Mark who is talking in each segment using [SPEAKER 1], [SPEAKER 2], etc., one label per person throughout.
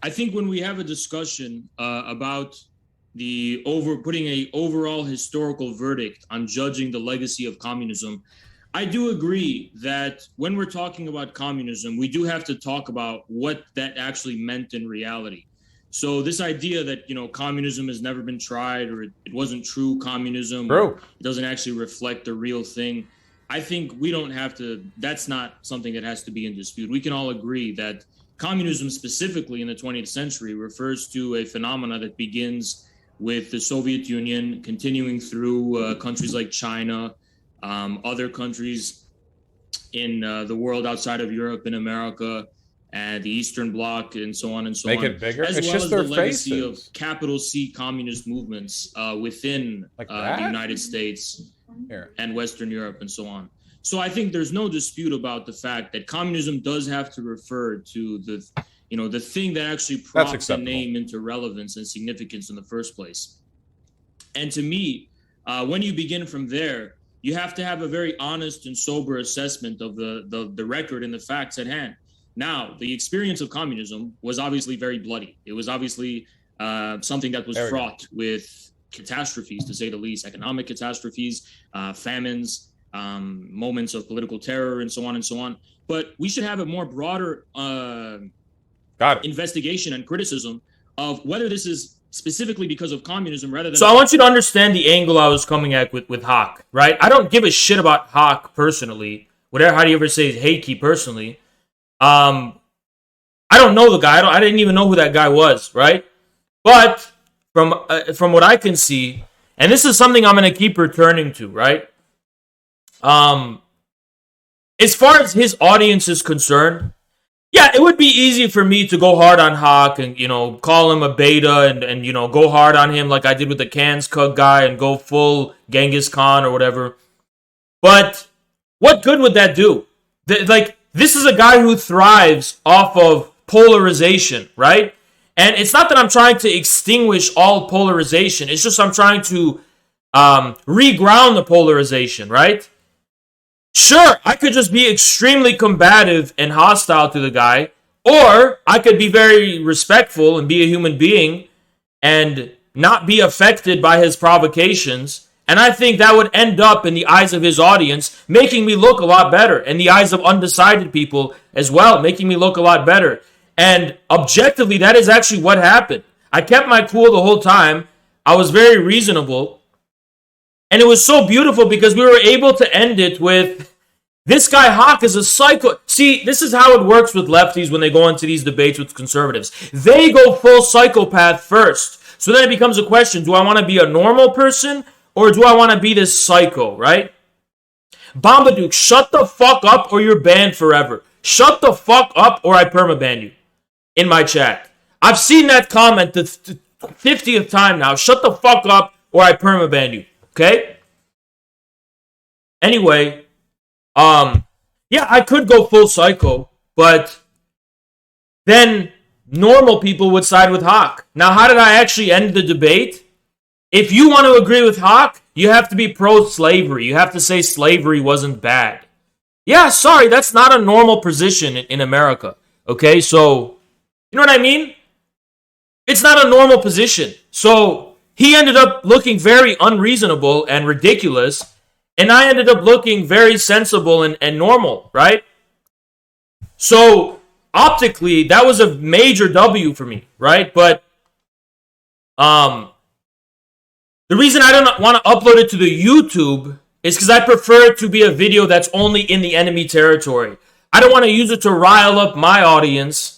[SPEAKER 1] I think when we have a discussion about putting a overall historical verdict on judging the legacy of communism, I do agree that when we're talking about communism, we do have to talk about what that actually meant in reality. So this idea that communism has never been tried, or it wasn't true communism, or
[SPEAKER 2] True.
[SPEAKER 1] it doesn't actually reflect the real thing, I think we don't have to. That's not something that has to be in dispute. We can all agree that communism, specifically in the 20th century, refers to a phenomena that begins with the Soviet Union, continuing through countries like China, other countries in the world outside of Europe and America, and the Eastern Bloc, and so on and so
[SPEAKER 2] Make
[SPEAKER 1] on,
[SPEAKER 2] it bigger.
[SPEAKER 1] as
[SPEAKER 2] It's
[SPEAKER 1] well
[SPEAKER 2] just
[SPEAKER 1] as
[SPEAKER 2] their
[SPEAKER 1] the legacy of
[SPEAKER 2] faces.
[SPEAKER 1] capital C communist movements within
[SPEAKER 2] Like
[SPEAKER 1] the
[SPEAKER 2] that?
[SPEAKER 1] United States
[SPEAKER 2] Here.
[SPEAKER 1] and Western Europe, and so on. So I think there's no dispute about the fact that communism does have to refer to the thing that actually propped the name into relevance and significance in the first place. And to me, when you begin from there, you have to have a very honest and sober assessment of the record and the facts at hand. Now, the experience of communism was obviously very bloody. It was obviously something that was fraught with catastrophes, to say the least, economic catastrophes, famines, moments of political terror, and so on and so on. But we should have a more broader investigation and criticism of whether this is specifically because of communism rather than...
[SPEAKER 3] So I want you to understand the angle I was coming at with Hake, right? I don't give a shit about Hake personally. Whatever, how do you ever say Hake personally? I don't know the guy. I didn't even know who that guy was, right? But from what I can see, and this is something I'm going to keep returning to, right? As far as his audience is concerned, yeah, it would be easy for me to go hard on Hake and, call him a beta and go hard on him like I did with the Kanskug guy and go full Genghis Khan or whatever. But what good would that do? This is a guy who thrives off of polarization, right? And it's not that I'm trying to extinguish all polarization. It's just I'm trying to reground the polarization, right? Sure, I could just be extremely combative and hostile to the guy, or I could be very respectful and be a human being and not be affected by his provocations. And I think that would end up, in the eyes of his audience, making me look a lot better. In the eyes of undecided people as well, making me look a lot better. And objectively, that is actually what happened. I kept my cool the whole time. I was very reasonable. And it was so beautiful because we were able to end it with, this guy Hake is a psycho. See, this is how it works with lefties when they go into these debates with conservatives. They go full psychopath first. So then it becomes a question, do I want to be a normal person or do I want to be this psycho, right? Bombaduke, shut the fuck up or you're banned forever. Shut the fuck up or I permaban you in my chat. I've seen that comment the 50th time now. Shut the fuck up or I permaban you. Okay? Anyway, yeah, I could go full psycho, but then normal people would side with Hake. Now, how did I actually end the debate? If you want to agree with Hake, you have to be pro-slavery. You have to say slavery wasn't bad. Yeah, sorry, that's not a normal position in America. Okay, so, you know what I mean? It's not a normal position. So, he ended up looking very unreasonable and ridiculous, and I ended up looking very sensible and normal, right? So, optically, that was a major W for me, right? But, the reason I don't want to upload it to the YouTube is because I prefer it to be a video that's only in the enemy territory. I don't want to use it to rile up my audience.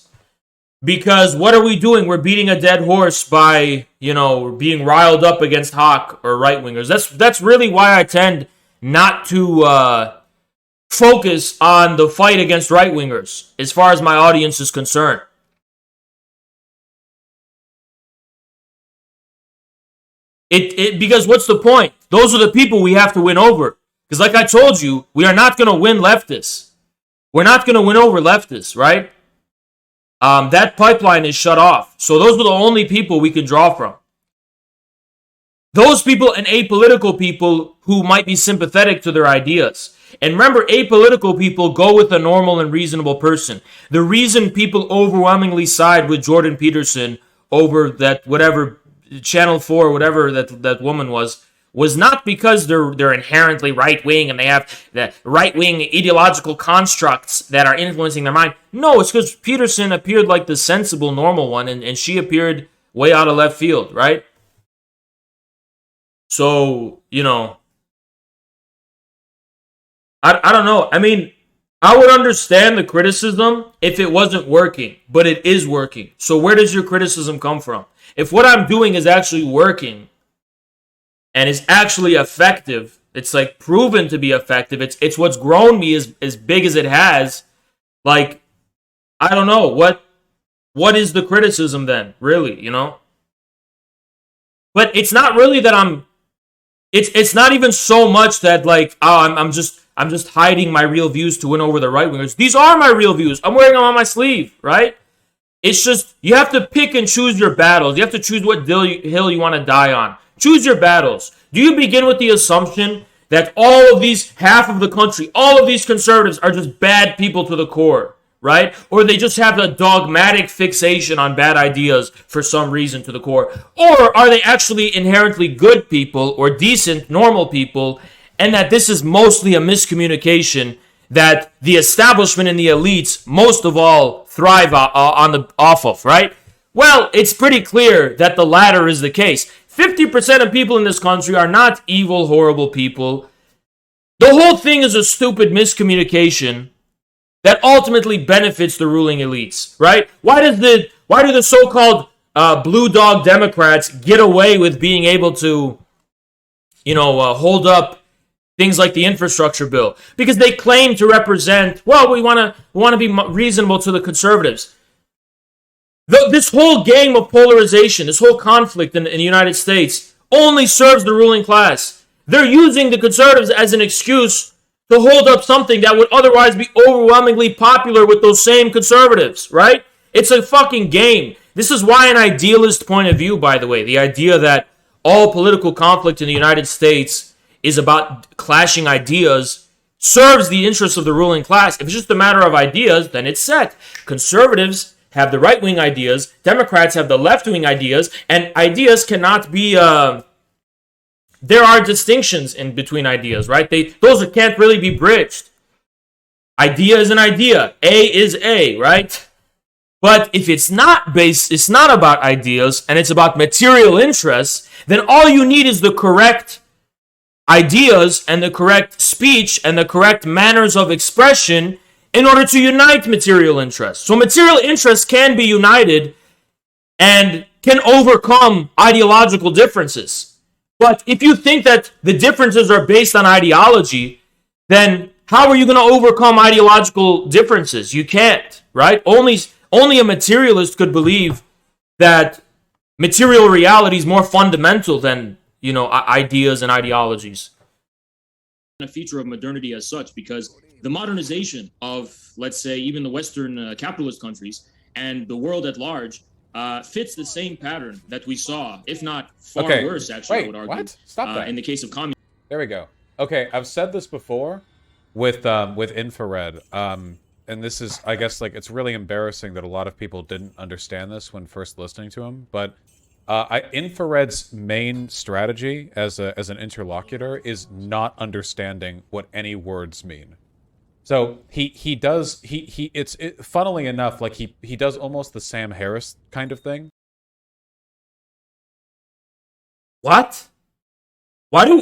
[SPEAKER 3] Because what are we doing? We're beating a dead horse by, being riled up against Hake or right-wingers. That's really why I tend not to focus on the fight against right-wingers as far as my audience is concerned. Because what's the point? Those are the people we have to win over. Because like I told you, we are not going to win leftists. We're not going to win over leftists, right? That pipeline is shut off. So those are the only people we can draw from. Those people and apolitical people who might be sympathetic to their ideas. And remember, apolitical people go with a normal and reasonable person. The reason people overwhelmingly side with Jordan Peterson over that whatever Channel 4, whatever that woman was not because they're inherently right-wing and they have the right-wing ideological constructs that are influencing their mind. No, it's because Peterson appeared like the sensible, normal one, and she appeared way out of left field, right? So, I don't know. I mean, I would understand the criticism if it wasn't working, but it is working. So where does your criticism come from? If what I'm doing is actually working and is actually effective, it's like proven to be effective. It's what's grown me as big as it has. Like, I don't know. What is the criticism then, really, But it's not really that it's not even so much that like, oh, I'm just hiding my real views to win over the right wingers. These are my real views. I'm wearing them on my sleeve, right? It's just you have to pick and choose your battles. You have to choose what hill you want to die on. Choose your battles. Do you begin with the assumption that all of these, half of the country, all of these conservatives are just bad people to the core, right? Or they just have a dogmatic fixation on bad ideas for some reason to the core? Or are they actually inherently good people or decent, normal people, and that this is mostly a miscommunication that the establishment and the elites, most of all, thrive off of, right? Well, it's pretty clear that the latter is the case. 50% of people in this country are not evil, horrible people. The whole thing is a stupid miscommunication that ultimately benefits the ruling elites, right? Why do the so-called blue dog Democrats get away with being able to, hold up things like the infrastructure bill? Because they claim to represent, we want to be reasonable to the conservatives. This whole game of polarization, this whole conflict in the United States only serves the ruling class. They're using the conservatives as an excuse to hold up something that would otherwise be overwhelmingly popular with those same conservatives, right? It's a fucking game. This is why an idealist point of view, by the way, the idea that all political conflict in the United States is about clashing ideas, serves the interests of the ruling class. If it's just a matter of ideas, then it's set. Conservatives have the right-wing ideas, Democrats have the left-wing ideas, and ideas cannot be... there are distinctions in between ideas, right? Those can't really be bridged. Idea is an idea. A is A, right? But if it's not about ideas, and it's about material interests, then all you need is the correct ideas and the correct speech and the correct manners of expression in order to unite material interests. So material interests can be united and can overcome ideological differences. But if you think that the differences are based on ideology, then how are you going to overcome ideological differences? You can't, right? Only a materialist could believe that material reality is more fundamental than, ideas and ideologies.
[SPEAKER 1] A feature of modernity as such, because the modernization of, let's say, even the Western capitalist countries and the world at large fits the same pattern that we saw, if not far worse, actually, I would argue.
[SPEAKER 2] What? Stop that.
[SPEAKER 1] In the case of communism.
[SPEAKER 2] There we go. Okay, I've said this before with infrared, and this is, I guess, like, it's really embarrassing that a lot of people didn't understand this when first listening to him, but infrared's main strategy as an interlocutor is not understanding what any words mean. So funnily enough, like he does almost the Sam Harris kind of thing.
[SPEAKER 3] What? Why do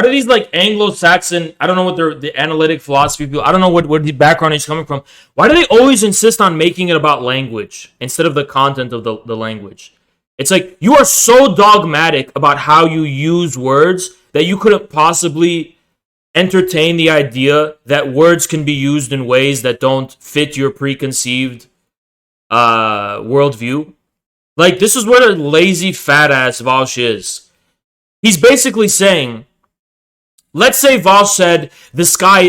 [SPEAKER 3] these like Anglo-Saxon, I don't know what the analytic philosophy people, I don't know what the background is coming from. Why do they always insist on making it about language instead of the content of the language? It's like you are so dogmatic about how you use words that you couldn't possibly entertain the idea that words can be used in ways that don't fit your preconceived worldview. Like, this is what a lazy fat ass Vaush is. He's basically saying, let's say Vaush said the sky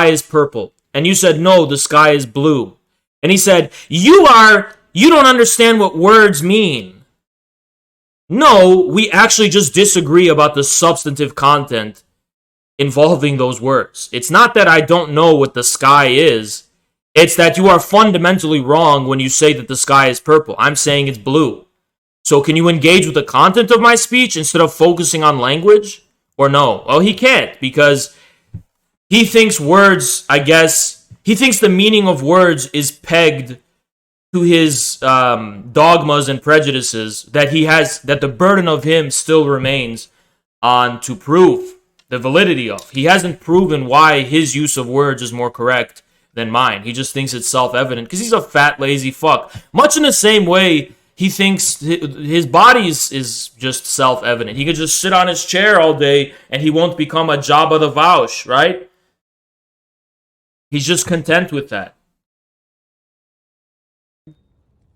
[SPEAKER 3] is purple, and you said no, the sky is blue, and he said you don't understand what words mean. No, we actually just disagree about the substantive content involving those words. It's not that I don't know what the sky is. It's that you are fundamentally wrong when you say that the sky is purple. I'm saying it's blue. So can you engage with the content of my speech instead of focusing on language? Or no? Well, he can't because he thinks words, I guess, he thinks the meaning of words is pegged to his dogmas and prejudices that he has, that the burden of him still remains on to prove the validity of. He hasn't proven why his use of words is more correct than mine. He just thinks it's self-evident because he's a fat, lazy fuck. Much in the same way he thinks his body is just self-evident. He could just sit on his chair all day and he won't become a Jabba the Vaush, right? He's just content with that.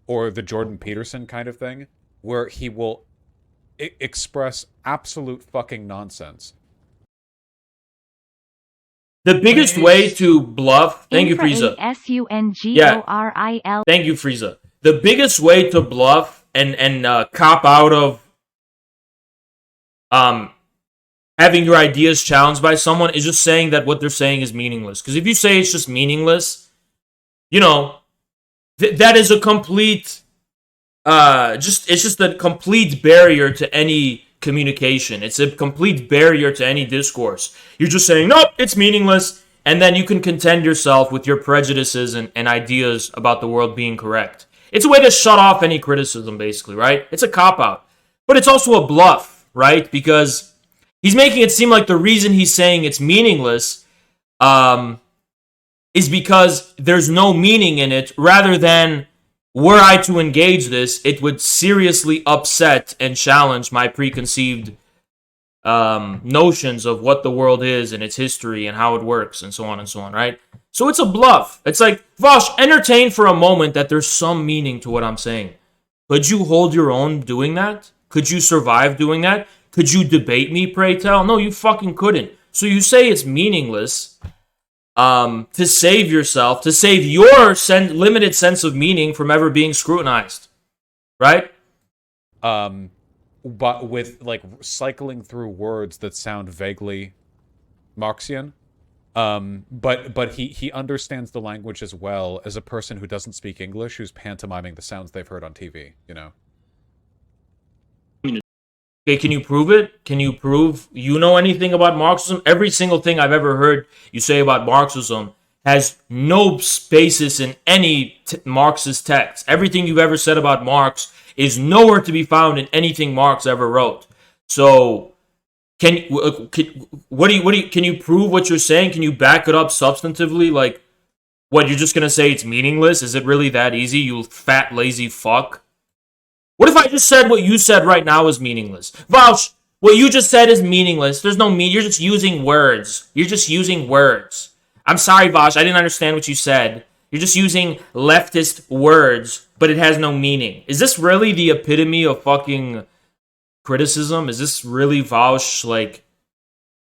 [SPEAKER 2] Or the Jordan Peterson kind of thing, where he will express absolute fucking nonsense.
[SPEAKER 3] The biggest way to bluff... Thank you, Frieza.
[SPEAKER 4] Sungioril.
[SPEAKER 3] Thank you, Frieza. The biggest way to bluff and cop out of having your ideas challenged by someone is just saying that what they're saying is meaningless. Because if you say it's just meaningless, you know, that is a complete... it's just a complete barrier to any communication. It's a complete barrier to any discourse. You're just saying, nope, it's meaningless. And then you can contend yourself with your prejudices and ideas about the world being correct. It's a way to shut off any criticism, basically, right? It's a cop-out. But it's also a bluff, right? Because he's making it seem like the reason he's saying it's meaningless is because there's no meaning in it, rather than, were I to engage this, it would seriously upset and challenge my preconceived notions of what the world is and its history and how it works and so on, right? So it's a bluff. It's like, Vaush, entertain for a moment that there's some meaning to what I'm saying. Could you hold your own doing that? Could you survive doing that? Could you debate me, pray tell? No, you fucking couldn't. So you say it's meaningless to save yourself, to save your limited sense of meaning from ever being scrutinized, right?
[SPEAKER 2] But with, like, cycling through words that sound vaguely Marxian. But he understands the language as well as a person who doesn't speak English, who's pantomiming the sounds they've heard on TV, you know?
[SPEAKER 3] Okay, can you prove it? Can you prove you know anything about Marxism? Every single thing I've ever heard you say about Marxism has no basis in any Marxist text. Everything you've ever said about Marx is nowhere to be found in anything Marx ever wrote. So, can you prove what you're saying? Can you back it up substantively? Like, what, you're just gonna say it's meaningless? Is it really that easy, you fat, lazy fuck? What if I just said what you said right now is meaningless? Vaush, what you just said is meaningless. There's no meaning. You're just using words. You're just using words. I'm sorry, Vaush. I didn't understand what you said. You're just using leftist words, but it has no meaning. Is this really the epitome of fucking criticism? Is this really Vaush, like,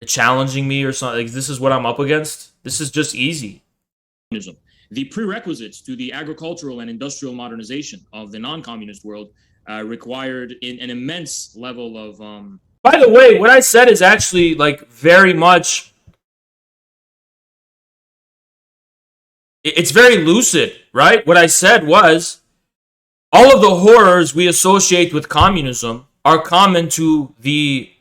[SPEAKER 3] challenging me or something? Like, this is what I'm up against? This is just easy.
[SPEAKER 1] The prerequisites to the agricultural and industrial modernization of the non-communist world required an immense level of...
[SPEAKER 3] By the way, what I said is actually, like, very much... It's very lucid, right? What I said was, all of the horrors we associate with communism are common to the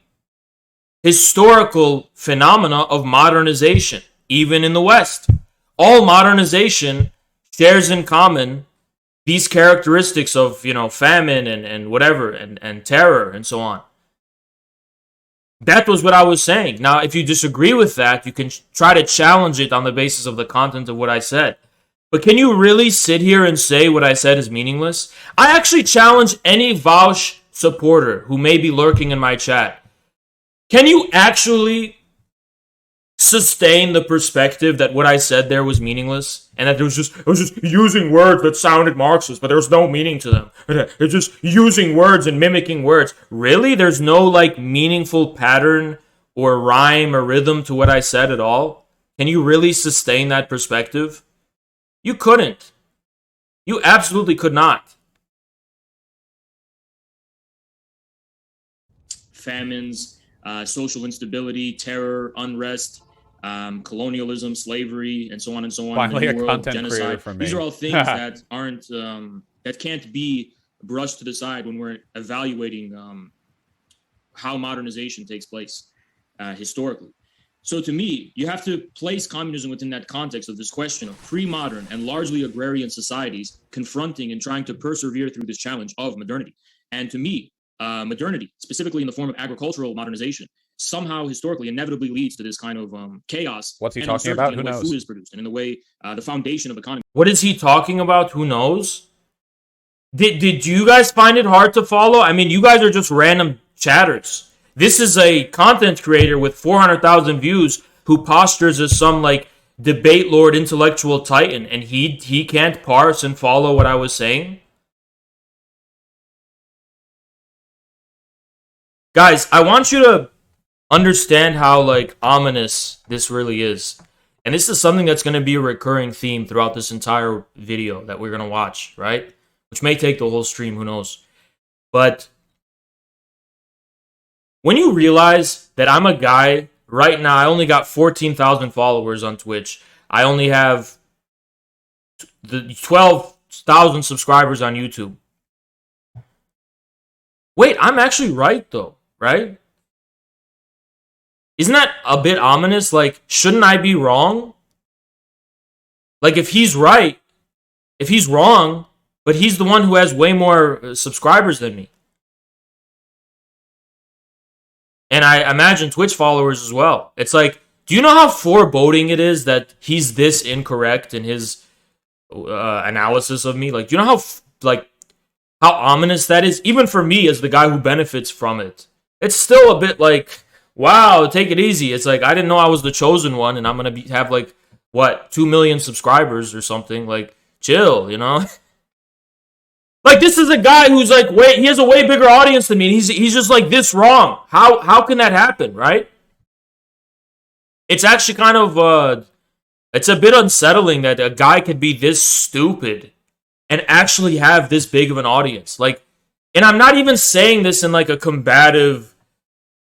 [SPEAKER 3] historical phenomena of modernization, even in the West. All modernization shares in common these characteristics of, you know, famine and whatever, and terror and so on. That was what I was saying. Now, if you disagree with that, you can try to challenge it on the basis of the content of what I said. But can you really sit here and say what I said is meaningless? I actually challenge any Vaush supporter who may be lurking in my chat. Can you actually sustain the perspective that what I said there was meaningless, and that I was just using words that sounded Marxist, but there was no meaning to them? They're just using words and mimicking words. Really? There's no, like, meaningful pattern or rhyme or rhythm to what I said at all? Can you really sustain that perspective? You couldn't. You absolutely could not.
[SPEAKER 1] famines, social instability, terror, unrest, colonialism, slavery, and so on and so on.
[SPEAKER 2] Finally,
[SPEAKER 1] in the
[SPEAKER 2] a
[SPEAKER 1] world,
[SPEAKER 2] content
[SPEAKER 1] genocide.
[SPEAKER 2] creator from me.
[SPEAKER 1] These are all things that aren't that can't be brushed to the side when we're evaluating how modernization takes place historically. So to me, you have to place communism within that context of this question of pre-modern and largely agrarian societies confronting and trying to persevere through this challenge of modernity. And to me, modernity, specifically in the form of agricultural modernization, somehow historically inevitably leads to this kind of chaos.
[SPEAKER 2] What's he talking about? Who
[SPEAKER 1] in the way
[SPEAKER 2] knows?
[SPEAKER 1] food is produced and in the way the foundation of economy.
[SPEAKER 3] What is he talking about? Who knows? Did you guys find it hard to follow? I mean, you guys are just random chatters. This is a content creator with 400,000 views who postures as some like debate lord intellectual titan, and he can't parse and follow what I was saying. Guys, I want you to understand how like ominous this really is. And this is something that's going to be a recurring theme throughout this entire video that we're going to watch, right? Which may take the whole stream, who knows. But when you realize that I'm a guy, right now, I only got 14,000 followers on Twitch. I only have 12,000 subscribers on YouTube. Wait, I'm actually right, though, right? Isn't that a bit ominous? Like, shouldn't I be wrong? Like, if he's right, if he's wrong, but he's the one who has way more subscribers than me. And I imagine Twitch followers as well. It's like, do you know how foreboding it is that he's this incorrect in his analysis of me? Like, do you know how ominous that is? Even for me as the guy who benefits from it. It's still a bit like, wow, take it easy. It's like, I didn't know I was the chosen one and I'm going to have like, what, 2 million subscribers or something. Like, chill, you know? Like, this is a guy who's like, he has a way bigger audience than me. And he's just like this wrong. How can that happen, right? It's actually kind of, it's a bit unsettling that a guy could be this stupid and actually have this big of an audience. Like, and I'm not even saying this in like a combative,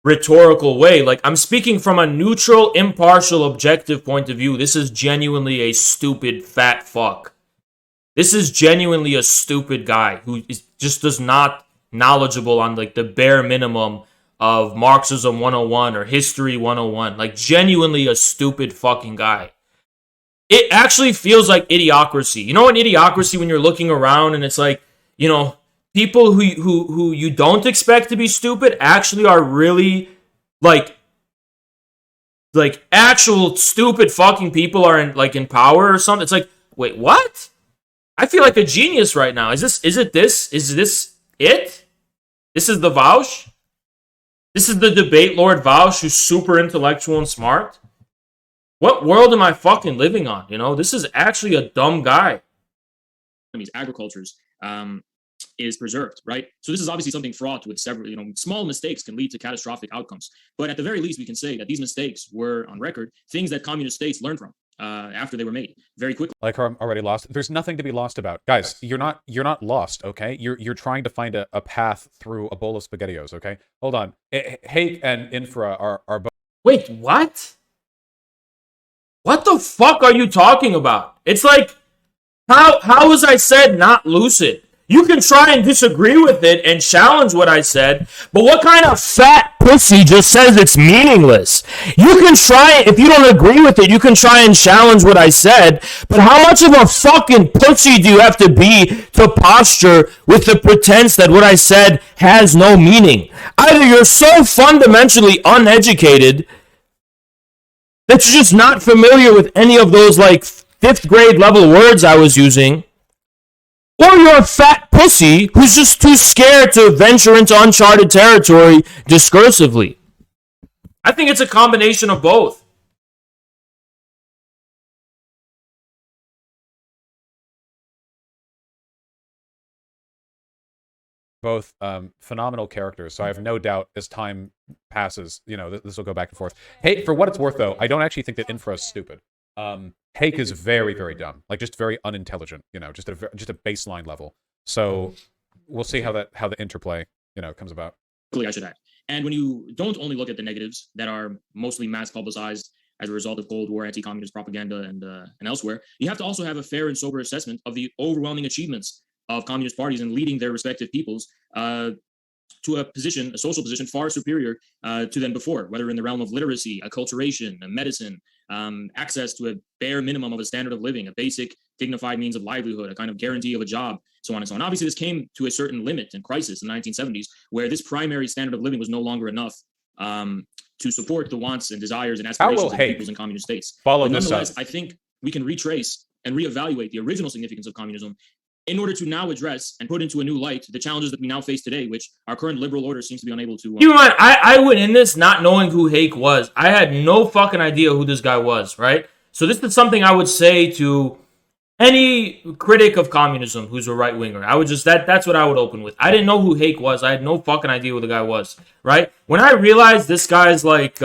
[SPEAKER 3] rhetorical way. Like, I'm speaking from a neutral, impartial, objective point of view. This is genuinely a stupid fat fuck. This is genuinely a stupid guy who just not knowledgeable on like the bare minimum of Marxism 101 or History 101. Like, genuinely a stupid fucking guy. It actually feels like idiocracy. You know, in idiocracy, when you're looking around and it's like, you know, people who you don't expect to be stupid actually are really like actual stupid fucking people are in power or something. It's like, wait, what? I feel like a genius right now. Is this it? This is the Vaush? This is the debate lord Vaush who's super intellectual and smart? What world am I fucking living on? You know, this is actually a dumb guy.
[SPEAKER 1] Agricultures is preserved, right? So this is obviously something fraught with several, you know, small mistakes can lead to catastrophic outcomes. But at the very least, we can say that these mistakes were on record, things that communist states learned from after they were made very quickly.
[SPEAKER 2] Like, I'm already lost. There's nothing to be lost about, guys. You're not lost, okay? You're trying to find a path through a bowl of SpaghettiOs, okay? Hold on. Hake and Infra are both.
[SPEAKER 3] Wait, what? What the fuck are you talking about? It's like, how was I said not lucid? You can try and disagree with it and challenge what I said, but what kind of fat pussy just says it's meaningless? You can try, if you don't agree with it, you can try and challenge what I said, but how much of a fucking pussy do you have to be to posture with the pretense that what I said has no meaning? Either you're so fundamentally uneducated that you're just not familiar with any of those like 5th grade level words I was using, or you're a fat pussy who's just too scared to venture into uncharted territory discursively. I think it's a combination of both.
[SPEAKER 2] Both phenomenal characters, so I have no doubt as time passes, you know, this will go back and forth. Hey, for what it's worth, though, I don't actually think that Infra is stupid. Hake is very, very dumb, like just very unintelligent, you know, just a baseline level. So we'll see how the interplay, you know, comes about.
[SPEAKER 1] I should add. And when you don't only look at the negatives that are mostly mass publicized as a result of Cold War anti-communist propaganda and elsewhere, you have to also have a fair and sober assessment of the overwhelming achievements of communist parties in leading their respective peoples to a position, a social position far superior to than before, whether in the realm of literacy, acculturation, medicine, access to a bare minimum of a standard of living, a basic dignified means of livelihood, a kind of guarantee of a job, so on and so on. Obviously, this came to a certain limit and crisis in the 1970s, where this primary standard of living was no longer enough to support the wants and desires and aspirations of peoples in communist states.
[SPEAKER 2] Follow
[SPEAKER 1] but
[SPEAKER 2] this
[SPEAKER 1] nonetheless,
[SPEAKER 2] up.
[SPEAKER 1] I think we can retrace and reevaluate the original significance of communism in order to now address and put into a new light the challenges that we now face today, which our current liberal order seems to be unable to.
[SPEAKER 3] Keep in mind, I went in this not knowing who Hake was. I had no fucking idea who this guy was, right? So this is something I would say to any critic of communism who's a right-winger. I would just, that's what I would open with. I didn't know who Hake was. I had no fucking idea who the guy was, right? When I realized this guy's like,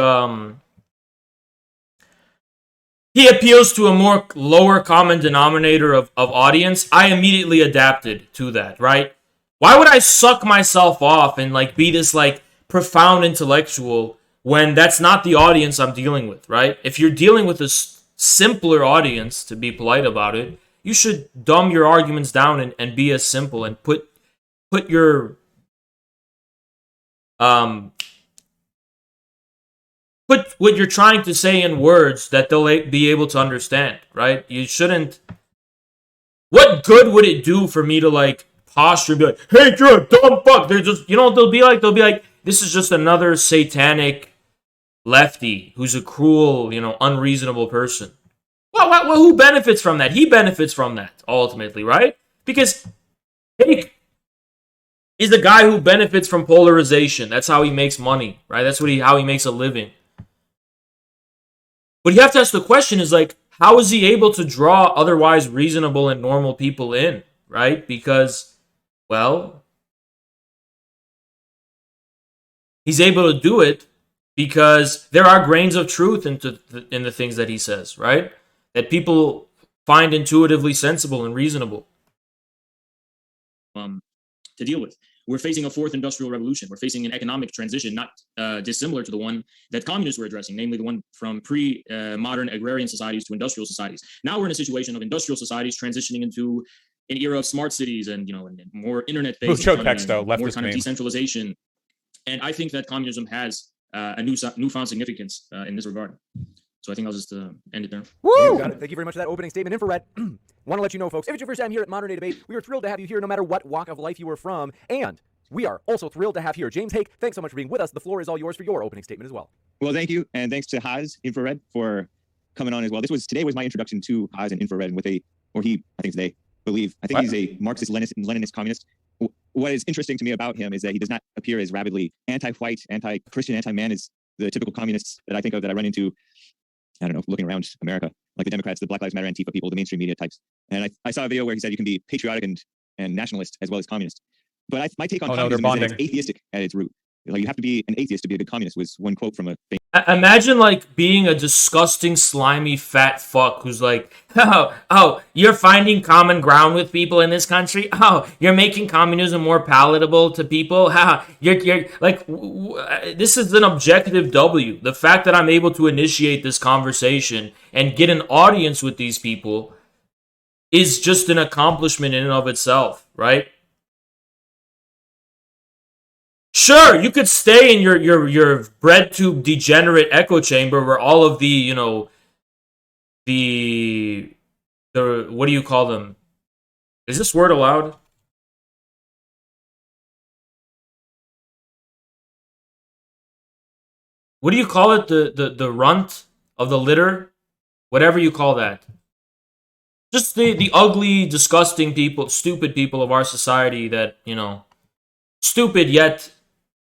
[SPEAKER 3] he appeals to a more lower common denominator of audience, I immediately adapted to that, right? Why would I suck myself off and like be this like profound intellectual when that's not the audience I'm dealing with, right? If you're dealing with a simpler audience, to be polite about it, you should dumb your arguments down and be as simple and put your put what you're trying to say in words that they'll be able to understand, right? You shouldn't. What good would it do for me to like posture and be like, "Hey, you're a dumb fuck"? They're just, you know what they'll be like? They'll be like, "This is just another satanic lefty who's a cruel, unreasonable person." Well, who benefits from that? He benefits from that ultimately, right? Because Hake is the guy who benefits from polarization. That's how he makes money, right? That's how he makes a living. But you have to ask the question is like, how is he able to draw otherwise reasonable and normal people in, right? Because, well, he's able to do it because there are grains of truth in the things that he says, right? That people find intuitively sensible and reasonable.
[SPEAKER 1] To deal with. We're facing a fourth industrial revolution. We're facing an economic transition not dissimilar to the one that communists were addressing, namely the one from pre-modern agrarian societies to industrial societies. Now we're in a situation of industrial societies transitioning into an era of smart cities and and more internet-based, more kind of decentralization. And I think that communism has a newfound significance in this regard. So I think I'll just end it there.
[SPEAKER 4] Woo! Got it. Thank you very much for that opening statement, Infrared. Want to let you know, folks, if it's your first time here at Modern Day Debate, we are thrilled to have you here no matter what walk of life you are from. And we are also thrilled to have here James Hake. Thanks so much for being with us. The floor is all yours for your opening statement as well.
[SPEAKER 5] Well, thank you. And thanks to Haas Infrared for coming on as well. Today was my introduction to Haas and Infrared with I think he's a Marxist Leninist communist. What is interesting to me about him is that he does not appear as rabidly anti-white, anti-Christian, anti-man as the typical communists that I think of, that I run into, I don't know, looking around America, like the Democrats, the Black Lives Matter, Antifa people, the mainstream media types. And I saw a video where he said you can be patriotic and nationalist as well as communist. But my take on communism is that it's atheistic at its root. Like, you have to be an atheist to be a good communist, was one quote from a...
[SPEAKER 3] Imagine like being a disgusting, slimy, fat fuck who's like, oh, you're finding common ground with people in this country? Oh, you're making communism more palatable to people? You're like, this is an objective W. The fact that I'm able to initiate this conversation and get an audience with these people is just an accomplishment in and of itself, right? Sure, you could stay in your bread tube degenerate echo chamber where all of the what do you call them? Is this word allowed? What do you call it? The runt of the litter? Whatever you call that. Just the ugly, disgusting people, stupid people of our society that, stupid yet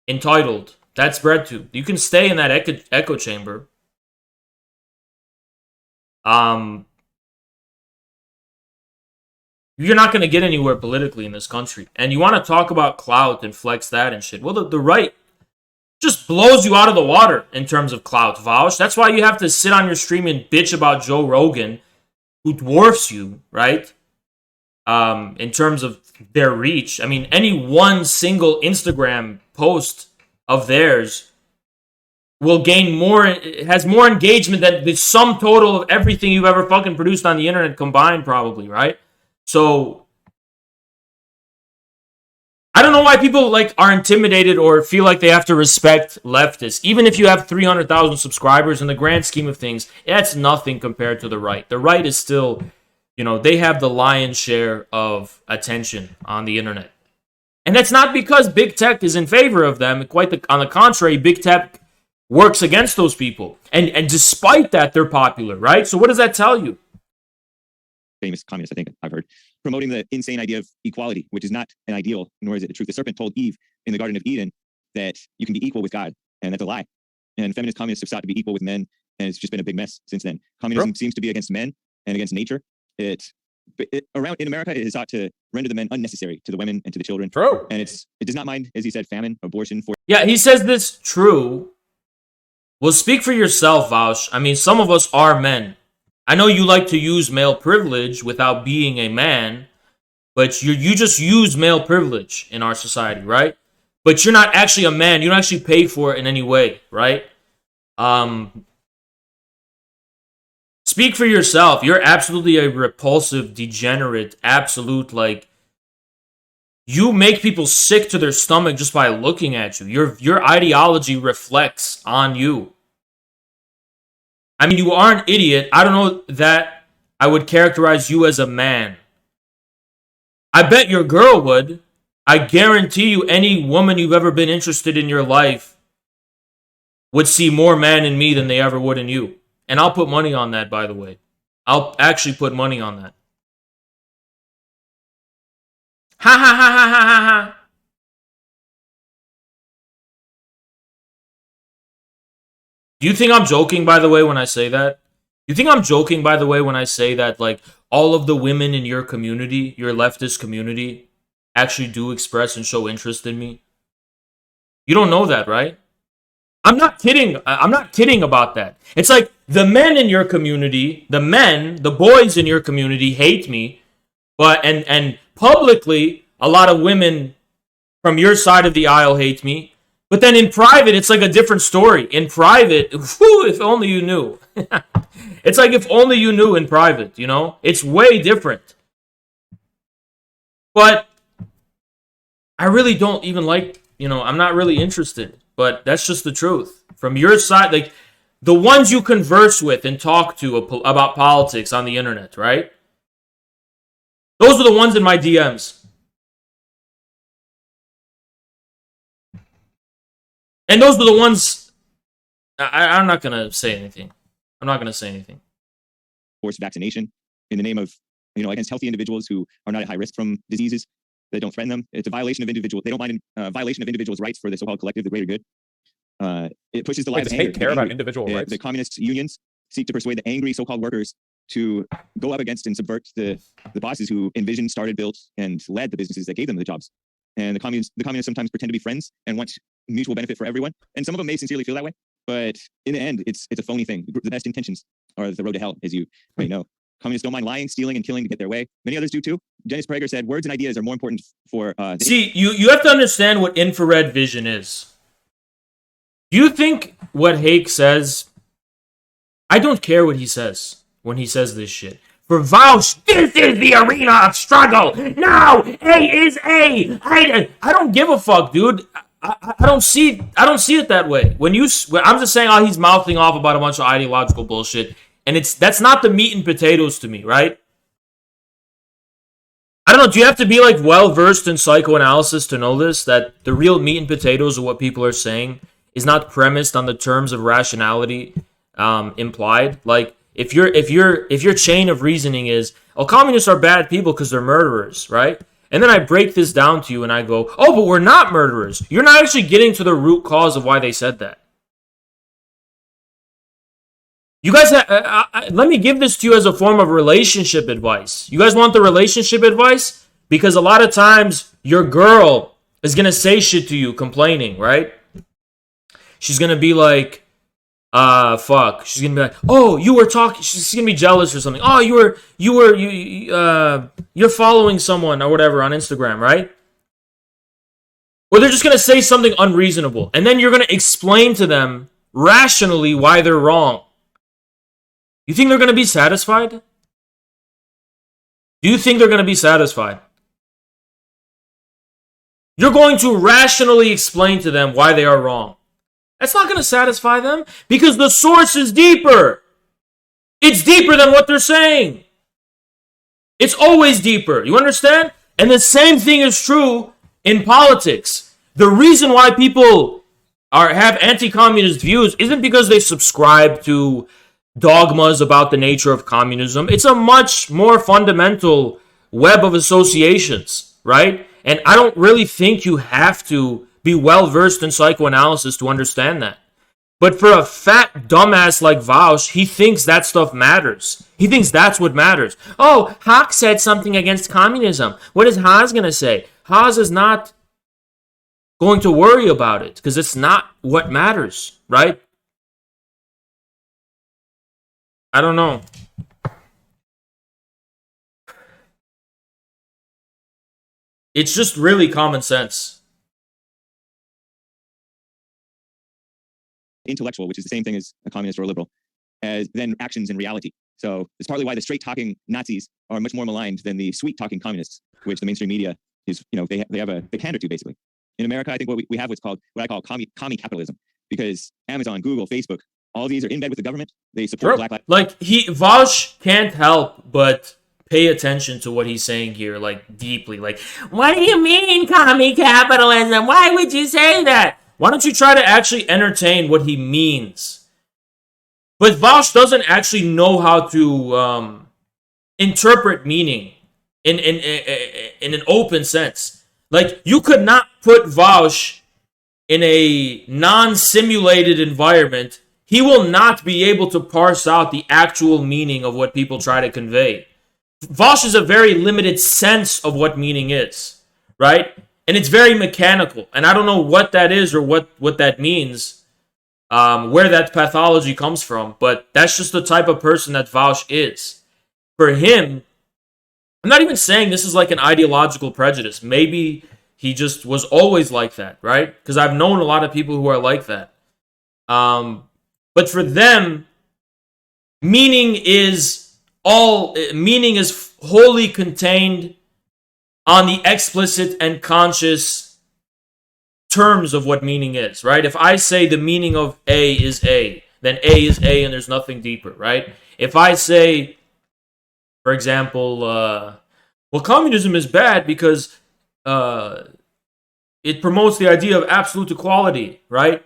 [SPEAKER 3] entitled. That's breadtube. You can stay in that echo chamber. You're not going to get anywhere politically in this country. And you want to talk about clout and flex that and shit. Well, the right just blows you out of the water in terms of clout, Vaush. That's why you have to sit on your stream and bitch about Joe Rogan, who dwarfs you, right? In terms of their reach. I mean, any one single Instagram post of theirs will gain more, has more engagement than the sum total of everything you've ever fucking produced on the internet combined, probably, right? So I don't know why people like are intimidated or feel like they have to respect leftists. Even if you have 300,000 subscribers, in the grand scheme of things, that's nothing compared to the right. The right is still, they have the lion's share of attention on the internet. And that's not because big tech is in favor of them. On the contrary, big tech works against those people. And despite that, they're popular, right? So what does that tell you?
[SPEAKER 5] Famous communist, I think I've heard, promoting the insane idea of equality, which is not an ideal, nor is it the truth. The serpent told Eve in the Garden of Eden that you can be equal with God, and that's a lie. And feminist communists have sought to be equal with men, and it's just been a big mess since then. Communism seems to be against men and against nature. Around in America, it is sought to render the men unnecessary to the women and to the children.
[SPEAKER 2] True.
[SPEAKER 5] And it does not mind, as he said, famine, abortion.
[SPEAKER 3] Yeah, he says this true. Well, speak for yourself, Vaush. I mean, some of us are men. I know you like to use male privilege without being a man, but you just use male privilege in our society, right? But you're not actually a man. You don't actually pay for it in any way, right? Speak for yourself. You're absolutely a repulsive, degenerate, absolute, you make people sick to their stomach just by looking at you. Your ideology reflects on you. I mean, you are an idiot. I don't know that I would characterize you as a man. I bet your girl would. I guarantee you any woman you've ever been interested in your life would see more man in me than they ever would in you. And I'll put money on that, by the way. I'll actually put money on that. Ha ha ha ha ha ha ha. Do you think I'm joking, by the way, when I say that? You think I'm joking, by the way, when I say that, all of the women in your community, your leftist community, actually do express and show interest in me? You don't know that, right? I'm not kidding. I'm not kidding about that. It's like the men in your community, the boys in your community hate me, and publicly, a lot of women from your side of the aisle hate me. But then in private, it's like a different story. In private, if only you knew. It's like if only you knew in private, It's way different. But I really don't even I'm not really interested. But that's just the truth. From your side, the ones you converse with and talk to about politics on the internet, right? Those are the ones in my DMs. And those are the ones... I'm not going to say anything.
[SPEAKER 5] Forced vaccination in the name of, against healthy individuals who are not at high risk from diseases that don't threaten them. It's a violation of violation of individuals' rights for the so-called collective, the greater good. It pushes the lives of
[SPEAKER 2] Hake care about individual rights?
[SPEAKER 5] The communist unions seek to persuade the angry so-called workers to go up against and subvert the bosses who envisioned, started, built, and led the businesses that gave them the jobs. And the communists sometimes pretend to be friends and want mutual benefit for everyone. And some of them may sincerely feel that way. But in the end, it's a phony thing. The best intentions are the road to hell, as you may know. Communists don't mind lying, stealing, and killing to get their way. Many others do too. Dennis Prager said, words and ideas are more important for...
[SPEAKER 3] See, you have to understand what infrared vision is. Do you think what Hake says... I don't care what he says when he says this shit. For Vaush, this is the arena of struggle. Now, A is A. I don't give a fuck, dude. I don't see it that way. I'm just saying, he's mouthing off about a bunch of ideological bullshit, and that's not the meat and potatoes to me, right? I don't know. Do you have to be well versed in psychoanalysis to know this? That the real meat and potatoes of what people are saying is not premised on the terms of rationality implied. If your chain of reasoning is, communists are bad people because they're murderers, right? And then I break this down to you and I go, but we're not murderers. You're not actually getting to the root cause of why they said that. You guys, let me give this to you as a form of relationship advice. You guys want the relationship advice? Because a lot of times your girl is going to say shit to you complaining, right? She's going to be like, fuck. She's gonna be like, you were talking. She's gonna be jealous or something. You're following someone or whatever on Instagram, right? Or they're just going to say something unreasonable. And then you're going to explain to them rationally why they're wrong. You think they're going to be satisfied? Do you think they're going to be satisfied? You're going to rationally explain to them why they are wrong. That's not going to satisfy them because the source is deeper. It's deeper than what they're saying. It's always deeper. You understand? And the same thing is true in politics. The reason why people have anti-communist views isn't because they subscribe to dogmas about the nature of communism. It's a much more fundamental web of associations, right? And I don't really think you have to be well-versed in psychoanalysis to understand that. But for a fat dumbass like Vaush, he thinks that stuff matters. He thinks that's what matters. Oh, Hake said something against communism. What is Haas going to say? Haas is not going to worry about it because it's not what matters, right? I don't know. It's just really common sense.
[SPEAKER 5] Intellectual, which is the same thing as a communist or a liberal, as then actions in reality. So it's partly why the straight-talking Nazis are much more maligned than the sweet-talking communists, which the mainstream media is, they pander to basically. In America, I think we have what I call commie capitalism, because Amazon, Google, Facebook, all these are in bed with the government. They support Black Lives.
[SPEAKER 3] Like Vaush can't help but pay attention to what he's saying here, like deeply. Like, what do you mean commie capitalism? Why would you say that? Why don't you try to actually entertain what he means? But Vaush doesn't actually know how to interpret meaning in an open sense. Like, you could not put Vaush in a non-simulated environment. He will not be able to parse out the actual meaning of what people try to convey. Vaush is a very limited sense of what meaning is, right? And it's very mechanical. And I don't know what that is or what that means, where that pathology comes from. But that's just the type of person that Vaush is. For him, I'm not even saying this is like an ideological prejudice. Maybe he just was always like that, right? Because I've known a lot of people who are like that. But for them, meaning is wholly contained on the explicit and conscious terms of what meaning is, right? If I say the meaning of A is A, then A is A and there's nothing deeper, right? If I say, for example, well, communism is bad because it promotes the idea of absolute equality, right?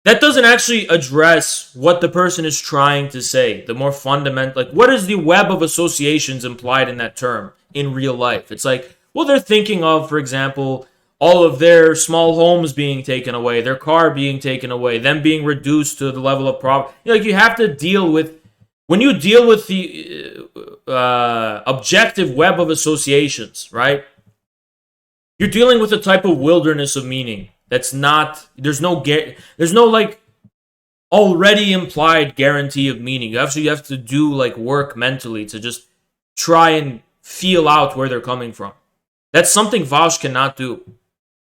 [SPEAKER 3] That doesn't actually address what the person is trying to say. The more fundamental, like, what is the web of associations implied in that term in real life? It's like, well, they're thinking of, for example, all of their small homes being taken away, their car being taken away, them being reduced to the level of problem. Like, you have to deal with, when you deal with the objective web of associations, right? You're dealing with a type of wilderness of meaning. That's not, there's no like already implied guarantee of meaning. You have to do like work mentally to just try and feel out where they're coming from. That's something Vaush cannot do.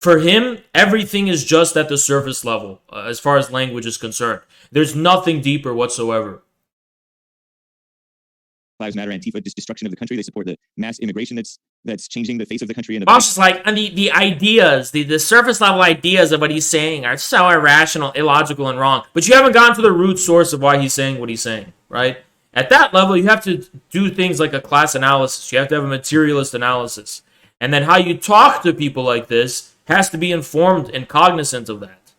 [SPEAKER 3] For him, everything is just at the surface level as far as language is concerned. There's nothing deeper whatsoever.
[SPEAKER 5] Lives Matter, Antifa, destruction of the country. They support the mass immigration that's changing the face of the country.
[SPEAKER 3] Vaush is like, and the ideas, the surface level ideas of what he's saying are so irrational, illogical, and wrong. But you haven't gotten to the root source of why he's saying what he's saying, right? At that level, you have to do things like a class analysis. You have to have a materialist analysis. And then how you talk to people like this has to be informed and cognizant of that.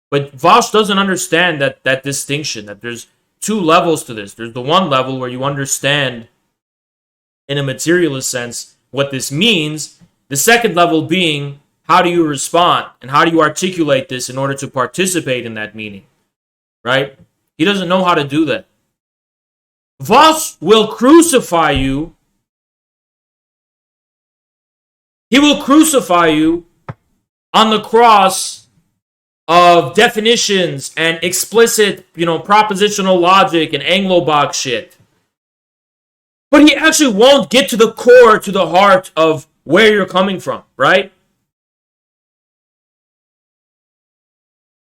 [SPEAKER 3] But Vaush doesn't understand that distinction, that there's two levels to this. There's the one level where you understand in a materialist sense what this means. The second level being, how do you respond and how do you articulate this in order to participate in that meaning, right? He doesn't know how to do that. Vaush will crucify you. He will crucify you on the cross of definitions and explicit, propositional logic and Anglo-box shit. But he actually won't get to the core, to the heart of where you're coming from, right?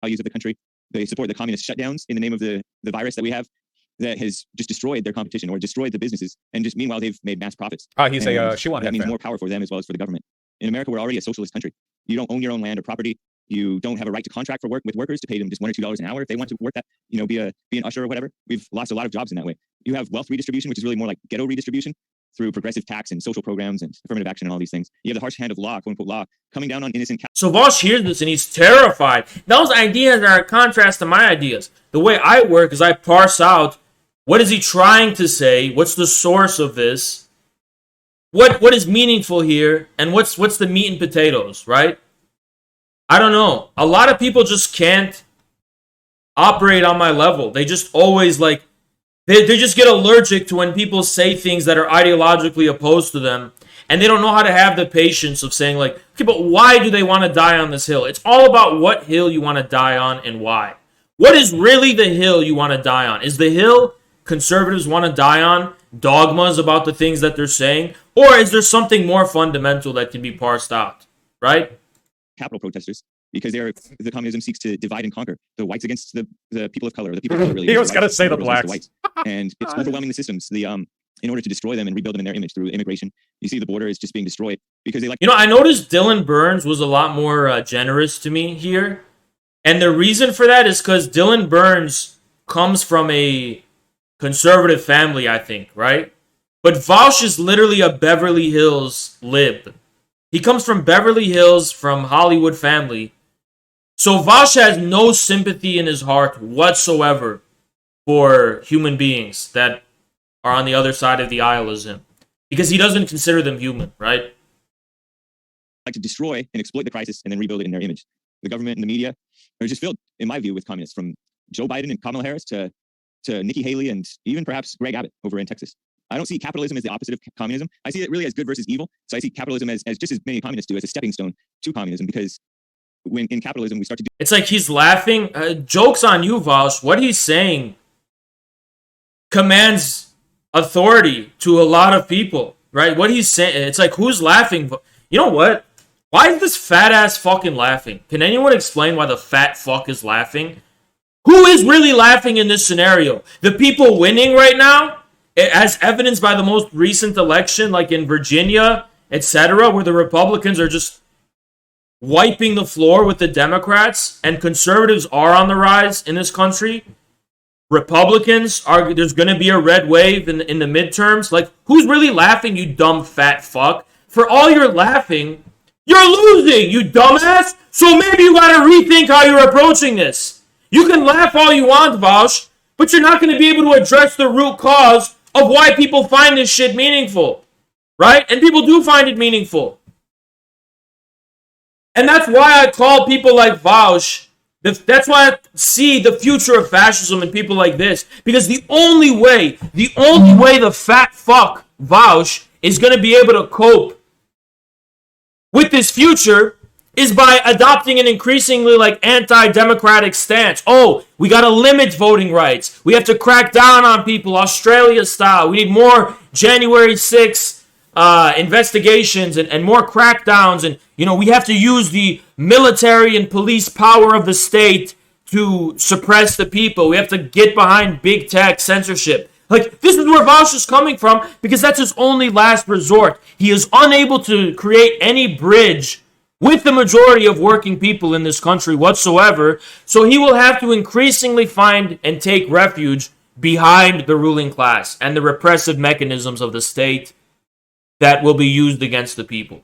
[SPEAKER 5] values of the country. They support the communist shutdowns in the name of the virus that we have that has just destroyed their competition or destroyed the businesses. And just meanwhile, they've made mass profits.
[SPEAKER 2] He's
[SPEAKER 5] and
[SPEAKER 2] a Shiwan
[SPEAKER 5] that means
[SPEAKER 2] fan.
[SPEAKER 5] more power for them as well as for the government. In America, we're already a socialist country. You don't own your own land or property. You don't have a right to contract for work with workers to pay them just $1 or $2 an hour if they want to work that, be an usher or whatever. We've lost a lot of jobs in that way. You have wealth redistribution, which is really more like ghetto redistribution through progressive tax and social programs and affirmative action and all these things. You have the harsh hand of law, quote unquote law, coming down on innocent.
[SPEAKER 3] So Vaush hears this and he's terrified. Those ideas are a contrast to my ideas. The way I work is I parse out what is he trying to say, what's the source of this, what is meaningful here, and what's the meat and potatoes, right? I don't know. A lot of people just can't operate on my level. They just always they just get allergic to when people say things that are ideologically opposed to them, and they don't know how to have the patience of saying okay, but why do they want to die on this hill? It's all about what hill you want to die on and why. What is really the hill you want to die on? Is the hill conservatives want to die on dogmas about the things that they're saying, or is there something more fundamental that can be parsed out, right?
[SPEAKER 5] Capital protesters, because the communism seeks to divide and conquer the whites against the people of color. The people of color really.
[SPEAKER 2] He was going to say the blacks.
[SPEAKER 5] The whites. And it's overwhelming the systems. In order to destroy them and rebuild them in their image through immigration, you see the border is just being destroyed because they like.
[SPEAKER 3] I noticed Dylan Burns was a lot more generous to me here, and the reason for that is because Dylan Burns comes from a conservative family, I think, right? But Vaush is literally a Beverly Hills lib. He comes from Beverly Hills, from Hollywood family. So Vaush has no sympathy in his heart whatsoever for human beings that are on the other side of the aisle as him. Because he doesn't consider them human, right?
[SPEAKER 5] Like to destroy and exploit the crisis and then rebuild it in their image. The government and the media are just filled, in my view, with communists, from Joe Biden and Kamala Harris to Nikki Haley and even perhaps Greg Abbott over in Texas. I don't see capitalism as the opposite of communism. I see it really as good versus evil. So I see capitalism as just as many communists do, as a stepping stone to communism, because when in capitalism we start to do...
[SPEAKER 3] It's like he's laughing. Joke's on you, Vaush. What he's saying commands authority to a lot of people, right? What he's saying, it's like, who's laughing? You know what? Why is this fat ass fucking laughing? Can anyone explain why the fat fuck is laughing? Who is really laughing in this scenario? The people winning right now? As evidenced by the most recent election, like in Virginia, etc., where the Republicans are just wiping the floor with the Democrats, and conservatives are on the rise in this country. Republicans are, there's going to be a red wave in the midterms. Like, who's really laughing, you dumb fat fuck? For all your laughing, you're losing, you dumbass. So maybe you got to rethink how you're approaching this. You can laugh all you want, Vaush, but you're not going to be able to address the root cause of why people find this shit meaningful, right? And people do find it meaningful. And that's why I call people like Vaush, that's why I see the future of fascism in people like this. Because the only way the fat fuck Vaush is going to be able to cope with this future is by adopting an increasingly anti-democratic stance. Oh, we got to limit voting rights. We have to crack down on people Australia style. We need more January 6th investigations and more crackdowns. And, we have to use the military and police power of the state to suppress the people. We have to get behind big tech censorship. This is where Vaush is coming from, because that's his only last resort. He is unable to create any bridge with the majority of working people in this country whatsoever, so he will have to increasingly find and take refuge behind the ruling class and the repressive mechanisms of the state that will be used against the people.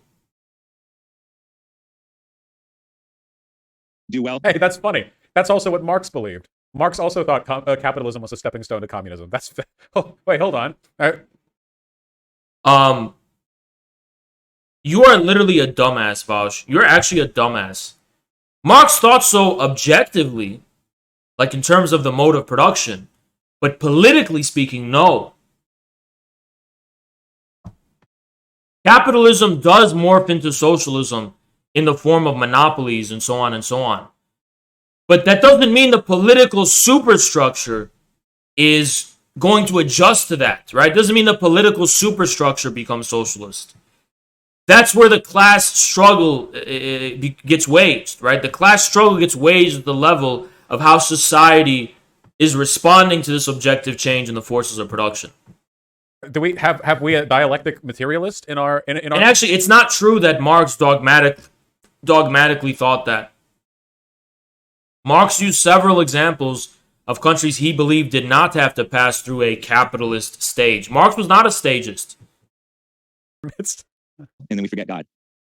[SPEAKER 5] Do well.
[SPEAKER 2] Hey, that's funny. That's also what Marx believed. Marx also thought capitalism was a stepping stone to communism. That's... Oh, wait, hold on.
[SPEAKER 3] You are literally a dumbass, Vaush. You're actually a dumbass. Marx thought so objectively, in terms of the mode of production. But politically speaking, no. Capitalism does morph into socialism in the form of monopolies and so on and so on. But that doesn't mean the political superstructure is going to adjust to that, right? It doesn't mean the political superstructure becomes socialist. That's where the class struggle gets waged, right? The class struggle gets waged at the level of how society is responding to this objective change in the forces of production.
[SPEAKER 2] Do we have we a dialectic materialist in our in our?
[SPEAKER 3] And actually, it's not true that Marx dogmatically thought that. Marx used several examples of countries he believed did not have to pass through a capitalist stage. Marx was not a stagist.
[SPEAKER 5] And then we forget God.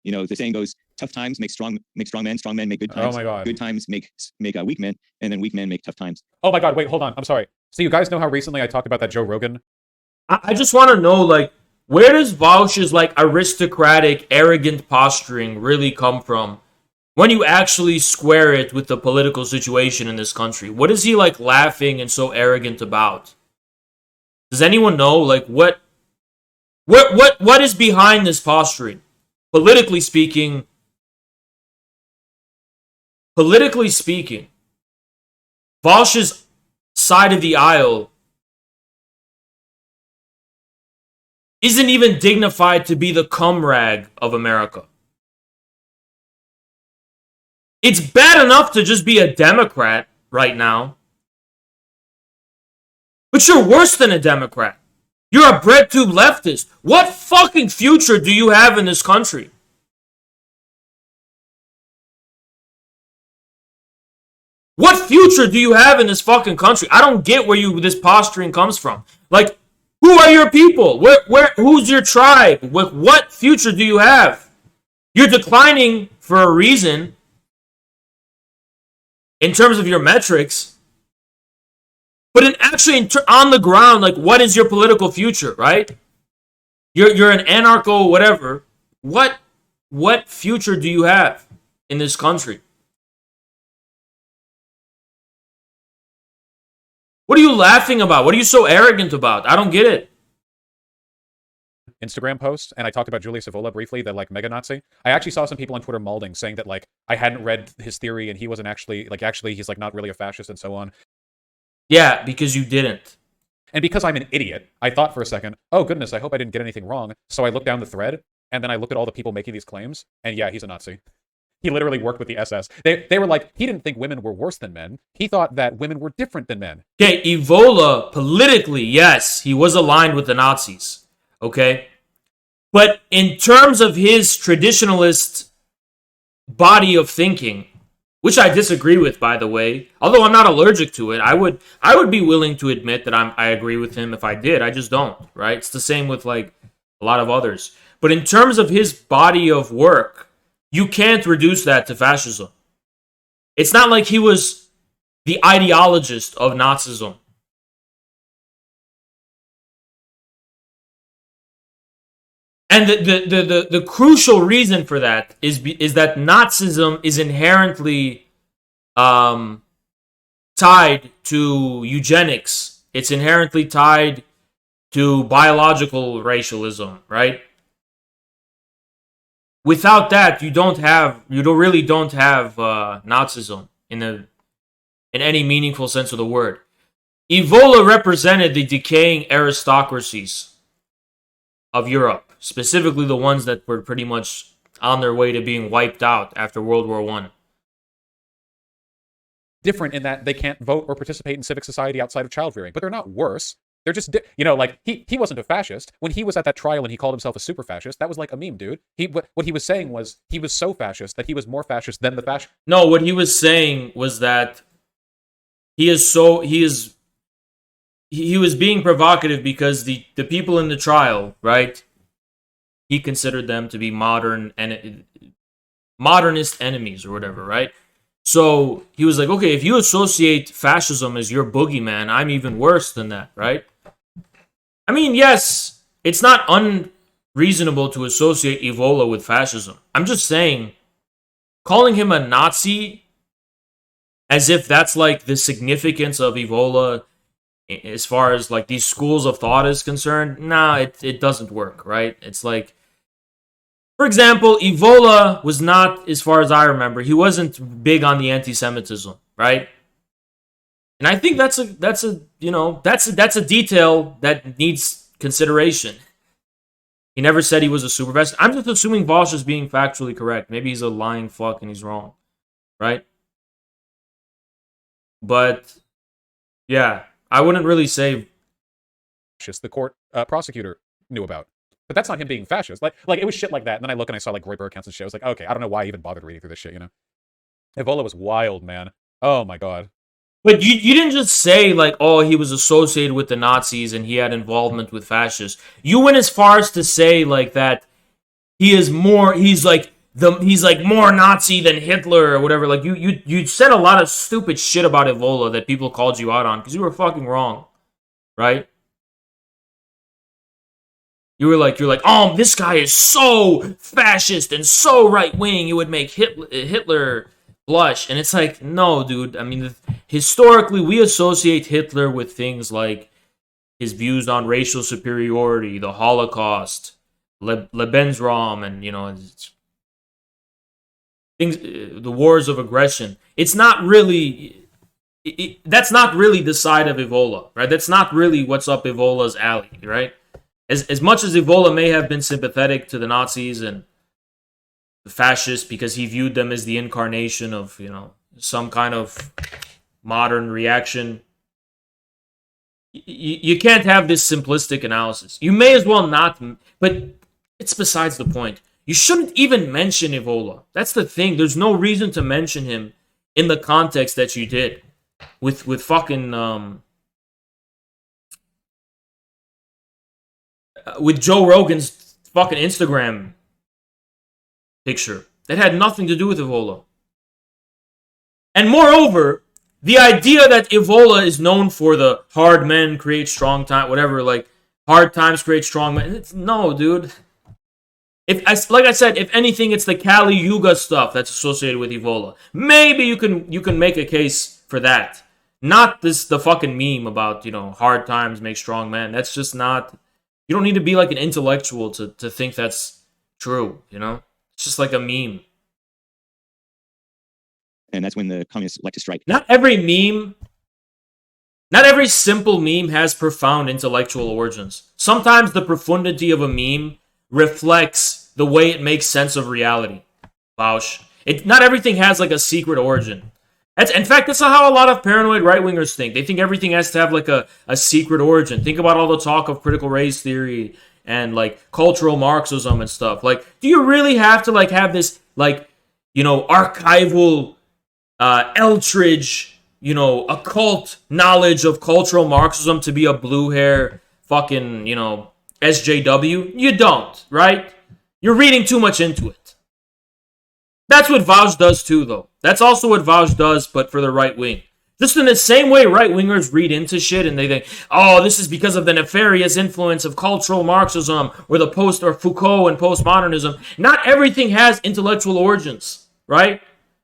[SPEAKER 5] You know, the saying goes, tough times make strong men make good times.
[SPEAKER 2] Oh my God.
[SPEAKER 5] Good times make weak men, and then weak men make tough times.
[SPEAKER 2] Oh my God, wait, hold on. I'm sorry. So you guys know how recently I talked about that Joe Rogan?
[SPEAKER 3] I just want to know, like, where does Vaush's, like, aristocratic, arrogant posturing really come from when you actually square it with the political situation in this country? What is he, like, laughing and so arrogant about? Does anyone know, like, what is behind this posturing? Politically speaking, Vaush's side of the aisle isn't even dignified to be the cum rag of America. It's bad enough to just be a Democrat right now, but you're worse than a Democrat. You're a bread tube leftist. What fucking future do you have in this country? What future do you have in this fucking country? I don't get where this posturing comes from. Like, who are your people? Who's your tribe? What future do you have? You're declining for a reason in terms of your metrics. But on the ground, like, what is your political future, right? You're an anarcho, whatever. What future do you have in this country? What are you laughing about? What are you so arrogant about? I don't get it.
[SPEAKER 2] Instagram post, and I talked about Julius Evola briefly, the like mega Nazi. I actually saw some people on Twitter malding, saying that like I hadn't read his theory and he wasn't actually he's like not really a fascist and so on.
[SPEAKER 3] Yeah, because you didn't.
[SPEAKER 2] And because I'm an idiot, I thought for a second, oh goodness, I hope I didn't get anything wrong. So I looked down the thread, and then I looked at all the people making these claims, and yeah, he's a Nazi. He literally worked with the SS. They were like, he didn't think women were worse than men. He thought that women were different than men.
[SPEAKER 3] Okay, Evola, politically, yes, he was aligned with the Nazis. Okay? But in terms of his traditionalist body of thinking, which I disagree with, by the way, although I'm not allergic to it, I would be willing to admit that I agree with him if I did. I just don't, right? It's the same with like a lot of others. But in terms of his body of work, you can't reduce that to fascism. It's not like he was the ideologist of Nazism. And the crucial reason for that is that Nazism is inherently tied to eugenics. It's inherently tied to biological racialism, right? Without that, you don't really don't have Nazism in any meaningful sense of the word. Evola represented the decaying aristocracies of Europe, specifically the ones that were pretty much on their way to being wiped out after World War I.
[SPEAKER 2] Different in that they can't vote or participate in civic society outside of child rearing, but they're not worse. They're just, like, he wasn't a fascist. When he was at that trial and he called himself a super fascist, that was like a meme, dude. What he was saying was he was so fascist that he was more fascist than the fascist.
[SPEAKER 3] No, what he was saying was that he was being provocative because the people in the trial, right? He considered them to be modernist enemies or whatever, right? So he was like, okay, if you associate fascism as your boogeyman, I'm even worse than that, right? I mean, yes, it's not unreasonable to associate Evola with fascism. I'm just saying, calling him a Nazi as if that's like the significance of Evola as far as like these schools of thought is concerned, nah, it doesn't work, right? It's like, for example, Evola was not, as far as I remember, he wasn't big on the anti-Semitism, right? And I think that's a detail that needs consideration. He never said he was a super fascist. I'm just assuming Vaush is being factually correct. Maybe he's a lying fuck and he's wrong, right? But yeah, I wouldn't really say
[SPEAKER 2] the court prosecutor knew about. But that's not him being fascist. Like it was shit like that. And then I look and I saw like Groyper accounts and shit. I was like, okay, I don't know why I even bothered reading through this shit, you know? Evola was wild, man. Oh my god.
[SPEAKER 3] But you didn't just say, like, oh, he was associated with the Nazis and he had involvement with fascists. You went as far as to say, like, that he's more Nazi than Hitler or whatever. Like, you said a lot of stupid shit about Evola that people called you out on because you were fucking wrong, right? You're like, oh, this guy is so fascist and so right-wing, it would make Hitler blush. And it's like, no, dude. I mean, historically, we associate Hitler with things like his views on racial superiority, the Holocaust, Lebensraum, and, you know, things, the wars of aggression. It's not really... that's not really the side of Evola, right? That's not really what's up Evola's alley, right? As much as Evola may have been sympathetic to the Nazis and the fascists because he viewed them as the incarnation of, you know, some kind of modern reaction, you can't have this simplistic analysis. You may as well not, but it's besides the point. You shouldn't even mention Evola. That's the thing. There's no reason to mention him in the context that you did with fucking with Joe Rogan's fucking Instagram picture. That had nothing to do with Evola. And moreover, the idea that Evola is known for the hard men create strong time, whatever, like hard times create strong men. No, dude. Like I said, if anything, it's the Kali Yuga stuff that's associated with Evola. Maybe you can make a case for that. Not the fucking meme about, you know, hard times make strong men. That's just not... You don't need to be like an intellectual to think that's true, you know? It's just like a meme.
[SPEAKER 5] And that's when the communists like to strike.
[SPEAKER 3] Not every simple meme has profound intellectual origins. Sometimes the profundity of a meme reflects the way it makes sense of reality. Vaush. Not everything has like a secret origin. In fact, that's how a lot of paranoid right-wingers think. They think everything has to have like a secret origin. Think about all the talk of critical race theory and like cultural Marxism and stuff. Like, do you really have to like have this like, you know, archival Eldridge, you know, occult knowledge of cultural Marxism to be a blue hair fucking, you know, SJW? You don't, right? You're reading too much into it. That's what Vaush does too, though. That's also what Vaush does, but for the right wing. Just in the same way right-wingers read into shit and they think, oh, this is because of the nefarious influence of cultural Marxism or or Foucault and postmodernism. Not everything has intellectual origins, right?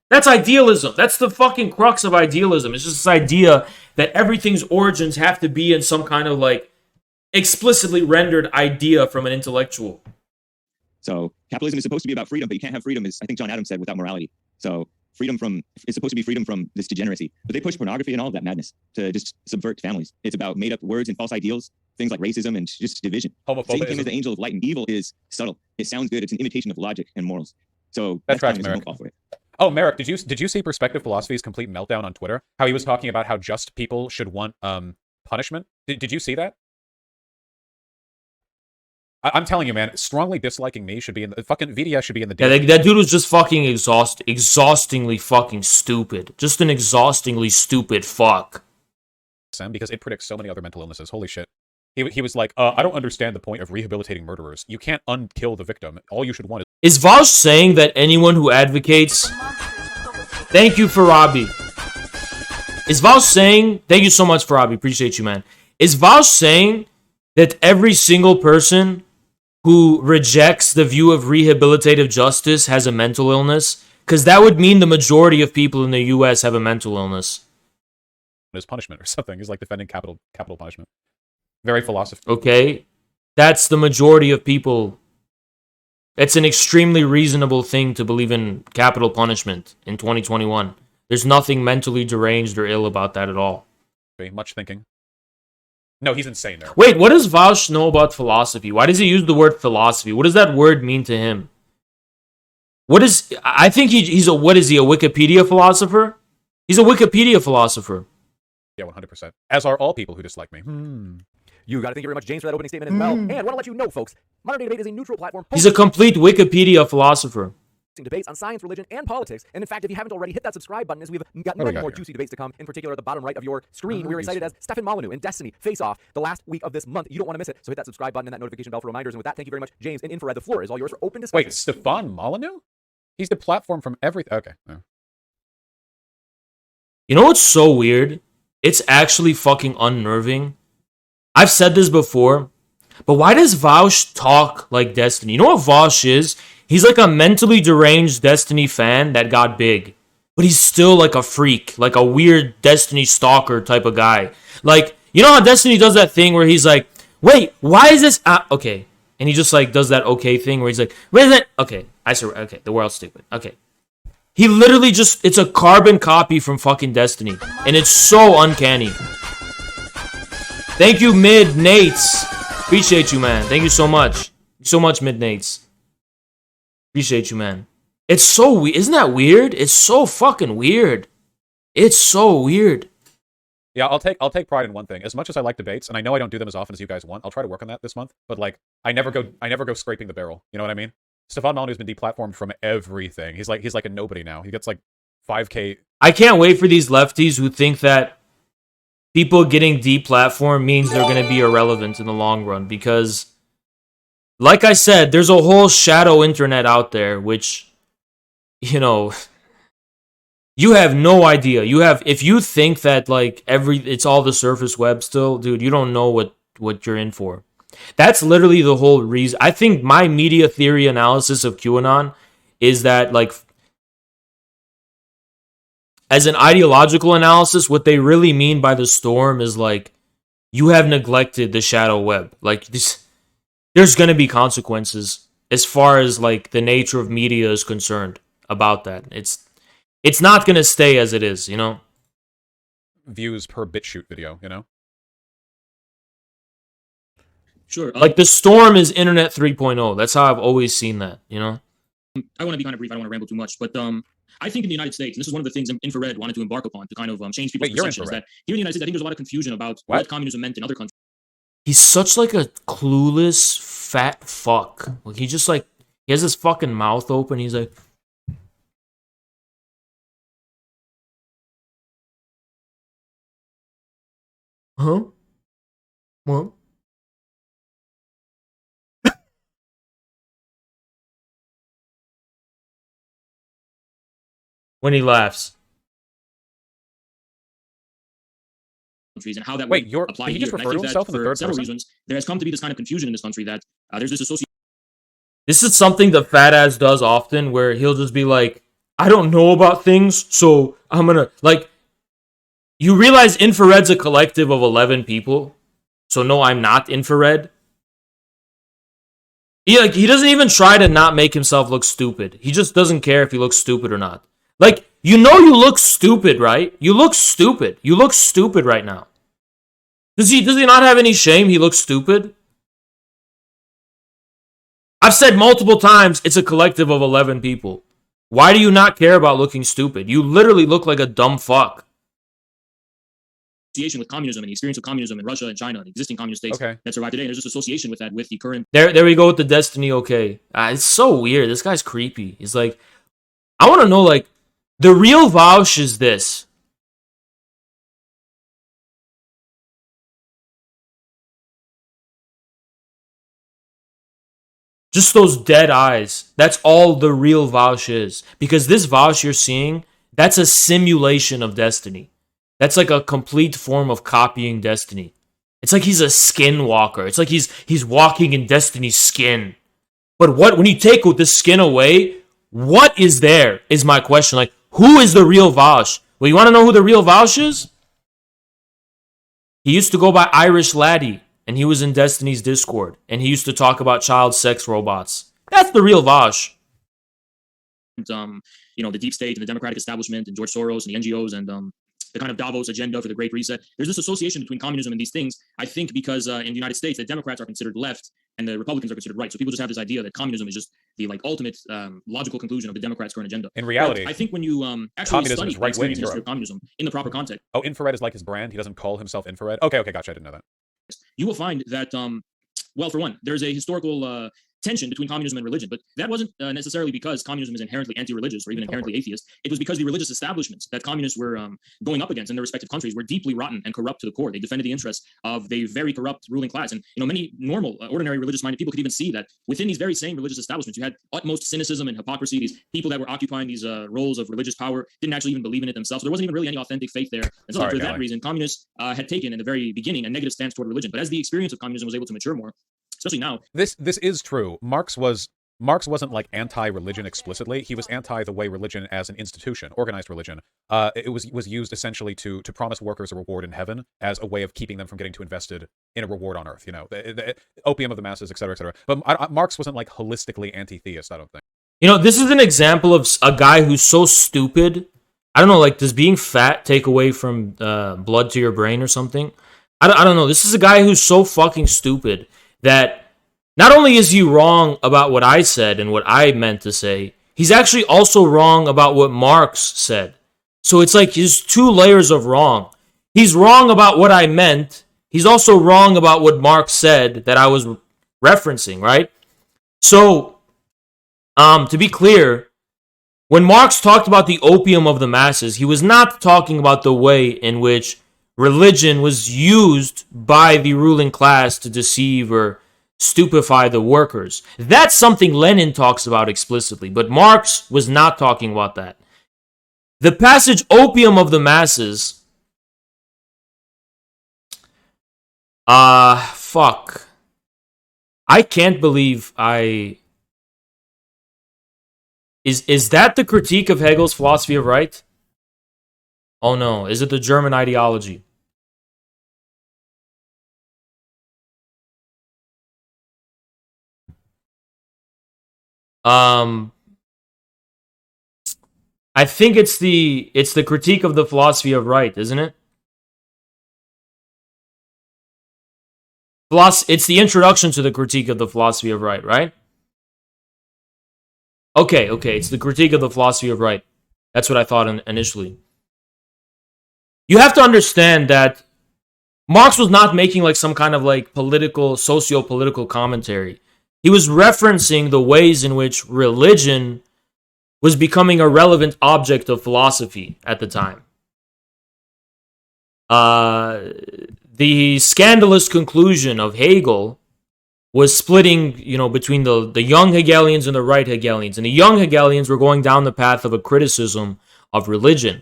[SPEAKER 3] That's idealism. That's the fucking crux of idealism. It's just this idea that everything's origins have to be in some kind of like explicitly rendered idea from an intellectual.
[SPEAKER 5] So capitalism is supposed to be about freedom, but you can't have freedom, as I think John Adams said, without morality. So it's supposed to be freedom from this degeneracy. But they push pornography and all of that madness to just subvert families. It's about made up words and false ideals, things like racism and just division. Satan came as the angel of light, and evil is subtle. It sounds good. It's an imitation of logic and morals. So
[SPEAKER 2] that's right, Merrick.
[SPEAKER 5] For it.
[SPEAKER 2] Oh, Merrick, did you see Perspective Philosophy's complete meltdown on Twitter? How he was talking about how just people should want punishment? Did you see that? I'm telling you, man, strongly disliking me should be in the fucking VDS should be in the.
[SPEAKER 3] Yeah, that dude was just fucking exhaustingly fucking stupid. Just an exhaustingly stupid fuck.
[SPEAKER 2] Because it predicts so many other mental illnesses. Holy shit. He was like, I don't understand the point of rehabilitating murderers. You can't unkill the victim. All you should want
[SPEAKER 3] is Vaush saying that anyone who advocates... Thank you for Robbie. Is Vaush saying... Thank you so much for Robbie. Appreciate you, man. Is Vaush saying that every single person who rejects the view of rehabilitative justice has a mental illness? Because that would mean the majority of people in the U.S. have a mental illness.
[SPEAKER 2] As punishment or something. He's like defending capital punishment. Very philosophical.
[SPEAKER 3] Okay. That's the majority of people. It's an extremely reasonable thing to believe in capital punishment in 2021. There's nothing mentally deranged or ill about that at all.
[SPEAKER 2] Much thinking. No, he's insane there.
[SPEAKER 3] Wait, what does Vaush know about philosophy? Why does he use the word philosophy? What does that word mean to him? What is... I think he's a... What is he, a Wikipedia philosopher? He's a Wikipedia philosopher.
[SPEAKER 2] Yeah, 100%. As are all people who dislike me.
[SPEAKER 4] You got to thank you very much, James, for that opening statement as well. And want to let you know, folks, Modern Day Debate is a neutral platform.
[SPEAKER 3] He's a complete Wikipedia philosopher.
[SPEAKER 4] Debates on science, religion, and politics. And in fact, if you haven't already, hit that subscribe button as we've got many more juicy debates to come. In particular, at the bottom right of your screen, we're excited as Stefan Molyneux and Destiny face off the last week of this month. You don't want to miss it. So hit that subscribe button and that notification bell for reminders. And with that, thank you very much, James and Infrared. The floor is all yours for open discussion.
[SPEAKER 2] Wait, Stefan Molyneux? He's the platform from everything. Okay. No.
[SPEAKER 3] You know what's so weird? It's actually fucking unnerving. I've said this before, but why does Vaush talk like Destiny? You know what Vaush is? He's like a mentally deranged Destiny fan that got big. But he's still like a freak, like a weird Destiny stalker type of guy. Like, you know how Destiny does that thing where he's like, wait, why is this... okay. And he just like does that okay thing where he's like, wait a minute. Okay, okay, the world's stupid. Okay. He literally just... It's a carbon copy from fucking Destiny. And it's so uncanny. Thank you, Mid Nates. Appreciate you, man. Thank you so much. So much, Mid Nates. Appreciate you, man. It's so weird. Isn't that weird? It's so fucking weird. It's so weird.
[SPEAKER 2] Yeah, I'll take pride in one thing. As much as I like debates, and I know I don't do them as often as you guys want, I'll try to work on that this month. But like, I never go scraping the barrel. You know what I mean? Stefan Molyneux's been deplatformed from everything. He's like a nobody now. He gets like 5K.
[SPEAKER 3] I can't wait for these lefties who think that people getting deplatformed means they're gonna be irrelevant in the long run, because like I said, there's a whole shadow internet out there, which, you know, you have no idea. If you think that like it's all the surface web still, dude, you don't know what you're in for. That's literally the whole reason. I think my media theory analysis of QAnon is that, like, as an ideological analysis, what they really mean by the storm is like, you have neglected the shadow web. Like this. There's going to be consequences as far as like the nature of media is concerned about that. It's not going to stay as it is, you know?
[SPEAKER 2] Views per BitChute video, you know?
[SPEAKER 1] Sure.
[SPEAKER 3] Like the storm is Internet 3.0. That's how I've always seen that, you know?
[SPEAKER 1] I want to be kind of brief. I don't want to ramble too much, but I think in the United States, and this is one of the things Infrared wanted to embark upon to kind of change people's perceptions, that here in the United States, I think there's a lot of confusion about what communism meant in other countries.
[SPEAKER 3] He's such like a clueless fat fuck. Like he just like, he has his fucking mouth open. He's like, huh? What? When he laughs.
[SPEAKER 1] And how that
[SPEAKER 2] Wait,
[SPEAKER 1] would apply
[SPEAKER 2] he
[SPEAKER 1] here.
[SPEAKER 2] just refer to himself in the
[SPEAKER 1] for
[SPEAKER 2] third
[SPEAKER 1] several
[SPEAKER 2] person?
[SPEAKER 1] reasons, there has come to be this kind of confusion in this country that there's this association.
[SPEAKER 3] This is something the fat ass does often, where he'll just be like, I don't know about things, so I'm gonna, like, you realize Infrared's a collective of 11 people, so no, I'm not Infrared. He doesn't even try to not make himself look stupid. He just doesn't care if he looks stupid or not. Like, you know you look stupid, right? You look stupid. You look stupid right now. Does he not have any shame? He looks stupid. I've said multiple times, it's a collective of 11 people. Why do you not care about looking stupid? You literally look like a dumb fuck.
[SPEAKER 1] Association with communism and the experience of communism in Russia and China, the existing communist states that survive today. And there's this association with that, with the current.
[SPEAKER 3] There we go with the Destiny. Okay, it's so weird. This guy's creepy. He's like, I want to know, like, the real Vaush is this. Just those dead eyes. That's all the real Vaush is. Because this Vaush you're seeing, that's a simulation of Destiny. That's like a complete form of copying Destiny. It's like he's a skinwalker. It's like he's walking in Destiny's skin. But when you take the skin away, what is there is my question. Like, who is the real Vaush? Well, you want to know who the real Vaush is? He used to go by Irish Laddie, and he was in Destiny's Discord, and he used to talk about child sex robots. That's the real Vaush.
[SPEAKER 1] You know, the deep state and the democratic establishment and George Soros and the NGOs and the kind of Davos agenda for the Great Reset. There's this association between communism and these things, I think, because in the United States, the Democrats are considered left and the Republicans are considered right. So people just have this idea that communism is just the ultimate logical conclusion of the Democrats' current agenda.
[SPEAKER 2] In reality,
[SPEAKER 1] but I think when you actually study the
[SPEAKER 2] right-wing in
[SPEAKER 1] history of communism in the proper context.
[SPEAKER 2] Oh, Infrared is like his brand. He doesn't call himself Infrared. Okay, gotcha. I didn't know that.
[SPEAKER 1] You will find that, well, for one, there's a historical tension between communism and religion, but that wasn't necessarily because communism is inherently anti-religious or even inherently atheist. It was because the religious establishments that communists were going up against in their respective countries were deeply rotten and corrupt to the core. They defended the interests of the very corrupt ruling class, and many normal, ordinary religious-minded people could even see that within these very same religious establishments, you had utmost cynicism and hypocrisy. These people that were occupying these roles of religious power didn't actually even believe in it themselves. So there wasn't even really any authentic faith there. And so for that reason, communists had taken in the very beginning a negative stance toward religion. But as the experience of communism was able to mature more, especially now,
[SPEAKER 2] this is true. Marx wasn't like anti-religion explicitly. He was anti the way religion as an institution, organized religion, it was used essentially to promise workers a reward in heaven as a way of keeping them from getting too invested in a reward on earth. The opium of the masses, etc., etc. But Marx wasn't like holistically anti-theist, I don't think.
[SPEAKER 3] This is an example of a guy who's so stupid. I don't know, like, does being fat take away from blood to your brain or something? I don't know. This is a guy who's so fucking stupid that not only is he wrong about what I said and what I meant to say, he's actually also wrong about what Marx said. So it's like there's two layers of wrong. He's wrong about what I meant. He's also wrong about what Marx said that I was referencing, right? So, to be clear, when Marx talked about the opium of the masses, he was not talking about the way in which religion was used by the ruling class to deceive or stupefy the workers. That's something Lenin talks about explicitly, but Marx was not talking about that. The passage opium of the masses, fuck. I can't believe Is that the critique of Hegel's philosophy of right? Oh no, is it the German ideology? I think it's the critique of the philosophy of right, isn't it? It's the introduction to the critique of the philosophy of right, right? Okay, it's the critique of the philosophy of right. That's what I thought initially. You have to understand that Marx was not making like some kind of like political, socio-political commentary. He was referencing the ways in which religion was becoming a relevant object of philosophy at the time. The scandalous conclusion of Hegel was splitting, between the young Hegelians and the right Hegelians. And the young Hegelians were going down the path of a criticism of religion.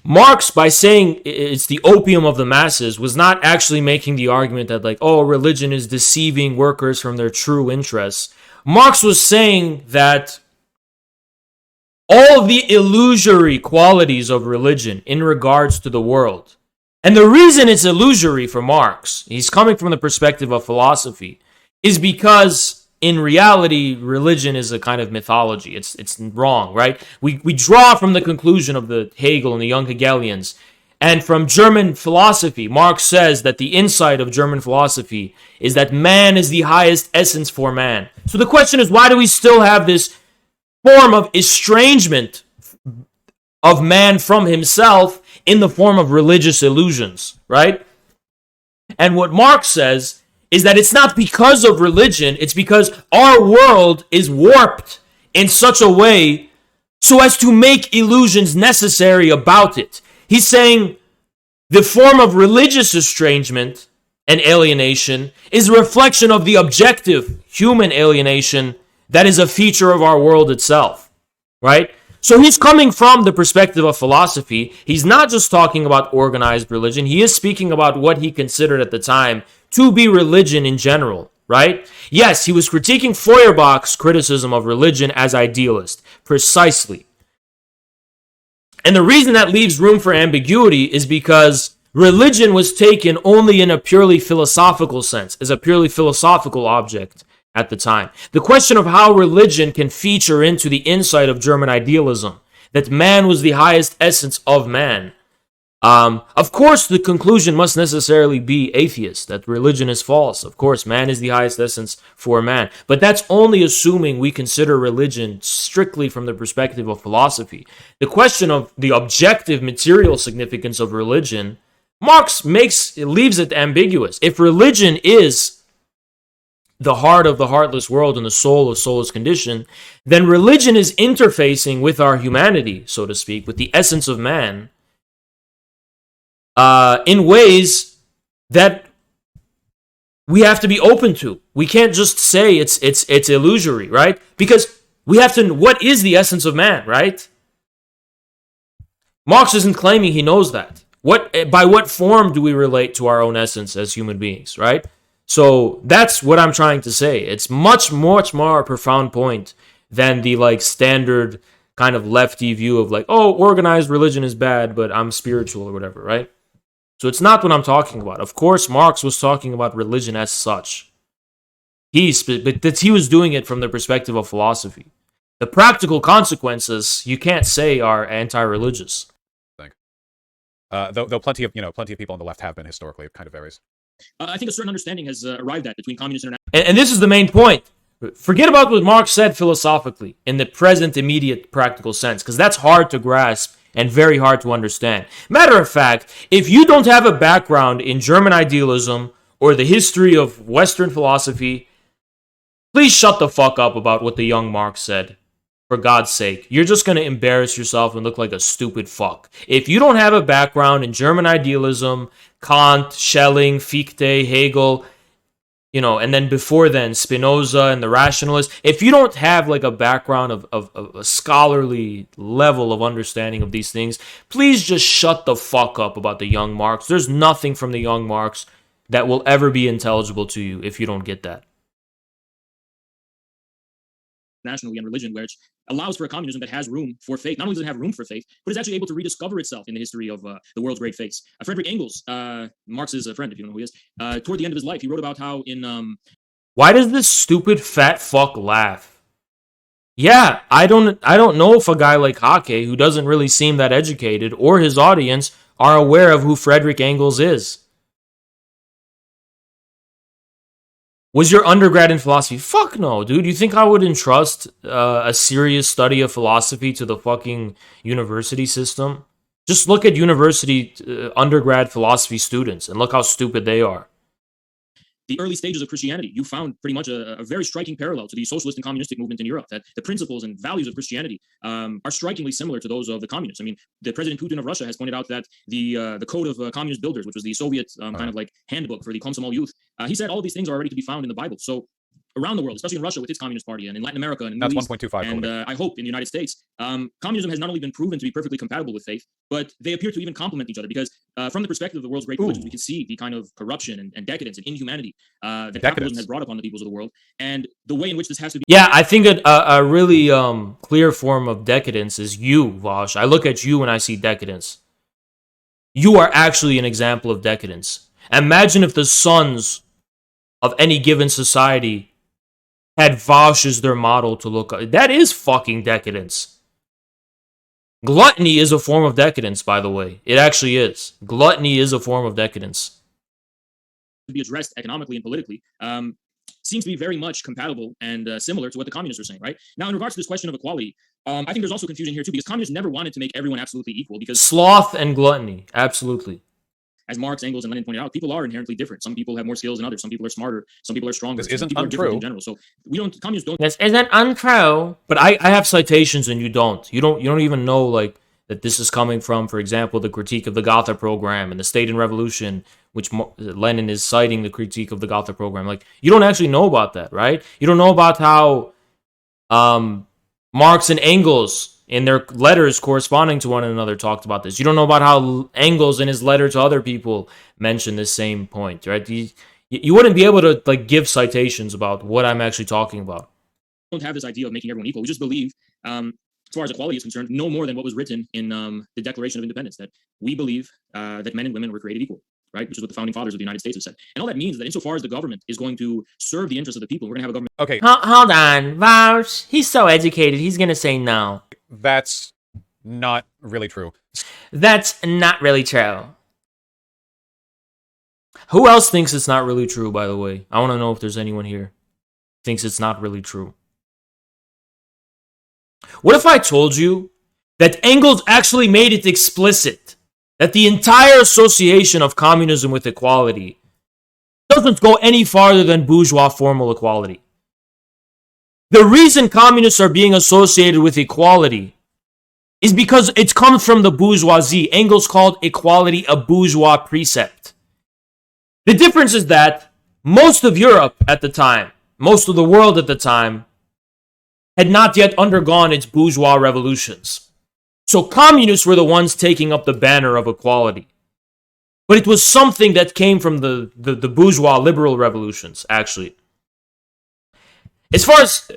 [SPEAKER 3] Marx, by saying it's the opium of the masses, was not actually making the argument that, religion is deceiving workers from their true interests. Marx was saying that all of the illusory qualities of religion in regards to the world, and the reason it's illusory for Marx, he's coming from the perspective of philosophy, is because in reality, religion is a kind of mythology. It's wrong, right? We draw from the conclusion of the Hegel and the young Hegelians. And from German philosophy, Marx says that the insight of German philosophy is that man is the highest essence for man. So the question is, why do we still have this form of estrangement of man from himself in the form of religious illusions, right? And what Marx says is that it's not because of religion, it's because our world is warped in such a way so as to make illusions necessary about it. He's saying the form of religious estrangement and alienation is a reflection of the objective human alienation that is a feature of our world itself, right? So he's coming from the perspective of philosophy. He's not just talking about organized religion. He is speaking about what he considered at the time to be religion in general, right? Yes, he was critiquing Feuerbach's criticism of religion as idealist, precisely. And the reason that leaves room for ambiguity is because religion was taken only in a purely philosophical sense, as a purely philosophical object at the time. The question of how religion can feature into the insight of German idealism, that man was the highest essence of man, Of course, the conclusion must necessarily be atheist, that religion is false. Of course, man is the highest essence for man. But that's only assuming we consider religion strictly from the perspective of philosophy. The question of the objective material significance of religion, Marx leaves it ambiguous. If religion is the heart of the heartless world and the soul of soulless condition, then religion is interfacing with our humanity, so to speak, with the essence of man, in ways that we have to be open to. We can't just say it's illusory, right? Because we have to. What is the essence of man, right? Marx isn't claiming he knows that. By what form do we relate to our own essence as human beings, right? So that's what I'm trying to say. It's much more a profound point than the like standard kind of lefty view of like, oh, organized religion is bad, but I'm spiritual or whatever, right? So it's not what I'm talking about. Of course, Marx was talking about religion as such. But he was doing it from the perspective of philosophy. The practical consequences, you can't say, are anti-religious.
[SPEAKER 2] Though plenty of people on the left have been historically. It kind of varies.
[SPEAKER 1] I think a certain understanding has arrived at between communists and
[SPEAKER 3] And this is the main point. Forget about what Marx said philosophically in the present, immediate, practical sense, because that's hard to grasp and very hard to understand. Matter of fact, if you don't have a background in German idealism or the history of Western philosophy, please shut the fuck up about what the young Marx said. For God's sake, you're just going to embarrass yourself and look like a stupid fuck. If you don't have a background in German idealism, Kant, Schelling, Fichte, Hegel, and then before then, Spinoza and the rationalists, if you don't have like a background of a scholarly level of understanding of these things, please just shut the fuck up about the young Marx. There's nothing from the young Marx that will ever be intelligible to you if you don't get that.
[SPEAKER 1] Nationally and religion, which allows for a communism that has room for faith. Not only does it have room for faith, but is actually able to rediscover itself in the history of the world's great faiths. Friedrich Engels, Marx's friend, if you don't know who he is, toward the end of his life, he wrote about how in...
[SPEAKER 3] Why does this stupid fat fuck laugh? Yeah, I don't know if a guy like Hake, who doesn't really seem that educated, or his audience are aware of who Friedrich Engels is. Was your undergrad in philosophy? Fuck no, dude. You think I would entrust a serious study of philosophy to the fucking university system? Just look at university undergrad philosophy students and look how stupid they are.
[SPEAKER 1] The early stages of Christianity, you found pretty much a very striking parallel to the socialist and communistic movement in Europe, that the principles and values of Christianity are strikingly similar to those of the communists. I mean, the President Putin of Russia has pointed out that the Code of Communist Builders, which was the Soviet kind of like handbook for the Komsomol youth, he said all of these things are already to be found in the Bible. So around the world, especially in Russia with its Communist Party, and in Latin America, and
[SPEAKER 2] that's
[SPEAKER 1] East,
[SPEAKER 2] 1.25,
[SPEAKER 1] and I hope in the United States, communism has not only been proven to be perfectly compatible with faith, but they appear to even complement each other, because from the perspective of the world's great religions, we can see the kind of corruption and decadence and inhumanity that capitalism has brought upon the peoples of the world, and the way in which this has to be...
[SPEAKER 3] Yeah, I think a really clear form of decadence is you, Vaush. I look at you when I see decadence. You are actually an example of decadence. Imagine if the sons of any given society had Vaush as their model to look at. That is fucking decadence. Gluttony is a form of decadence, by the way. It actually is. Gluttony is a form of decadence.
[SPEAKER 1] To be addressed economically and politically seems to be very much compatible and similar to what the communists are saying, right? Now, in regards to this question of equality, I think there's also confusion here too, because communists never wanted to make everyone absolutely equal, because...
[SPEAKER 3] Sloth and gluttony, absolutely.
[SPEAKER 1] As Marx, Engels, and Lenin pointed out, people are inherently different. Some people have more skills than others. Some people are smarter. Some people are stronger.
[SPEAKER 2] This isn't
[SPEAKER 1] untrue
[SPEAKER 2] untrue
[SPEAKER 1] in general. So communists don't.
[SPEAKER 3] This isn't untrue. But I have citations and you don't. You don't even know like that this is coming from, for example, the critique of the Gotha program and the State and Revolution, which Lenin is citing the critique of the Gotha program. Like, you don't actually know about that, right? You don't know about how Marx and Engels, in their letters corresponding to one another, talked about this. You don't know about how Engels in his letter to other people mentioned this same point, right? You wouldn't be able to like give citations about what I'm actually talking about.
[SPEAKER 1] We don't have this idea of making everyone equal. We just believe, as far as equality is concerned, no more than what was written in the Declaration of Independence, that we believe that men and women were created equal, right? Which is what the founding fathers of the United States have said. And all that means is that insofar as the government is going to serve the interests of the people, we're going to have a government...
[SPEAKER 2] Okay.
[SPEAKER 3] Hold on, Vaush. He's so educated, he's going to say no.
[SPEAKER 2] That's not really true.
[SPEAKER 3] That's not really true. Who else thinks it's not really true, by the way? I want to know if there's anyone here who thinks it's not really true. What if I told you that Engels actually made it explicit that the entire association of communism with equality doesn't go any farther than bourgeois formal equality? The reason communists are being associated with equality is because it comes from the bourgeoisie. Engels called equality a bourgeois precept. The difference is that most of Europe at the time, most of the world at the time, had not yet undergone its bourgeois revolutions. So communists were the ones taking up the banner of equality. But it was something that came from the bourgeois liberal revolutions, actually. As far as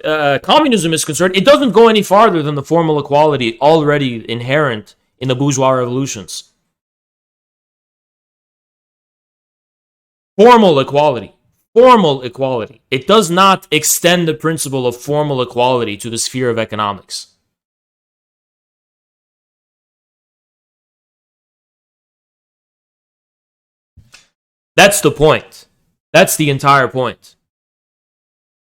[SPEAKER 3] communism is concerned, it doesn't go any farther than the formal equality already inherent in the bourgeois revolutions. Formal equality. Formal equality. It does not extend the principle of formal equality to the sphere of economics. That's the point. That's the entire point.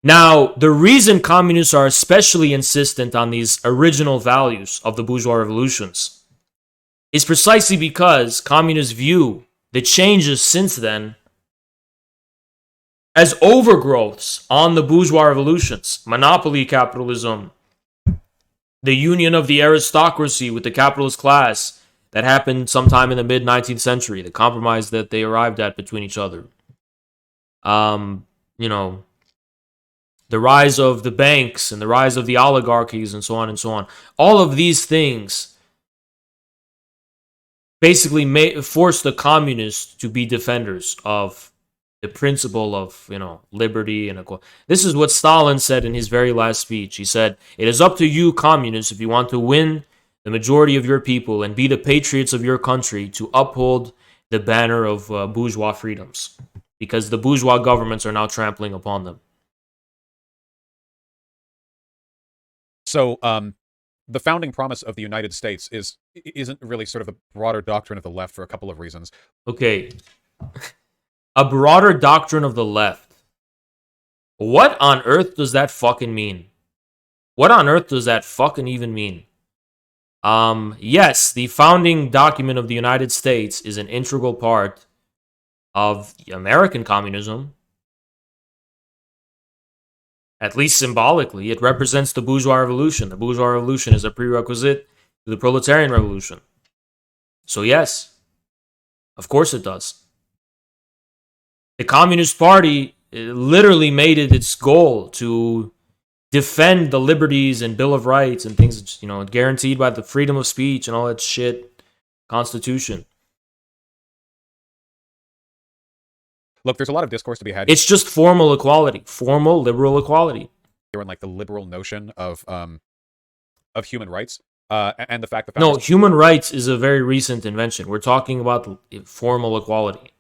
[SPEAKER 3] Now, the reason communists are especially insistent on these original values of the bourgeois revolutions is precisely because communists view the changes since then as overgrowths on the bourgeois revolutions. Monopoly capitalism, the union of the aristocracy with the capitalist class that happened sometime in the mid-19th century, the compromise that they arrived at between each other. The rise of the banks and the rise of the oligarchies and so on and so on. All of these things basically force the communists to be defenders of the principle of, liberty and equality. This is what Stalin said in his very last speech. He said, "It is up to you, communists, if you want to win the majority of your people and be the patriots of your country, to uphold the banner of bourgeois freedoms, because the bourgeois governments are now trampling upon them."
[SPEAKER 2] So, the founding promise of the United States isn't really sort of the broader doctrine of the left for a couple of reasons.
[SPEAKER 3] Okay. A broader doctrine of the left. What on earth does that fucking mean? What on earth does that fucking even mean? Yes, the founding document of the United States is an integral part of American communism. At least symbolically, it represents the bourgeois revolution. The bourgeois revolution is a prerequisite to the proletarian revolution. So yes, of course it does. The Communist Party literally made it its goal to defend the liberties and Bill of Rights and things, guaranteed by the freedom of speech and all that shit, Constitution.
[SPEAKER 2] Look, there's a lot of discourse to be had.
[SPEAKER 3] It's just formal equality, formal liberal equality.
[SPEAKER 2] You're in like the liberal notion of human rights, and the fact that
[SPEAKER 3] no, human rights is a very recent invention. We're talking about formal equality.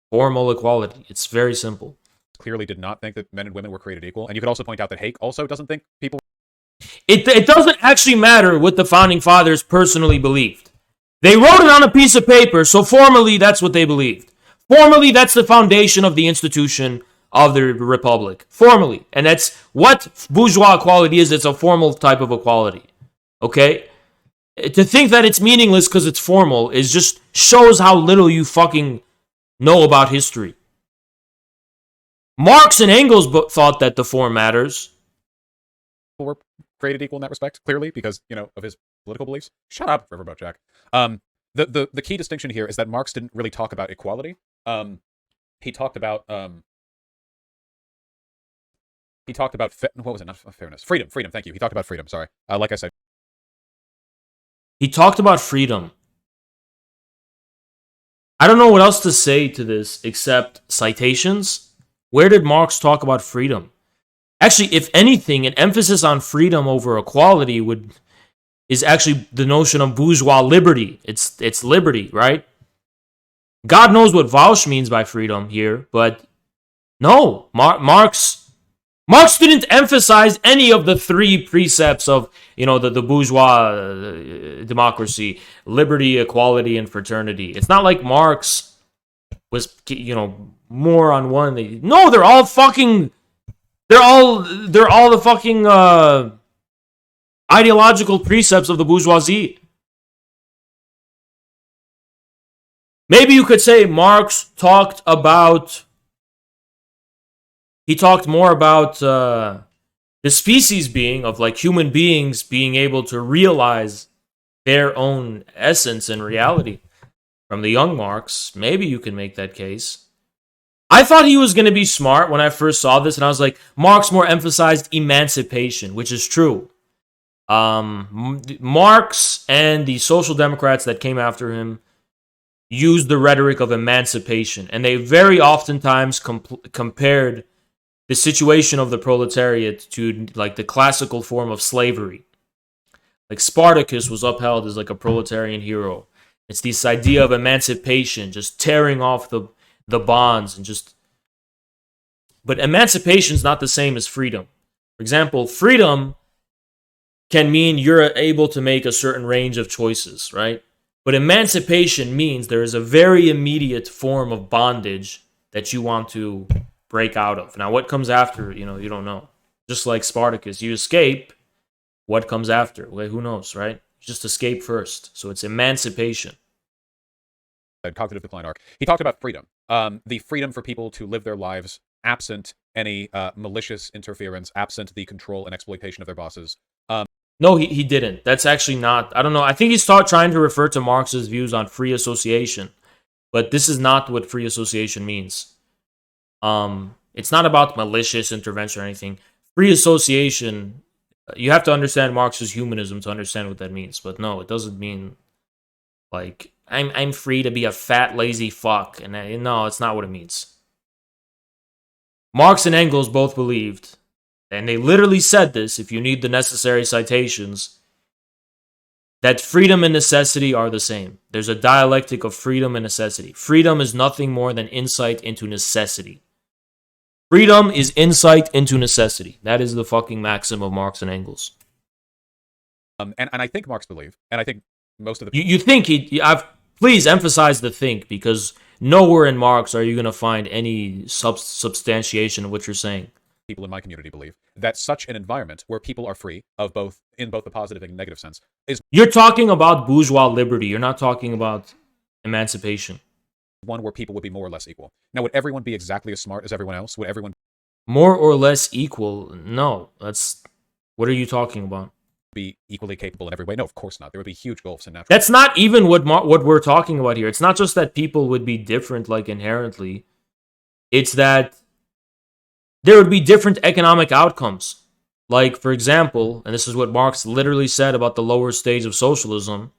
[SPEAKER 3] Formal equality. It's very simple.
[SPEAKER 2] Clearly did not think that men and women were created equal, and you could also point out that Hake also doesn't think people.
[SPEAKER 3] It doesn't actually matter what the founding fathers personally believed. They wrote it on a piece of paper, so formally that's what they believed. Formally, that's the foundation of the institution of the republic. Formally. And that's what bourgeois equality is. It's a formal type of equality. Okay? To think that it's meaningless because it's formal is just shows how little you fucking know about history. Marx and Engels thought that the form matters.
[SPEAKER 2] People were created equal in that respect, clearly, because, of his political beliefs. Shut up, Riverboat Jack. The key distinction here is that Marx didn't really talk about equality. He talked about what was it? Not fairness. Freedom. Thank you. He talked about freedom. Sorry. Like I said,
[SPEAKER 3] he talked about freedom. I don't know what else to say to this except citations. Where did Marx talk about freedom? Actually, if anything, an emphasis on freedom over equality is actually the notion of bourgeois liberty. It's liberty, right? God knows what Vaush means by freedom here, but no, Marx Marx didn't emphasize any of the three precepts of, the bourgeois democracy: liberty, equality, and fraternity. It's not like Marx was, more on one. No, they're all the fucking ideological precepts of the bourgeoisie. Maybe you could say Marx talked more about the species being, of like human beings being able to realize their own essence and reality. From the young Marx, maybe you can make that case. I thought he was going to be smart when I first saw this, and I was like, Marx more emphasized emancipation, which is true. Marx and the social democrats that came after him used the rhetoric of emancipation, and they very oftentimes compared the situation of the proletariat to like the classical form of slavery. Like Spartacus was upheld as like a proletarian hero. It's this idea of emancipation, just tearing off the bonds and just... But emancipation is not the same as freedom. For example, freedom can mean you're able to make a certain range of choices, right? But emancipation means there is a very immediate form of bondage that you want to break out of. Now, what comes after, you don't know. Just like Spartacus, you escape. What comes after? Well, who knows, right? You just escape first. So it's emancipation.
[SPEAKER 2] Cognitive decline arc. He talked about freedom. The freedom for people to live their lives absent any malicious interference, absent the control and exploitation of their bosses.
[SPEAKER 3] No, he didn't. That's actually not... I don't know. I think he's trying to refer to Marx's views on free association. But this is not what free association means. It's not about malicious intervention or anything. Free association... You have to understand Marx's humanism to understand what that means. But no, it doesn't mean... like, I'm free to be a fat, lazy fuck. And no, it's not what it means. Marx and Engels both believed... and they literally said this, if you need the necessary citations, that freedom and necessity are the same. There's a dialectic of freedom and necessity. Freedom is nothing more than insight into necessity. Freedom is insight into necessity. That is the fucking maxim of Marx and Engels.
[SPEAKER 2] And I think Marx believed, and I think most of the...
[SPEAKER 3] You think please emphasize the think, because nowhere in Marx are you going to find any substantiation of what you're saying.
[SPEAKER 2] People in my community believe that such an environment where people are free of both the positive and negative sense is...
[SPEAKER 3] You're talking about bourgeois liberty. You're not talking about emancipation.
[SPEAKER 2] One where people would be more or less equal. Now, would everyone be exactly as smart as everyone else? Would everyone...
[SPEAKER 3] More or less equal? No. That's... What are you talking about?
[SPEAKER 2] Be equally capable in every way? No, of course not. There would be huge gulfs in natural...
[SPEAKER 3] That's not even what we're talking about here. It's not just that people would be different, like, inherently. It's that there would be different economic outcomes. Like, for example, and this is what Marx literally said about the lower stage of socialism,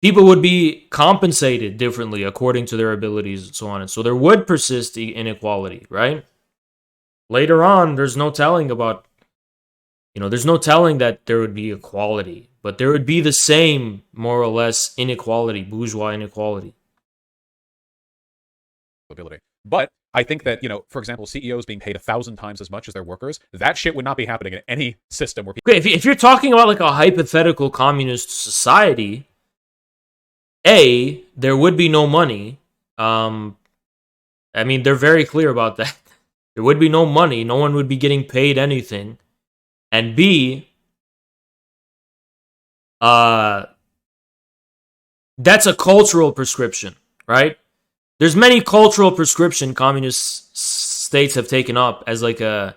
[SPEAKER 3] people would be compensated differently according to their abilities and so on. And so there would persist the inequality, right? Later on, there's no telling about, there's no telling that there would be equality, but there would be the same, more or less, inequality, bourgeois inequality.
[SPEAKER 2] Ability. But I think that, for example, CEOs being paid 1,000 times as much as their workers, that shit would not be happening in any system where people...
[SPEAKER 3] Okay, if you're talking about like a hypothetical communist society, there would be no money. They're very clear about that. There would be no money. No one would be getting paid anything. And B, that's a cultural prescription, right? There's many cultural prescription communist states have taken up as like a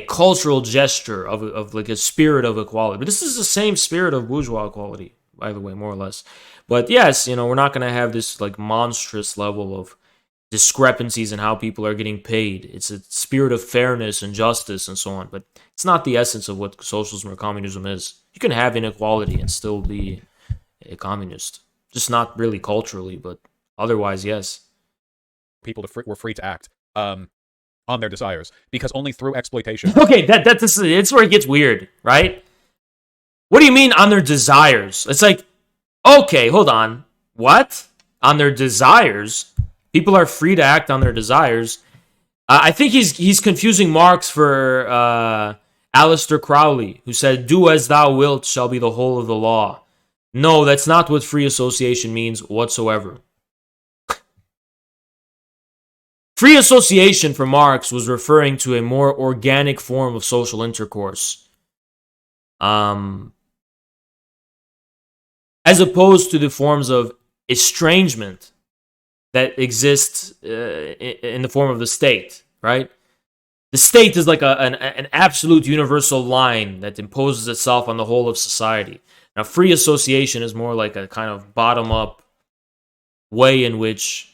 [SPEAKER 3] cultural gesture of like a spirit of equality. But this is the same spirit of bourgeois equality, by the way, more or less. But yes, we're not going to have this like monstrous level of discrepancies in how people are getting paid. It's a spirit of fairness and justice and so on. But it's not the essence of what socialism or communism is. You can have inequality and still be a communist. Just not really culturally, but otherwise, yes.
[SPEAKER 2] People were free to act on their desires, because only through exploitation...
[SPEAKER 3] Okay, it's where it gets weird, right? What do you mean on their desires? It's like, okay, hold on. What? On their desires? People are free to act on their desires. I think he's confusing Marx for Aleister Crowley, who said, "Do as thou wilt shall be the whole of the law." No, that's not what free association means whatsoever. Free association for Marx was referring to a more organic form of social intercourse. As opposed to the forms of estrangement that exist in the form of the state, right? The state is like an absolute universal line that imposes itself on the whole of society. Now, free association is more like a kind of bottom-up way in which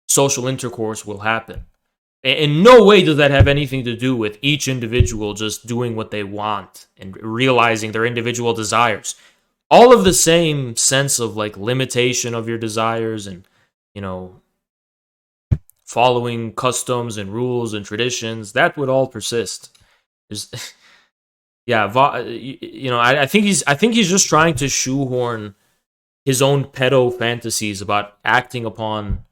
[SPEAKER 3] social intercourse will happen. In no way does that have anything to do with each individual just doing what they want and realizing their individual desires. All of the same sense of like limitation of your desires and, you know, following customs and rules and traditions, that would all persist. Yeah, you know, I think he's just trying to shoehorn his own pedo fantasies about acting upon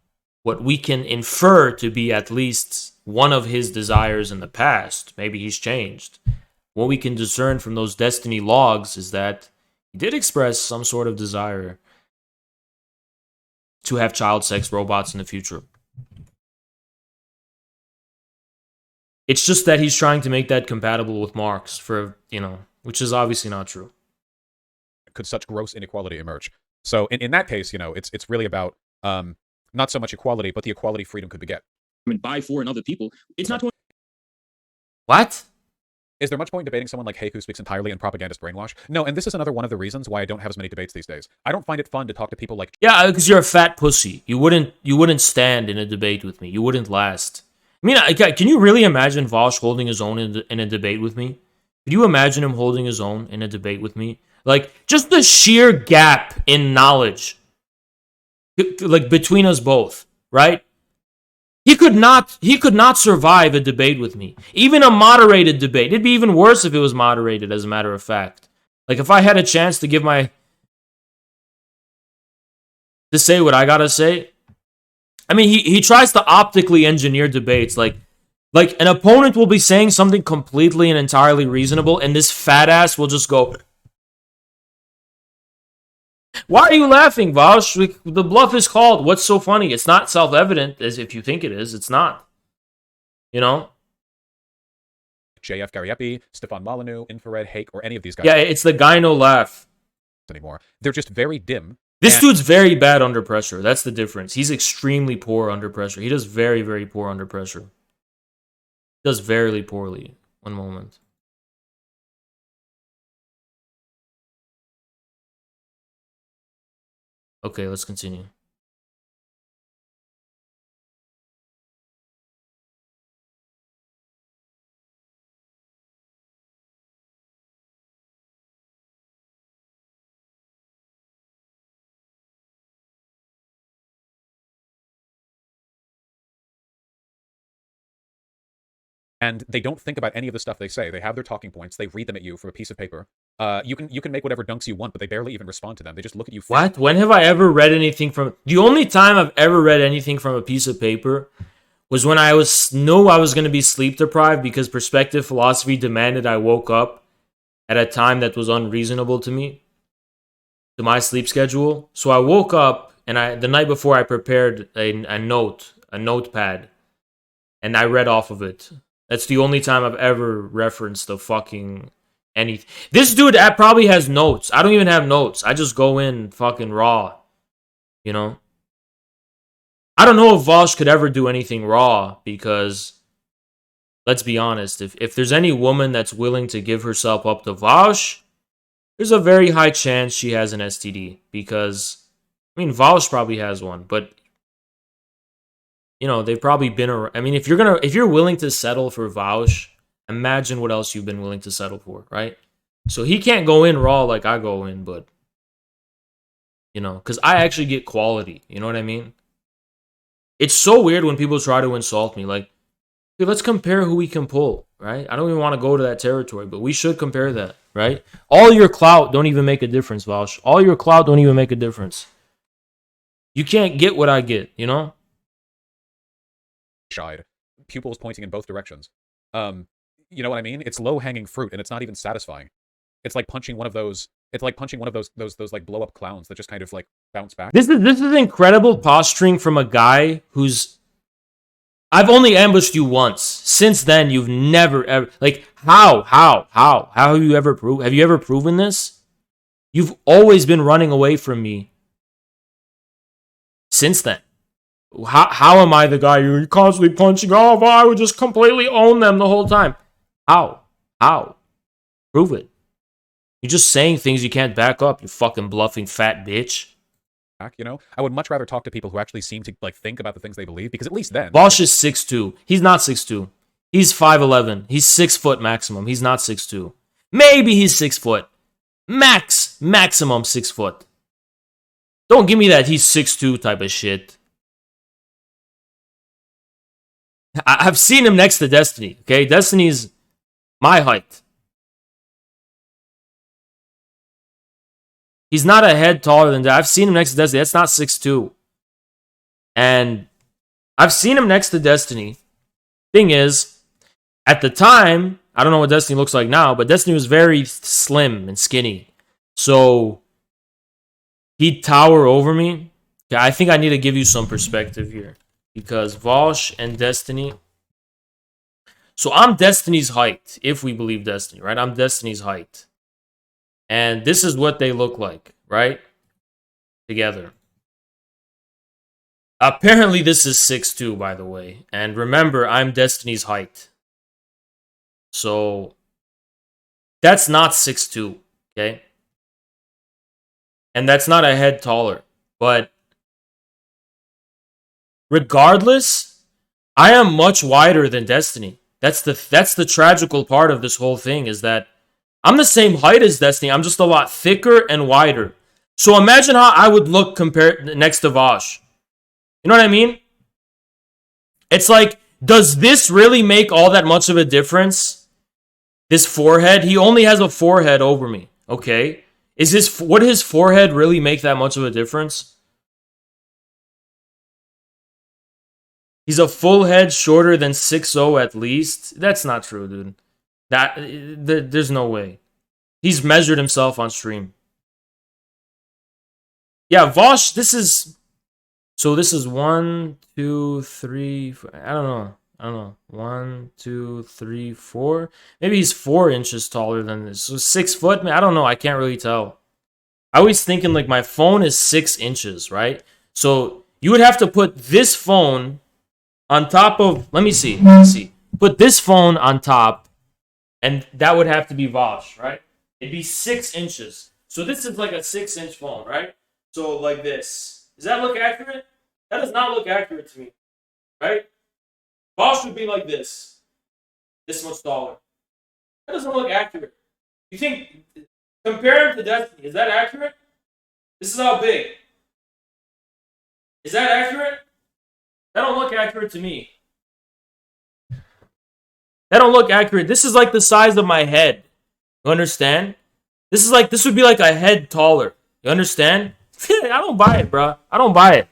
[SPEAKER 3] what we can infer to be at least one of his desires in the past. Maybe he's changed. What we can discern from those destiny logs is that he did express some sort of desire to have child sex robots in the future. It's just that he's trying to make that compatible with Marx for, you know, which is obviously not true.
[SPEAKER 2] Could such gross inequality emerge? So in that case, you know, it's really about not so much equality, but the equality freedom could beget.
[SPEAKER 1] By, for, and other people. It's not.
[SPEAKER 3] What?
[SPEAKER 2] Is there much point in debating someone like Hake who speaks entirely in propagandist brainwash? No, and this is another one of the reasons why I don't have as many debates these days. I don't find it fun to talk to people like...
[SPEAKER 3] Yeah, because you're a fat pussy. You wouldn't stand in a debate with me. You wouldn't last. I mean, can you really imagine Vaush holding his own in a debate with me? Could you imagine him holding his own in a debate with me? Like, just the sheer gap in knowledge, like, between us both, right? He could not survive a debate with me. Even a moderated debate. It'd be even worse if it was moderated, as a matter of fact. Like, if I had a chance to say what I gotta say. I mean, he tries to optically engineer debates. Like an opponent will be saying something completely and entirely reasonable, and this fat ass will just go, "Why are you laughing, Vaush? The bluff is called. What's so funny?" It's not self-evident as if you think it is. It's not. You know?
[SPEAKER 2] JF Gariepi, Stefan Molyneux, Infrared, Hake, or any of these guys.
[SPEAKER 3] Yeah, it's the guy no laugh.
[SPEAKER 2] Anymore. They're just very dim.
[SPEAKER 3] This dude's very bad under pressure. That's the difference. He's extremely poor under pressure. He does very, very poor under pressure. He does very poorly. One moment. Okay, let's continue.
[SPEAKER 2] And they don't think about any of the stuff they say. They have their talking points. They read them at you from a piece of paper. You can make whatever dunks you want, but they barely even respond to them. They just look at you.
[SPEAKER 3] What? When have I ever read anything from... The only time I've ever read anything from a piece of paper was when I knew I was going to be sleep deprived because perspective philosophy demanded I woke up at a time that was unreasonable to me, to my sleep schedule. So I woke up, and the night before I prepared a notepad, and I read off of it. That's the only time I've ever referenced a fucking anything. This dude probably has notes. I don't even have notes. I just go in fucking raw. You know? I don't know if Vaush could ever do anything raw because, let's be honest, if there's any woman that's willing to give herself up to Vaush, there's a very high chance she has an STD because, I mean, Vaush probably has one, but you know, they've probably been around. I mean, if you're willing to settle for Vaush, imagine what else you've been willing to settle for, right? So he can't go in raw like I go in, but, you know, because I actually get quality. You know what I mean? It's so weird when people try to insult me. Like, hey, let's compare who we can pull, right? I don't even want to go to that territory, but we should compare that, right? All your clout don't even make a difference, Vaush. All your clout don't even make a difference. You can't get what I get, you know?
[SPEAKER 2] Shied. pupils pointing in both directions. You know what I mean? It's low-hanging fruit, and it's not even satisfying. It's like punching one of those. It's like punching one of those like blow-up clowns that just kind of like bounce back.
[SPEAKER 3] This is incredible posturing from a guy who's. I've only ambushed you once. Since then, you've never ever like how have you ever proved? Have you ever proven this? You've always been running away from me. Since then, how am I the guy you're constantly punching? Oh, I would just completely own them the whole time. How? Prove it. You're just saying things you can't back up. You fucking bluffing fat bitch.
[SPEAKER 2] You know, I would much rather talk to people who actually seem to like think about the things they believe, because at least then
[SPEAKER 3] Vaush is 6'2". He's not 6'2". He's 5'11". He's 6 foot maximum. He's not 6'2". Maybe he's 6 foot. Maximum 6 foot. Don't give me that he's 6'2" type of shit. I've seen him next to Destiny. Okay, Destiny's my height. He's not a head taller than that. I've seen him next to Destiny. That's not 6'2". And I've seen him next to Destiny. Thing is, at the time, I don't know what Destiny looks like now, but Destiny was very slim and skinny. So, he'd tower over me. Okay, I think I need to give you some perspective here. Because Vaush and Destiny... So, I'm Destiny's height, if we believe Destiny, right? I'm Destiny's height. And this is what they look like, right? Together. Apparently, this is 6'2", by the way. And remember, I'm Destiny's height. So, that's not 6'2", okay? And that's not a head taller. But, regardless, I am much wider than Destiny. That's the tragical part of this whole thing, is that I'm the same height as Destiny. I'm just a lot thicker and wider. So imagine how I would look compared next to Vaush. You know what I mean? It's like, does this really make all that much of a difference? This forehead? He only has a forehead over me. Okay. Would his forehead really make that much of a difference? He's a full head shorter than 6'0" at least. That's not true, dude. There's no way. He's measured himself on stream. Yeah, Vaush, this is 1, 2, 3, 4, I don't know. 1, 2, 3, 4. Maybe he's 4 inches taller than this. So 6 foot? I don't know. I can't really tell. I was thinking like my phone is 6 inches, right? So you would have to put this phone on top of, let me see. Put this phone on top, and that would have to be Vaush, right? It'd be 6 inches. So this is like a 6-inch phone, right? So like this. Does that look accurate? That does not look accurate to me, right? Vaush would be like this. This much taller. That doesn't look accurate. You think, compare him to Destiny, is that accurate? This is how big. Is that accurate? That don't look accurate to me. That don't look accurate. This is like the size of my head. You understand? This would be like a head taller. You understand? I don't buy it, bro. I don't buy it.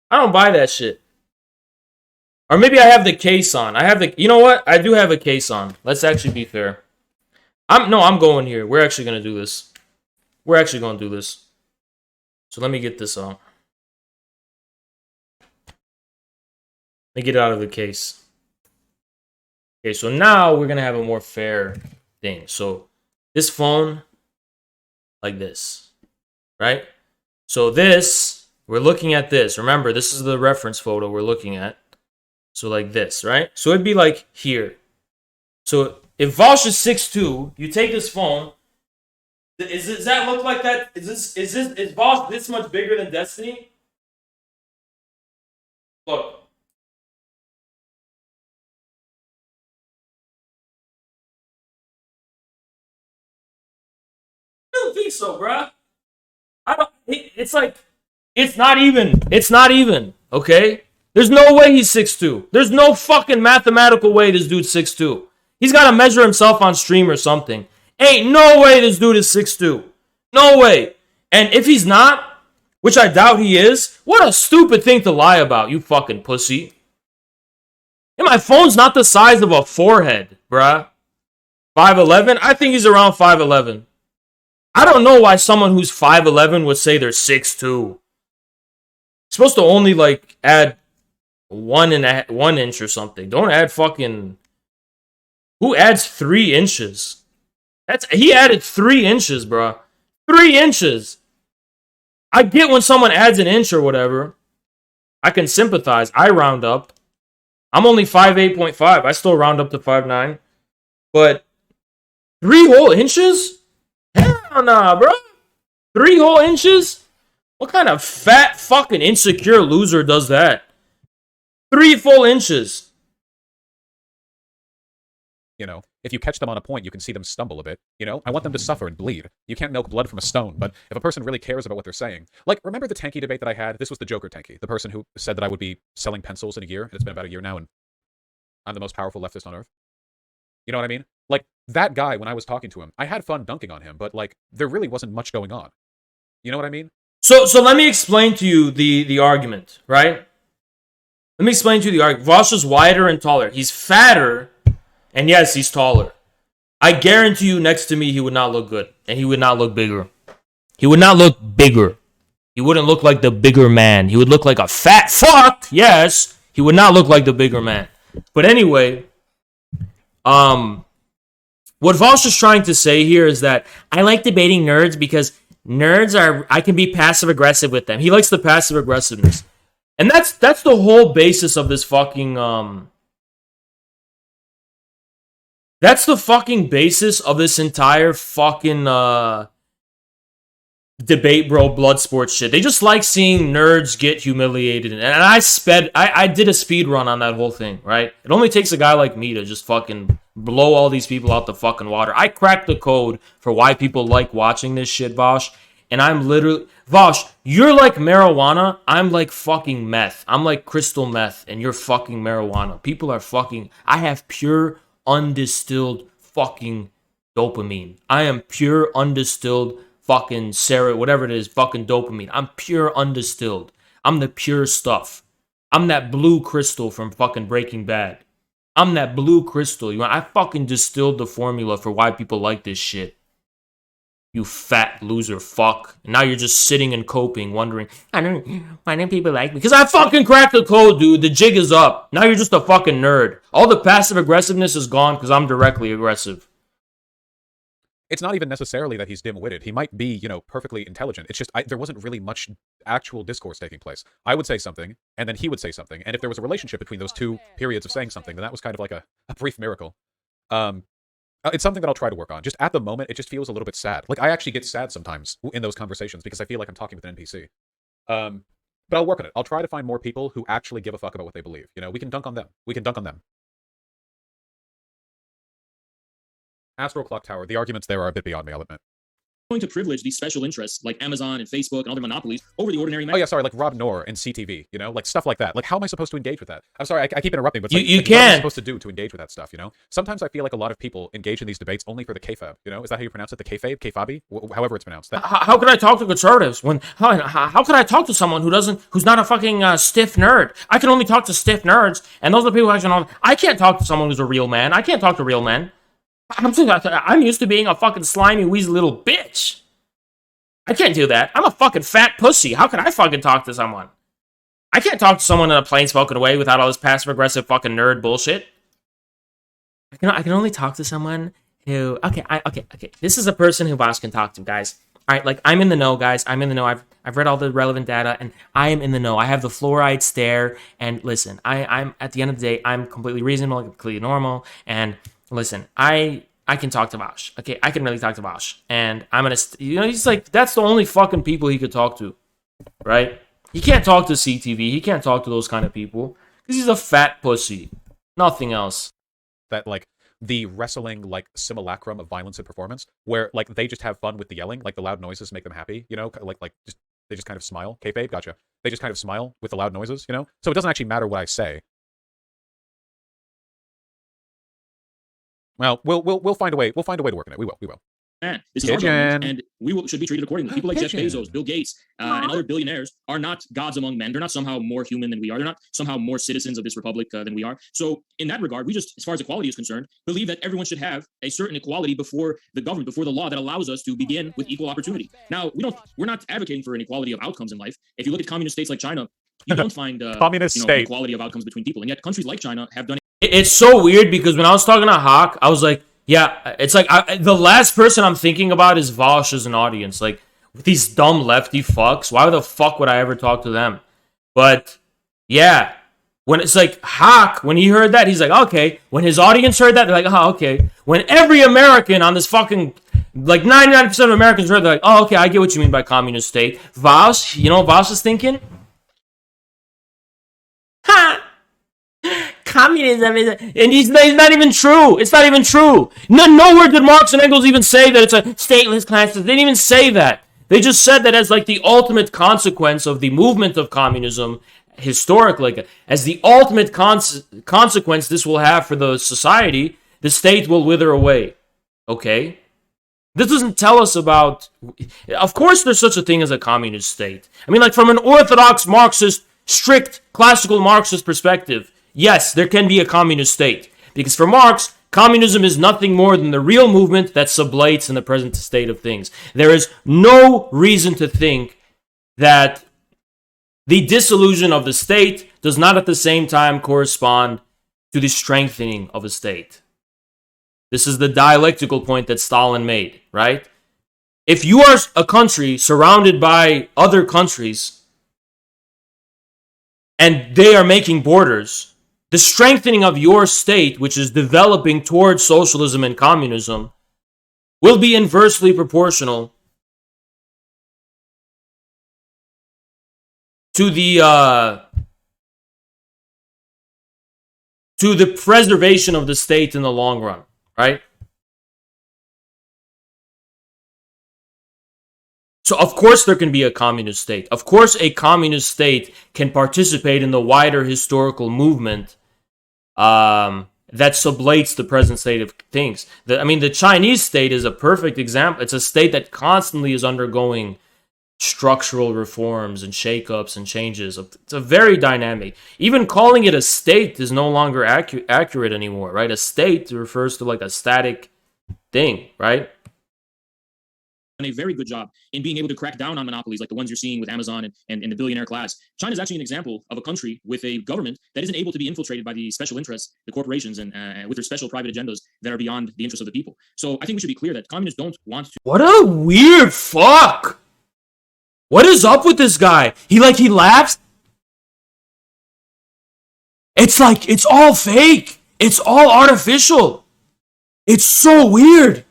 [SPEAKER 3] I don't buy that shit. Or maybe I have the case on. You know what? I do have a case on. Let's actually be fair. I'm going here. We're actually going to do this. We're actually going to do this. So let me get this on. Let me get it out of the case. Okay, so now we're going to have a more fair thing. So this phone, like this, right? So this, we're looking at this. Remember, this is the reference photo we're looking at. So like this, right? So it'd be like here. So if Vaush is 6'2", you take this phone. Does that look like that? Is Vaush this much bigger than Destiny? Look. I don't think so, bruh. It's not even, okay? There's no way he's 6'2". There's no fucking mathematical way this dude's 6'2". He's got to measure himself on stream or something. Ain't no way this dude is 6'2". No way. And if he's not, which I doubt he is, what a stupid thing to lie about, you fucking pussy. And my phone's not the size of a forehead, bruh. 5'11"? I think he's around 5'11". I don't know why someone who's 5'11" would say they're 6'2". Supposed to only like add 1 inch or something. Don't add fucking. Who adds 3 inches? He added 3 inches, bro. 3 inches. I get when someone adds an inch or whatever. I can sympathize. I round up. I'm only 5'8.5". I still round up to 5'9". But 3 whole inches? Hell nah, bro. 3 whole inches? What kind of fat fucking insecure loser does that? 3 full inches.
[SPEAKER 2] You know, if you catch them on a point, you can see them stumble a bit. You know, I want them to suffer and bleed. You can't milk blood from a stone, but if a person really cares about what they're saying, like, remember the Tanky debate that I had? This was the Joker Tanky, the person who said that I would be selling pencils in a year, and it's been about a year now, and I'm the most powerful leftist on earth. You know what I mean? Like, that guy, when I was talking to him, I had fun dunking on him, but, like, there really wasn't much going on. You know what I mean?
[SPEAKER 3] So let me explain to you the argument, right? Let me explain to you the argument. Vaush is wider and taller. He's fatter, and yes, he's taller. I guarantee you next to me, he would not look good, and he would not look bigger. He would not look bigger. He wouldn't look like the bigger man. He would look like a fat fuck, yes. He would not look like the bigger man. But anyway, what Vaush is trying to say here is that I like debating nerds because I can be passive aggressive with them. He likes the passive aggressiveness. And that's the whole basis of this fucking that's the fucking basis of this entire fucking debate, bro, blood sports shit. They just like seeing nerds get humiliated. And I did a speed run on that whole thing, right? It only takes a guy like me to just fucking blow all these people out the fucking water. I cracked the code for why people like watching this shit, Vaush. And I'm literally... Vaush, you're like marijuana. I'm like fucking meth. I'm like crystal meth, and you're fucking marijuana. People are fucking... I have pure, undistilled fucking dopamine. I am pure, undistilled fucking whatever it is, fucking dopamine. I'm pure, undistilled. I'm the pure stuff. I'm that blue crystal from fucking Breaking Bad. I'm that blue crystal. I fucking distilled the formula for why people like this shit. You fat loser fuck. And now you're just sitting and coping, wondering, why don't people like me? Because I fucking cracked the code, dude. The jig is up. Now you're just a fucking nerd. All the passive aggressiveness is gone because I'm directly aggressive.
[SPEAKER 2] It's not even necessarily that he's dim-witted. He might be, you know, perfectly intelligent. It's just there wasn't really much actual discourse taking place. I would say something, and then he would say something. And if there was a relationship between those two periods of saying something, then that was kind of like a brief miracle. It's something that I'll try to work on. Just at the moment, it just feels a little bit sad. Like, I actually get sad sometimes in those conversations because I feel like I'm talking with an NPC. But I'll work on it. I'll try to find more people who actually give a fuck about what they believe. You know, we can dunk on them. We can dunk on them. Astro Clock Tower, the arguments there are a bit beyond me, I'll admit.
[SPEAKER 1] Going to privilege these special interests like Amazon and Facebook and other monopolies over the ordinary man.
[SPEAKER 2] Oh yeah, sorry, like Rob Noor and CTV, you know, like stuff like that. Like, how am I supposed to engage with that? I'm sorry, I keep interrupting, but
[SPEAKER 3] you
[SPEAKER 2] like,
[SPEAKER 3] can.
[SPEAKER 2] What am I supposed to do to engage with that stuff, you know? Sometimes I feel like a lot of people engage in these debates only for the kayfabe, you know? Is that how you pronounce it? The kayfabe? Kayfabe? However it's pronounced.
[SPEAKER 3] How can I talk to conservatives when how can I talk to someone who's not a fucking stiff nerd? I can only talk to stiff nerds, and those are the people who actually know. I can't talk to someone who's a real man. I can't talk to real men. I'm used to being a fucking slimy, wheezy little bitch. I can't do that. I'm a fucking fat pussy. How can I fucking talk to someone? I can't talk to someone in a plain-spoken way without all this passive-aggressive fucking nerd bullshit. I can only talk to someone who... Okay. This is a person who Vaush can talk to, guys. All right, like, I'm in the know, guys. I'm in the know. I've read all the relevant data, and I am in the know. I have the fluoride stare, and listen, I'm at the end of the day, I'm completely reasonable, completely normal, and listen, I can talk to Vaush. Okay, I can really talk to Vaush. And I'm going to, he's like, that's the only fucking people he could talk to, right? He can't talk to CTV. He can't talk to those kind of people because he's a fat pussy. Nothing else.
[SPEAKER 2] That, like, the wrestling, like, simulacrum of violence and performance, where, like, they just have fun with the yelling, like, the loud noises make them happy, you know? They just kind of smile. Kayfabe, gotcha. They just kind of smile with the loud noises, you know? So it doesn't actually matter what I say. Well, we'll find a way. We'll find a way to work on it. We will.
[SPEAKER 1] man. This is our government, and should be treated accordingly. People like Jeff Bezos, Bill Gates, and other billionaires are not gods among men. They're not somehow more human than we are. They're not somehow more citizens of this republic than we are. So in that regard, we just, as far as equality is concerned, believe that everyone should have a certain equality before the government, before the law that allows us to begin with equal opportunity. Now, we're not advocating for an equality of outcomes in life. If you look at communist states like China, you don't find equality of outcomes between people. And yet countries like China have done it.
[SPEAKER 3] It's so weird because when I was talking to Hake, I was like, yeah, it's like the last person I'm thinking about is Vaush as an audience. Like, with these dumb lefty fucks, why the fuck would I ever talk to them? But, yeah, when it's like Hake, when he heard that, he's like, okay. When his audience heard that, they're like, oh, okay. When every American on this fucking, like 99% of Americans heard, they're like, oh, okay, I get what you mean by communist state. Vaush, you know what Vaush is thinking? Ha! Communism is, and he's not even true. It's not even true. Nowhere did Marx and Engels even say that it's a stateless class. They didn't even say that. They just said that as like the ultimate consequence of the movement of communism, historically, like, as the ultimate consequence this will have for the society, the state will wither away. Okay? This doesn't tell us about... Of course there's such a thing as a communist state. I mean, like, from an orthodox Marxist, strict classical Marxist perspective, yes, there can be a communist state. Because for Marx, communism is nothing more than the real movement that sublates in the present state of things. There is no reason to think that the dissolution of the state does not at the same time correspond to the strengthening of a state. This is the dialectical point that Stalin made, right? If you are a country surrounded by other countries and they are making borders, the strengthening of your state, which is developing towards socialism and communism, will be inversely proportional to the preservation of the state in the long run, right? So of course there can be a communist state. Of course a communist state can participate in the wider historical movement that sublates the present state of things. The Chinese state is a perfect example. It's a state that constantly is undergoing structural reforms and shakeups and changes. It's a very dynamic. Even calling it a state is no longer accurate anymore, right? A state refers to like a static thing, right?
[SPEAKER 1] A very good job in being able to crack down on monopolies like the ones you're seeing with Amazon and the billionaire class. China is actually an example of a country with a government that isn't able to be infiltrated by the special interests, the corporations, and with their special private agendas that are beyond the interests of the people. So I think we should be clear that communists don't want to...
[SPEAKER 3] What a weird fuck! What is up with this guy? He laughs? It's like, it's all fake. It's all artificial. It's so weird.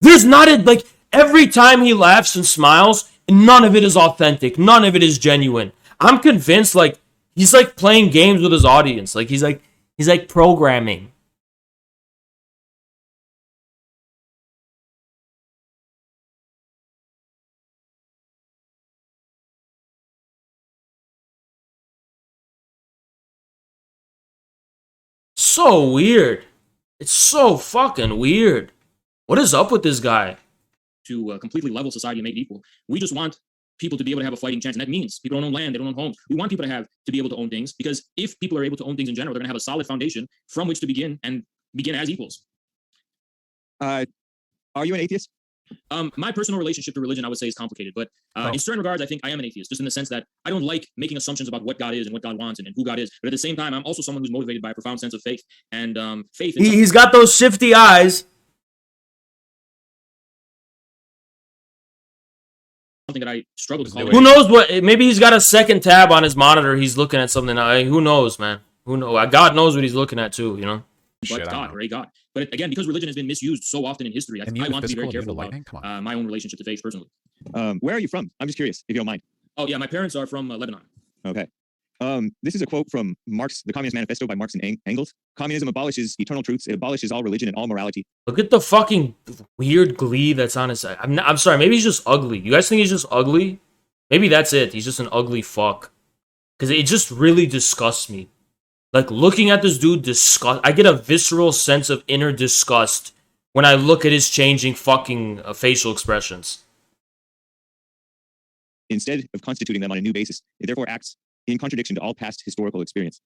[SPEAKER 3] There's not a, like... Every time he laughs and smiles, none of it is authentic. None of it is genuine. I'm convinced, like, he's like playing games with his audience. Like, he's like programming. So weird. It's so fucking weird. What is up with this guy?
[SPEAKER 1] To completely level society and make it equal. We just want people to be able to have a fighting chance. And that means people don't own land, they don't own homes. We want people to be able to own things, because if people are able to own things in general, they're going to have a solid foundation from which to begin as equals.
[SPEAKER 5] Are you an atheist?
[SPEAKER 1] My personal relationship to religion, I would say, is complicated. But in certain regards, I think I am an atheist, just in the sense that I don't like making assumptions about what God is and what God wants and who God is. But at the same time, I'm also someone who's motivated by a profound sense of faith. And faith...
[SPEAKER 3] He's got those shifty eyes.
[SPEAKER 1] Something that I struggle to call.
[SPEAKER 3] Who knows what? Maybe he's got a second tab on his monitor. He's looking at something. Who knows, man? Who knows? God knows what he's looking at too. You know.
[SPEAKER 1] But God, or a God. But again, because religion has been misused so often in history, I want to be very careful about my own relationship to faith personally.
[SPEAKER 5] Where are you from? I'm just curious, if you don't mind.
[SPEAKER 1] Oh yeah, my parents are from Lebanon.
[SPEAKER 5] Okay. This is a quote from Marx, the Communist Manifesto by Marx and Engels. Communism abolishes eternal truths. It abolishes all religion and all morality.
[SPEAKER 3] Look at the fucking weird glee that's on his side. I'm sorry. Maybe he's just ugly. You guys think he's just ugly? Maybe that's it. He's just an ugly fuck. Because it just really disgusts me. Like, looking at this dude, I get a visceral sense of inner disgust when I look at his changing fucking facial expressions.
[SPEAKER 5] Instead of constituting them on a new basis, it therefore acts in contradiction to all past historical experience.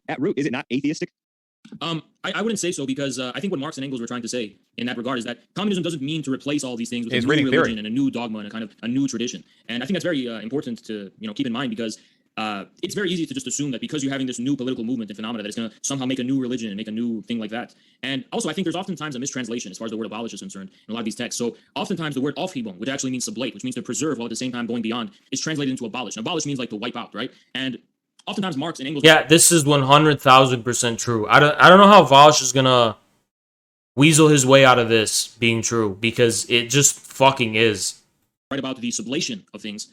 [SPEAKER 5] At root, is it not atheistic?
[SPEAKER 1] I wouldn't say so, because I think what Marx and Engels were trying to say in that regard is that communism doesn't mean to replace all these things with a new religion and a new dogma and a kind of a new tradition. And I think that's very important to keep in mind, because it's very easy to just assume that because you're having this new political movement and phenomena that it's going to somehow make a new religion and make a new thing like that. And also, I think there's oftentimes a mistranslation as far as the word abolish is concerned in a lot of these texts. So oftentimes the word aufhebung, which actually means sublate, which means to preserve while at the same time going beyond, is translated into abolish. And abolish means like to wipe out, right? And oftentimes Marx and Engels...
[SPEAKER 3] Yeah, this is 100,000% true. I don't know how Vaush is going to weasel his way out of this being true, because it just fucking is.
[SPEAKER 1] Right about the sublation of things,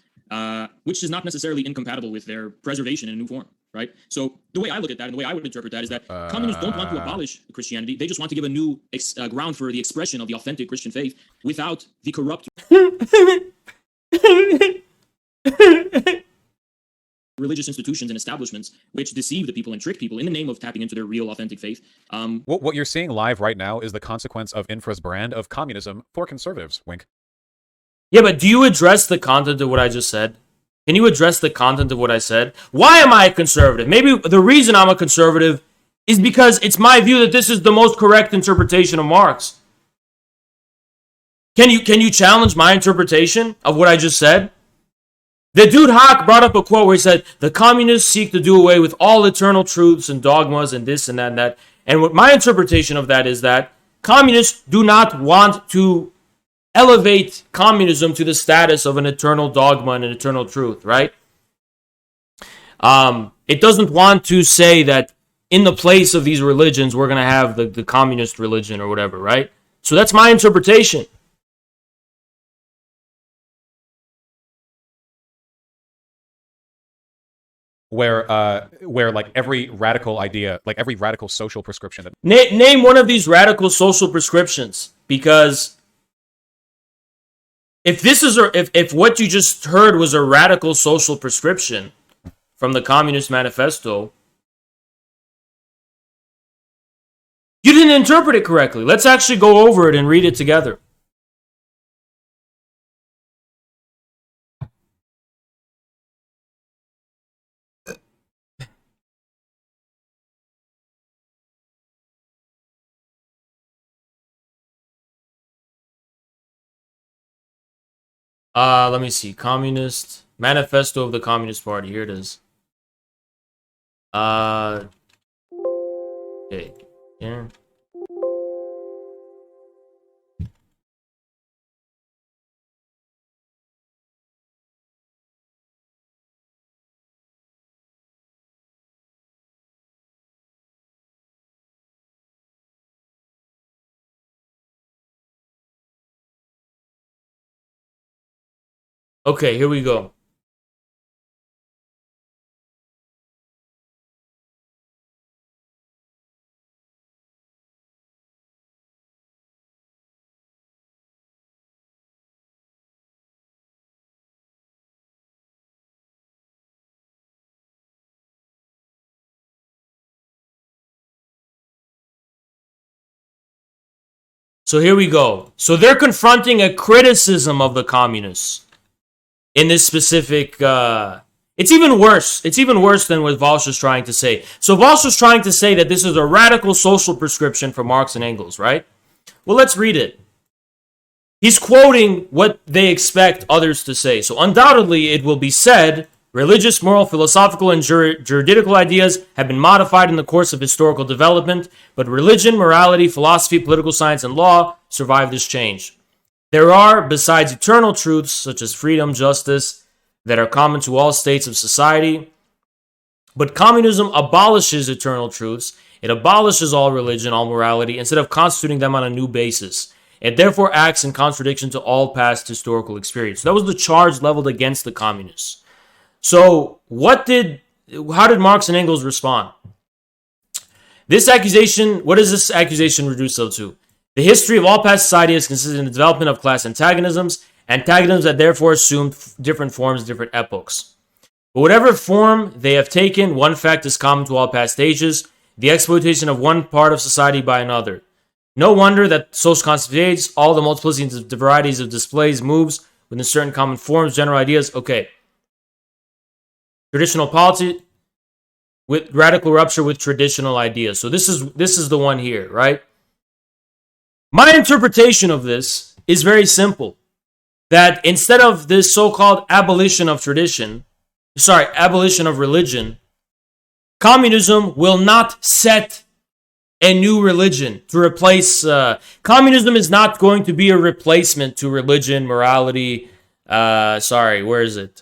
[SPEAKER 1] which is not necessarily incompatible with their preservation in a new form, right? So the way I look at that and the way I would interpret that is that communists don't want to abolish Christianity. They just want to give a new ground for the expression of the authentic Christian faith without the corrupt religious institutions and establishments which deceive the people and trick people in the name of tapping into their real authentic faith.
[SPEAKER 2] What you're seeing live right now is the consequence of Infra's brand of communism for conservatives. Wink.
[SPEAKER 3] Yeah, but do you address the content of what I just said? Can you address the content of what I said? Why am I a conservative? Maybe the reason I'm a conservative is because it's my view that this is the most correct interpretation of Marx. Can you challenge my interpretation of what I just said? The dude Hake brought up a quote where he said, the communists seek to do away with all eternal truths and dogmas and this and that and that. And what my interpretation of that is that communists do not want to elevate communism to the status of an eternal dogma and an eternal truth, right? It doesn't want to say that in the place of these religions, we're going to have the communist religion or whatever, right? So that's my interpretation.
[SPEAKER 2] Where like every radical idea, like every radical social prescription that...
[SPEAKER 3] Name one of these radical social prescriptions, because if this is if what you just heard was a radical social prescription from the Communist Manifesto, you didn't interpret it correctly. Let's actually go over it and read it together. Let me see. Communist Manifesto of the Communist Party. Here it is. Okay. Yeah. Okay, here we go. So here we go. So they're confronting a criticism of the communists in this specific... it's even worse. It's even worse than what Vaush is trying to say. So Vaush is trying to say that this is a radical social prescription for Marx and Engels, right? Well, let's read it. He's quoting what they expect others to say. So undoubtedly, it will be said, religious, moral, philosophical, and juridical ideas have been modified in the course of historical development, but religion, morality, philosophy, political science, and law survive this change. There are, besides eternal truths, such as freedom, justice, that are common to all states of society, but communism abolishes eternal truths. It abolishes all religion, all morality, instead of constituting them on a new basis. It therefore acts in contradiction to all past historical experience. So that was the charge leveled against the communists. So how did Marx and Engels respond? This accusation, what is this accusation reduced to? The history of all past society has consisted in the development of class antagonisms that therefore assumed different forms, different epochs. But whatever form they have taken, one fact is common to all past ages: the exploitation of one part of society by another. No wonder that social constitutes all the multiplicities of the varieties of displays moves within certain common forms, general ideas. Okay. Traditional polity with radical rupture with traditional ideas. So this is the one here, right? My interpretation of this is very simple. That instead of this so-called abolition of religion, communism will not set a new religion to replace. Communism is not going to be a replacement to religion, morality. Where is it?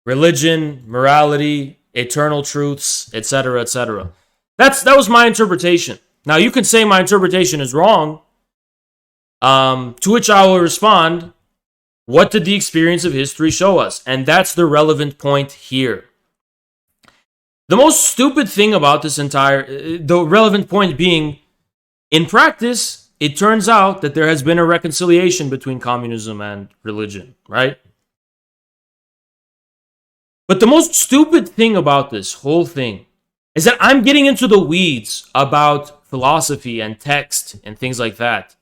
[SPEAKER 3] Religion, morality, eternal truths, etc., etc. That was my interpretation. Now you can say my interpretation is wrong. To which I will respond, what did the experience of history show us? And that's the relevant point here. The most stupid thing about this the relevant point being, in practice, it turns out that there has been a reconciliation between communism and religion, right? But the most stupid thing about this whole thing is that I'm getting into the weeds about philosophy and text and things like that.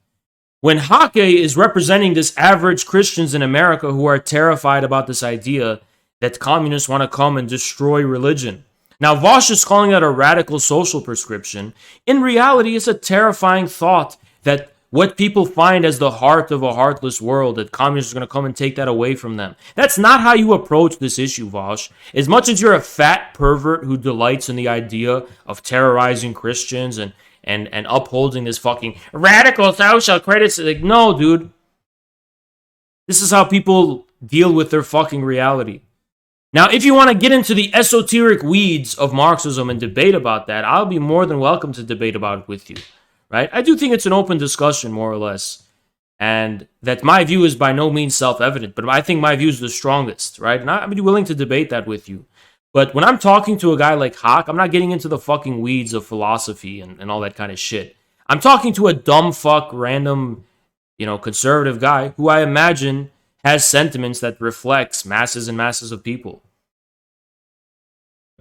[SPEAKER 3] When Hake is representing this average Christians in America who are terrified about this idea that communists want to come and destroy religion. Now, Vaush is calling that a radical social prescription. In reality, it's a terrifying thought that what people find as the heart of a heartless world, that communists are going to come and take that away from them. That's not how you approach this issue, Vaush. As much as you're a fat pervert who delights in the idea of terrorizing Christians and upholding this fucking radical social criticism, like, no, dude. This is how people deal with their fucking reality. Now, if you want to get into the esoteric weeds of Marxism and debate about that, I'll be more than welcome to debate about it with you, right? I do think it's an open discussion, more or less, and that my view is by no means self-evident, but I think my view is the strongest, right? And I'd be willing to debate that with you. But when I'm talking to a guy like Hake, I'm not getting into the fucking weeds of philosophy and all that kind of shit. I'm talking to a dumb fuck, random, conservative guy who I imagine has sentiments that reflects masses and masses of people.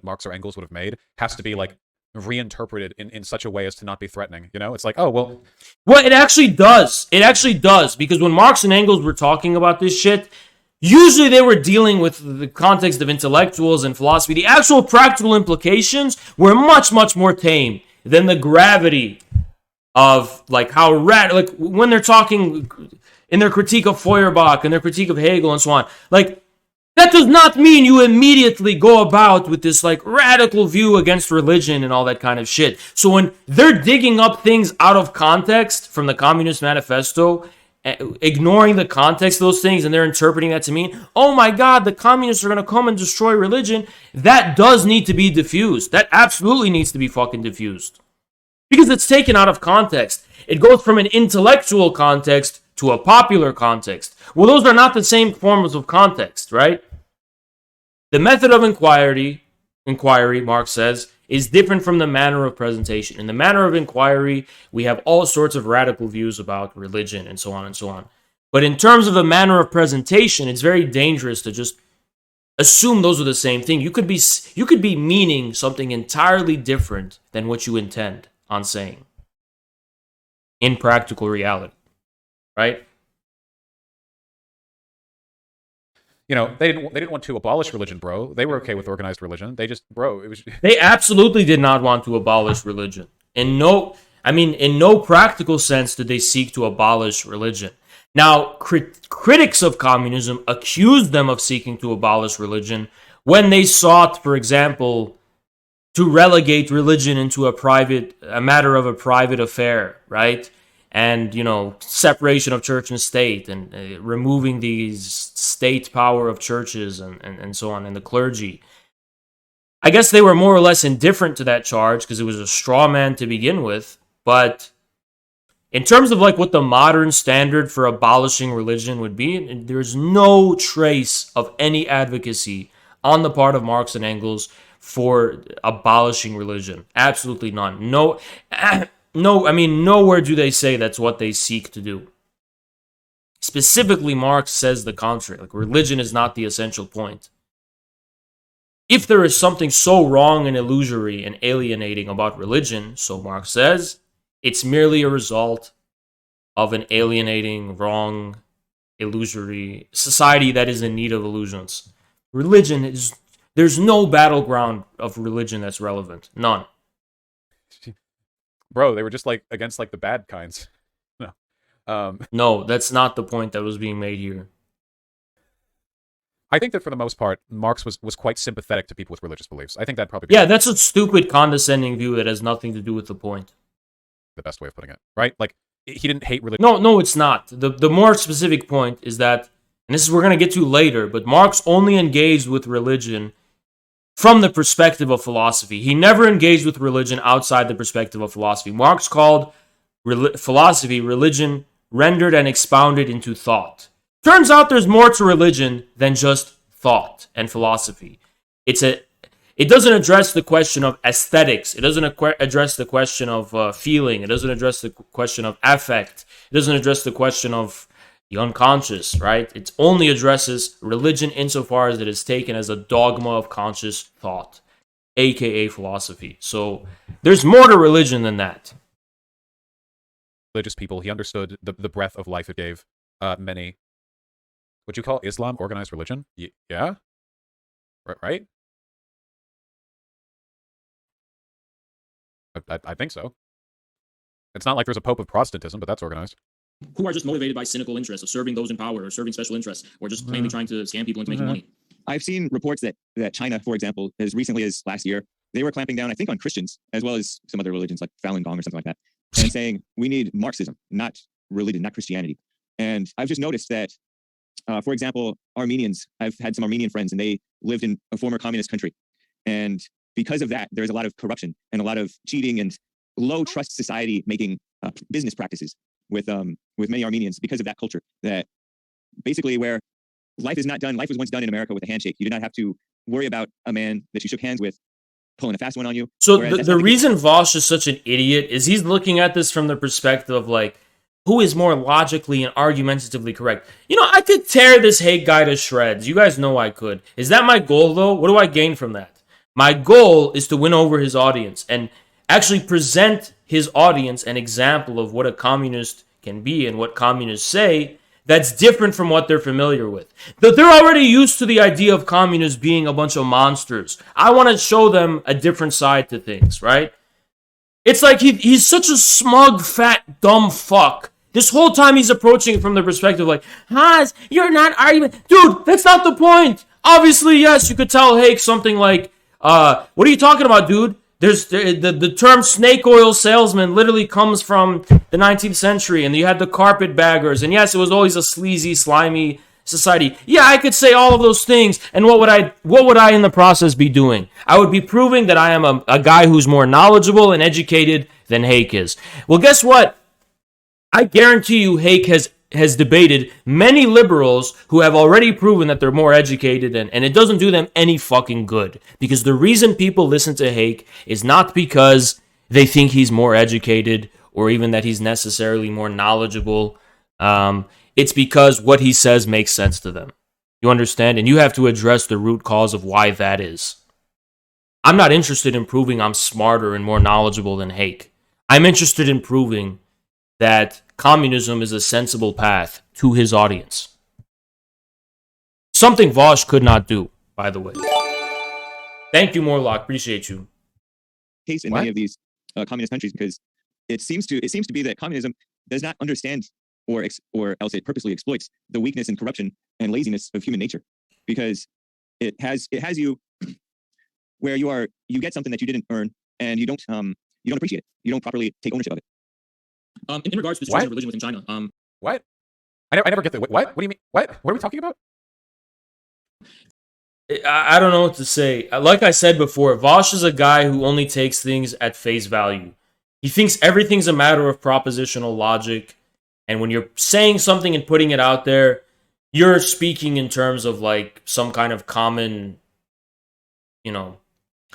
[SPEAKER 2] Marx or Engels would have made has to be like reinterpreted in such a way as to not be threatening. It's like, oh, well,
[SPEAKER 3] it actually does. It actually does, because when Marx and Engels were talking about this shit, usually they were dealing with the context of intellectuals and philosophy. The actual practical implications were much, much more tame than the gravity of like how like when they're talking in their critique of Feuerbach and their critique of Hegel and so on. Like, that does not mean you immediately go about with this like radical view against religion and all that kind of shit. So when they're digging up things out of context from the Communist Manifesto, ignoring the context of those things, and they're interpreting that to mean, oh my God, the communists are going to come and destroy religion, that does need to be diffused. That absolutely needs to be fucking diffused. Because it's taken out of context. It goes from an intellectual context to a popular context. Well, those are not the same forms of context, right? The method of inquiry, Marx says, is different from the manner of presentation. In the manner of inquiry, we have all sorts of radical views about religion and so on and so on. But in terms of the manner of presentation, it's very dangerous to just assume those are the same thing. You could be meaning something entirely different than what you intend on saying in practical reality, right?
[SPEAKER 2] They didn't want to abolish religion, bro. They were okay with organized religion. They just, bro, it was.
[SPEAKER 3] They absolutely did not want to abolish religion. In no practical sense did they seek to abolish religion. Now, critics of communism accused them of seeking to abolish religion when they sought, for example, to relegate religion into a matter of a private affair, right? And, separation of church and state, and removing the state power of churches and so on, and the clergy. I guess they were more or less indifferent to that charge because it was a straw man to begin with. But in terms of like what the modern standard for abolishing religion would be, there's no trace of any advocacy on the part of Marx and Engels for abolishing religion. Absolutely none. Nowhere do they say that's what they seek to do. Specifically, Marx says the contrary. Like, religion is not the essential point. If there is something so wrong and illusory and alienating about religion, so Marx says, It's merely a result of an alienating, wrong, illusory society that is in need of illusions. Religion is... There's no battleground of religion that's relevant. None.
[SPEAKER 2] Bro, they were just like against like the bad kinds. No.
[SPEAKER 3] No, that's not the point that was being made here.
[SPEAKER 2] I think that for the most part, Marx was quite sympathetic to people with religious beliefs. I think that'd probably be
[SPEAKER 3] Yeah, that's a stupid, condescending view that has nothing to do with the point.
[SPEAKER 2] the best way of putting it, right? Like, he didn't hate religion.
[SPEAKER 3] No, it's not. The more specific point is that, and this is we're going to get to later, but Marx only engaged with religion from the perspective of philosophy. He never engaged with religion outside the perspective of philosophy. Marx called philosophy religion rendered and expounded into thought. Turns out there's more to religion than just thought and philosophy. It doesn't address the question of aesthetics. It doesn't address the question of feeling. It doesn't address the question of affect. It doesn't address the question of the unconscious, right? It only addresses religion insofar as it is taken as a dogma of conscious thought, aka philosophy. So there's more to religion than that.
[SPEAKER 2] Religious people, he understood the breadth of life it gave many. Would you call Islam organized religion? Yeah? Right? I think so. It's not like there's a pope of Protestantism, but that's organized.
[SPEAKER 1] Who are just motivated by cynical interests of serving those in power or serving special interests or just plainly trying to scam people into making money.
[SPEAKER 5] I've seen reports that China, for example, as recently as last year, they were clamping down, I think, on Christians as well as some other religions like Falun Gong or something like that, and saying we need Marxism, not religion, not Christianity. And I've just noticed that, for example, Armenians, I've had some Armenian friends and they lived in a former communist country. And because of that, there's a lot of corruption and a lot of cheating and low trust society making business practices with many Armenians because of that culture. That basically where life is not done, life was once done in America with a handshake. You did not have to worry about a man that you shook hands with pulling a fast one on you.
[SPEAKER 3] So the reason Vaush is such an idiot is he's looking at this from the perspective of like, who is more logically and argumentatively correct? You know, I could tear this Hake guy to shreds. You guys know I could. Is that my goal, though? What do I gain from that? My goal is to win over his audience and actually present his audience an example of what a communist can be and what communists say that's different from what they're familiar with. They're already used to the idea of communists being a bunch of monsters. I want to show them a different side to things, right? It's like he's such a smug, fat, dumb fuck. This whole time he's approaching it from the perspective like, Haas, you're not arguing. Dude, that's not the point. Obviously, yes, you could tell Hake something like, what are you talking about, dude? There's the term snake oil salesman literally comes from the 19th century, and you had the carpetbaggers, and yes, it was always a sleazy, slimy society. Yeah, I could say all of those things, and what would I in the process be doing? I would be proving that I am a guy who's more knowledgeable and educated than Hake is. Well, guess what? I guarantee you Hake has debated many liberals who have already proven that they're more educated, and it doesn't do them any fucking good. Because the reason people listen to Hake is not because they think he's more educated or even that he's necessarily more knowledgeable. It's because what he says makes sense to them. You understand? And you have to address the root cause of why that is. I'm not interested in proving I'm smarter and more knowledgeable than Hake. I'm interested in proving that communism is a sensible path to his audience. Something Vaush could not do, by the way. Thank you, Morlock. Appreciate you.
[SPEAKER 5] Case in many of these communist countries, because it seems to be that communism does not understand or else it purposely exploits the weakness and corruption and laziness of human nature, because it has you where you get something that you didn't earn and you don't appreciate it. You don't properly take ownership of it.
[SPEAKER 1] In regards to the situation of religion within China,
[SPEAKER 2] what? I never get that. What? What do you mean? What are we talking about?
[SPEAKER 3] I don't know what to say. Like I said before, Vaush is a guy who only takes things at face value. He thinks everything's a matter of propositional logic, and when you're saying something and putting it out there, you're speaking in terms of like some kind of common,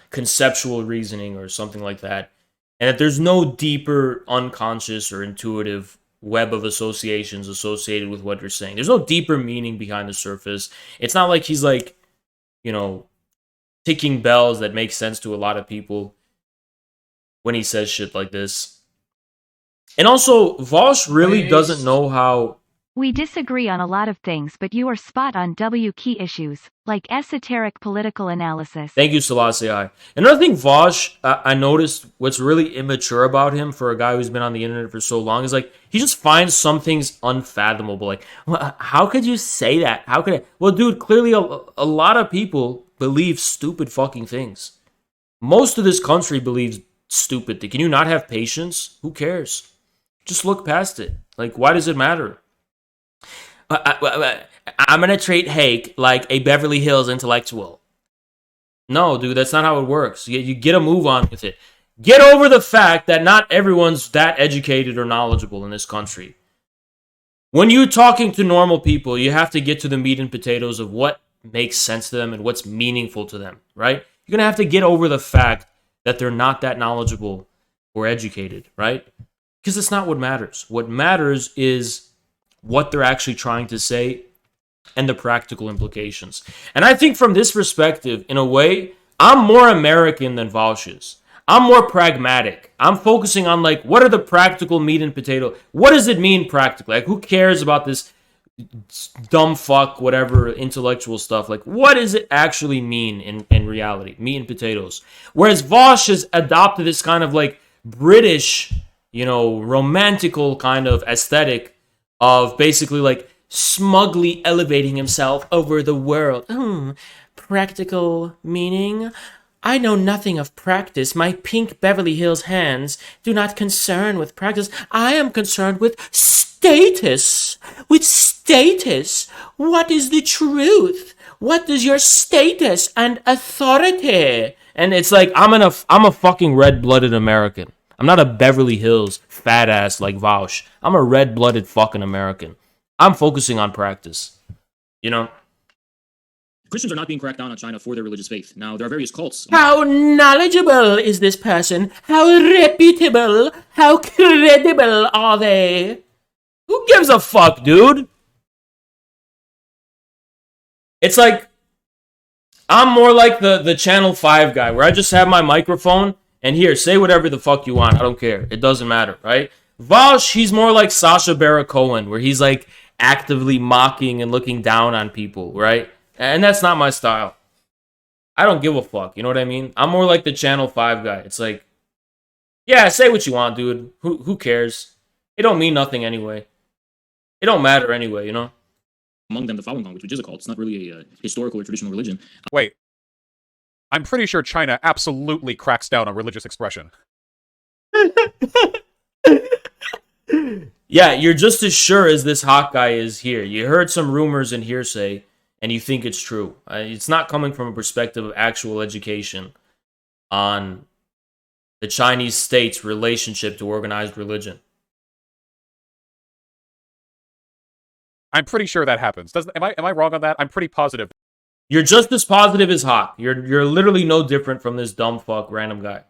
[SPEAKER 3] conceptual reasoning or something like that. And that there's no deeper unconscious or intuitive web of associations associated with what you're saying. There's no deeper meaning behind the surface. It's not like he's like, ticking bells that make sense to a lot of people when he says shit like this. And also, Vaush really doesn't know how.
[SPEAKER 6] We disagree on a lot of things, but you are spot on key issues, like esoteric political analysis.
[SPEAKER 3] Thank you, Selassie. Another thing, Vaush, I noticed what's really immature about him for a guy who's been on the internet for so long is like he just finds some things unfathomable. Like, well, how could you say that? How could I? Well, dude, clearly a lot of people believe stupid fucking things. Most of this country believes stupid things. Can you not have patience? Who cares? Just look past it. Like, why does it matter? I'm gonna treat Hake like a Beverly Hills intellectual. No, dude, that's not how it works. You get a move on with it. Get over the fact that not everyone's that educated or knowledgeable in this country. When you're talking to normal people, you have to get to the meat and potatoes of what makes sense to them and what's meaningful to them, right? You're gonna have to get over the fact that they're not that knowledgeable or educated, right? Because it's not what matters. What matters is what they're actually trying to say and the practical implications. And I think from this perspective, in a way, I'm more American than Vaush is. I'm more pragmatic. I'm focusing on, like, what are the practical meat and potato? What does it mean practically? Like, who cares about this dumb fuck, whatever, intellectual stuff? Like, what does it actually mean in reality? Meat and potatoes. Whereas Vaush has adopted this kind of, like, British, romantical kind of aesthetic of basically like smugly elevating himself over the world. Practical meaning? I know nothing of practice. My pink Beverly Hills hands do not concern with practice. I am concerned with status. With status. What is the truth? What is your status and authority? And it's like, I'm a fucking red-blooded American. I'm not a Beverly Hills fat ass like Vaush. I'm a red-blooded fucking American. I'm focusing on practice.
[SPEAKER 1] Christians are not being cracked down on China for their religious faith. Now, there are various cults.
[SPEAKER 3] How knowledgeable is this person? How reputable? How credible are they? Who gives a fuck, dude? It's like, I'm more like the Channel 5 guy, where I just have my microphone, and here, say whatever the fuck you want. I don't care. It doesn't matter, right? Vaush, he's more like Sacha Baron Cohen, where he's like actively mocking and looking down on people, right? And that's not my style. I don't give a fuck, you know what I mean? I'm more like the Channel 5 guy. It's like, yeah, say what you want, dude. Who cares? It don't mean nothing anyway. It don't matter anyway,
[SPEAKER 1] Among them, the Falun Gong, which is a cult. It's not really a historical or traditional religion.
[SPEAKER 2] Wait. I'm pretty sure China absolutely cracks down on religious expression.
[SPEAKER 3] Yeah, you're just as sure as this Hake guy is here. You heard some rumors and hearsay, and you think it's true. It's not coming from a perspective of actual education on the Chinese state's relationship to organized religion.
[SPEAKER 2] I'm pretty sure that happens. Am I wrong on that? I'm pretty positive.
[SPEAKER 3] You're just as positive as Hake. You're literally no different from this dumb fuck random guy.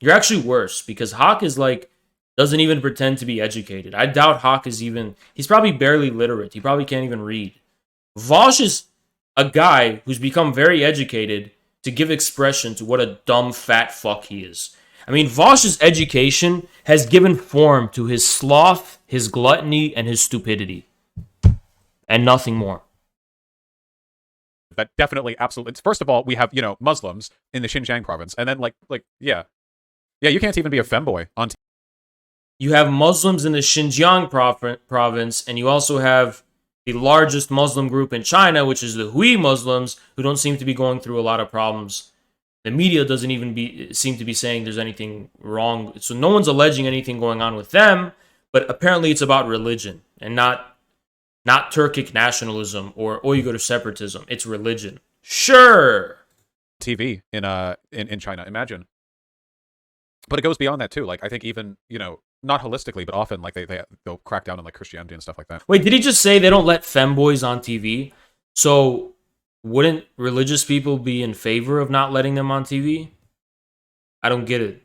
[SPEAKER 3] You're actually worse, because Hake is like, doesn't even pretend to be educated. I doubt Hake is even, he's probably barely literate. He probably can't even read. Vaush is a guy who's become very educated to give expression to what a dumb fat fuck he is. I mean, Vaush's education has given form to his sloth, his gluttony, and his stupidity. And nothing more.
[SPEAKER 2] That definitely, absolutely. First of all, we have, Muslims in the Xinjiang province. And then, yeah. Yeah, you can't even be a femboy on TV.
[SPEAKER 3] You have Muslims in the Xinjiang province, and you also have the largest Muslim group in China, which is the Hui Muslims, who don't seem to be going through a lot of problems. The media doesn't even seem to be saying there's anything wrong. So no one's alleging anything going on with them, but apparently it's about religion and not Turkic nationalism or Uyghur separatism. It's religion. Sure.
[SPEAKER 2] TV in China, imagine. But it goes beyond that too. Like, I think even, not holistically, but often like they'll crack down on like Christianity and stuff like that.
[SPEAKER 3] Wait, did he just say they don't let femboys on TV? So wouldn't religious people be in favor of not letting them on TV? I don't get it.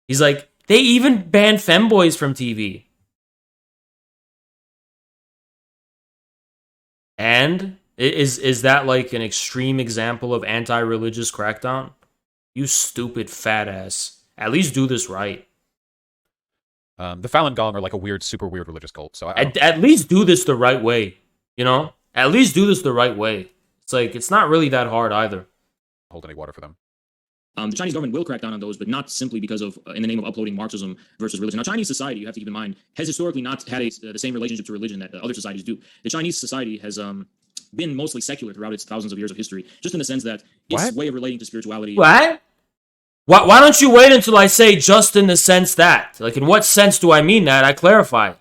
[SPEAKER 3] He's like, they even banned femboys from TV. And is that like an extreme example of anti-religious crackdown? You stupid fat ass. At least do this right.
[SPEAKER 2] The Falun Gong are like a weird, super weird religious cult. So
[SPEAKER 3] at least do this the right way, you know? At least do this the right way. It's like, it's not really that hard either.
[SPEAKER 2] Hold any water for them.
[SPEAKER 1] The Chinese government will crack down on those, but not simply because of, in the name of uploading Marxism versus religion. Now, Chinese society, you have to keep in mind, has historically not had the same relationship to religion that other societies do. The Chinese society has been mostly secular throughout its thousands of years of history, just in the sense that its way of relating to spirituality.
[SPEAKER 3] What? Why don't you wait until I say just in the sense that? Like, in what sense do I mean that? I clarify.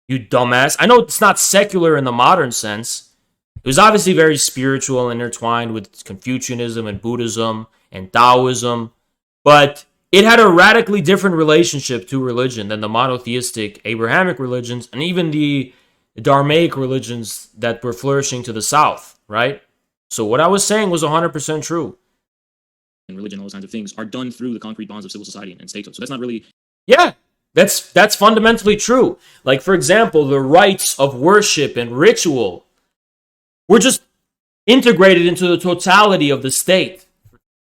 [SPEAKER 3] You dumbass. I know it's not secular in the modern sense. It was obviously very spiritual, intertwined with Confucianism and Buddhism and Taoism, but it had a radically different relationship to religion than the monotheistic Abrahamic religions and even the Dharmaic religions that were flourishing to the south, right? So what I was saying was 100% true.
[SPEAKER 1] And religion, all those kinds of things, are done through the concrete bonds of civil society and statehood. So that's not really...
[SPEAKER 3] Yeah, that's fundamentally true. Like, for example, the rites of worship and ritual were just integrated into the totality of the state.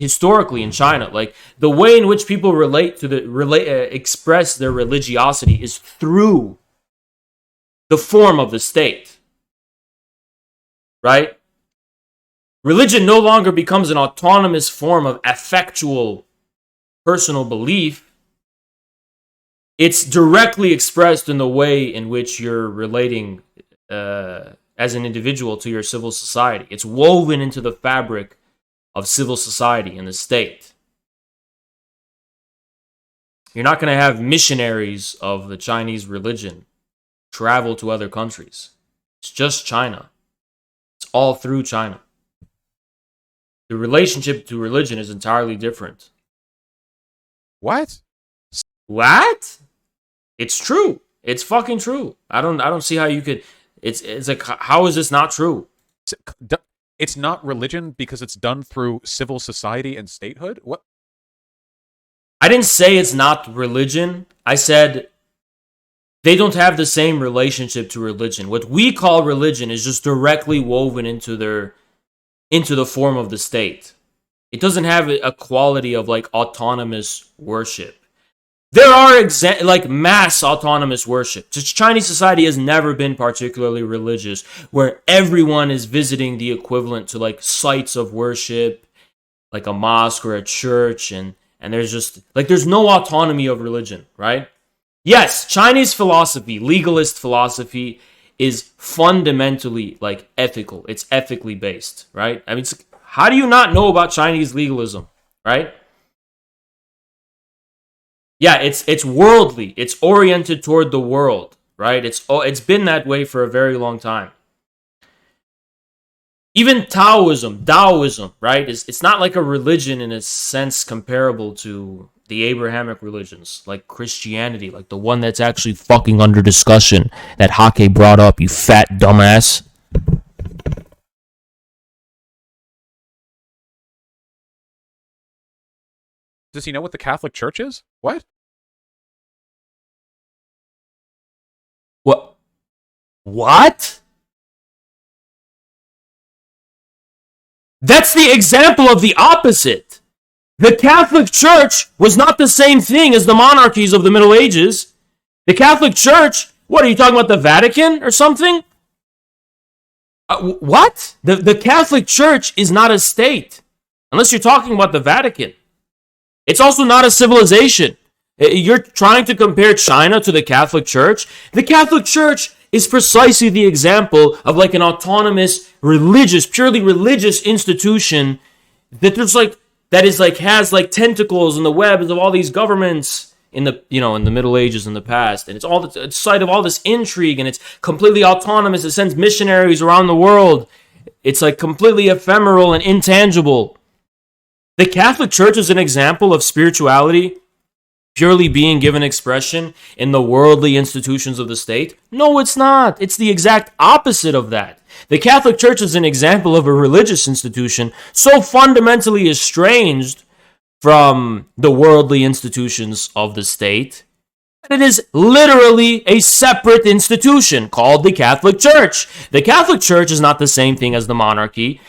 [SPEAKER 3] Historically in China, like the way in which people express their religiosity is through the form of the state, right? Religion no longer becomes an autonomous form of affectual personal belief. It's directly expressed in the way in which you're relating as an individual to your civil society. It's woven into the fabric of civil society and the state. You're not going to have missionaries of the Chinese religion travel to other countries. It's just China. It's all through China. The relationship to religion is entirely different.
[SPEAKER 2] What?
[SPEAKER 3] What? It's true. It's fucking true. I don't see how you could. It's like, how is this not true?
[SPEAKER 2] It's not religion because it's done through civil society and statehood? What?
[SPEAKER 3] I didn't say it's not religion. I said they don't have the same relationship to religion. What we call religion is just directly woven into the form of the state. It doesn't have a quality of like autonomous worship. There are like mass autonomous worship. Just Chinese society has never been particularly religious, where everyone is visiting the equivalent to like sites of worship, like a mosque or a church, and there's just like there's no autonomy of religion, right? Yes, Chinese philosophy, legalist philosophy, is fundamentally like ethical. It's ethically based, right? I mean, how do you not know about Chinese legalism, right? Yeah, it's worldly. It's oriented toward the world, right? It's been that way for a very long time. Even Taoism, right? It's not like a religion in a sense comparable to the Abrahamic religions, like Christianity, like the one that's actually fucking under discussion that Hake brought up, you fat dumbass.
[SPEAKER 2] Does he know what the Catholic Church is? What?
[SPEAKER 3] What? That's the example of the opposite. The Catholic Church was not the same thing as the monarchies of the Middle Ages. The Catholic Church, what, are you talking about the Vatican or something? What? The Catholic Church is not a state, unless you're talking about the Vatican. It's also not a civilization. You're trying to compare China to the Catholic Church. The Catholic Church is precisely the example of like an autonomous, religious, purely religious institution that has like tentacles in the webs of all these governments in the Middle Ages in the past, and it's site of all this intrigue, and it's completely autonomous. It sends missionaries around the world. It's like completely ephemeral and intangible. The Catholic Church is an example of spirituality purely being given expression in the worldly institutions of the state? No, it's not. It's the exact opposite of that. The Catholic Church is an example of a religious institution so fundamentally estranged from the worldly institutions of the state that it is literally a separate institution called the Catholic Church. The Catholic Church is not the same thing as the monarchy.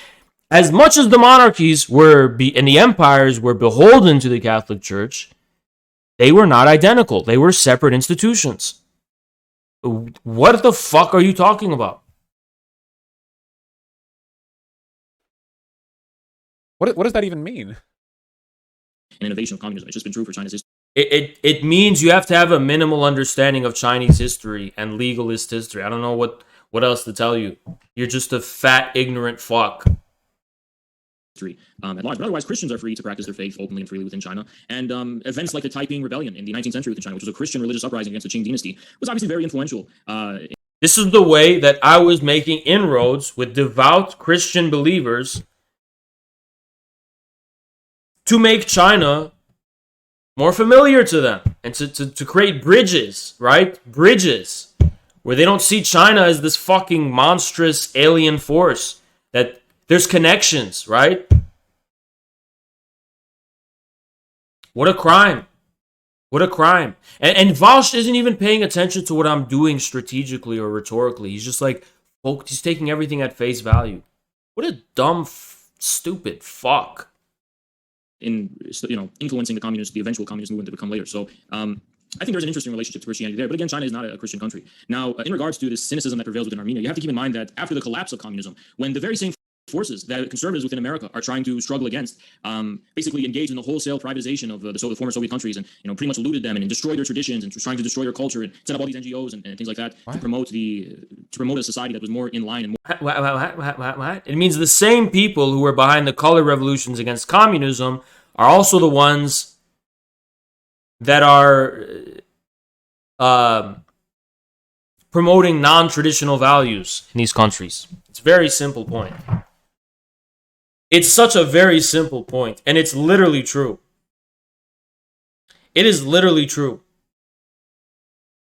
[SPEAKER 3] As much as the monarchies and the empires were beholden to the Catholic Church, They were not identical. They were separate institutions. What the fuck are you talking about?
[SPEAKER 2] What does that even mean?
[SPEAKER 1] An innovation of communism. It's just been true for China's history.
[SPEAKER 3] It means you have to have a minimal understanding of Chinese history and legalist history. I don't know what else to tell you. You're just a fat, ignorant fuck.
[SPEAKER 1] At large, but otherwise Christians are free to practice their faith openly and freely within China. And events like the Taiping Rebellion in the 19th century within China, which was a Christian religious uprising against the Qing dynasty, was obviously very influential.
[SPEAKER 3] This is the way that I was making inroads with devout Christian believers to make China more familiar to them and to create bridges, right? Bridges where they don't see China as this fucking monstrous alien force, that there's connections, right? What a crime. What a crime. And Vaush isn't even paying attention to what I'm doing strategically or rhetorically. He's just like, he's taking everything at face value. What a dumb, stupid fuck.
[SPEAKER 1] Influencing the eventual communist movement to become later. So I think there's an interesting relationship to Christianity there. But again, China is not a Christian country. Now, in regards to this cynicism that prevails within Armenia, you have to keep in mind that after the collapse of communism, when the very same forces that conservatives within America are trying to struggle against, basically engaged in the wholesale privatization of the former Soviet countries, and pretty much looted them and destroyed their traditions and trying to destroy their culture and set up all these NGOs and things like that to promote a society that was more in line and more.
[SPEAKER 3] What? It means the same people who were behind the color revolutions against communism are also the ones that are promoting non-traditional values in these countries. It's a very simple point. It's such a very simple point, and it's literally true. It is literally true.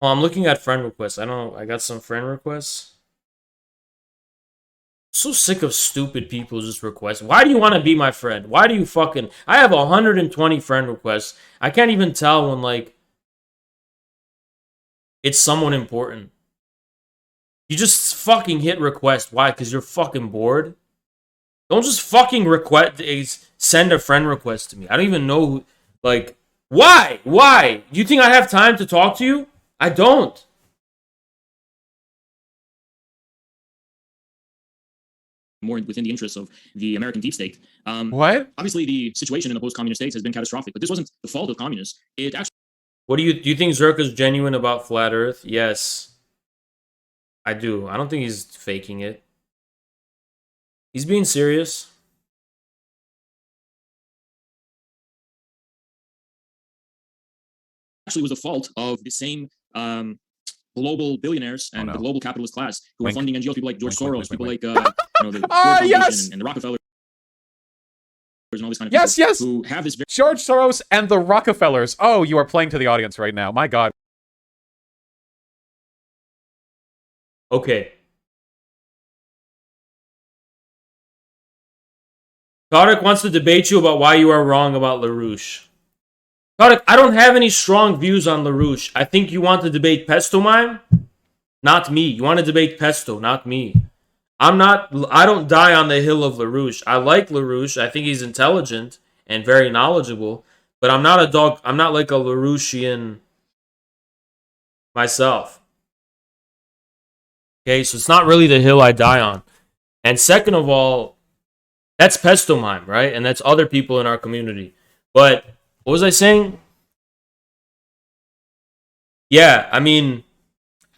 [SPEAKER 3] Well, I'm looking at friend requests. I got some friend requests. So sick of stupid people just request. Why do you want to be my friend? Why do you fucking... I have 120 friend requests. I can't even tell when, like, it's someone important. You just fucking hit request. Why? Because you're fucking bored? Don't just fucking send a friend request to me. I don't even know who... Like, why? Why? You think I have time to talk to you? I don't.
[SPEAKER 1] More within the interests of the American deep state.
[SPEAKER 2] What?
[SPEAKER 1] Obviously, the situation in the post-communist states has been catastrophic, but this wasn't the fault of communists. It actually...
[SPEAKER 3] What do you think Zerka's genuine about flat Earth? Yes. I do. I don't think he's faking it. He's being serious.
[SPEAKER 1] Actually was the fault of the same global billionaires and the global capitalist class who are funding NGOs, people like George Soros, people like the Ford Foundation and the Rockefellers and all this kind of
[SPEAKER 2] yes,
[SPEAKER 1] people
[SPEAKER 2] yes.
[SPEAKER 1] who have this very...
[SPEAKER 2] George Soros and the Rockefellers. Oh, you are playing to the audience right now. My God.
[SPEAKER 3] Okay. Tarek wants to debate you about why you are wrong about LaRouche. Tarek, I don't have any strong views on LaRouche. I think you want to debate Pesto Mime, not me. You want to debate Pesto, not me. I don't die on the hill of LaRouche. I like LaRouche. I think he's intelligent and very knowledgeable, but I'm not a dog. I'm not like a LaRouchian myself. Okay, so it's not really the hill I die on. And second of all, that's Pesto Mime, right? And that's other people in our community. But what was I saying? Yeah, I mean,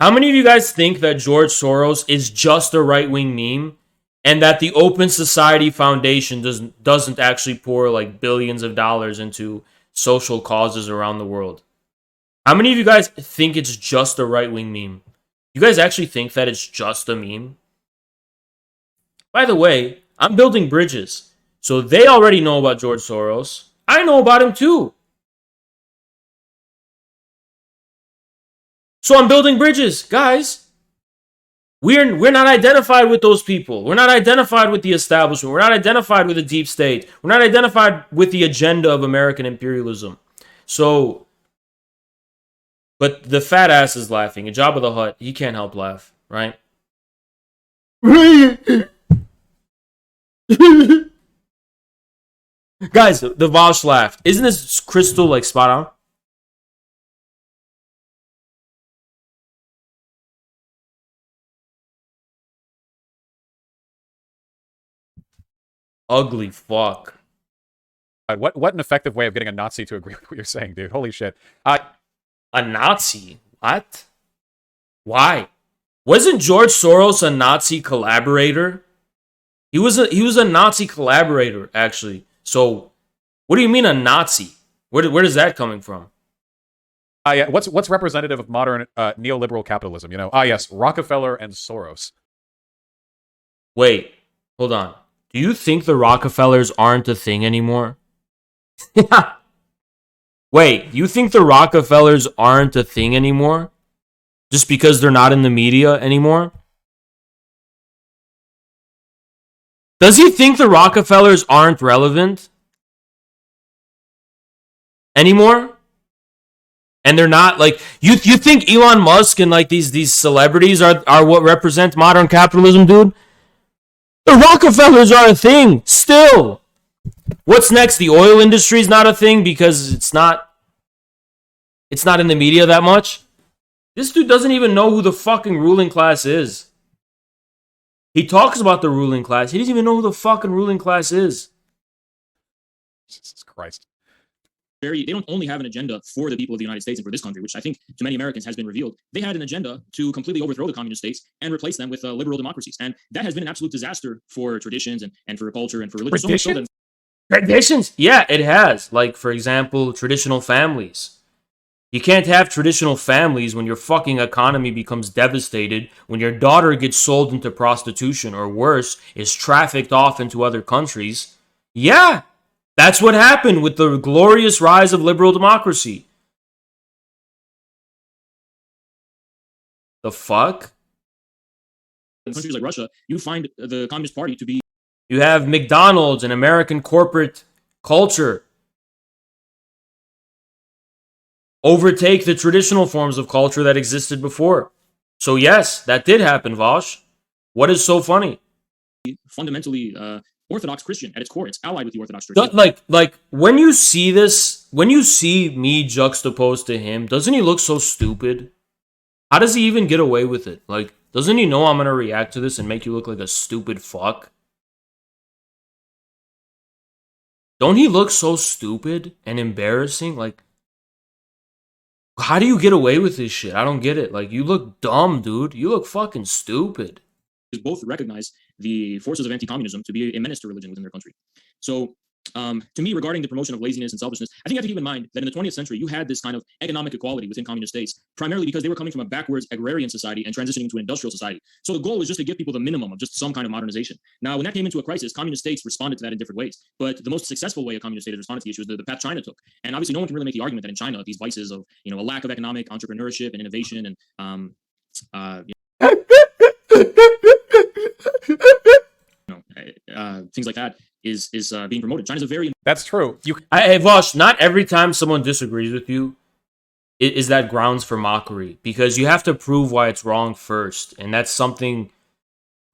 [SPEAKER 3] how many of you guys think that George Soros is just a right-wing meme and that the Open Society Foundation doesn't actually pour like billions of dollars into social causes around the world? How many of you guys think it's just a right-wing meme? You guys actually think that it's just a meme? By the way, I'm building bridges. So they already know about George Soros. I know about him too. So I'm building bridges, guys. We're not identified with those people. We're not identified with the establishment. We're not identified with the deep state. We're not identified with the agenda of American imperialism. So, but the fat ass is laughing. And Jabba the Hutt, he can't help laugh, right? Guys, the Vaush laughed. Isn't this crystal like spot on? Ugly fuck.
[SPEAKER 2] What an effective way of getting a Nazi to agree with what you're saying, dude. Holy shit.
[SPEAKER 3] A Nazi? What? Why? Wasn't George Soros a Nazi collaborator? He was a Nazi collaborator, actually. So, what do you mean a Nazi? Where is that coming from?
[SPEAKER 2] Yeah, what's representative of modern neoliberal capitalism? You know, yes, Rockefeller and Soros.
[SPEAKER 3] Wait, hold on. Do you think the Rockefellers aren't a thing anymore? Wait, you think the Rockefellers aren't a thing anymore? Just because they're not in the media anymore? Does he think the Rockefellers aren't relevant anymore? And they're not like you think Elon Musk and like these celebrities are what represent modern capitalism, dude? The Rockefellers are a thing still. What's next? The oil industry is not a thing because it's not in the media that much. This dude doesn't even know who the fucking ruling class is. He talks about the ruling class. He doesn't even know who the fucking ruling class is.
[SPEAKER 2] Jesus Christ.
[SPEAKER 1] They don't only have an agenda for the people of the United States and for this country, which I think to many Americans has been revealed. They had an agenda to completely overthrow the communist states and replace them with liberal democracies. And that has been an absolute disaster for traditions and for culture and for religion.
[SPEAKER 3] Traditions? Traditions? Yeah, it has. Like, for example, traditional families. You can't have traditional families when your fucking economy becomes devastated, when your daughter gets sold into prostitution, or worse, is trafficked off into other countries. Yeah, that's what happened with the glorious rise of liberal democracy. The fuck?
[SPEAKER 1] In countries like Russia, you find the Communist Party to be...
[SPEAKER 3] You have McDonald's and American corporate culture overtake the traditional forms of culture that existed before. So yes, that did happen, Vaush. What is so funny?
[SPEAKER 1] Fundamentally Orthodox Christian at its core. It's allied with the Orthodox Church.
[SPEAKER 3] Like when you see this, when you see me juxtaposed to him, doesn't he look so stupid? How does he even get away with it? Like, doesn't he know I'm gonna react to this and make you look like a stupid fuck? Don't he look so stupid and embarrassing? Like, how do you get away with this shit? I don't get it. Like, you look dumb, dude. You look fucking stupid.
[SPEAKER 1] Both recognize the forces of anti-communism to be a menace to religion within their country. So, to me, regarding the promotion of laziness and selfishness, I think you have to keep in mind that in the 20th century, you had this kind of economic equality within communist states, primarily because they were coming from a backwards agrarian society and transitioning into an industrial society. So the goal was just to give people the minimum of just some kind of modernization. Now, when that came into a crisis, communist states responded to that in different ways. But the most successful way a communist state has responded to the issue is the path China took. And obviously, no one can really make the argument that in China, these vices of a lack of economic entrepreneurship and innovation and things like that is being promoted. China's a very...
[SPEAKER 2] That's true.
[SPEAKER 3] Hey, Vaush, not every time someone disagrees with you is that grounds for mockery, because you have to prove why it's wrong first, and that's something...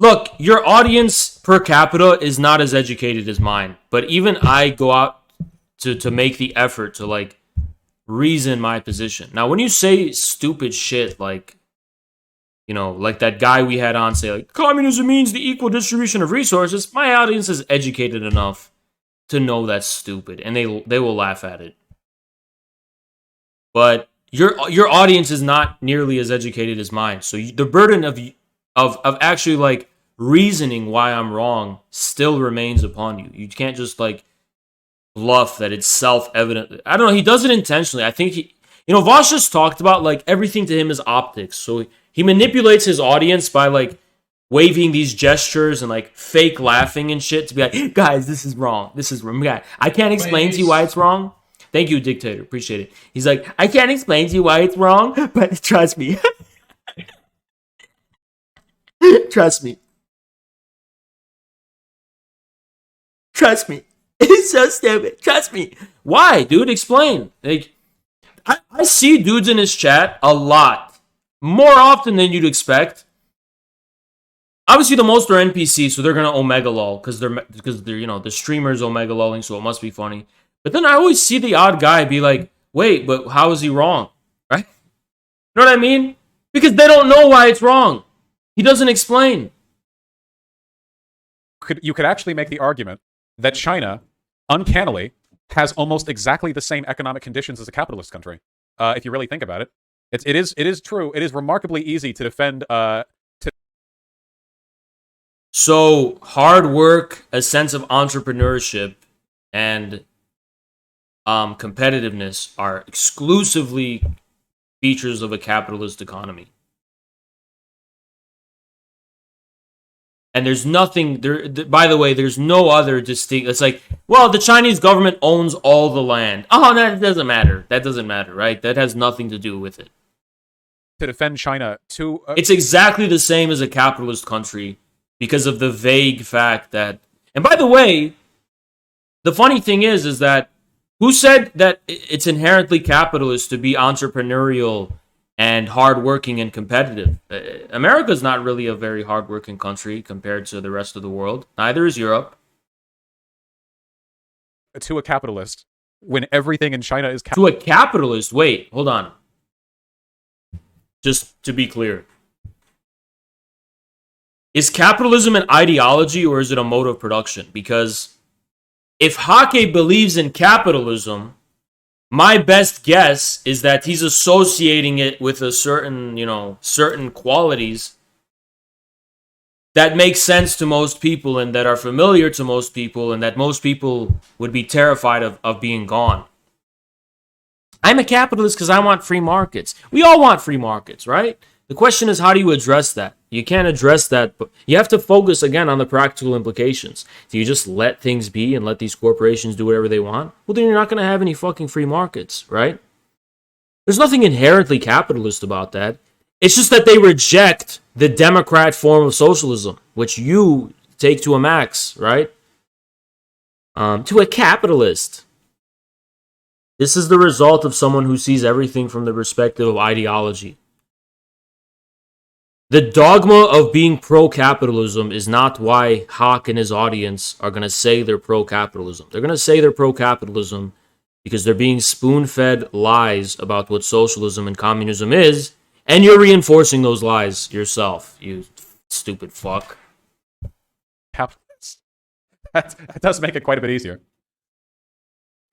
[SPEAKER 3] Look, your audience per capita is not as educated as mine, but even I go out to make the effort to, like, reason my position. Now, when you say stupid shit like... like that guy we had on say, like, communism means the equal distribution of resources, my audience is educated enough to know that's stupid, and they will laugh at it. But your audience is not nearly as educated as mine, so the burden of actually, like, reasoning why I'm wrong still remains upon you. You can't just, like, bluff that it's self-evident. I don't know, he does it intentionally. I think Vaush just talked about, like, everything to him is optics, so he manipulates his audience by, like, waving these gestures and, like, fake laughing and shit to be like, guys, this is wrong. This is wrong. I can't explain to you why it's wrong. Thank you, Dictator. Appreciate it. He's like, I can't explain to you why it's wrong, but trust me. Trust me. Trust me. It's so stupid. Trust me. Why, dude? Explain. Like, I see dudes in his chat a lot. More often than you'd expect. Obviously, the most are NPCs, so they're gonna Omega lol because they're the streamer's Omega lolling, so it must be funny. But then I always see the odd guy be like, "Wait, but how is he wrong?" Right? You know what I mean? Because they don't know why it's wrong. He doesn't explain.
[SPEAKER 2] You could actually make the argument that China, uncannily, has almost exactly the same economic conditions as a capitalist country. If you really think about it, it is true. It is remarkably easy to defend.
[SPEAKER 3] So hard work, a sense of entrepreneurship, and competitiveness are exclusively features of a capitalist economy. And there's nothing there. By the way, there's no other distinct. It's like, well, the Chinese government owns all the land. Oh, that doesn't matter. That doesn't matter, right? That has nothing to do with it.
[SPEAKER 2] To defend China,
[SPEAKER 3] it's exactly the same as a capitalist country because of the vague fact that. And by the way, the funny thing is that who said that it's inherently capitalist to be entrepreneurial and hardworking and competitive? America's not really a very hardworking country compared to the rest of the world. Neither is Europe.
[SPEAKER 2] To a capitalist, when everything in China is
[SPEAKER 3] to a capitalist. Wait, hold on. Just to be clear, is capitalism an ideology or is it a mode of production? Because if Hake believes in capitalism, my best guess is that he's associating it with a certain qualities that make sense to most people and that are familiar to most people and that most people would be terrified of being gone. I'm a capitalist because I want free markets. We all want free markets, right? The question is, how do you address that? You can't address that, but you have to focus again on the practical implications. Do you just let things be and let these corporations do whatever they want? Well, then you're not going to have any fucking free markets, right? There's nothing inherently capitalist about that. It's just that they reject the Democrat form of socialism, which you take to a max, right? To a capitalist. This is the result of someone who sees everything from the perspective of ideology. The dogma of being pro-capitalism is not why Hake and his audience are going to say they're pro-capitalism. They're going to say they're pro-capitalism because they're being spoon-fed lies about what socialism and communism is, and you're reinforcing those lies yourself, you stupid fuck.
[SPEAKER 2] Capitalists. That does make it quite a bit easier.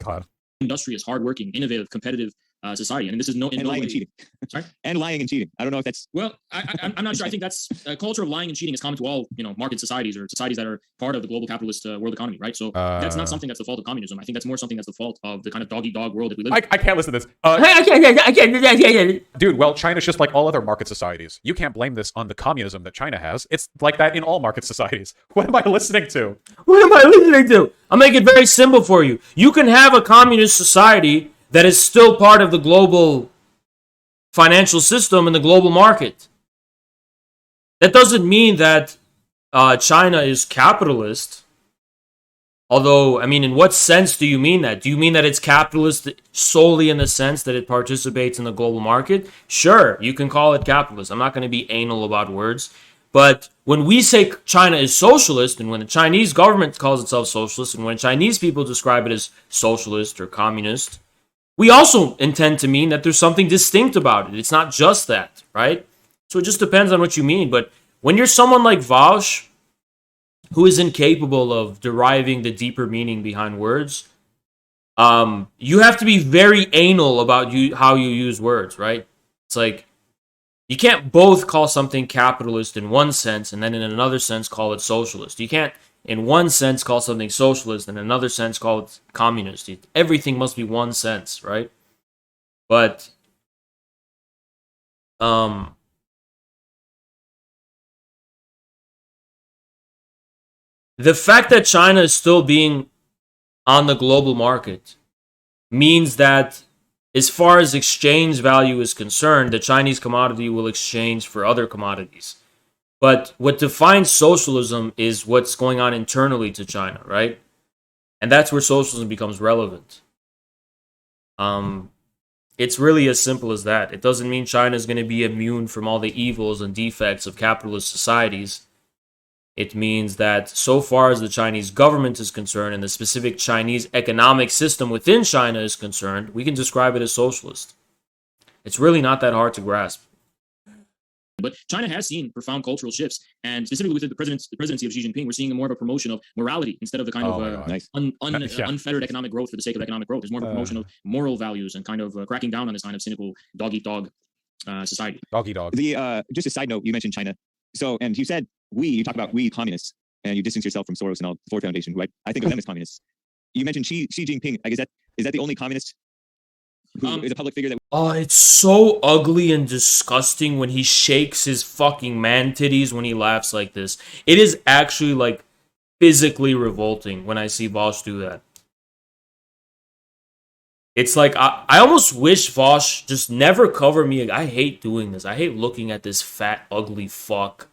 [SPEAKER 2] God.
[SPEAKER 1] Industrious, hardworking, innovative, competitive society. And this is no...
[SPEAKER 5] And lying and cheating.
[SPEAKER 1] Sorry?
[SPEAKER 5] And lying and cheating. I don't know if that's...
[SPEAKER 1] Well, I'm not sure. I think that's a culture of lying and cheating is common to all, market societies or societies that are part of the global capitalist world economy, right? So that's not something that's the fault of communism. I think that's more something that's the fault of the kind of dog-eat-dog world that we live in.
[SPEAKER 2] I can't listen to this. I can't. Dude, well, China's just like all other market societies. You can't blame this on the communism that China has. It's like that in all market societies. What am I listening to?
[SPEAKER 3] I'll make it very simple for you. You can have a communist society that is still part of the global financial system and the global market. That doesn't mean that China is capitalist. Although, I mean, in what sense do you mean that? Do you mean that it's capitalist solely in the sense that it participates in the global market? Sure, you can call it capitalist. I'm not going to be anal about words. But when we say China is socialist, and when the Chinese government calls itself socialist, and when Chinese people describe it as socialist or communist, we also intend to mean that there's something distinct about it. It's not just that, right? So it just depends on what you mean. But when you're someone like Vaush, who is incapable of deriving the deeper meaning behind words, you have to be very anal about how you use words, right? It's like, you can't both call something capitalist in one sense and then in another sense call it socialist. You can't in one sense call something socialist and in another sense call it communist. Everything must be one sense, right? But the fact that China is still being on the global market means that as far as exchange value is concerned, the Chinese commodity will exchange for other commodities. But what defines socialism is what's going on internally to China, right? And that's where socialism becomes relevant. It's really as simple as that. It doesn't mean China is going to be immune from all the evils and defects of capitalist societies. It means that so far as the Chinese government is concerned and the specific Chinese economic system within China is concerned, we can describe it as socialist. It's really not that hard to grasp.
[SPEAKER 1] But China has seen profound cultural shifts, and specifically within the presidency of Xi Jinping, we're seeing more of a promotion of morality instead of the kind of unfettered economic growth for the sake of economic growth. There's more of a promotion of moral values and kind of cracking down on this kind of cynical dog-eat-dog society.
[SPEAKER 2] Dog-eat-dog.
[SPEAKER 5] Just a side note, you mentioned China. So, and you said you talk about we communists, and you distance yourself from Soros and all the Ford Foundation, who I think of them as communists. You mentioned Xi Jinping. Like, is that the only communist who is a public figure that?
[SPEAKER 3] Oh, it's so ugly and disgusting when he shakes his fucking man titties when he laughs like this. It is actually like physically revolting when I see Vaush do that. It's like I almost wish Vaush just never cover me. I hate doing this. I hate looking at this fat, ugly fuck.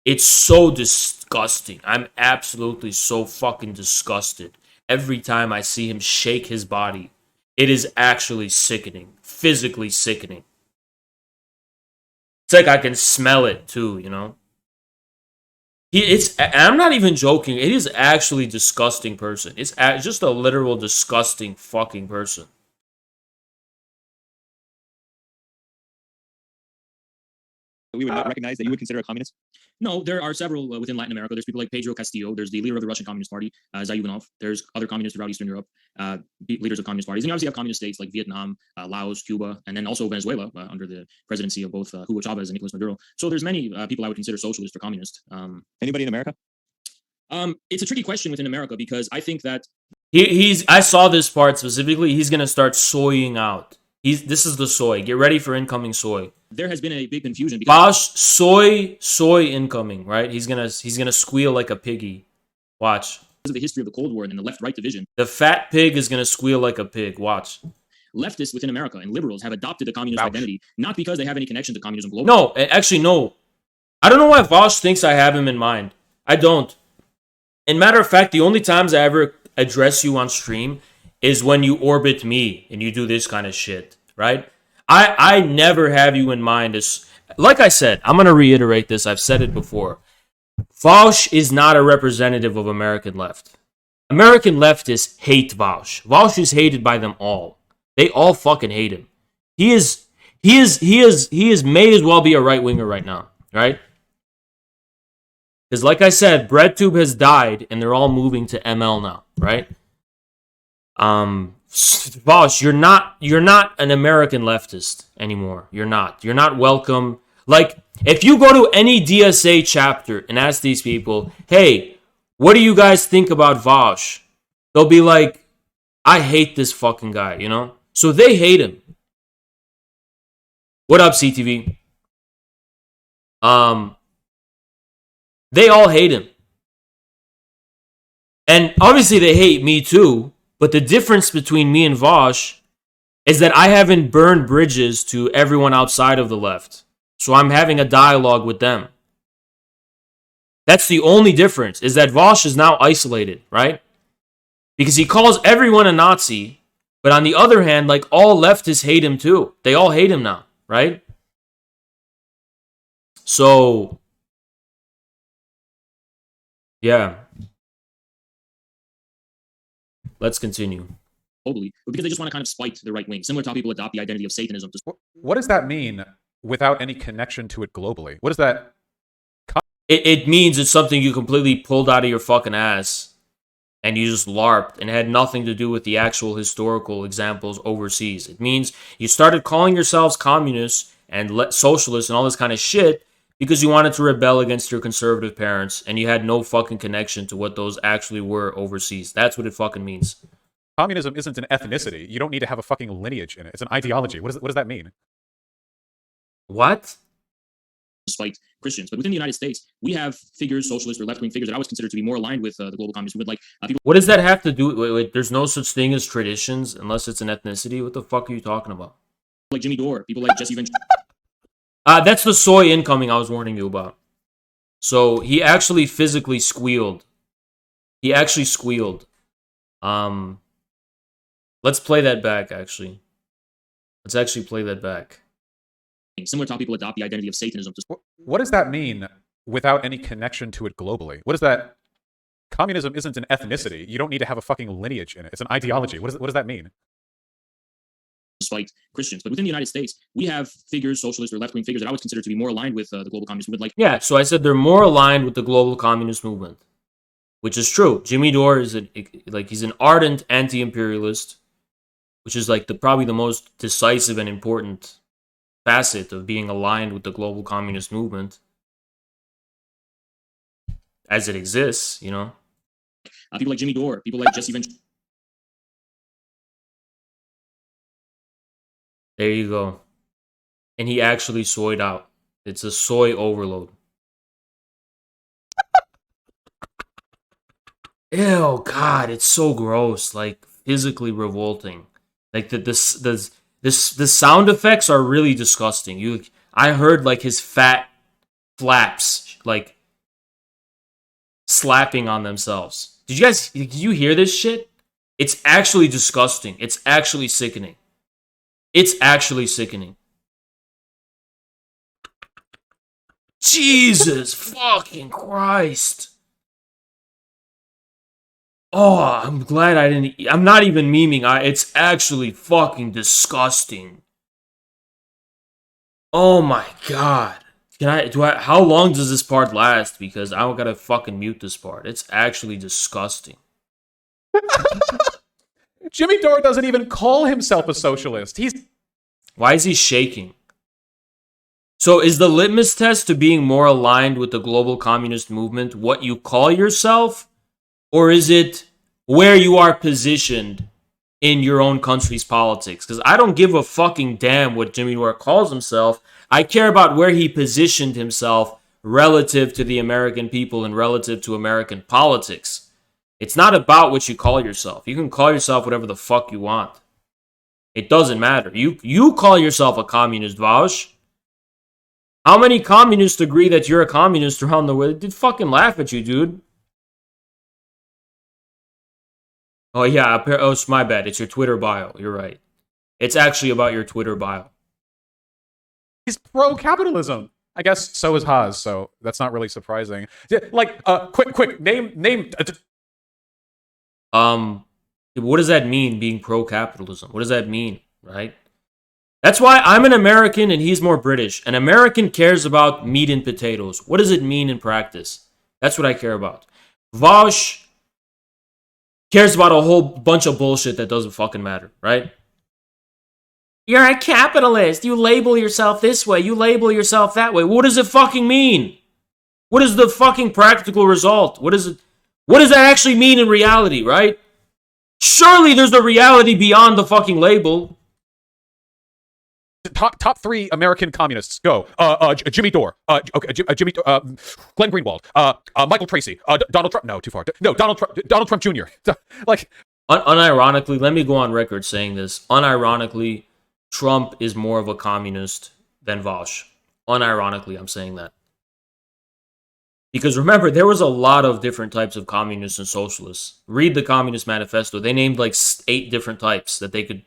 [SPEAKER 3] It's so disgusting. I'm absolutely so fucking disgusted every time I see him shake his body. It is actually sickening. Physically sickening. It's like I can smell it too, you know? I'm not even joking. It is actually a disgusting person. It's just a literal disgusting fucking person.
[SPEAKER 5] We would not recognize that you would consider a communist?
[SPEAKER 1] No, there are several within Latin America. There's people like Pedro Castillo. There's the leader of the Russian Communist Party, Zayuganov. There's other communists throughout Eastern Europe, leaders of communist parties. And you obviously have communist states like Vietnam, Laos, Cuba, and then also Venezuela under the presidency of both Hugo Chavez and Nicolas Maduro. So there's many people I would consider socialist or communist.
[SPEAKER 5] Anybody in America?
[SPEAKER 1] It's a tricky question within America because I think that
[SPEAKER 3] I saw this part specifically. He's gonna start soying out. This is the soy. Get ready for incoming soy.
[SPEAKER 1] There has been a big confusion because
[SPEAKER 3] Vaush, soy incoming, right? He's gonna squeal like a piggy. Watch.
[SPEAKER 1] Because of the history of the Cold War and the left-right division.
[SPEAKER 3] The fat pig is gonna squeal like a pig. Watch.
[SPEAKER 1] Leftists within America and liberals have adopted the communist identity, not because they have any connection to communism globally.
[SPEAKER 3] No, actually, no. I don't know why Vaush thinks I have him in mind. I don't. And matter of fact, the only times I ever address you on stream is when you orbit me and you do this kind of shit, right? I never have you in mind as, like I said, I'm going to reiterate this. I've said it before. Vaush is not a representative of American left. American leftists hate Vaush. Vaush is hated by them all. They all fucking hate him. He is may as well be a right winger right now, right? Because like I said, BreadTube has died and they're all moving to ML now, right? Vaush, you're not an American leftist anymore. You're not welcome. Like, if you go to any DSA chapter and ask these people, hey, what do you guys think about Vaush? They'll be like, I hate this fucking guy, you know? So they hate him. What up, CTV? They all hate him. And obviously they hate me too. But the difference between me and Vaush is that I haven't burned bridges to everyone outside of the left. So I'm having a dialogue with them. That's the only difference, is that Vaush is now isolated, right? Because he calls everyone a Nazi, but on the other hand, like, all leftists hate him too. They all hate him now, right? So, yeah. Let's continue.
[SPEAKER 1] Globally, but because they just want to kind of spite the right wing, similar to how people adopt the identity of Satanism.
[SPEAKER 2] What does that mean without any connection to it globally? What does that?
[SPEAKER 3] It means it's something you completely pulled out of your fucking ass and you just LARPed and had nothing to do with the actual historical examples overseas. It means you started calling yourselves communists and socialists and all this kind of shit because you wanted to rebel against your conservative parents and you had no fucking connection to what those actually were overseas. That's what it fucking means.
[SPEAKER 2] Communism isn't an ethnicity. You don't need to have a fucking lineage in it. It's an ideology. What does that mean?
[SPEAKER 3] What?
[SPEAKER 1] Despite Christians, but within the United States, we have figures, socialist or left-wing figures that I would consider to be more aligned with the global communist movement, like people.
[SPEAKER 3] What does that have to do? Wait, there's no such thing as traditions unless it's an ethnicity. What the fuck are you talking about?
[SPEAKER 1] Like Jimmy Dore, people like Jesse Ventura.
[SPEAKER 3] That's the soy incoming I was warning you about. So he actually physically squealed. He actually squealed. Let's play that back, actually. Let's actually play that back.
[SPEAKER 1] Similar to how people adopt the identity of Satanism.
[SPEAKER 2] What does that mean without any connection to it globally? What is that? Communism isn't an ethnicity. You don't need to have a fucking lineage in it. It's an ideology. What does that mean?
[SPEAKER 1] despite Christians. But within the United States, we have figures, socialist or left-wing figures that I would consider to be more aligned with the global communist movement.
[SPEAKER 3] Yeah, so I said they're more aligned with the global communist movement, which is true. Jimmy Dore is he's an ardent anti-imperialist, which is like probably the most decisive and important facet of being aligned with the global communist movement as it exists, you know.
[SPEAKER 1] People like Jimmy Dore, people like Jesse Ventura.
[SPEAKER 3] There you go. And he actually soyed out. It's a soy overload. Ew, God, it's so gross. Like, physically revolting. Like, the sound effects are really disgusting. I heard, like, his fat flaps, like, slapping on themselves. Did you hear this shit? It's actually disgusting. It's actually sickening. It's actually sickening. Jesus fucking Christ. Oh, I'm glad I didn't. I'm not even memeing. It's actually fucking disgusting. Oh my God. How long does this part last? Because I don't gotta fucking mute this part. It's actually disgusting.
[SPEAKER 2] Jimmy Dore doesn't even call himself a socialist.
[SPEAKER 3] Why is he shaking? So is the litmus test to being more aligned with the global communist movement what you call yourself? Or is it where you are positioned in your own country's politics? Because I don't give a fucking damn what Jimmy Dore calls himself. I care about where he positioned himself relative to the American people and relative to American politics. It's not about what you call yourself. You can call yourself whatever the fuck you want. It doesn't matter. You call yourself a communist, Vaush. How many communists agree that you're a communist around the world? They'd fucking laugh at you, dude. Oh, yeah. Oh, it's my bad. It's your Twitter bio. You're right. It's actually about your Twitter bio.
[SPEAKER 2] He's pro-capitalism. I guess so is Haas, so that's not really surprising. Like, quick, name...
[SPEAKER 3] What does that mean, being pro-capitalism? What does that mean, right? That's why I'm an American and he's more British. An American cares about meat and potatoes. What does it mean in practice? That's what I care about. Vaush cares about a whole bunch of bullshit that doesn't fucking matter, right? You're a capitalist. You label yourself this way. You label yourself that way. What does it fucking mean? What is the fucking practical result? What does that actually mean in reality, right? Surely there's a reality beyond the fucking label.
[SPEAKER 2] Top three American communists. Go. Jimmy Dore. Glenn Greenwald. Michael Tracy. Donald Trump. No, too far. No, Donald Trump Jr. Like,
[SPEAKER 3] unironically, let me go on record saying this. Unironically, Trump is more of a communist than Vaush. Unironically, I'm saying that. Because remember, there was a lot of different types of communists and socialists. Read the Communist Manifesto. They named like 8 different types that they could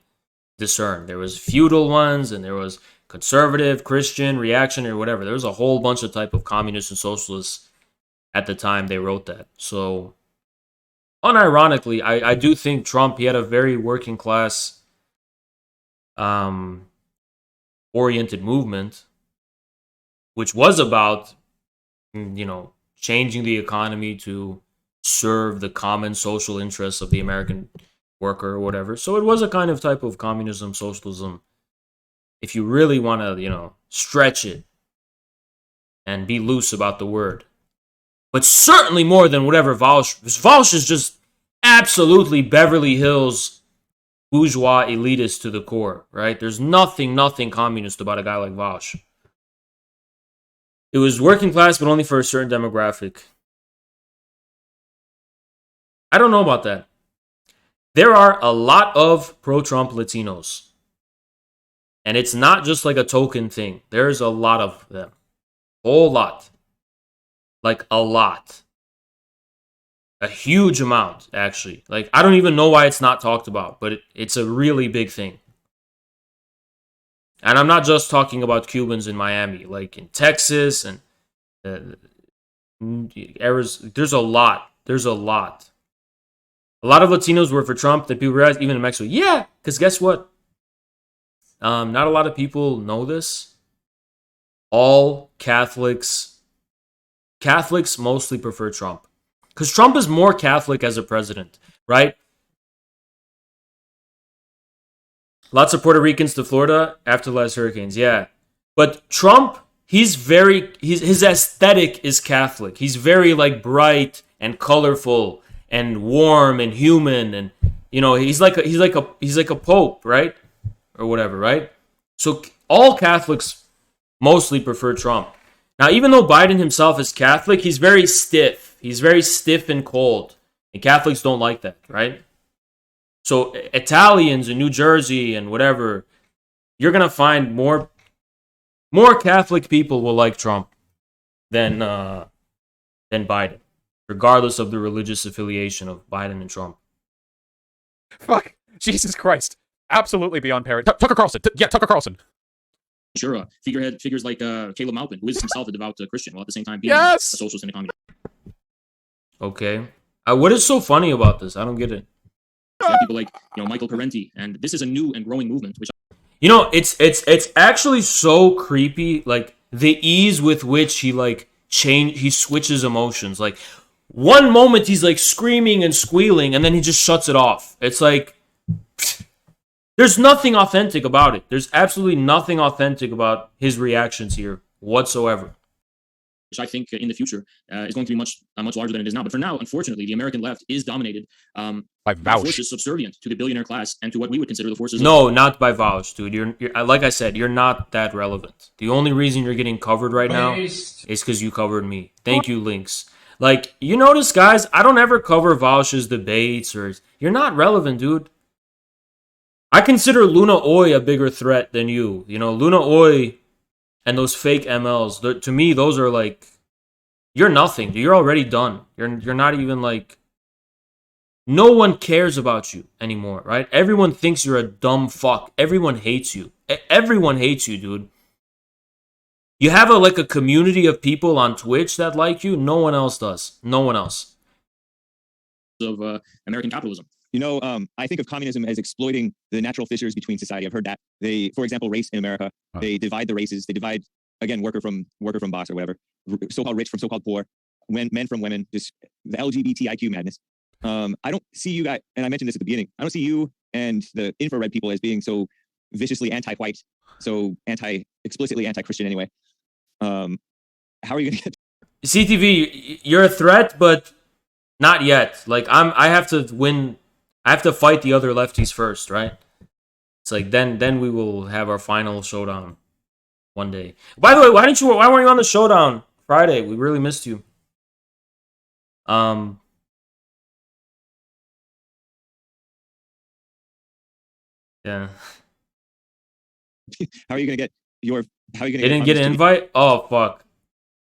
[SPEAKER 3] discern. There was feudal ones, and there was conservative, Christian, reactionary, whatever. There was a whole bunch of type of communists and socialists at the time they wrote that. So, unironically, I do think Trump, he had a very working class oriented movement, which was about, changing the economy to serve the common social interests of the American worker or whatever. So it was a kind of type of communism, socialism, if you really want to, stretch it and be loose about the word. But certainly more than whatever Vaush is just absolutely Beverly Hills bourgeois elitist to the core, right? There's nothing communist about a guy like Vaush. It was working class, but only for a certain demographic. I don't know about that. There are a lot of pro-Trump Latinos. And it's not just like a token thing. There's a lot of them. Whole lot. Like a lot. A huge amount, actually. Like, I don't even know why it's not talked about, but it's a really big thing. And I'm not just talking about Cubans in Miami, like in Texas and Arizona. There's a lot. A lot of Latinos were for Trump that people realize, even in Mexico. Yeah, because guess what? not a lot of people know this. All Catholics mostly prefer Trump. Because Trump is more Catholic as a president, right? Lots of Puerto Ricans to Florida after the last hurricanes, yeah. But Trump, his aesthetic is Catholic. He's very like bright and colorful and warm and human, and he's like a pope, right? Or whatever, right? So all Catholics mostly prefer Trump. Now, even though Biden himself is Catholic, he's very stiff. He's very stiff and cold. And Catholics don't like that, right? So Italians in New Jersey and whatever, you're going to find more Catholic people will like Trump than Biden, regardless of the religious affiliation of Biden and Trump.
[SPEAKER 2] Fuck. Jesus Christ. Absolutely beyond parody. Tucker Carlson. Tucker Carlson.
[SPEAKER 1] Sure, figures like Caleb Maupin, who is himself a devout Christian, while at the same time being a socialist and a communist.
[SPEAKER 3] Okay. What is so funny about this? I don't get it.
[SPEAKER 1] People like Michael Parenti, and this is a new and growing movement. Which
[SPEAKER 3] it's actually so creepy, like the ease with which he switches emotions. Like one moment he's like screaming and squealing, and then he just shuts it off. It's like there's nothing authentic about it. There's absolutely nothing authentic about his reactions here whatsoever.
[SPEAKER 1] Which I think in the future is going to be much larger than it is now. But for now, unfortunately, the American left is dominated
[SPEAKER 2] by
[SPEAKER 1] forces subservient to the billionaire class and to what we would consider the forces.
[SPEAKER 3] No, not by Vaush, dude. You're like I said, you're not that relevant. The only reason you're getting covered right now is because you covered me. Thank you, Lynx. Like, you notice, guys, I don't ever cover Vaush's debates you're not relevant, dude. I consider Luna Oi a bigger threat than you. Luna Oi and those fake MLs, to me, those are like, you're nothing. You're already done. You're not even like, no one cares about you anymore, right? Everyone thinks you're a dumb fuck. Everyone hates you. Everyone hates you, dude. You have a community of people on Twitch that like you. No one else does. No one else.
[SPEAKER 1] Of American capitalism.
[SPEAKER 5] I think of communism as exploiting the natural fissures between society. I've heard that for example, race in America, they divide the races. They divide, again, worker from boss or whatever, so-called rich from so-called poor, men from women, just the LGBTIQ madness. I don't see you guys, and I mentioned this at the beginning, I don't see you and the infrared people as being so viciously anti-white, so explicitly anti-Christian anyway. How are you going to get...
[SPEAKER 3] CTV, you're a threat, but not yet. Like, I have to win... I have to fight the other lefties first, right? It's like then we will have our final showdown one day. By the way, why weren't you on the showdown Friday? We really missed you. Yeah.
[SPEAKER 5] How are you gonna get
[SPEAKER 3] didn't get an invite? Oh fuck.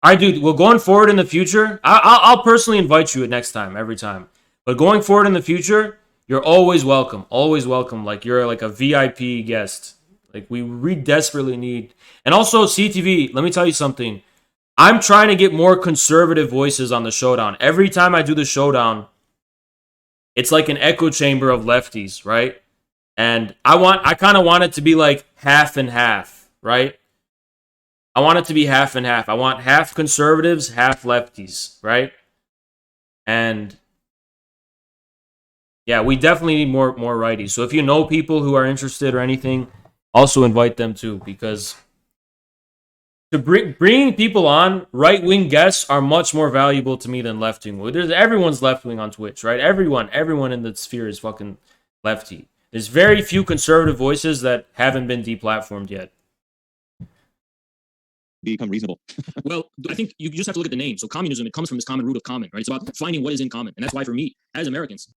[SPEAKER 3] Alright, dude, well, going forward in the future, I'll personally invite you next time, every time. But going forward in the future, you're always welcome. Always welcome. Like, you're like a VIP guest. Like, we desperately need... And also, CTV, let me tell you something. I'm trying to get more conservative voices on the showdown. Every time I do the showdown, it's like an echo chamber of lefties, right? And I kind of want it to be like half and half, right? I want it to be half and half. I want half conservatives, half lefties, right? And yeah, we definitely need more righties. So if you know people who are interested or anything, also invite them too, because bringing people on, right-wing guests are much more valuable to me than left-wing. Everyone's left-wing on Twitch, right? Everyone in the sphere is fucking lefty. There's very few conservative voices that haven't been deplatformed yet.
[SPEAKER 5] Become reasonable.
[SPEAKER 1] Well, I think you just have to look at the name. So communism, it comes from this common root of common, right? It's about finding what is in common. And that's why, for me, as Americans...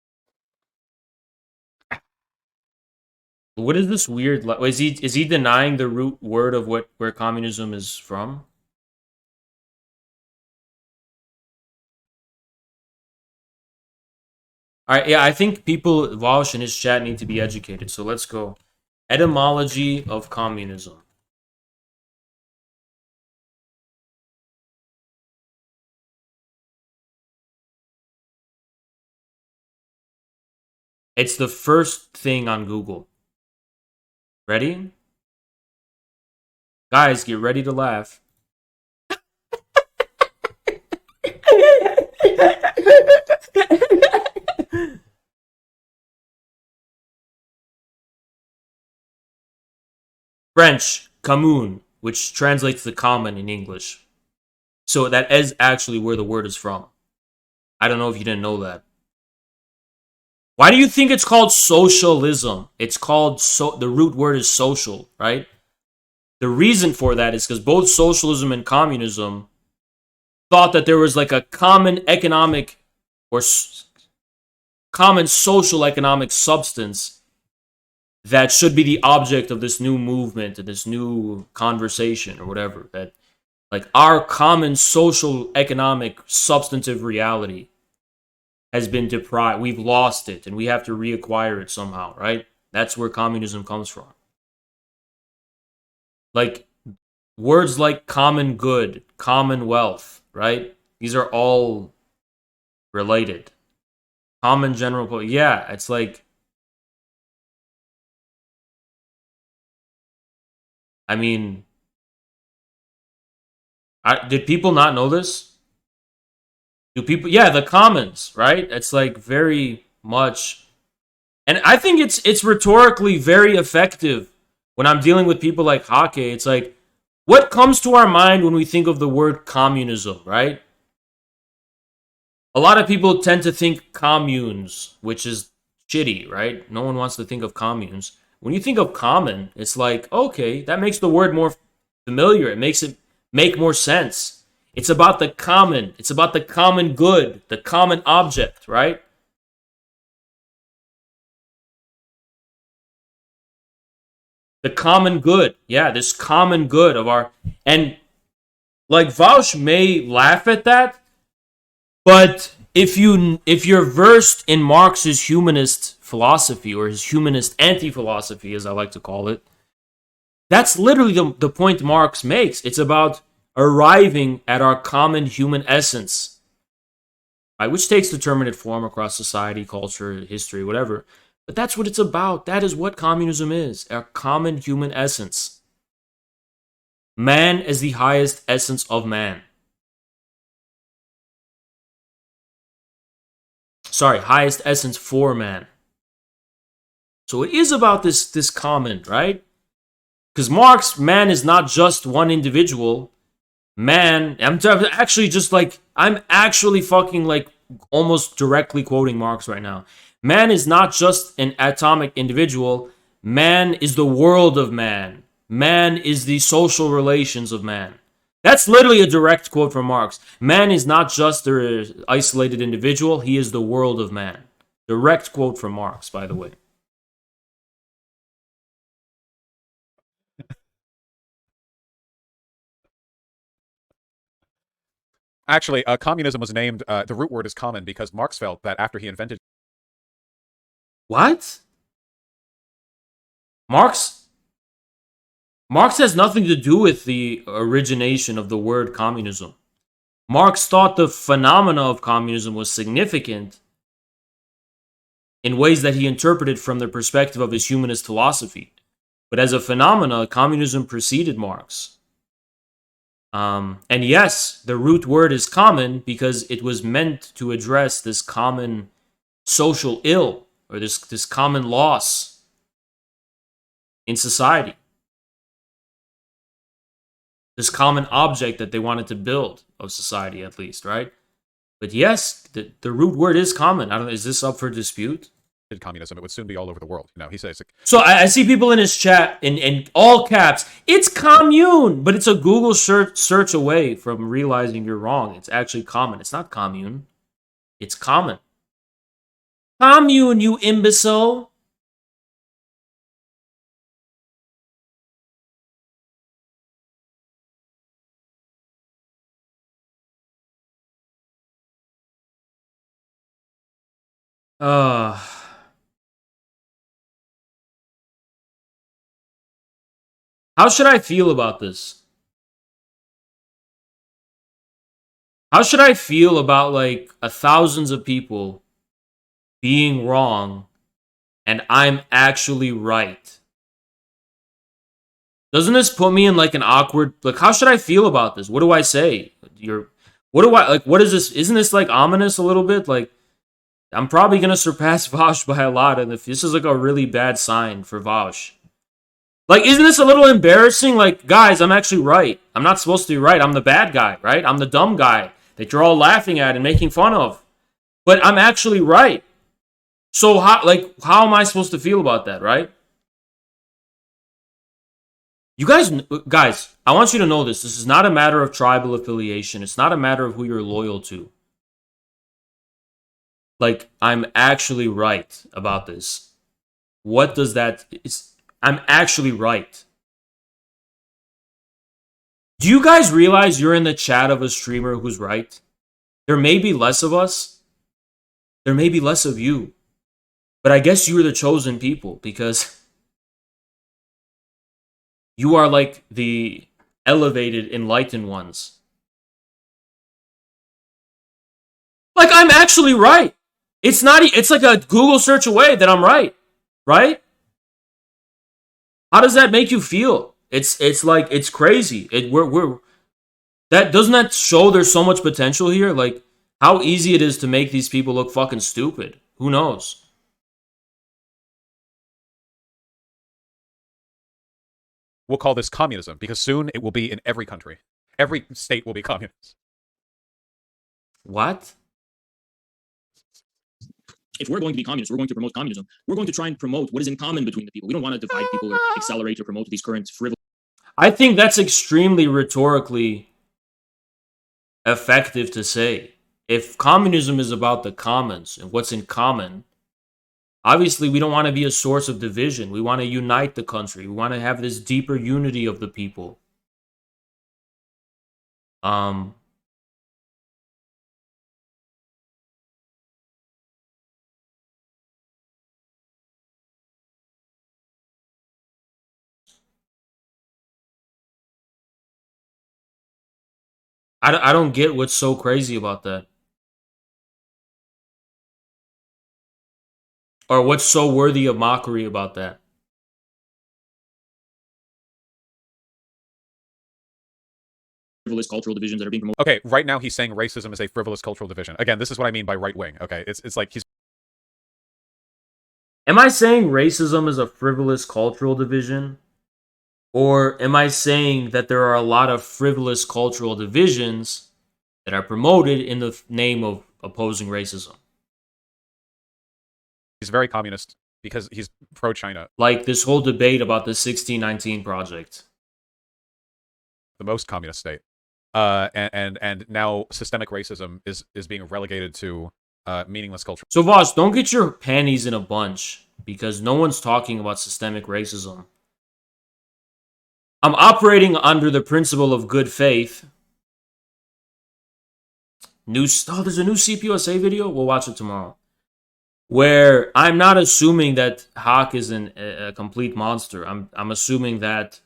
[SPEAKER 3] What is this weird... Is he denying the root word of where communism is from? Alright, yeah, I think people, Vaush and his chat, need to be educated. So let's go. Etymology of communism. It's the first thing on Google. Ready? Guys, get ready to laugh. French, commune, which translates to common in English. So that is actually where the word is from. I don't know if you didn't know that. Why do you think it's called socialism? It's called the root word is social, right? The reason for that is because both socialism and communism thought that there was like a common economic or common social economic substance that should be the object of this new movement and this new conversation or whatever. That like our common social economic substantive reality has been deprived. We've lost it and we have to reacquire it somehow, right? That's where communism comes from. Like words like common good, commonwealth, right? These are all related. Common general, yeah, it's like, I mean, did people not know this? Do people? Yeah, the commons, right? It's like very much, and I think it's rhetorically very effective when I'm dealing with people like Hake. It's like, what comes to our mind when we think of the word communism, right? A lot of people tend to think communes, which is shitty, right? No one wants to think of communes. When you think of common, it's like, okay, that makes the word more familiar. It makes it make more sense. It's about the common. It's about the common good, the common object, right? The common good. Yeah, this common good of our... And like Vaush may laugh at that, but if you're versed in Marx's humanist philosophy, or his humanist anti-philosophy, as I like to call it, that's literally the point Marx makes. It's about arriving at our common human essence, right, which takes determinate form across society, culture, history, whatever. But that's what it's about. That is what communism is, our common human essence. Man is the highest essence of man. Sorry, highest essence for man. So it is about this common, right? Because Marx, man is not just one individual. Man, I'm actually fucking like almost directly quoting Marx right now. Man is not just an atomic individual. Man is the world of man. Man is the social relations of man. That's literally a direct quote from Marx. Man is not just an isolated individual. He is the world of man. Direct quote from Marx, by the way.
[SPEAKER 2] Actually, communism was named, the root word is common because Marx felt that after he invented...
[SPEAKER 3] What? Marx has nothing to do with the origination of the word communism. Marx thought the phenomena of communism was significant in ways that he interpreted from the perspective of his humanist philosophy. But as a phenomena, communism preceded Marx. And yes, the root word is common because it was meant to address this common social ill, or this common loss in society. This common object that they wanted to build of society, at least, right? But yes, the root word is common. I don't know, is this up for dispute?
[SPEAKER 2] Communism, it would soon be all over the world. You know, he says...
[SPEAKER 3] So I see people in his chat in all caps, it's commune, but it's a Google search away from realizing you're wrong. It's actually common. It's not commune. It's common. Commune, you imbecile. How should I feel about this? How should I feel about like thousands of people being wrong and I'm actually right? Doesn't this put me in like an awkward, like, how should I feel about this? What do I say? What is this? Isn't this like ominous a little bit? Like, I'm probably going to surpass Vaush by a lot. And if this is like a really bad sign for Vaush. Like, isn't this a little embarrassing? Like, guys, I'm actually right. I'm not supposed to be right. I'm the bad guy, right? I'm the dumb guy that you're all laughing at and making fun of. But I'm actually right. So how am I supposed to feel about that, right? You guys, I want you to know this. This is not a matter of tribal affiliation. It's not a matter of who you're loyal to. Like, I'm actually right about this. What does that... I'm actually right. Do you guys realize you're in the chat of a streamer who's right? There may be less of us. There may be less of you. But I guess you are the chosen people because you are like the elevated, enlightened ones. Like, I'm actually right. It's like a Google search away that I'm right. Right? How does that make you feel? It's like, it's crazy. Doesn't that show there's so much potential here? Like, how easy it is to make these people look fucking stupid. Who knows?
[SPEAKER 2] We'll call this communism, because soon it will be in every country. Every state will be communist.
[SPEAKER 3] What?
[SPEAKER 1] If we're going to be communists, we're going to promote communism. We're going to try and promote what is in common between the people. We don't want to divide people or accelerate or promote these current frivolous...
[SPEAKER 3] I think that's extremely rhetorically effective to say. If communism is about the commons and what's in common, obviously we don't want to be a source of division. We want to unite the country. We want to have this deeper unity of the people. I don't get what's so crazy about that. Or what's so worthy of mockery about that.
[SPEAKER 1] Frivolous cultural divisions that are being promoted.
[SPEAKER 2] Okay, right now he's saying racism is a frivolous cultural division. Again, this is what I mean by right wing. Okay, it's like he's...
[SPEAKER 3] Am I saying racism is a frivolous cultural division? Or am I saying that there are a lot of frivolous cultural divisions that are promoted in the name of opposing racism?
[SPEAKER 2] He's very communist because he's pro-China.
[SPEAKER 3] Like this whole debate about the 1619 project.
[SPEAKER 2] The most communist state. And now systemic racism is being relegated to meaningless culture.
[SPEAKER 3] So Vaush, don't get your panties in a bunch because no one's talking about systemic racism. I'm operating under the principle of good faith. There's a new CPUSA video. We'll watch it tomorrow. Where I'm not assuming that Hake is a complete monster. I'm assuming that,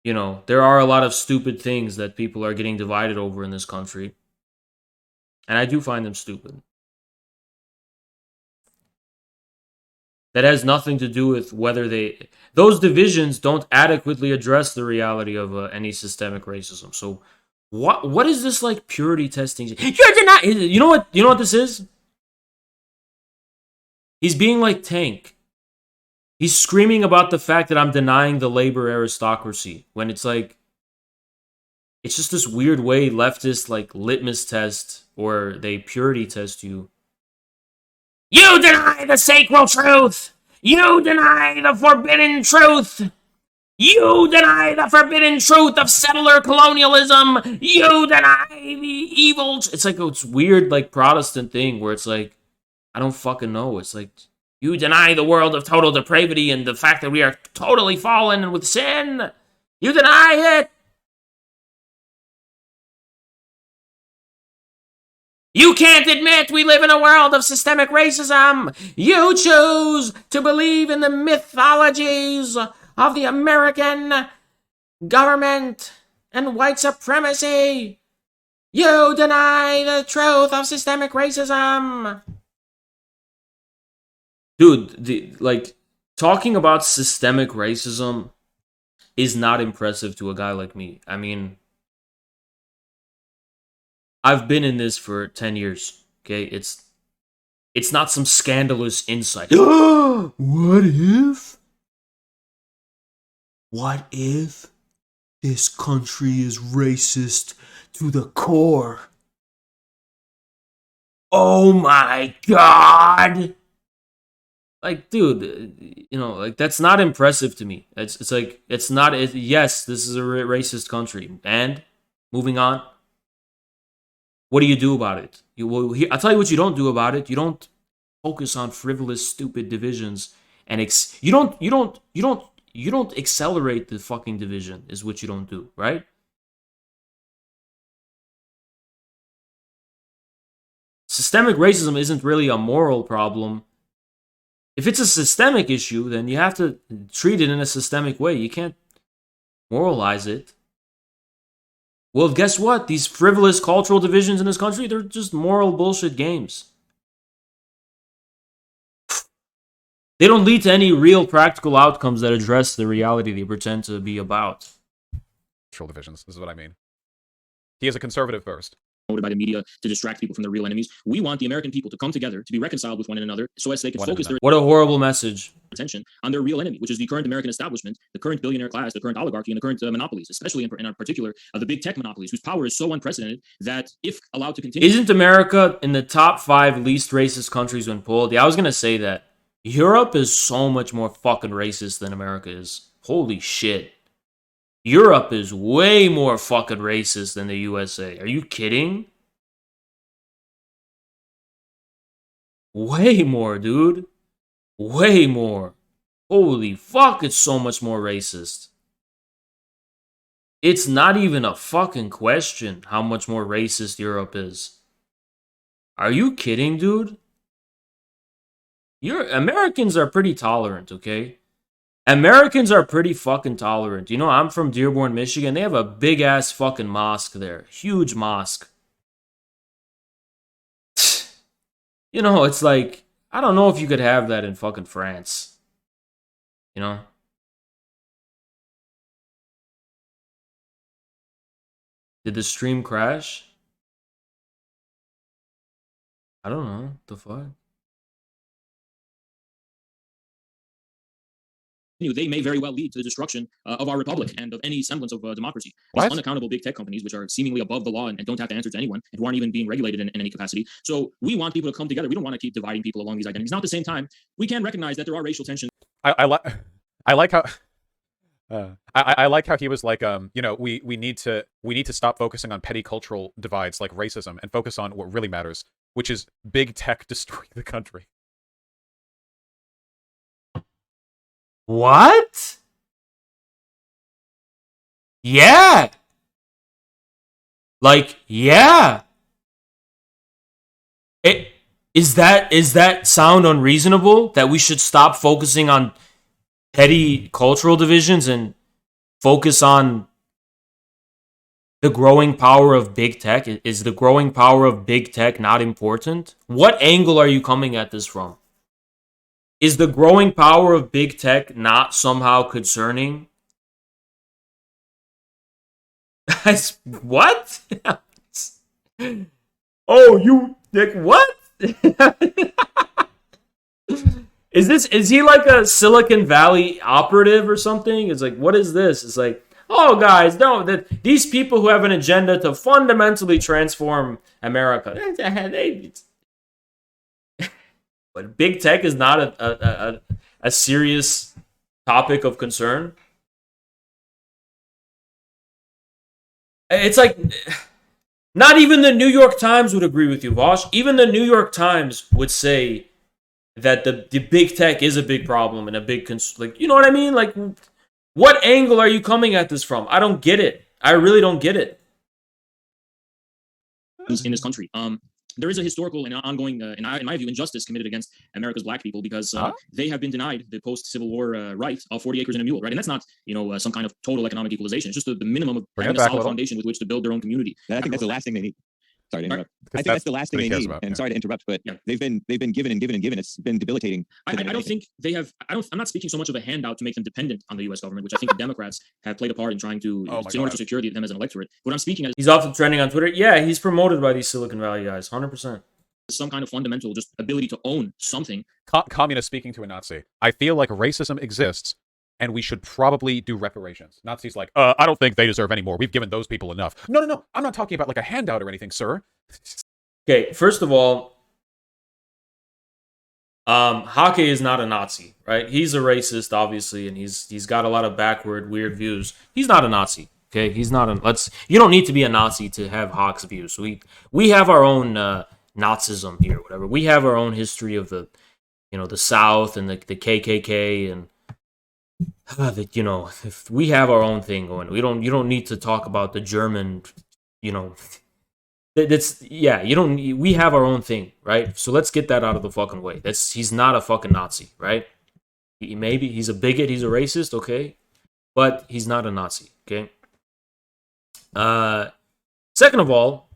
[SPEAKER 3] you know, there are a lot of stupid things that people are getting divided over in this country. And I do find them stupid. That has nothing to do with whether those divisions don't adequately address the reality of any systemic racism. So what is this like purity testing? You're denying. You know what this is? He's being like Tank. He's screaming about the fact that I'm denying the labor aristocracy when it's like, it's just this weird way leftist like litmus test or they purity test you. You deny the sacred truth! You deny the forbidden truth! You deny the forbidden truth of settler colonialism! You deny the evil... It's like it's weird like Protestant thing where it's like, I don't fucking know. It's like, you deny the world of total depravity and the fact that we are totally fallen with sin! You deny it! You can't admit we live in a world of systemic racism. You choose to believe in the mythologies of the American government and white supremacy. You deny the truth of systemic racism. Dude, talking about systemic racism is not impressive to a guy like me. I mean, I've been in this for 10 years. Okay, it's not some scandalous insight. What if? What if this country is racist to the core? Oh my god! Like, dude, you know, like, that's not impressive to me. It's like, it's not, yes, this is a racist country. And, moving on, what do you do about it? I'll tell you what you don't do about it. You don't focus on frivolous, stupid divisions, and you don't accelerate the fucking division, is what you don't do, right? Systemic racism isn't really a moral problem. If it's a systemic issue, then you have to treat it in a systemic way. You can't moralize it. Well, guess what? These frivolous cultural divisions in this country, they're just moral bullshit games. They don't lead to any real practical outcomes that address the reality they pretend to be about.
[SPEAKER 2] Cultural divisions, this is what I mean. He is a conservative first.
[SPEAKER 1] By the media to distract people from their real enemies. We want the American people to come together, to be reconciled with one another, so as they can focus their
[SPEAKER 3] What a horrible message.
[SPEAKER 1] attention on their real enemy, which is the current American establishment, the current billionaire class, the current oligarchy, and the current monopolies, especially in particular the big tech monopolies, whose power is so unprecedented that if allowed to continue...
[SPEAKER 3] Isn't America in the top 5 least racist countries when polled? Yeah, I was going to say that. Europe is so much more fucking racist than America is. Holy shit. Europe is way more fucking racist than the USA. Are you kidding? Way more, dude. Way more. Holy fuck, it's so much more racist. It's not even a fucking question how much more racist Europe is. Are you kidding, dude? Americans are pretty tolerant, okay? Americans are pretty fucking tolerant. You know, I'm from Dearborn, Michigan. They have a big-ass fucking mosque there. Huge mosque. You know, it's like, I don't know if you could have that in fucking France. You know? Did the stream crash? I don't know. The fuck?
[SPEAKER 1] They may very well lead to the destruction of our republic and of any semblance of democracy. These unaccountable big tech companies, which are seemingly above the law and don't have to answer to anyone, and who aren't even being regulated in any capacity. So we want people to come together. We don't want to keep dividing people along these identities. Now, at the same time, we can recognize that there are racial tensions.
[SPEAKER 2] I like how I like how he was like, you know, we need to stop focusing on petty cultural divides like racism and focus on what really matters, which is big tech destroying the country.
[SPEAKER 3] What? Yeah. Like, yeah. Is that sound unreasonable? That we should stop focusing on petty cultural divisions and focus on the growing power of big tech? Is the growing power of big tech not important? What angle are you coming at this from? Is the growing power of big tech not somehow concerning? What? Oh, you dick, what? Is he like a Silicon Valley operative or something? It's like, what is this? It's like, oh guys, no, that these people who have an agenda to fundamentally transform America. But big tech is not a serious topic of concern. It's like, not even the New York Times would agree with you, Vaush. Even the New York Times would say that the big tech is a big problem and a big like, you know what I mean? Like, what angle are you coming at this from? I don't get it. I really don't get it.
[SPEAKER 1] In this country, there is a historical and ongoing, in my view, injustice committed against America's black people because they have been denied the post-Civil War right of 40 acres and a mule, right? And that's not, you know, some kind of total economic equalization. It's just the minimum of having a solid foundation with which to build their own community.
[SPEAKER 5] I think that's the last thing they need. Sorry to interrupt.
[SPEAKER 2] Because
[SPEAKER 5] I think that's the last thing
[SPEAKER 2] what he
[SPEAKER 5] they
[SPEAKER 2] cares
[SPEAKER 5] need.
[SPEAKER 2] about,
[SPEAKER 5] And
[SPEAKER 2] yeah.
[SPEAKER 5] sorry to interrupt, but
[SPEAKER 1] Yeah.
[SPEAKER 5] they've been given and given and given. It's been debilitating.
[SPEAKER 1] I don't think they have. I'm not speaking so much of a handout to make them dependent on the U.S. government, which I think the Democrats have played a part in trying to, in order to secure them as an electorate. What I'm speaking of
[SPEAKER 3] He's often trending on Twitter. Yeah, he's promoted by these Silicon Valley guys, 100%.
[SPEAKER 1] is some kind of fundamental just ability to own something.
[SPEAKER 2] Communist speaking to a Nazi. I feel like racism exists, and we should probably do reparations. Nazis like, I don't think they deserve any more. We've given those people enough. No. I'm not talking about like a handout or anything, sir.
[SPEAKER 3] Okay, first of all, Hake is not a Nazi, right? He's a racist, obviously, and he's got a lot of backward, weird views. He's not a Nazi, okay? He's not a... You don't need to be a Nazi to have Hake's views. We have our own Nazism here, whatever. We have our own history of the South and the KKK and... if we have our own thing going. You don't need to talk about the German, we have our own thing, right? So let's get that out of the fucking way. He's not a fucking Nazi, right? Maybe he's a bigot, he's a racist, okay? But he's not a Nazi, okay? Second of all,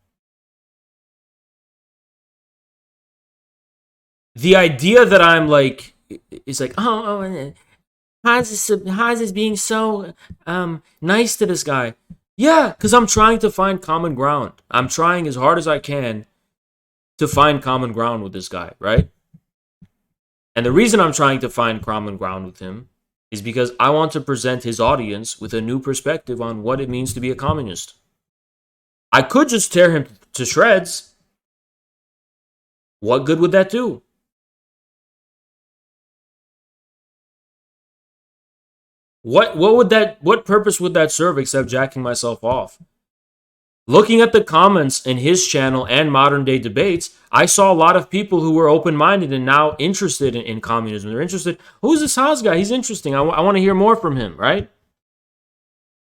[SPEAKER 3] the idea that I'm like, it's like, Hans is being so nice to this guy. Yeah, because I'm trying to find common ground. I'm trying as hard as I can to find common ground with this guy, right? And the reason I'm trying to find common ground with him is because I want to present his audience with a new perspective on what it means to be a communist. I could just tear him to shreds. What good would that do? What purpose would that serve except jacking myself off? Looking at the comments in his channel and modern day debates, I saw a lot of people who were open-minded and now interested in communism. They're interested. Who's this Haas guy? He's interesting. I want to hear more from him, right?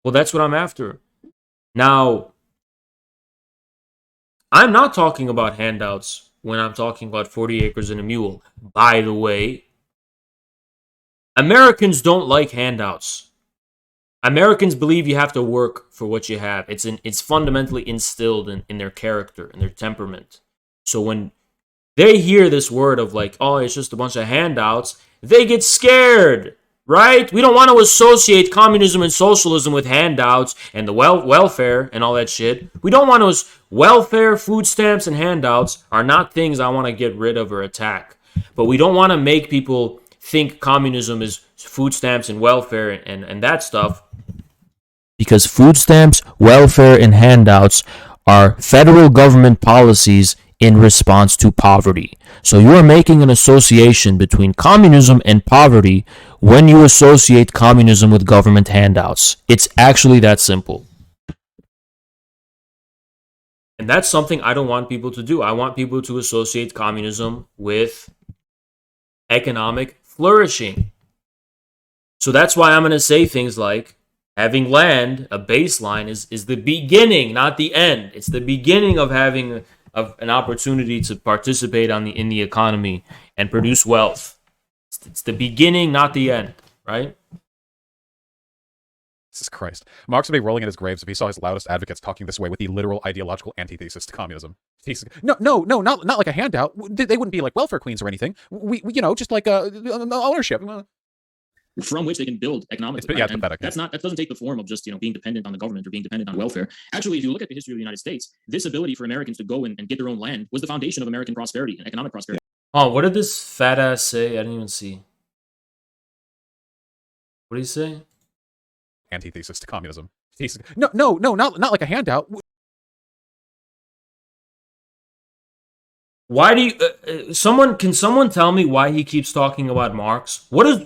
[SPEAKER 3] Well, that's what I'm after. Now, I'm not talking about handouts when I'm talking about 40 acres and a mule. By the way, Americans don't like handouts. Americans believe you have to work for what you have. It's fundamentally instilled in their character and their temperament. So when they hear this word of like, oh, it's just a bunch of handouts, they get scared, right? We don't want to associate communism and socialism with handouts and the welfare and all that shit. We don't want to... Welfare, food stamps, and handouts are not things I want to get rid of or attack. But we don't want to make people think communism is food stamps and welfare and that stuff. Because food stamps, welfare, and handouts are federal government policies in response to poverty. So you are making an association between communism and poverty when you associate communism with government handouts. It's actually that simple. And that's something I don't want people to do. I want people to associate communism with economic flourishing. So that's why I'm going to say things like, having land, a baseline, is the beginning, not the end. It's the beginning of having an opportunity to participate in the economy and produce wealth. It's the beginning, not the end, right?
[SPEAKER 2] Jesus Christ. Marx would be rolling in his graves if he saw his loudest advocates talking this way with the literal ideological antithesis to communism. No, not like a handout. They wouldn't be like welfare queens or anything. We just like ownership.
[SPEAKER 1] From which they can build economically.
[SPEAKER 2] It's pathetic.
[SPEAKER 1] That doesn't take the form of just being dependent on the government or being dependent on welfare. Actually, if you look at the history of the United States, this ability for Americans to go and get their own land was the foundation of American prosperity and economic prosperity.
[SPEAKER 3] Oh, what did this fat ass say? I didn't even see. What did he say?
[SPEAKER 2] Antithesis to communism. No, not like a handout.
[SPEAKER 3] Why do you? Can someone tell me why he keeps talking about Marx? Why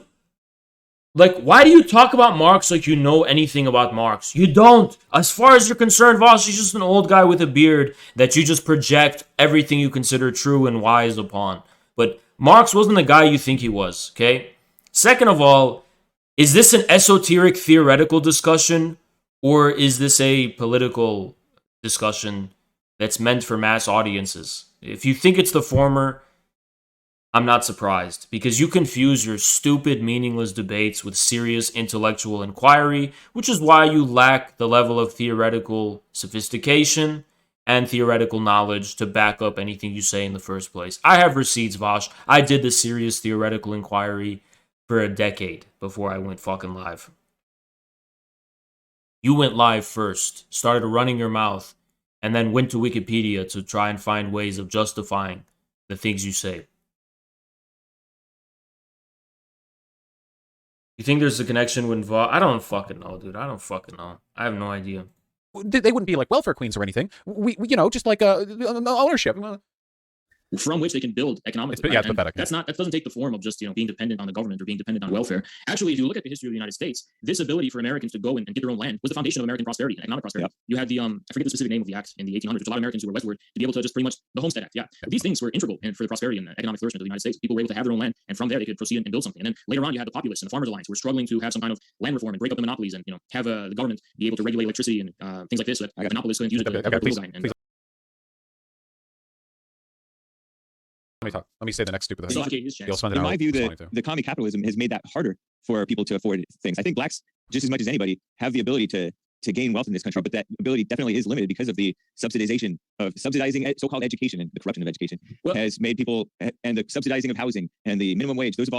[SPEAKER 3] do you talk about Marx like you know anything about Marx? You don't. As far as you're concerned, Vaush, he's just an old guy with a beard that you just project everything you consider true and wise upon. But Marx wasn't the guy you think he was, okay? Second of all, is this an esoteric theoretical discussion, or is this a political discussion that's meant for mass audiences? If you think it's the former, I'm not surprised, because you confuse your stupid, meaningless debates with serious intellectual inquiry, which is why you lack the level of theoretical sophistication and theoretical knowledge to back up anything you say in the first place. I have receipts, Vaush. I did the serious theoretical inquiry for a decade before I went fucking live. You went live first, started running your mouth, and then went to Wikipedia to try and find ways of justifying the things you say. You think there's a connection with Vaush? I don't fucking know, dude. I don't fucking know. I have no idea.
[SPEAKER 2] They wouldn't be like welfare queens or anything. We you know, just like ownership.
[SPEAKER 1] From which they can build economically.
[SPEAKER 2] Yeah, it's pathetic.
[SPEAKER 1] That doesn't take the form of just being dependent on the government or being dependent on welfare. Actually, if you look at the history of the United States, this ability for Americans to go and get their own land was the foundation of American prosperity and economic prosperity. Yeah. You had the I forget the specific name of the act in the 1800s, which a lot of Americans who were westward to be able to just pretty much the Homestead Act. Yeah, these things were integral for the prosperity and economic flourishment of the United States. People were able to have their own land, and from there they could proceed and build something. And then later on, you had the populists and the Farmers Alliance who were struggling to have some kind of land reform and break up the monopolies and have the government be able to regulate electricity and things like this so that monopolists couldn't use it to political gain.
[SPEAKER 2] Let me say the next stupid
[SPEAKER 5] thing. In my view, the commie capitalism has made that harder for people to afford things. I think blacks, just as much as anybody, have the ability to gain wealth in this country, but that ability definitely is limited because of the subsidizing so-called education and the corruption of education has made people, and the subsidizing of housing and the minimum wage. Those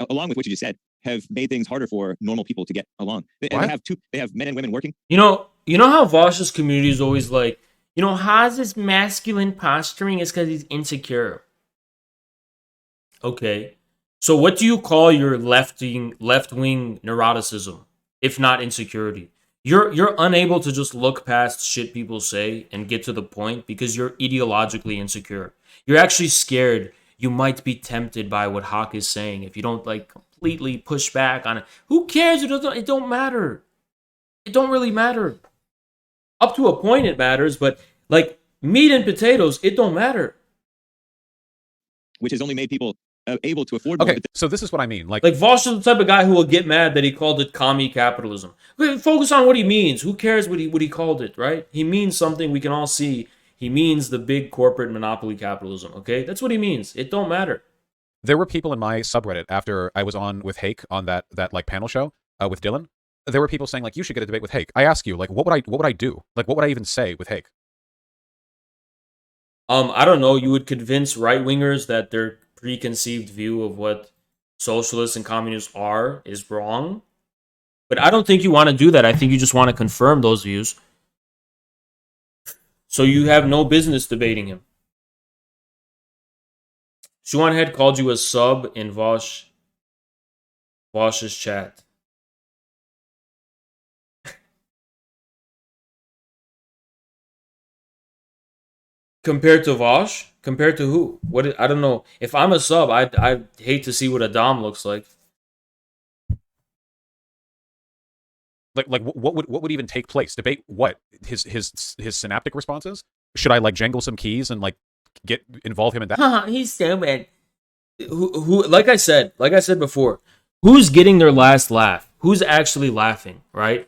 [SPEAKER 5] along with what you just said, have made things harder for normal people to get along. They have men and women working.
[SPEAKER 3] You know how Vaush's community is always like, Haas's masculine posturing is because he's insecure. Okay. So what do you call your left-wing neuroticism, if not insecurity? You're unable to just look past shit people say and get to the point because you're ideologically insecure. You're actually scared you might be tempted by what Hake is saying if you don't completely push back on it. Who cares? It don't matter. It don't really matter. Up to a point it matters, but meat and potatoes, it don't matter.
[SPEAKER 5] Which has only made people able to afford.
[SPEAKER 2] Okay, so this is what I mean. Like
[SPEAKER 3] Vaush is the type of guy who will get mad that he called it commie capitalism. Focus on what he means. Who cares what he called it, right? He means something we can all see. He means the big corporate monopoly capitalism, okay? That's what he means. It don't matter.
[SPEAKER 2] There were people in my subreddit after I was on with Hake on that panel show with Dylan. There were people saying you should get a debate with Hake. I ask you, what would I do? What would I even say with Hake?
[SPEAKER 3] I don't know. You would convince right-wingers that their preconceived view of what socialists and communists are is wrong. But I don't think you want to do that. I think you just want to confirm those views. So you have no business debating him. Shuan Head called you a sub in Vaush's chat. Compared to Vaush? Compared to who? I don't know. If I'm a sub, I'd hate to see what a dom looks like.
[SPEAKER 2] What would even take place? Debate what? His synaptic responses? Should I jangle some keys and involve him in that?
[SPEAKER 3] He's so bad. Who like I said before, who's getting their last laugh? Who's actually laughing, right?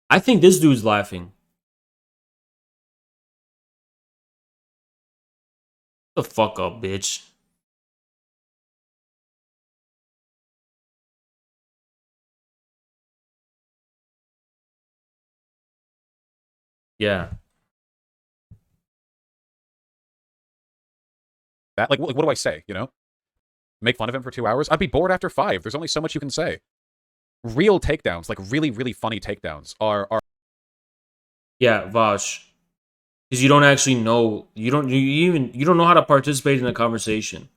[SPEAKER 3] I think this dude's laughing. The fuck up, bitch. Yeah.
[SPEAKER 2] That what do I say? Make fun of him for 2 hours? I'd be bored after 5. There's only so much you can say. Real takedowns, really, really funny takedowns, are.
[SPEAKER 3] Yeah, Vaush. Because you don't actually know. You don't know how to participate in a conversation.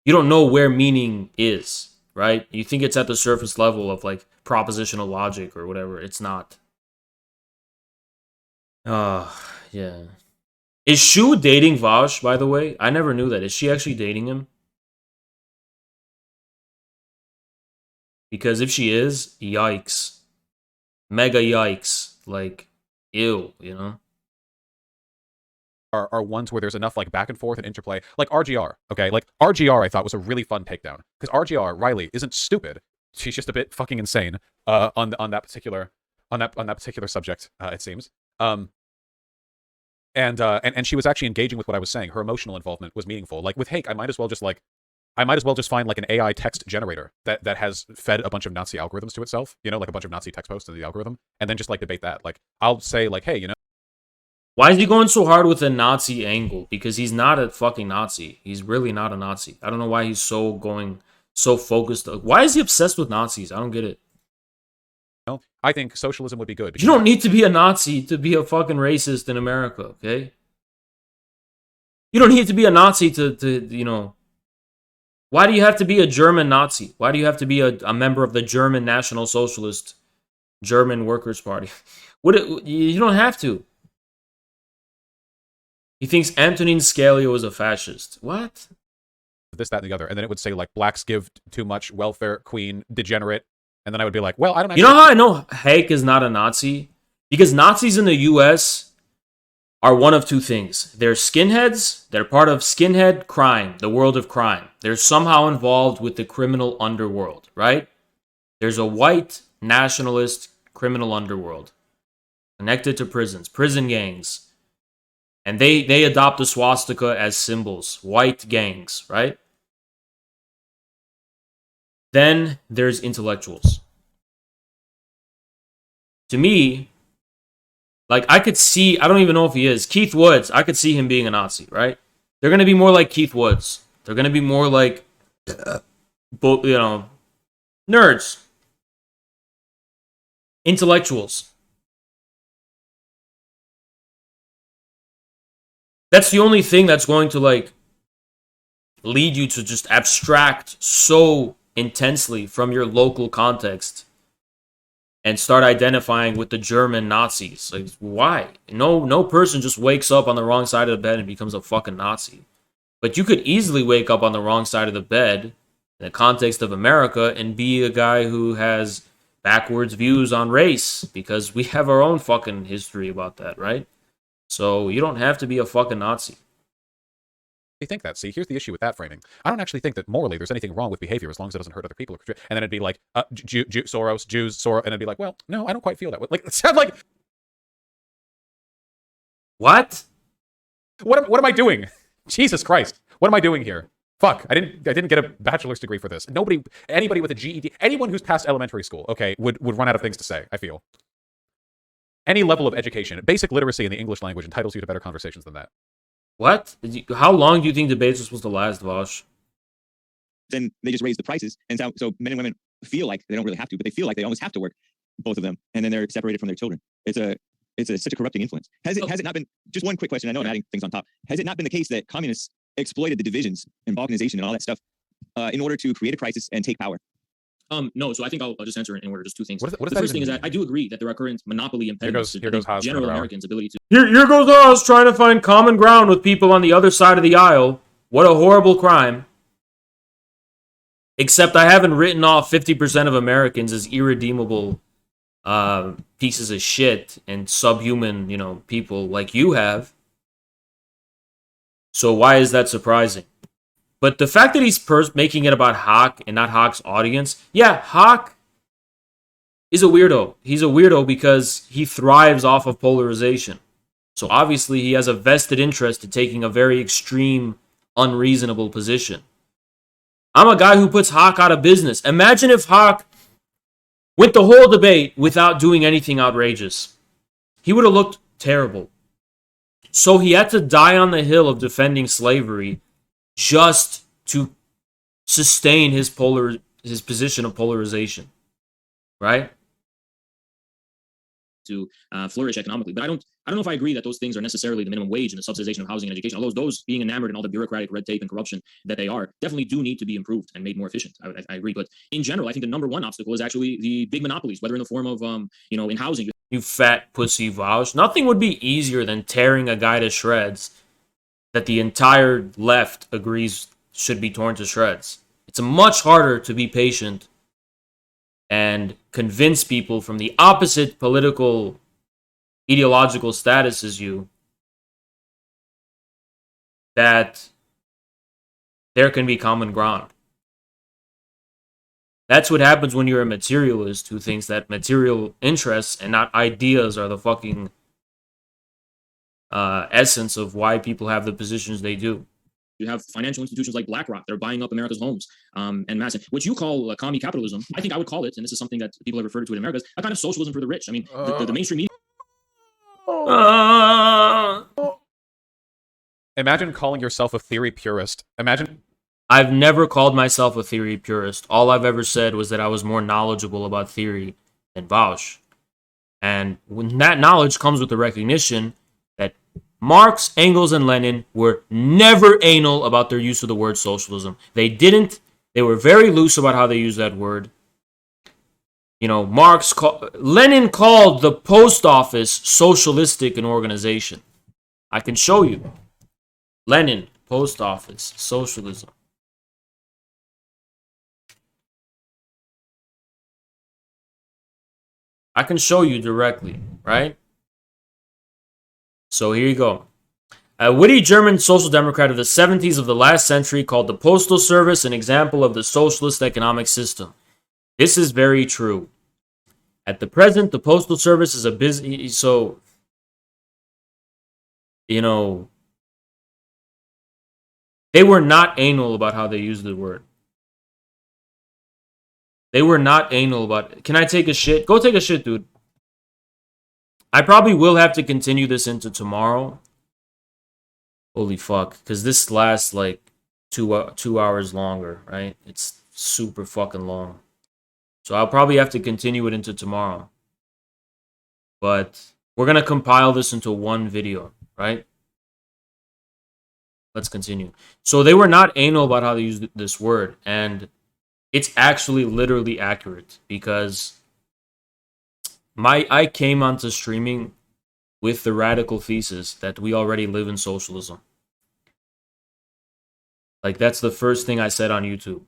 [SPEAKER 3] You don't know where meaning is, right? You think it's at the surface level of propositional logic or whatever. It's not. Yeah. Is Shu dating Vaush, by the way? I never knew that. Is she actually dating him? Because if she is, yikes. Mega yikes. Ew,
[SPEAKER 2] Are ones where there's enough back and forth and interplay. RGR, okay? RGR I thought was a really fun takedown. Because RGR, Riley, isn't stupid. She's just a bit fucking insane on that particular subject, it seems. And she was actually engaging with what I was saying. Her emotional involvement was meaningful. With Hake, I might as well just find an AI text generator that has fed a bunch of Nazi algorithms to itself, a bunch of Nazi text posts in the algorithm, and then just debate that. I'll say hey,
[SPEAKER 3] Why is he going so hard with a Nazi angle? Because he's not a fucking Nazi. He's really not a Nazi. I don't know why he's so focused. Why is he obsessed with Nazis? I don't get it.
[SPEAKER 2] No, I think socialism would be good.
[SPEAKER 3] You don't need to be a Nazi to be a fucking racist in America, okay? You don't need to be a Nazi to. Why do you have to be a German Nazi? Why do you have to be a member of the German National Socialist German Workers' Party? You don't have to. He thinks Antonin Scalia was a fascist. What?
[SPEAKER 2] This, that, and the other. And then it would say, like, blacks give too much, welfare, queen, degenerate. And then I would be like, well, I don't actually...
[SPEAKER 3] You know how I know Hake is not a Nazi? Because Nazis in the U.S. are one of two things. They're skinheads. They're part of skinhead crime, the world of crime. They're somehow involved with the criminal underworld, right? There's a white nationalist criminal underworld connected to prisons, prison gangs. And they adopt the swastika as symbols. White gangs, right? Then there's intellectuals. To me, like I could see, I don't even know if he is. Keith Woods, I could see him being a Nazi, right? They're going to be more like Keith Woods. They're going to be more like, nerds. Intellectuals. That's the only thing that's going to like lead you to just abstract so intensely from your local context and start identifying with the German Nazis. Like, why? No person just wakes up on the wrong side of the bed and becomes a fucking Nazi. But you could easily wake up on the wrong side of the bed in the context of America and be a guy who has backwards views on race because we have our own fucking history about that, right? So you don't have to be a fucking Nazi.
[SPEAKER 2] They think that. See, here's the issue with that framing. I don't actually think that morally there's anything wrong with behavior as long as it doesn't hurt other people. And then it'd be like, Soros, Jews, Soros, and it'd be like, well, no, I don't quite feel that way. Like, it sounds like...
[SPEAKER 3] What?
[SPEAKER 2] What am I doing? Jesus Christ. What am I doing here? Fuck, I didn't get a bachelor's degree for this. Anybody with a GED, anyone who's past elementary school, okay, would run out of things to say, I feel. Any level of education, basic literacy in the English language entitles you to better conversations than that.
[SPEAKER 3] What? How long do you think debates are supposed to last, Vaush?
[SPEAKER 5] Then they just raise the prices. And so men and women feel like they don't really have to, but they feel like they almost have to work, both of them. And then they're separated from their children. It's such a corrupting influence. Has it not been, just one quick question, I know I'm adding things on top. Has it not been the case that communists exploited the divisions and balkanization and all that stuff in order to create a crisis and take power?
[SPEAKER 1] No, so I think I'll just answer it in order. Just two things.
[SPEAKER 2] What
[SPEAKER 1] The first thing is that I do agree that there are current monopoly impediments to general Americans' ability to...
[SPEAKER 3] Here goes us trying to find common ground with people on the other side of the aisle. What a horrible crime. Except I haven't written off 50% of Americans as irredeemable pieces of shit and subhuman, people like you have. So why is that surprising? But the fact that he's making it about Hake and not Hake's audience, yeah, Hake is a weirdo. He's a weirdo because he thrives off of polarization. So obviously he has a vested interest in taking a very extreme, unreasonable position. I'm a guy who puts Hake out of business. Imagine if Hake went the whole debate without doing anything outrageous. He would have looked terrible. So he had to die on the hill of defending slavery just to sustain his position of polarization, right?
[SPEAKER 1] To flourish economically, but I don't know if I agree that those things are necessarily the minimum wage and the subsidization of housing and education. Although those being enamored in all the bureaucratic red tape and corruption that they are, definitely do need to be improved and made more efficient. I agree, but in general, I think the number one obstacle is actually the big monopolies, whether in the form of in housing.
[SPEAKER 3] You fat pussy Vaush. Nothing would be easier than tearing a guy to shreds that the entire left agrees should be torn to shreds. It's much harder to be patient and convince people from the opposite political ideological status as you that there can be common ground. That's what happens when you're a materialist who thinks that material interests and not ideas are the fucking essence of why people have the positions they do.
[SPEAKER 1] You have financial institutions like BlackRock that are buying up America's homes and mass, which you call commie capitalism. I think I would call it, and this is something that people have referred to in America, as a kind of socialism for the rich. I mean, the mainstream media.
[SPEAKER 2] Imagine calling yourself a theory purist. Imagine...
[SPEAKER 3] I've never called myself a theory purist. All I've ever said was that I was more knowledgeable about theory than Vaush. And when that knowledge comes with the recognition that Marx, Engels, and Lenin were never anal about their use of the word socialism. They didn't. They were very loose about how they used that word. You know, Lenin called the post office socialistic an organization. I can show you. Lenin, post office, socialism. I can show you directly, right? So here you go. A witty German social democrat of the 70s of the last century called the Postal Service an example of the socialist economic system. This is very true. At the present, the Postal Service is a business. So, you know, they were not anal about how they used the word. They were not anal about it. Can I take a shit? Go take a shit, dude. I probably will have to continue this into tomorrow. Holy fuck. Because this lasts like 2 hours longer, right? It's super fucking long. So I'll probably have to continue it into tomorrow. But we're going to compile this into one video, right? Let's continue. So they were not anal about how they used this word. And it's actually literally accurate. Because I came onto streaming with the radical thesis that we already live in socialism. Like, that's the first thing I said on YouTube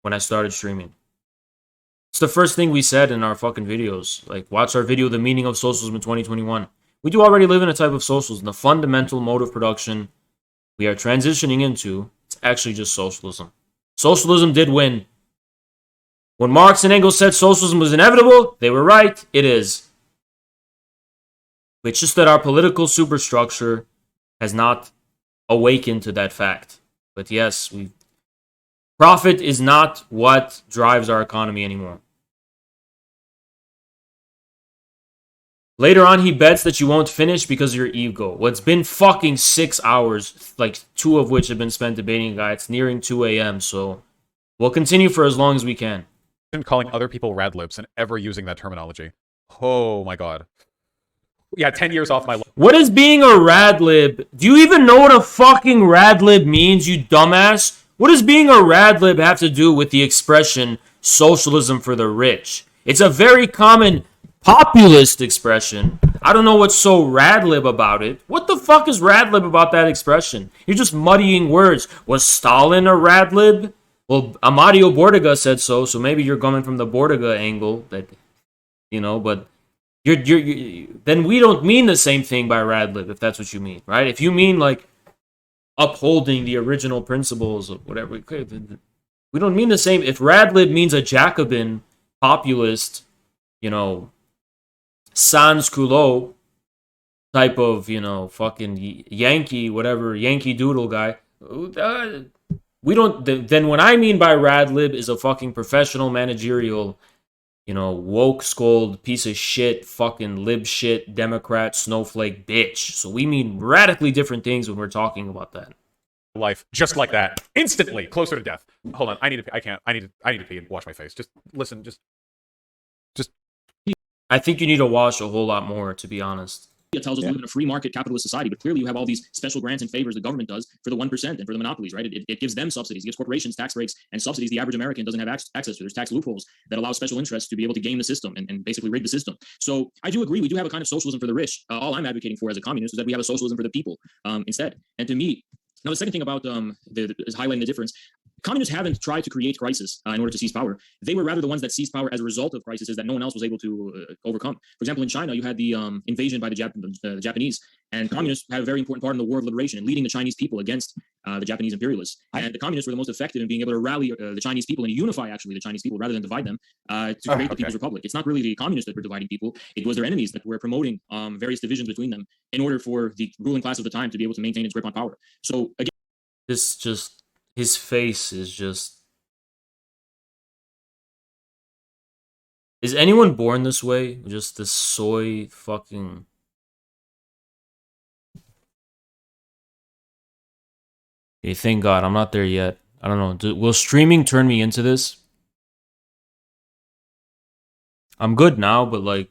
[SPEAKER 3] when I started streaming. It's the first thing we said in our fucking videos. Like, watch our video, The Meaning of Socialism in 2021. We do already live in a type of socialism. The fundamental mode of production we are transitioning into, it's actually just socialism. Socialism did win. When Marx and Engels said socialism was inevitable, they were right. It is. It's just that our political superstructure has not awakened to that fact. But yes, profit is not what drives our economy anymore. Later on, he bets that you won't finish because of your ego. Well, it's been fucking 6 hours, like 2 of which have been spent debating a guy. It's nearing 2 a.m., so we'll continue for as long as we can.
[SPEAKER 2] Calling other people radlibs and ever using that terminology. Oh my god. Yeah, 10 years off my life.
[SPEAKER 3] What is being a radlib? Do you even know what a fucking radlib means, you dumbass? What does being a radlib have to do with the expression socialism for the rich? It's a very common populist expression. I don't know what's so radlib about it. What the fuck is radlib about that expression? You're just muddying words. Was Stalin a radlib? Well, Amadio Bordiga said so maybe you're coming from the Bordiga angle, that, you know, but you're then we don't mean the same thing by radlib, if that's what you mean, right? If you mean like upholding the original principles of whatever, we don't mean the same. If radlib means a Jacobin populist, you know, sans culotte type of, you know, fucking Yankee, whatever, Yankee Doodle guy, we don't. Then what I mean by radlib is a fucking professional managerial, you know, woke scold piece of shit, fucking lib shit, Democrat, snowflake bitch. So we mean radically different things when we're talking about that.
[SPEAKER 2] Life just like that, instantly closer to death. Hold on, I need to pee and wash my face. Just listen, just.
[SPEAKER 3] I think you need to wash a whole lot more, to be honest.
[SPEAKER 1] It tells us we live in a free market capitalist society, but clearly you have all these special grants and favors the government does for the 1% and for the monopolies, right? It gives them subsidies, it gives corporations tax breaks and subsidies the average American doesn't have access to. There's tax loopholes that allow special interests to be able to game the system and basically rig the system. So I do agree, we do have a kind of socialism for the rich. All I'm advocating for as a communist is that we have a socialism for the people instead. And to me, now the second thing about is highlighting the difference. Communists haven't tried to create crisis in order to seize power. They were rather the ones that seized power as a result of crises that no one else was able to overcome. For example, in China, you had the invasion by the Japanese, and communists had a very important part in the war of liberation and leading the Chinese people against the Japanese imperialists. And the communists were the most effective in being able to rally the Chinese people and unify actually the Chinese people rather than divide them to create the People's Republic. It's not really the communists that were dividing people. It was their enemies that were promoting various divisions between them in order for the ruling class of the time to be able to maintain its grip on power. So again,
[SPEAKER 3] this just, his face is just... Is anyone born this way? Just this soy fucking Okay, thank God. I'm not there yet. I don't know. Will streaming turn me into this? I'm good now, but like,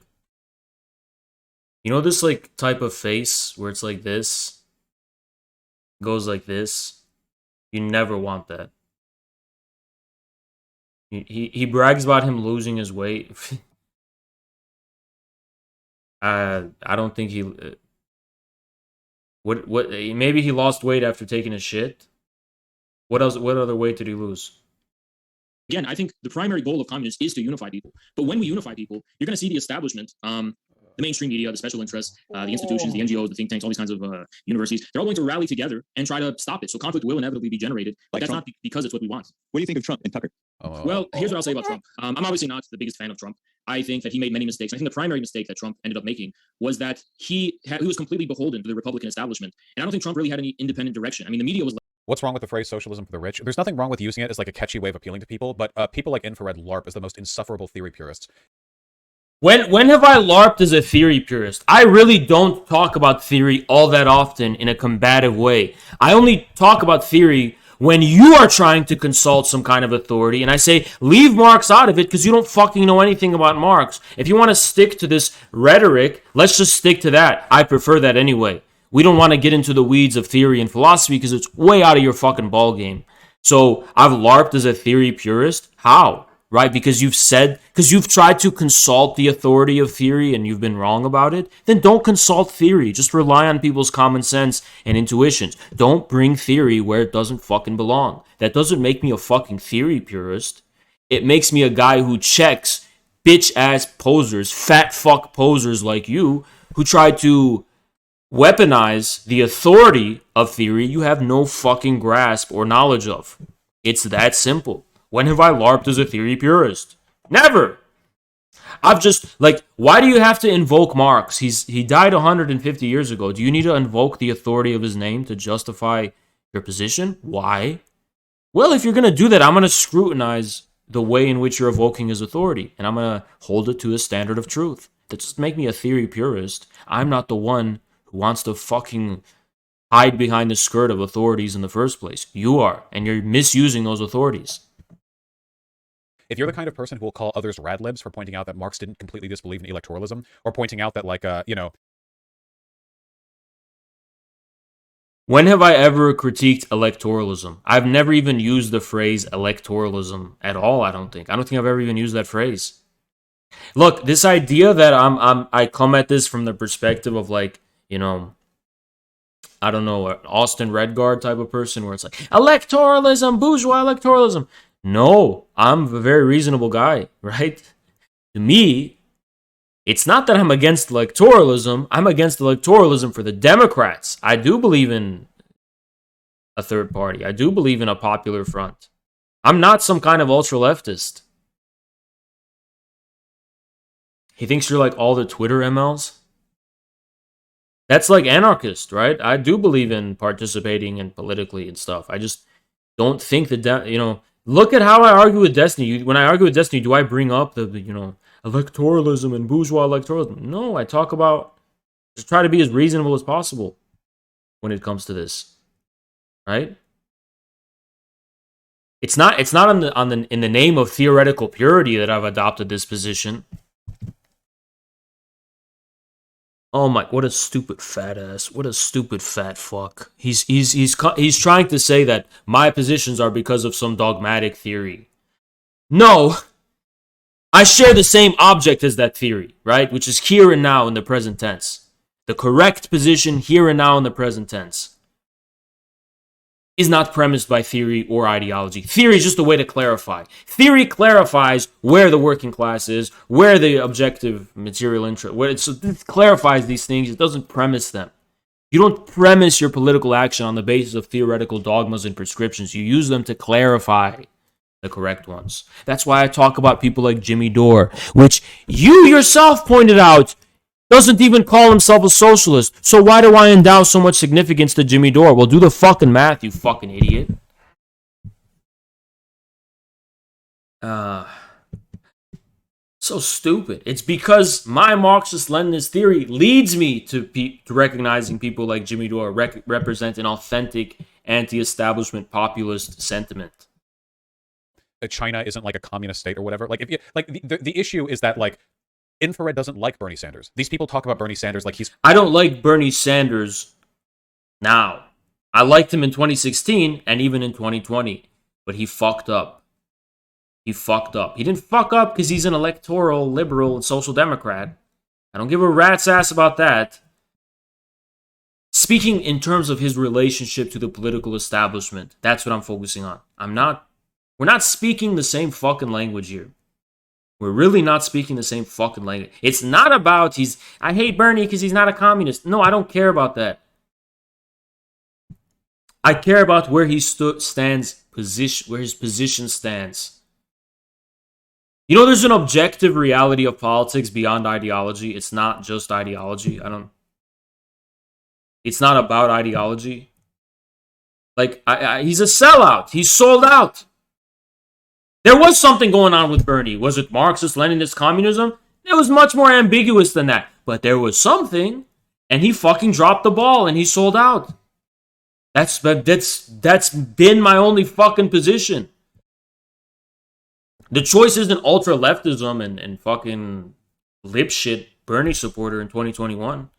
[SPEAKER 3] you know this like type of face where it's like this, goes like this? You never want that. He brags about him losing his weight. I don't think he... What? Maybe he lost weight after taking a shit? What else? What other weight did he lose?
[SPEAKER 1] Again, I think the primary goal of communists is to unify people. But when we unify people, you're going to see the establishment, the mainstream media, the special interests, the institutions, the NGOs, the think tanks, all these kinds of universities, they're all going to rally together and try to stop it. So conflict will inevitably be generated. But that's not because it's what we want.
[SPEAKER 5] What do you think of Trump and Tucker?
[SPEAKER 1] Well, here's what I'll say about Trump. I'm obviously not the biggest fan of Trump. I think that he made many mistakes. I think the primary mistake that Trump ended up making was that he was completely beholden to the Republican establishment. And I don't think Trump really had any independent direction. I mean, the media was...
[SPEAKER 2] What's wrong with the phrase socialism for the rich? There's nothing wrong with using it as like a catchy way of appealing to people, but people like Infrared LARP is the most insufferable theory purists.
[SPEAKER 3] When have I LARPed as a theory purist? I really don't talk about theory all that often in a combative way. I only talk about theory when you are trying to consult some kind of authority, and I say, leave Marx out of it because you don't fucking know anything about Marx. If you want to stick to this rhetoric, let's just stick to that. I prefer that anyway. We don't want to get into the weeds of theory and philosophy because it's way out of your fucking ballgame. So I've LARPed as a theory purist. How? Right? Because you've tried to consult the authority of theory and you've been wrong about it. Then don't consult theory. Just rely on people's common sense and intuitions. Don't bring theory where it doesn't fucking belong. That doesn't make me a fucking theory purist. It makes me a guy who checks bitch-ass posers, fat fuck posers like you, who try to weaponize the authority of theory you have no fucking grasp or knowledge of. It's that simple. When have I LARPed as a theory purist? Never! I've just, like, why do you have to invoke Marx? He died 150 years ago. Do you need to invoke the authority of his name to justify your position? Why? Well, if you're going to do that, I'm going to scrutinize the way in which you're evoking his authority, and I'm going to hold it to a standard of truth. That just make me a theory purist. I'm not the one who wants to fucking hide behind the skirt of authorities in the first place. You are, and you're misusing those authorities.
[SPEAKER 2] If you're the kind of person who will call others radlibs for pointing out that Marx didn't completely disbelieve in electoralism, or pointing out that, like,
[SPEAKER 3] When have I ever critiqued electoralism? I've never even used the phrase electoralism at all, I don't think. I don't think I've ever even used that phrase. Look, this idea that I come at this from the perspective of, like, you know, I don't know, an Austin Redguard type of person where it's like, electoralism, bourgeois electoralism. No, I'm a very reasonable guy, right? To me, it's not that I'm against electoralism. I'm against electoralism for the Democrats. I do believe in a third party. I do believe in a popular front. I'm not some kind of ultra-leftist. He thinks you're like all the Twitter MLs. That's like anarchist, right? I do believe in participating and politically and stuff. I just don't think that, look at how I argue with Destiny. When I argue with Destiny, do I bring up the electoralism and bourgeois electoralism? No, I talk about, just try to be as reasonable as possible when it comes to this, right? It's not in the name of theoretical purity that I've adopted this position. Oh my! What a stupid fat ass! What a stupid fat fuck! He's trying to say that my positions are because of some dogmatic theory. No, I share the same object as that theory, right? Which is here and now in the present tense. The correct position here and now in the present tense is not premised by theory or ideology. Theory is just a way to clarify. Theory clarifies where the working class is, where the objective material interest, it clarifies these things. It doesn't premise them. You don't premise your political action on the basis of theoretical dogmas and prescriptions. You use them to clarify the correct ones. That's why I talk about people like Jimmy Dore, which you yourself pointed out doesn't even call himself a socialist. So why do I endow so much significance to Jimmy Dore? Well, do the fucking math, you fucking idiot. So stupid. It's because my Marxist-Leninist theory leads me to recognizing people like Jimmy Dore represent an authentic anti-establishment populist sentiment.
[SPEAKER 2] China isn't like a communist state or whatever. Like, if you like, the issue is that like Infrared doesn't like Bernie Sanders. These people talk about Bernie Sanders like he's.
[SPEAKER 3] I don't like Bernie Sanders now. I liked him in 2016 and even in 2020, but he fucked up. He fucked up. He didn't fuck up because he's an electoral liberal and social democrat. I don't give a rat's ass about that. Speaking in terms of his relationship to the political establishment, that's what I'm focusing on. We're not speaking the same fucking language here. We're really not speaking the same fucking language. It's not about I hate Bernie because he's not a communist. No, I don't care about that. I care about where he stands, where his position stands. You know, there's an objective reality of politics beyond ideology. It's not just ideology. It's not about ideology. Like, he's a sellout. He's sold out. There was something going on with Bernie. Was it Marxist, Leninist communism? It was much more ambiguous than that. But there was something, and he fucking dropped the ball, and he sold out. That's been my only fucking position. The choice isn't ultra-leftism and fucking lip shit Bernie supporter in 2021.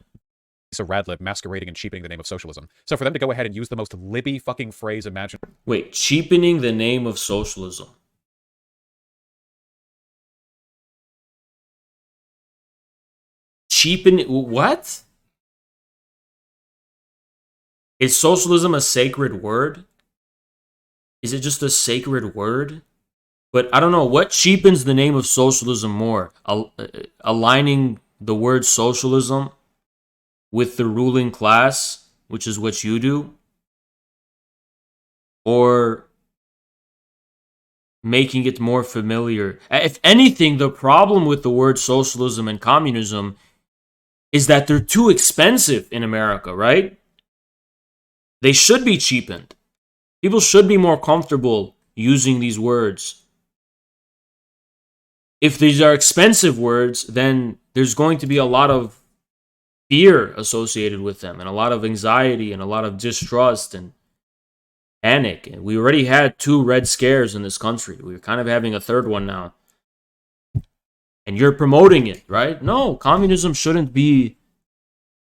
[SPEAKER 2] It's a radlib masquerading and cheapening the name of socialism. So for them to go ahead and use the most libby fucking phrase imaginable.
[SPEAKER 3] Wait, cheapening the name of socialism. What? Is socialism a sacred word? Is it just a sacred word? But I don't know, what cheapens the name of socialism more? Aligning the word socialism with the ruling class, which is what you do? Or making it more familiar? If anything, the problem with the word socialism and communism is that they're too expensive in America, right? They should be cheapened. People should be more comfortable using these words. If these are expensive words, then there's going to be a lot of fear associated with them, and a lot of anxiety, and a lot of distrust and panic. And we already had 2 red scares in this country. We're kind of having a third one now. And you're promoting it, right? No, communism shouldn't be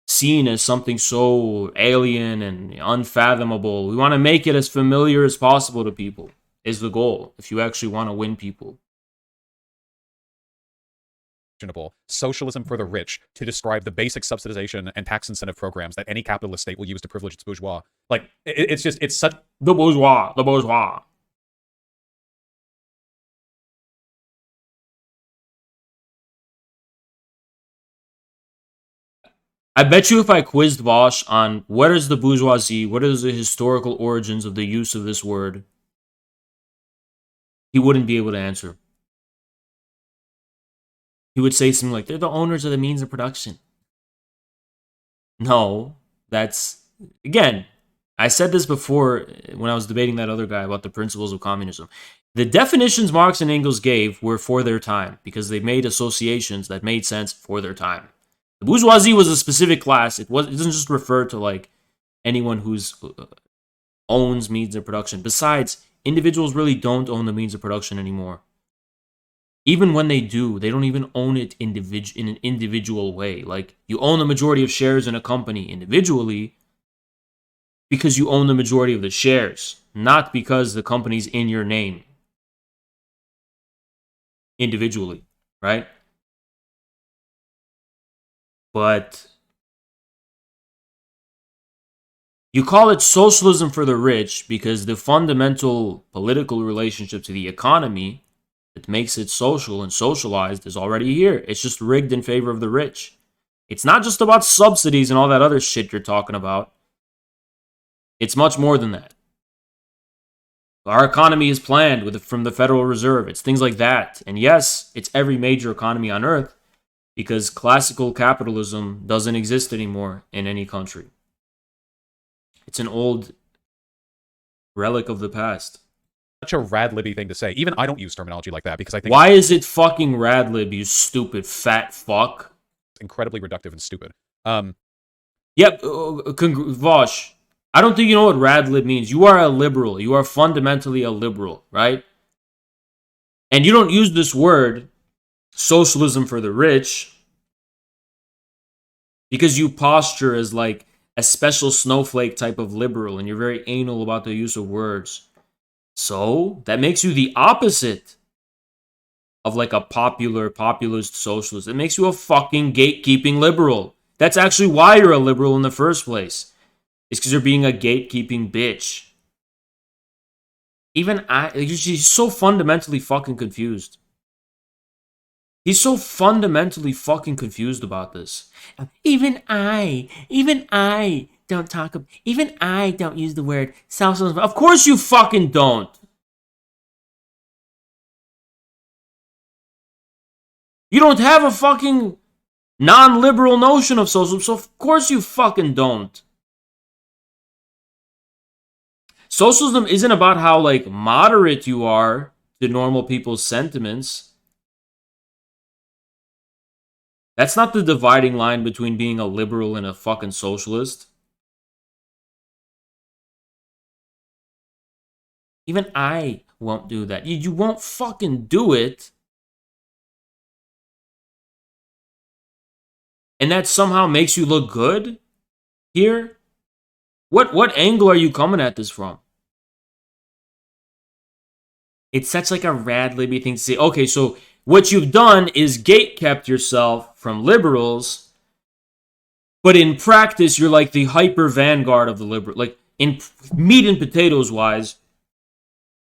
[SPEAKER 3] seen as something so alien and unfathomable. We want to make it as familiar as possible to people, is the goal, if you actually want to win people.
[SPEAKER 2] Socialism for the rich to describe the basic subsidization and tax incentive programs that any capitalist state will use to privilege its bourgeois. Like, it's such...
[SPEAKER 3] The bourgeois. I bet you if I quizzed Vaush on what is the bourgeoisie, what is the historical origins of the use of this word, he wouldn't be able to answer. He would say something like, they're the owners of the means of production. No, that's... Again, I said this before when I was debating that other guy about the principles of communism. The definitions Marx and Engels gave were for their time, because they made associations that made sense for their time. The bourgeoisie was a specific class. It doesn't just refer to like anyone who's owns means of production. Besides, individuals really don't own the means of production anymore. Even when they do, they don't even own it in an individual way. Like, you own the majority of shares in a company individually because you own the majority of the shares, not because the company's in your name individually, right? But you call it socialism for the rich because the fundamental political relationship to the economy that makes it social and socialized is already here. It's just rigged in favor of the rich. It's not just about subsidies and all that other shit you're talking about. It's much more than that. Our economy is planned from the Federal Reserve. It's things like that. And yes, it's every major economy on earth, because classical capitalism doesn't exist anymore in any country. It's an old relic of the past.
[SPEAKER 2] Such a rad-libby thing to say. Even I don't use terminology like that because I think...
[SPEAKER 3] Why is it fucking rad-lib, you stupid fat fuck?
[SPEAKER 2] It's incredibly reductive and stupid.
[SPEAKER 3] Yep, Vaush, I don't think you know what radlib means. You are a liberal. You are fundamentally a liberal, right? And you don't use this word, socialism for the rich, because you posture as like a special snowflake type of liberal, and you're very anal about the use of words. So that makes you the opposite of like a populist socialist. It makes you a fucking gatekeeping liberal. That's actually why you're a liberal in the first place. It's because you're being a gatekeeping bitch. Even he's so fundamentally fucking confused. He's so fundamentally fucking confused about this. Even I don't talk. Even I don't use the word socialism. Of course you fucking don't. You don't have a fucking non-liberal notion of socialism, so of course you fucking don't. Socialism isn't about how like moderate you are to normal people's sentiments. That's not the dividing line between being a liberal and a fucking socialist. Even I won't do that. You won't fucking do it. And that somehow makes you look good here? What angle are you coming at this from? It's such like a rad libby thing to say. Okay, so what you've done is gate-kept yourself from liberals, but in practice, you're like the hyper vanguard of the liberal. Like, in meat and potatoes wise,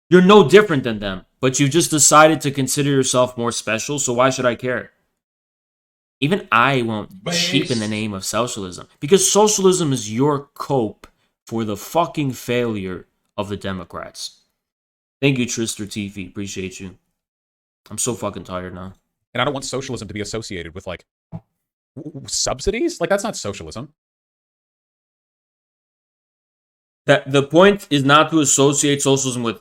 [SPEAKER 3] you're no different than them, but you just decided to consider yourself more special, so why should I care? Even I won't cheapen the name of socialism, because socialism is your cope for the fucking failure of the Democrats. Thank you, Trister TV. Appreciate you. I'm so fucking tired now.
[SPEAKER 2] And I don't want socialism to be associated with, like, subsidies? Like, that's not socialism.
[SPEAKER 3] That the point is not to associate socialism with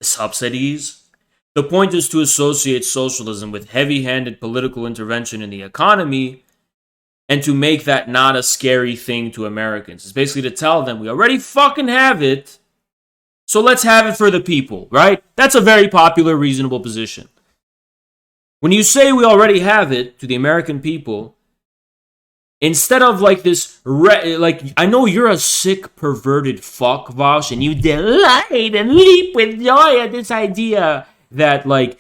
[SPEAKER 3] subsidies. The point is to associate socialism with heavy-handed political intervention in the economy and to make that not a scary thing to Americans. It's basically to tell them, we already fucking have it, so let's have it for the people, right? That's a very popular, reasonable position. When you say we already have it to the American people, instead of like this, like, I know you're a sick, perverted fuck, Vaush, and you delight and leap with joy at this idea that, like,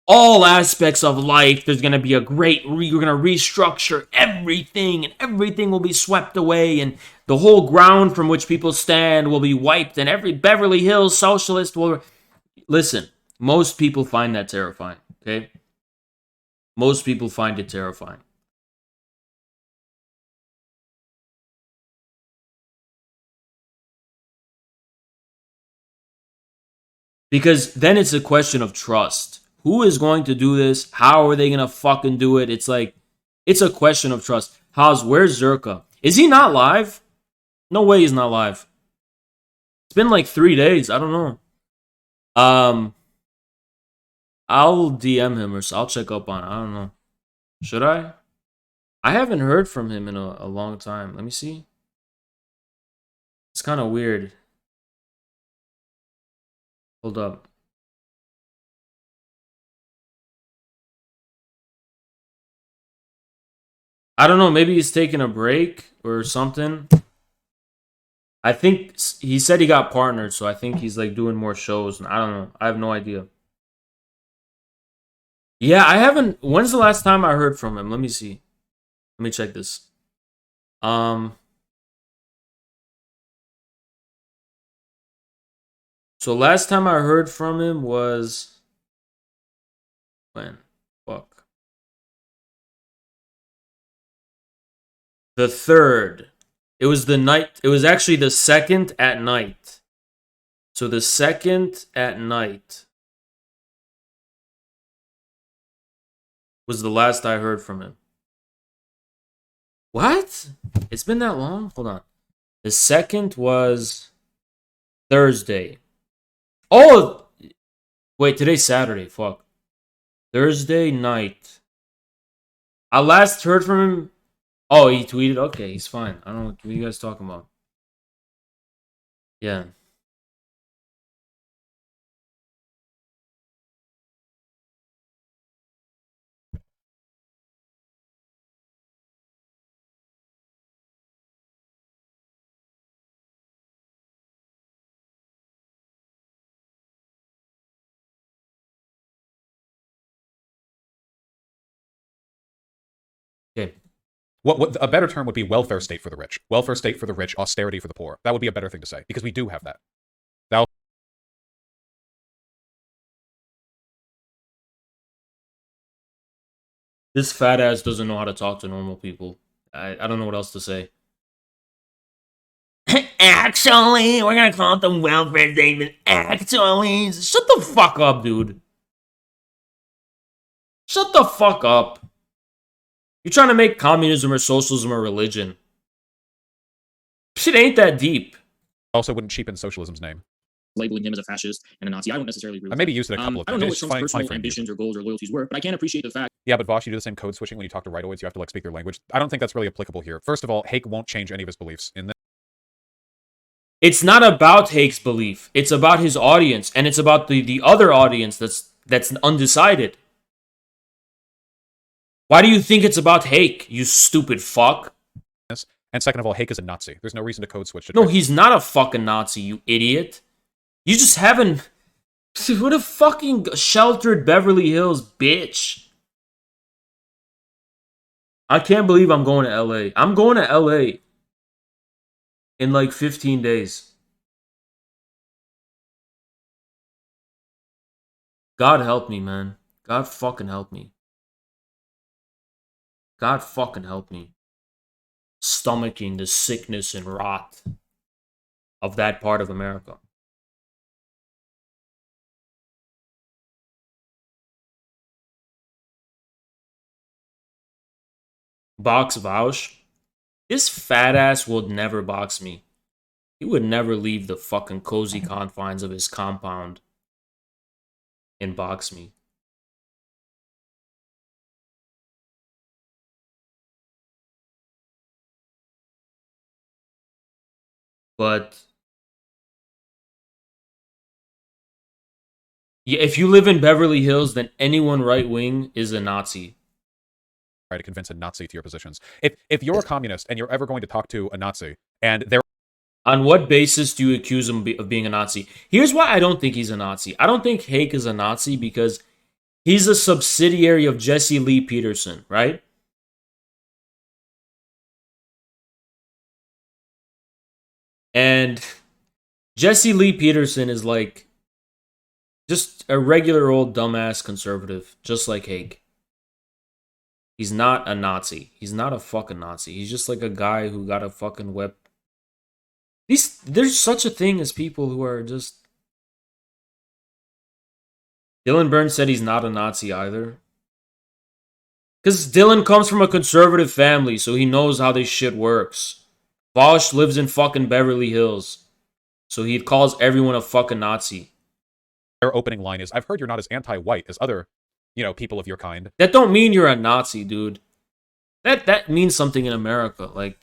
[SPEAKER 3] all aspects of life, there's going to be a great, you're going to restructure everything, and everything will be swept away, and the whole ground from which people stand will be wiped, and every Beverly Hills socialist will... Listen, most people find that terrifying, okay? Most people find it terrifying. Because then it's a question of trust. Who is going to do this? How are they going to fucking do it? It's like, it's a question of trust. Where's Zerka? Is he not live? No way he's not live. It's been like 3 days. I don't know. I'll DM him or I'll check up on it. I don't know. Should I? I haven't heard from him in a long time. Let me see. It's kind of weird. Hold up. I don't know. Maybe he's taking a break or something. I think he said he got partnered, so I think he's like doing more shows. I don't know. I have no idea. Yeah, I haven't. When's the last time I heard from him? Let me see. Let me check this. So last time I heard from him was when? Fuck. The 3rd. It was the night. It was actually the 2nd at night. So the 2nd at night was the last I heard from him. What? It's been that long? Hold on. The 2nd was Thursday. Oh! Wait, today's Saturday. Fuck. Thursday night. I last heard from him. Oh, he tweeted? Okay, he's fine. I don't know what are you guys talking about. Yeah. Okay.
[SPEAKER 2] What a better term would be welfare state for the rich. Welfare state for the rich, austerity for the poor. That would be a better thing to say, because we do have that.
[SPEAKER 3] This fat ass doesn't know how to talk to normal people. I don't know what else to say. Actually, we're gonna call it the welfare statement. Actually, shut the fuck up, dude. Shut the fuck up. You're trying to make communism or socialism a religion. Shit ain't that deep.
[SPEAKER 2] Also wouldn't cheapen socialism's name.
[SPEAKER 1] Labeling him as a fascist and a Nazi. I don't necessarily agree with
[SPEAKER 2] I maybe used it a couple of
[SPEAKER 1] I
[SPEAKER 2] times.
[SPEAKER 1] don't know what Trump's personal ambitions or goals or loyalties were, but I can appreciate the fact.
[SPEAKER 2] Yeah, but Vaush, you do the same code switching when you talk to rightoids. You have to like speak their language. I don't think that's really applicable here. First of all, Hake won't change any of his beliefs in this.
[SPEAKER 3] It's not about Hake's belief. It's about his audience, and it's about the other audience that's undecided. Why do you think it's about Hake, you stupid fuck?
[SPEAKER 2] And second of all, Hake is a Nazi. There's no reason to code switch it.
[SPEAKER 3] No, he's not a fucking Nazi, you idiot. You just haven't... What a fucking sheltered Beverly Hills bitch. I can't believe I'm going to LA. I'm going to LA in like 15 days. God help me, man. God fucking help me. God fucking help me. Stomaching the sickness and rot of that part of America. Box Vaush? This fat ass will never box me. He would never leave the fucking cozy confines of his compound and box me. But yeah, if you live in Beverly Hills, then anyone right wing is a Nazi.
[SPEAKER 2] Try to convince a Nazi to your positions. If you're a communist and you're ever going to talk to a Nazi and they're...
[SPEAKER 3] On what basis do you accuse him of being a Nazi? Here's why I don't think he's a Nazi. I don't think Hake is a Nazi because he's a subsidiary of Jesse Lee Peterson, right? And Jesse Lee Peterson is like just a regular old dumbass conservative, just like Hake. He's not a Nazi. He's not a fucking Nazi. He's just like a guy who got a fucking whip. There's such a thing as people who are just... Dylan Burns said he's not a Nazi either. Because Dylan comes from a conservative family, so he knows how this shit works. Vaush lives in fucking Beverly Hills, so he calls everyone a fucking Nazi.
[SPEAKER 2] Their opening line is, I've heard you're not as anti-white as other, people of your kind.
[SPEAKER 3] That don't mean you're a Nazi, dude. That means something in America. Like,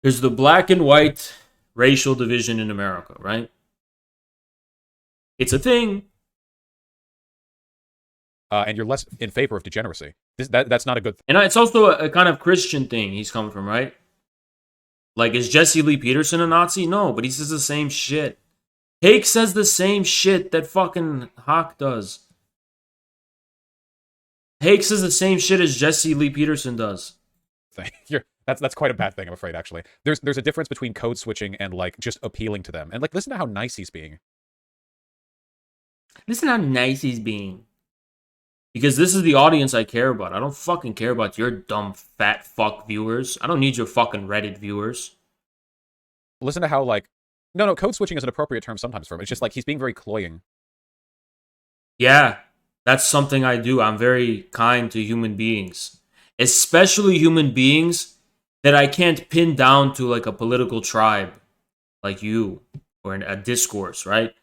[SPEAKER 3] there's the black and white racial division in America, right? It's a thing.
[SPEAKER 2] And you're less in favor of degeneracy. That's not a good thing.
[SPEAKER 3] And it's also a kind of Christian thing he's coming from, right? Like, is Jesse Lee Peterson a Nazi? No, but he says the same shit. Hake says the same shit that fucking Hake does. Hake says the same shit as Jesse Lee Peterson does.
[SPEAKER 2] That's quite a bad thing, I'm afraid, actually. There's a difference between code switching and, like, just appealing to them. And, like, listen to how nice he's being.
[SPEAKER 3] Listen how nice he's being. Because this is the audience I care about. I don't fucking care about your dumb fat fuck viewers. I don't need your fucking Reddit viewers.
[SPEAKER 2] Listen to how, like... No, code switching is an appropriate term sometimes for him. It's just, like, he's being very cloying.
[SPEAKER 3] Yeah, that's something I do. I'm very kind to human beings. Especially human beings that I can't pin down to, like, a political tribe. Like you. Or a discourse, right?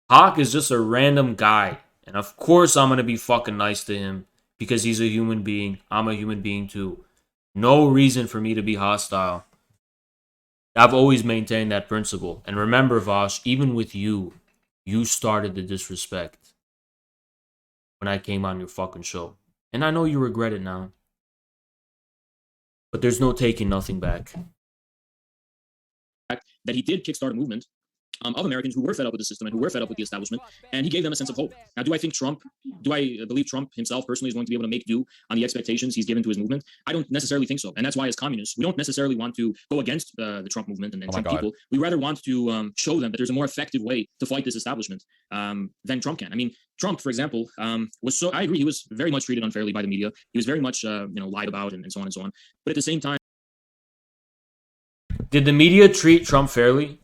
[SPEAKER 3] Hake is just a random guy. And of course I'm going to be fucking nice to him because he's a human being. I'm a human being too. No reason for me to be hostile. I've always maintained that principle. And remember, Vaush, even with you, you started the disrespect when I came on your fucking show. And I know you regret it now. But there's no taking nothing back.
[SPEAKER 1] That he did kickstart a movement of Americans who were fed up with the system and who were fed up with the establishment, and he gave them a sense of hope. Now, do I believe Trump himself personally is going to be able to make do on the expectations he's given to his movement? I don't necessarily think so. And that's why, as communists, we don't necessarily want to go against the Trump movement and Trump people. We rather want to show them that there's a more effective way to fight this establishment than Trump can. I mean, Trump, for example, I agree, he was very much treated unfairly by the media. He was very much, lied about and so on and so on. But at the same time,
[SPEAKER 3] did the media treat Trump fairly?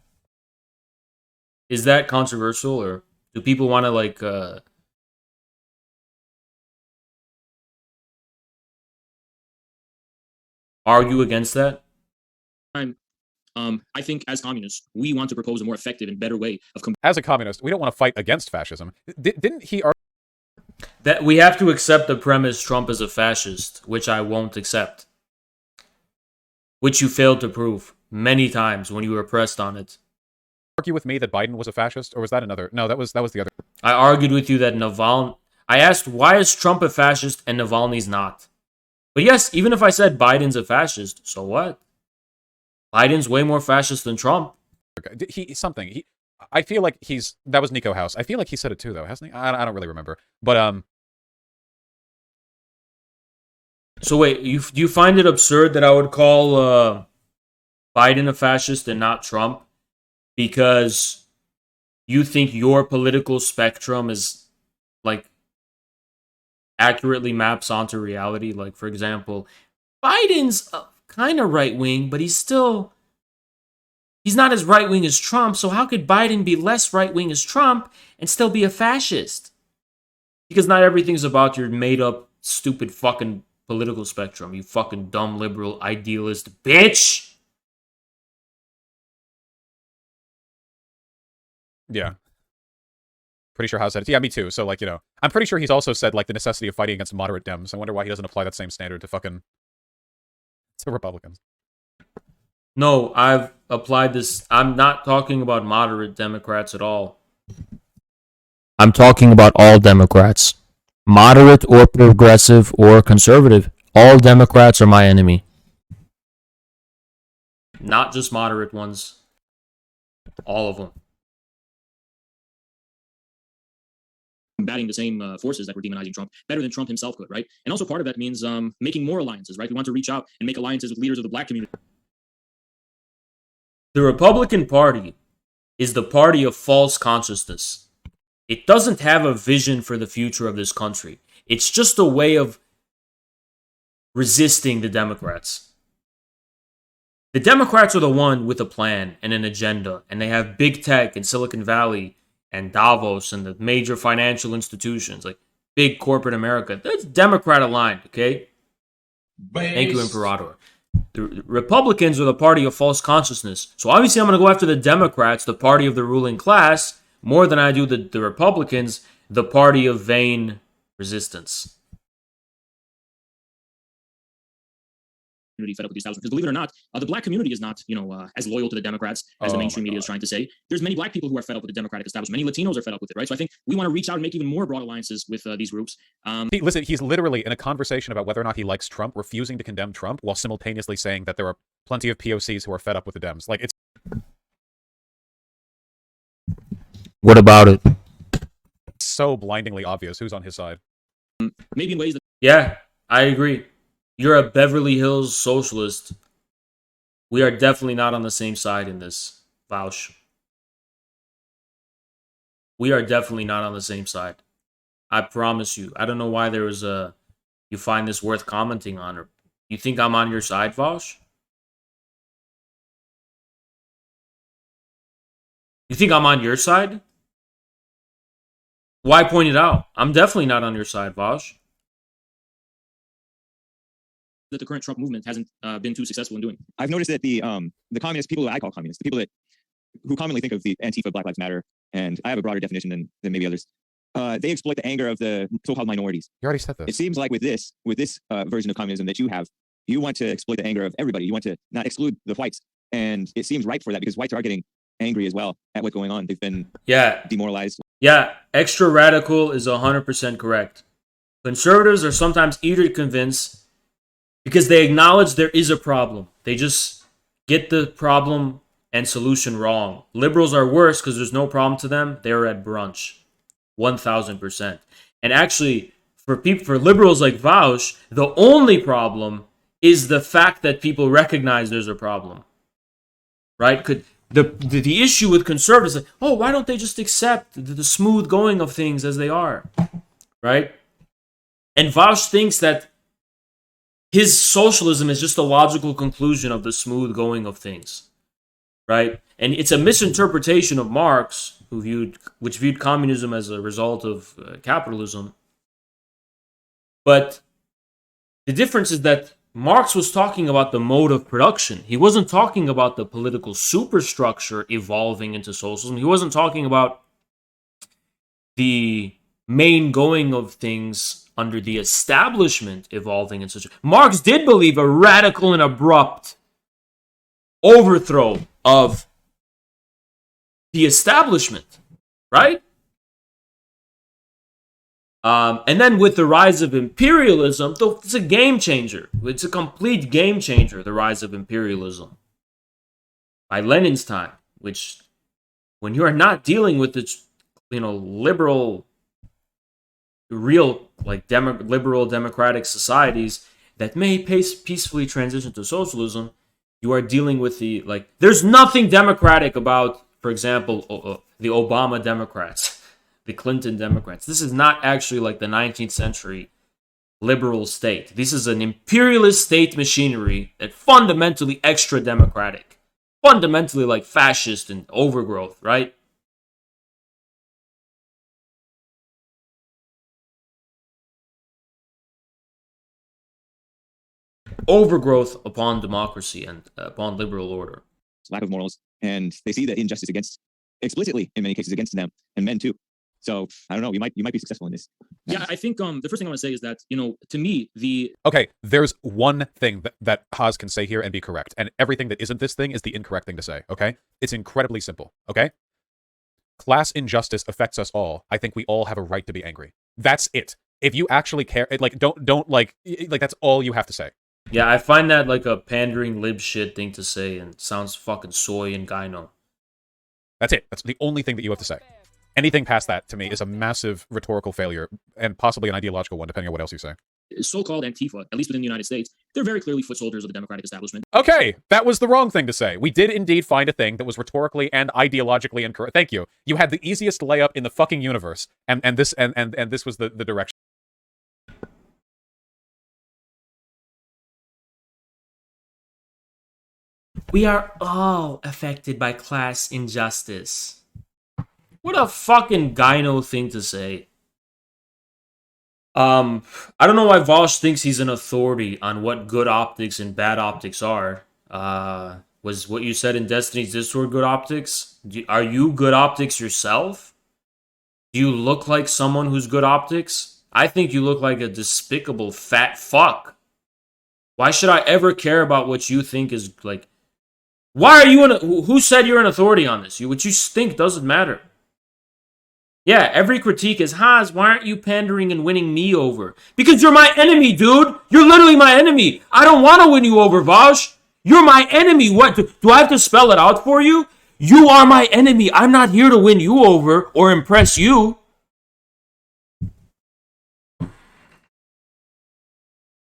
[SPEAKER 3] Is that controversial, or do people want to argue against that?
[SPEAKER 1] I think as communists, we want to propose a more effective and better way of
[SPEAKER 2] as a communist, we don't want to fight against fascism. Didn't he argue
[SPEAKER 3] that we have to accept the premise Trump is a fascist, which I won't accept, which you failed to prove many times when you were pressed on it?
[SPEAKER 2] argue with me that Biden was a fascist, or was that another? No, that was the other.
[SPEAKER 3] I argued with you that I asked, why is Trump a fascist and Navalny's not? But yes, even if I said Biden's a fascist, so what? Biden's way more fascist than Trump.
[SPEAKER 2] I feel like that was Nico House. I feel like he said it too, though, hasn't he? I don't really remember. But
[SPEAKER 3] So wait, you find it absurd that I would call Biden a fascist and not Trump because you think your political spectrum is accurately maps onto reality? Like, for example, Biden's kind of right-wing, but he's not as right-wing as Trump, so how could Biden be less right-wing as Trump and still be a fascist? Because not everything's about your made-up, stupid fucking political spectrum, you fucking dumb liberal idealist bitch!
[SPEAKER 2] Yeah. Pretty sure House said it. Yeah, me too. So, I'm pretty sure he's also said, the necessity of fighting against moderate Dems. I wonder why he doesn't apply that same standard to Republicans.
[SPEAKER 3] No, I've applied this. I'm not talking about moderate Democrats at all. I'm talking about all Democrats. Moderate or progressive or conservative. All Democrats are my enemy. Not just moderate ones. All of them.
[SPEAKER 1] Combating the same forces that were demonizing Trump better than Trump himself could, right? And also part of that means making more alliances, right? We want to reach out and make alliances with leaders of the black community.
[SPEAKER 3] The Republican Party is the party of false consciousness. It doesn't have a vision for the future of this country. It's just a way of resisting the Democrats. The Democrats are the one with a plan and an agenda, and they have big tech in Silicon Valley and Davos and the major financial institutions, like big corporate America. That's Democrat aligned, okay? Thank you, Imperator. The Republicans are the party of false consciousness. So obviously I'm going to go after the Democrats, the party of the ruling class, more than I do the Republicans, the party of vain resistance.
[SPEAKER 1] Fed up with the establishment. Because believe it or not, the black community is not, as loyal to the Democrats as the mainstream media is trying to say. There's many black people who are fed up with the Democratic establishment. Many Latinos are fed up with it, right? So I think we want to reach out and make even more broad alliances with these groups.
[SPEAKER 2] Listen, he's literally in a conversation about whether or not he likes Trump, refusing to condemn Trump, while simultaneously saying that there are plenty of POCs who are fed up with the Dems. It's
[SPEAKER 3] what about it?
[SPEAKER 2] So blindingly obvious who's on his side.
[SPEAKER 1] Maybe in ways that...
[SPEAKER 3] Yeah, I agree. You're a Beverly Hills socialist. We are definitely not on the same side in this, Vaush. We are definitely not on the same side. I promise you. I don't know why you find this worth commenting on. Or you think I'm on your side, Vaush? You think I'm on your side? Why point it out? I'm definitely not on your side, Vaush.
[SPEAKER 1] That the current Trump movement hasn't been too successful in doing.
[SPEAKER 5] I've noticed that the communist people that I call communists, the people who commonly think of the Antifa, Black Lives Matter, and I have a broader definition than maybe others, they exploit the anger of the so-called minorities.
[SPEAKER 2] You already said this.
[SPEAKER 5] It seems like with this version of communism that you want to exploit the anger of everybody. You want to not exclude the whites. And it seems ripe for that because whites are getting angry as well at what's going on. They've been demoralized.
[SPEAKER 3] Yeah, extra radical is 100% correct. Conservatives are sometimes eager to convince because they acknowledge there is a problem. They just get the problem and solution wrong. Liberals are worse because there's no problem to them. They're at brunch. 1000%. And actually, for liberals like Vaush, the only problem is the fact that people recognize there's a problem. Right? The issue with conservatives is, oh, why don't they just accept the smooth going of things as they are? Right? And Vaush thinks that his socialism is just a logical conclusion of the smooth going of things. Right? And it's a misinterpretation of Marx, which viewed communism as a result of capitalism. But the difference is that Marx was talking about the mode of production. He wasn't talking about the political superstructure evolving into socialism. He wasn't talking about the main going of things under the establishment evolving into socialism. Marx did believe a radical and abrupt overthrow of the establishment, right? And then with the rise of imperialism, it's a game changer. It's a complete game changer, the rise of imperialism. By Lenin's time, which, when you are not dealing with the, liberal, real, liberal democratic societies that may peacefully transition to socialism, you are dealing with there's nothing democratic about, for example, the Obama Democrats. The Clinton Democrats. This is not actually like the 19th century liberal state. This is an imperialist state machinery that fundamentally extra democratic. Fundamentally like fascist and overgrowth, right? Overgrowth upon democracy and upon liberal order.
[SPEAKER 5] Lack of morals. And they see the injustice explicitly, in many cases, against them, and men too. So I don't know. You might be successful in this.
[SPEAKER 1] Yeah, I think the first thing I want to say is that to me
[SPEAKER 2] okay. There's one thing that Haas can say here and be correct, and everything that isn't this thing is the incorrect thing to say. Okay, it's incredibly simple. Okay, class injustice affects us all. I think we all have a right to be angry. That's it. If you actually care, don't that's all you have to say.
[SPEAKER 3] Yeah, I find that like a pandering lib shit thing to say, and sounds fucking soy and gyno.
[SPEAKER 2] That's it. That's the only thing that you have to say. Anything past that, to me, is a massive rhetorical failure, and possibly an ideological one, depending on what else you say.
[SPEAKER 1] So-called Antifa, at least within the United States, they're very clearly foot soldiers of the democratic establishment.
[SPEAKER 2] Okay, that was the wrong thing to say. We did indeed find a thing that was rhetorically and ideologically incorrect. Thank you. You had the easiest layup in the fucking universe, and this was the direction.
[SPEAKER 3] We are all affected by class injustice. What a fucking gyno thing to say. I don't know why Vaush thinks he's an authority on what good optics and bad optics are. Was what you said in Destiny's Discord good optics? Are you good optics yourself? Do you look like someone who's good optics? I think you look like a despicable fat fuck. Why should I ever care about what you think is like? Why are you who said you're an authority on this? What you think doesn't matter. Yeah, every critique is, Haas, why aren't you pandering and winning me over? Because you're my enemy, dude. You're literally my enemy. I don't want to win you over, Vaush. You're my enemy. What? Do I have to spell it out for you? You are my enemy. I'm not here to win you over or impress you.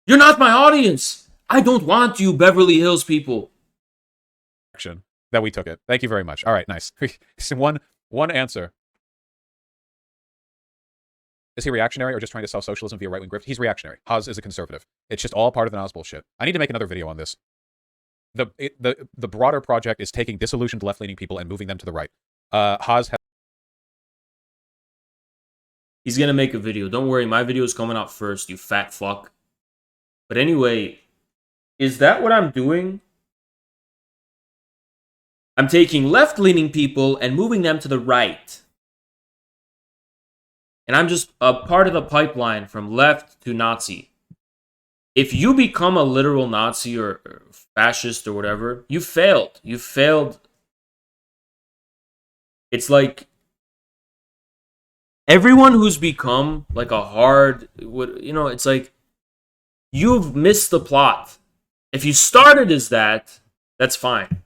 [SPEAKER 3] You're not my audience. I don't want you, Beverly Hills people.
[SPEAKER 2] That we took it. Thank you very much. All right, nice. One answer. Is he reactionary or just trying to sell socialism via right-wing grift? He's reactionary. Haas is a conservative. It's just all part of the Nas bullshit. I need to make another video on this. The broader project is taking disillusioned left-leaning people and moving them to the right. Haas has...
[SPEAKER 3] He's gonna make a video. Don't worry, my video is coming out first, you fat fuck. But anyway, is that what I'm doing? I'm taking left-leaning people and moving them to the right. And I'm just a part of the pipeline from left to Nazi. if you become a literal Nazi or fascist or whatever, you failed. You failed. It's like everyone who's become like a hard, it's like you've missed the plot. If you started as that, that's fine.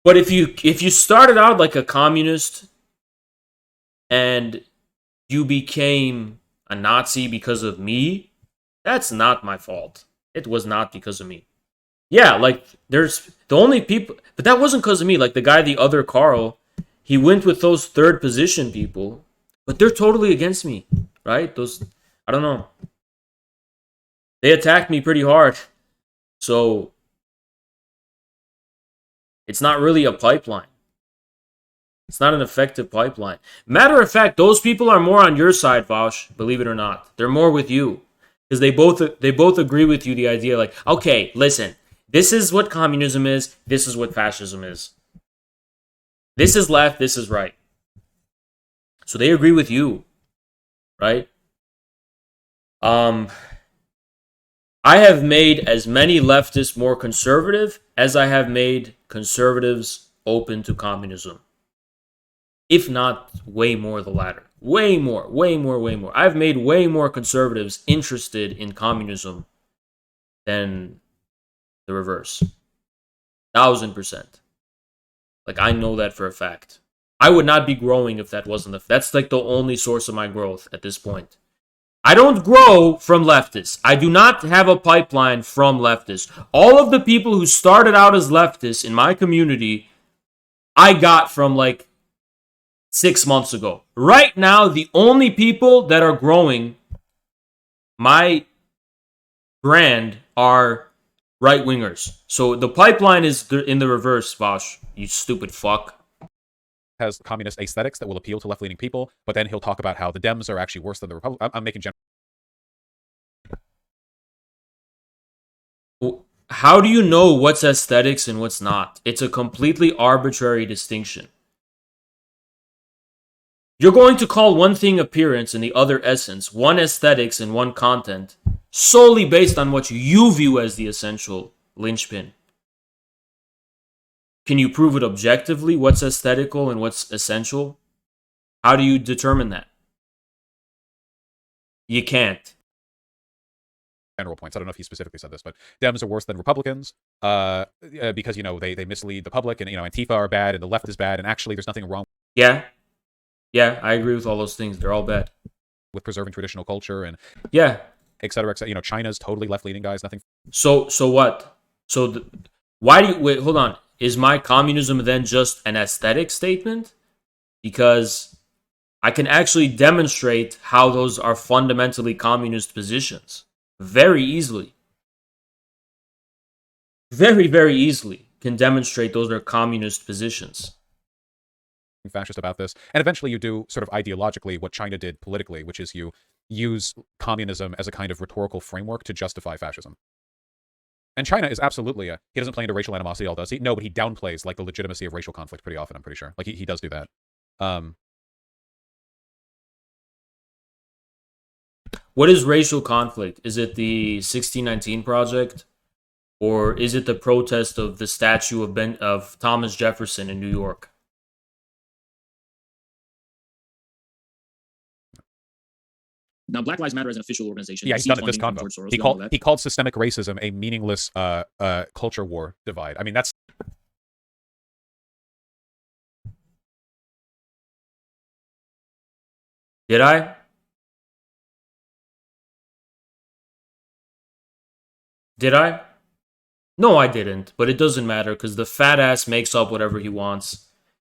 [SPEAKER 3] But if you started out like a communist and you became a Nazi because of me, that's not my fault. It was not because of me. Yeah, like there's the only people, but that wasn't because of me. Like the other Carl, he went with those third position people, but they're totally against me, right? I don't know. They attacked me pretty hard. So it's not really a pipeline. It's not an effective pipeline. Matter of fact, those people are more on your side, Vaush, believe it or not. They're more with you. Because they both agree with you, the idea like, okay, listen, this is what communism is, this is what fascism is. This is left, this is right. So they agree with you, right? I have made as many leftists more conservative as I have made conservatives open to communism. If not way more the latter. Way more. I've made way more conservatives interested in communism than the reverse. 1000%. Like, I know that for a fact. I would not be growing if that wasn't that's like the only source of my growth at this point. I don't grow from leftists. I do not have a pipeline from leftists. All of the people who started out as leftists in my community, I got from like 6 months ago. Right now, the only people that are growing my brand are right-wingers. So the pipeline is in the reverse, Vaush, you stupid fuck.
[SPEAKER 2] Has communist aesthetics that will appeal to left-leaning people, but then he'll talk about how the Dems are actually worse than the Republicans. I'm making general.
[SPEAKER 3] How do you know what's aesthetics and what's not? It's a completely arbitrary distinction. You're going to call one thing appearance and the other essence, one aesthetics and one content, solely based on what you view as the essential linchpin. Can you prove it objectively, what's aesthetical and what's essential? How do you determine that? You can't.
[SPEAKER 2] General points. I don't know if he specifically said this, but Dems are worse than Republicans because, they mislead the public, and, Antifa are bad and the left is bad, and actually there's nothing wrong.
[SPEAKER 3] Yeah, I agree with all those things. They're all bad.
[SPEAKER 2] With preserving traditional culture and
[SPEAKER 3] et
[SPEAKER 2] cetera. China's totally left-leaning, guys. Nothing.
[SPEAKER 3] So what? Why do you wait? Hold on. Is my communism then just an aesthetic statement? Because I can actually demonstrate how those are fundamentally communist positions very easily. Very, very easily can demonstrate those are communist positions.
[SPEAKER 2] Fascist about this, and eventually you do sort of ideologically what China did politically, which is you use communism as a kind of rhetorical framework to justify fascism. And China is absolutely he doesn't play into racial animosity, all does he? No, but he downplays like the legitimacy of racial conflict pretty often, I'm pretty sure. Like he does do that.
[SPEAKER 3] What is racial conflict? Is it the 1619 Project? Or is it the protest of the statue of Thomas Jefferson in New York?
[SPEAKER 1] Now, Black Lives Matter is an official organization.
[SPEAKER 2] Yeah, he's done it this convo. He called systemic racism a meaningless culture war divide. I mean, that's...
[SPEAKER 3] Did I? Did I? No, I didn't. But it doesn't matter because the fat ass makes up whatever he wants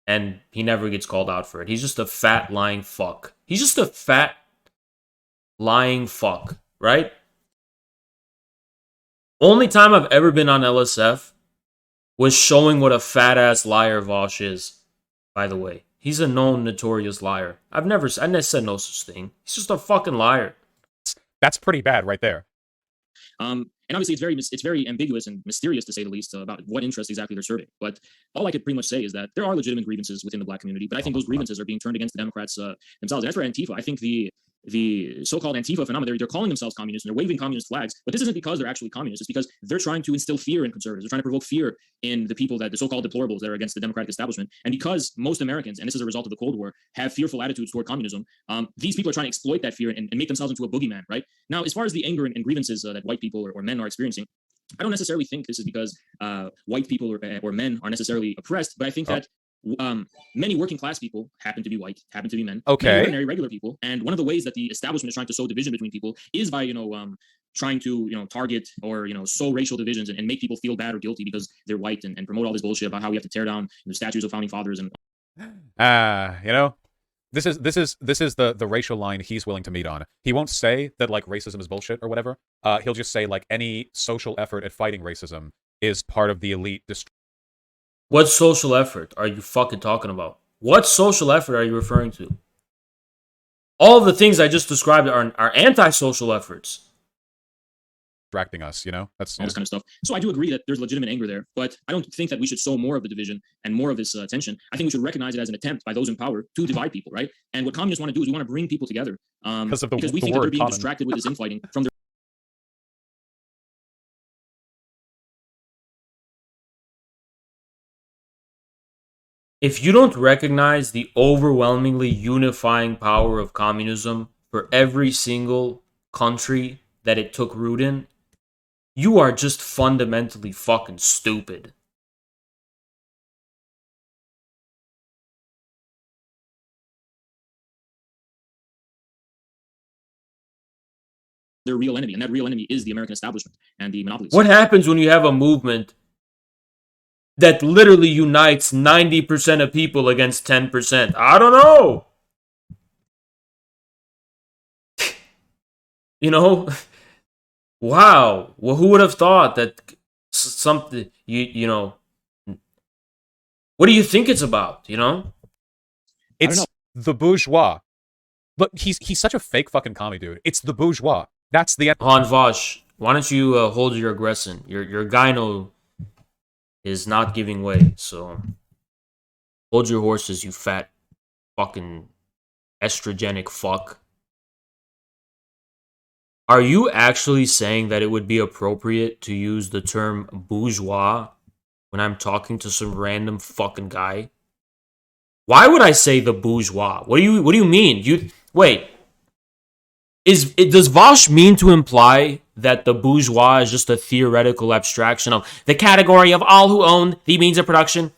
[SPEAKER 3] and he never gets called out for it. He's just a fat lying fuck. He's just a fat lying fuck, right? Only time I've ever been on LSF was showing what a fat ass liar Vaush is, by the way. He's a known notorious liar. I never said no such thing. He's just a fucking liar.
[SPEAKER 2] That's pretty bad right there.
[SPEAKER 1] And obviously, it's very ambiguous and mysterious, to say the least, about what interest exactly they're serving. But all I could pretty much say is that there are legitimate grievances within the Black community, but I think those grievances are being turned against the Democrats themselves. And as for Antifa, I think the the so-called Antifa phenomenon, they're calling themselves communists and they're waving communist flags, but this isn't because they're actually communists. It's because they're trying to instill fear in conservatives. They're trying to provoke fear in the people the so-called deplorables that are against the democratic establishment. And because most Americans, and this is a result of the Cold War, have fearful attitudes toward communism, these people are trying to exploit that fear and make themselves into a boogeyman, right? Now, as far as the anger and grievances that white people or men are experiencing, I don't necessarily think this is because white people or men are necessarily oppressed, but I think that many working class people happen to be white, happen to be men, many ordinary regular people, and one of the ways that the establishment is trying to sow division between people is by trying to target or sow racial divisions and make people feel bad or guilty because they're white and promote all this bullshit about how we have to tear down the statues of founding fathers and
[SPEAKER 2] this is the racial line he's willing to meet on. He won't say that like racism is bullshit or whatever. He'll just say like any social effort at fighting racism is part of the elite.
[SPEAKER 3] What social effort are you fucking talking about? What social effort are you referring to? All of the things I just described are anti-social efforts.
[SPEAKER 2] Distracting us, that's
[SPEAKER 1] all this kind of stuff. So I do agree that there's legitimate anger there, but I don't think that we should sow more of the division and more of this tension. I think we should recognize it as an attempt by those in power to divide people, right? And what communists want to do is we want to bring people together because we think that they're being distracted with this infighting from their.
[SPEAKER 3] If you don't recognize the overwhelmingly unifying power of communism for every single country that it took root in, you are just fundamentally fucking stupid.
[SPEAKER 1] Their real enemy, and that real enemy is the American establishment and the monopolies.
[SPEAKER 3] What happens when you have a movement that literally unites 90% of people against 10%? I don't know. Wow. Well, who would have thought that something, what do you think it's about,
[SPEAKER 2] It's the bourgeois. But he's such a fake fucking commie, dude. It's the bourgeois. That's the end.
[SPEAKER 3] Han Vaush, why don't you hold your aggression? Your gyno is not giving way, so hold your horses, you fat fucking estrogenic fuck. Are you actually saying that it would be appropriate to use the term bourgeois when I'm talking to some random fucking guy? Why would I say the bourgeois? What do you mean? Wait. Does Vaush mean to imply that the bourgeois is just a theoretical abstraction of the category of all who own the means of production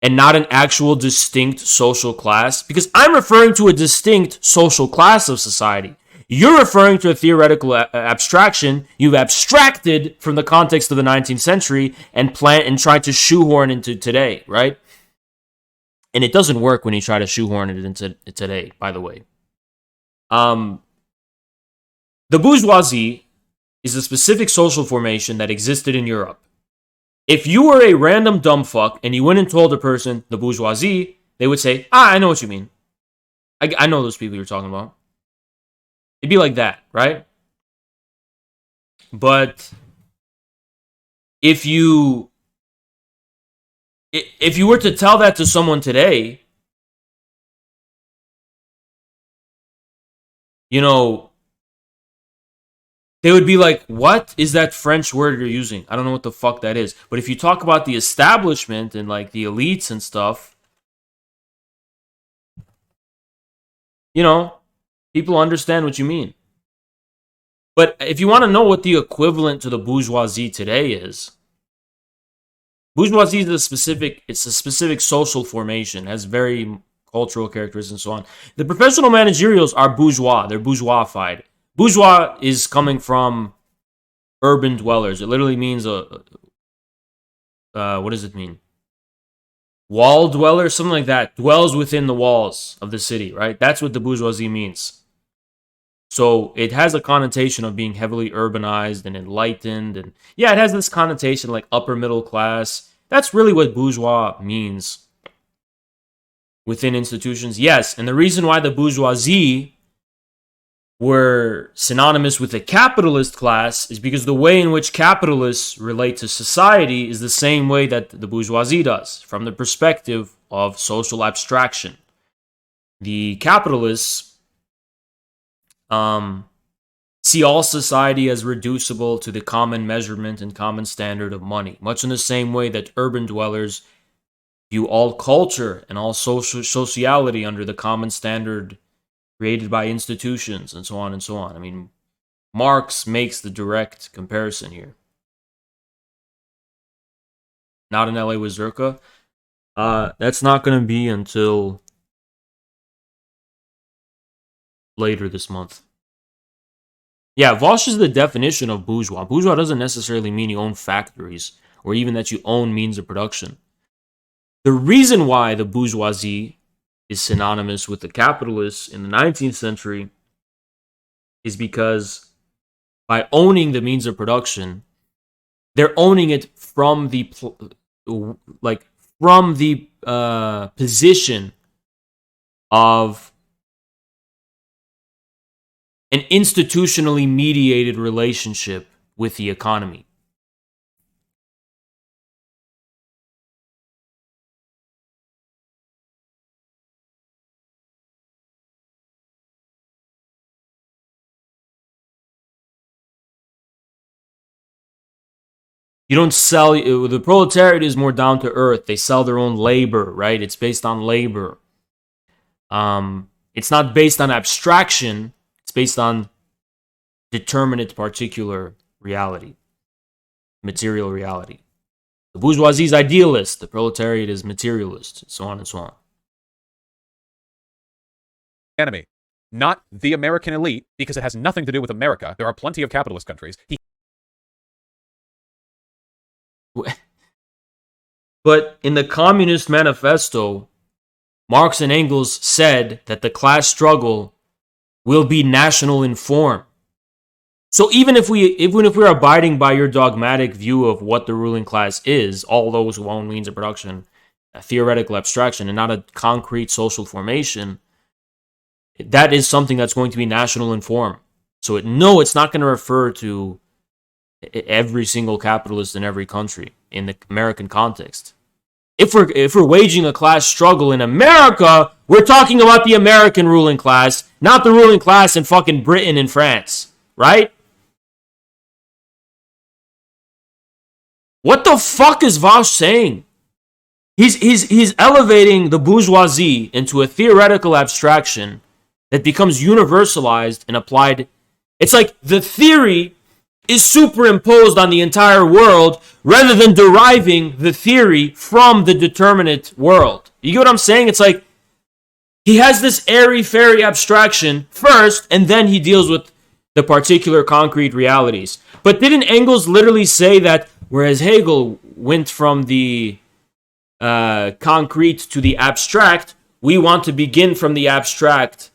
[SPEAKER 3] and not an actual distinct social class? Because I'm referring to a distinct social class of society. You're referring to a theoretical abstraction you've abstracted from the context of the 19th century and tried to shoehorn into today, right? And it doesn't work when you try to shoehorn it into today, by the way. The bourgeoisie is a specific social formation that existed in Europe. If you were a random dumb fuck and you went and told a person the bourgeoisie, they would say, I know what you mean. I know those people you're talking about. It'd be like that, right? But if you were to tell that to someone today, they would be like, what is that French word you're using? I don't know what the fuck that is. But if you talk about the establishment and like the elites and stuff, people understand what you mean. But if you want to know what the equivalent to the bourgeoisie today is, bourgeoisie is a specific social formation, has very cultural characteristics and so on. The professional managerials are bourgeois. They're bourgeoisified. Bourgeois is coming from urban dwellers. It literally means what does it mean? Wall dweller, something like that. Dwells within the walls of the city, right? That's what the bourgeoisie means. So it has a connotation of being heavily urbanized and enlightened. And yeah, it has this connotation like upper middle class. That's really what bourgeois means within institutions. Yes, and the reason why the bourgeoisie were synonymous with the capitalist class is because the way in which capitalists relate to society is the same way that the bourgeoisie does, from the perspective of social abstraction. The capitalists see all society as reducible to the common measurement and common standard of money, much in the same way that urban dwellers view all culture and all sociality under the common standard created by institutions, and so on and so on. I mean, Marx makes the direct comparison here. Not in LA with Zerka. That's not going to be until later this month. Yeah, Vaush is the definition of bourgeois. Bourgeois doesn't necessarily mean you own factories or even that you own means of production. The reason why the bourgeoisie is synonymous with the capitalists in the 19th century is because by owning the means of production, they're owning it from the position of an institutionally mediated relationship with the economy. You don't sell, the proletariat is more down to earth. They sell their own labor, right? It's based on labor. It's not based on abstraction. It's based on determinate particular reality, material reality. The bourgeoisie is idealist. The proletariat is materialist, so on and so on.
[SPEAKER 2] Enemy. Not the American elite, because it has nothing to do with America. There are plenty of capitalist countries.
[SPEAKER 3] But in the Communist Manifesto, Marx and Engels said that the class struggle will be national in form. So even if we're abiding by your dogmatic view of what the ruling class is, all those who own means of production, a theoretical abstraction and not a concrete social formation, that is something that's going to be national in form. So it's not going to refer to every single capitalist in every country in the American context. If we're waging a class struggle in America, we're talking about the American ruling class, not the ruling class in fucking Britain and France, right? What the fuck is Vaush saying? He's elevating the bourgeoisie into a theoretical abstraction that becomes universalized and applied. It's like the theory is superimposed on the entire world rather than deriving the theory from the determinate world. You get what I'm saying? It's like he has this airy-fairy abstraction first, and then he deals with the particular concrete realities. But didn't Engels literally say that whereas Hegel went from the concrete to the abstract, we want to begin from the abstract?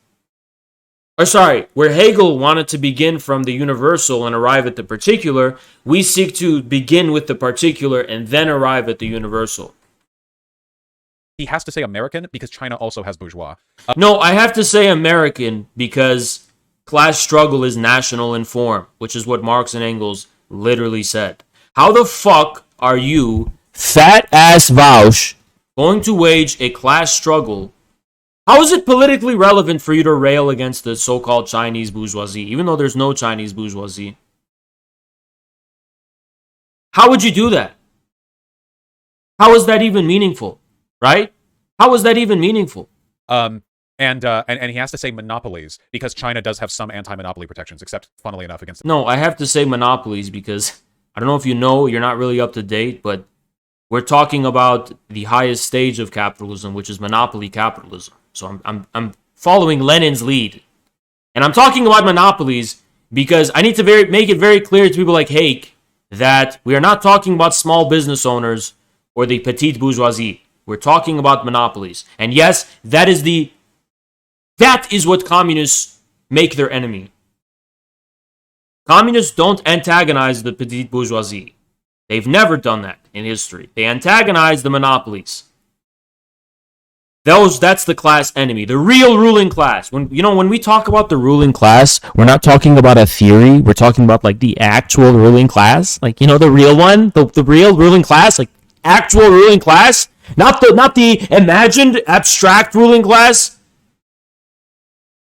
[SPEAKER 3] Where Hegel wanted to begin from the universal and arrive at the particular, we seek to begin with the particular and then arrive at the universal.
[SPEAKER 2] He has to say American because China also has bourgeois.
[SPEAKER 3] No, I have to say American because class struggle is national in form, which is what Marx and Engels literally said. How the fuck are you, fat-ass Vaush, going to wage a class struggle? How is it politically relevant for you to rail against the so-called Chinese bourgeoisie, even though there's no Chinese bourgeoisie? How would you do that? How is that even meaningful, right? How is that even meaningful?
[SPEAKER 2] And he has to say monopolies because China does have some anti-monopoly protections, except, funnily enough, against...
[SPEAKER 3] No, I have to say monopolies because I don't know if you know, you're not really up to date, but we're talking about the highest stage of capitalism, which is monopoly capitalism. So I'm following Lenin's lead. And I'm talking about monopolies because I need to make it very clear to people like Hake that we are not talking about small business owners or the petite bourgeoisie. We're talking about monopolies. And yes, that is what communists make their enemy. Communists don't antagonize the petite bourgeoisie. They've never done that in history. They antagonize the monopolies. That's the class enemy, the real ruling class. When we talk about the ruling class, we're not talking about a theory. We're talking about like the actual ruling class, like the real one, the real ruling class, like actual ruling class, not the imagined abstract ruling class.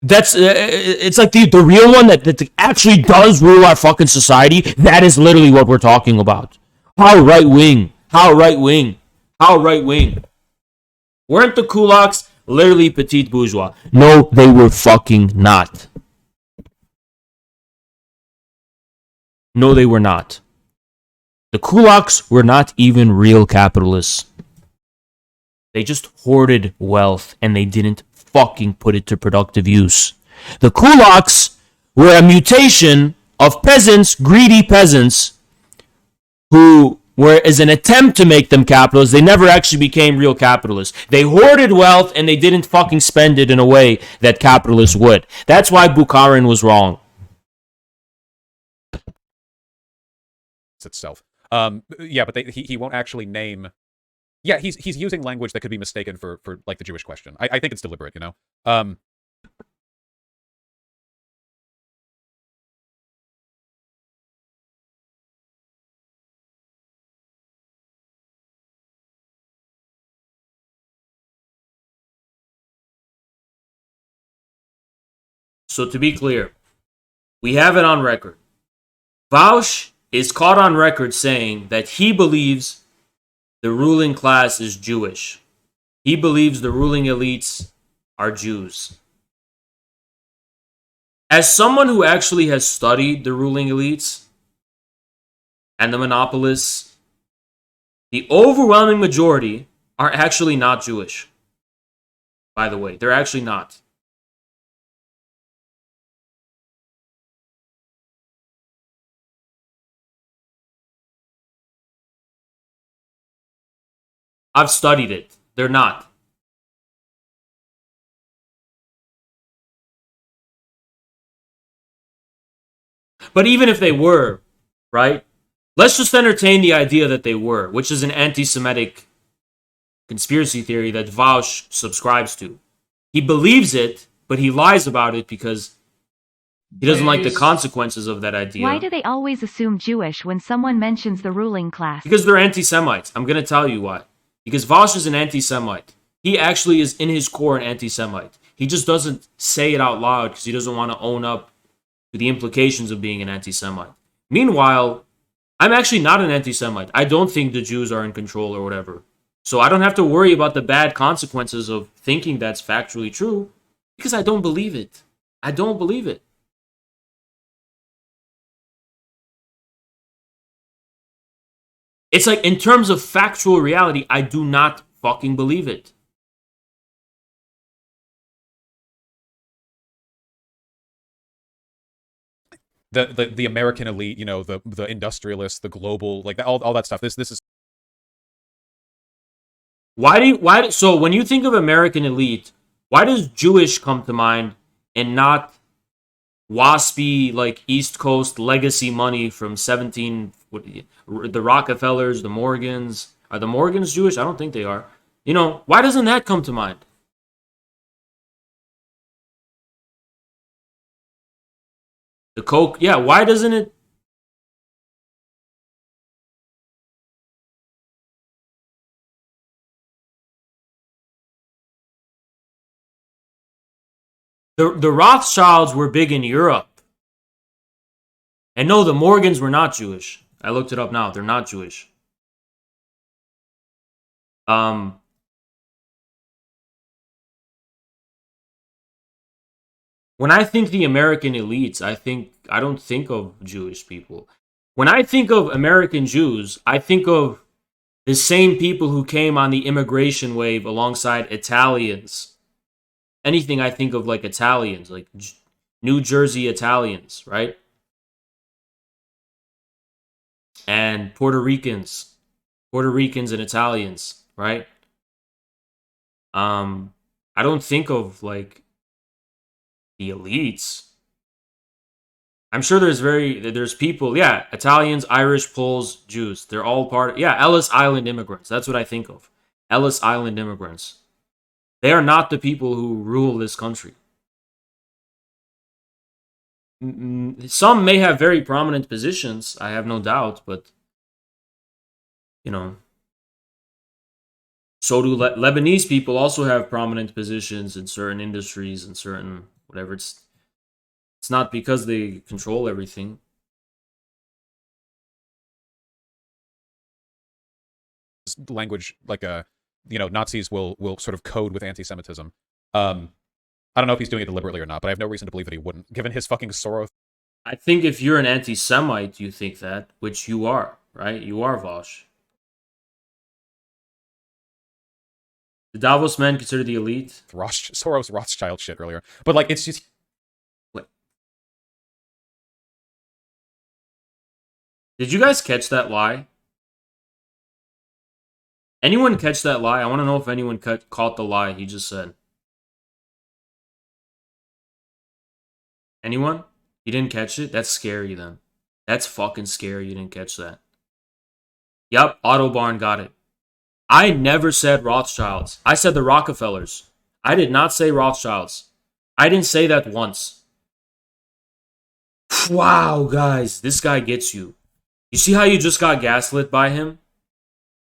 [SPEAKER 3] That's it's like the real one that actually does rule our fucking society. That is literally what we're talking about. How right wing? How right wing? How right wing? Weren't the kulaks literally petite bourgeois? No, they were fucking not. No, they were not. The kulaks were not even real capitalists. They just hoarded wealth and they didn't fucking put it to productive use. The kulaks were a mutation of peasants, greedy peasants, who were as an attempt to make them capitalists. They never actually became real capitalists. They hoarded wealth and they didn't fucking spend it in a way that capitalists would. That's why Bukharin was wrong.
[SPEAKER 2] Itself. Yeah, but he won't actually name. Yeah, he's using language that could be mistaken for like the Jewish question. I think it's deliberate, you know.
[SPEAKER 3] So to be clear, we have it on record. Vaush is caught on record saying that he believes the ruling class is Jewish. He believes the ruling elites are Jews. As someone who actually has studied the ruling elites and the monopolists, the overwhelming majority are actually not Jewish. By the way, they're actually not. I've studied it. They're not. But even if they were, right? Let's just entertain the idea that they were, which is an anti-Semitic conspiracy theory that Vaush subscribes to. He believes it, but he lies about it because he doesn't like the consequences of that idea.
[SPEAKER 6] Why do they always assume Jewish when someone mentions the ruling class?
[SPEAKER 3] Because they're anti-Semites. I'm going to tell you why. Because Vaush is an anti-Semite. He actually is in his core an anti-Semite. He just doesn't say it out loud because he doesn't want to own up to the implications of being an anti-Semite. Meanwhile, I'm actually not an anti-Semite. I don't think the Jews are in control or whatever. So I don't have to worry about the bad consequences of thinking that's factually true because I don't believe it. I don't believe it. It's like, in terms of factual reality, I do not fucking believe it.
[SPEAKER 2] The American elite, you know, the industrialists, the global, like all that stuff. This is
[SPEAKER 3] So when you think of American elite, why does Jewish come to mind and not waspy, like, East Coast legacy money from the Rockefellers, the Morgans? Are the Morgans Jewish? I don't think they are. You know, why doesn't that come to mind? The Coke, yeah, why doesn't it? The Rothschilds were big in Europe. And no, the Morgans were not Jewish. I looked it up now. They're not Jewish. When I think the American elites, I don't think of Jewish people. When I think of American Jews, I think of the same people who came on the immigration wave alongside Italians. Anything I think of like Italians, like New Jersey Italians, right? And Puerto Ricans and Italians, right? I don't think of like the elites. I'm sure there's people, yeah, Italians, Irish, Poles, Jews. They're all Ellis Island immigrants. That's what I think of. Ellis Island immigrants. They are not the people who rule this country. Some may have very prominent positions, I have no doubt, but, you know, so do Lebanese people also have prominent positions in certain industries and certain whatever. It's not because they control everything.
[SPEAKER 2] Language like Nazis will sort of code with anti-Semitism. I don't know if he's doing it deliberately or not, but I have no reason to believe that he wouldn't, given his fucking Soros.
[SPEAKER 3] I think if you're an anti-Semite, you think that, which you are, right? You are, Vaush. The Davos men consider the elite?
[SPEAKER 2] Soros Rothschild shit earlier. But, like, it's just...
[SPEAKER 3] What? Did you guys catch that lie? Anyone catch that lie? I want to know if anyone caught the lie he just said. Anyone? You didn't catch it? That's scary then. That's fucking scary you didn't catch that. Yup, Autobarn got it. I never said Rothschilds. I said the Rockefellers. I did not say Rothschilds. I didn't say that once. Wow, guys, this guy gets you. You see how you just got gaslit by him?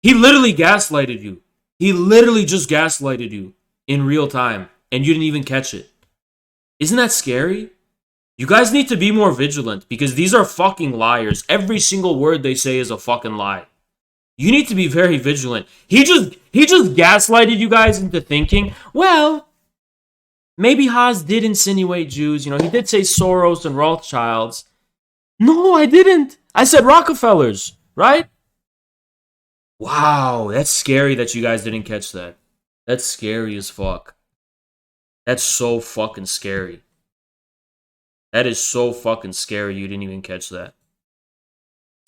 [SPEAKER 3] He literally gaslighted you. He literally just gaslighted you in real time, and you didn't even catch it. Isn't that scary? You guys need to be more vigilant because these are fucking liars. Every single word they say is a fucking lie. You need to be very vigilant. He just gaslighted you guys into thinking, well, maybe Haas did insinuate Jews. He did say Soros and Rothschilds. No, I didn't. I said Rockefellers, right? Wow, that's scary that you guys didn't catch that. That's scary as fuck. That's so fucking scary. That is so fucking scary you didn't even catch that.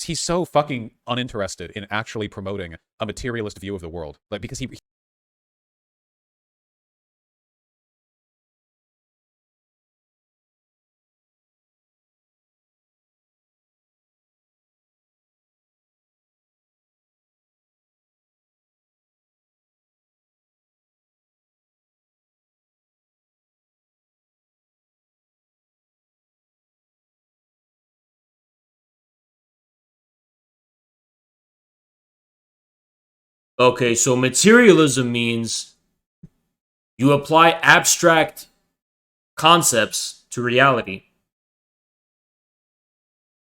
[SPEAKER 2] He's so fucking uninterested in actually promoting a materialist view of the world. Like, because he...
[SPEAKER 3] Okay, so materialism means you apply abstract concepts to reality.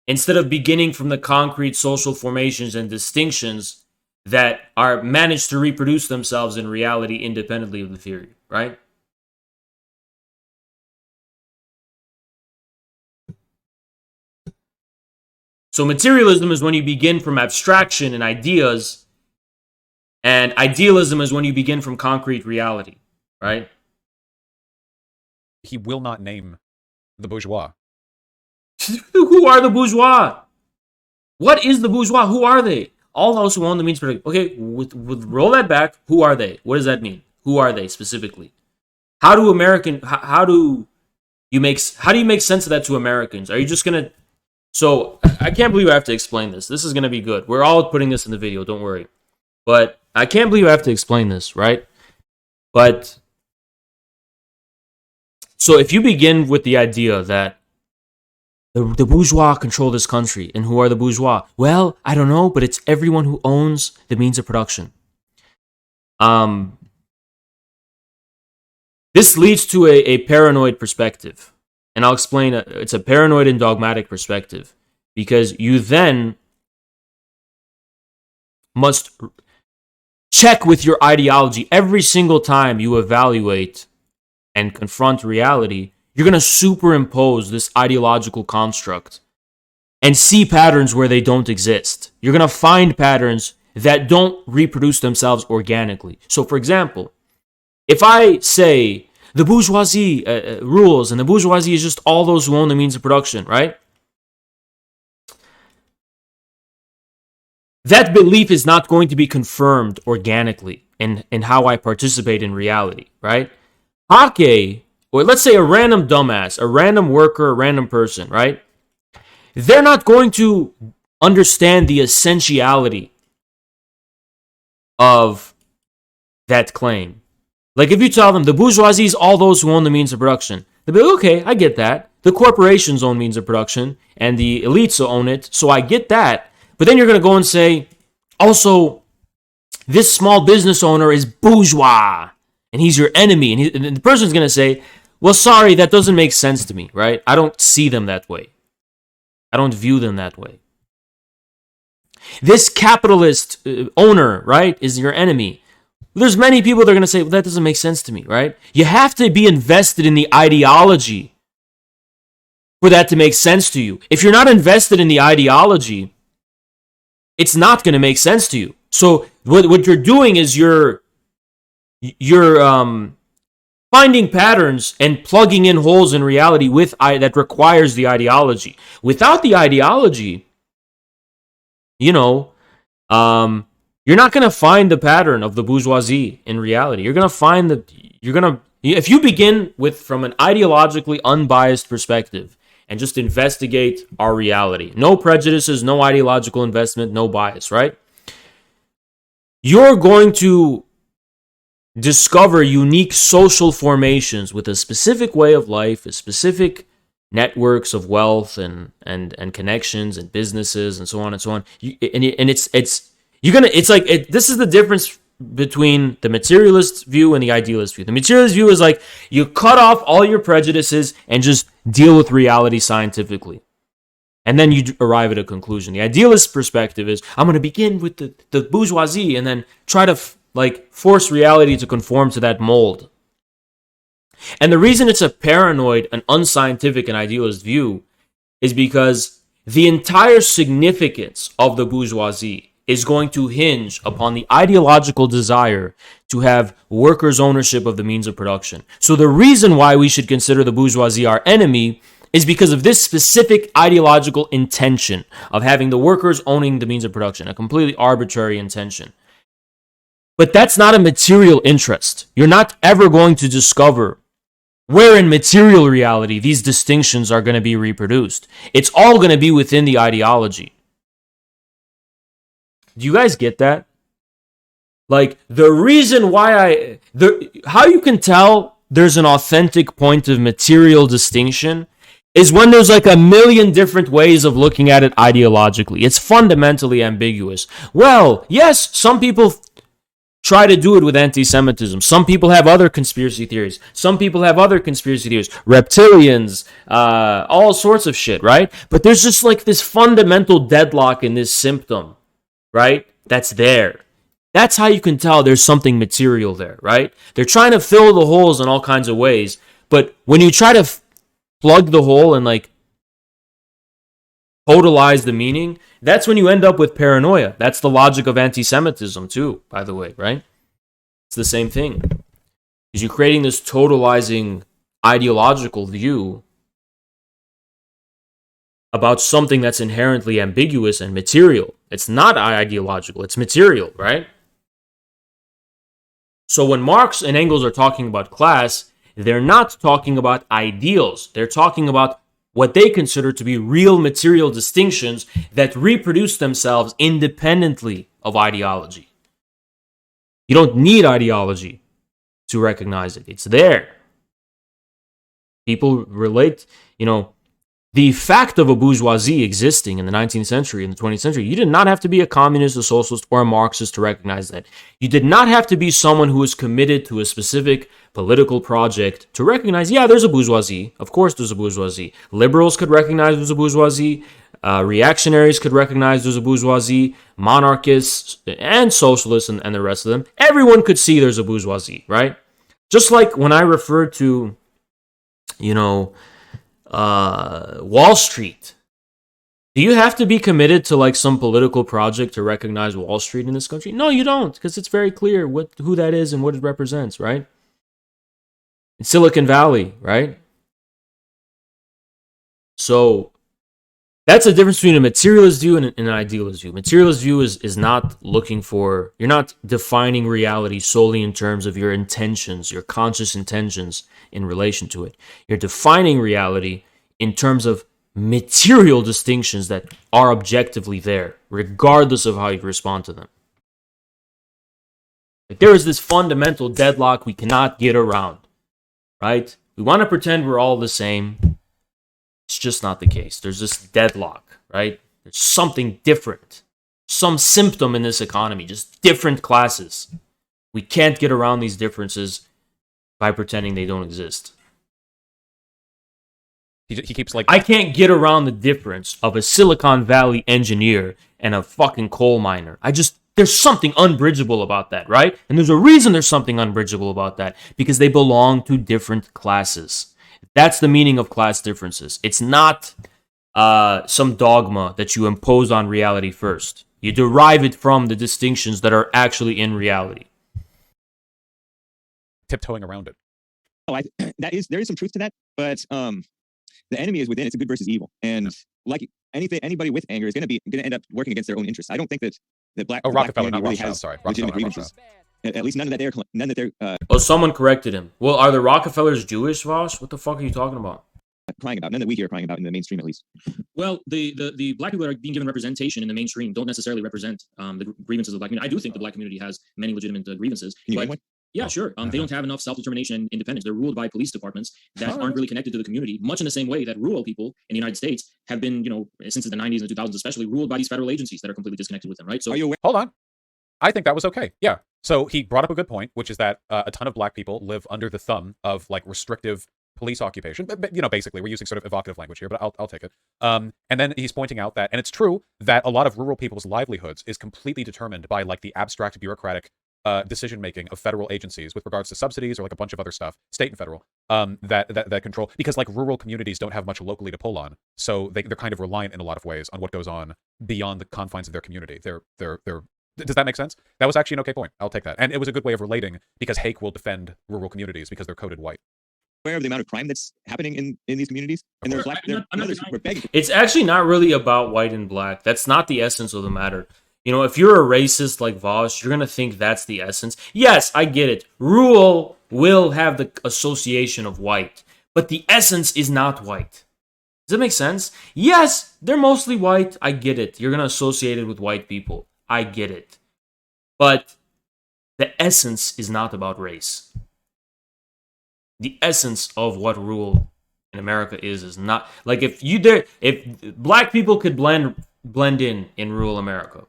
[SPEAKER 3] Instead of beginning from the concrete social formations and distinctions that are managed to reproduce themselves in reality independently of the theory, right? So materialism is when you begin from abstraction and ideas, and idealism is when you begin from concrete reality, right?
[SPEAKER 2] He will not name the bourgeois.
[SPEAKER 3] Who are the bourgeois? What is the bourgeois? Who are they? All those who own the means production. Okay, with roll that back. Who are they? What does that mean? Who are they specifically? How do you make sense of that to Americans? Are you just gonna? So I can't believe I have to explain this. This is gonna be good. We're all putting this in the video. Don't worry. But I can't believe I have to explain this, right? But so if you begin with the idea that the bourgeois control this country, and who are the bourgeois? Well, I don't know, but it's everyone who owns the means of production. This leads to a paranoid perspective, and I'll explain. It's a paranoid and dogmatic perspective because you then must check with your ideology every single time you evaluate and confront reality. You're going to superimpose this ideological construct and see patterns where they don't exist. You're going to find patterns that don't reproduce themselves organically. So, for example, if I say the bourgeoisie rules and the bourgeoisie is just all those who own the means of production, right? That belief is not going to be confirmed organically in how I participate in reality, right? Hake, or let's say a random dumbass, a random worker, a random person, right? They're not going to understand the essentiality of that claim. Like if you tell them the bourgeoisie is all those who own the means of production, they'll be like, okay, I get that. The corporations own means of production and the elites own it, so I get that. But then you're going to go and say, also, this small business owner is bourgeois and he's your enemy. And the person's going to say, Well, sorry, that doesn't make sense to me, right? I don't see them that way. I don't view them that way. This capitalist owner, right, is your enemy. There's many people that are going to say, well, that doesn't make sense to me, right? You have to be invested in the ideology for that to make sense to you. If you're not invested in the ideology, it's not going to make sense to you. So what you're doing is you're finding patterns and plugging in holes in reality that requires the ideology. Without the ideology, you're not going to find the pattern of the bourgeoisie in reality. You're going to find if you begin from an ideologically unbiased perspective and just investigate our reality, no prejudices, no ideological investment, no bias, right? You're going to discover unique social formations with a specific way of life, a specific networks of wealth and connections and businesses and so on and so on. This is the difference between the materialist view and the idealist view. The materialist view is like you cut off all your prejudices and just deal with reality scientifically. And then you arrive at a conclusion. The idealist perspective is I'm going to begin with the bourgeoisie and then try to force reality to conform to that mold. And the reason it's a paranoid, an unscientific, and idealist view is because the entire significance of the bourgeoisie is going to hinge upon the ideological desire to have workers' ownership of the means of production. So the reason why we should consider the bourgeoisie our enemy is because of this specific ideological intention of having the workers owning the means of production, a completely arbitrary intention. But that's not a material interest. You're not ever going to discover where in material reality these distinctions are going to be reproduced. It's all going to be within the ideology. Do you guys get that? Like, the reason why how you can tell there's an authentic point of material distinction is when there's like a million different ways of looking at it ideologically. It's fundamentally ambiguous. Well, yes, some people try to do it with anti-Semitism. Some people have other conspiracy theories. Reptilians, all sorts of shit, right? But there's just like this fundamental deadlock in this symptom, right? That's there. That's how you can tell there's something material there, right? They're trying to fill the holes in all kinds of ways. But when you try to plug the hole and totalize the meaning, that's when you end up with paranoia. That's the logic of anti-Semitism too, by the way, right? It's the same thing. Because you're creating this totalizing ideological view about something that's inherently ambiguous and material. It's not ideological, it's material, right? So when Marx and Engels are talking about class, they're not talking about ideals. They're talking about what they consider to be real material distinctions that reproduce themselves independently of ideology. You don't need ideology to recognize it. It's there. People relate, the fact of a bourgeoisie existing in the 19th century and the 20th century, you did not have to be a communist, a socialist, or a Marxist to recognize that. You did not have to be someone who was committed to a specific political project to recognize, yeah, there's a bourgeoisie. Of course there's a bourgeoisie. Liberals could recognize there's a bourgeoisie. Reactionaries could recognize there's a bourgeoisie. Monarchists and socialists and the rest of them. Everyone could see there's a bourgeoisie, right? Just like when I referred to, Wall Street. Do you have to be committed to some political project to recognize Wall Street in this country? No, you don't, because it's very clear who that is and what it represents, right? In Silicon Valley, right? So that's the difference between a materialist view and an idealist view. Materialist view is not looking for, you're not defining reality solely in terms of your intentions, your conscious intentions in relation to it. You're defining reality in terms of material distinctions that are objectively there, regardless of how you respond to them. There is this fundamental deadlock we cannot get around, right? We want to pretend we're all the same. It's just not the case. There's this deadlock, right? There's something different, some symptom in this economy, just different classes. We can't get around these differences by pretending they don't exist.
[SPEAKER 2] He keeps like
[SPEAKER 3] I can't get around the difference of a Silicon Valley engineer and a fucking coal miner. There's something unbridgeable about that, right? And there's a reason there's something unbridgeable about that, because they belong to different classes. That's the meaning of class differences. It's not some dogma that you impose on reality first. You derive it from the distinctions that are actually in reality.
[SPEAKER 2] tiptoeing around it.
[SPEAKER 5] Oh, there is some truth to that, but the enemy is within. It's a good versus evil, and like anybody with anger is going to end up working against their own interests. I don't think that the black
[SPEAKER 2] Rockefeller,
[SPEAKER 5] community
[SPEAKER 2] not
[SPEAKER 5] really
[SPEAKER 2] Rothschild.
[SPEAKER 5] has
[SPEAKER 2] Sorry,
[SPEAKER 5] legitimate
[SPEAKER 2] Rockefeller,
[SPEAKER 5] grievances. At least none that they're
[SPEAKER 3] Oh, someone corrected him. Well, are the Rockefellers Jewish, Vaush? What the fuck are you talking about?
[SPEAKER 5] crying about. None that we hear crying about in the mainstream, at least.
[SPEAKER 1] Well, the black people that are being given representation in the mainstream don't necessarily represent the grievances of the black community. I do think the black community has many legitimate grievances.
[SPEAKER 5] Can you
[SPEAKER 1] but
[SPEAKER 5] name one?
[SPEAKER 1] yeah, sure. They don't have enough self-determination and independence. They're ruled by police departments that aren't really connected to the community, much in the same way that rural people in the United States have been, since the 90s and 2000s especially, ruled by these federal agencies that are completely disconnected with them, right? So
[SPEAKER 5] Are you aware?
[SPEAKER 2] Hold on. I think that was okay. Yeah. So he brought up a good point, which is that a ton of black people live under the thumb of like restrictive police occupation. But, basically, we're using sort of evocative language here, but I'll take it. And then he's pointing out that, and it's true, that a lot of rural people's livelihoods is completely determined by like the abstract bureaucratic decision making of federal agencies with regards to subsidies or like a bunch of other stuff, state and federal, that control, because like rural communities don't have much locally to pull on, so they're kind of reliant in a lot of ways on what goes on beyond the confines of their community. Does that make sense? That was actually an okay point. I'll take that, and it was a good way of relating, because Hake will defend rural communities because they're coded white.
[SPEAKER 5] Aware of the amount of crime that's happening in these communities, and there's black. We're begging.
[SPEAKER 3] It's actually not really about white and black. That's not the essence of the matter. If you're a racist like Vaush, you're going to think that's the essence. Yes, I get it. Rural will have the association of white, but the essence is not white. Does that make sense? Yes, they're mostly white. I get it. You're going to associate it with white people. I get it. But the essence is not about race. The essence of what rule in America is not like if black people could blend in rural America.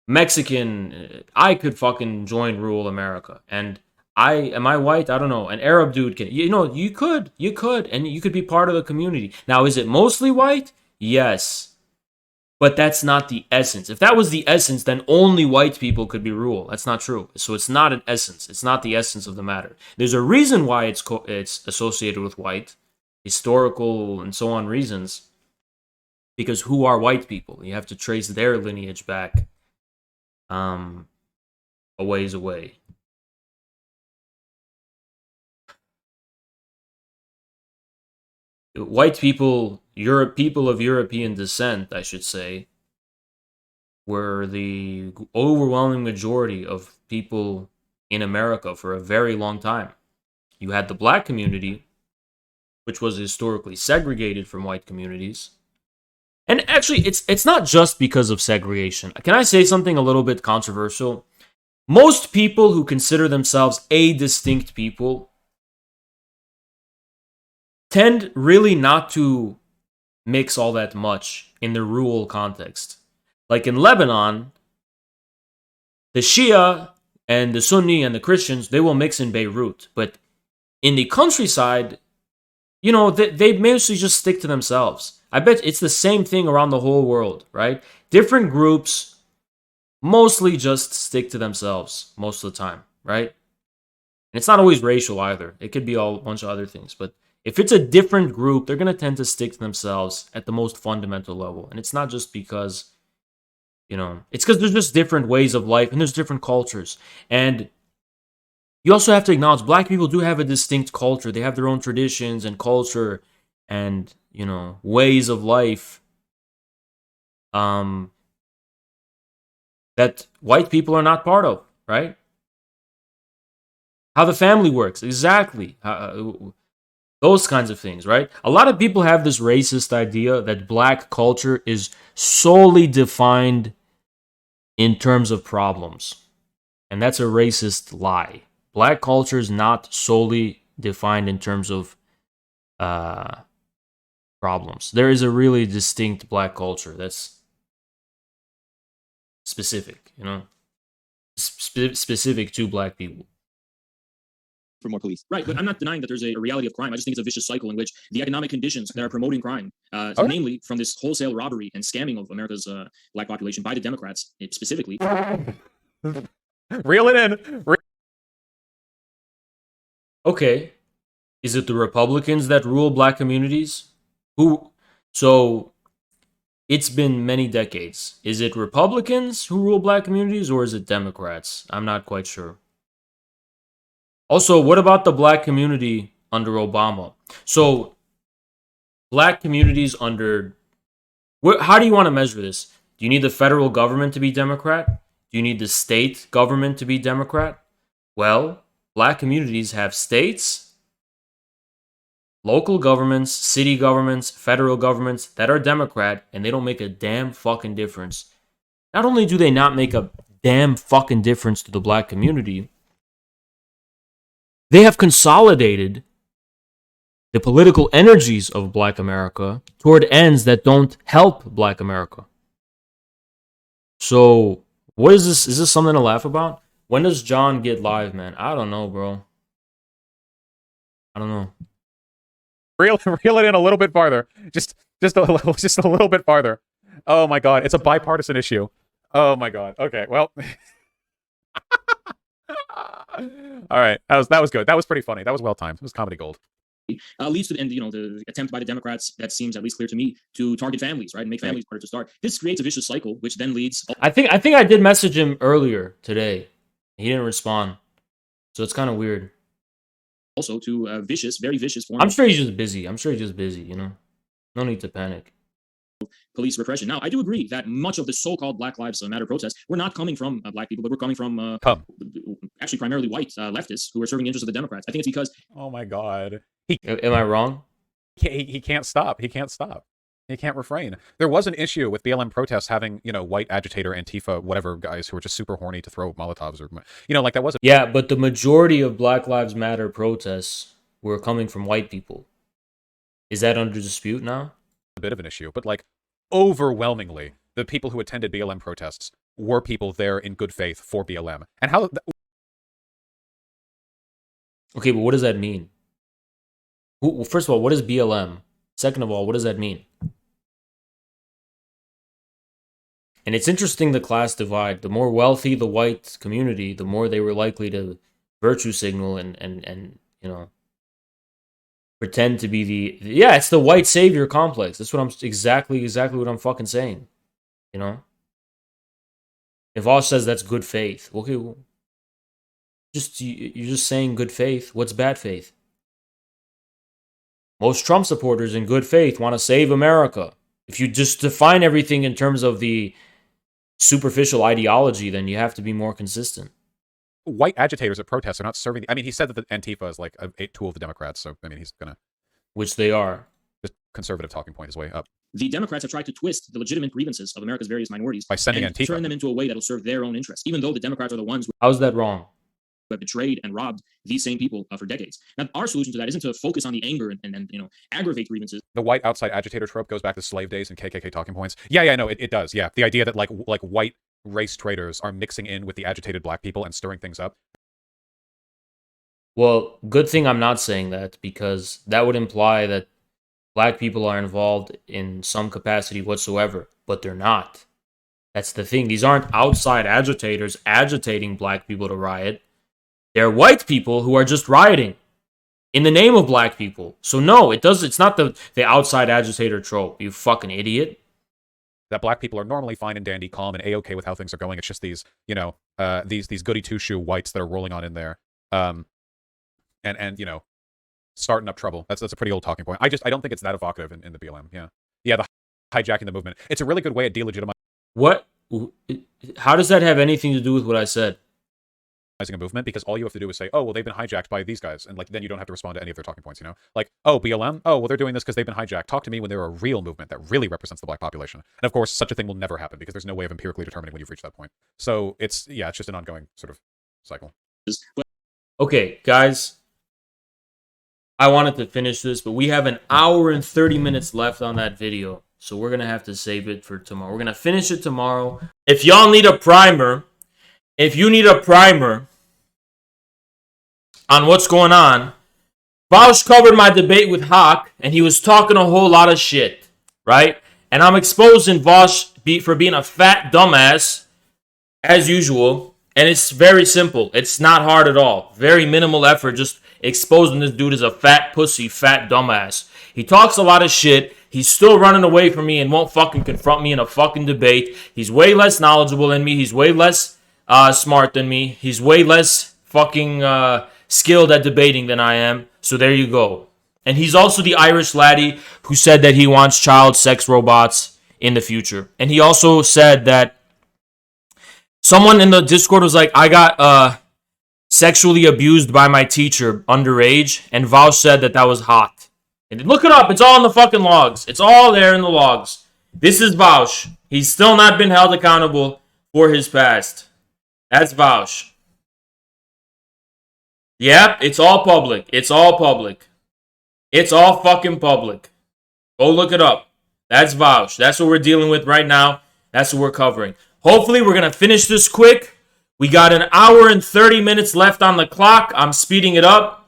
[SPEAKER 3] Mexican, I could fucking join rural America. And am I white? I don't know. An Arab dude can, you could, and you could be part of the community. Now, is it mostly white? Yes. But that's not the essence. If that was the essence, then only white people could be rural. That's not true. So it's not an essence. It's not the essence of the matter. There's a reason why it's associated with white, historical and so on reasons. Because who are white people? You have to trace their lineage back a ways away. White people, people of European descent, I should say, were the overwhelming majority of people in America for a very long time. You had the black community, which was historically segregated from white communities. And actually, it's not just because of segregation. Can I say something a little bit controversial? Most people who consider themselves a distinct people tend really not to mix all that much in the rural context. Like in Lebanon, the Shia and the Sunni and the Christians, they will mix in Beirut. But in the countryside, they mostly just stick to themselves. I bet it's the same thing around the whole world, right? Different groups mostly just stick to themselves most of the time, right? And it's not always racial either. It could be a bunch of other things. But if it's a different group, they're going to tend to stick to themselves at the most fundamental level. And it's not just because, it's because there's just different ways of life and there's different cultures. And you also have to acknowledge black people do have a distinct culture. They have their own traditions and culture and, ways of life that white people are not part of, right? How the family works, exactly. Those kinds of things, right? A lot of people have this racist idea that black culture is solely defined in terms of problems. And that's a racist lie. Black culture is not solely defined in terms of problems. There is a really distinct black culture that's specific, specific to black people.
[SPEAKER 5] for more police.
[SPEAKER 1] Right, but I'm not denying that there's a reality of crime. I just think it's a vicious cycle in which the economic conditions that are promoting crime, namely from this wholesale robbery and scamming of America's black population by the Democrats specifically.
[SPEAKER 2] Reel it in.
[SPEAKER 3] Okay. Is it the Republicans that rule black communities? So it's been many decades. Is it Republicans who rule black communities or is it Democrats? I'm not quite sure. Also, what about the black community under Obama? So black communities under... How do you want to measure this? Do you need the federal government to be Democrat? Do you need the state government to be Democrat? Well, black communities have states, local governments, city governments, federal governments that are Democrat, and they don't make a damn fucking difference. Not only do they not make a damn fucking difference to the black community, they have consolidated the political energies of black America toward ends that don't help black America. So, what is this? Is this something to laugh about? When does John get live, man? I don't know, bro. I don't know.
[SPEAKER 2] Reel it in a little bit farther. Just a little bit farther. Oh my god, it's a bipartisan issue. Oh my god. Okay, well. All right, that was good. That was pretty funny. That was well timed. It was comedy gold.
[SPEAKER 1] Leads to the attempt by the Democrats, that seems at least clear to me, to target families, right, and make families harder to start. This creates a vicious cycle, which then leads.
[SPEAKER 3] I think I did message him earlier today. He didn't respond, so it's kind of weird.
[SPEAKER 1] Also to vicious, very vicious form.
[SPEAKER 3] I'm sure he's just busy. You know, no need to panic.
[SPEAKER 1] Police repression. Now, I do agree that much of the so-called Black Lives Matter protests were not coming from black people, but were coming from actually primarily white leftists who were serving the interests of the Democrats. I think it's because...
[SPEAKER 2] Oh my god.
[SPEAKER 3] Am I wrong?
[SPEAKER 2] He can't stop. He can't stop. He can't refrain. There was an issue with BLM protests having, white agitator, Antifa, whatever guys who were just super horny to throw Molotovs or, like that wasn't...
[SPEAKER 3] Yeah, but the majority of Black Lives Matter protests were coming from white people. Is that under dispute now?
[SPEAKER 2] A bit of an issue, but overwhelmingly, the people who attended BLM protests were people there in good faith for BLM. And how...
[SPEAKER 3] Okay, but what does that mean? Well, first of all, what is BLM? Second of all, what does that mean? And it's interesting, the class divide. The more wealthy the white community, the more they were likely to virtue signal and pretend to be the... it's the white savior complex. That's what I'm exactly what I'm fucking saying. If Vaush says that's good faith, okay, well, you're just saying good faith. What's bad faith? Most Trump supporters in good faith want to save America. If you just define everything in terms of the superficial ideology, then you have to be more consistent.
[SPEAKER 2] White agitators at protests are not serving... he said that the Antifa is like a tool of the Democrats, so, he's gonna...
[SPEAKER 3] Which they are.
[SPEAKER 2] Just conservative talking point his way up.
[SPEAKER 1] The Democrats have tried to twist the legitimate grievances of America's various minorities
[SPEAKER 2] by sending Antifa.
[SPEAKER 1] Turn them into a way that will serve their own interests, even though the Democrats are the ones who...
[SPEAKER 3] How's that wrong?
[SPEAKER 1] Have betrayed and robbed these same people for decades. Now, our solution to that isn't to focus on the anger and aggravate grievances.
[SPEAKER 2] The white outside agitator trope goes back to slave days and KKK talking points. Yeah, no, it does. Yeah, the idea that like white race traitors are mixing in with the agitated black people and stirring things up.
[SPEAKER 3] Well, good thing I'm not saying that, because that would imply that black people are involved in some capacity whatsoever, but they're not. That's the thing. These aren't outside agitators agitating black people to riot. They're white people who are just rioting in the name of black people. So no, it's not the outside agitator trope, you fucking idiot.
[SPEAKER 2] That black people are normally fine and dandy, calm, and A-okay with how things are going. It's just these, these goody two-shoe whites that are rolling on in there. And starting up trouble. That's a pretty old talking point. I don't think it's that evocative in the BLM. Yeah, the hijacking the movement. It's a really good way at delegitimizing.
[SPEAKER 3] What? How does that have anything to do with what I said?
[SPEAKER 2] A movement, because all you have to do is say, oh, well, they've been hijacked by these guys, and then you don't have to respond to any of their talking points, like, oh, BLM, oh, well, they're doing this because they've been hijacked. Talk to me when they're a real movement that really represents the black population. And of course, such a thing will never happen because there's no way of empirically determining when you've reached that point. So it's just an ongoing sort of cycle.
[SPEAKER 3] Okay, guys, I wanted to finish this, but we have an hour and 30 minutes left on that video, so we're gonna have to save it for tomorrow. We're gonna finish it tomorrow. If y'all need a primer, on what's going on. Vaush covered my debate with Hake, and he was talking a whole lot of shit, right? And I'm exposing Vaush for being a fat dumbass, as usual. And it's very simple. It's not hard at all. Very minimal effort, just exposing this dude as a fat pussy, fat dumbass. He talks a lot of shit. He's still running away from me and won't fucking confront me in a fucking debate. He's way less knowledgeable than me. He's way less smart than me. He's way less fucking skilled at debating than I am. So there you go. And he's also the Irish laddie who said that he wants child sex robots in the future. And he also said that someone in the Discord was like, I got sexually abused by my teacher underage. And Vaush said that was hot. And look it up. It's all in the fucking logs. It's all there in the logs. This is Vaush. He's still not been held accountable for his past. That's Vaush. Yep, it's all public. It's all public. It's all fucking public. Go look it up. That's Vaush. That's what we're dealing with right now. That's what we're covering. Hopefully, we're going to finish this quick. We got an hour and 30 minutes left on the clock. I'm speeding it up.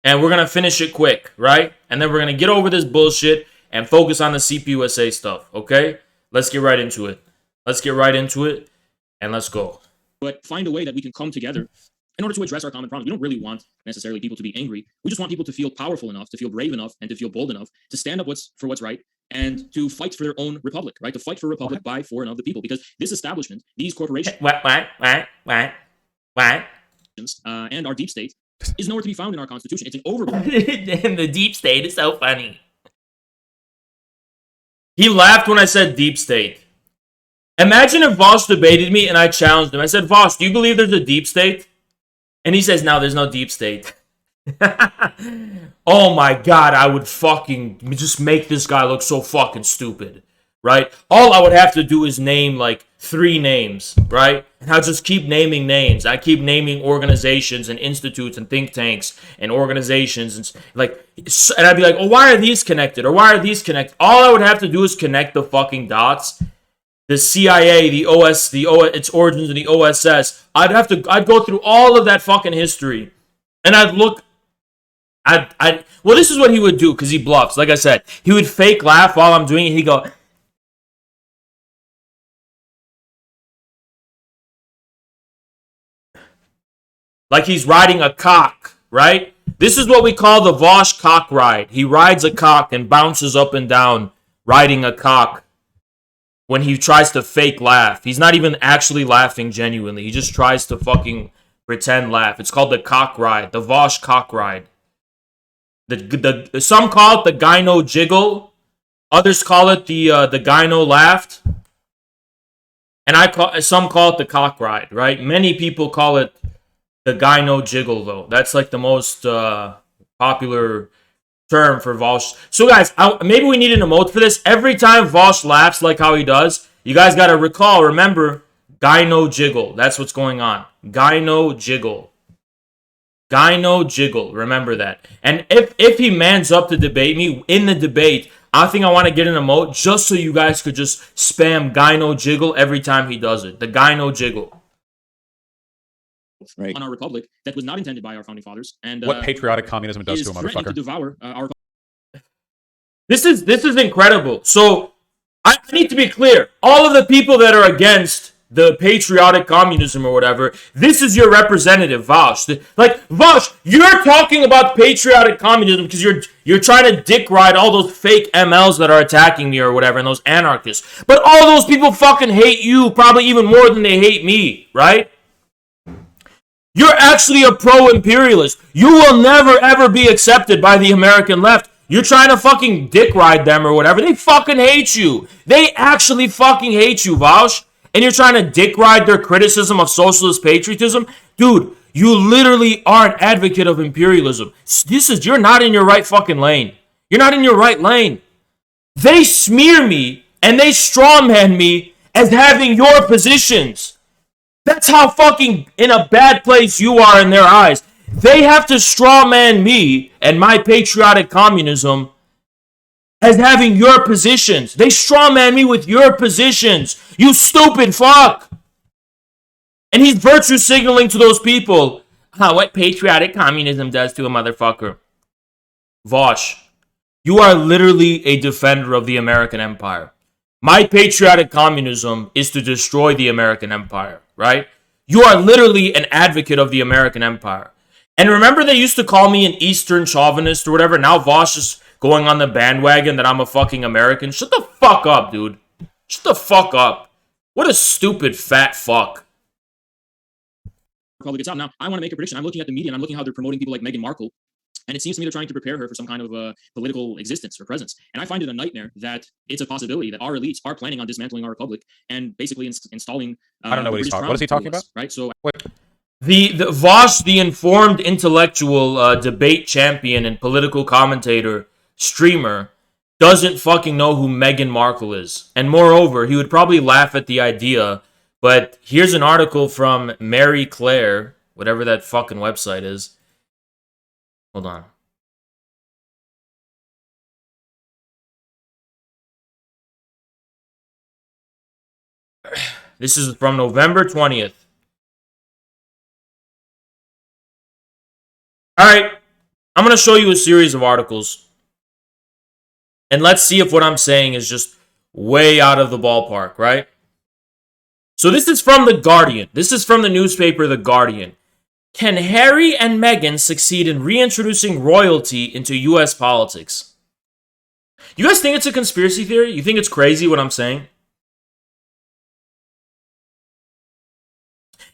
[SPEAKER 3] And we're going to finish it quick, right? And then we're going to get over this bullshit and focus on the CPUSA stuff, okay? Let's get right into it. Let's get right into it, and let's go.
[SPEAKER 1] But find a way that we can come together in order to address our common problem. We don't really want necessarily people to be angry. We just want people to feel powerful enough, to feel brave enough, and to feel bold enough to stand up for what's right and to fight for their own republic, right? To fight for a republic by, for, and of the people. Because this establishment, these corporations, and our deep state is nowhere to be found in our Constitution. It's an overblown.
[SPEAKER 3] And the deep state is so funny. He laughed when I said deep state. Imagine if Vaush debated me and I challenged him. I said, Vaush, do you believe there's a deep state? And he says, no, there's no deep state. Oh my God, I would fucking just make this guy look so fucking stupid, right? All I would have to do is name like 3 names, right? And I'll just keep naming names. I keep naming organizations and institutes and think tanks and organizations and I'd be like, oh, why are these connected? Or why are these connected? All I would have to do is connect the fucking dots. The CIA, its origins in the OSS. I'd go through all of that fucking history, and well, this is what he would do because he bluffs. Like I said, he would fake laugh while I'm doing it. He'd go, like he's riding a cock, right? This is what we call the Vaush cock ride. He rides a cock and bounces up and down, riding a cock. When he tries to fake laugh. He's not even actually laughing genuinely. He just tries to pretend laugh. It's called the cock ride. The Vaush cock ride. Some call it the gyno jiggle. Others call it the gyno laughed. And some call it the cock ride, right? Many people call it the gyno jiggle, though. That's like the most popular term for Vaush. So guys, maybe we need an emote for this. Every time Vaush laughs like how he does, you guys got to remember, gyno jiggle. That's what's going on. Gyno jiggle. Gyno jiggle. Remember that. And if he mans up to debate me in the debate, I think I want to get an emote just so you guys could just spam gyno jiggle every time he does it. The gyno jiggle.
[SPEAKER 1] Right. On our republic that was not intended by our founding fathers, and
[SPEAKER 2] what patriotic communism does to a motherfucker.
[SPEAKER 1] To devour our.
[SPEAKER 3] This is incredible. So I need to be clear. All of the people that are against the patriotic communism or whatever, this is your representative, Vaush. Like Vaush, you're talking about patriotic communism because you're trying to dick ride all those fake MLs that are attacking me or whatever, and those anarchists. But all those people fucking hate you probably even more than they hate me, right? You're actually a pro-imperialist. You will never, ever be accepted by the American left. You're trying to fucking dick ride them or whatever. They fucking hate you. They actually fucking hate you, Vaush. And you're trying to dick ride their criticism of socialist patriotism? Dude, you literally are an advocate of imperialism. You're not in your right fucking lane. You're not in your right lane. They smear me and they strawman me as having your positions. That's how fucking in a bad place you are in their eyes. They have to strawman me and my patriotic communism as having your positions. They strawman me with your positions. You stupid fuck. And he's virtue signaling to those people what patriotic communism does to a motherfucker. Vaush, you are literally a defender of the American empire. My patriotic communism is to destroy the American empire, right? You are literally an advocate of the American empire. And remember they used to call me an Eastern chauvinist or whatever? Now Vaush is going on the bandwagon that I'm a fucking American. Shut the fuck up, dude. Shut the fuck up. What a stupid fat fuck.
[SPEAKER 1] Probably gets out. Now, I want to make a prediction. I'm looking at the media and I'm looking how they're promoting people like Meghan Markle. And it seems to me they're trying to prepare her for some kind of political existence or presence. And I find it a nightmare that it's a possibility that our elites are planning on dismantling our republic and basically installing.
[SPEAKER 2] I don't know what he's talking. What is he talking about?
[SPEAKER 1] Right. So
[SPEAKER 3] the Vaush, the informed intellectual debate champion and political commentator streamer, doesn't fucking know who Meghan Markle is. And moreover, he would probably laugh at the idea. But here's an article from Mary Claire, whatever that fucking website is. Hold on. This is from November 20th. All right. I'm going to show you a series of articles. And let's see if what I'm saying is just way out of the ballpark, right? So this is from The Guardian. This is from the newspaper The Guardian. Can Harry and Meghan succeed in reintroducing royalty into U.S. politics? You guys think it's a conspiracy theory? You think it's crazy what I'm saying?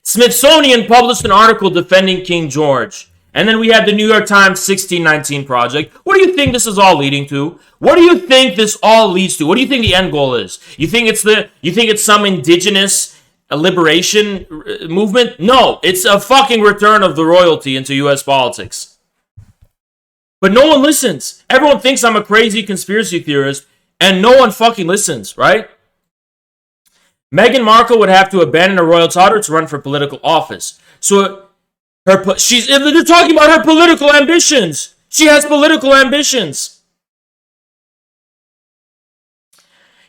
[SPEAKER 3] Smithsonian published an article defending King George. And then we had the New York Times 1619 Project. What do you think this is all leading to? What do you think this all leads to? What do you think the end goal is? You think it's some indigenous liberation movement? No, it's a fucking return of the royalty into U.S. politics. But no one listens. Everyone thinks I'm a crazy conspiracy theorist, and no one fucking listens, right? Meghan Markle would have to abandon her royal title to run for political office. So they're talking about her political ambitions. She has political ambitions.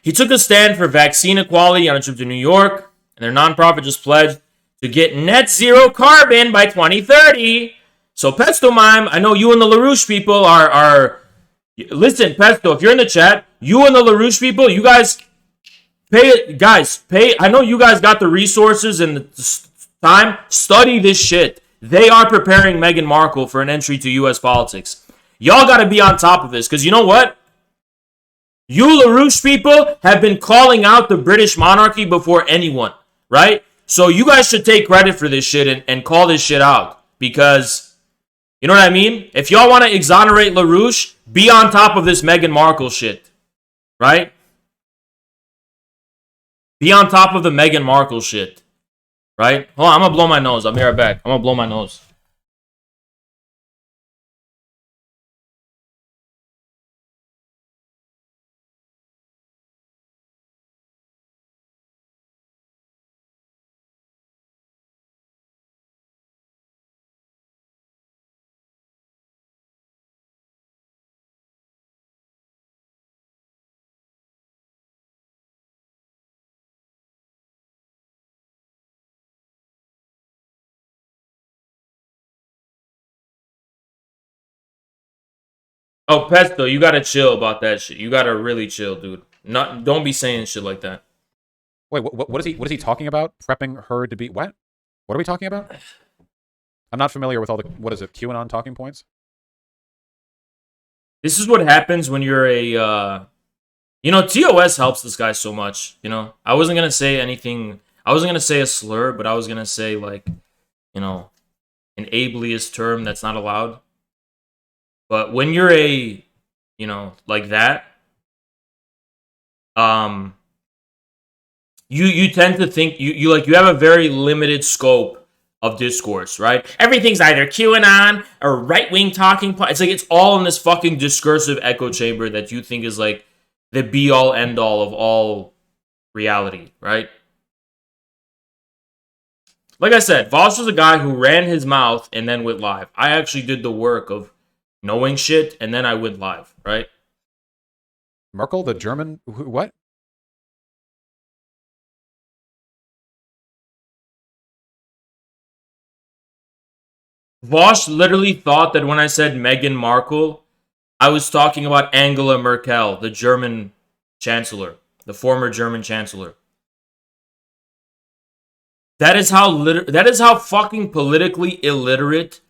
[SPEAKER 3] He took a stand for vaccine equality on a trip to New York. And their nonprofit just pledged to get net zero carbon by 2030. So Pesto Mime, I know you and the LaRouche people are listen, Pesto, if you're in the chat, you and the LaRouche people, you guys pay. I know you guys got the resources and the time. Study this shit. They are preparing Meghan Markle for an entry to U.S. politics. Y'all got to be on top of this, because you know what? You LaRouche people have been calling out the British monarchy before anyone. Right? So you guys should take credit for this shit and call this shit out. Because, you know what I mean? If y'all want to exonerate LaRouche, be on top of this Meghan Markle shit. Right? Be on top of the Meghan Markle shit. Right? Hold on, I'm going to blow my nose. I'll be right back. I'm going to blow my nose. Oh, Pesto, you gotta chill about that shit. You gotta really chill, dude. Don't be saying shit like that.
[SPEAKER 2] Wait, what is he talking about? Prepping her to be what? What are we talking about? I'm not familiar with all the QAnon talking points.
[SPEAKER 3] This is what happens when you're a TOS helps this guy so much, I wasn't gonna say anything. I wasn't gonna say a slur, but I was gonna say an ableist term that's not allowed. But when you're like that, you tend to think you have a very limited scope of discourse, right? Everything's either QAnon or right-wing talking points. It's all in this fucking discursive echo chamber that you think is the be-all, end-all of all reality, right? Like I said, Vaush was a guy who ran his mouth and then went live. I actually did the work of knowing shit, and then I went live, right?
[SPEAKER 2] Merkel, the German, what?
[SPEAKER 3] Vaush literally thought that when I said Meghan Markle, I was talking about Angela Merkel, the German chancellor, the former German chancellor. That is how fucking politically illiterate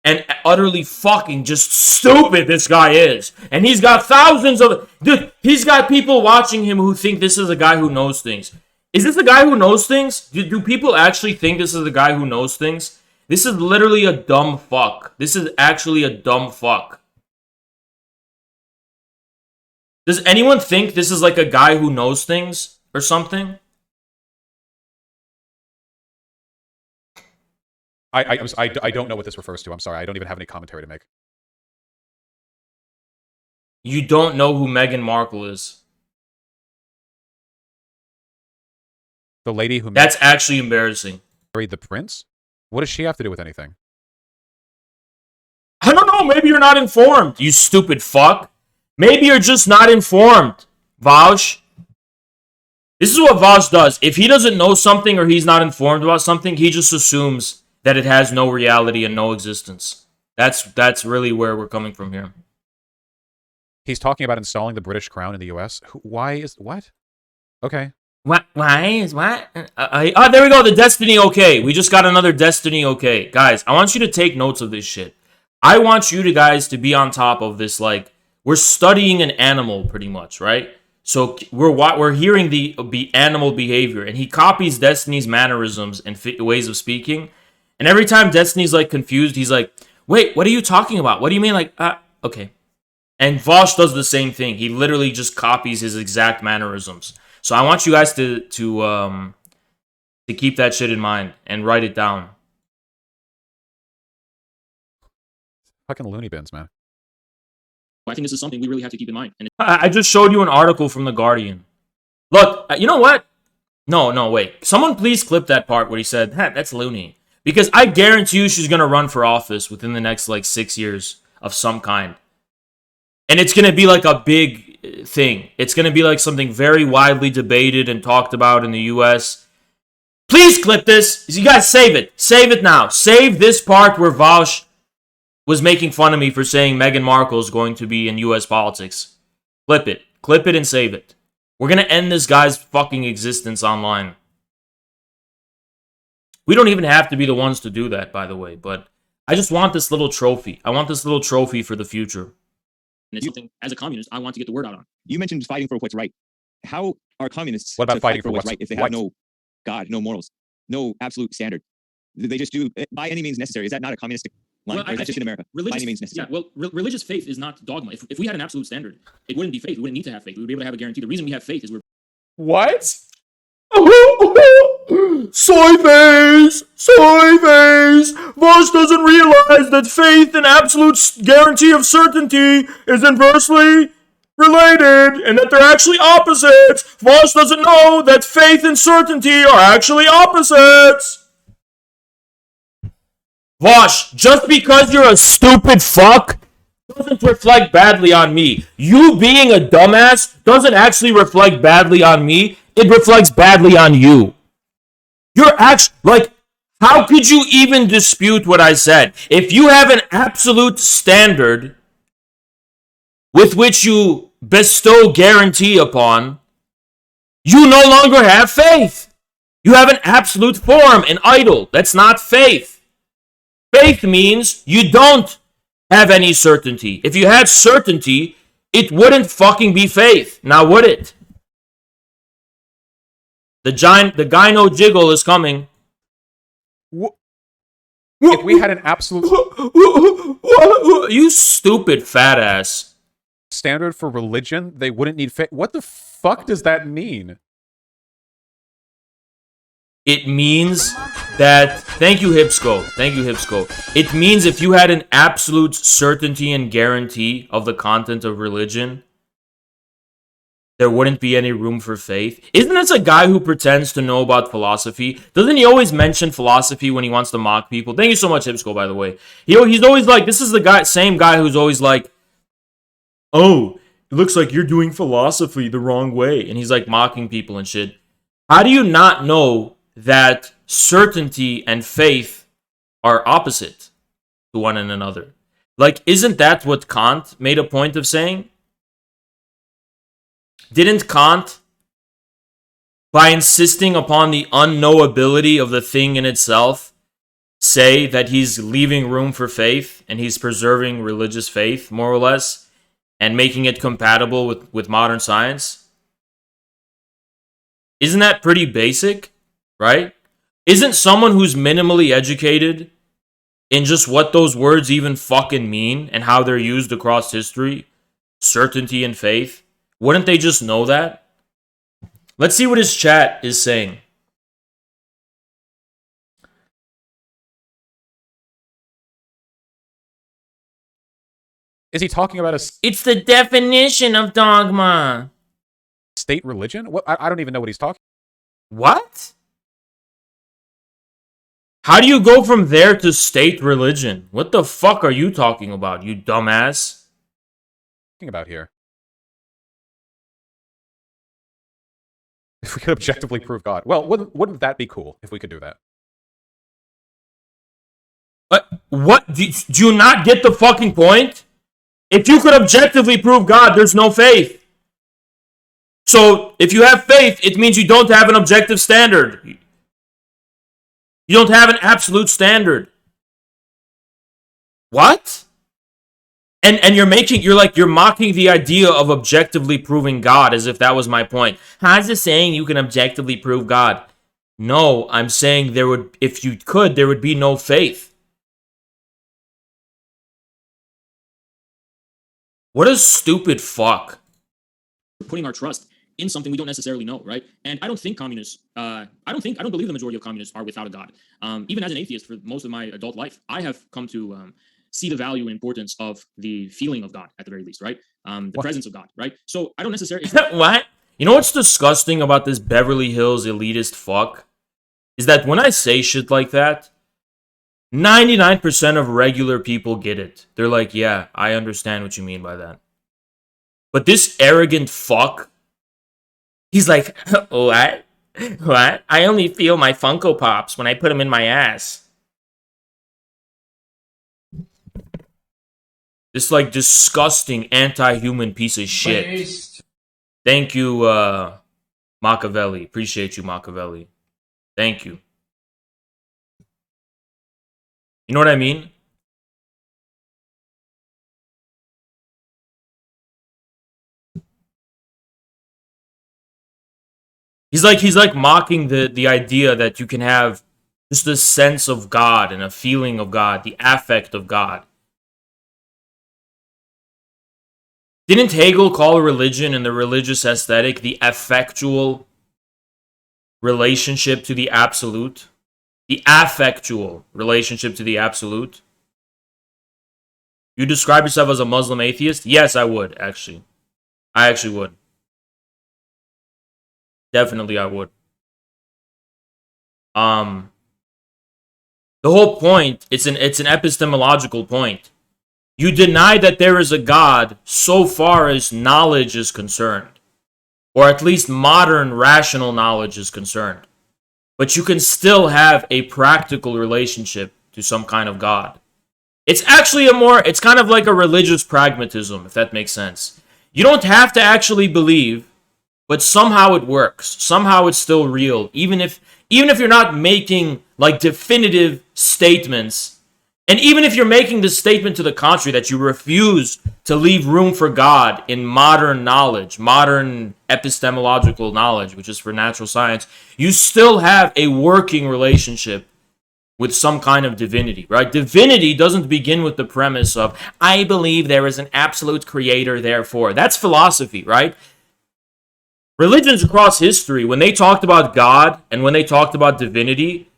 [SPEAKER 3] and utterly fucking just stupid this guy is. And he's got thousands of... Dude, he's got people watching him who think this is a guy who knows things. Is this a guy who knows things? Do people actually think this is a guy who knows things? This is literally a dumb fuck. This is actually a dumb fuck. Does anyone think this is like a guy who knows things or something?
[SPEAKER 2] I don't know what this refers to. I'm sorry. I don't even have any commentary to make.
[SPEAKER 3] You don't know who Meghan Markle is.
[SPEAKER 2] The lady who...
[SPEAKER 3] That's actually embarrassing.
[SPEAKER 2] Married the prince? What does she have to do with anything?
[SPEAKER 3] I don't know. Maybe you're not informed, you stupid fuck. Maybe you're just not informed, Vaush. This is what Vaush does. If he doesn't know something or he's not informed about something, he just assumes that it has no reality and no existence. That's really where we're coming from here.
[SPEAKER 2] He's talking about installing the British crown in the U.S. Why is... What? Okay.
[SPEAKER 3] What? Why is what? Oh, there we go. The Destiny okay. We just got another Destiny okay. Guys, I want you to take notes of this shit. I want you guys to be on top of this. Like, we're studying an animal pretty much, right? So we're hearing the animal behavior, and he copies Destiny's mannerisms and ways of speaking. And every time Destiny's like confused, he's like, "Wait, what are you talking about? What do you mean?" Like, okay. And Vaush does the same thing. He literally just copies his exact mannerisms. So I want you guys to keep that shit in mind and write it down.
[SPEAKER 2] Fucking loony bins, man.
[SPEAKER 1] I think this is something we really have to keep in mind. And
[SPEAKER 3] I just showed you an article from The Guardian. Look, you know what? No, wait. Someone please clip that part where he said, that's loony. Because I guarantee you she's going to run for office within the next, 6 years of some kind. And it's going to be like a big thing. It's going to be like something very widely debated and talked about in the U.S. Please clip this. You guys save it. Save it now. Save this part where Vaush was making fun of me for saying Meghan Markle is going to be in U.S. politics. Clip it. Clip it and save it. We're going to end this guy's fucking existence online. We don't even have to be the ones to do that, by the way. But I just want this little trophy. I want this little trophy for the future.
[SPEAKER 1] And it's something, as a communist, I want to get the word out on.
[SPEAKER 5] You mentioned fighting for what's right. How are communists
[SPEAKER 2] What about
[SPEAKER 5] to
[SPEAKER 2] fighting
[SPEAKER 5] fight for what's right if they have no God, no morals, no absolute standard? They just do by any means necessary. Is that not a communistic line? Or is that just in America? By any means necessary.
[SPEAKER 1] Yeah, well, religious faith is not dogma. If we had an absolute standard, it wouldn't be faith. We wouldn't need to have faith. We would be able to have a guarantee. The reason we have faith is we're...
[SPEAKER 2] What?
[SPEAKER 3] Soy face! Soy face! Vaush doesn't realize that faith and absolute guarantee of certainty is inversely related and that they're actually opposites. Vaush doesn't know that faith and certainty are actually opposites. Vaush, just because you're a stupid fuck doesn't reflect badly on me. You being a dumbass doesn't actually reflect badly on me. It reflects badly on you. You're actually, how could you even dispute what I said? If you have an absolute standard with which you bestow guarantee upon, you no longer have faith. You have an absolute form, an idol. That's not faith. Faith means you don't have any certainty. If you had certainty, it wouldn't fucking be faith. Now would it? The gyno jiggle is coming.
[SPEAKER 2] If we had an absolute
[SPEAKER 3] You stupid fat ass.
[SPEAKER 2] standard for religion, they wouldn't need faith. What the fuck does that mean?
[SPEAKER 3] It means that... Thank you, Hipsco. Thank you, Hipsco. It means if you had an absolute certainty and guarantee of the content of religion, there wouldn't be any room for faith. Isn't this a guy who pretends to know about philosophy? Doesn't he always mention philosophy when he wants to mock people? Thank you so much, Hipsco, by the way. He's always like, this is the same guy who's always like, oh, it looks like you're doing philosophy the wrong way. And he's like mocking people and shit. How do you not know that certainty and faith are opposite? to one another. Like, isn't that what Kant made a point of saying? Didn't Kant, by insisting upon the unknowability of the thing in itself, say that he's leaving room for faith and he's preserving religious faith, more or less, and making it compatible with modern science? Isn't that pretty basic, right? Isn't someone who's minimally educated in just what those words even fucking mean and how they're used across history, certainty and faith, wouldn't they just know that? Let's see what his chat is saying.
[SPEAKER 2] Is he talking about
[SPEAKER 3] It's the definition of dogma.
[SPEAKER 2] State religion? What? I don't even know what he's talking.
[SPEAKER 3] What? How do you go from there to state religion? What the fuck are you talking about, you dumbass?
[SPEAKER 2] About here. If we could objectively prove God. Well, wouldn't that be cool if we could do that?
[SPEAKER 3] What? Do you not get the fucking point? If you could objectively prove God, there's no faith. So, if you have faith, it means you don't have an objective standard. You don't have an absolute standard. What? And you're mocking the idea of objectively proving God as if that was my point. How's it saying you can objectively prove God? No, I'm saying if you could, there would be no faith. What a stupid fuck.
[SPEAKER 1] We're putting our trust in something we don't necessarily know, right? And I don't think communists, I don't believe the majority of communists are without a God. Even as an atheist for most of my adult life, I have come to see the value and importance of the feeling of God, at the very least, right? The presence of God, right? So I don't necessarily...
[SPEAKER 3] What? You know what's disgusting about this Beverly Hills elitist fuck? Is that when I say shit like that, 99% of regular people get it. They're like, yeah, I understand what you mean by that. But this arrogant fuck, he's like, what? What? I only feel my Funko Pops when I put them in my ass. This, like, disgusting anti-human piece of shit.
[SPEAKER 7] Based.
[SPEAKER 3] Thank you, Machiavelli. Appreciate you, Machiavelli. Thank you. You know what I mean? He's like mocking the idea that you can have just a sense of God and a feeling of God, the affect of God. Didn't Hegel call religion and the religious aesthetic the affectual relationship to the absolute? The affectual relationship to the absolute? You describe yourself as a Muslim atheist? Yes, I would, actually. I actually would. Definitely I would. The whole point, it's an epistemological point. You deny that there is a God so far as knowledge is concerned, or at least modern rational knowledge is concerned. But you can still have a practical relationship to some kind of God. It's actually it's kind of like a religious pragmatism, if that makes sense. You don't have to actually believe, but somehow it works. Somehow it's still real, even if you're not making like definitive statements. And even if you're making the statement to the contrary that you refuse to leave room for God in modern knowledge, modern epistemological knowledge, which is for natural science, you still have a working relationship with some kind of divinity, right? Divinity doesn't begin with the premise of, I believe there is an absolute creator, therefore. That's philosophy, right? Religions across history, when they talked about God and when they talked about divinity,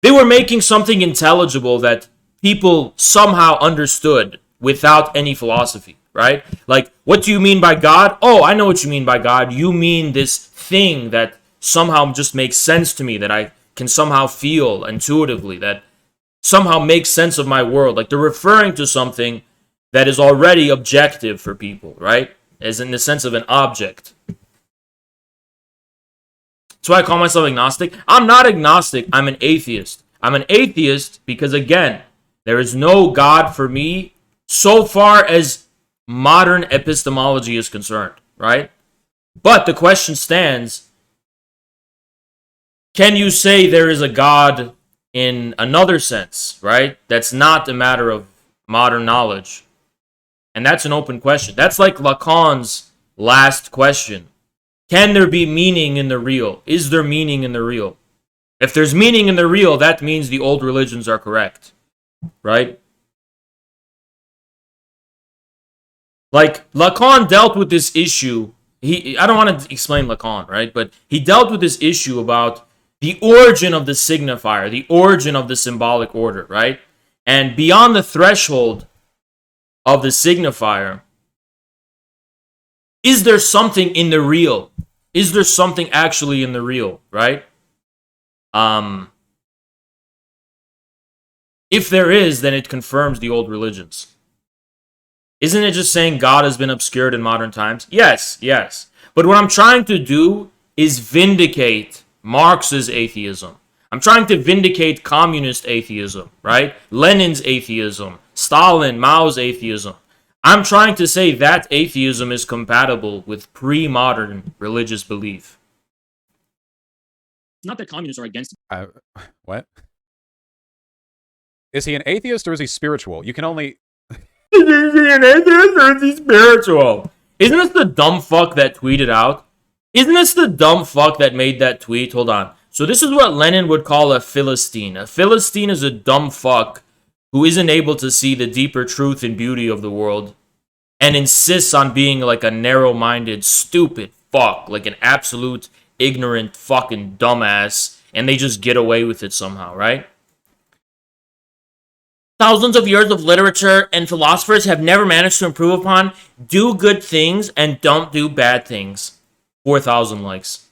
[SPEAKER 3] they were making something intelligible that people somehow understood without any philosophy, right? Like, what do you mean by God? Oh, I know what you mean by God. You mean this thing that somehow just makes sense to me, that I can somehow feel intuitively, that somehow makes sense of my world. Like, they're referring to something that is already objective for people, right? As in the sense of an object. That's why I call myself agnostic. I'm not agnostic. I'm an atheist. I'm an atheist because, again, There is no God for me so far as modern epistemology is concerned, right? But the question stands, can you say there is a God in another sense, right? That's not a matter of modern knowledge. And that's an open question. That's like Lacan's last question. Can there be meaning in the real? Is there meaning in the real? If there's meaning in the real, that means the old religions are correct, right? Like, Lacan dealt with this issue. I don't want to explain Lacan, right? But he dealt with this issue about the origin of the signifier, the origin of the symbolic order, right? And beyond the threshold of the signifier, is there something in the real? Is there something actually in the real, right? If there is, then it confirms the old religions. Isn't it just saying God has been obscured in modern times? Yes, yes. But what I'm trying to do is vindicate Marx's atheism. I'm trying to vindicate communist atheism, right? Lenin's atheism, Stalin, Mao's atheism. I'm trying to say that atheism is compatible with pre-modern religious belief.
[SPEAKER 1] It's not that communists are against
[SPEAKER 2] What? Is he an atheist or is he spiritual? You can only...
[SPEAKER 3] Is he an atheist or is he spiritual? Isn't this the dumb fuck that tweeted out? Isn't this the dumb fuck that made that tweet? Hold on. So this is what Lenin would call a Philistine. A Philistine is a dumb fuck who isn't able to see the deeper truth and beauty of the world and insists on being like a narrow-minded, stupid fuck, like an absolute ignorant fucking dumbass, and they just get away with it somehow, right? Thousands of years of literature and philosophers have never managed to improve upon do good things and don't do bad things. 4,000 likes.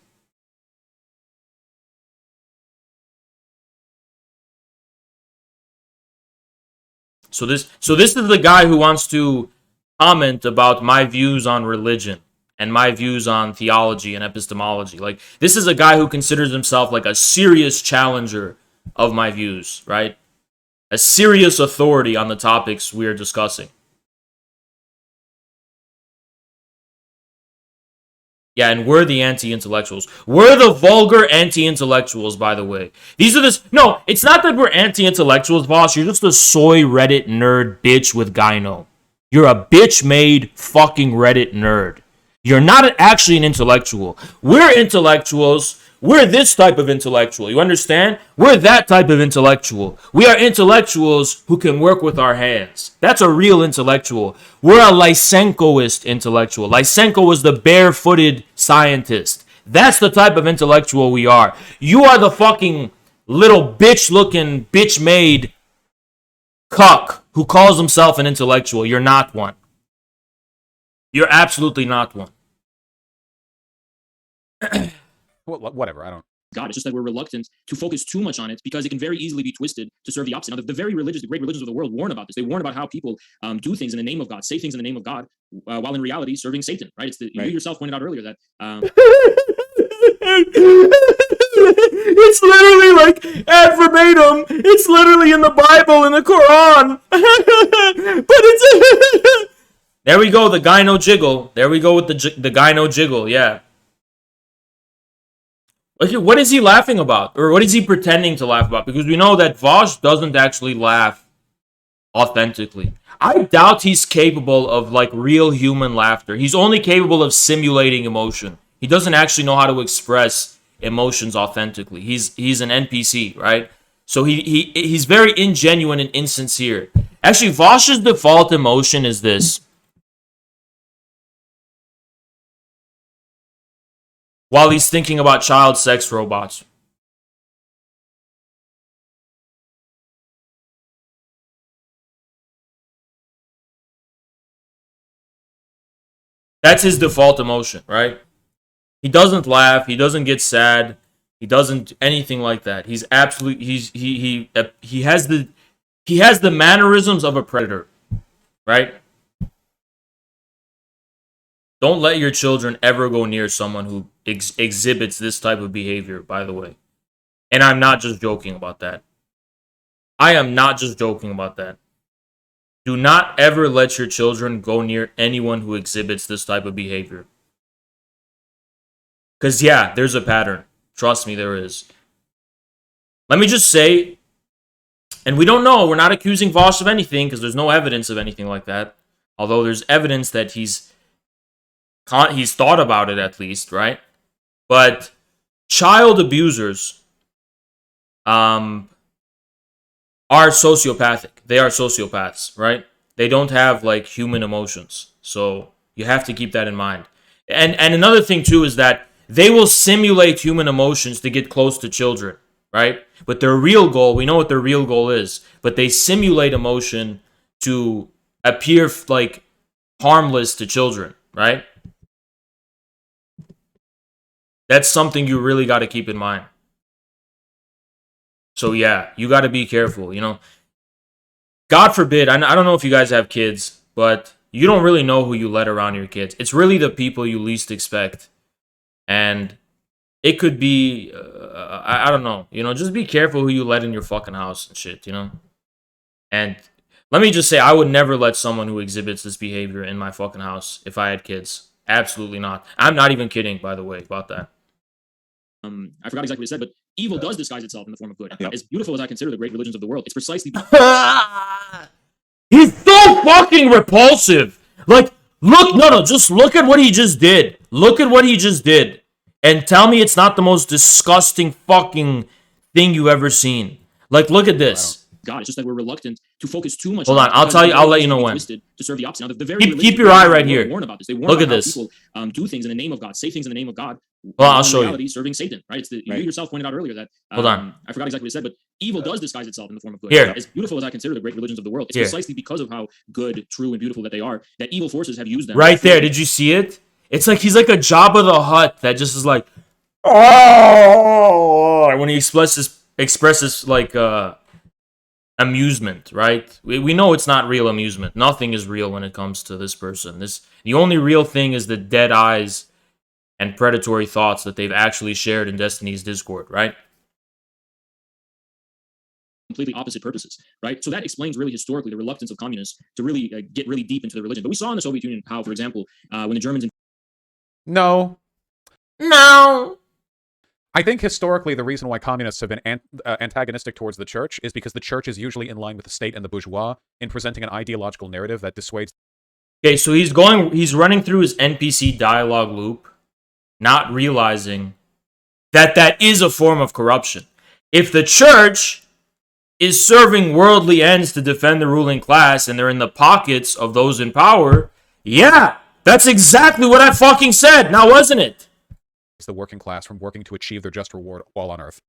[SPEAKER 3] So this is the guy who wants to comment about my views on religion and my views on theology and epistemology. Like, this is a guy who considers himself like a serious challenger of my views, right? A serious authority on the topics we are discussing. Yeah, and we're the anti-intellectuals. We're the vulgar anti-intellectuals, by the way. These are this... No, it's not that we're anti-intellectuals, boss. You're just a soy Reddit nerd bitch with gyno. You're a bitch-made fucking Reddit nerd. You're not actually an intellectual. We're intellectuals. We're this type of intellectual. You understand? We're that type of intellectual. We are intellectuals who can work with our hands. That's a real intellectual. We're a Lysenkoist intellectual. Lysenko was the barefooted scientist. That's the type of intellectual we are. You are the fucking little bitch-looking, bitch-made cuck who calls himself an intellectual. You're not one. You're absolutely not one.
[SPEAKER 2] Well, whatever, I don't...
[SPEAKER 1] God. It's just that we're reluctant to focus too much on it because it can very easily be twisted to serve the opposite. Now, the very religious, the great religions of the world warn about this. They warn about how people do things in the name of God, say things in the name of God, while in reality serving Satan, right? It's you yourself pointed out earlier that...
[SPEAKER 3] It's literally like, ad verbatim, it's literally in the Bible, in the Quran. But it's... There we go, the gyno jiggle. There we go with the gyno jiggle, yeah. What is he laughing about? Or what is he pretending to laugh about? Because we know that Vaush doesn't actually laugh authentically. I doubt he's capable of, like, real human laughter. He's only capable of simulating emotion. He doesn't actually know how to express emotions authentically. He's an NPC, right? So he's very ingenuine and insincere. Actually, Vaush's default emotion is this. While he's thinking about child sex robots. That's his default emotion, right? He doesn't laugh, he doesn't get sad, he doesn't anything like that. He's absolutely he has the mannerisms of a predator, right? Don't let your children ever go near someone who exhibits this type of behavior, by the way. And I'm not just joking about that. I am not just joking about that. Do not ever let your children go near anyone who exhibits this type of behavior. Because, yeah, there's a pattern. Trust me, there is. Let me just say, and we don't know, we're not accusing Vaush of anything because there's no evidence of anything like that. Although there's evidence that he's thought about it at least, right? But child abusers are sociopathic. They are sociopaths, right? They don't have like human emotions. So you have to keep that in mind. And another thing too is that they will simulate human emotions to get close to children, right? But their real goal, we know what their real goal is, but they simulate emotion to appear like harmless to children, right? That's something you really got to keep in mind. So yeah, you got to be careful, you know. God forbid, I don't know if you guys have kids, but you don't really know who you let around your kids. It's really the people you least expect. And it could be, I don't know, you know, just be careful who you let in your fucking house and shit, you know. And let me just say, I would never let someone who exhibits this behavior in my fucking house if I had kids. Absolutely not. I'm not even kidding, by the way, about that.
[SPEAKER 1] I forgot exactly what he said, but evil does disguise itself in the form of good. Yep. As beautiful as I consider the great religions of the world, it's precisely
[SPEAKER 3] He's so fucking repulsive. Like, look, no, just look at what he just did. Look at what he just did. And tell me it's not the most disgusting fucking thing you've ever seen. Like, look at this.
[SPEAKER 1] Wow. God, it's just that we're reluctant to focus too much.
[SPEAKER 3] Hold on, I'll let you know when.
[SPEAKER 1] To serve the opposite. Now, the very
[SPEAKER 3] keep your eye right here.
[SPEAKER 1] Warn about this. They warn
[SPEAKER 3] look
[SPEAKER 1] about
[SPEAKER 3] at this.
[SPEAKER 1] People do things in the name of God, say things in the name of God.
[SPEAKER 3] Well, I'll show you.
[SPEAKER 1] Serving Satan, right? It's you yourself pointed out earlier that.
[SPEAKER 3] Hold on.
[SPEAKER 1] I forgot exactly what he said, but evil does disguise itself in the form of good.
[SPEAKER 3] Here.
[SPEAKER 1] As beautiful as I consider the great religions of the world, it's precisely because of how good, true, and beautiful that they are that evil forces have used them.
[SPEAKER 3] Right there. Did you see it? It's like he's like a Jabba the Hutt that just is like, oh, when he expresses like amusement, right? We know it's not real amusement. Nothing is real when it comes to this person. The only real thing is the dead eyes and predatory thoughts that they've actually shared in Destiny's Discord, right?
[SPEAKER 1] Completely opposite purposes, right? So that explains really historically the reluctance of communists to really get really deep into the religion. But we saw in the Soviet Union how, for example, when the Germans...
[SPEAKER 2] No. I think historically the reason why communists have been antagonistic towards the church is because the church is usually in line with the state and the bourgeois in presenting an ideological narrative that dissuades...
[SPEAKER 3] Okay, so he's running through his NPC dialogue loop, not realizing that that is a form of corruption. If the church is serving worldly ends to defend the ruling class and they're in the pockets of those in power, yeah, that's exactly what I fucking said, now wasn't it?
[SPEAKER 2] The working class from working to achieve their just reward while on earth.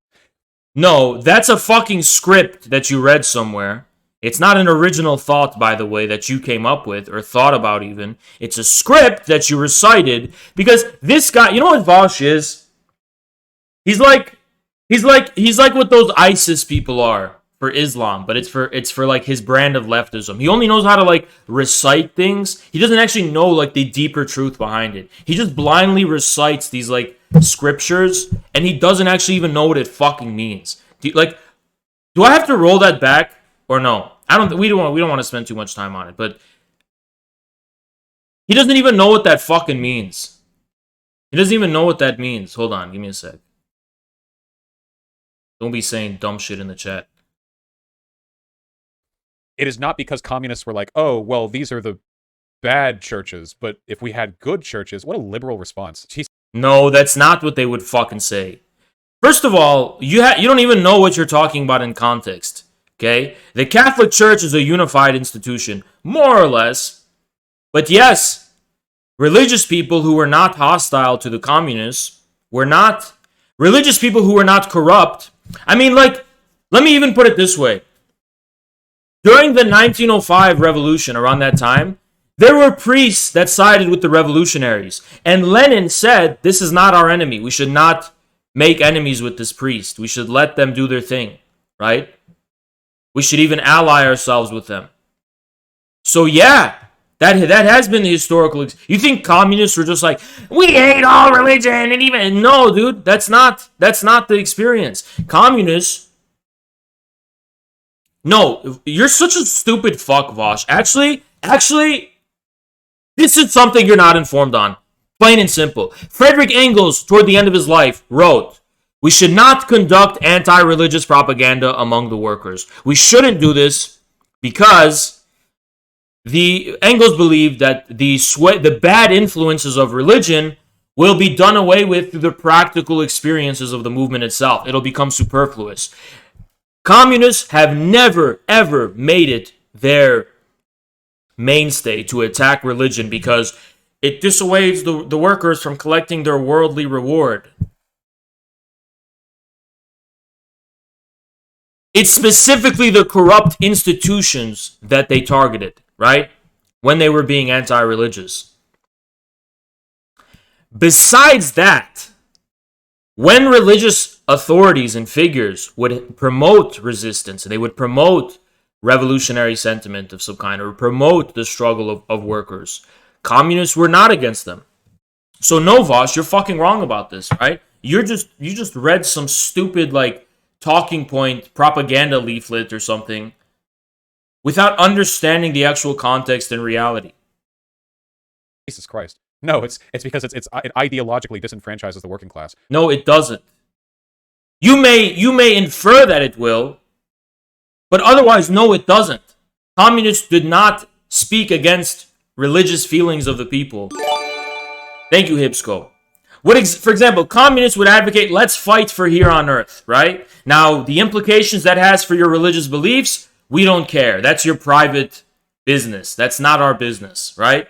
[SPEAKER 3] No, that's a fucking script that you read somewhere. It's not an original thought, by the way, that you came up with or thought about even. It's a script that you recited because this guy, you know what Vaush is? He's like what those ISIS people are for Islam, but it's for like his brand of leftism. He only knows how to like recite things. He doesn't actually know like the deeper truth behind it. He just blindly recites these like scriptures and he doesn't actually even know what it fucking means. Do I have to roll that back or no? We don't want to spend too much time on it, but he doesn't even know what that fucking means. He doesn't even know what that means. Hold on, give me a sec. Don't be saying dumb shit in the chat.
[SPEAKER 2] It is not because communists were like, oh, well, these are the bad churches, but if we had good churches, what a liberal response. Jeez.
[SPEAKER 3] No, that's not what they would fucking say. First of all, you don't even know what you're talking about in context, okay? The Catholic Church is a unified institution, more or less. But yes, religious people who were not hostile to the communists were not... Religious people who were not corrupt. I mean, like, let me even put it this way. During the 1905 revolution, around that time, there were priests that sided with the revolutionaries. And Lenin said, this is not our enemy. We should not make enemies with this priest. We should let them do their thing, right? We should even ally ourselves with them. So yeah, that has been the historical... You think communists were just like, we hate all religion and even... No, dude, that's not the experience. Communists No, you're such a stupid fuck, Vaush. Actually, this is something you're not informed on. Plain and simple. Frederick Engels, toward the end of his life, wrote, "We should not conduct anti-religious propaganda among the workers. We shouldn't do this because the Engels believed that the bad influences of religion will be done away with through the practical experiences of the movement itself. It'll become superfluous. Communists have never, ever made it their mainstay to attack religion because it dissuades the workers from collecting their worldly reward. It's specifically the corrupt institutions that they targeted, right? When they were being anti-religious. Besides that, when religious authorities and figures would promote resistance, and they would promote revolutionary sentiment of some kind, or promote the struggle of workers, communists were not against them. So no, Vaush, you're fucking wrong about this, right? You just read some stupid talking point propaganda leaflet or something without understanding the actual context and reality.
[SPEAKER 2] Jesus Christ. No, it's because it ideologically disenfranchises the working class.
[SPEAKER 3] No, it doesn't. You may infer that it will, but otherwise, no, it doesn't. Communists did not speak against religious feelings of the people. Thank you, Hipsco. For example, communists would advocate, let's fight for here on earth, right? Now, the implications that has for your religious beliefs, we don't care. That's your private business. That's not our business, right?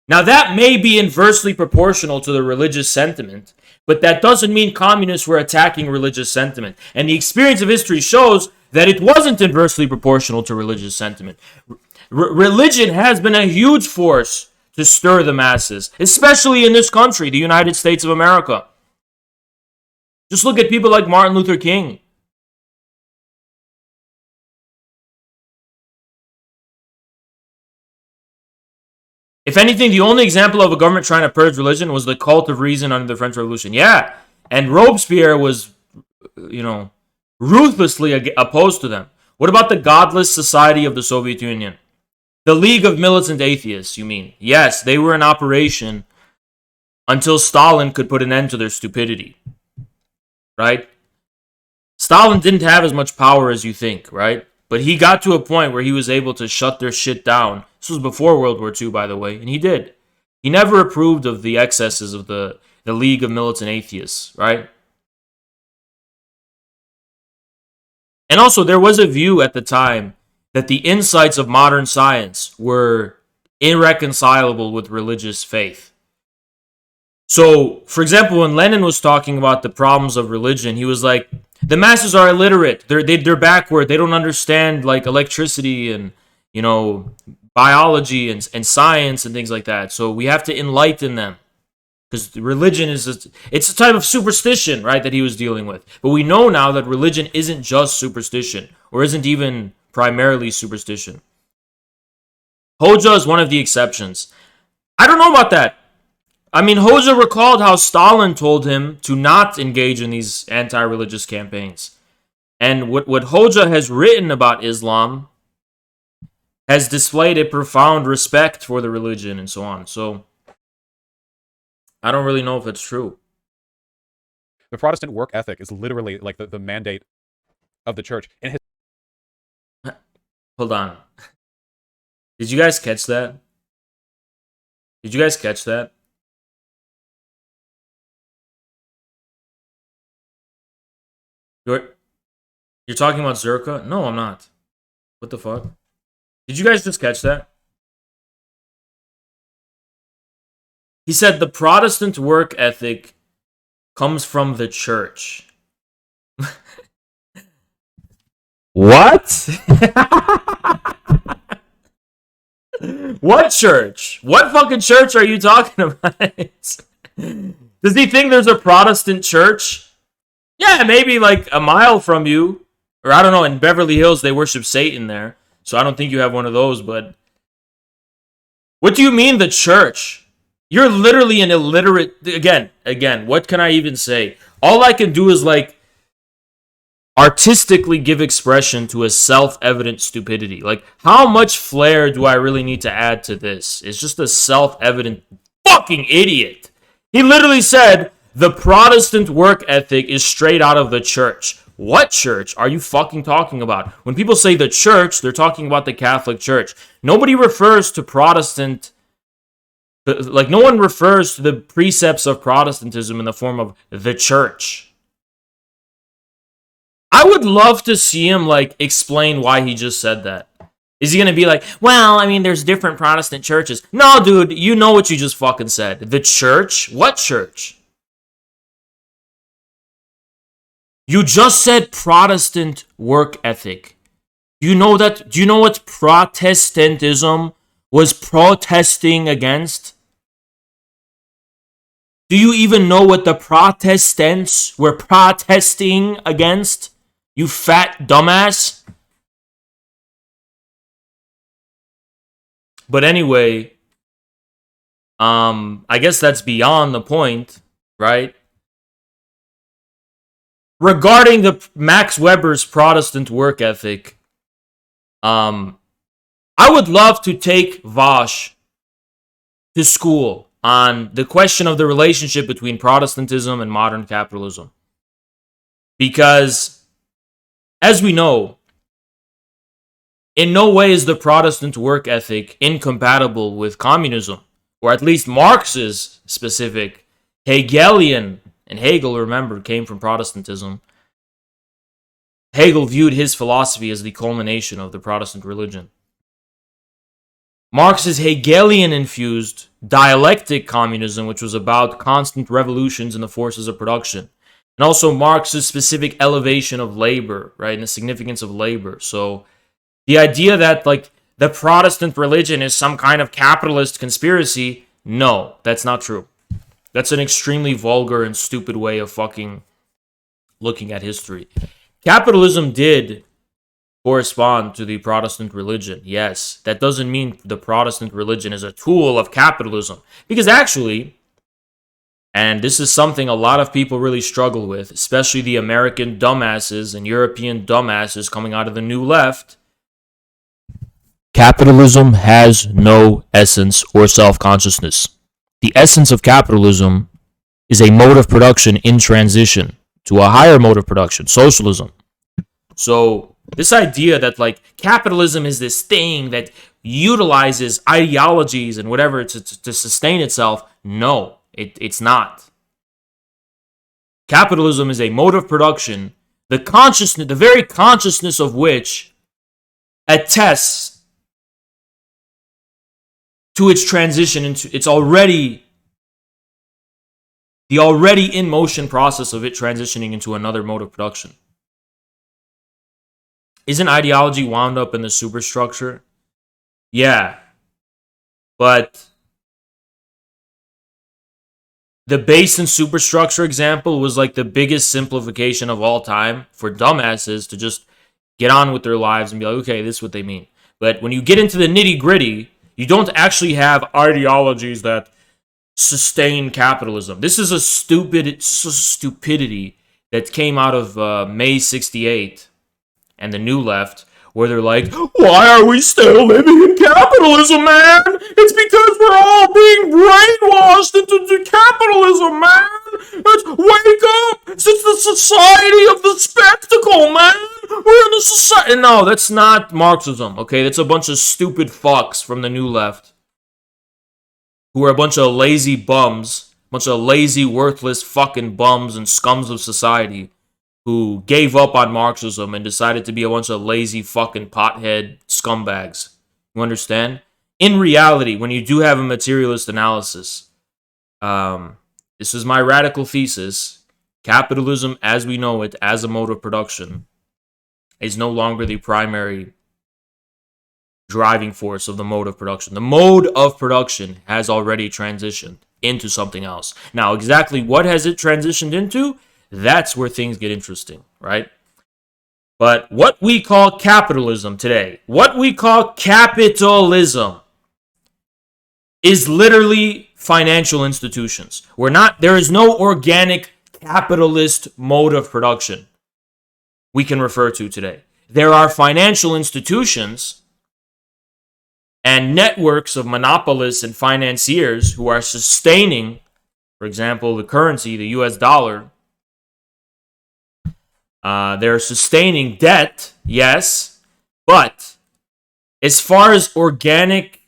[SPEAKER 3] Now, that may be inversely proportional to the religious sentiment, but that doesn't mean communists were attacking religious sentiment. And the experience of history shows that it wasn't inversely proportional to religious sentiment. Religion has been a huge force to stir the masses, especially in this country, the United States of America. Just look at people like Martin Luther King. If anything, the only example of a government trying to purge religion was the cult of reason under the French Revolution. Yeah, and Robespierre was, ruthlessly opposed to them. What about the godless society of the Soviet Union? The League of Militant Atheists, you mean? Yes, they were in operation until Stalin could put an end to their stupidity. Right? Stalin didn't have as much power as you think, right? But he got to a point where he was able to shut their shit down. This was before World War II, by the way, and he did. He never approved of the excesses of the League of Militant Atheists, right? And also, there was a view at the time that the insights of modern science were irreconcilable with religious faith. So, for example, when Lenin was talking about the problems of religion, he was like, the masses are illiterate. They're backward. They don't understand electricity and biology and science and things like that. So we have to enlighten them, because religion it's a type of superstition, right, that he was dealing with. But we know now that religion isn't just superstition, or isn't even primarily superstition. Hoxha is one of the exceptions. I don't know about that. I mean, Hoxha recalled how Stalin told him to not engage in these anti-religious campaigns. And what Hoxha has written about Islam has displayed a profound respect for the religion and so on. So, I don't really know if it's true.
[SPEAKER 2] The Protestant work ethic is literally like the mandate of the church.
[SPEAKER 3] Hold on. Did you guys catch that? Did you guys catch that? You're talking about Zerka? No, I'm not. What the fuck? Did you guys just catch that? He said the Protestant work ethic comes from the church. What? What church? What fucking church are you talking about? Does he think there's a Protestant church? Yeah, maybe like a mile from you. Or I don't know, in Beverly Hills they worship Satan there. So I don't think you have one of those, but... What do you mean the church? You're literally an illiterate... Again, what can I even say? All I can do is artistically give expression to a self-evident stupidity. Like, how much flair do I really need to add to this? It's just a self-evident fucking idiot. He literally said, the Protestant work ethic is straight out of the church. What church are you fucking talking about? When people say the church, they're talking about the Catholic Church. Nobody refers to Protestant, like, no one refers to the precepts of Protestantism in the form of the church. I would love to see him, like, explain why he just said that. Is he going to be like, well, I mean, there's different Protestant churches. No, dude, you know what you just fucking said. The church? What church? You just said Protestant work ethic. Do you know that? Do you know what Protestantism was protesting against? Do you even know what the Protestants were protesting against? You fat dumbass. But anyway, I guess that's beyond the point, right? Regarding the Max Weber's Protestant work ethic, I would love to take Vaush to school on the question of the relationship between Protestantism and modern capitalism. Because, as we know, in no way is the Protestant work ethic incompatible with communism, or at least Marx's specific Hegelian, and Hegel, remember, came from Protestantism. Hegel viewed his philosophy as the culmination of the Protestant religion. Marx's Hegelian-infused dialectic communism, which was about constant revolutions in the forces of production. And also Marx's specific elevation of labor, right, and the significance of labor. So the idea that, like, the Protestant religion is some kind of capitalist conspiracy, no, that's not true. That's an extremely vulgar and stupid way of fucking looking at history. Capitalism did correspond to the Protestant religion, yes. That doesn't mean the Protestant religion is a tool of capitalism. Because actually, and this is something a lot of people really struggle with, especially the American dumbasses and European dumbasses coming out of the New Left, capitalism has no essence or self-consciousness. The essence of capitalism is a mode of production in transition to a higher mode of production, socialism. So this idea that, like, capitalism is this thing that utilizes ideologies and whatever to sustain itself, no, it's not. Capitalism is a mode of production, the very consciousness of which attests to its transition into the already in motion process of it transitioning into another mode of production. Isn't ideology wound up in the superstructure? Yeah. But the base and superstructure example was like the biggest simplification of all time for dumbasses to just get on with their lives and be like, okay, this is what they mean. But when you get into the nitty gritty, you don't actually have ideologies that sustain capitalism. This is a stupidity that came out of May 68 and the New Left, where they're like, why are we still living in capitalism, man? It's because we're all being brainwashed into capitalism, man. Let's wake up. It's the society of the spectacle, man. We're in the society. No, that's not Marxism, okay? That's a bunch of stupid fucks from the New Left who are a bunch of lazy bums, bunch of lazy, worthless fucking bums and scums of society who gave up on Marxism and decided to be a bunch of lazy fucking pothead scumbags. You understand? In reality, when you do have a materialist analysis, this is my radical thesis, capitalism as we know it, as a mode of production, is no longer the primary driving force of the mode of production. The mode of production has already transitioned into something else. Now, exactly what has it transitioned into? That's where things get interesting, right? But what we call capitalism today, what we call capitalism, is literally financial institutions. There is no organic capitalist mode of production. we can refer to today. There are financial institutions and networks of monopolists and financiers who are sustaining, for example, the currency, the US dollar. They're sustaining debt, yes, but as far as organic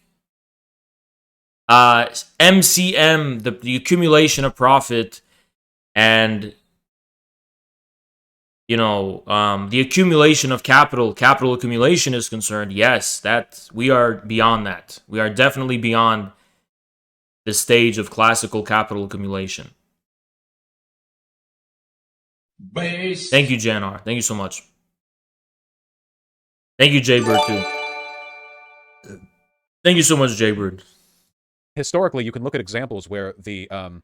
[SPEAKER 3] MCM, the accumulation of profit, and the accumulation of capital accumulation is concerned, yes, that we are beyond that. We are definitely beyond the stage of classical capital accumulation. Base. Thank you, Janar. Thank you so much. Thank you, Jaybird, too. Thank you so much, Jaybird.
[SPEAKER 2] Historically, you can look at examples where
[SPEAKER 3] So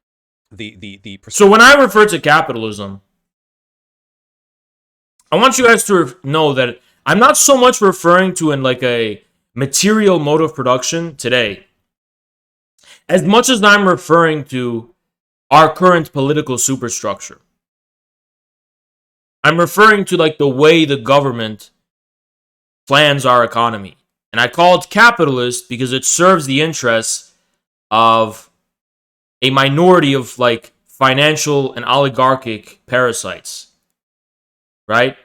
[SPEAKER 3] when I refer to capitalism, I want you guys to know that I'm not so much referring to in like a material mode of production today, as much as I'm referring to our current political superstructure. I'm referring to like the way the government plans our economy. And I call it capitalist because it serves the interests of a minority of like financial and oligarchic parasites. Right?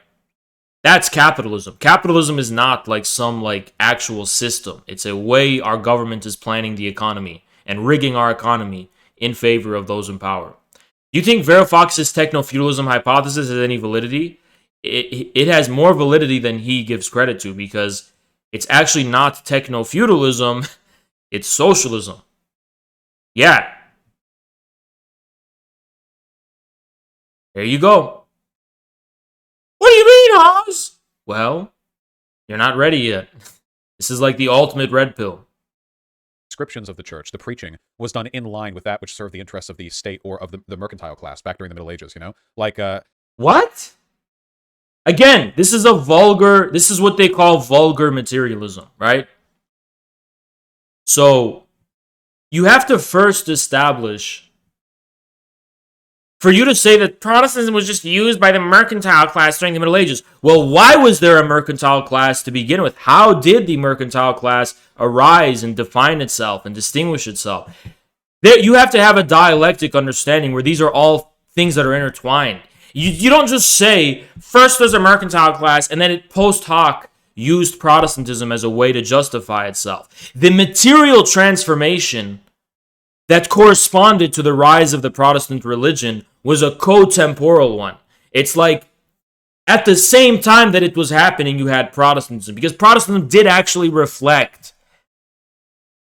[SPEAKER 3] That's capitalism. Capitalism is not like some like actual system. It's a way our government is planning the economy and rigging our economy in favor of those in power. Do you think Vera Fox's techno-feudalism hypothesis has any validity? It has more validity than he gives credit to, because it's actually not techno-feudalism, it's socialism. Yeah. There you go. What do you mean, Oz? Well, you're not ready yet. This is like the ultimate red pill.
[SPEAKER 2] Descriptions of the church, the preaching, was done in line with that which served the interests of the state or of the mercantile class back during the Middle Ages, Like,
[SPEAKER 3] What? Again, this is what they call vulgar materialism, right? So, you have to first establish, for you to say that Protestantism was just used by the mercantile class during the Middle Ages. Well, why was there a mercantile class to begin with? How did the mercantile class arise and define itself and distinguish itself? You have to have a dialectic understanding where these are all things that are intertwined. You don't just say, first there's a mercantile class, and then it post hoc used Protestantism as a way to justify itself. The material transformation that corresponded to the rise of the Protestant religion was a co-temporal one. It's like, at the same time that it was happening, you had Protestantism, because Protestantism did actually reflect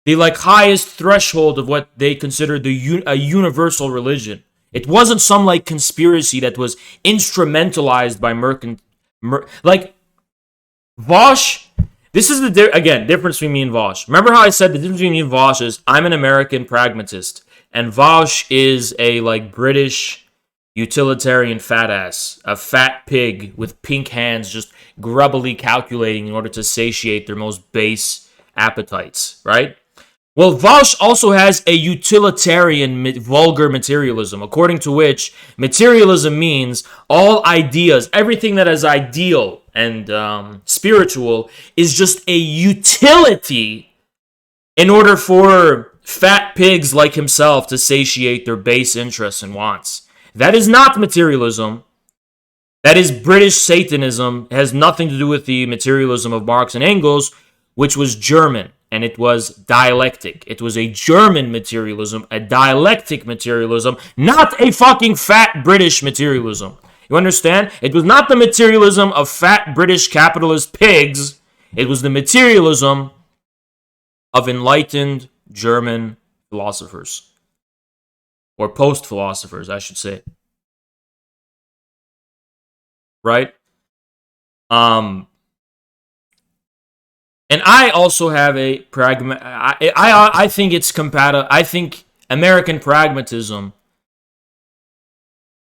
[SPEAKER 3] the like highest threshold of what they considered a universal religion. It wasn't some like conspiracy that was instrumentalized by like Vaush. This is the difference between me and Vaush. Remember how I said the difference between me and Vaush is I'm an American pragmatist, and Vaush is a like British utilitarian fat ass, a fat pig with pink hands, just grubbily calculating in order to satiate their most base appetites, right? Well, Vaush also has a utilitarian vulgar materialism, according to which materialism means all ideas, everything that is ideal and spiritual is just a utility in order for fat pigs like himself to satiate their base interests and wants. That is not materialism. That is British Satanism. It has nothing to do with the materialism of Marx and Engels, which was German. And it was dialectic. It was a German materialism, a dialectic materialism, not a fucking fat British materialism. You understand? It was not the materialism of fat British capitalist pigs. It was the materialism of enlightened German philosophers. Or post-philosophers, I should say. Right? And I also have a I think it's compatible. I think American pragmatism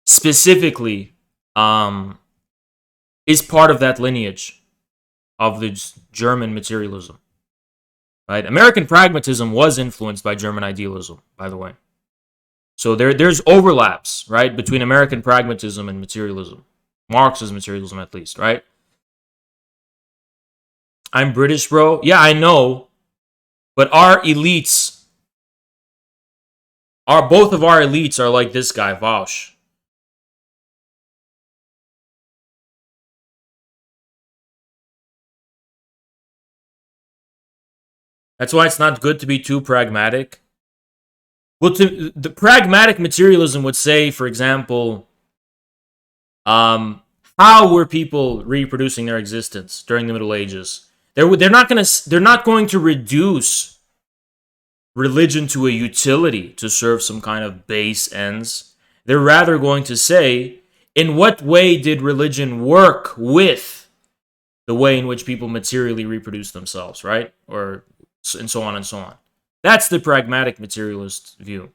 [SPEAKER 3] specifically is part of that lineage of the German materialism. Right? American pragmatism was influenced by German idealism, by the way. So there's overlaps, right, between American pragmatism and materialism. Marx's materialism, at least, right? I'm British, bro. Yeah, I know. But our elites both of our elites are like this guy, Vaush. That's why it's not good to be too pragmatic. Well, the pragmatic materialism would say, for example, how were people reproducing their existence during the Middle Ages? They're not going to reduce religion to a utility to serve some kind of base ends. They're rather going to say, in what way did religion work with the way in which people materially reproduce themselves, right? And so on and so on. That's the pragmatic materialist view.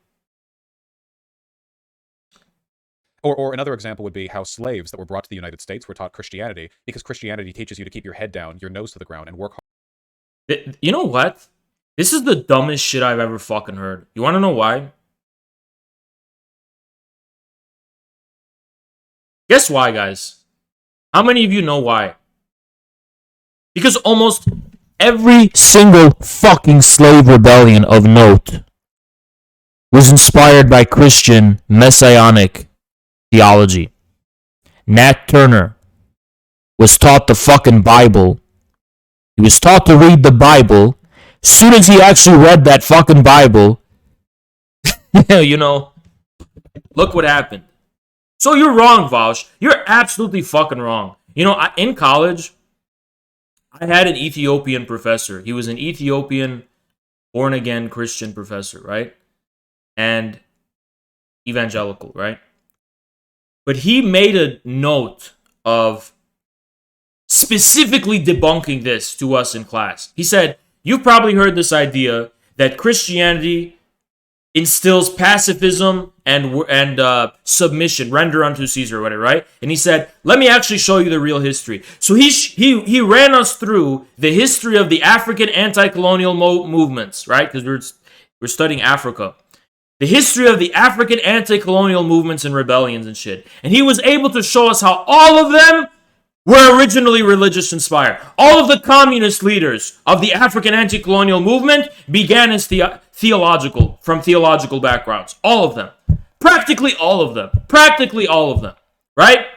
[SPEAKER 2] Or another example would be how slaves that were brought to the United States were taught Christianity, because Christianity teaches you to keep your head down, your nose to the ground, and work hard.
[SPEAKER 3] You know what? This is the dumbest shit I've ever fucking heard. You want to know why? Guess why, guys? How many of you know why? Because almost every single fucking slave rebellion of note was inspired by Christian messianic theology. Nat Turner was taught the fucking Bible. He was taught to read the Bible. As soon as he actually read that fucking Bible, you know, look what happened. So you're wrong, Vaush. You're absolutely fucking wrong. You know, in college, I had an Ethiopian professor. He was an Ethiopian born-again Christian professor, right? And evangelical, right? But he made a note of specifically debunking this to us in class. He said, you've probably heard this idea that Christianity instills pacifism and submission, render unto Caesar or whatever, right? And he said, let me actually show you the real history. So he ran us through the history of the African anti-colonial movements, right? Because we're studying Africa. The history of the African anti-colonial movements and rebellions and shit. And he was able to show us how all of them were originally religious inspired. All of the communist leaders of the African anti-colonial movement began as theological backgrounds. All of them. Practically all of them. Practically all of them. Right?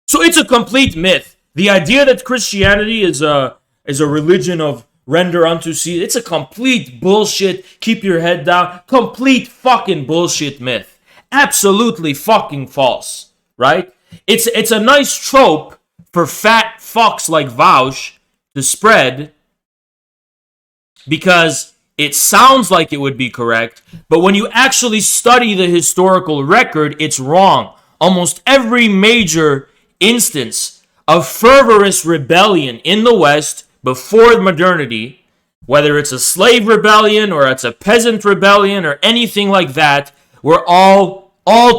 [SPEAKER 3] So it's a complete myth. The idea that Christianity is a religion of render unto Caesar, it's a complete bullshit, keep your head down, complete fucking bullshit myth. Absolutely fucking false. Right? It's a nice trope for fat fucks like Vaush to spread because it sounds like it would be correct, but when you actually study the historical record, it's wrong. Almost every major instance of fervorous rebellion in the West before modernity, whether it's a slave rebellion or it's a peasant rebellion or anything like that, were all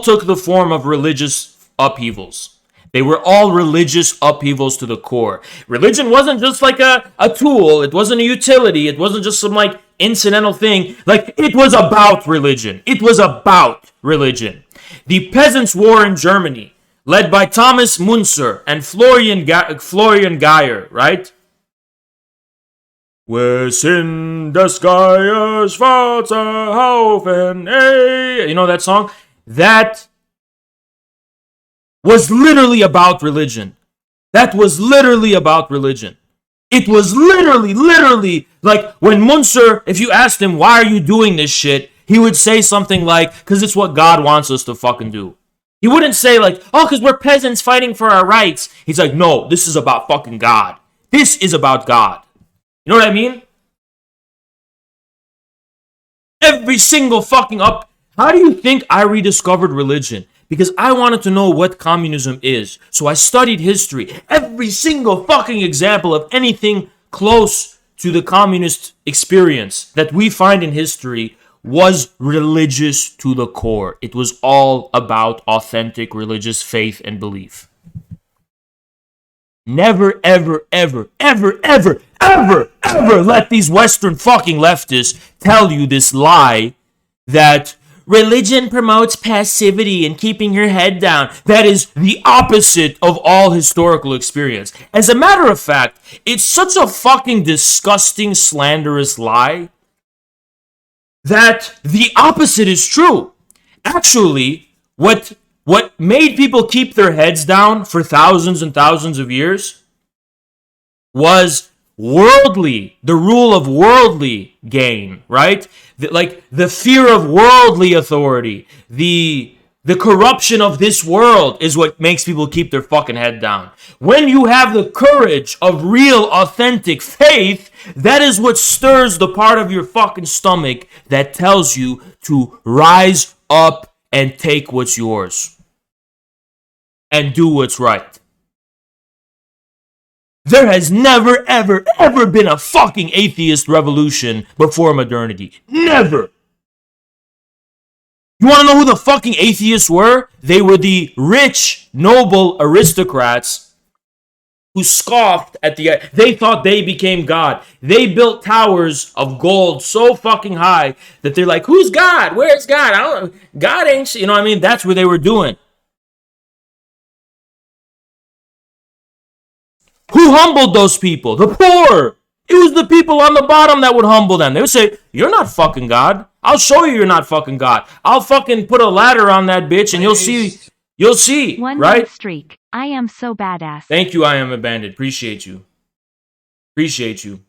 [SPEAKER 3] took the form of religious upheavals. They were all religious upheavals to the core. Religion wasn't just like a tool. It wasn't a utility. It wasn't just some like incidental thing. Like, it was about religion. It was about religion. The Peasants' War in Germany, led by Thomas Munzer and Florian Geyer, right? Wir sind des Geiers Vaterhaufen, ey. You know that song? That was literally about religion. That was literally about religion. It was literally, like when Munzer, if you asked him, why are you doing this shit? He would say something like, because it's what God wants us to fucking do. He wouldn't say like, oh, because we're peasants fighting for our rights. He's like, no, this is about fucking God. This is about God. You know what I mean? Every single fucking up. How do you think I rediscovered religion? Because I wanted to know what communism is. So I studied history. Every single fucking example of anything close to the communist experience that we find in history was religious to the core. It was all about authentic religious faith and belief. Never, ever, ever, ever, ever, ever, ever let these Western fucking leftists tell you this lie that religion promotes passivity and keeping your head down. That is the opposite of all historical experience. As a matter of fact, it's such a fucking disgusting, slanderous lie that the opposite is true. Actually, what made people keep their heads down for thousands and thousands of years was the rule of worldly gain, right? The fear of worldly authority, the corruption of this world is what makes people keep their fucking head down. When you have the courage of real, authentic faith, that is what stirs the part of your fucking stomach that tells you to rise up and take what's yours and do what's right. There has never, ever, ever been a fucking atheist revolution before modernity. Never. You want to know who the fucking atheists were? They were the rich, noble aristocrats who scoffed at they thought they became God. They built towers of gold so fucking high that they're like, who's God? Where's God? God ain't, you know what I mean? That's what they were doing. Who humbled those people? The poor. It was the people on the bottom that would humble them. They would say, you're not fucking God. I'll show you you're not fucking God. I'll fucking put a ladder on that bitch and you'll see. You'll see,
[SPEAKER 6] One
[SPEAKER 3] right?
[SPEAKER 6] streak. I am so badass.
[SPEAKER 3] Thank you, I am a bandit. Appreciate you. Appreciate you.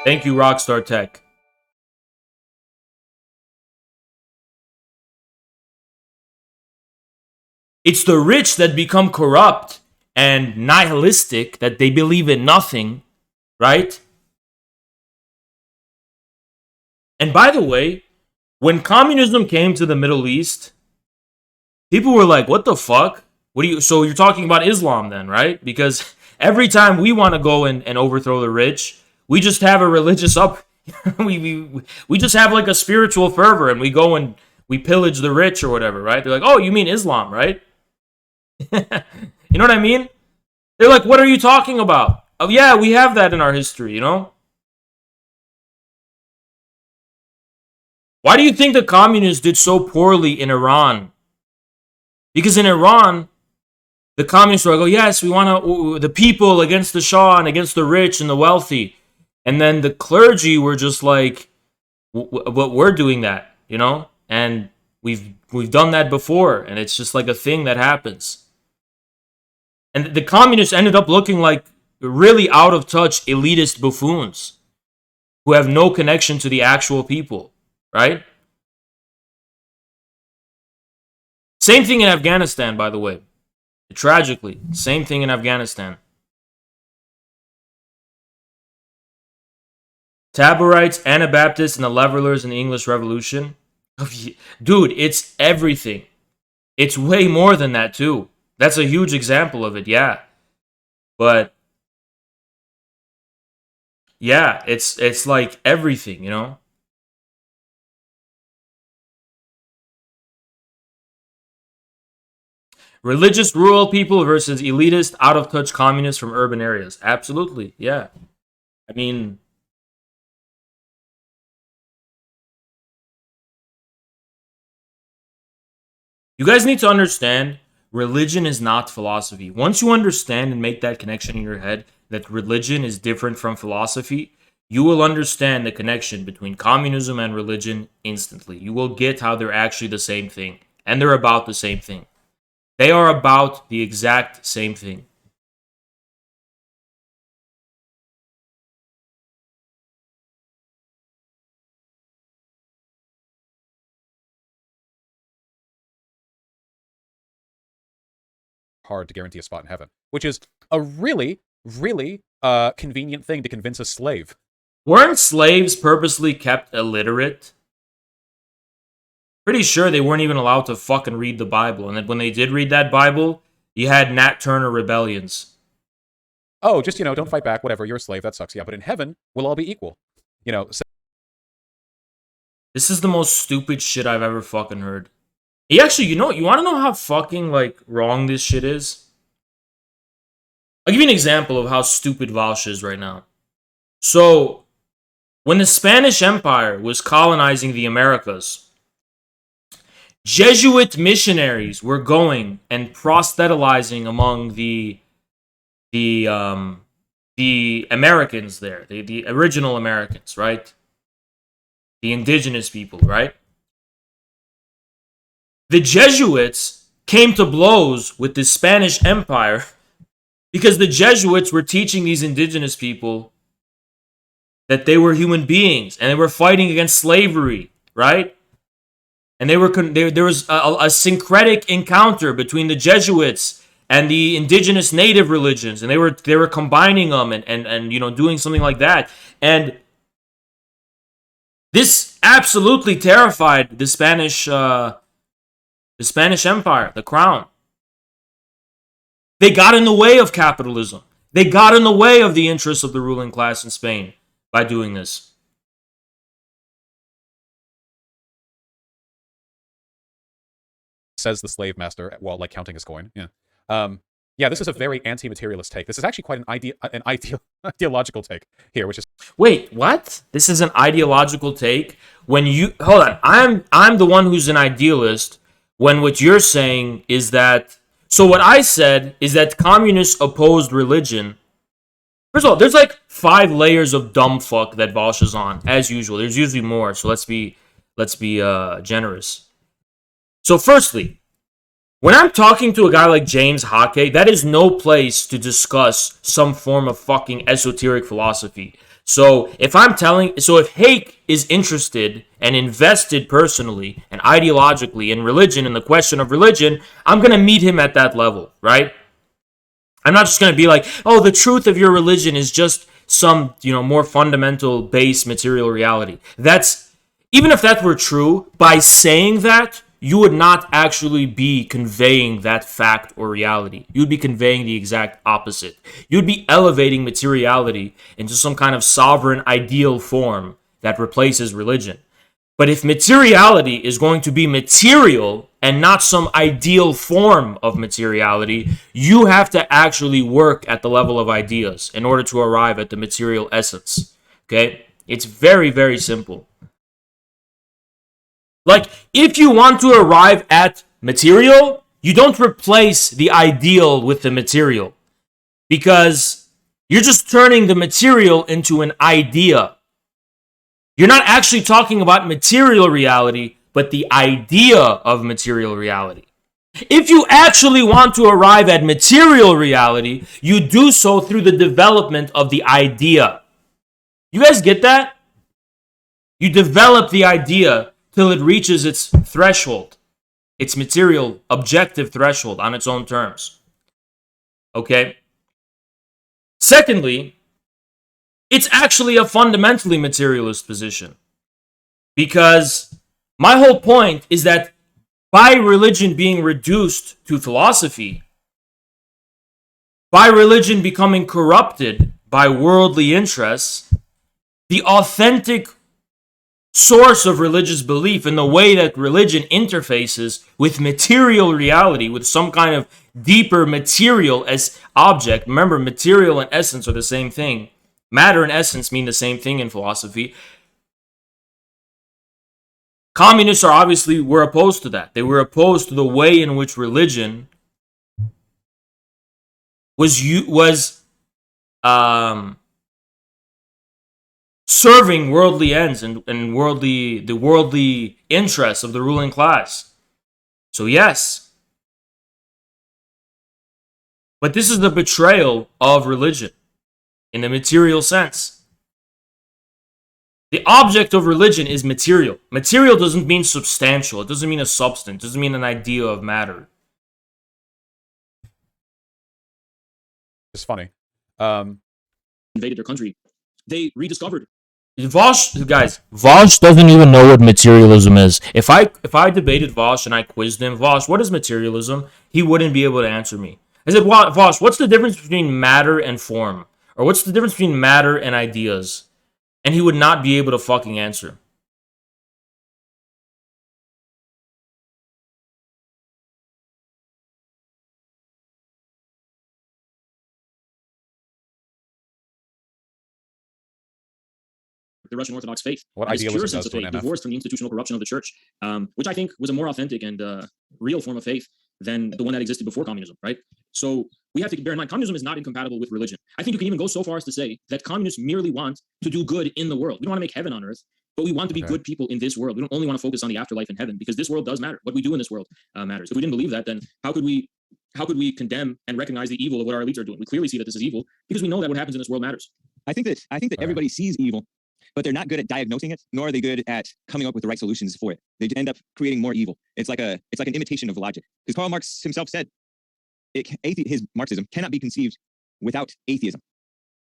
[SPEAKER 3] Thank you, Rockstar Tech. It's the rich that become corrupt and nihilistic, that they believe in nothing, right? And by the way, when communism came to the Middle East, people were like, what the fuck? So you're talking about Islam then, right? Because every time we want to go and overthrow the rich, we just have a religious we just have like a spiritual fervor and we go and we pillage the rich or whatever, right? They're like, oh, you mean Islam, right? You know what I mean? They're like, what are you talking about? Oh, yeah, we have that in our history, you know? Why do you think the communists did so poorly in Iran? Because in Iran, the communists were like, oh, yes, we want the people against the Shah and against the rich and the wealthy. And then the clergy were just like, but we're doing that, you know? And we've done that before, and it's just like a thing that happens. And the communists ended up looking like really out of touch elitist buffoons who have no connection to the actual people, right? Same thing in Afghanistan, by the way. Tragically, same thing in Afghanistan. Taborites, Anabaptists, and the Levelers in the English Revolution. Dude, it's everything. It's way more than that, too. That's a huge example of it, yeah. But, yeah, it's like everything, you know? Religious rural people versus elitist, out-of-touch communists from urban areas. Absolutely, yeah. I mean, you guys need to understand, religion is not philosophy. Once you understand and make that connection in your head that religion is different from philosophy, you will understand the connection between communism and religion instantly. You will get how they're actually the same thing, and they're about the same thing. They are about the exact same thing.
[SPEAKER 2] Hard to guarantee a spot in heaven, which is a really, really convenient thing to convince a slave.
[SPEAKER 3] Weren't slaves purposely kept illiterate? Pretty sure they weren't even allowed to fucking read the Bible. And then when they did read that Bible, you had Nat Turner rebellions.
[SPEAKER 2] Oh, just, don't fight back, whatever, you're a slave, that sucks. Yeah, but in heaven, we'll all be equal. So
[SPEAKER 3] this is the most stupid shit I've ever fucking heard. He actually, you want to know how fucking, like, wrong this shit is? I'll give you an example of how stupid Vaush is right now. So, when the Spanish Empire was colonizing the Americas, Jesuit missionaries were going and proselytizing among the Americans there, the original Americans, right? The indigenous people, right? The Jesuits came to blows with the Spanish Empire because the Jesuits were teaching these indigenous people that they were human beings and they were fighting against slavery, right? And there was a syncretic encounter between the Jesuits and the indigenous native religions, and they were combining them and doing something like that. And this absolutely terrified the Spanish Empire, the crown. They got in the way of capitalism. They got in the way of the interests of the ruling class in Spain by doing this.
[SPEAKER 2] Says the slave master while like counting his coin. Yeah. Yeah, this is a very anti-materialist take. This is actually quite an ideological take here, which is
[SPEAKER 3] wait, what? This is an ideological take? When you hold on, I'm the one who's an idealist when what you're saying is that so what I said is that communists opposed religion. First of all, there's like 5 layers of dumb fuck that Vaush is on, as usual. There's usually more, so let's be generous. So firstly, when I'm talking to a guy like James Hake, that is no place to discuss some form of fucking esoteric philosophy. So if Hake is interested and invested personally and ideologically in religion and the question of religion, I'm going to meet him at that level, right? I'm not just going to be like, oh, the truth of your religion is just some, more fundamental base material reality. Even if that were true, by saying that, you would not actually be conveying that fact or reality. You would be conveying the exact opposite. You would be elevating materiality into some kind of sovereign ideal form that replaces religion. But if materiality is going to be material and not some ideal form of materiality, you have to actually work at the level of ideas in order to arrive at the material essence. Okay? It's very, very simple. Like, if you want to arrive at material, you don't replace the ideal with the material. Because you're just turning the material into an idea. You're not actually talking about material reality, but the idea of material reality. If you actually want to arrive at material reality, you do so through the development of the idea. You guys get that? You develop the idea till it reaches its threshold, its material, objective threshold on its own terms. Okay? Secondly, it's actually a fundamentally materialist position. Because my whole point is that by religion being reduced to philosophy, by religion becoming corrupted by worldly interests, the authentic source of religious belief and the way that religion interfaces with material reality, with some kind of deeper material as object. Remember, material and essence are the same thing. Matter and essence mean the same thing in philosophy. Communists were opposed to that. They were opposed to the way in which religion was serving worldly ends and the worldly interests of the ruling class. So yes. But this is the betrayal of religion in the material sense. The object of religion is material. Material doesn't mean substantial. It doesn't mean a substance. It doesn't mean an idea of matter.
[SPEAKER 2] It's funny.
[SPEAKER 1] Invaded their country. They rediscovered.
[SPEAKER 3] Vaush doesn't even know what materialism is. If I debated Vaush and I quizzed him, Vaush, what is materialism? He wouldn't be able to answer me. I said, Vaush, what's the difference between matter and form? Or what's the difference between matter and ideas? And he would not be able to fucking answer.
[SPEAKER 1] the Russian Orthodox faith.
[SPEAKER 2] What
[SPEAKER 1] this pure
[SPEAKER 2] idealism
[SPEAKER 1] sense
[SPEAKER 2] does
[SPEAKER 1] of
[SPEAKER 2] to an
[SPEAKER 1] faith,
[SPEAKER 2] MF.
[SPEAKER 1] divorced from the institutional corruption of the church, which I think was a more authentic and real form of faith than the one that existed before communism, right? So we have to bear in mind, communism is not incompatible with religion. I think you can even go so far as to say that communists merely want to do good in the world. We don't want to make heaven on earth, but we want to be good people in this world. We don't only want to focus on the afterlife in heaven, because this world does matter. What we do in this world matters. If we didn't believe that, then how could we condemn and recognize the evil of what our elites are doing? We clearly see that this is evil because we know that what happens in this world matters.
[SPEAKER 5] I think that everybody sees evil, but they're not good at diagnosing it, nor are they good at coming up with the right solutions for it. They end up creating more evil. It's like an imitation of logic. Because Karl Marx himself said, his Marxism cannot be conceived without atheism.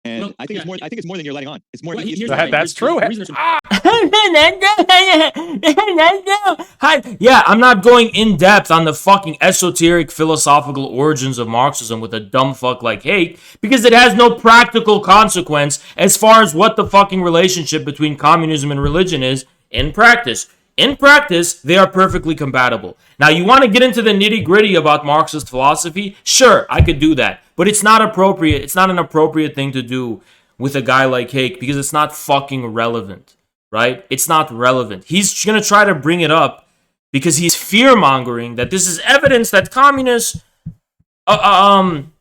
[SPEAKER 5] And
[SPEAKER 1] Well,
[SPEAKER 5] I think it's more than you're letting on. It's more.
[SPEAKER 1] Well,
[SPEAKER 2] That's true.
[SPEAKER 3] Yeah, I'm not going in depth on the fucking esoteric philosophical origins of Marxism with a dumb fuck like Hake, because it has no practical consequence as far as what the fucking relationship between communism and religion is in practice. In practice, they are perfectly compatible. Now, you want to get into the nitty-gritty about Marxist philosophy? Sure, I could do that. But it's not appropriate. It's not an appropriate thing to do with a guy like Hake because it's not fucking relevant, right? It's not relevant. He's going to try to bring it up because he's fear-mongering that this is evidence that communists want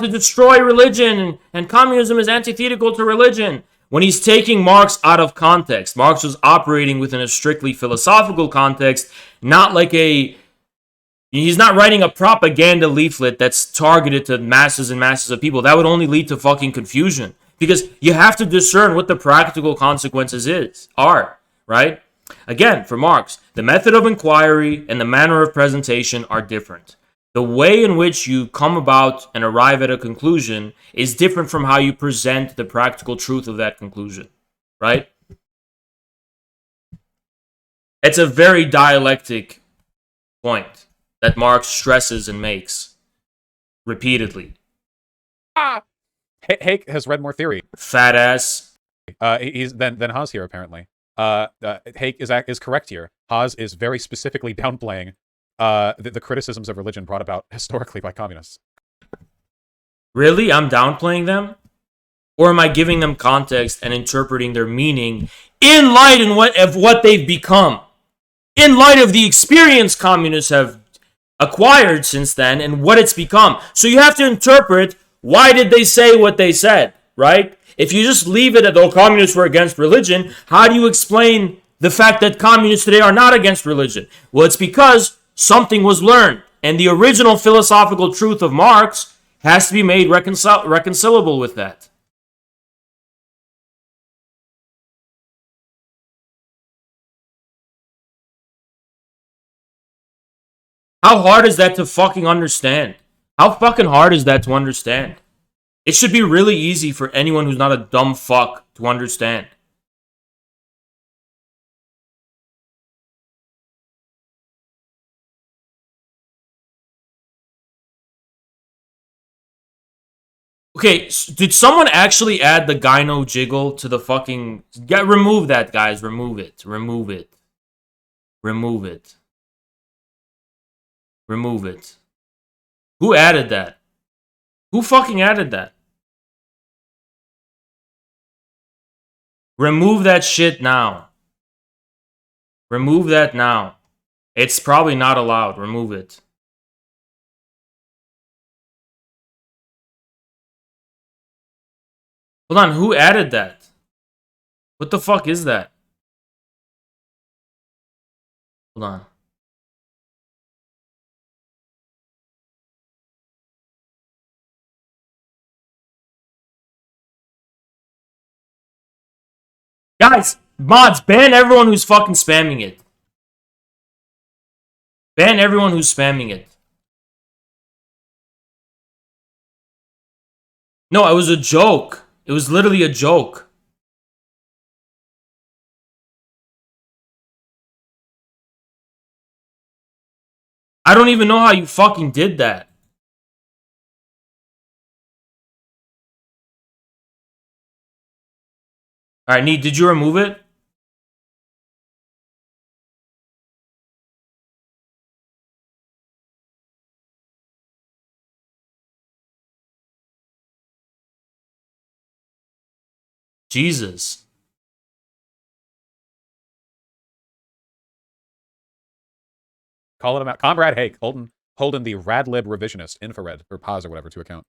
[SPEAKER 3] to destroy religion and communism is antithetical to religion. When he's taking Marx out of context, Marx was operating within a strictly philosophical context, not like he's not writing a propaganda leaflet that's targeted to masses and masses of people. That would only lead to fucking confusion because you have to discern what the practical consequences are, right? Again, for Marx, the method of inquiry and the manner of presentation are different. The way in which you come about and arrive at a conclusion is different from how you present the practical truth of that conclusion, right? It's a very dialectic point that Marx stresses and makes repeatedly.
[SPEAKER 2] Hake has read more theory.
[SPEAKER 3] Fat ass.
[SPEAKER 2] He's than Haas here apparently. Hake is correct here. Haas is very specifically downplaying the criticisms of religion brought about historically by communists.
[SPEAKER 3] Really? I'm downplaying them? Or am I giving them context and interpreting their meaning in light of what they've become? In light of the experience communists have acquired since then and what it's become. So you have to interpret why did they say what they said, right? If you just leave it at, oh, communists were against religion, how do you explain the fact that communists today are not against religion? Well, it's because something was learned, and the original philosophical truth of Marx has to be made reconcilable with that. How hard is that to fucking understand? How fucking hard is that to understand? It should be really easy for anyone who's not a dumb fuck to understand. Okay, did someone actually add the gyno jiggle to the fucking... remove that, guys. Remove it. Remove it. Remove it. Remove it. Who added that? Who fucking added that? Remove that shit now. Remove that now. It's probably not allowed. Remove it. Hold on, who added that? What the fuck is that? Hold on. Guys, mods, ban everyone who's fucking spamming it. Ban everyone who's spamming it. No, it was a joke. It was literally a joke. I don't even know how you fucking did that. Alright, Neat, did you remove it? Jesus.
[SPEAKER 2] Calling him out. Comrade Hake, holding the Radlib revisionist infrared or pause or whatever to account.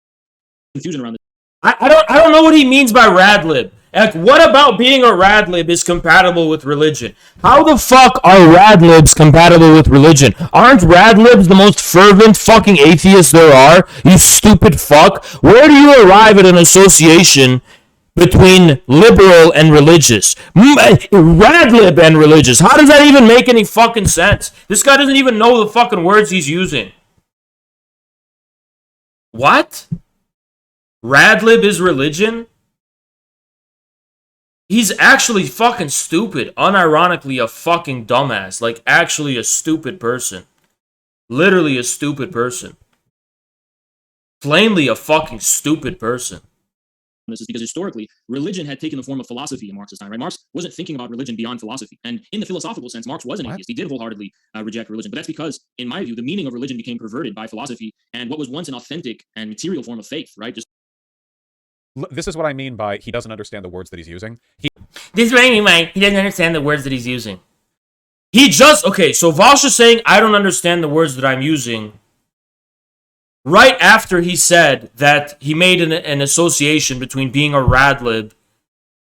[SPEAKER 1] Confusion around this.
[SPEAKER 3] I don't know what he means by radlib. Like, what about being a radlib is compatible with religion? How the fuck are radlibs compatible with religion? Aren't radlibs the most fervent fucking atheists there are? You stupid fuck. Where do you arrive at an association between liberal and religious? Radlib and religious. How does that even make any fucking sense? This guy doesn't even know the fucking words he's using. What? Radlib is religion? He's actually fucking stupid. Unironically a fucking dumbass. Like, actually a stupid person. Literally a stupid person. Plainly a fucking stupid person.
[SPEAKER 1] This is because historically, religion had taken the form of philosophy in Marx's time, right? Marx wasn't thinking about religion beyond philosophy. And in the philosophical sense, Marx was an atheist. He did wholeheartedly reject religion. But that's because, in my view, the meaning of religion became perverted by philosophy and what was once an authentic and material form of faith, right?
[SPEAKER 2] This is what I mean by he doesn't understand the words that he's using.
[SPEAKER 3] This is what I mean by he doesn't understand the words that he's using. Okay, so Vaush is saying, I don't understand the words that I'm using. Right after he said that he made an association between being a radlib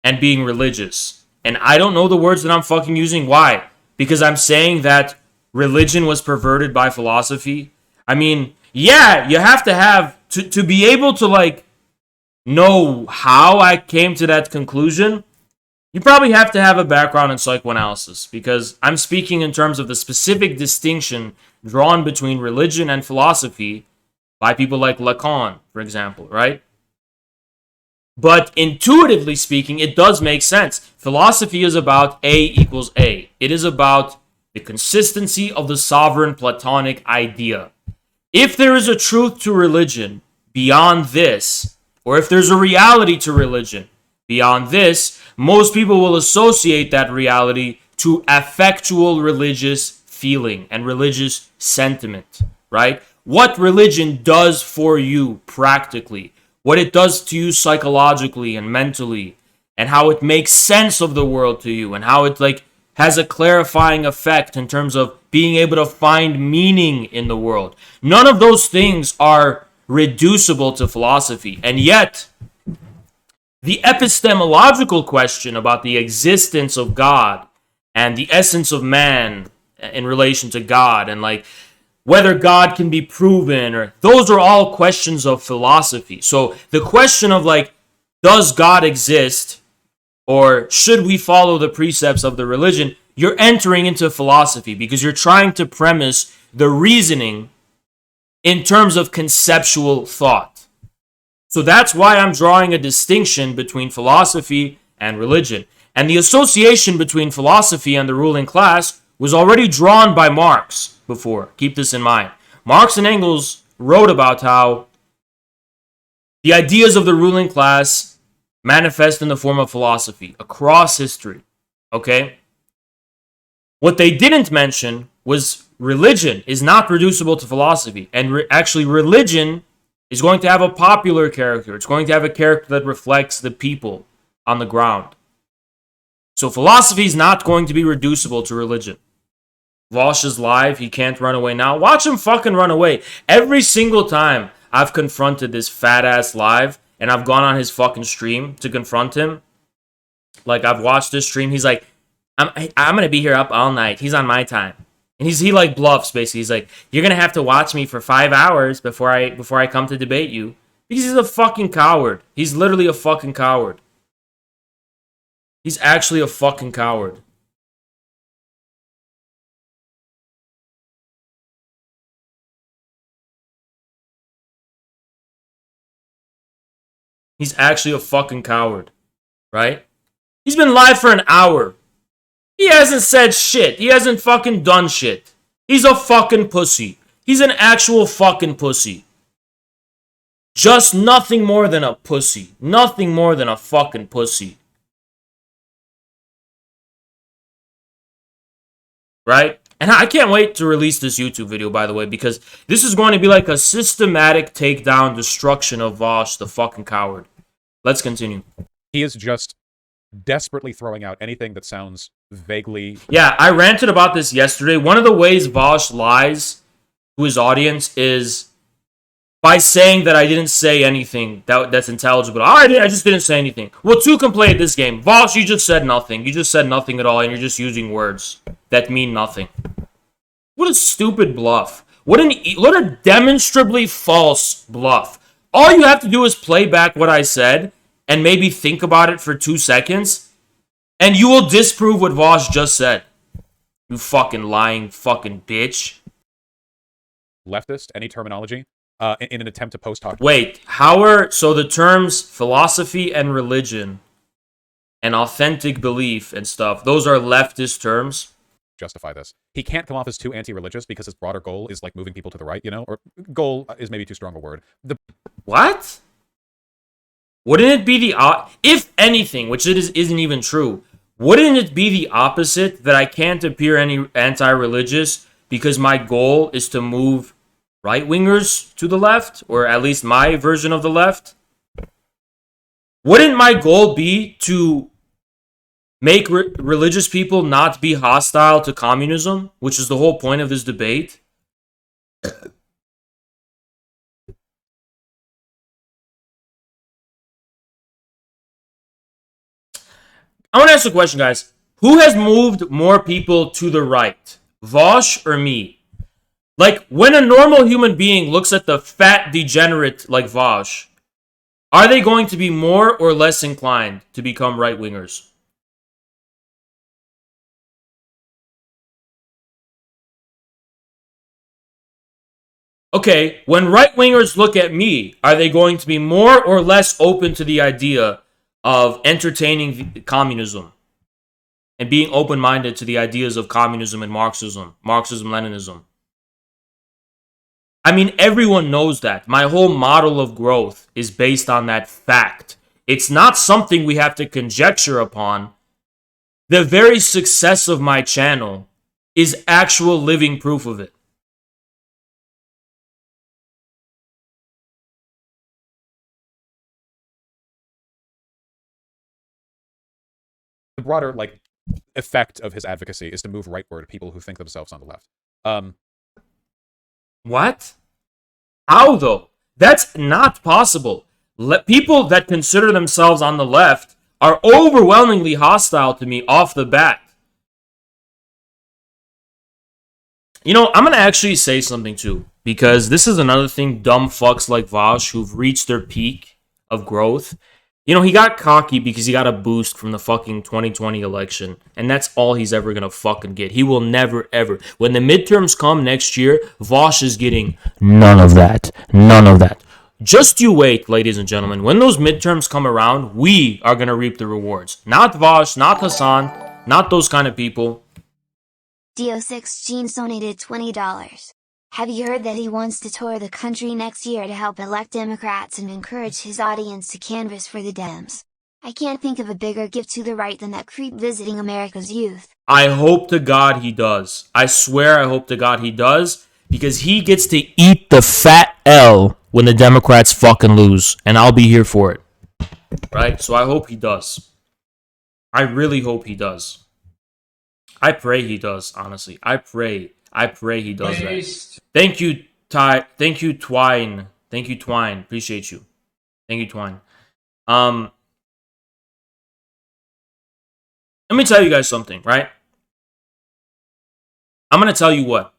[SPEAKER 3] and being religious. And I don't know the words that I'm fucking using. Why? Because I'm saying that religion was perverted by philosophy. I mean, yeah, you have to have, to be able to, like, know how I came to that conclusion, you probably have to have a background in psychoanalysis, because I'm speaking in terms of the specific distinction drawn between religion and philosophy by people like Lacan, for example, right? But intuitively speaking, it does make sense. Philosophy is about A equals A. It is about the consistency of the sovereign Platonic idea. If there is a truth to religion beyond this, or if there's a reality to religion beyond this, most people will associate that reality to affectual religious feeling and religious sentiment, right? What religion does for you practically, what it does to you psychologically and mentally, and how it makes sense of the world to you, and how it has a clarifying effect in terms of being able to find meaning in the world. None of those things are reducible to philosophy, and yet the epistemological question about the existence of God and the essence of man in relation to God, and whether God can be proven, or those are all questions of philosophy. So the question of does God exist, or should we follow the precepts of the religion, you're entering into philosophy because you're trying to premise the reasoning in terms of conceptual thought. So that's why I'm drawing a distinction between philosophy and religion. And the association between philosophy and the ruling class was already drawn by Marx before. Keep this in mind. Marx and Engels wrote about how the ideas of the ruling class manifest in the form of philosophy across history. Okay? What they didn't mention was religion is not reducible to philosophy. And actually, religion is going to have a popular character. It's going to have a character that reflects the people on the ground. So philosophy is not going to be reducible to religion. Vaush is live. He can't run away now. Watch him fucking run away. Every single time I've confronted this fat ass live, and I've gone on his fucking stream to confront him, I've watched this stream, he's like, I'm gonna be here up all night. He's on my time. And he bluffs, basically. He's like, you're gonna have to watch me for 5 hours before I come to debate you. Because he's a fucking coward. He's literally a fucking coward. He's actually a fucking coward. He's actually a fucking coward. Right? He's been live for an hour. He hasn't said shit. He hasn't fucking done shit. He's a fucking pussy. He's an actual fucking pussy. Just nothing more than a pussy. Nothing more than a fucking pussy. Right? And I can't wait to release this YouTube video, by the way, because this is going to be like a systematic takedown, destruction of Vaush, the fucking coward. Let's continue.
[SPEAKER 2] He is just desperately throwing out anything that sounds vaguely...
[SPEAKER 3] Yeah, I ranted about this yesterday. One of the ways Vaush lies to his audience is by saying that I didn't say anything that's intelligible. I just didn't say anything. Well, two can play at this game. Vaush, you just said nothing. You just said nothing at all, and you're just using words that mean nothing. What a stupid bluff. What a demonstrably false bluff. All you have to do is play back what I said and maybe think about it for 2 seconds, and you will disprove what Vaush just said. You fucking lying fucking bitch.
[SPEAKER 2] Leftist, any terminology, in an attempt to post hoc.
[SPEAKER 3] Wait, so the terms philosophy and religion and authentic belief and stuff, those are leftist terms?
[SPEAKER 2] Justify this. He can't come off as too anti-religious because his broader goal is like moving people to the right, you know? Or goal is maybe too strong a word.
[SPEAKER 3] What? Wouldn't it be if anything, which isn't even true, wouldn't it be the opposite, that I can't appear any anti-religious because my goal is to move right-wingers to the left, or at least my version of the left? Wouldn't my goal be to make religious people not be hostile to communism, which is the whole point of this debate? I want to ask a question, guys. Who has moved more people to the right, Vaush or me? Like, when a normal human being looks at the fat degenerate like Vaush, are they going to be more or less inclined to become right-wingers? Okay, when right-wingers look at me, are they going to be more or less open to the idea of entertaining communism and being open-minded to the ideas of communism and Marxism-Leninism? I mean, everyone knows that. My whole model of growth is based on that fact. It's not something we have to conjecture upon. The very success of my channel is actual living proof of it.
[SPEAKER 2] The broader, like, effect of his advocacy is to move rightward people who think themselves on the left.
[SPEAKER 3] What? How, though? That's not possible. People that consider themselves on the left are overwhelmingly hostile to me off the bat. You know, I'm going to actually say something, too, because this is another thing dumb fucks like Vaush who've reached their peak of growth. You know, he got cocky because he got a boost from the fucking 2020 election, and that's all he's ever gonna fucking get. He will never, ever. When the midterms come next year, Vaush is getting none of that. None of that. Just you wait, ladies and gentlemen. When those midterms come around, we are gonna reap the rewards. Not Vaush, not Hassan, not those kind of people.
[SPEAKER 7] Dio6 Gene donated $20. Have you heard that he wants to tour the country next year to help elect Democrats and encourage his audience to canvass for the Dems? I can't think of a bigger gift to the right than that creep visiting America's youth.
[SPEAKER 3] I hope to God he does. I swear I hope to God he does, because he gets to eat the fat L when the Democrats fucking lose, and I'll be here for it. Right? So I hope he does. I really hope he does. I pray he does, honestly. I pray he does that. Thank you, Thank you, Twine. Thank you, Twine. Appreciate you. Thank you, Twine. Let me tell you guys something, right? I'm gonna tell you what.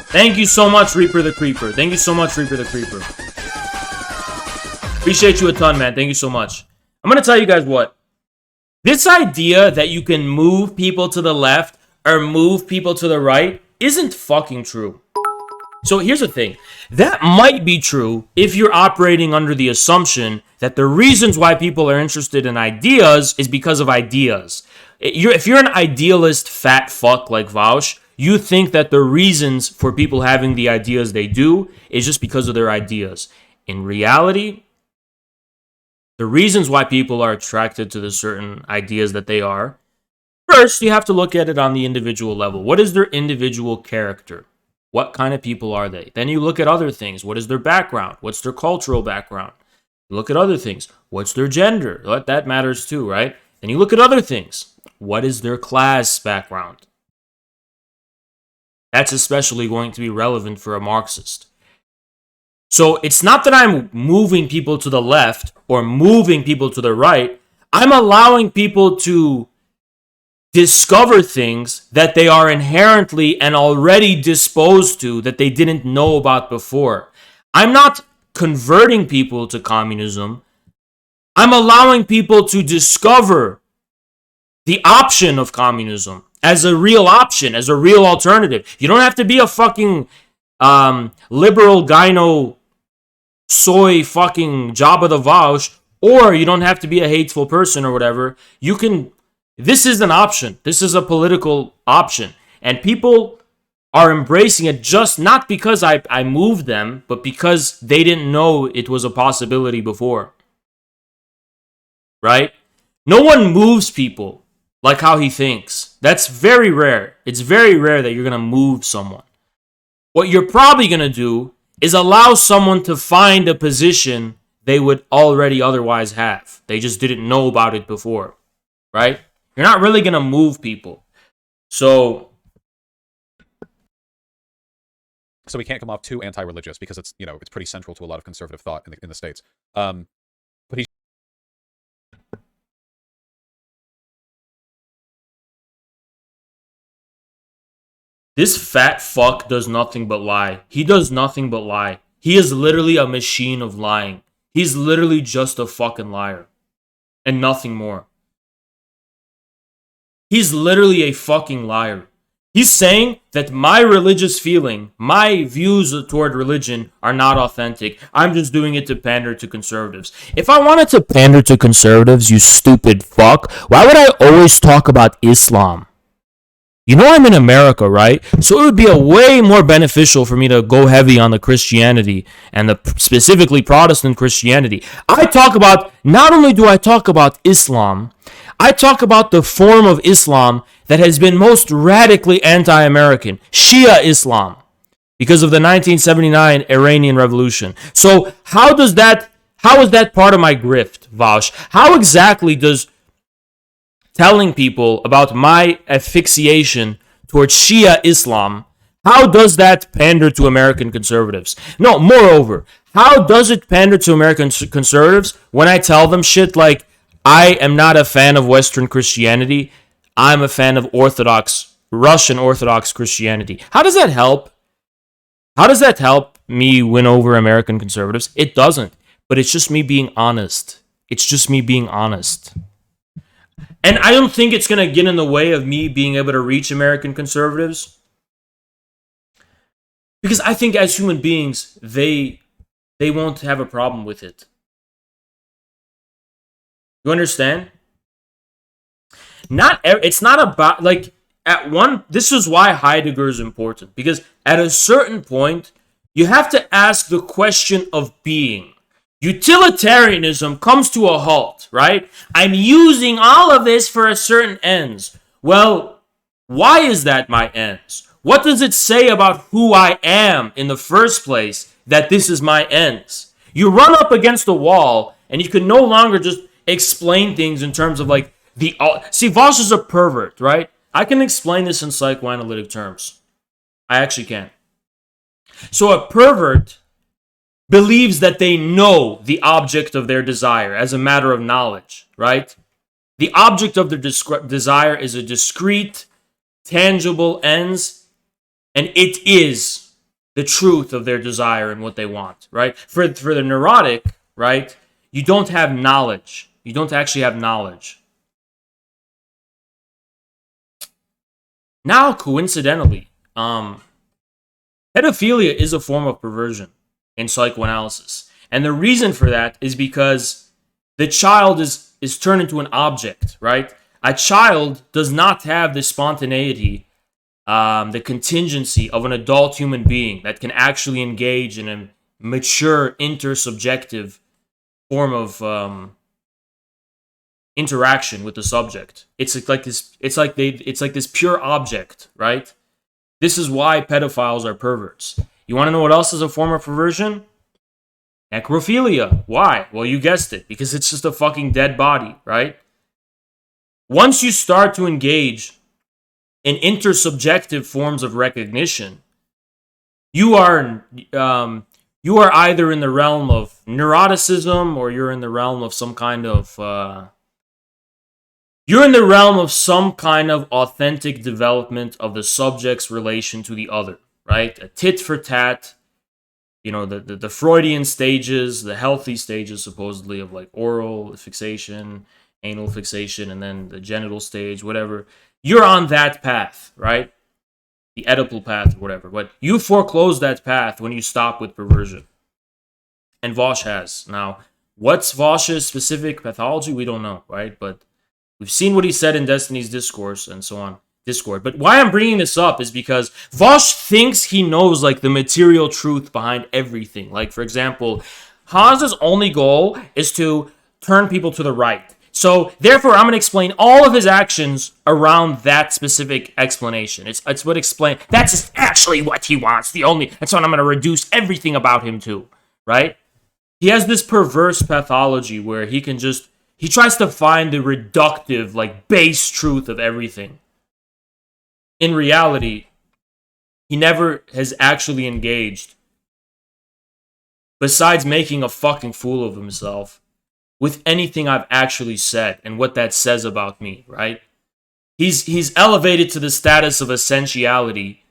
[SPEAKER 3] Thank you so much, Reaper the Creeper. Thank you so much, Reaper the Creeper. Appreciate you a ton, man. Thank you so much. I'm gonna tell you guys what. This idea that you can move people to the left or move people to the right isn't fucking true. So here's the thing. That might be true if you're operating under the assumption that the reasons why people are interested in ideas is because of ideas. If you're an idealist fat fuck like Vaush, you think that the reasons for people having the ideas they do is just because of their ideas. In reality, the reasons why people are attracted to the certain ideas that they are, first, you have to look at it on the individual level. What is their individual character? What kind of people are they? Then you look at other things. What is their background? What's their cultural background? You look at other things. What's their gender? That matters too, right? Then you look at other things. What is their class background? That's especially going to be relevant for a Marxist. So it's not that I'm moving people to the left or moving people to the right. I'm allowing people to discover things that they are inherently and already disposed to that they didn't know about before. I'm not converting people to communism. I'm allowing people to discover the option of communism as a real option, as a real alternative. You don't have to be a fucking liberal gyno soy fucking Jabba the Vaush, or you don't have to be a hateful person or whatever. You can. This is an option. This is a political option, and people are embracing it just not because I moved them, but because they didn't know it was a possibility before. Right? No one moves people like how he thinks. That's very rare. It's very rare that you're going to move someone. What you're probably going to do is allow someone to find a position they would already otherwise have. They just didn't know about it before. Right? You're not really going to move people. So
[SPEAKER 2] we can't come off too anti-religious because it's, it's pretty central to a lot of conservative thought in the States. But he's
[SPEAKER 3] this fat fuck does nothing but lie. He does nothing but lie. He is literally a machine of lying. He's literally just a fucking liar. And nothing more. He's literally a fucking liar. He's saying that my religious feeling, my views toward religion are not authentic. I'm just doing it to pander to conservatives. If I wanted to pander to conservatives, you stupid fuck, why would I always talk about Islam? You know I'm in America, right? So it would be a way more beneficial for me to go heavy on the Christianity and the specifically Protestant Christianity. Not only do I talk about Islam, I talk about the form of Islam that has been most radically anti-American, Shia Islam, because of the 1979 Iranian Revolution. So how is that part of my grift, Vaush? How exactly does telling people about my asphyxiation towards Shia Islam, how does that pander to American conservatives? No, moreover, how does it pander to American conservatives when I tell them shit like, I am not a fan of Western Christianity, I'm a fan of Russian Orthodox Christianity. How does that help? How does that help me win over American conservatives? It doesn't, but it's just me being honest. It's just me being honest. And I don't think it's going to get in the way of me being able to reach American conservatives. Because I think as human beings, they won't have a problem with it. You understand? It's not about, this is why Heidegger is important. Because at a certain point, you have to ask the question of being. Utilitarianism comes to a halt, right? I'm using all of this for a certain ends. Well, why is that my ends? What does it say about who I am in the first place that this is my ends? You run up against a wall and you can no longer just explain things in terms of see, Vaush is a pervert, right? I can explain this in psychoanalytic terms. I actually can. So a pervert believes that they know the object of their desire as a matter of knowledge, right? The object of their desire is a discrete, tangible ends, and it is the truth of their desire and what they want, right? For the neurotic, right, you don't have knowledge. You don't actually have knowledge. Now, coincidentally, pedophilia is a form of perversion in psychoanalysis. And the reason for that is because the child is turned into an object, right? A child does not have the spontaneity, the contingency of an adult human being that can actually engage in a mature intersubjective form of interaction with the subject. It's like this pure object, right? This is why pedophiles are perverts. You want to know what else is a form of perversion? Necrophilia. Why? Well, you guessed it, because it's just a fucking dead body, right? Once you start to engage in intersubjective forms of recognition, you are either in the realm of neuroticism, or you're in the realm of some kind of authentic development of the subject's relation to the other, right? A tit for tat, the Freudian stages, the healthy stages supposedly of like oral fixation, anal fixation, and then the genital stage, whatever. You're on that path, right? The Oedipal path or whatever. But you foreclose that path when you stop with perversion. And Vaush has. Now, what's Vaush's specific pathology? We don't know, right? But we've seen what he said in Destiny's Discourse and so on. Discord. But why I'm bringing this up is because Vaush thinks he knows like the material truth behind everything. Like, for example, Haas's only goal is to turn people to the right. So, therefore, I'm going to explain all of his actions around that specific explanation. It's what explain. That's just actually what he wants. That's what I'm going to reduce everything about him to, right? He has this perverse pathology where he tries to find the reductive, like, base truth of everything. In reality, he never has actually engaged, besides making a fucking fool of himself, with anything I've actually said and what that says about me, right? He's elevated to the status of essentiality,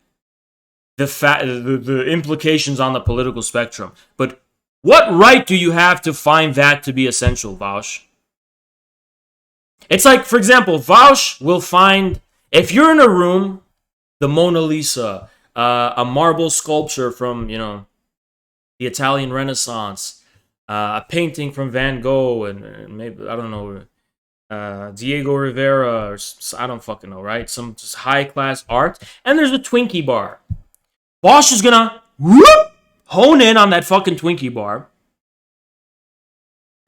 [SPEAKER 3] the implications on the political spectrum. But what right do you have to find that to be essential, Vaush? It's like, for example, Vaush will find, if you're in a room, the Mona Lisa, a marble sculpture from, the Italian Renaissance, a painting from Van Gogh, and maybe, I don't know, Diego Rivera, or I don't fucking know, right? Some just high-class art. And there's a Twinkie bar. Vaush is gonna hone in on that fucking Twinkie bar.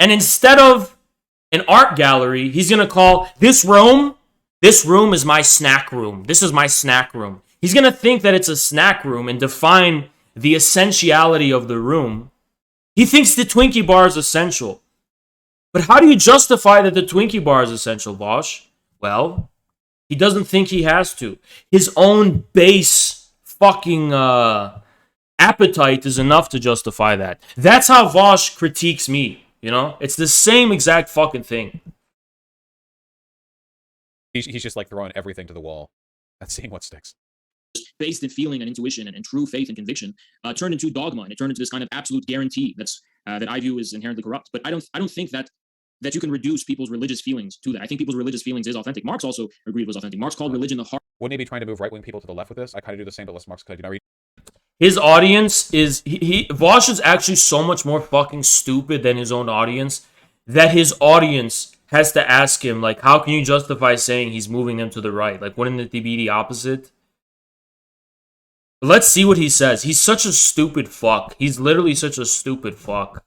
[SPEAKER 3] And instead of an art gallery, he's gonna call this room is my snack room. This is my snack room. He's gonna think that it's a snack room and define the essentiality of the room. He thinks the Twinkie bar is essential. But how do you justify that the Twinkie bar is essential, Vaush? Well, he doesn't think he has to. His own base fucking appetite is enough to justify that. That's how Vaush critiques me, It's the same exact fucking thing.
[SPEAKER 2] He's just like throwing everything to the wall and seeing what sticks.
[SPEAKER 1] Based in feeling and intuition and true faith and conviction, turned into dogma, and it turned into this kind of absolute guarantee that I view as inherently corrupt. But I don't think that you can reduce people's religious feelings to that. I think people's religious feelings is authentic. Marx also agreed it was authentic. Marx called religion the heart.
[SPEAKER 2] Wouldn't he be trying to move right-wing people to the left with this? I kind of do the same, but less Marx could.
[SPEAKER 3] His audience is Vaush is actually so much more fucking stupid than his own audience that his audience has to ask him, like, how can you justify saying he's moving them to the right? Like, wouldn't it be the opposite? Let's see what he says. He's such a stupid fuck. He's literally such a stupid fuck.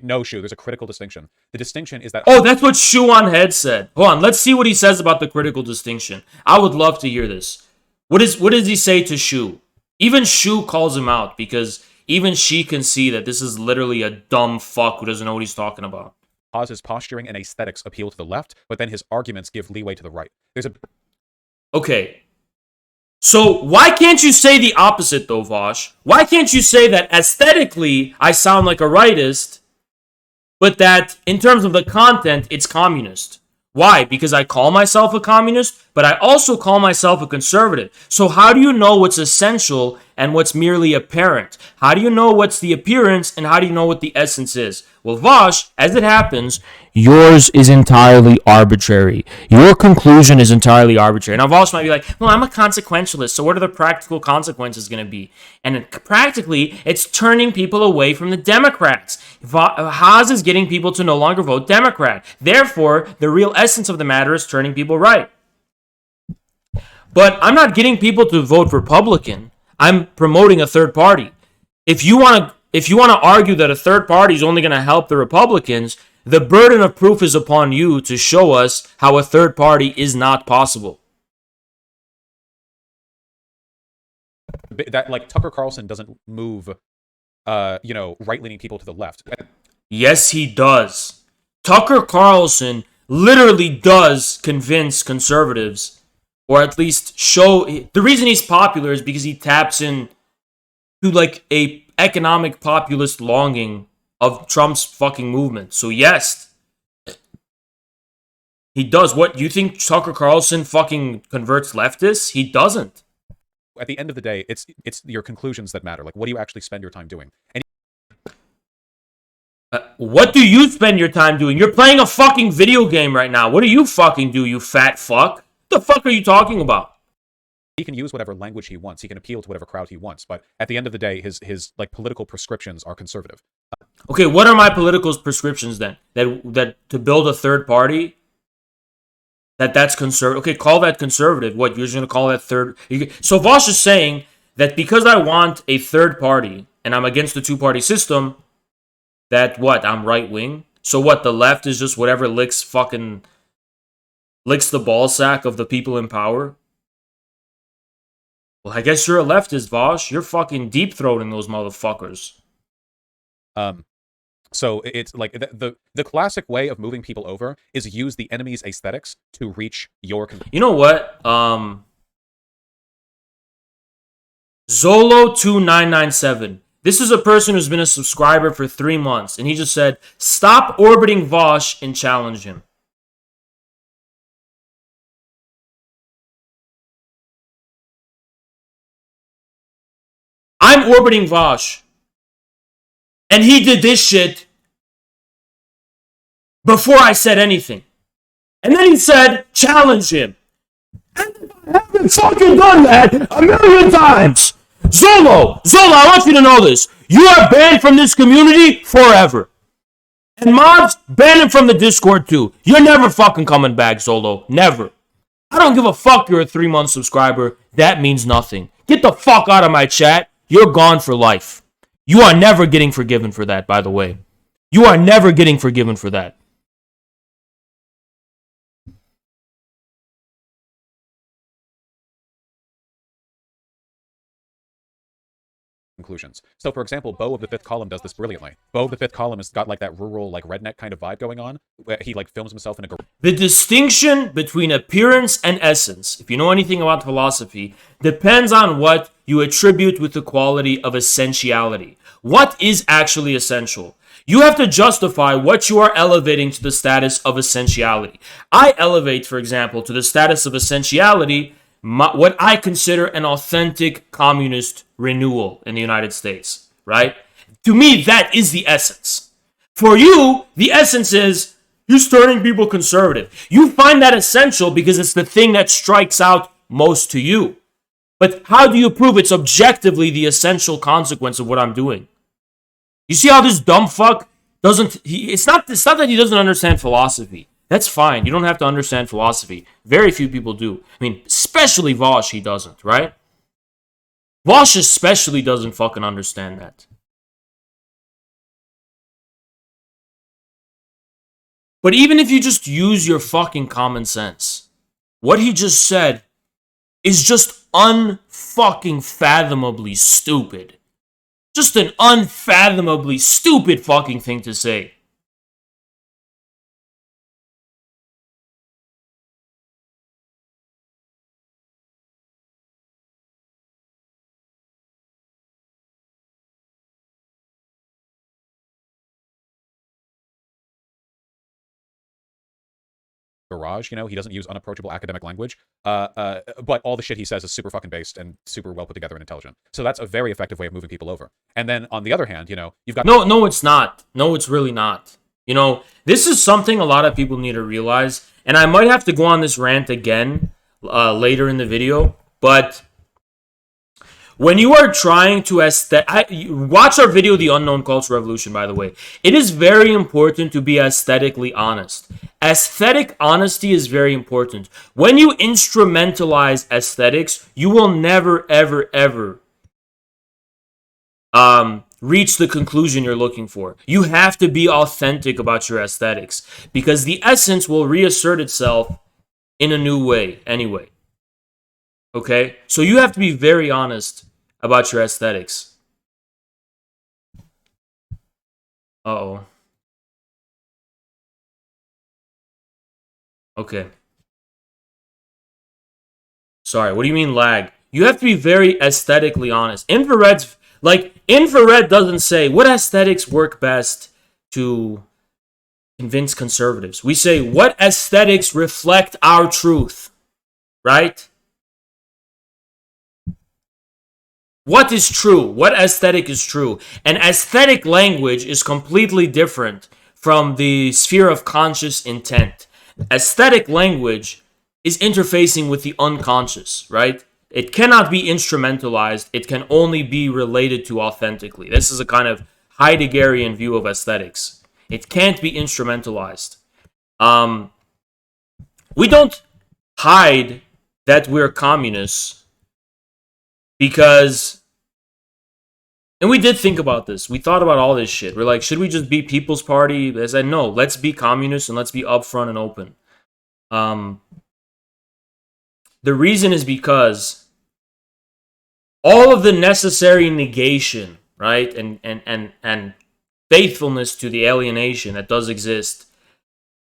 [SPEAKER 2] No, Shu, there's a critical distinction. The distinction is that...
[SPEAKER 3] Oh, that's what Shu on Head said. Hold on, let's see what he says about the critical distinction. I would love to hear this. What does he say to Shu? Even Shu calls him out, because even she can see that this is literally a dumb fuck who doesn't know what he's talking about.
[SPEAKER 2] His posturing and aesthetics appeal to the left, but then his arguments give leeway to the right.
[SPEAKER 3] Okay. So why can't you say the opposite, though, Vaush? Why can't you say that aesthetically I sound like a rightist, but that in terms of the content, it's communist? Why? Because I call myself a communist, but I also call myself a conservative. So how do you know what's essential and what's merely apparent? How do you know what's the appearance and how do you know what the essence is? Well, Vaush, as it happens, yours is entirely arbitrary. Your conclusion is entirely arbitrary. Now, Vaush might be like, well, I'm a consequentialist, so what are the practical consequences going to be? And practically, it's turning people away from the Democrats. Haas is getting people to no longer vote Democrat. Therefore, the real essence of the matter is turning people right. But I'm not getting people to vote Republican. I'm promoting a third party. If you want to argue that a third party is only going to help the Republicans, The burden of proof is upon you to show us how a third party is not possible.
[SPEAKER 2] That, like, Tucker Carlson doesn't move, right-leaning people to the left.
[SPEAKER 3] Yes, he does. Tucker Carlson literally does convince conservatives, or at least show. The reason he's popular is because he taps in to like a economic populist longing of Trump's fucking movement. So yes, he does. What, you think Tucker Carlson fucking converts leftists? He doesn't.
[SPEAKER 2] At the end of the day, it's your conclusions that matter. Like, what do you actually spend your time doing? And
[SPEAKER 3] what do you spend your time doing? You're playing a fucking video game right now. What do you fucking do, you fat fuck? What the fuck are you talking about?
[SPEAKER 2] he can use whatever language he wants. He can appeal to whatever crowd he wants. But at the end of the day, his like political prescriptions are conservative.
[SPEAKER 3] Okay, what are my political prescriptions then? That to build a third party? That's conservative. Okay, call that conservative. What, you're just going to call that third? So Vaush is saying that because I want a third party and I'm against the two-party system, that what, I'm right-wing? So what, the left is just whatever licks the ball sack of the people in power? Well, I guess you're a leftist, Vaush. You're fucking deep-throating those motherfuckers.
[SPEAKER 2] So it's like the classic way of moving people over is use the enemy's aesthetics to reach your.
[SPEAKER 3] You know what? Zolo2997. This is a person who's been a subscriber for 3 months, and he just said, "Stop orbiting Vaush and challenge him." I'm orbiting Vaush. And he did this shit before I said anything. And then he said, challenge him. And I haven't fucking done that a million times. Zolo, I want you to know this. You are banned from this community forever. And mods, ban him from the Discord too. You're never fucking coming back, Zolo. Never. I don't give a fuck you're a 3-month subscriber. That means nothing. Get the fuck out of my chat. You're gone for life. You are never getting forgiven for that, by the way. You are never getting forgiven for that.
[SPEAKER 2] Conclusions. So, for example, Bo of the Fifth Column does this brilliantly. Bo of the Fifth Column has got like that rural, like redneck kind of vibe going on, where he like films himself in a.
[SPEAKER 3] The distinction between appearance and essence, if you know anything about philosophy, depends on what you attribute with the quality of essentiality. What is actually essential? You have to justify what you are elevating to the status of essentiality. I elevate, for example, to the status of essentiality what I consider an authentic communist renewal in the United States, right? To me, that is the essence. For you, the essence is you're turning people conservative. You find that essential because it's the thing that strikes out most to you. But how do you prove it's objectively the essential consequence of what I'm doing? You see how this dumb fuck doesn't... It's not that he doesn't understand philosophy. That's fine. You don't have to understand philosophy. Very few people do. I mean, especially Vaush, he doesn't, right? Vaush especially doesn't fucking understand that. But even if you just use your fucking common sense, what he just said is just unfucking fathomably stupid. Just an unfathomably stupid fucking thing to say.
[SPEAKER 2] Garage, he doesn't use unapproachable academic language, but all the shit he says is super fucking based and super well put together and intelligent. So that's a very effective way of moving people over. And then on the other hand, you've got
[SPEAKER 3] no, it's not. No, it's really not. This is something a lot of people need to realize, and I might have to go on this rant again later in the video, but when you are trying to watch our video, The Unknown Culture Revolution, by the way. It is very important to be aesthetically honest. Aesthetic honesty is very important. When you instrumentalize aesthetics, you will never, ever, ever reach the conclusion you're looking for. You have to be authentic about your aesthetics because the essence will reassert itself in a new way anyway. Okay? So you have to be very honest about your aesthetics. Uh-oh. Okay. Sorry, what do you mean lag? You have to be very aesthetically honest. Infrared doesn't say what aesthetics work best to convince conservatives. We say what aesthetics reflect our truth, right? What is true? What aesthetic is true? And aesthetic language is completely different from the sphere of conscious intent. Aesthetic language is interfacing with the unconscious, right? It cannot be instrumentalized. It can only be related to authentically. This is a kind of Heideggerian view of aesthetics. It can't be instrumentalized. We don't hide that we're communists because, and we did think about this. We thought about all this shit. We're like, should we just be People's Party? I said, no, let's be communists and let's be upfront and open. The reason is because all of the necessary negation, right, and faithfulness to the alienation that does exist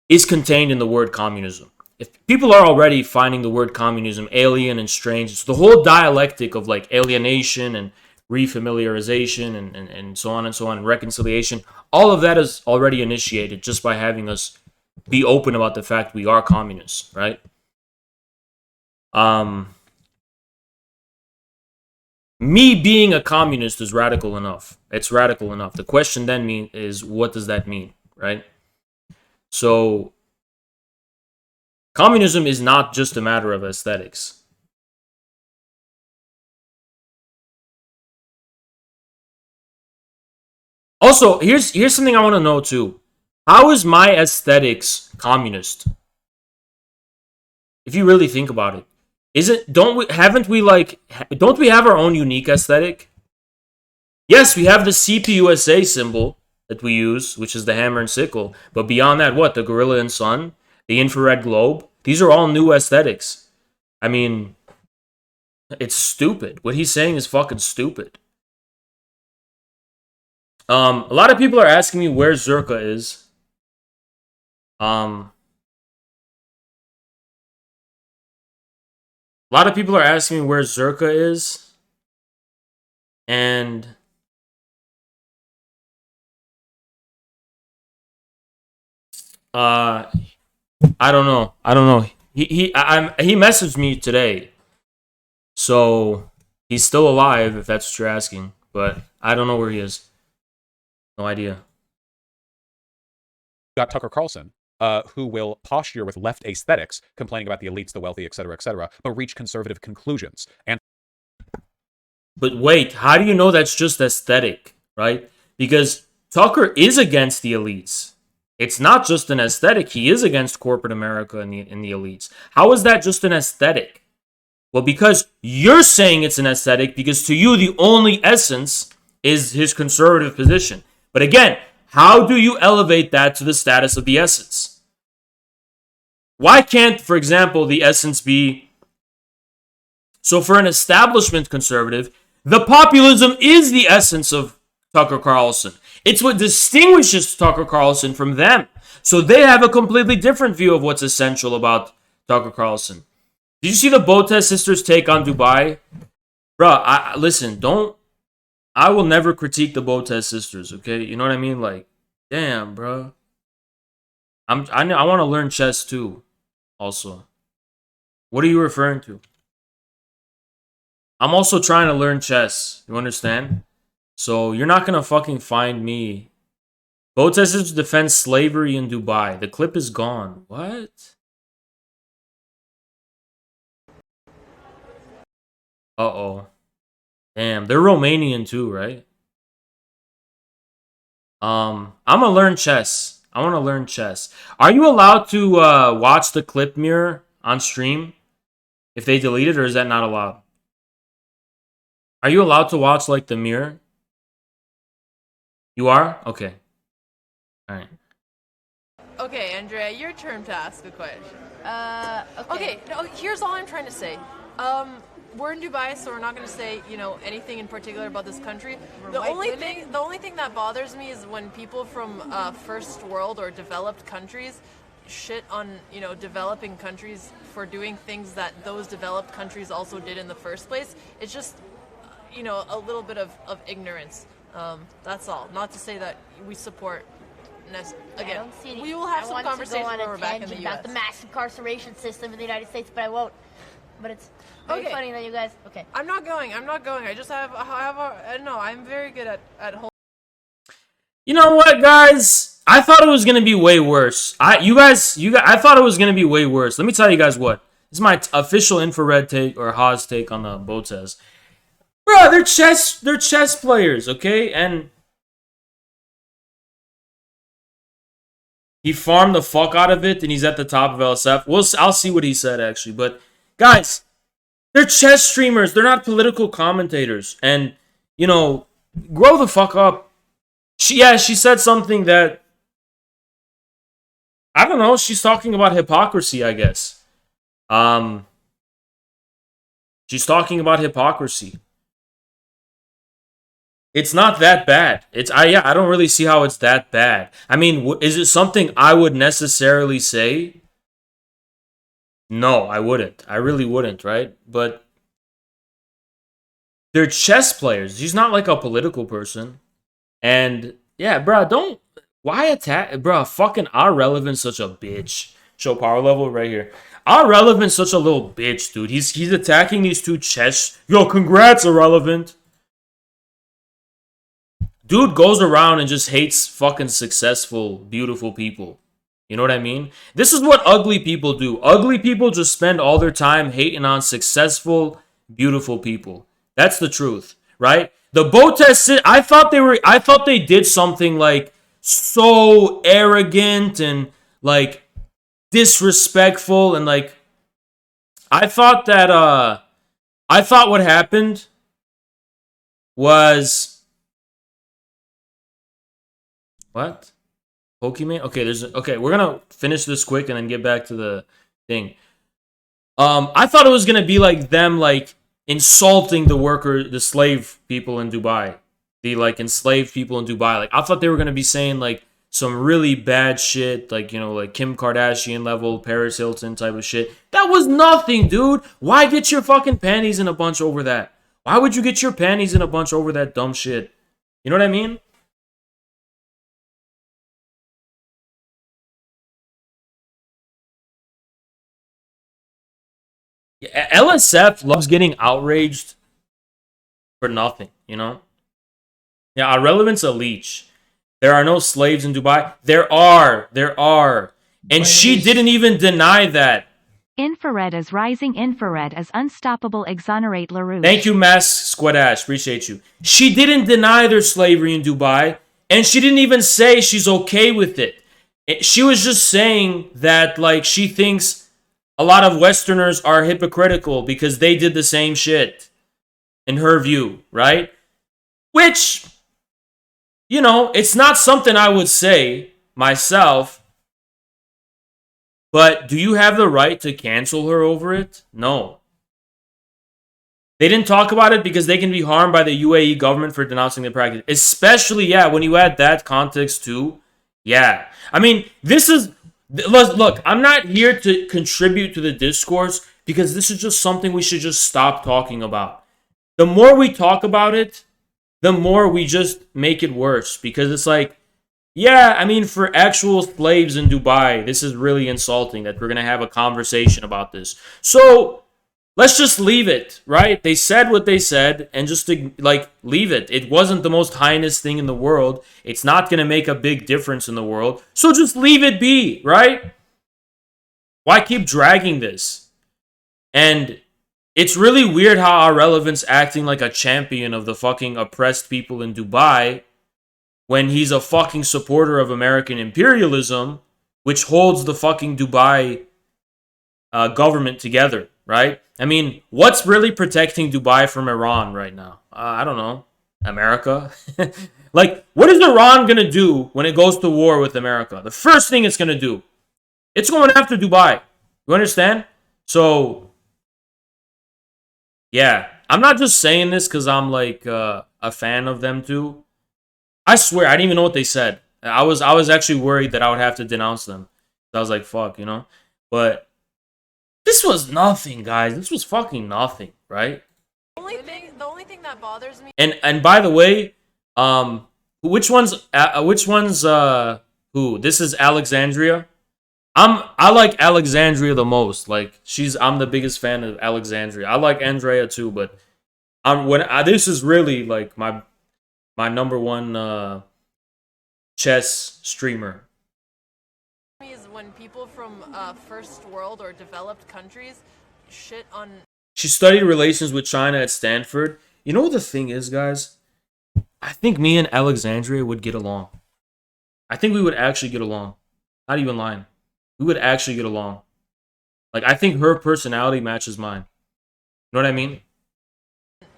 [SPEAKER 3] is contained in the word communism. If people are already finding the word communism alien and strange, it's the whole dialectic of like alienation and refamiliarization and so on, reconciliation. All of that is already initiated just by having us be open about the fact we are communists, right? Me being a communist is radical enough. It's radical enough. The question then is, what does that mean, right? So, communism is not just a matter of aesthetics. Also, here's something I want to know too. How is my aesthetics communist? If you really think about it. Don't we have our own unique aesthetic? Yes, we have the CPUSA symbol that we use, which is the hammer and sickle. But beyond that, what? The gorilla and sun? The infrared globe? These are all new aesthetics. I mean, it's stupid. What he's saying is fucking stupid. A lot of people are asking me where Zerka is. A lot of people are asking me where Zerka is. And I don't know. He messaged me today. So he's still alive if that's what you're asking, but I don't know where he is. No idea.
[SPEAKER 2] Got Tucker Carlson, who will posture with left aesthetics, complaining about the elites, the wealthy, etc., but reach conservative conclusions.
[SPEAKER 3] But wait, how do you know that's just aesthetic, right? Because Tucker is against the elites. It's not just an aesthetic. He is against corporate America and the elites. How is that just an aesthetic? Well, because you're saying it's an aesthetic because to you the only essence is his conservative position. But again, how do you elevate that to the status of the essence? Why can't, for example, the essence be... So for an establishment conservative, the populism is the essence of Tucker Carlson. It's what distinguishes Tucker Carlson from them. So they have a completely different view of what's essential about Tucker Carlson. Did you see the Botez sisters' take on Dubai? Bruh, listen, I will never critique the Botez sisters, okay? You know what I mean? Like, damn, bro. I want to learn chess too, also. What are you referring to? I'm also trying to learn chess. You understand? So you're not going to fucking find me. Botez sisters defend slavery in Dubai. The clip is gone. What? Uh-oh. Damn, they're Romanian too, right? I'm gonna learn chess. I want to learn chess. Are you allowed to watch the clip mirror on stream if they delete it, or is that not allowed? Are you allowed to watch like the mirror? You are? Okay. All right.
[SPEAKER 8] Okay, Andrea, your turn to ask a question. Okay. No, here's all I'm trying to say. We're in Dubai, so we're not going to say, anything in particular about this country. The only thing that bothers me is when people from first world or developed countries shit on, developing countries for doing things that those developed countries also did in the first place. It's just, a little bit of ignorance. That's all. Not to say that we support. Again, we will have some conversations when we're back in the U.S.
[SPEAKER 9] about the mass incarceration system in the United States, but I won't. But it's very funny that you guys. Okay.
[SPEAKER 8] I'm not going. I just have no. I'm very good at holding.
[SPEAKER 3] You know what, guys? I thought it was gonna be way worse. I thought it was gonna be way worse. Let me tell you guys what. This is my official infrared take or Haas take on the Botez. Bro, they're chess players, okay? And he farmed the fuck out of it, and he's at the top of LSF. I'll see what he said, actually. But, guys, they're chess streamers. They're not political commentators. And, grow the fuck up. She said something that, I don't know, she's talking about hypocrisy, I guess. She's talking about hypocrisy. It's not that bad. I don't really see how it's that bad. I mean, is it something I would necessarily say? No, I wouldn't. I really wouldn't, right? But they're chess players. She's not like a political person. And yeah, bro, why attack, bro? Fucking our relevance such a bitch. Show power level right here. Our relevance such a little bitch, dude. He's attacking these two chess. Yo, congrats, Irrelevant. Dude goes around and just hates fucking successful, beautiful people. You know what I mean? This is what ugly people do. Ugly people just spend all their time hating on successful, beautiful people. That's the truth, right? The Botez, I thought they did something like so arrogant and like disrespectful and like I thought what happened was what? Pokemon? Okay, we're gonna finish this quick and then get back to the thing. I thought it was gonna be like them like insulting the slave people in Dubai. The like enslaved people in Dubai. Like I thought they were gonna be saying like some really bad shit, like like Kim Kardashian level, Paris Hilton type of shit. That was nothing, dude. Why get your fucking panties in a bunch over that? Why would you get your panties in a bunch over that dumb shit? You know what I mean? LSF loves getting outraged for nothing, Yeah, our relevance a leech. There are no slaves in Dubai. There are. And she didn't even deny that.
[SPEAKER 6] Infrared is rising. Infrared is unstoppable. Exonerate LaRouche.
[SPEAKER 3] Thank you, Mass Squadash. Appreciate you. She didn't deny their slavery in Dubai, and she didn't even say she's okay with it. She was just saying that, like, she thinks a lot of Westerners are hypocritical because they did the same shit, in her view, right? Which, it's not something I would say myself, but do you have the right to cancel her over it? No. They didn't talk about it because they can be harmed by the UAE government for denouncing the practice. Especially, when you add that context too, I mean, this is... Look, I'm not here to contribute to the discourse because this is just something we should just stop talking about. The more we talk about it, the more we just make it worse because it's like, I mean, for actual slaves in Dubai, this is really insulting that we're going to have a conversation about this. So let's just leave it, right? They said what they said and just leave it. It wasn't the most heinous thing in the world. It's not going to make a big difference in the world. So just leave it be, right? Why keep dragging this? And it's really weird how our relevance acting like a champion of the fucking oppressed people in Dubai when he's a fucking supporter of American imperialism, which holds the fucking Dubai government together, right? I mean, what's really protecting Dubai from Iran right now? I don't know. America? Like, what is Iran gonna do when it goes to war with America? The first thing it's gonna do, it's going after Dubai. You understand? So, yeah, I'm not just saying this because I'm like a fan of them too. I swear, I didn't even know what they said. I was actually worried that I would have to denounce them. I was like, fuck, you know? But this was nothing, guys. This was fucking nothing, right?
[SPEAKER 8] The only thing that bothers me.
[SPEAKER 3] And by the way, which one's who? This is Alexandria. I like Alexandria the most. Like I'm the biggest fan of Alexandria. I like Andrea too, but this is really like my number one chess streamer.
[SPEAKER 8] Is when people from first world or developed countries shit on.
[SPEAKER 3] She studied relations with China at Stanford. You know what the thing is, guys? I think me and Alexandria would get along. I think we would actually get along. Not even lying. We would actually get along. Like, I think her personality matches mine. You know what I mean?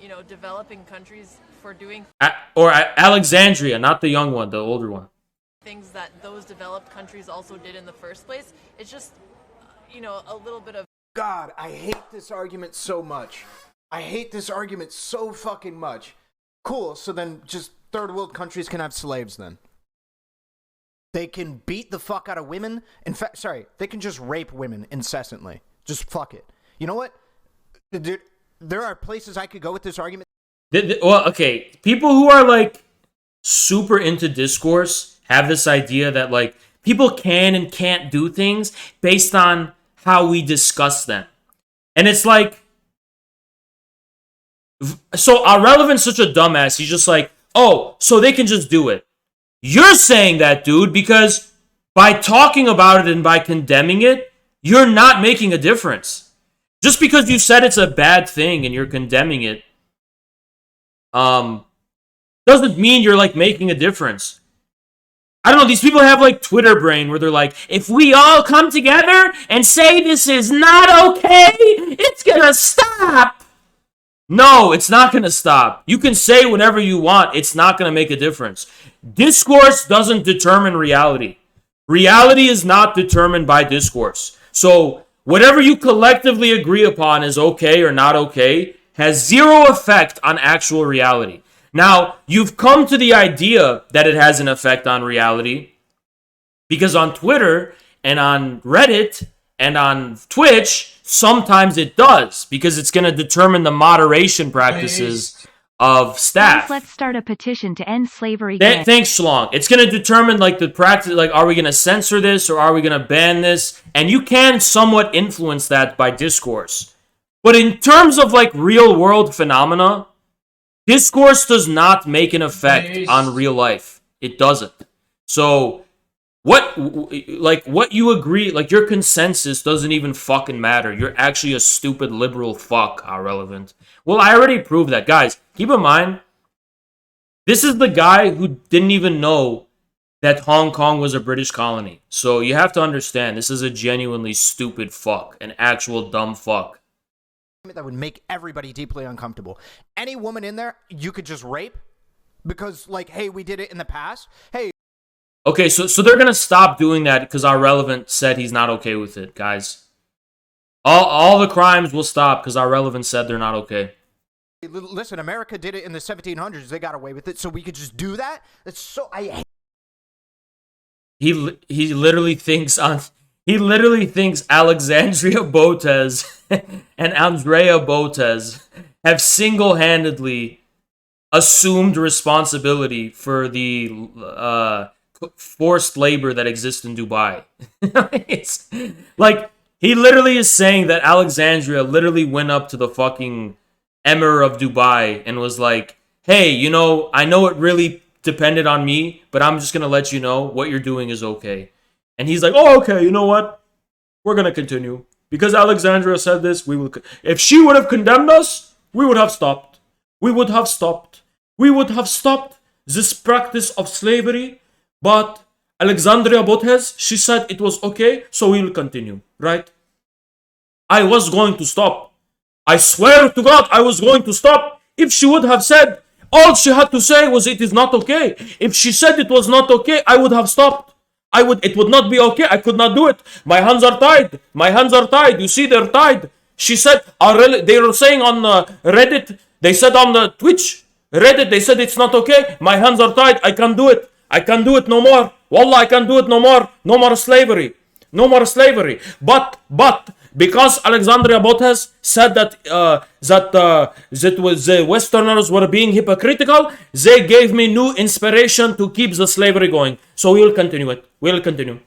[SPEAKER 8] You know, developing countries for doing...
[SPEAKER 3] Alexandria, not the young one, the older one.
[SPEAKER 8] Things that those developed countries also did in the first place. It's just, you know, a little bit of...
[SPEAKER 10] God, I hate this argument so much. I hate this argument so fucking much. Cool, so then just third world countries can have slaves then. They can beat the fuck out of women. In fact, sorry, they can just rape women incessantly. Just fuck it. You know what? Dude, there are places I could go with this argument.
[SPEAKER 3] Well, okay, people who are like super into discourse have this idea that like people can and can't do things based on how we discuss them. And it's like, so our relevant's such a dumbass. He's just like, oh, so they can just do it. You're saying that, dude, because by talking about it and by condemning it, you're not making a difference. Just because you said it's a bad thing and you're condemning it, doesn't mean you're like making a difference. I don't know, these people have like Twitter brain where they're like, if we all come together and say this is not okay, it's gonna stop. No, it's not gonna stop. You can say whatever you want, it's not gonna make a difference. Discourse doesn't determine reality. Reality is not determined by discourse. So, whatever you collectively agree upon is okay or not okay has zero effect on actual reality. Now, you've come to the idea that it has an effect on reality because on Twitter and on Reddit and on Twitch, sometimes it does because it's going to determine the moderation practices of staff.
[SPEAKER 6] Let's start a petition to end slavery.
[SPEAKER 3] Thanks, Shlong. It's going to determine like the practice, like are we going to censor this or are we going to ban this? And you can somewhat influence that by discourse. But in terms of like real world phenomena, discourse does not make an effect on real life. It doesn't. So what you agree, like your consensus doesn't even fucking matter. You're actually a stupid liberal fuck, irrelevant. Well, I already proved that. Guys, keep in mind, this is the guy who didn't even know that Hong Kong was a British colony. So you have to understand, this is a genuinely stupid fuck, an actual dumb fuck.
[SPEAKER 10] That would make everybody deeply uncomfortable. Any woman in there, you could just rape because, like, hey, we did it in the past. Hey.
[SPEAKER 3] Okay, so they're gonna stop doing that because our relevant said he's not okay with it, guys. All the crimes will stop because our relevant said they're not okay.
[SPEAKER 10] Listen, America did it in the 1700s. They got away with it, so we could just do that. That's so.
[SPEAKER 3] He literally thinks Alexandria Botez and Andrea Botez have single-handedly assumed responsibility for the forced labor that exists in Dubai. It's like he literally is saying that Alexandria literally went up to the fucking Emir of Dubai and was like, hey, you know, I know it really depended on me, but I'm just going to let you know what you're doing is okay. And he's like, oh, okay, you know what? We're going to continue. Because Alexandria said this, we will. If she would have condemned us, we would have stopped. We would have stopped. We would have stopped this practice of slavery. But Alexandria Botez, she said it was okay, so we will continue, right? I was going to stop. I swear to God, I was going to stop. If she would have said, All she had to say was it is not okay. If she said it was not okay, I would have stopped. It would not be okay. I could not do it. My hands are tied. My hands are tied. You see, they're tied. She said, they were saying on Reddit, they said on the Twitch, Reddit, they said it's not okay. My hands are tied. I can't do it. I can't do it no more. Wallah, I can't do it no more. No more slavery. No more slavery. But, because Alexandria Botes said that the Westerners were being hypocritical, they gave me new inspiration to keep the slavery going. So we will continue it. We'll continue.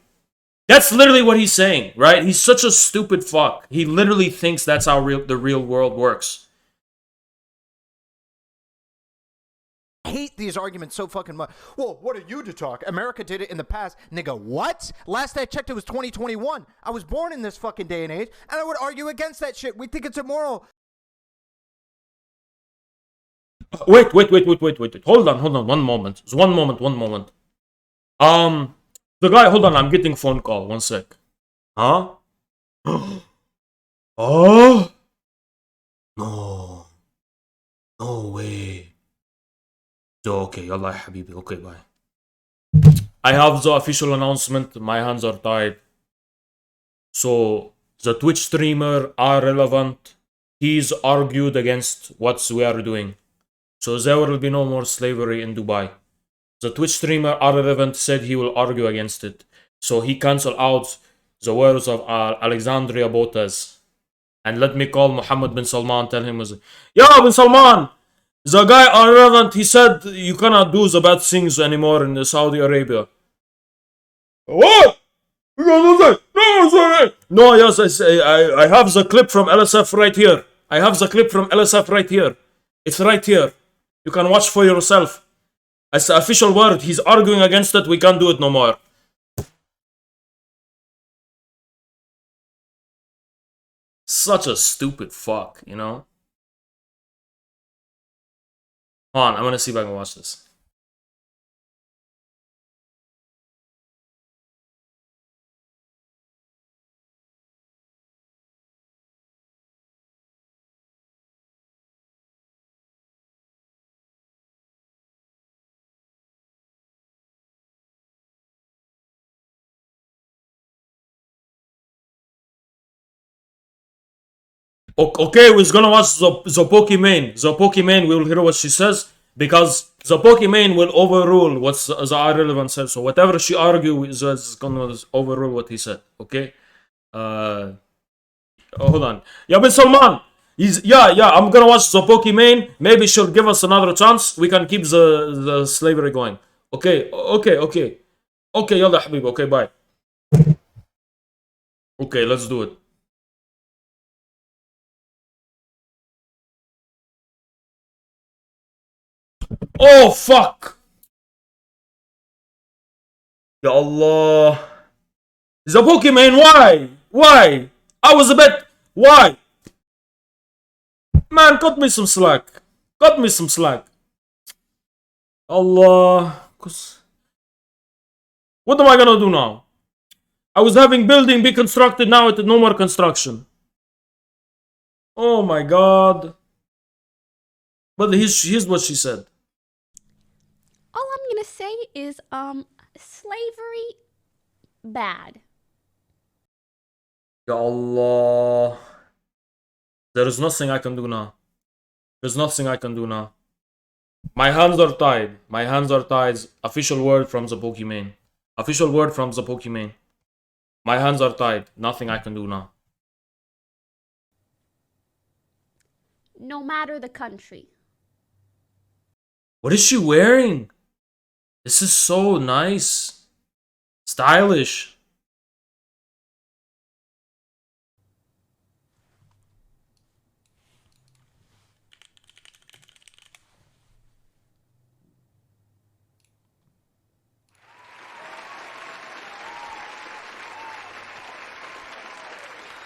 [SPEAKER 3] That's literally what he's saying, right? He's such a stupid fuck. He literally thinks that's how the real world works.
[SPEAKER 10] I hate these arguments so fucking much. Well, what are you to talk? America did it in the past. Nigga, what? Last I checked, it was 2021. I was born in this fucking day and age, and I would argue against that shit. We think it's immoral.
[SPEAKER 3] Wait. Hold on. One moment. The guy, hold on, I'm getting phone call. One sec. Huh? Oh? No. No way. Okay, Allah habibi. Okay, bye. I have the official announcement. My hands are tied. So, the Twitch streamer are relevant. He's argued against what we are doing. So, there will be no more slavery in Dubai. The Twitch streamer Irrelevant said he will argue against it. So he cancelled out the words of Alexandria Botas. And let me call Mohammed bin Salman, tell him, Yo, bin Salman! The guy Irrelevant, he said you cannot do the bad things anymore in Saudi Arabia. What? No, yes, I have the clip from LSF right here. It's right here. You can watch for yourself. As the official word, he's arguing against it. We can't do it no more. Such a stupid fuck, you know? Hold on, I'm gonna see if I can watch this. Okay, we're gonna watch the Pokimane. The Pokimane, we will hear what she says. Because the Pokimane will overrule what the Irrelevant said. So whatever she argues is gonna overrule what he said. Okay? Hold on. Yeah, bin Salman! I'm gonna watch the Pokimane. Maybe she'll give us another chance. We can keep the slavery going. Okay, yalla habib. Okay, bye. Okay, let's do it. Oh, fuck! Ya Allah. The Pokemon, why? I was a bit... Why? Man, cut me some slack. Allah. What am I gonna do now? I was having building be constructed, now it's no more construction. Oh my god. But here's what she said.
[SPEAKER 11] All I'm gonna say is, slavery, bad.
[SPEAKER 3] Ya Allah. There is nothing I can do now. My hands are tied. Official word from the Pokemon. My hands are tied. Nothing I can do now.
[SPEAKER 11] No matter the country.
[SPEAKER 3] What is she wearing? This is so nice. Stylish.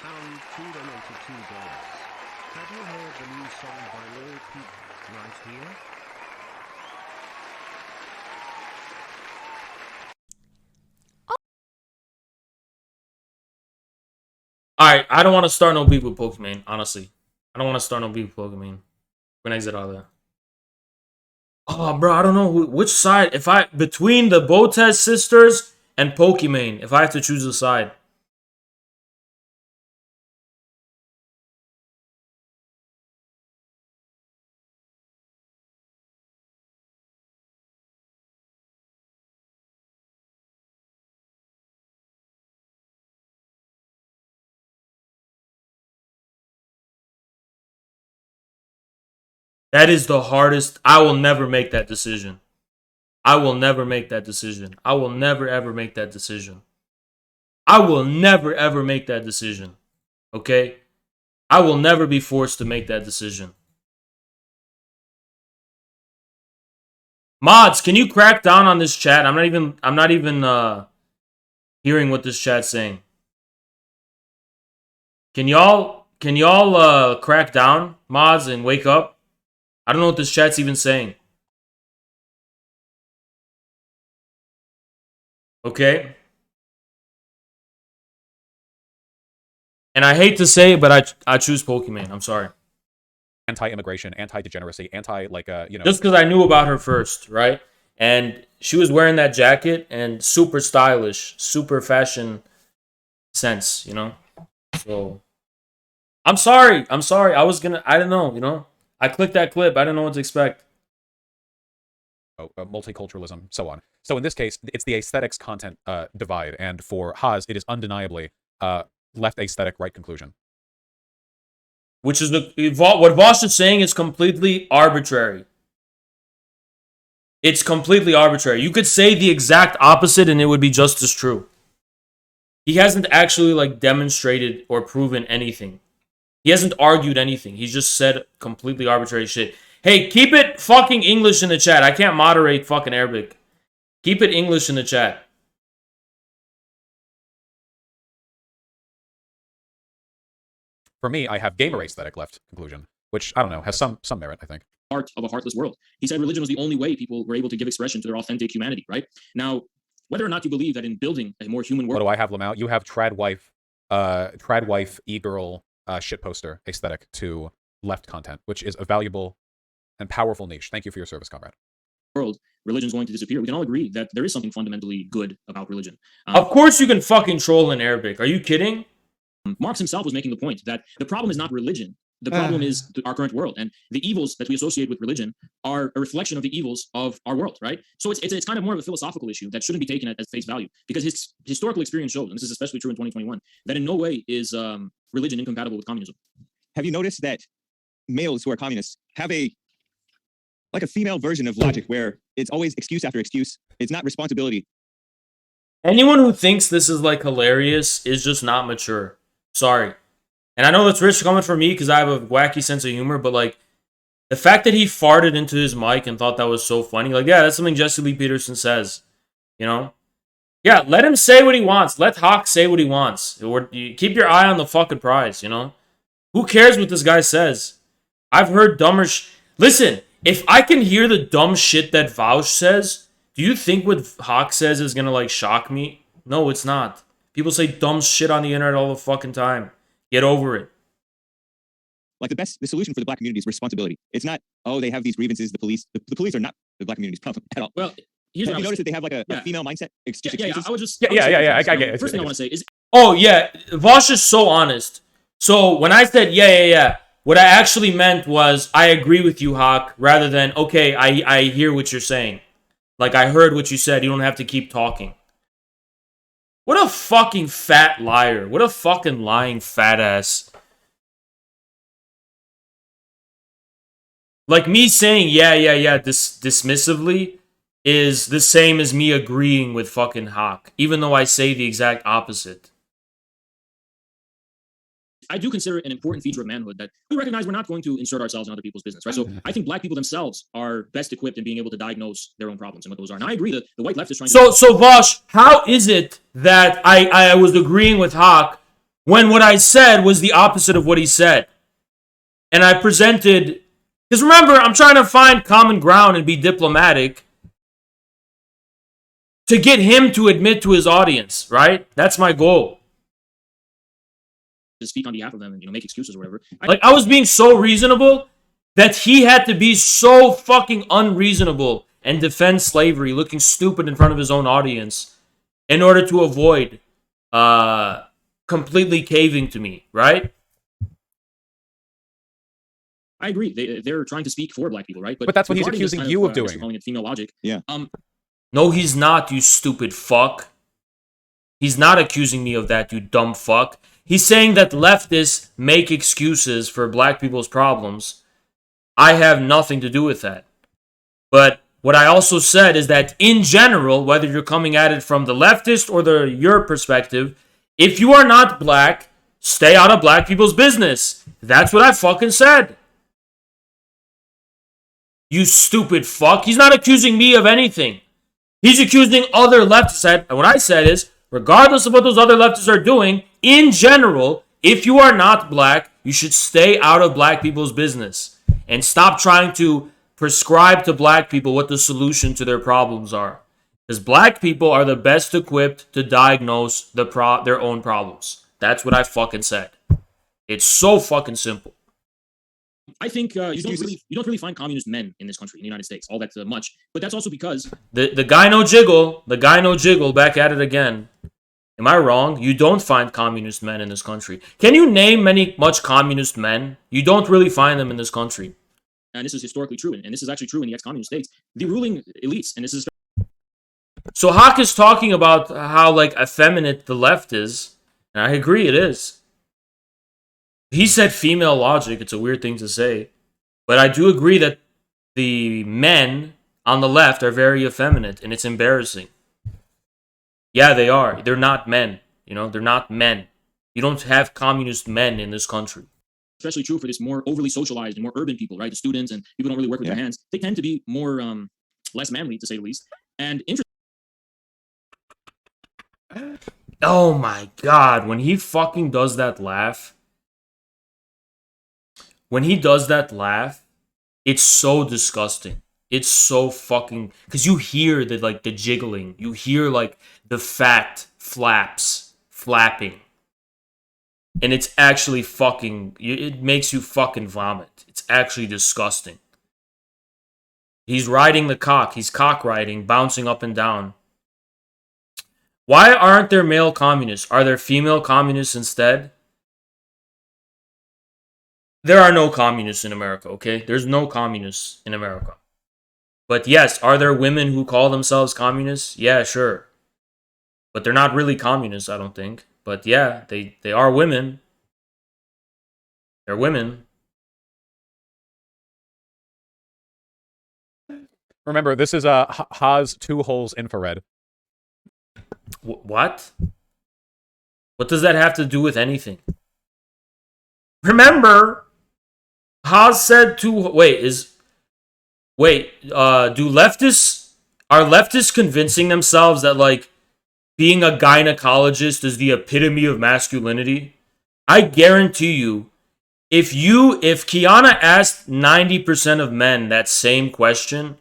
[SPEAKER 12] Found $2 to $2. Have you heard the new song by Lil Peep right here?
[SPEAKER 3] Alright, I don't want to start no beef with Pokemon, honestly. I don't want to start no beef with Pokemon. We're gonna exit out of there. Oh, bro, I don't know which side. If I between the Botez sisters and Pokimane, if I have to choose a side. That is the hardest. I will never make that decision. I will never make that decision. I will never ever make that decision. I will never ever make that decision. Okay? I will never be forced to make that decision. Mods, can you crack down on this chat? I'm not even hearing what this chat's saying. Can y'all crack down, mods, and wake up? I don't know what this chat's even saying. Okay? And I hate to say it, but I choose Pokimane. I'm sorry.
[SPEAKER 2] Anti-immigration, anti-degeneracy,
[SPEAKER 3] Just because I knew about her first, right? And she was wearing that jacket and super stylish, super fashion sense, So, I'm sorry. I didn't know, I clicked that clip. I didn't know what to expect.
[SPEAKER 2] Multiculturalism, so on. So in this case, it's the aesthetics content divide, and for Haas, it is undeniably left aesthetic, right conclusion.
[SPEAKER 3] Which is what Vaush is saying is completely arbitrary. It's completely arbitrary. You could say the exact opposite and it would be just as true. He hasn't actually demonstrated or proven anything. He hasn't argued anything. He's just said completely arbitrary shit. Hey, keep it fucking English in the chat. I can't moderate fucking Arabic. Keep it English in the chat.
[SPEAKER 2] For me, I have gamer aesthetic left conclusion, which, I don't know, has some merit, I think.
[SPEAKER 1] Art of a heartless world. He said religion was the only way people were able to give expression to their authentic humanity, right? Now, whether or not you believe that in building a more human world...
[SPEAKER 2] What do I have, Lamau? You have trad wife, e-girl shitposter aesthetic to left content, which is a valuable and powerful niche. Thank you for your service, comrade.
[SPEAKER 1] World, religion is going to disappear. We can all agree that there is something fundamentally good about religion.
[SPEAKER 3] Of course you can fucking troll in Arabic. Are you kidding?
[SPEAKER 1] Marx himself was making the point that the problem is not religion. The problem is our current world, and the evils that we associate with religion are a reflection of the evils of our world, right? So it's kind of more of a philosophical issue that shouldn't be taken at face value, because his historical experience shows, and this is especially true in 2021, that in no way is religion incompatible with communism.
[SPEAKER 5] Have you noticed that males who are communists have a female version of logic where it's always excuse after excuse? It's not responsibility.
[SPEAKER 3] Anyone who thinks this is hilarious is just not mature. Sorry. And I know that's rich coming from me because I have a wacky sense of humor, but the fact that he farted into his mic and thought that was so funny, yeah, that's something Jesse Lee Peterson says, Yeah, let him say what he wants. Let Hake say what he wants. Keep your eye on the fucking prize, Who cares what this guy says? I've heard dumber Listen, if I can hear the dumb shit that Vaush says, do you think what Hake says is gonna shock me? No, it's not. People say dumb shit on the internet all the fucking time. Get over it.
[SPEAKER 5] The solution for the black community is responsibility. It's not, they have these grievances. The police are not the black community's problem at all.
[SPEAKER 1] Well,
[SPEAKER 5] have you noticed that they have a female mindset?
[SPEAKER 1] I would just
[SPEAKER 2] I get it.
[SPEAKER 1] First thing I want to say is,
[SPEAKER 3] oh yeah, Vaush is so honest. So when I said yeah, what I actually meant was I agree with you, Hake, rather than okay, I hear what you're saying. I heard what you said. You don't have to keep talking. What a fucking fat liar. What a fucking lying fat ass. Me saying yeah, dismissively is the same as me agreeing with fucking Hake, even though I say the exact opposite.
[SPEAKER 1] I do consider it an important feature of manhood that we recognize we're not going to insert ourselves in other people's business, right? So I think black people themselves are best equipped in being able to diagnose their own problems and what those are. And I agree that the white left is trying
[SPEAKER 3] to... So Vaush, how is it that I was agreeing with Hake when what I said was the opposite of what he said? And I presented... Because remember, I'm trying to find common ground and be diplomatic to get him to admit to his audience, right? That's my goal.
[SPEAKER 1] To speak on behalf of them and make excuses or whatever.
[SPEAKER 3] I was being so reasonable, that he had to be so fucking unreasonable and defend slavery, looking stupid in front of his own audience, in order to avoid completely caving to me, right?
[SPEAKER 1] I agree. They're trying to speak for black people, right?
[SPEAKER 2] But that's what he's
[SPEAKER 1] regarding this
[SPEAKER 2] accusing
[SPEAKER 1] kind
[SPEAKER 2] you of
[SPEAKER 1] I guess we're
[SPEAKER 2] doing.
[SPEAKER 1] calling it female logic.
[SPEAKER 5] Yeah.
[SPEAKER 3] No, he's not, you stupid fuck. He's not accusing me of that, you dumb fuck. He's saying that leftists make excuses for black people's problems. I have nothing to do with that. But what I also said is that in general, whether you're coming at it from the leftist or your perspective, if you are not black, stay out of black people's business. That's what I fucking said. You stupid fuck. He's not accusing me of anything. He's accusing other leftists. And what I said is, regardless of what those other leftists are doing, in general, if you are not black, you should stay out of black people's business. And stop trying to prescribe to black people what the solution to their problems are. Because black people are the best equipped to diagnose their own problems. That's what I fucking said. It's so fucking simple.
[SPEAKER 1] I think you don't really find communist men in this country, in the United States, all that much. But that's also because
[SPEAKER 3] the guy no jiggle, back at it again. Am I wrong? You don't find communist men in this country. Can you name much communist men? You don't really find them in this country.
[SPEAKER 1] And this is historically true, and this is actually true in the ex-communist states. The ruling elites, and this is...
[SPEAKER 3] So Hake is talking about how, like, effeminate the left is, and I agree it is. He said female logic. It's a weird thing to say. But I do agree that the men on the left are very effeminate, and it's embarrassing. Yeah, they are. They're not men. You know, they're not men. You don't have communist men in this country.
[SPEAKER 1] Especially true for this more overly socialized and more urban people, right? The students and people don't really work with their hands. They tend to be more, less manly, to say the least. And
[SPEAKER 3] oh my god, when he fucking does that laugh. When he does that laugh, it's so disgusting. It's so fucking... Because you hear the jiggling. You hear, like, the fat flapping. And it's actually fucking... It makes you fucking vomit. It's actually disgusting. He's riding the cock. He's cock riding, bouncing up and down. Why aren't there male communists? Are there female communists instead? There are no communists in America, okay? There's no communists in America. But yes, are there women who call themselves communists? Yeah, sure. But they're not really communists, I don't think. But yeah, they are women. They're women.
[SPEAKER 2] Remember, this is Haas 2 holes infrared.
[SPEAKER 3] What? What does that have to do with anything? Remember... Haas said do leftists... Are leftists convincing themselves that, like, being a gynecologist is the epitome of masculinity? I guarantee you, if Kiana asked 90% of men that same question,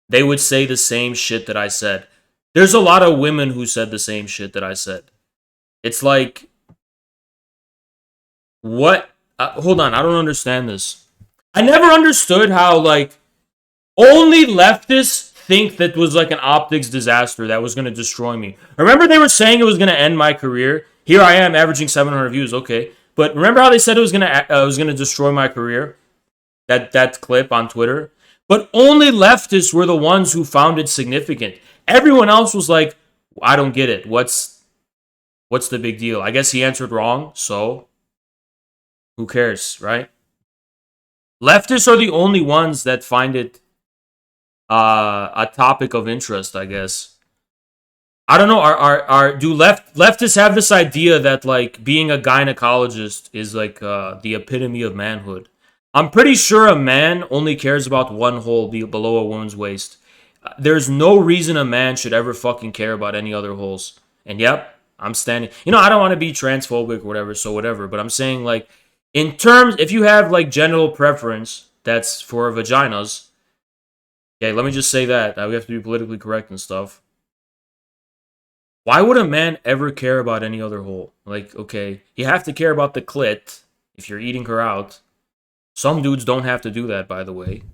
[SPEAKER 3] they would say the same shit that I said. There's a lot of women who said the same shit that I said. It's like... What? Hold on, I don't understand this. I never understood how, like, only leftists think that was like an optics disaster that was going to destroy me. Remember they were saying it was going to end my career? Here I am averaging 700 views, okay. But remember how they said it was going to destroy my career? That clip on Twitter? But only leftists were the ones who found it significant. Everyone else was like, I don't get it. What's the big deal? I guess he answered wrong, so who cares, right? Leftists are the only ones that find it a topic of interest, I guess. I don't know. Do leftists have this idea that, like, being a gynecologist is like the epitome of manhood? I'm pretty sure a man only cares about one hole below a woman's waist. There's no reason a man should ever fucking care about any other holes. And yep, I'm standing. You know, I don't want to be transphobic or whatever, so whatever. But I'm saying, like, in terms, if you have, like, genital preference that's for vaginas, okay, let me just say that. We have to be politically correct and stuff. Why would a man ever care about any other hole? Like, okay, you have to care about the clit if you're eating her out. Some dudes don't have to do that, by the way.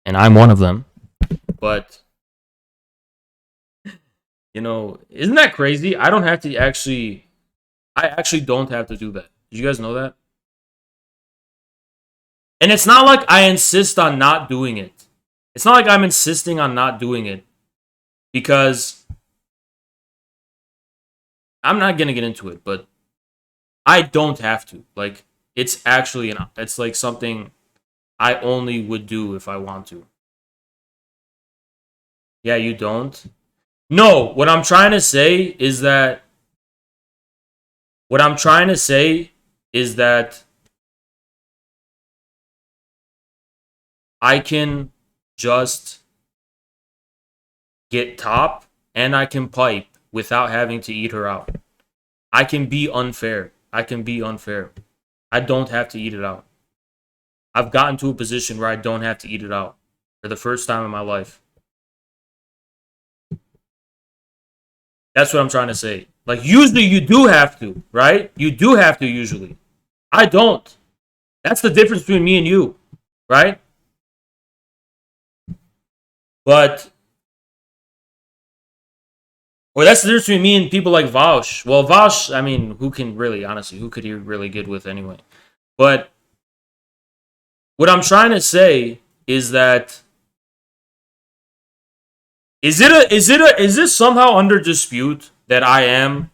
[SPEAKER 3] And I'm one of them. But, you know, isn't that crazy? I actually don't have to do that. Did you guys know that? And it's not like I insist on not doing it. It's not like I'm insisting on not doing it. Because I'm not going to get into it, but I don't have to. Like, it's actually, it's like something I only would do if I want to. Yeah, you don't? No, what I'm trying to say is that I can just get top and I can pipe without having to eat her out. I can be unfair. I don't have to eat it out. I've gotten to a position where I don't have to eat it out for the first time in my life. That's what I'm trying to say. Like, usually you do have to, right? You do have to usually. I don't. That's the difference between me and you, right? But, or that's the difference between me and people like Vaush. Well, Vaush, I mean, who could he really get with anyway? But what I'm trying to say is that is this somehow under dispute that I am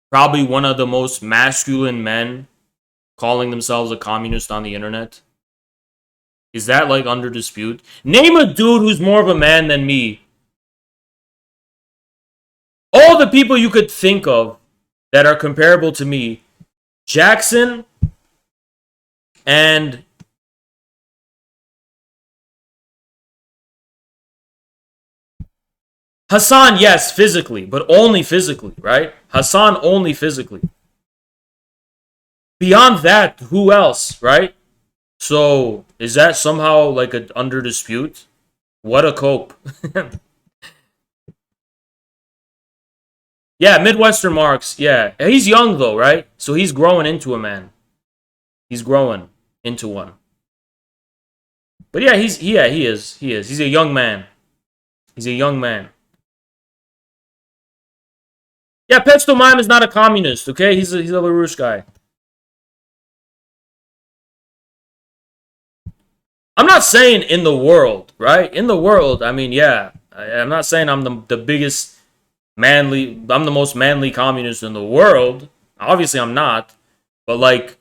[SPEAKER 3] probably one of the most masculine men calling themselves a communist on the internet? Is that like under dispute? Name a dude who's more of a man than me. All the people you could think of that are comparable to me, Jackson and Hassan, yes, physically, but only physically, right? Hassan only physically. Beyond that, who else, right? So, is that somehow like a under dispute? What a cope. Yeah, Midwestern marks. Yeah, he's young though, right? So he's growing into a man. He's growing into one. But yeah, he is. He's a young man. Yeah, Pesto Mime is not a communist, okay? He's a LaRouche guy. I'm not saying in the world, right? In the world, I mean, yeah. I'm not saying I'm the biggest I'm the most manly communist in the world. Obviously, I'm not. But, like,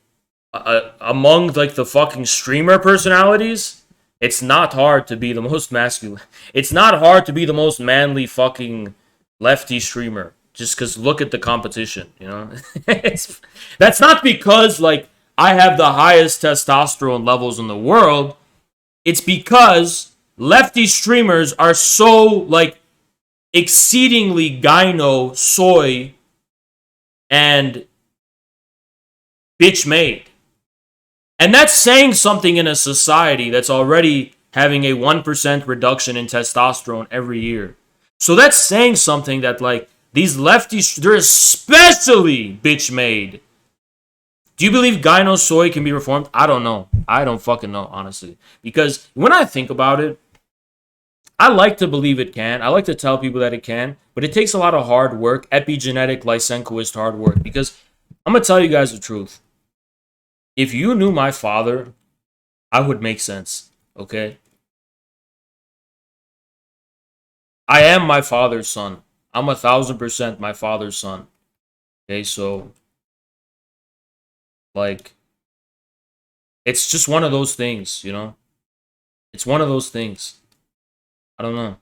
[SPEAKER 3] among, like, the fucking streamer personalities, it's not hard to be the most masculine. It's not hard to be the most manly fucking lefty streamer. Just because look at the competition, you know? That's not because, like, I have the highest testosterone levels in the world. It's because lefty streamers are so, like, exceedingly gyno, soy, and bitch made. And that's saying something in a society that's already having a 1% reduction in testosterone every year. So that's saying something that, like, these lefties, they're especially bitch made. Do you believe gyno soy can be reformed? I don't know. I don't fucking know, honestly. Because when I think about it, I like to believe it can. I like to tell people that it can. But it takes a lot of hard work, epigenetic Lysenkoist hard work. Because I'm going to tell you guys the truth. If you knew my father, I would make sense. Okay? I am my father's son. I'm 1,000% my father's son. Okay, so, like, it's just one of those things, you know? It's one of those things. I don't know.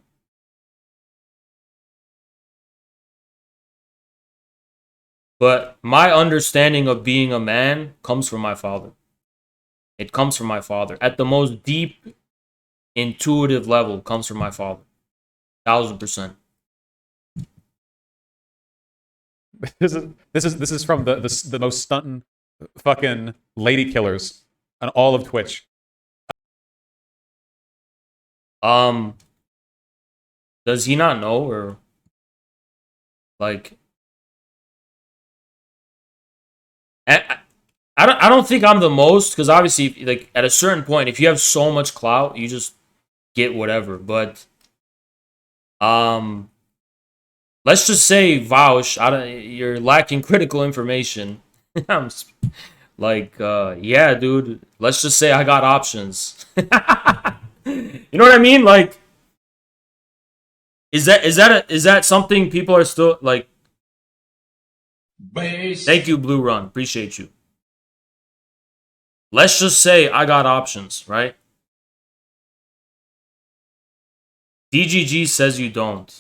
[SPEAKER 3] But my understanding of being a man comes from my father. It comes from my father. At the most deep, intuitive level, comes from my father. 1,000%.
[SPEAKER 2] This is from the most stunting fucking lady killers on all of Twitch.
[SPEAKER 3] Does he not know, or like? I I don't think I'm the most, because obviously, like, at a certain point, if you have so much clout, you just get whatever. But let's just say, Vaush, you're lacking critical information. I'm like, yeah, dude. Let's just say I got options. You know what I mean? Like, is that something people are still like? Base. Thank you, Blue Run. Appreciate you. Let's just say I got options, right? DGG says you don't.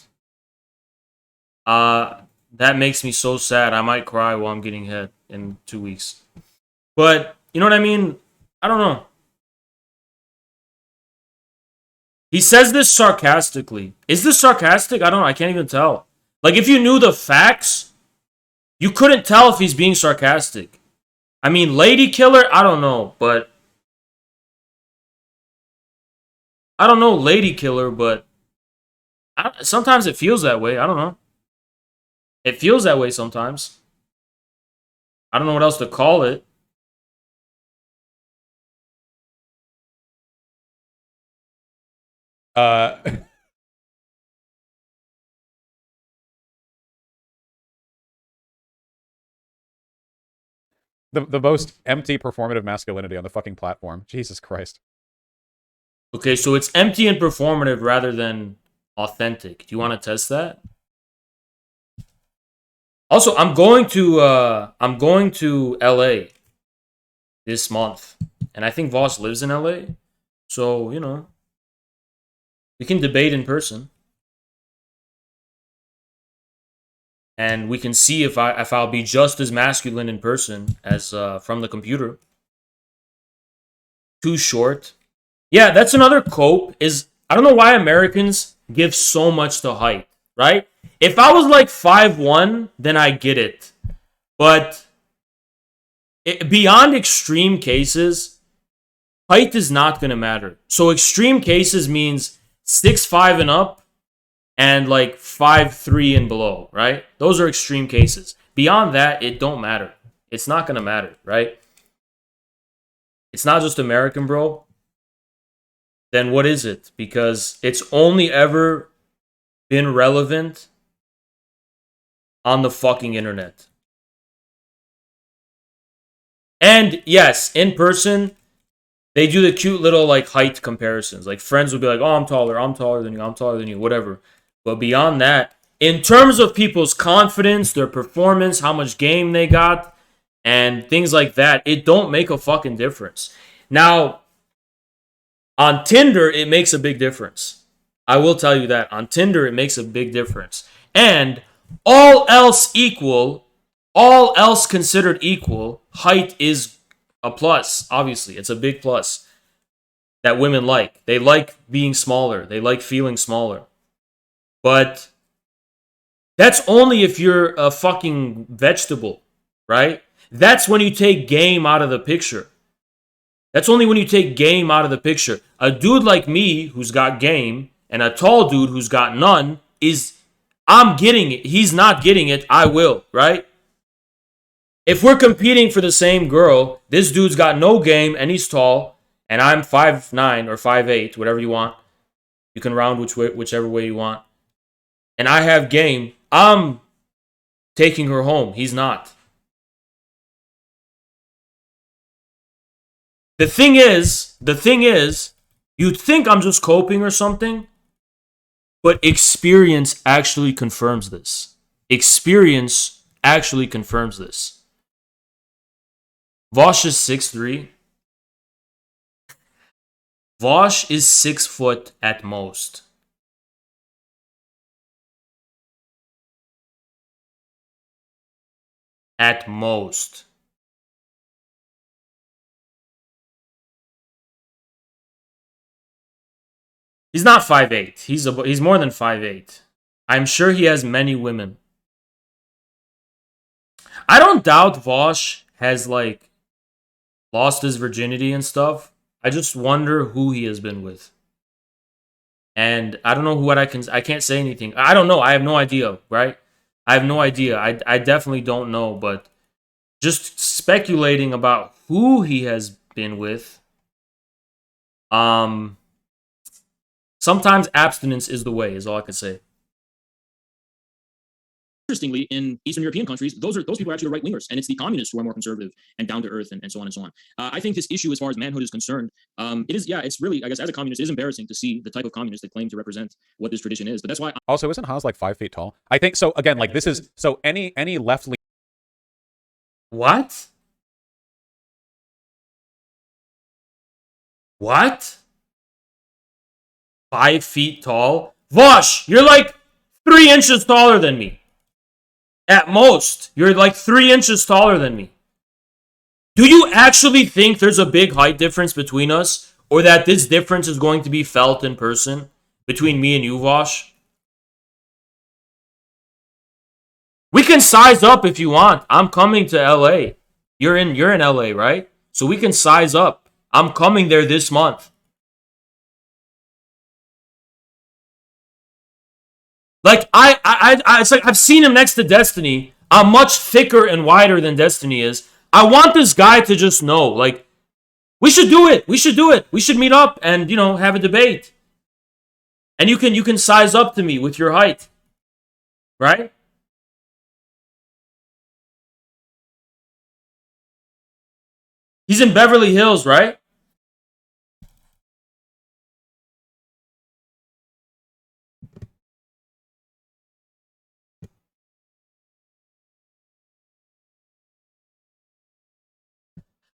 [SPEAKER 3] That makes me so sad. I might cry while I'm getting head in 2 weeks. But, you know what I mean? I don't know. He says this sarcastically. Is this sarcastic? I don't know. I can't even tell. Like, if you knew the facts, you couldn't tell if he's being sarcastic. I mean, lady killer, I don't know, but... I don't know lady killer, but... sometimes it feels that way. I don't know. It feels that way sometimes. I don't know what else to call it.
[SPEAKER 2] The most empty performative masculinity on the fucking platform. Jesus Christ.
[SPEAKER 3] Okay, so it's empty and performative rather than authentic. Do you want to test that? Also, I'm going to LA this month, and I think Vaush lives in LA, so you know we can debate in person, and we can see if I'll be just as masculine in person as from the computer. Too short. Yeah, that's another cope. Is I don't know why Americans give so much to height, right? If I was like 5'1", then I get it. But beyond extreme cases, height is not going to matter. So extreme cases means 6'5" and up and like 5'3" and below, right? Those are extreme cases. Beyond that, it don't matter. It's not going to matter, right? It's not just American, bro. Then what is it? Because it's only ever been relevant on the fucking internet. And yes, in person, they do the cute little like height comparisons. Like friends will be like, oh, I'm taller than you, I'm taller than you, whatever. But beyond that, in terms of people's confidence, their performance, how much game they got, and things like that, it don't make a fucking difference. Now, on Tinder, it makes a big difference. I will tell you that. On Tinder, it makes a big difference. And all else equal, all else considered equal, height is a plus, obviously. It's a big plus that women like. They like being smaller. They like feeling smaller. But that's only if you're a fucking vegetable, right? That's when you take game out of the picture. That's only when you take game out of the picture. A dude like me who's got game and a tall dude who's got none I'm getting it. He's not getting it. I will, right? If we're competing for the same girl, this dude's got no game and he's tall, and I'm 5'9" or 5'8", whatever you want. You can round whichever way you want. And I have game. I'm taking her home. He's not. The thing is, you'd think I'm just coping or something, but experience actually confirms this. Experience actually confirms this. Vaush is 6'3". Vaush is 6 foot at most. At most. He's not 5'8". He's more than 5'8". I'm sure he has many women. I don't doubt Vaush has like lost his virginity and stuff. I just wonder who he has been with. And I don't know I can't say anything. I don't know. I have no idea, right? I have no idea. I definitely don't know, but just speculating about who he has been with. Sometimes abstinence is the way, is all I could say.
[SPEAKER 1] Interestingly, in Eastern European countries, those people are actually right wingers, and it's the communists who are more conservative and down to earth, and so on and so on. I think this issue, as far as manhood is concerned, it's really, I guess, as a communist, it is embarrassing to see the type of communists that claim to represent what this tradition is. But that's why.
[SPEAKER 2] Also, isn't Haas like 5 feet tall? I think so. Again, like this is so any left leaning.
[SPEAKER 3] What? What? 5 feet tall? Vaush, you're like 3 inches taller than me. At most, you're like 3 inches taller than me. Do you actually think there's a big height difference between us? Or that this difference is going to be felt in person between me and you, Vaush? We can size up if you want. I'm coming to LA. You're in LA, right? So we can size up. I'm coming there this month. Like it's like I've seen him next to Destiny. I'm much thicker and wider than Destiny is. I want this guy to just know, like, we should do it. We should do it. We should meet up and, you know, have a debate. And you can size up to me with your height. Right? He's in Beverly Hills, right?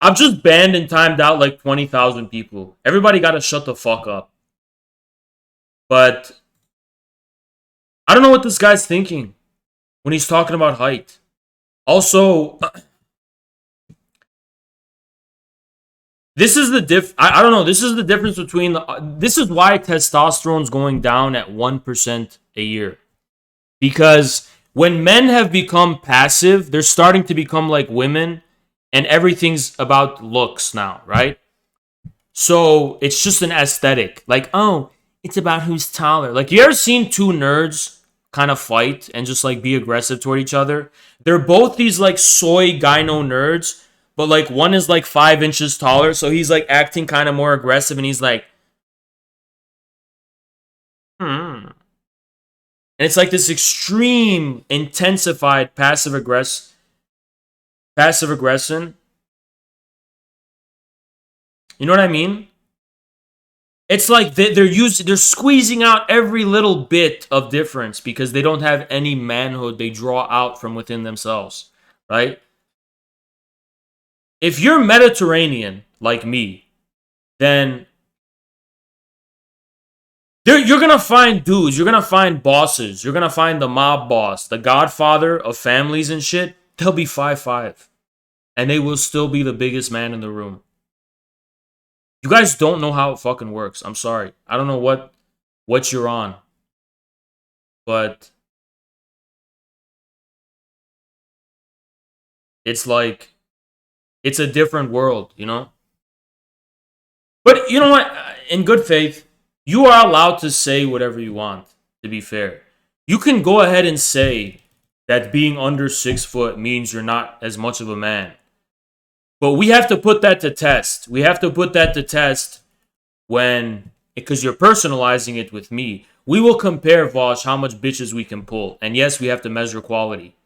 [SPEAKER 3] I've just banned and timed out like 20,000 people. Everybody got to shut the fuck up. But I don't know what this guy's thinking when he's talking about height. Also, this is the I don't know. This is the difference between this is why testosterone's going down at 1% a year. Because when men have become passive, they're starting to become like women. And everything's about looks now, right? So it's just an aesthetic. Like, oh, it's about who's taller. Like, you ever seen two nerds kind of fight and just like be aggressive toward each other? They're both these like soy gyno nerds, but like one is like 5 inches taller, so he's like acting kind of more aggressive, and he's like, And it's like this extreme, intensified passive aggression. You know what I mean? It's like they're squeezing out every little bit of difference because they don't have any manhood they draw out from within themselves, right? If you're Mediterranean like me, then you're gonna find dudes, you're gonna find bosses, you're gonna find the mob boss, the godfather of families and shit. They'll be 5'5", and they will still be the biggest man in the room. You guys don't know how it fucking works. I'm sorry. I don't know what you're on. But it's like, it's a different world, you know? But you know what? In good faith, you are allowed to say whatever you want, to be fair. You can go ahead and say that being under 6 foot means you're not as much of a man. But we have to put that to test. We have to put that to test because you're personalizing it with me. We will compare, Vaush, how much bitches we can pull. And yes, we have to measure quality.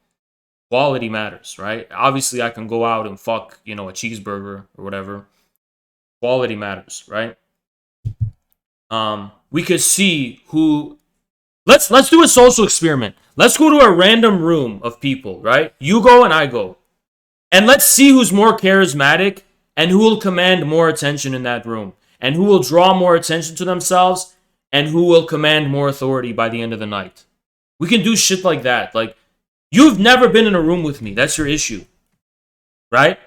[SPEAKER 3] Quality matters, right? Obviously, I can go out and fuck, a cheeseburger or whatever. Quality matters, right? We could see who... Let's do a social experiment. Let's go to a random room of people, right? You go and I go. And let's see who's more charismatic and who will command more attention in that room. And who will draw more attention to themselves and who will command more authority by the end of the night. We can do shit like that. Like, you've never been in a room with me. That's your issue. Right?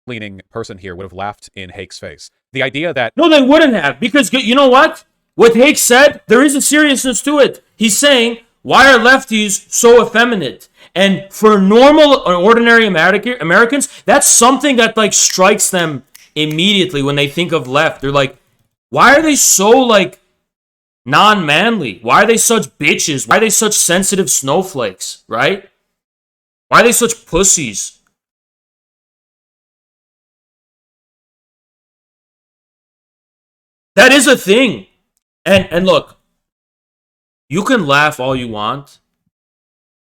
[SPEAKER 2] Leaning person here would have laughed in Hake's face. The idea that...
[SPEAKER 3] No, they wouldn't have. Because, you know what? What Hake said, there is a seriousness to it. He's saying, why are lefties so effeminate? And for normal or ordinary Americans, that's something that like strikes them immediately when they think of left. They're like, why are they so like non-manly? Why are they such bitches? Why are they such sensitive snowflakes? Right? Why are they such pussies? That is a thing. And look, you can laugh all you want,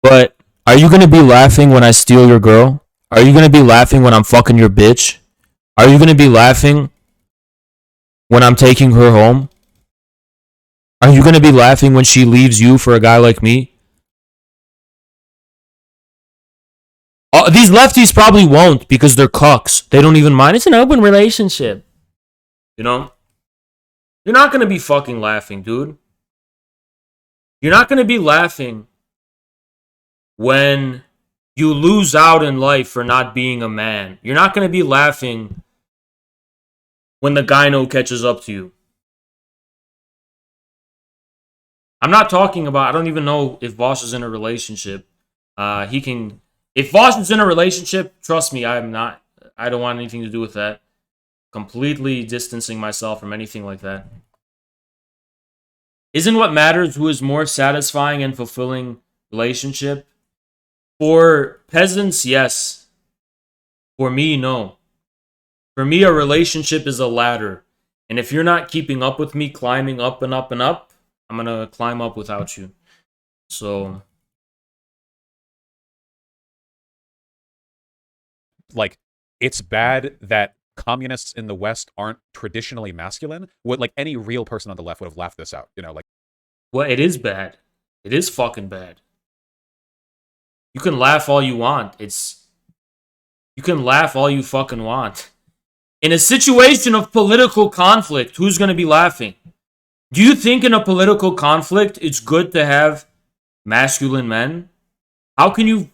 [SPEAKER 3] but are you going to be laughing when I steal your girl? Are you going to be laughing when I'm fucking your bitch? Are you going to be laughing when I'm taking her home? Are you going to be laughing when she leaves you for a guy like me? These lefties probably won't because they're cucks. They don't even mind. It's an open relationship. You know? You're not going to be fucking laughing, dude. You're not going to be laughing when you lose out in life for not being a man. You're not going to be laughing when the gyno catches up to you. I'm not talking about, I don't even know if Vaush is in a relationship. If Vaush is in a relationship, trust me, I don't want anything to do with that. Completely distancing myself from anything like that. Isn't what matters who is more satisfying and fulfilling relationship? For peasants, yes. For me, no. For me, a relationship is a ladder. And if you're not keeping up with me, climbing up and up and up, I'm going to climb up without you. So...
[SPEAKER 2] like, it's bad that communists in the West aren't traditionally masculine. What, like, any real person on the left would have laughed this out, you know, like.
[SPEAKER 3] Well, it is bad. It is fucking bad. You can laugh all you want. You can laugh all you fucking want. In a situation of political conflict, who's going to be laughing? Do you think in a political conflict it's good to have masculine men? How can you...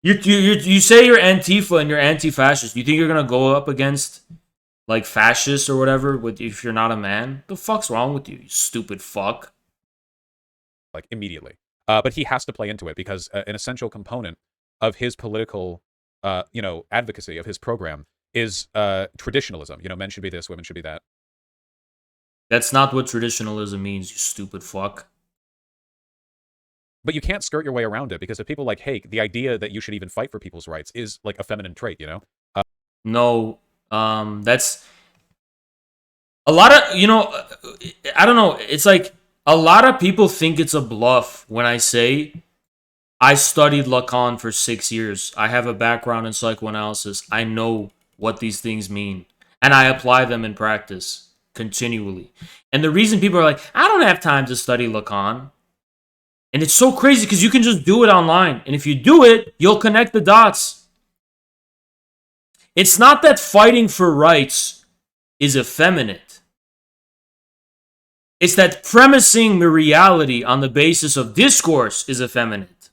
[SPEAKER 3] You say you're Antifa and you're anti-fascist. You think you're going to go up against, like, fascists or whatever if you're not a man? The fuck's wrong with you, you stupid fuck?
[SPEAKER 2] Like, immediately. But he has to play into it because an essential component of his political, advocacy of his program is traditionalism. You know, men should be this, women should be that.
[SPEAKER 3] That's not what traditionalism means, you stupid fuck.
[SPEAKER 2] But you can't skirt your way around it because of people like Hake, the idea that you should even fight for people's rights is like a feminine trait, you know?
[SPEAKER 3] No, that's a lot of, I don't know. It's like a lot of people think it's a bluff when I say I studied Lacan for 6 years. I have a background in psychoanalysis. I know what these things mean and I apply them in practice continually. And the reason people are like, I don't have time to study Lacan. And it's so crazy because you can just do it online. And if you do it, you'll connect the dots. It's not that fighting for rights is effeminate. It's that premising the reality on the basis of discourse is effeminate.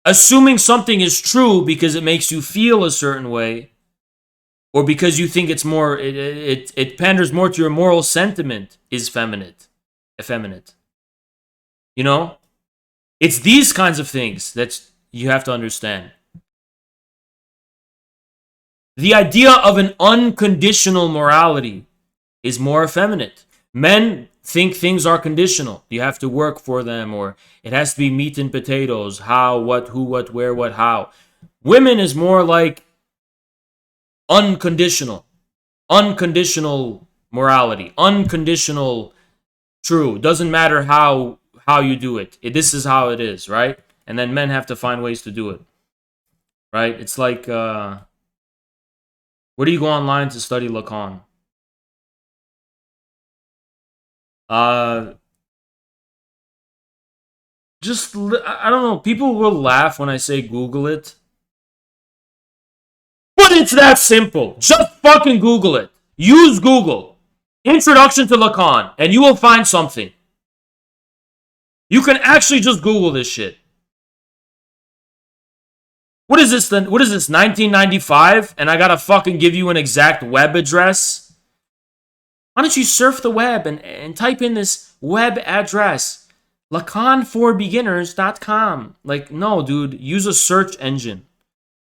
[SPEAKER 3] Assuming something is true because it makes you feel a certain way, or because you think it's more, it panders more to your moral sentiment is effeminate. You know? It's these kinds of things that you have to understand. The idea of an unconditional morality is more effeminate. Men think things are conditional. You have to work for them, or it has to be meat and potatoes. How, what, who, what, where, what, how. Women is more like unconditional. Unconditional morality. Unconditional true. Doesn't matter how you do it. This is how it is, right? And then men have to find ways to do it. Right? It's like, where do you go online to study Lacan? I don't know. People will laugh when I say Google it. But it's that simple. Just fucking Google it. Use Google. Introduction to Lacan, and you will find something. You can actually just Google this shit. What is this then? What is this, 1995? And I gotta fucking give you an exact web address? Why don't you surf the web and type in this web address? LacanForBeginners.com. Like, no, dude. Use a search engine.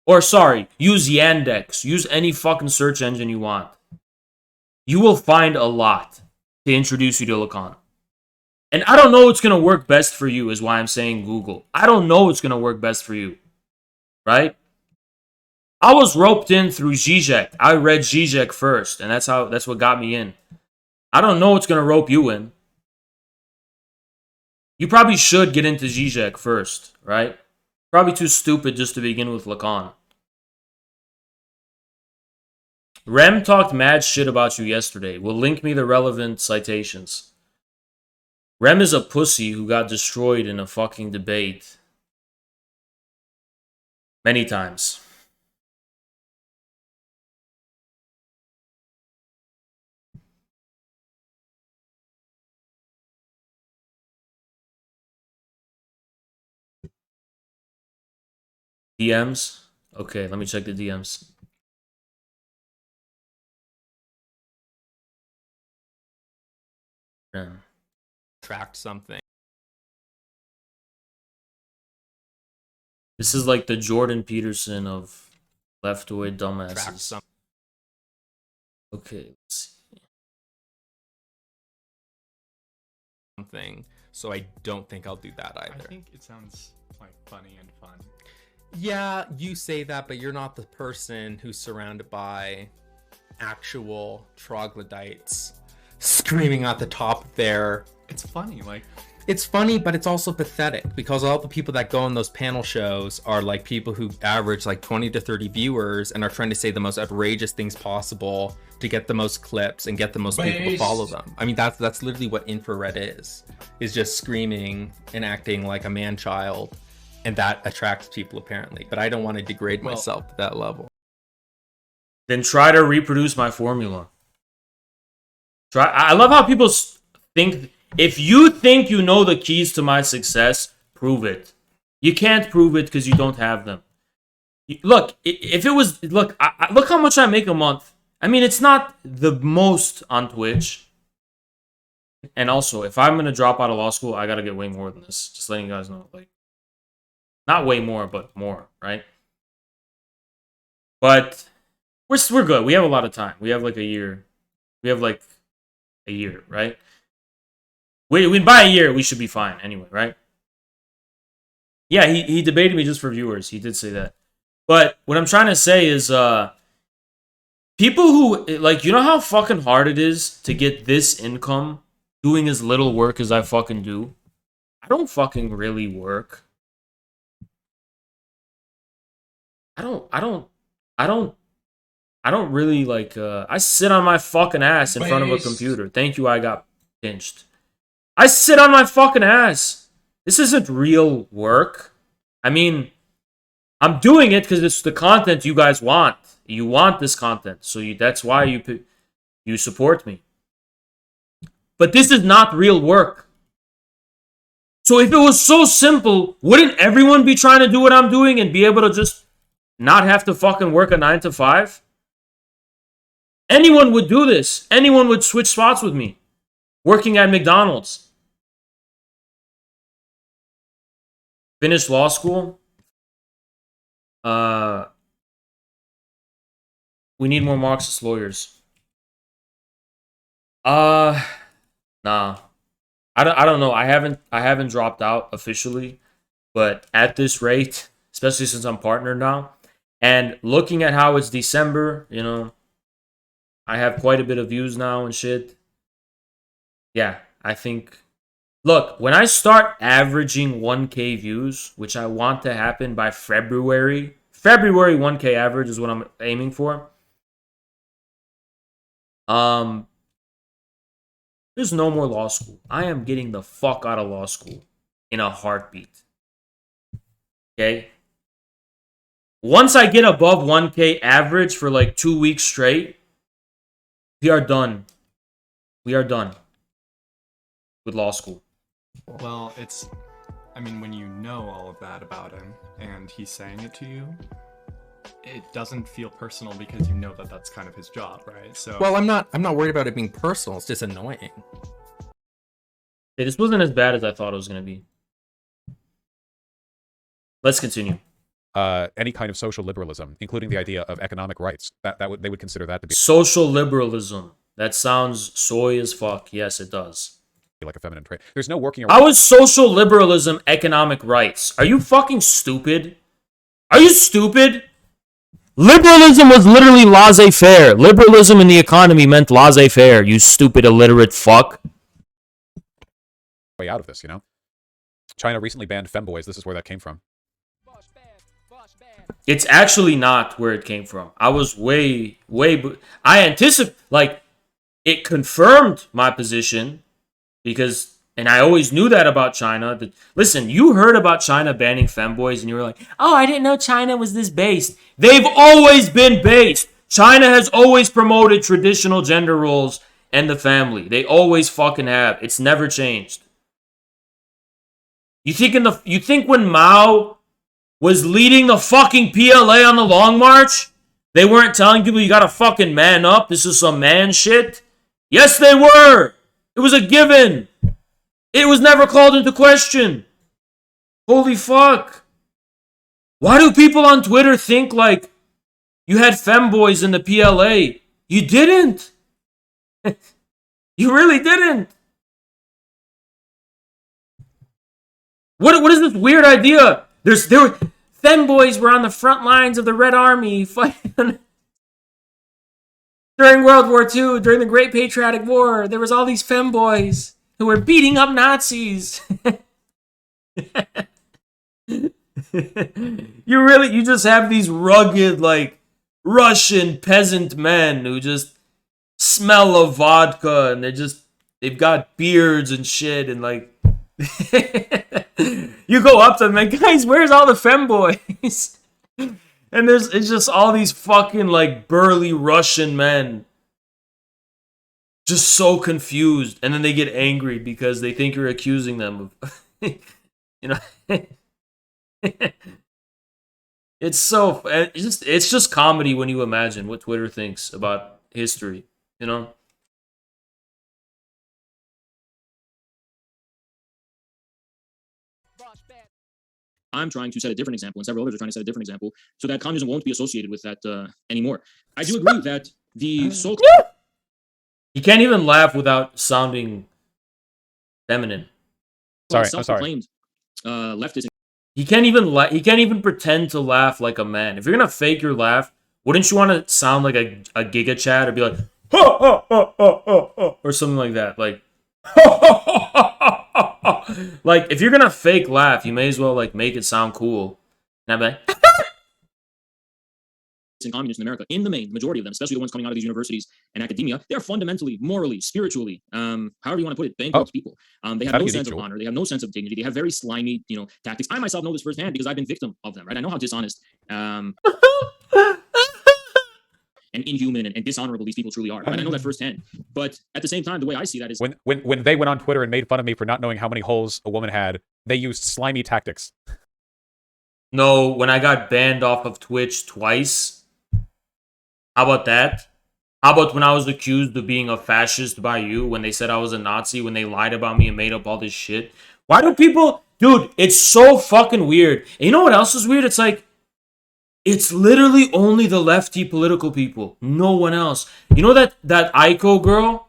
[SPEAKER 3] Or, sorry, use Yandex. Use any fucking search engine you want. You will find a lot to introduce you to Lacan. And I don't know what's going to work best for you is why I'm saying Google. I don't know what's going to work best for you. Right? I was roped in through Zizek. I read Zizek first, and that's what got me in. I don't know what's going to rope you in. You probably should get into Zizek first, right? Probably too stupid just to begin with Lacan. Rem talked mad shit about you yesterday. Will link me the relevant citations. Rem is a pussy who got destroyed in a fucking debate. Many times. DMs? Okay, let me check the DMs. Yeah.
[SPEAKER 13] Tracked something.
[SPEAKER 3] This is like the Jordan Peterson of left-away dumbasses. Okay, let's see.
[SPEAKER 13] Something. So I don't think I'll do that either.
[SPEAKER 14] I think it sounds like funny and fun.
[SPEAKER 13] Yeah, you say that, but you're not the person who's surrounded by actual troglodytes screaming at the top of their...
[SPEAKER 14] It's funny, like...
[SPEAKER 13] It's funny, but it's also pathetic because all the people that go on those panel shows are like people who average like 20 to 30 viewers and are trying to say the most outrageous things possible to get the most clips and get the most people to follow them. I mean, that's literally what infrared is just screaming and acting like a man-child, and that attracts people apparently. But I don't want to degrade myself to that level.
[SPEAKER 3] Then try to reproduce my formula. I love how people think... If you think you know the keys to my success, prove it. You can't prove it because you don't have them. Look, if it was... Look, look how much I make a month. I mean, it's not the most on Twitch. And also, if I'm going to drop out of law school, I got to get way more than this. Just letting you guys know. Like, not way more, but more, right? But we're good. We have a lot of time. We have like a year. We have like a year, right? We by a year, we should be fine anyway, right? Yeah, he debated me just for viewers. He did say that. But what I'm trying to say is, people who, like, you know how fucking hard it is to get this income doing as little work as I fucking do? I don't fucking really work. I don't really, like, I sit on my fucking ass in front of a computer. Thank you, I got pinched. I sit on my fucking ass. This isn't real work. I mean, I'm doing it because it's the content you guys want. You want this content, so that's why you support me. But this is not real work. So if it was so simple, wouldn't everyone be trying to do what I'm doing and be able to just not have to fucking work a 9 to 5? Anyone would do this. Anyone would switch spots with me. Working at McDonald's. Finished law school. We need more Marxist lawyers. Nah. I don't know. I haven't dropped out officially, but at this rate, especially since I'm partnered now, and looking at how it's December, you know, I have quite a bit of views now and shit. Yeah, I think... Look, when I start averaging 1K views, which I want to happen by February 1K average is what I'm aiming for. There's no more law school. I am getting the fuck out of law school in a heartbeat. Okay? Once I get above 1K average for like 2 weeks straight, we are done. We are done with law school.
[SPEAKER 14] Well, I mean, when you know all of that about him and he's saying it to you, it doesn't feel personal because you know that that's kind of his job, right? So.
[SPEAKER 13] Well, I'm not worried about it being personal. It's just annoying.
[SPEAKER 3] Hey, this wasn't as bad as I thought it was going to be. Let's continue.
[SPEAKER 2] Any kind of social liberalism, including the idea of economic rights, they would consider that to be
[SPEAKER 3] social liberalism. That sounds soy as fuck. Yes, it does.
[SPEAKER 2] like a feminine trait. There's no working.
[SPEAKER 3] How is social liberalism economic rights? Are you fucking stupid? Are you stupid? Liberalism was literally laissez-faire. Liberalism in the economy meant laissez-faire, you stupid illiterate fuck.
[SPEAKER 2] Way out of this, you know? China recently banned femboys. This is where that came from.
[SPEAKER 3] It's actually not where it came from. I was I anticipate, like, it confirmed my position because, and I always knew that about China. Listen, you heard about China banning femboys and you were like, oh, I didn't know China was this based. They've always been based. China has always promoted traditional gender roles and the family. They always fucking have. It's never changed. You think when Mao was leading the fucking PLA on the Long March, they weren't telling people you gotta fucking man up, this is some man shit? Yes, they were! It was a given! It was never called into question! Holy fuck! Why do people on Twitter think like you had femboys in the PLA? You didn't! You really didn't! What is this weird idea? Femboys were on the front lines of the Red Army fighting during World War II, during the Great Patriotic War. There was all these femboys who were beating up Nazis. You just have these rugged, like, Russian peasant men who just smell of vodka and they've got beards and shit and like you go up to them like, guys, where's all the femboys? And it's just all these fucking like burly Russian men just so confused, and then they get angry because they think you're accusing them of you know. It's just comedy when you imagine what Twitter thinks about history, you know?
[SPEAKER 1] I'm trying to set a different example, and several others are trying to set a different example, so that communism won't be associated with that anymore. I do agree that the so.
[SPEAKER 3] You can't even laugh without sounding feminine.
[SPEAKER 2] Sorry, I'm sorry.
[SPEAKER 1] Leftist.
[SPEAKER 3] He can't even pretend to laugh like a man. If you're gonna fake your laugh, wouldn't you want to sound like a Giga Chad or be like, or something like that? Like, like if you're gonna fake laugh, you may as well like make it sound cool. And I'm like,
[SPEAKER 1] in communists in America, in the main, the majority of them, especially the ones coming out of these universities and academia, they're fundamentally, morally, spiritually, however you want to put it, bankrupt people. They have no sense of honor. They have no sense of dignity. They have very slimy, tactics. I myself know this firsthand because I've been victim of them, right? I know how dishonest and inhuman and dishonorable these people truly are. Right? I know that firsthand. But at the same time, the way I see that is
[SPEAKER 2] when they went on Twitter and made fun of me for not knowing how many holes a woman had, they used slimy tactics.
[SPEAKER 3] No, when I got banned off of Twitch twice. How about that? How about when I was accused of being a fascist by you, when they said I was a Nazi, when they lied about me and made up all this shit? Why do people... Dude, it's so fucking weird. And you know what else is weird? It's like, it's literally only the lefty political people. No one else. You know that Aiko girl?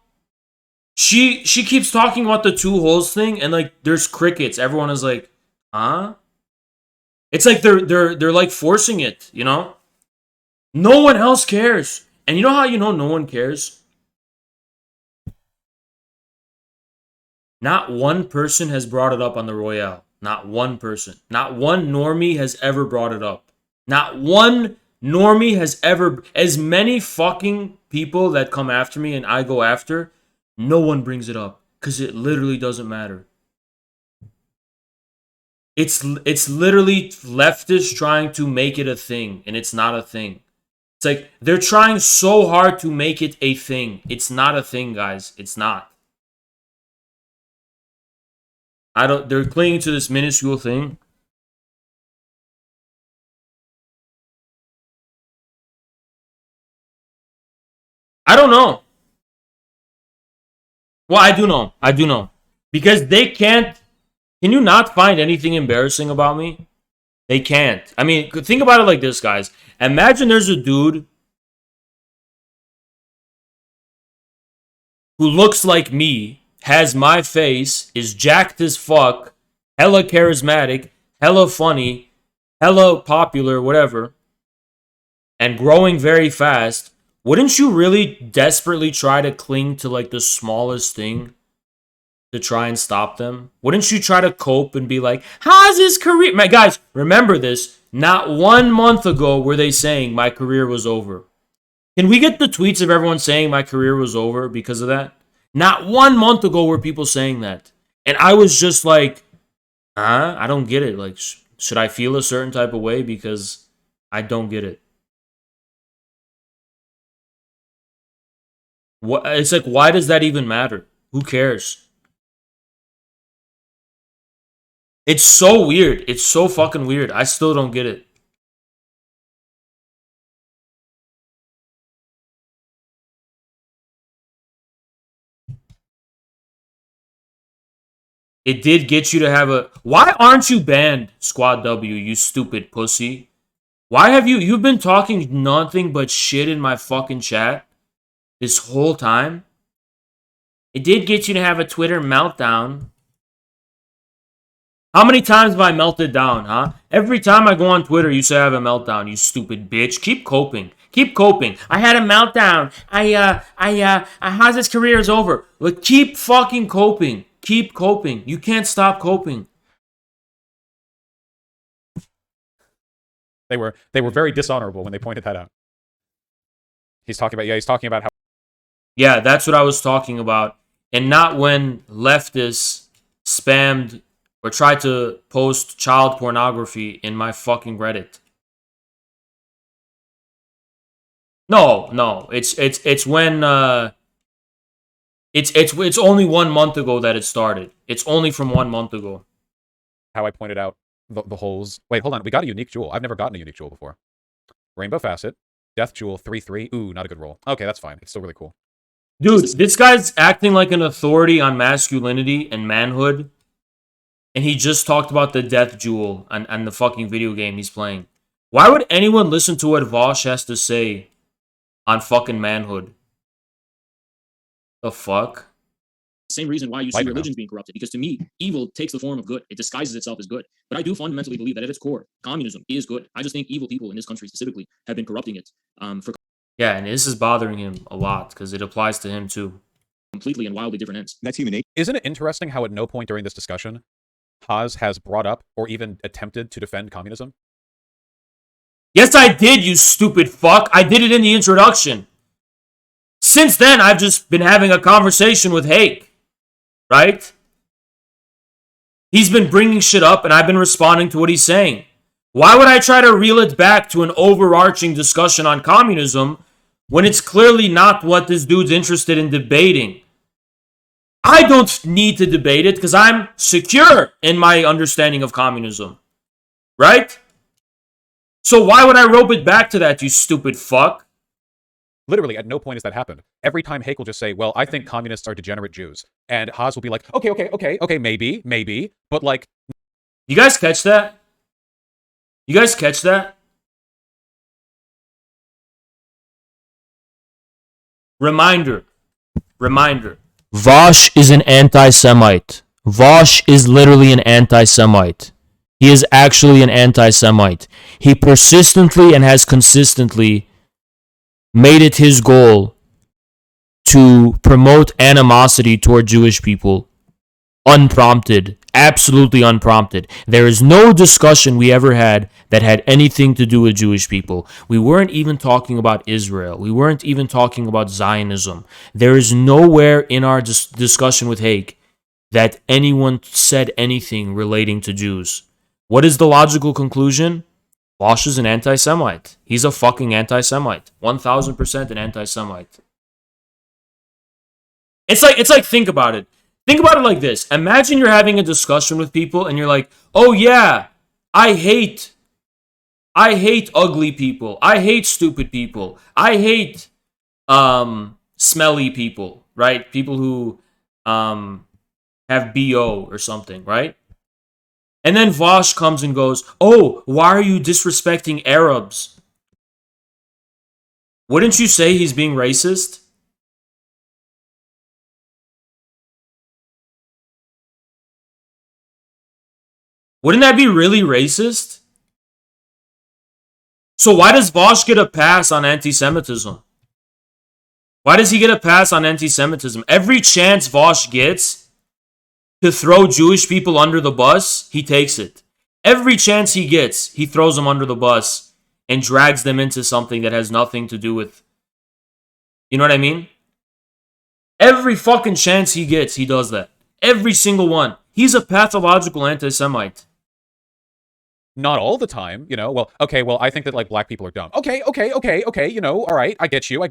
[SPEAKER 3] She keeps talking about the 2 holes thing, and like, there's crickets. Everyone is like, huh? It's like they're like forcing it, you know? No one else cares. And you know how you know no one cares? Not one person has brought it up on the Royale. Not one person. Not one normie has ever brought it up. Not one normie has ever... As many fucking people that come after me and I go after, no one brings it up. Because it literally doesn't matter. It's literally leftists trying to make it a thing. And it's not a thing. It's like, they're trying so hard to make it a thing. It's not a thing, guys. It's not. They're clinging to this minuscule thing. I don't know. Well, I do know. I do know. Because they can't... Can you not find anything embarrassing about me? They can't. I mean, think about it like this, guys. Imagine there's a dude who looks like me, has my face, is jacked as fuck, hella charismatic, hella funny, hella popular, whatever, and growing very fast, wouldn't you really desperately try to cling to like the smallest thing to try and stop them? Wouldn't you try to cope and be like, how's his career? Man, guys, remember this. Not 1 month ago were they saying my career was over. Can we get the tweets of everyone saying my career was over because of that? Not 1 month ago were people saying that. And I was just like, I don't get it. Like, should I feel a certain type of way? Because I don't get it. What? It's like, why does that even matter? Who cares? It's so weird. It's so fucking weird. I still don't get it. It did get you to have a... Why aren't you banned, Squad W, you stupid pussy? Why have you... You've been talking nothing but shit in my fucking chat this whole time? It did get you to have a Twitter meltdown. How many times have I melted down, huh? Every time I go on Twitter, you say I have a meltdown, you stupid bitch. Keep coping. Keep coping. I had a meltdown. Hazard's career is over. Like, keep fucking coping. Keep coping. You can't stop coping.
[SPEAKER 2] They were very dishonorable when they pointed that out. He's talking about how...
[SPEAKER 3] Yeah, that's what I was talking about. And not when leftists spammed or tried to post child pornography in my fucking Reddit. No. It's when it's only 1 month ago that it started. It's only from 1 month ago.
[SPEAKER 2] How I pointed out the holes. Wait, hold on. We got a unique jewel. I've never gotten a unique jewel before. Rainbow facet. Death jewel 3/3. Ooh, not a good roll. Okay, that's fine. It's still really cool.
[SPEAKER 3] Dude, this guy's acting like an authority on masculinity and manhood. And he just talked about the death jewel and the fucking video game he's playing. Why would anyone listen to what Vaush has to say on fucking manhood? The fuck?
[SPEAKER 1] Same reason why you see religions being corrupted. Because to me, evil takes the form of good. It disguises itself as good. But I do fundamentally believe that at its core, communism is good. I just think evil people in this country specifically have been corrupting it for...
[SPEAKER 3] Yeah, and this is bothering him a lot because it applies to him too.
[SPEAKER 1] Completely and wildly different ends.
[SPEAKER 5] That's human nature.
[SPEAKER 2] Isn't it interesting how at no point during this discussion, Haz has brought up or even attempted to defend communism?
[SPEAKER 3] Yes, I did, you stupid fuck. I did it in the introduction. Since then, I've just been having a conversation with Hake. Right? He's been bringing shit up and I've been responding to what he's saying. Why would I try to reel it back to an overarching discussion on communism when it's clearly not what this dude's interested in debating? I don't need to debate it because I'm secure in my understanding of communism. Right? So why would I rope it back to that, you stupid fuck?
[SPEAKER 2] Literally, at no point has that happened. Every time Hake will just say, well, I think communists are degenerate Jews. And Haz will be like, okay, maybe. But like...
[SPEAKER 3] You guys catch that? You guys catch that? Reminder. Vaush is an anti-Semite. Vaush is literally an anti-Semite. He is actually an anti-Semite. He persistently and has consistently made it his goal to promote animosity toward Jewish people. Unprompted. Absolutely unprompted. There is no discussion we ever had that had anything to do with Jewish people. We weren't even talking about Israel. We weren't even talking about Zionism. There is nowhere in our discussion with Hake that anyone said anything relating to Jews. What is the logical conclusion? Vaush is an anti-Semite. He's a fucking anti-Semite. 1000% an anti-Semite. It's like, think about it. Think about it like this. Imagine you're having a discussion with people and you're like, oh yeah, I hate ugly people. I hate stupid people. I hate smelly people, right? People who have BO or something, right? And then Vaush comes and goes, oh, why are you disrespecting Arabs? Wouldn't you say he's being racist? Wouldn't that be really racist? So why does Vaush get a pass on anti-Semitism? Why does he get a pass on anti-Semitism? Every chance Vaush gets to throw Jewish people under the bus, he takes it. Every chance he gets, he throws them under the bus and drags them into something that has nothing to do with... You know what I mean? Every fucking chance he gets, he does that. Every single one. He's a pathological anti-Semite.
[SPEAKER 2] Not all the time, you know. Well, okay, well, I think that, like, black people are dumb. Okay, you know, all right, I get you.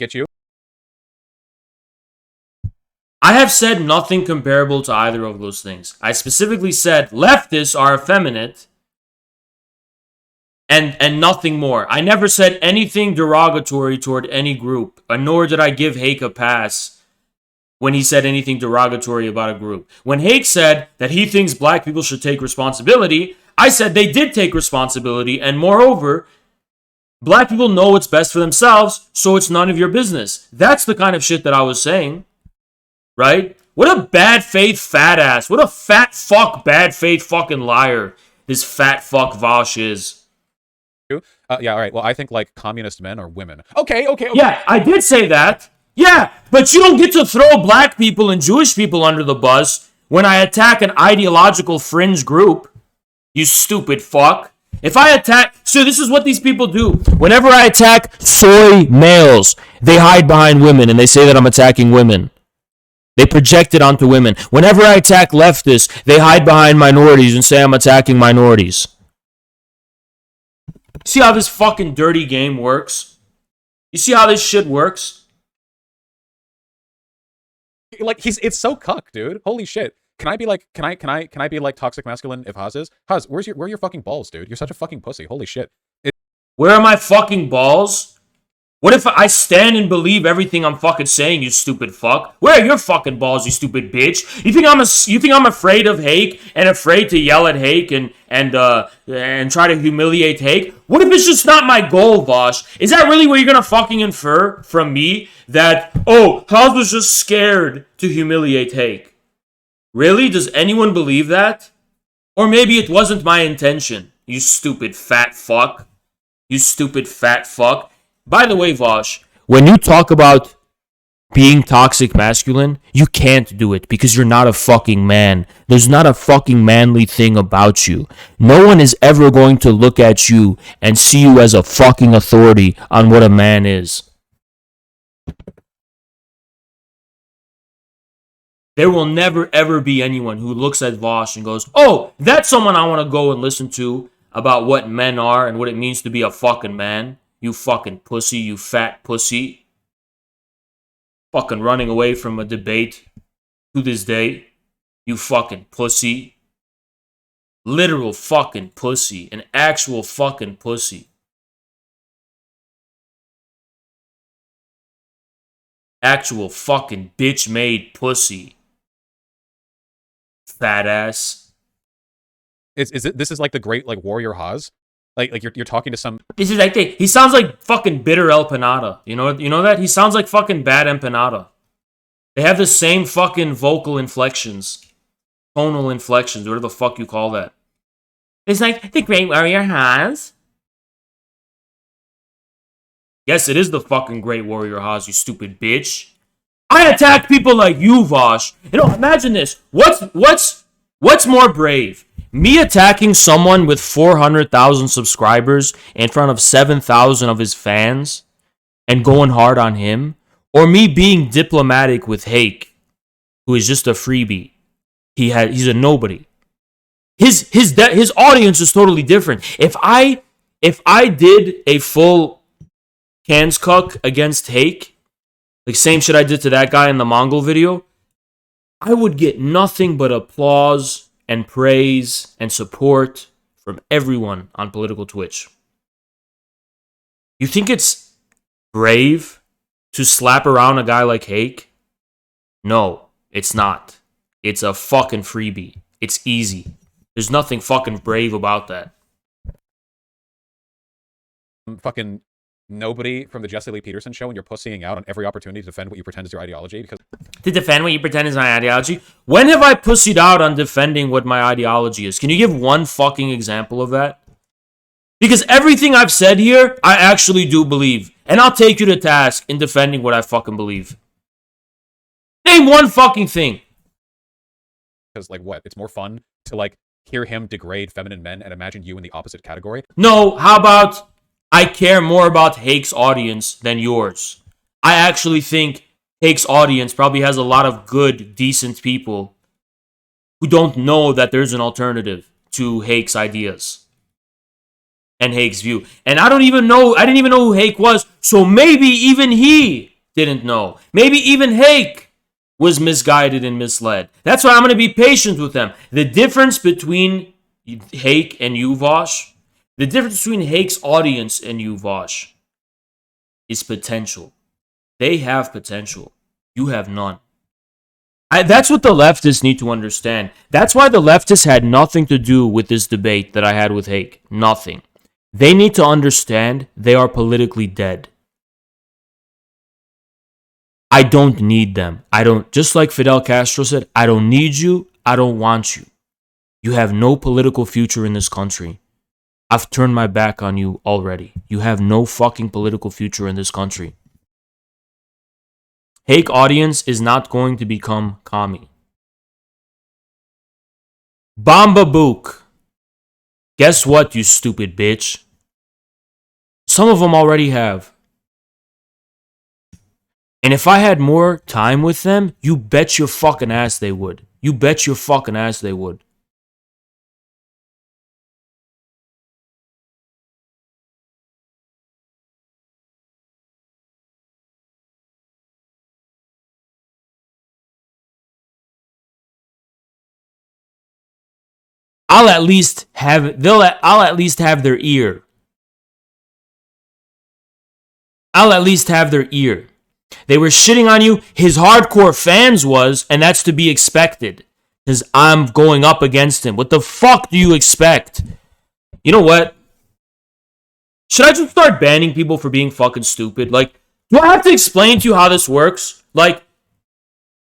[SPEAKER 3] I have said nothing comparable to either of those things. I specifically said leftists are effeminate and nothing more. I never said anything derogatory toward any group, nor did I give Hake a pass when he said anything derogatory about a group. When Hake said that he thinks black people should take responsibility, I said they did take responsibility, and moreover, black people know what's best for themselves, so it's none of your business. That's the kind of shit that I was saying, right? What a bad faith fat ass. What a fat fuck bad faith fucking liar this fat fuck Vaush is.
[SPEAKER 2] Yeah, all right. Well, I think, like, communist men are women. Okay.
[SPEAKER 3] Yeah, I did say that. Yeah, but you don't get to throw black people and Jewish people under the bus when I attack an ideological fringe group. You stupid fuck. If I attack... So this is what these people do. Whenever I attack soy males, they hide behind women and they say that I'm attacking women. They project it onto women. Whenever I attack leftists, they hide behind minorities and say I'm attacking minorities. See how this fucking dirty game works? You see how this shit works?
[SPEAKER 2] Like, it's so cuck, dude. Holy shit. Can I be like toxic masculine if Haz is? Haz, where are your fucking balls, dude? You're such a fucking pussy. Holy shit.
[SPEAKER 3] Where are my fucking balls? What if I stand and believe everything I'm fucking saying, you stupid fuck? Where are your fucking balls, you stupid bitch? You think I'm afraid of Hake and afraid to yell at Hake and try to humiliate Hake? What if it's just not my goal, Vaush? Is that really what you're gonna fucking infer from me? That, oh, Haz was just scared to humiliate Hake? Really? Does anyone believe that? Or maybe it wasn't my intention, you stupid fat fuck. You stupid fat fuck. By the way, Vaush, when you talk about being toxic masculine, you can't do it because you're not a fucking man. There's not a fucking manly thing about you. No one is ever going to look at you and see you as a fucking authority on what a man is. There will never ever be anyone who looks at Vaush and goes, oh, that's someone I want to go and listen to about what men are and what it means to be a fucking man. You fucking pussy, you fat pussy. Fucking running away from a debate to this day. You fucking pussy. Literal fucking pussy. An actual fucking pussy. Actual fucking bitch-made pussy. Fat ass.
[SPEAKER 2] This is like the great, like, warrior Haz? Like you're talking to some...
[SPEAKER 3] This is like, he sounds like fucking bitter empanada. You know that? He sounds like fucking bad empanada. They have the same fucking vocal inflections. Tonal inflections, whatever the fuck you call that. It's like the great warrior Haz. Yes, it is the fucking great warrior Haz, you stupid bitch. I attack people like you, Vaush. You know, imagine this. What's more brave? Me attacking someone with 400,000 subscribers in front of 7,000 of his fans and going hard on him? Or me being diplomatic with Hake, who is just a freebie? He's a nobody. His audience is totally different. If I did a full cans cuck against Hake, like same shit I did to that guy in the Mongol video, I would get nothing but applause and praise and support from everyone on political Twitch. You think it's brave to slap around a guy like Hake? No, it's not. It's a fucking freebie. It's easy. There's nothing fucking brave about that.
[SPEAKER 2] Fucking nobody from the Jesse Lee Peterson show and you're pussying out on every opportunity to defend what you pretend is your ideology? Because
[SPEAKER 3] to defend what you pretend is my ideology? When have I pussied out on defending what my ideology is? Can you give one fucking example of that? Because everything I've said here, I actually do believe. And I'll take you to task in defending what I fucking believe. Name one fucking thing.
[SPEAKER 2] Because, like, what? It's more fun to, like, hear him degrade feminine men and imagine you in the opposite category?
[SPEAKER 3] No, how about I care more about Hake's audience than yours? I actually think Hake's audience probably has a lot of good, decent people who don't know that there's an alternative to Hake's ideas and Hake's view. And I didn't even know who Hake was, so maybe even he didn't know. Maybe even Hake was misguided and misled. That's why I'm going to be patient with them. The difference between Hake and you, Vaush, the difference between Hake's audience and you, Vaush, is potential. They have potential. You have none. That's what the leftists need to understand. That's why the leftists had nothing to do with this debate that I had with Hake. Nothing. They need to understand they are politically dead. I don't need them. Just like Fidel Castro said, I don't need you. I don't want you. You have no political future in this country. I've turned my back on you already. You have no fucking political future in this country. Hake audience is not going to become commie. Bamba Book. Guess what, you stupid bitch? Some of them already have. And if I had more time with them, you bet your fucking ass they would. You bet your fucking ass they would. I'll at least have their ear. I'll at least have their ear. They were shitting on you. His hardcore fans was, and that's to be expected. Because I'm going up against him. What the fuck do you expect? You know what? Should I just start banning people for being fucking stupid? Like, do I have to explain to you how this works? Like,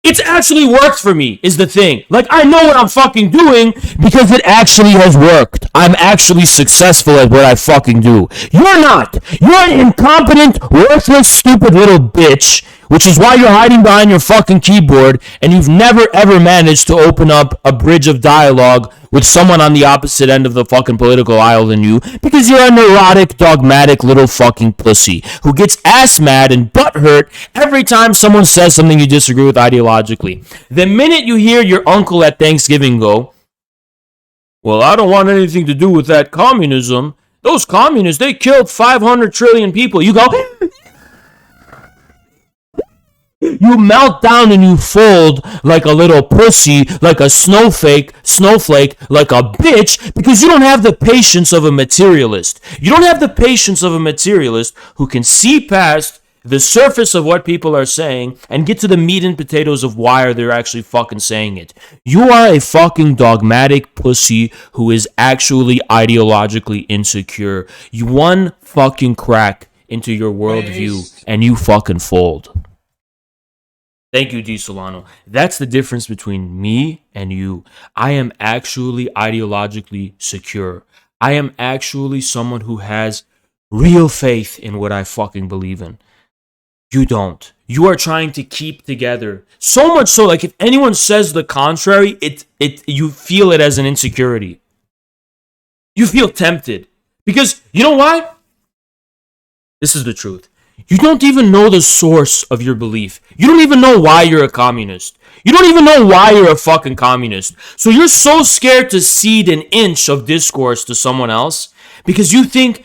[SPEAKER 3] it's actually worked for me, is the thing. Like, I know what I'm fucking doing because it actually has worked. I'm actually successful at what I fucking do. You're not. You're an incompetent, worthless, stupid little bitch, which is why you're hiding behind your fucking keyboard and you've never ever managed to open up a bridge of dialogue with someone on the opposite end of the fucking political aisle than you because you're a neurotic, dogmatic little fucking pussy who gets ass mad and butthurt every time someone says something you disagree with ideologically. The minute you hear your uncle at Thanksgiving go, well, I don't want anything to do with that communism. Those communists, they killed 500 trillion people. You go, you melt down and you fold like a little pussy, like a snowflake, like a bitch, because you don't have the patience of a materialist. You don't have the patience of a materialist who can see past the surface of what people are saying and get to the meat and potatoes of why they're actually fucking saying it. You are a fucking dogmatic pussy who is actually ideologically insecure. You one fucking crack into your worldview and you fucking fold. Thank you, D. Solano. That's the difference between me and you. I am actually ideologically secure. I am actually someone who has real faith in what I fucking believe in. You don't. You are trying to keep together. So much so, like, if anyone says the contrary, you feel it as an insecurity. You feel tempted. Because, you know why? This is the truth. You don't even know the source of your belief. You don't even know why you're a communist. You don't even know why you're a fucking communist. So you're so scared to cede an inch of discourse to someone else because you think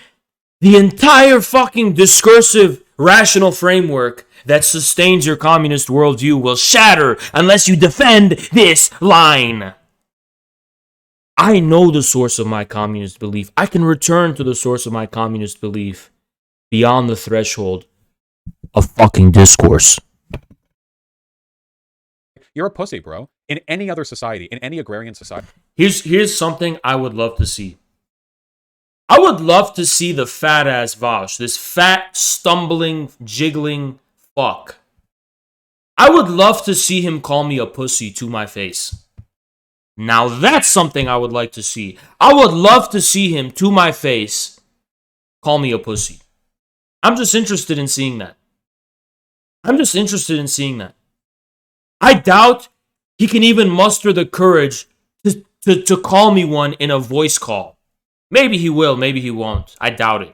[SPEAKER 3] the entire fucking discursive, rational framework that sustains your communist worldview will shatter unless you defend this line. I know the source of my communist belief. I can return to the source of my communist belief beyond the threshold of fucking discourse.
[SPEAKER 2] You're a pussy, bro. In any other society, in any agrarian society.
[SPEAKER 3] Here's something I would love to see. I would love to see the fat ass Vaush, this fat, stumbling, jiggling fuck. I would love to see him call me a pussy to my face. Now that's something I would like to see. I would love to see him to my face call me a pussy. I'm just interested in seeing that. I doubt he can even muster the courage to call me one in a voice call. Maybe he will, maybe he won't. I doubt it.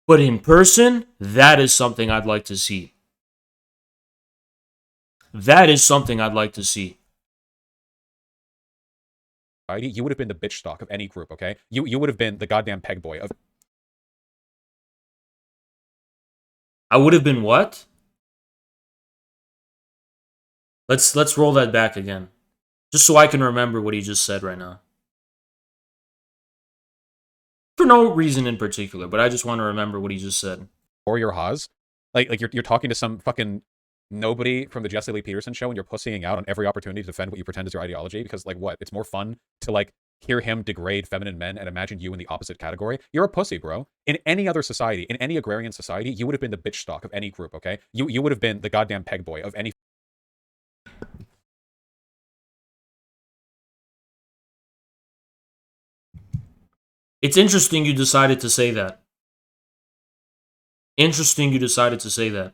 [SPEAKER 3] But in person, that is something I'd like to see. That is something I'd like to see.
[SPEAKER 2] You would have been the bitch stock of any group, okay? You would have been the goddamn peg boy of...
[SPEAKER 3] I would have been what? Let's roll that back again. Just so I can remember what he just said right now. For no reason in particular, but I just want to remember what he just said.
[SPEAKER 2] Or your Haas? Like you're talking to some fucking nobody from the Jesse Lee Peterson show and you're pussying out on every opportunity to defend what you pretend is your ideology? Because, like, what? It's more fun to, like, hear him degrade feminine men and imagine you in the opposite category? You're a pussy, bro. In any other society, in any agrarian society, you would have been the bitch stock of any group, okay? You would have been the goddamn peg boy of any...
[SPEAKER 3] It's interesting you decided to say that. Interesting you decided to say that.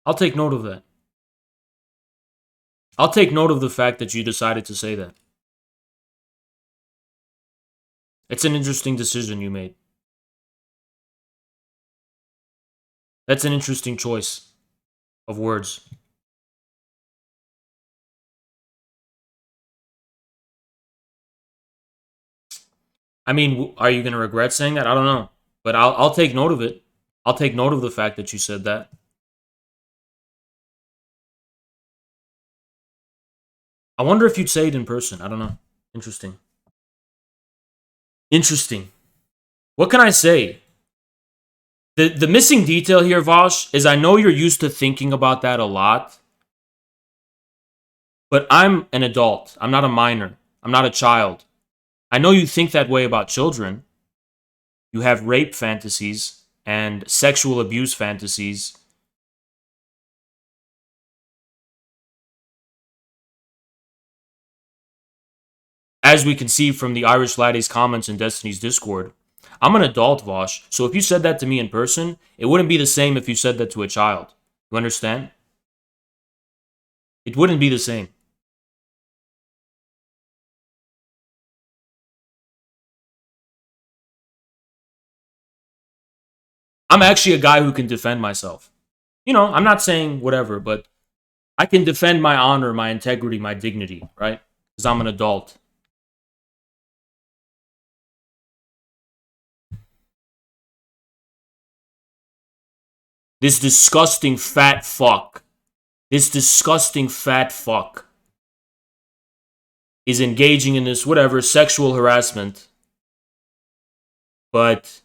[SPEAKER 3] I'll take note of that. I'll take note of the fact that you decided to say that. It's an interesting decision you made. That's an interesting choice of words. I mean, are you going to regret saying that? I don't know. But I'll take note of it. I'll take note of the fact that you said that. I wonder if you'd say it in person. I don't know. Interesting. Interesting. What can I say? The missing detail here, Vaush, is I know you're used to thinking about that a lot. But I'm an adult. I'm not a minor. I'm not a child. I know you think that way about children. You have rape fantasies and sexual abuse fantasies. As we can see from the Irish Laddie's comments in Destiny's Discord, I'm an adult, Vaush, so if you said that to me in person, it wouldn't be the same if you said that to a child. You understand? It wouldn't be the same. I'm actually a guy who can defend myself. You know, I'm not saying whatever, but I can defend my honor, my integrity, my dignity, right? Because I'm an adult. This disgusting fat fuck. This disgusting fat fuck is engaging in this, whatever, sexual harassment. But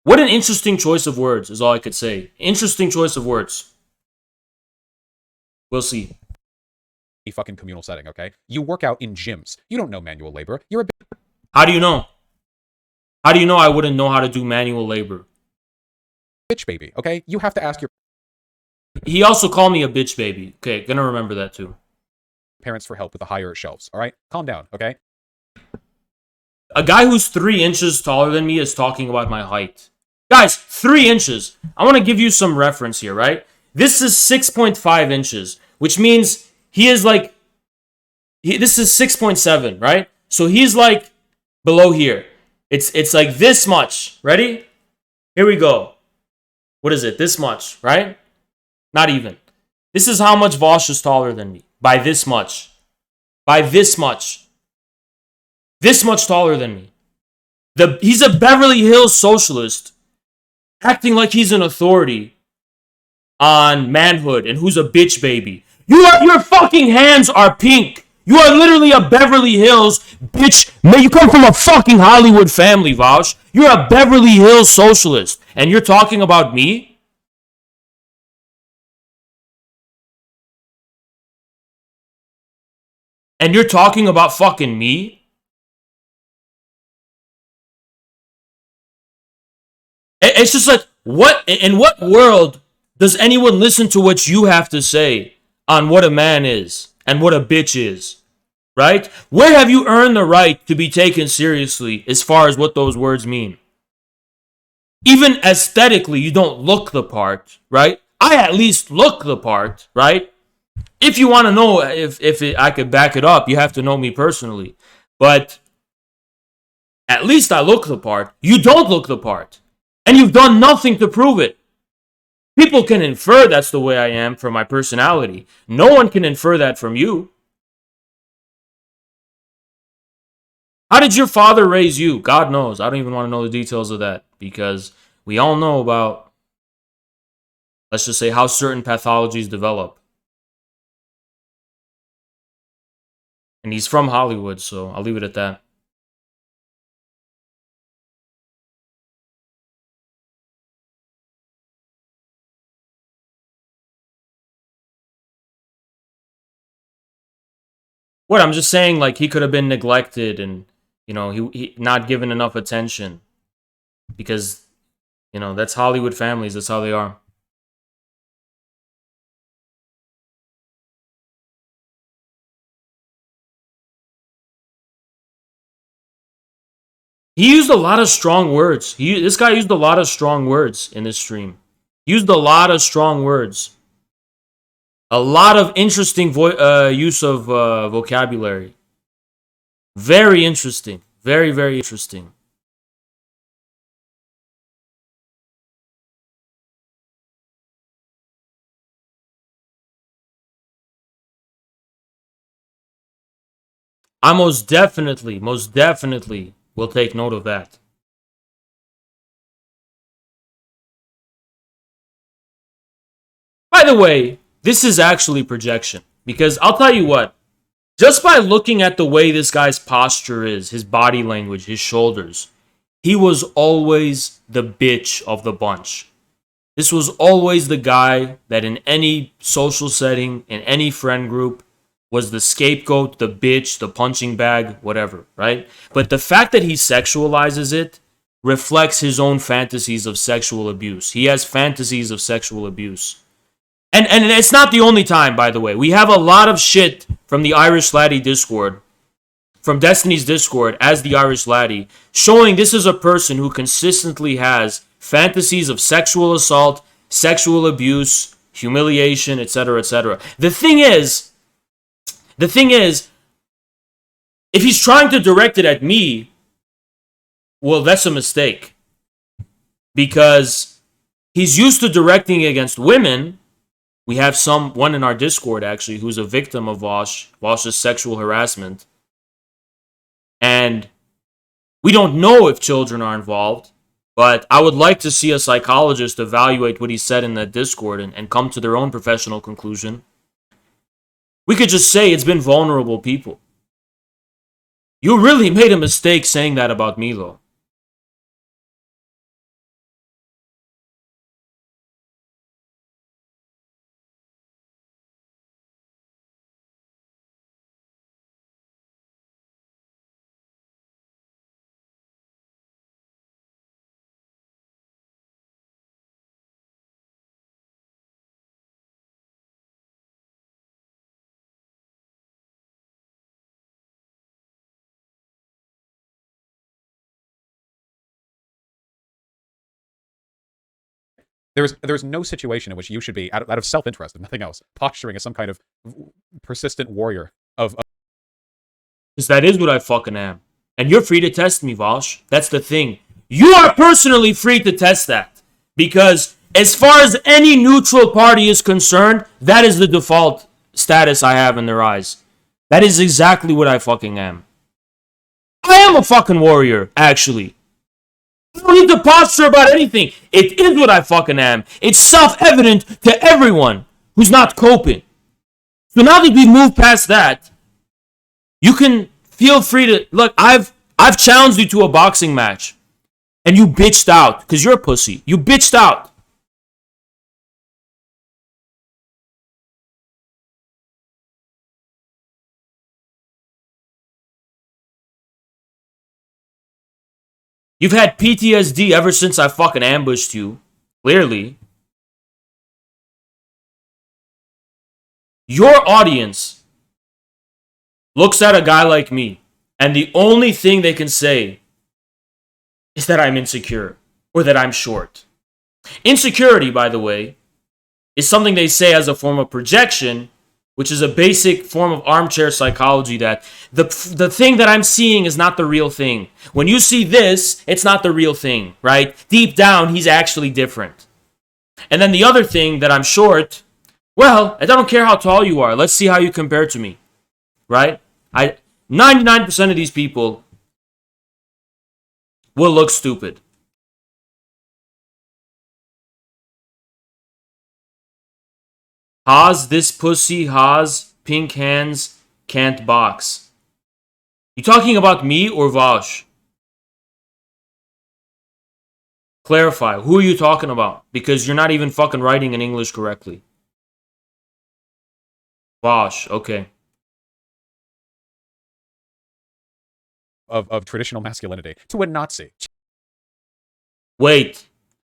[SPEAKER 3] what an interesting choice of words is all I could say. Interesting choice of words. We'll see.
[SPEAKER 2] A fucking communal setting, okay? You work out in gyms. You don't know manual labor. You're a...
[SPEAKER 3] How do you know? How do you know I wouldn't know how to do manual labor?
[SPEAKER 2] Bitch baby, okay? You have to ask your...
[SPEAKER 3] He also called me a bitch baby. Okay, gonna remember that too.
[SPEAKER 2] Parents for help with the higher shelves, alright? Calm down, okay?
[SPEAKER 3] A guy who's 3 inches taller than me is talking about my height. Guys, 3 inches. I want to give you some reference here, right? This is 6.5 inches, which means he is like... this is 6.7, right? So he's like below here. It's like this much. Ready? Here we go. What is it? This much, right? Not even. This is how much Vaush is taller than me. By this much. By this much. This much taller than me. He's a Beverly Hills socialist acting like he's an authority on manhood and who's a bitch baby. Your fucking hands are pink. You are literally a Beverly Hills bitch. Man, you come from a fucking Hollywood family, Vaush. You're a Beverly Hills socialist. And you're talking about me? And you're talking about fucking me? it's just like, what in what world does anyone listen to what you have to say on what a man is and what a bitch is? Right? Where have you earned the right to be taken seriously as far as what those words mean? Even aesthetically, you don't look the part, right? I at least look the part, right? If you want to know I could back it up, you have to know me personally. But at least I look the part. You don't look the part. And you've done nothing to prove it. People can infer that's the way I am from my personality. No one can infer that from you. How did your father raise you? God knows. I don't even want to know the details of that because we all know about, let's just say, how certain pathologies develop. And he's from Hollywood, so I'll leave it at that. What, I'm just saying, like, he could have been neglected and, you know, he not given enough attention. Because, you know, that's Hollywood families. That's how they are. He used a lot of strong words. This guy used a lot of strong words in this stream. He used a lot of strong words. A lot of interesting use of vocabulary. Very interesting. Very, very interesting. I most definitely will take note of that. By the way, this is actually projection. Because I'll tell you what, just by looking at the way this guy's posture is, his body language, his shoulders, he was always the bitch of the bunch. This was always the guy that in any social setting, in any friend group, was the scapegoat, the bitch, the punching bag, whatever, right? But the fact that he sexualizes it reflects his own fantasies of sexual abuse. He has fantasies of sexual abuse. And it's not the only time, by the way. We have a lot of shit from the Irish Laddie Discord, from Destiny's Discord as the Irish Laddie, showing this is a person who consistently has fantasies of sexual assault, sexual abuse, humiliation, etc., etc. The thing is, if he's trying to direct it at me, well, that's a mistake. Because he's used to directing against women. We have one in our Discord, actually, who's a victim of Vaush's sexual harassment. And we don't know if children are involved, but I would like to see a psychologist evaluate what he said in that Discord and come to their own professional conclusion. We could just say it's been vulnerable people. You really made a mistake saying that about Milo.
[SPEAKER 2] There's no situation in which you should be, out of self-interest and nothing else, posturing as some kind of persistent warrior of...
[SPEAKER 3] Because that is what I fucking am. And you're free to test me, Vaush. That's the thing. You are personally free to test that. Because as far as any neutral party is concerned, that is the default status I have in their eyes. That is exactly what I fucking am. I am a fucking warrior, actually. I don't need to posture about anything. It is what I fucking am. It's self-evident to everyone who's not coping. So now that we've moved past that, you can feel free to... Look, I've challenged you to a boxing match. And you bitched out. Because you're a pussy. You bitched out. You've had PTSD ever since I fucking ambushed you. Clearly. Your audience looks at a guy like me, and the only thing they can say is that I'm insecure or that I'm short. Insecurity, by the way, is something they say as a form of projection, which is a basic form of armchair psychology, that the thing that I'm seeing is not the real thing. When you see this, it's not the real thing, right? Deep down, he's actually different. And then the other thing, that I'm short, well, I don't care how tall you are. Let's see how you compare to me, right? 99% of these people will look stupid. Haas, this pussy, Haas, pink hands, can't box. You talking about me or Vaush? Clarify, who are you talking about? Because you're not even fucking writing in English correctly. Vaush, okay.
[SPEAKER 2] Of traditional masculinity to a Nazi.
[SPEAKER 3] Wait.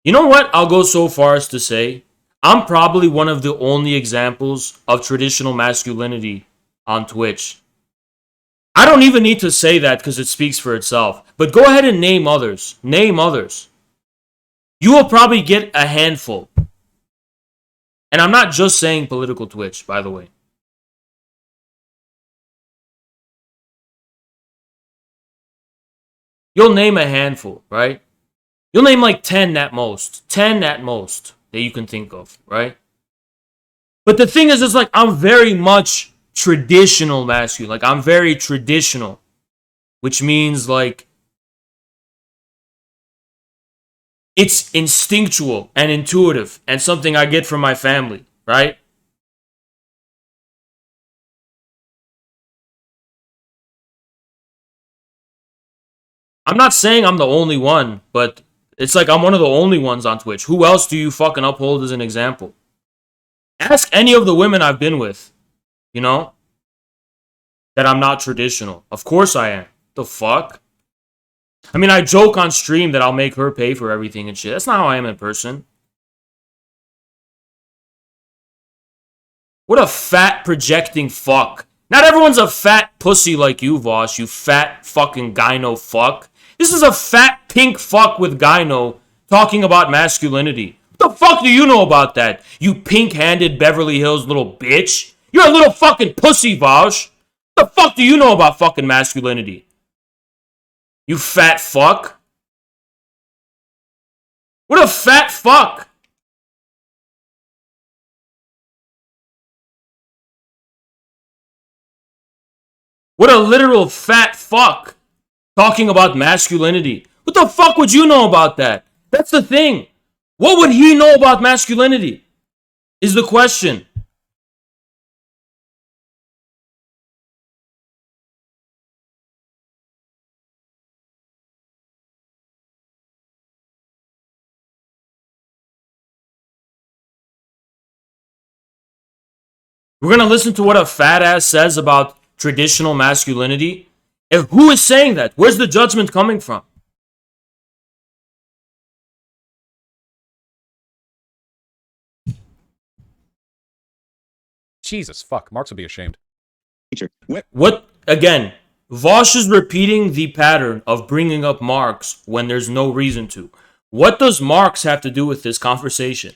[SPEAKER 3] You know what? I'll go so far as to say I'm probably one of the only examples of traditional masculinity on Twitch. I don't even need to say that because it speaks for itself. But go ahead and name others. Name others. You will probably get a handful. And I'm not just saying political Twitch, by the way. You'll name a handful, right? You'll name like 10 at most. 10 at most that you can think of, right? But the thing is, it's like I'm very much traditional masculine. Like I'm very traditional. Which means like it's instinctual and intuitive and something I get from my family, right? I'm not saying I'm the only one, but it's like I'm one of the only ones on Twitch. Who else do you fucking uphold as an example? Ask any of the women I've been with, you know, that I'm not traditional. Of course I am. The fuck? I mean, I joke on stream that I'll make her pay for everything and shit. That's not how I am in person. What a fat projecting fuck. Not everyone's a fat pussy like you, Vaush, you fat fucking gyno fuck. This is a fat pink fuck with gyno talking about masculinity. What the fuck do you know about that, you pink-handed Beverly Hills little bitch? You're a little fucking pussy, Vaush. What the fuck do you know about fucking masculinity? You fat fuck. What a fat fuck. What a literal fat fuck. Talking about masculinity. What the fuck would you know about that? That's the thing. What would he know about masculinity? Is the question. We're going to listen to what a fat ass says about traditional masculinity. And who is saying that? Where's the judgment coming from?
[SPEAKER 2] Jesus, fuck. Marx would be ashamed.
[SPEAKER 3] What? Again, Vaush is repeating the pattern of bringing up Marx when there's no reason to. What does Marx have to do with this conversation?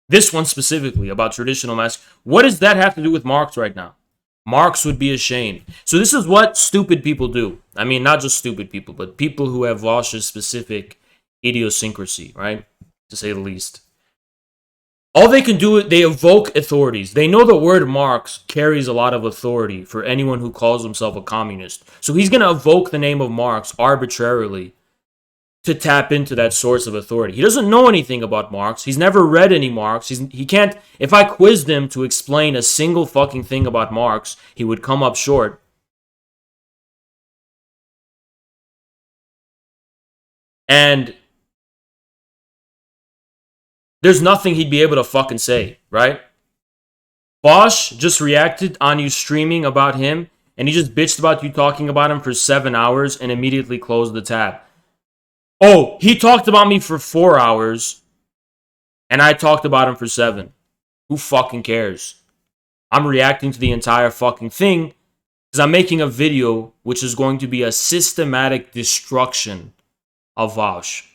[SPEAKER 3] This one specifically about traditional masculinity. What does that have to do with Marx right now? Marx would be ashamed. So this is what stupid people do. I mean, not just stupid people, but people who have Vaush's specific idiosyncrasy, right? To say the least. All they can do is they evoke authorities. They know the word Marx carries a lot of authority for anyone who calls himself a communist. So he's going to evoke the name of Marx arbitrarily to tap into that source of authority. He doesn't know anything about Marx. He's never read any Marx. He can't, if I quizzed him to explain a single fucking thing about Marx, he would come up short. And there's nothing he'd be able to fucking say, right? Vaush just reacted on you streaming about him, and he just bitched about you talking about him for 7 hours and immediately closed the tab. Oh, he talked about me for 4 hours, and I talked about him for 7. Who fucking cares? I'm reacting to the entire fucking thing because I'm making a video which is going to be a systematic destruction of Vaush.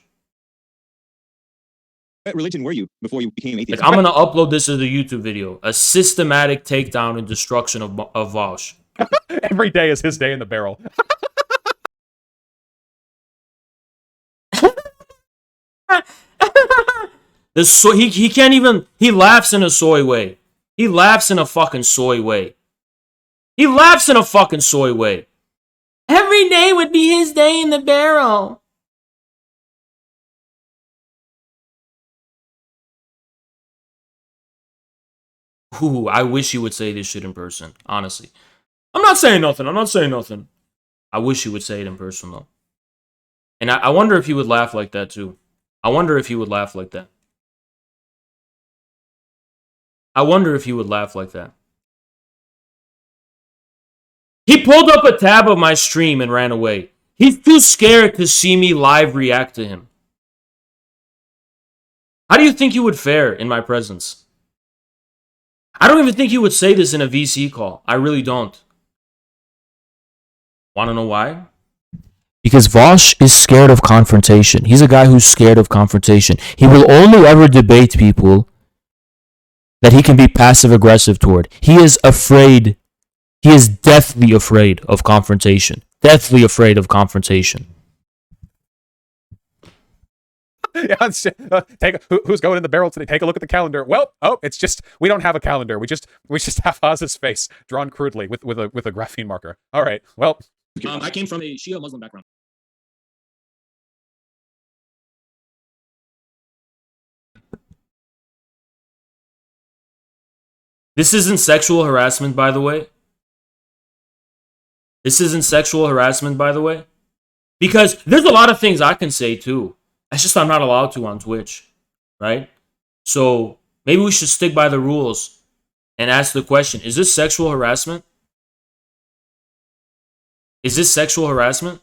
[SPEAKER 5] What religion were you before you became atheist?
[SPEAKER 3] Like, I'm gonna upload this as a YouTube video. A systematic takedown and destruction of Vaush.
[SPEAKER 2] Every day is his day in the barrel.
[SPEAKER 3] He can't even. He laughs in a soy way. He laughs in a fucking soy way. He laughs in a fucking soy way. Every day would be his day in the barrel. Ooh, I wish he would say this shit in person, honestly. I'm not saying nothing. I wish he would say it in person, though. And I wonder if he would laugh like that, too. I wonder if he would laugh like that. He pulled up a tab of my stream and ran away. He's too scared to see me live react to him. How do you think he would fare in my presence? I don't even think he would say this in a VC call. I really don't. Want to know why? Because Vaush is scared of confrontation. He's a guy who's scared of confrontation. He will only ever debate people that he can be passive-aggressive toward. He is afraid. He is deathly afraid of confrontation. Deathly afraid of confrontation.
[SPEAKER 2] Yeah, who's going in the barrel today? Take a look at the calendar. Well, it's just we don't have a calendar. We just have Oz's face drawn crudely with a graphene marker. All right. Well,
[SPEAKER 1] I came from a Shia Muslim background.
[SPEAKER 3] This isn't sexual harassment, by the way. Because there's a lot of things I can say too. It's just I'm not allowed to on Twitch, right? So maybe we should stick by the rules and ask the question, is this sexual harassment? Is this sexual harassment?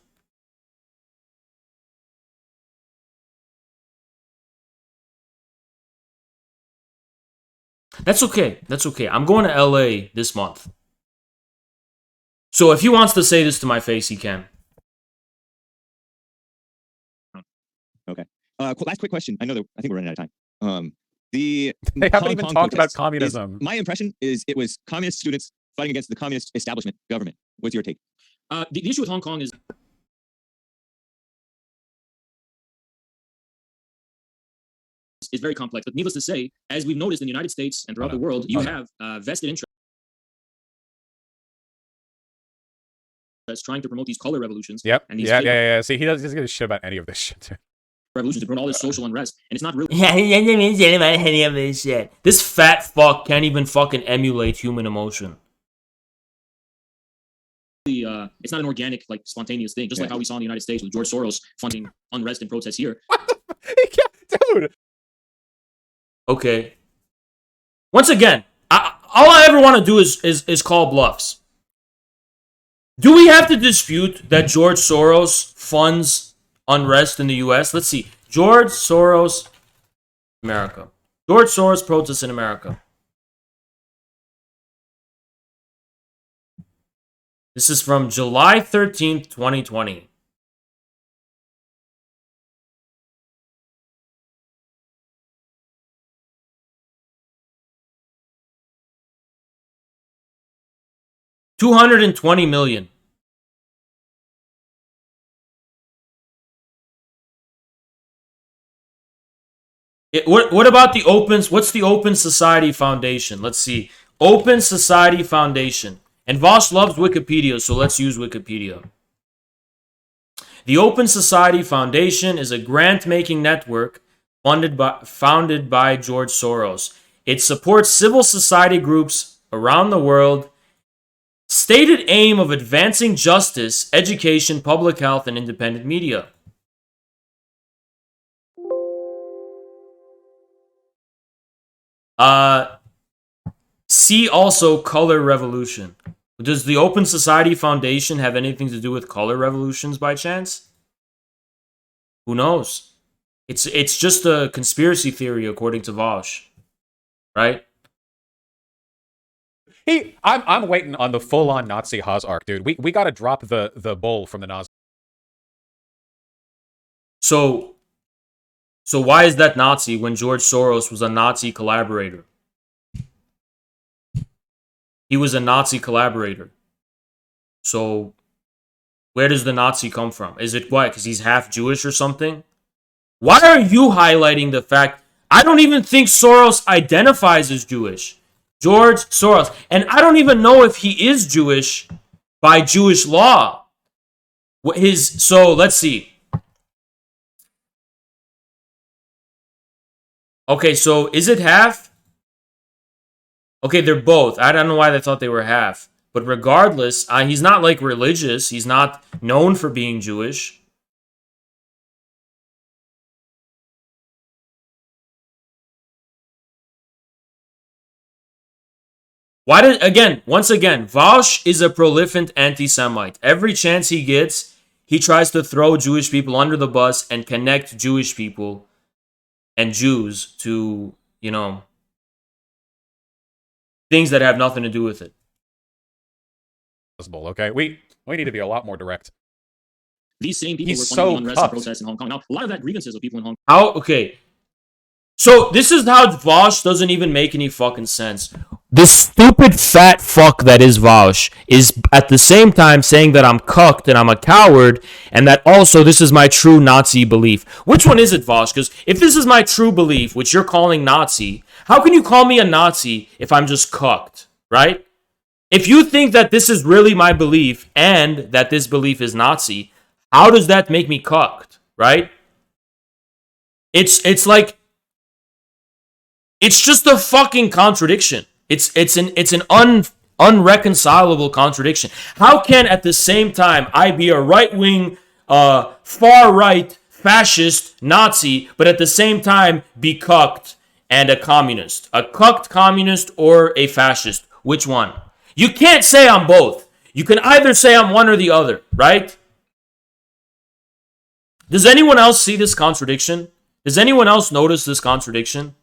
[SPEAKER 3] That's okay. I'm going to LA this month. So if he wants to say this to my face, he can.
[SPEAKER 5] Okay. Last quick question. I think we're running out of time. They
[SPEAKER 2] haven't even talked about communism.
[SPEAKER 5] My impression is it was communist students fighting against the communist establishment government. What's your take?
[SPEAKER 1] The issue with Hong Kong is very complex. But needless to say, as we've noticed in the United States and throughout the world, you have vested interest trying to promote these color revolutions.
[SPEAKER 2] Yep.
[SPEAKER 1] And these
[SPEAKER 2] yeah. See, he doesn't give a shit about any of this shit, too.
[SPEAKER 1] Revolutions to promote all this social unrest, and it's not really.
[SPEAKER 3] Yeah, he doesn't mean shit about any of this shit. This fat fuck can't even fucking emulate human emotion.
[SPEAKER 1] It's not an organic, like, spontaneous thing, just like how we saw in the United States with George Soros funding unrest and protests here.
[SPEAKER 2] Dude.
[SPEAKER 3] Okay. Once again, all I ever want to do is call bluffs. Do we have to dispute that George Soros funds unrest in the U.S.? Let's see. George Soros, America. George Soros protests in America. This is from July 13th, 2020. $220 million. What about the Opens? What's the Open Society Foundation? Let's see. Open Society Foundation. And Vaush loves Wikipedia, so let's use Wikipedia. The Open Society Foundation is a grant-making network founded by George Soros. It supports civil society groups around the world. Stated aim of advancing justice, education, public health, and independent media. See also Color Revolution. Does the Open Society Foundation have anything to do with color revolutions by chance? Who knows? It's just a conspiracy theory according to Vaush, right?
[SPEAKER 2] I'm waiting on the full-on Nazi Haas arc, dude. We got to drop the bull from the Nazi.
[SPEAKER 3] So why is that Nazi when George Soros was a Nazi collaborator? He was a Nazi collaborator. So where does the Nazi come from? Is it what? Because he's half Jewish or something? Why are you highlighting the fact? I don't even think Soros identifies as Jewish. George Soros. And I don't even know if he is Jewish by Jewish law. So let's see. Okay, so is it half? Okay, they're both. I don't know why they thought they were half. But regardless, he's not like religious. He's not known for being Jewish. Once again, Vaush is a prolific anti-Semite. Every chance he gets, he tries to throw Jewish people under the bus and connect Jewish people and Jews to, things that have nothing to do with it.
[SPEAKER 2] Okay, we need to be a lot more direct.
[SPEAKER 1] These same people
[SPEAKER 2] He's
[SPEAKER 1] were funding
[SPEAKER 2] so
[SPEAKER 1] unrest
[SPEAKER 2] cucked.
[SPEAKER 1] and protests in Hong Kong. Now, a lot of that grievances of people in Hong Kong.
[SPEAKER 3] Okay. So this is how Vaush doesn't even make any fucking sense. This stupid fat fuck that is Vaush is at the same time saying that I'm cucked and I'm a coward and that also this is my true Nazi belief. Which one is it, Vaush? Because if this is my true belief, which you're calling Nazi, how can you call me a Nazi if I'm just cucked, right? If you think that this is really my belief and that this belief is Nazi, how does that make me cucked, right? It's like, it's just a fucking contradiction. It's an unreconcilable contradiction. How can at the same time I be a right-wing, far-right, fascist Nazi, but at the same time be cucked and a communist? A cucked communist or a fascist? Which one? You can't say I'm both. You can either say I'm one or the other, right? Does anyone else see this contradiction? Does anyone else notice this contradiction?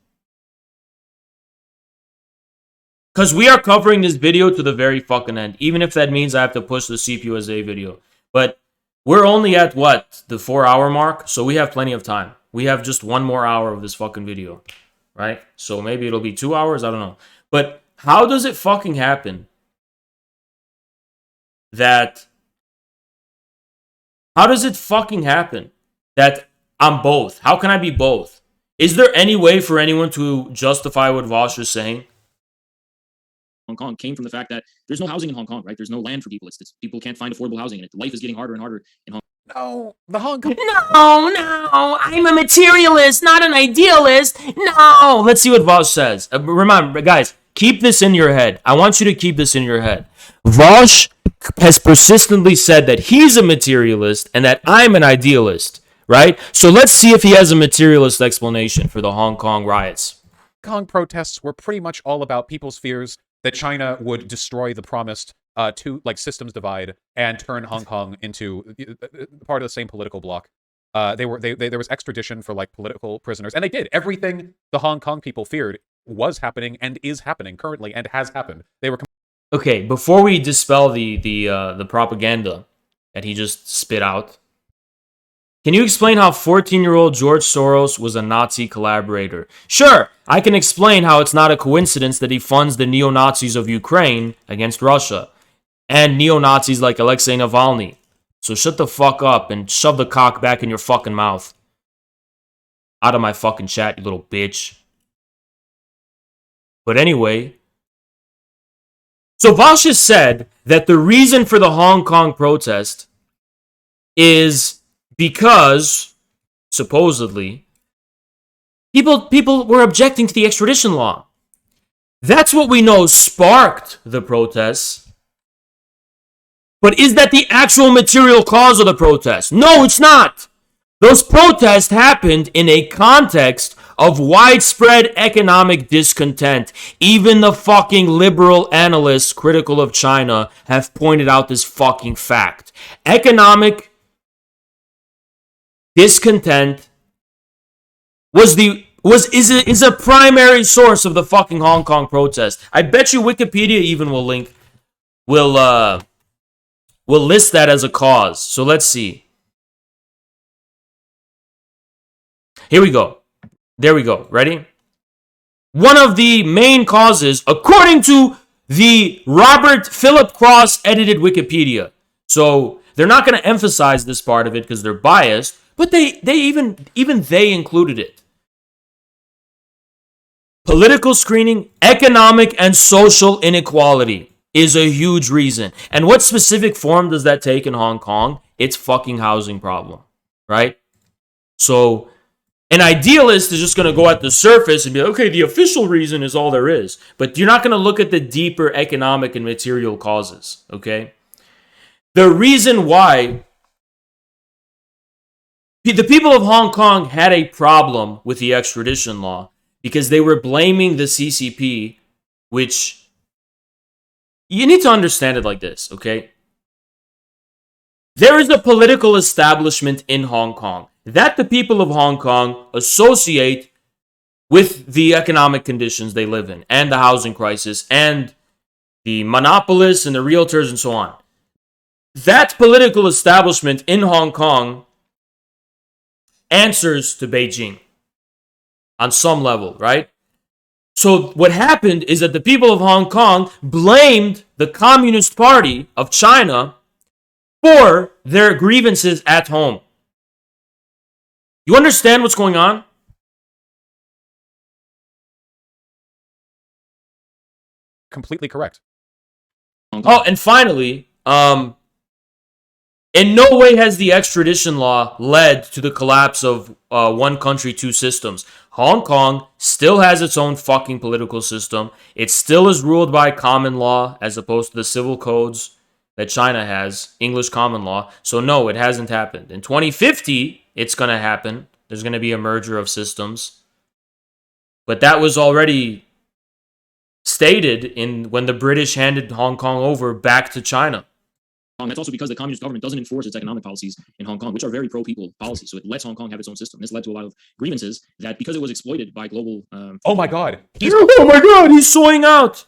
[SPEAKER 3] Because we are covering this video to the very fucking end, even if that means I have to push the CPUSA video. But we're only at, what, the 4-hour mark? So we have plenty of time. We have just one more hour of this fucking video, right? So maybe it'll be 2 hours, I don't know. But how does it fucking happen that... How does it fucking happen that I'm both? How can I be both? Is there any way for anyone to justify what Vaush is saying?
[SPEAKER 1] Hong Kong came from the fact that there's no housing in Hong Kong, right? There's no land for people. It's people can't find affordable housing, and life is getting harder and harder in Hong Kong.
[SPEAKER 2] No, the Hong Kong.
[SPEAKER 3] No, I'm a materialist, not an idealist. No. Let's see what Vaush says. Remember, guys, keep this in your head. I want you to keep this in your head. Vaush has persistently said that he's a materialist and that I'm an idealist, right? So let's see if he has a materialist explanation for the Hong Kong riots.
[SPEAKER 2] Hong Kong protests were pretty much all about people's fears that China would destroy the promised systems divide and turn Hong Kong into part of the same political bloc. There was extradition for political prisoners, and they did everything the Hong Kong people feared was happening and is happening currently and has happened. They were
[SPEAKER 3] okay. Before we dispel the propaganda that he just spit out, can you explain how 14-year-old George Soros was a Nazi collaborator? Sure, I can explain how it's not a coincidence that he funds the neo-Nazis of Ukraine against Russia and neo-Nazis like Alexei Navalny. So shut the fuck up and shove the cock back in your fucking mouth. Out of my fucking chat, you little bitch. But anyway, so Vaush has said that the reason for the Hong Kong protest is because, supposedly, people were objecting to the extradition law. That's what we know sparked the protests. But is that the actual material cause of the protest? No, it's not. Those protests happened in a context of widespread economic discontent. Even the fucking liberal analysts critical of China have pointed out this fucking fact. Economic discontent is a primary source of the fucking Hong Kong protest. I bet you Wikipedia even will list that as a cause. So let's see. Here we go. There we go. Ready? One of the main causes, according to the Robert Philip Cross edited Wikipedia. So they're not going to emphasize this part of it because they're biased, but they even they included it. Political screening, economic and social inequality is a huge reason. And what specific form does that take in Hong Kong? It's fucking housing problem, right? So an idealist is just going to go at the surface and be like, okay, the official reason is all there is. But you're not going to look at the deeper economic and material causes, okay? The reason why the people of Hong Kong had a problem with the extradition law because they were blaming the CCP, which you need to understand it like this, okay? There is a political establishment in Hong Kong that the people of Hong Kong associate with the economic conditions they live in and the housing crisis and the monopolists and the realtors and so on. That political establishment in Hong Kong answers to Beijing on some level, right? So what happened is that the people of Hong Kong blamed the Communist Party of China for their grievances at home. You understand what's going on?
[SPEAKER 2] Completely correct.
[SPEAKER 3] Oh, and finally, in no way has the extradition law led to the collapse of one country, two systems. Hong Kong still has its own fucking political system. It still is ruled by common law as opposed to the civil codes that China has, English common law. So no, it hasn't happened. In 2050, it's going to happen. There's going to be a merger of systems. But that was already stated in when the British handed Hong Kong over back to China.
[SPEAKER 1] That's also because the communist government doesn't enforce its economic policies in Hong Kong, which are very pro-people policies. So it lets Hong Kong have its own system. This led to a lot of grievances that because it was exploited by global...
[SPEAKER 2] oh my God.
[SPEAKER 3] He's soying out.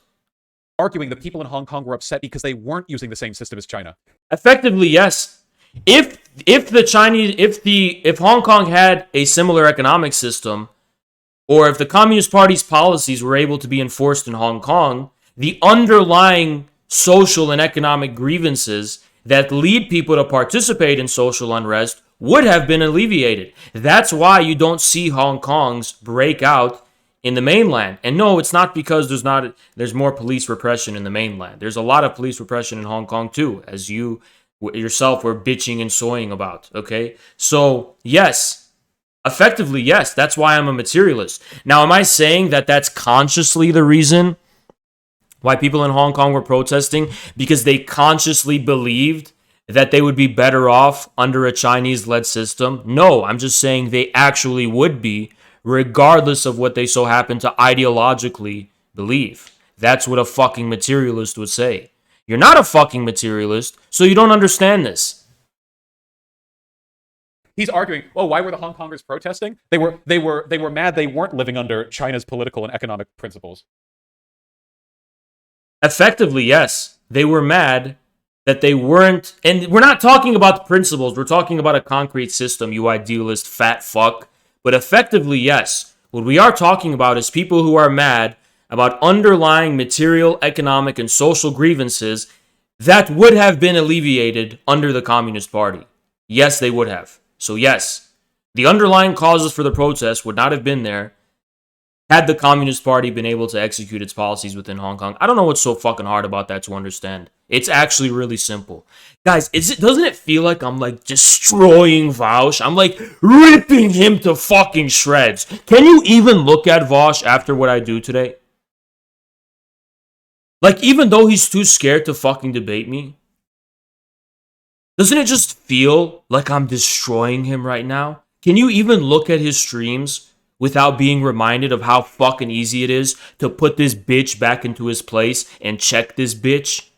[SPEAKER 2] Arguing the people in Hong Kong were upset because they weren't using the same system as China.
[SPEAKER 3] Effectively, yes. If Hong Kong had a similar economic system, or if the Communist Party's policies were able to be enforced in Hong Kong, the underlying social and economic grievances that lead people to participate in social unrest would have been alleviated. That's why you don't see Hong Kong's break out in the mainland. And no, it's not because there's more police repression in the mainland. There's a lot of police repression in Hong Kong too, as you yourself were bitching and soying about, okay? So, yes, effectively, yes, that's why I'm a materialist. Now, am I saying that that's consciously the reason why people in Hong Kong were protesting? Because they consciously believed that they would be better off under a Chinese-led system? No, I'm just saying they actually would be, regardless of what they so happen to ideologically believe. That's what a fucking materialist would say. You're not a fucking materialist, so you don't understand this.
[SPEAKER 2] He's arguing, oh, why were the Hong Kongers protesting? They were mad they weren't living under China's political and economic principles.
[SPEAKER 3] Effectively, yes. They were mad that they weren't, and we're not talking about the principles, we're talking about a concrete system, you idealist fat fuck. But effectively, yes. What we are talking about is people who are mad about underlying material, economic, and social grievances that would have been alleviated under the Communist Party. Yes, they would have. So yes, the underlying causes for the protest would not have been there had the Communist Party been able to execute its policies within Hong Kong. I don't know what's so fucking hard about that to understand. It's actually really simple. Guys, doesn't it feel like I'm like destroying Vaush? I'm like ripping him to fucking shreds. Can you even look at Vaush after what I do today? Like, even though he's too scared to fucking debate me, doesn't it just feel like I'm destroying him right now? Can you even look at his streams without being reminded of how fucking easy it is to put this bitch back into his place and check this bitch?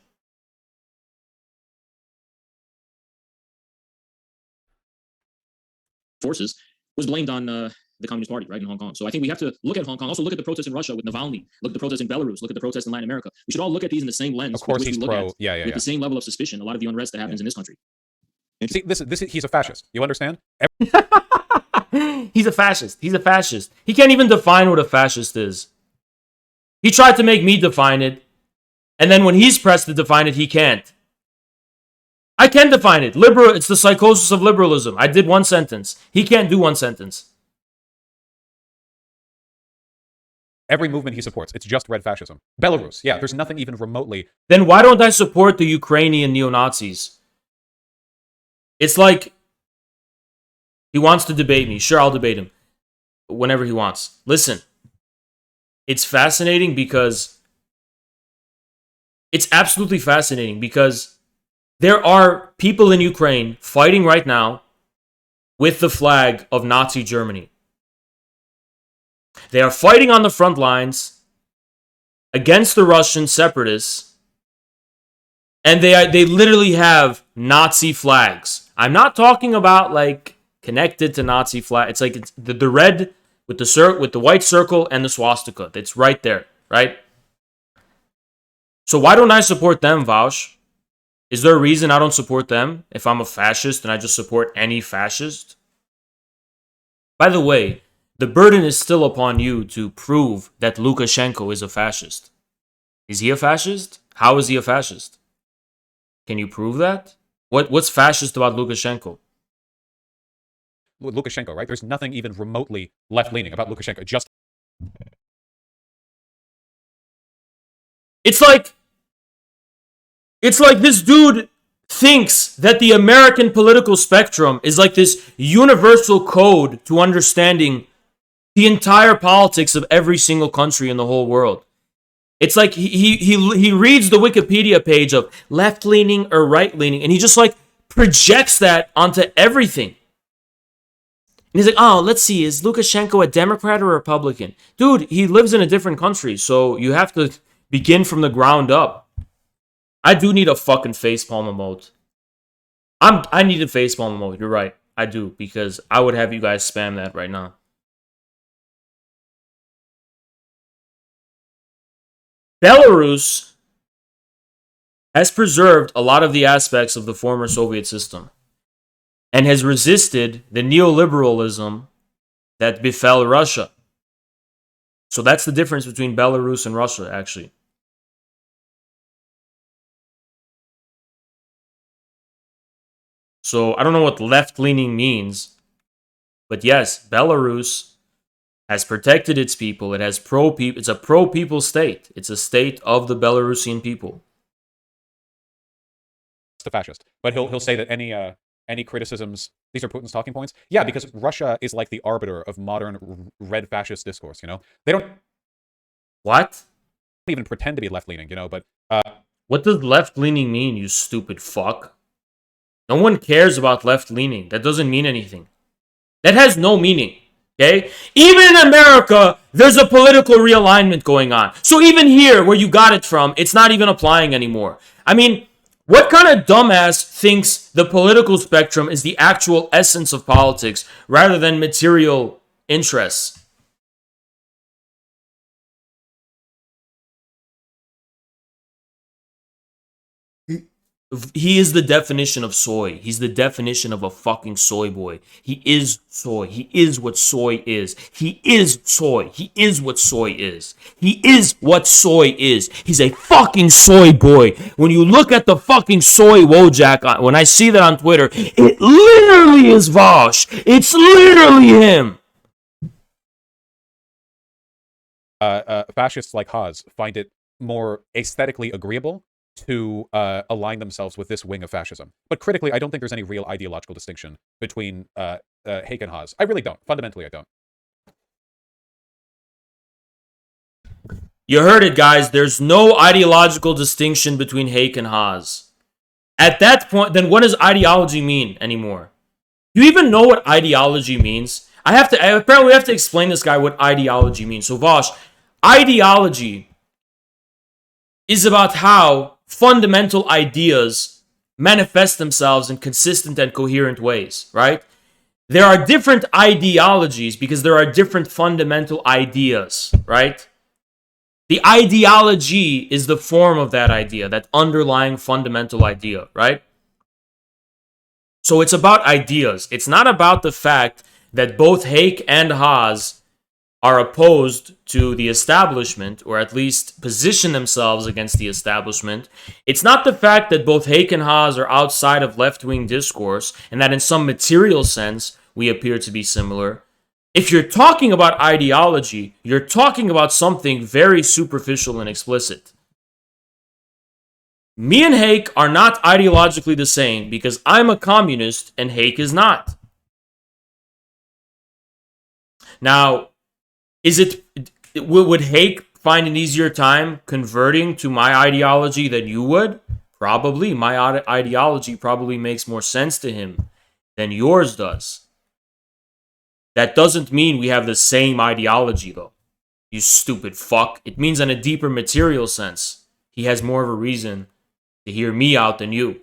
[SPEAKER 1] forces was blamed on the Communist Party, right, in Hong Kong. So I think we have to look at Hong Kong. Also look at the protests in Russia with Navalny. Look at the protests in Belarus. Look at the protests in Latin America. We should all look at these in the same lens.
[SPEAKER 2] Of course,
[SPEAKER 1] with which
[SPEAKER 2] he's
[SPEAKER 1] we look
[SPEAKER 2] pro.
[SPEAKER 1] at, with the same level of suspicion. A lot of the unrest that happens in this country.
[SPEAKER 2] See, he's a fascist. You understand?
[SPEAKER 3] He's a fascist. He's a fascist. He can't even define what a fascist is. He tried to make me define it, and then when he's pressed to define it, he can't. I can define it. It's the psychosis of liberalism. I did one sentence. He can't do one sentence.
[SPEAKER 2] Every movement he supports, it's just red fascism. Belarus, yeah, there's nothing even remotely.
[SPEAKER 3] Then why don't I support the Ukrainian neo-Nazis? It's like, he wants to debate me. Sure, I'll debate him whenever he wants. Listen, it's fascinating because, it's absolutely fascinating because there are people in Ukraine fighting right now with the flag of Nazi Germany. They are fighting on the front lines against the Russian separatists, and they literally have Nazi flags. I'm not talking about like connected to Nazi flag. It's like it's the red with the white circle and the swastika. It's right there, right? So why don't I support them, Vaush? Is there a reason I don't support them if I'm a fascist and I just support any fascist? By the way, the burden is still upon you to prove that Lukashenko is a fascist. Is he a fascist? How is he a fascist? Can you prove that? What's fascist about Lukashenko?
[SPEAKER 2] Lukashenko, right? There's nothing even remotely left-leaning about Lukashenko.
[SPEAKER 3] It's like this dude thinks that the American political spectrum is like this universal code to understanding the entire politics of every single country in the whole world. It's like he reads the Wikipedia page of left-leaning or right-leaning, and he just like projects that onto everything. And he's like, oh, let's see, is Lukashenko a Democrat or a Republican? Dude, he lives in a different country, so you have to begin from the ground up. I do need a fucking facepalm emote. I need a facepalm emote, you're right. I do, because I would have you guys spam that right now. Belarus has preserved a lot of the aspects of the former Soviet system and has resisted the neoliberalism that befell Russia. So that's the difference between Belarus and Russia, actually. So I don't know what left-leaning means, but yes, Belarus has protected its people. It has pro-people. It's a pro-people state. It's a state of the Belarusian people.
[SPEAKER 2] It's a fascist, but he'll say that any criticisms, these are Putin's talking points. Yeah, because Russia is like the arbiter of modern red fascist discourse. You know, they don't even pretend to be left-leaning. You know, but
[SPEAKER 3] what does left-leaning mean? You stupid fuck. No one cares about left-leaning. That doesn't mean anything. That has no meaning. Okay? Even in America, there's a political realignment going on. So even here, where you got it from, it's not even applying anymore. I mean, what kind of dumbass thinks the political spectrum is the actual essence of politics rather than material interests? He is the definition of soy. He's the definition of a fucking soy boy. He is soy. He is what soy is. He is soy. He is what soy is. He is what soy is. He's a fucking soy boy. When you look at the fucking soy Wojak, when I see that on Twitter, it literally is Vaush. It's literally him.
[SPEAKER 2] Fascists like Haas find it more aesthetically agreeable to align themselves with this wing of fascism. But critically, I don't think there's any real ideological distinction between Hake and Haas. I really don't. Fundamentally, I don't.
[SPEAKER 3] You heard it, guys. There's no ideological distinction between Hake and Haas. At that point, then what does ideology mean anymore? Do you even know what ideology means? Apparently we have to explain this guy what ideology means. So Vaush, ideology is about how fundamental ideas manifest themselves in consistent and coherent ways, right? there are different ideologies because there are different fundamental ideas, right? The ideology is the form of that idea, that underlying fundamental idea, right? So it's about ideas. It's not about the fact that both Hake and Haas are opposed to the establishment, or at least position themselves against the establishment. It's not the fact that both Hake and Haas are outside of left-wing discourse, and that in some material sense, we appear to be similar. If you're talking about ideology, you're talking about something very superficial and explicit. Me and Hake are not ideologically the same because I'm a communist and Hake is not. Now, would Hake find an easier time converting to my ideology than you would? Probably. My ideology probably makes more sense to him than yours does. That doesn't mean we have the same ideology, though. You stupid fuck. It means in a deeper material sense, he has more of a reason to hear me out than you.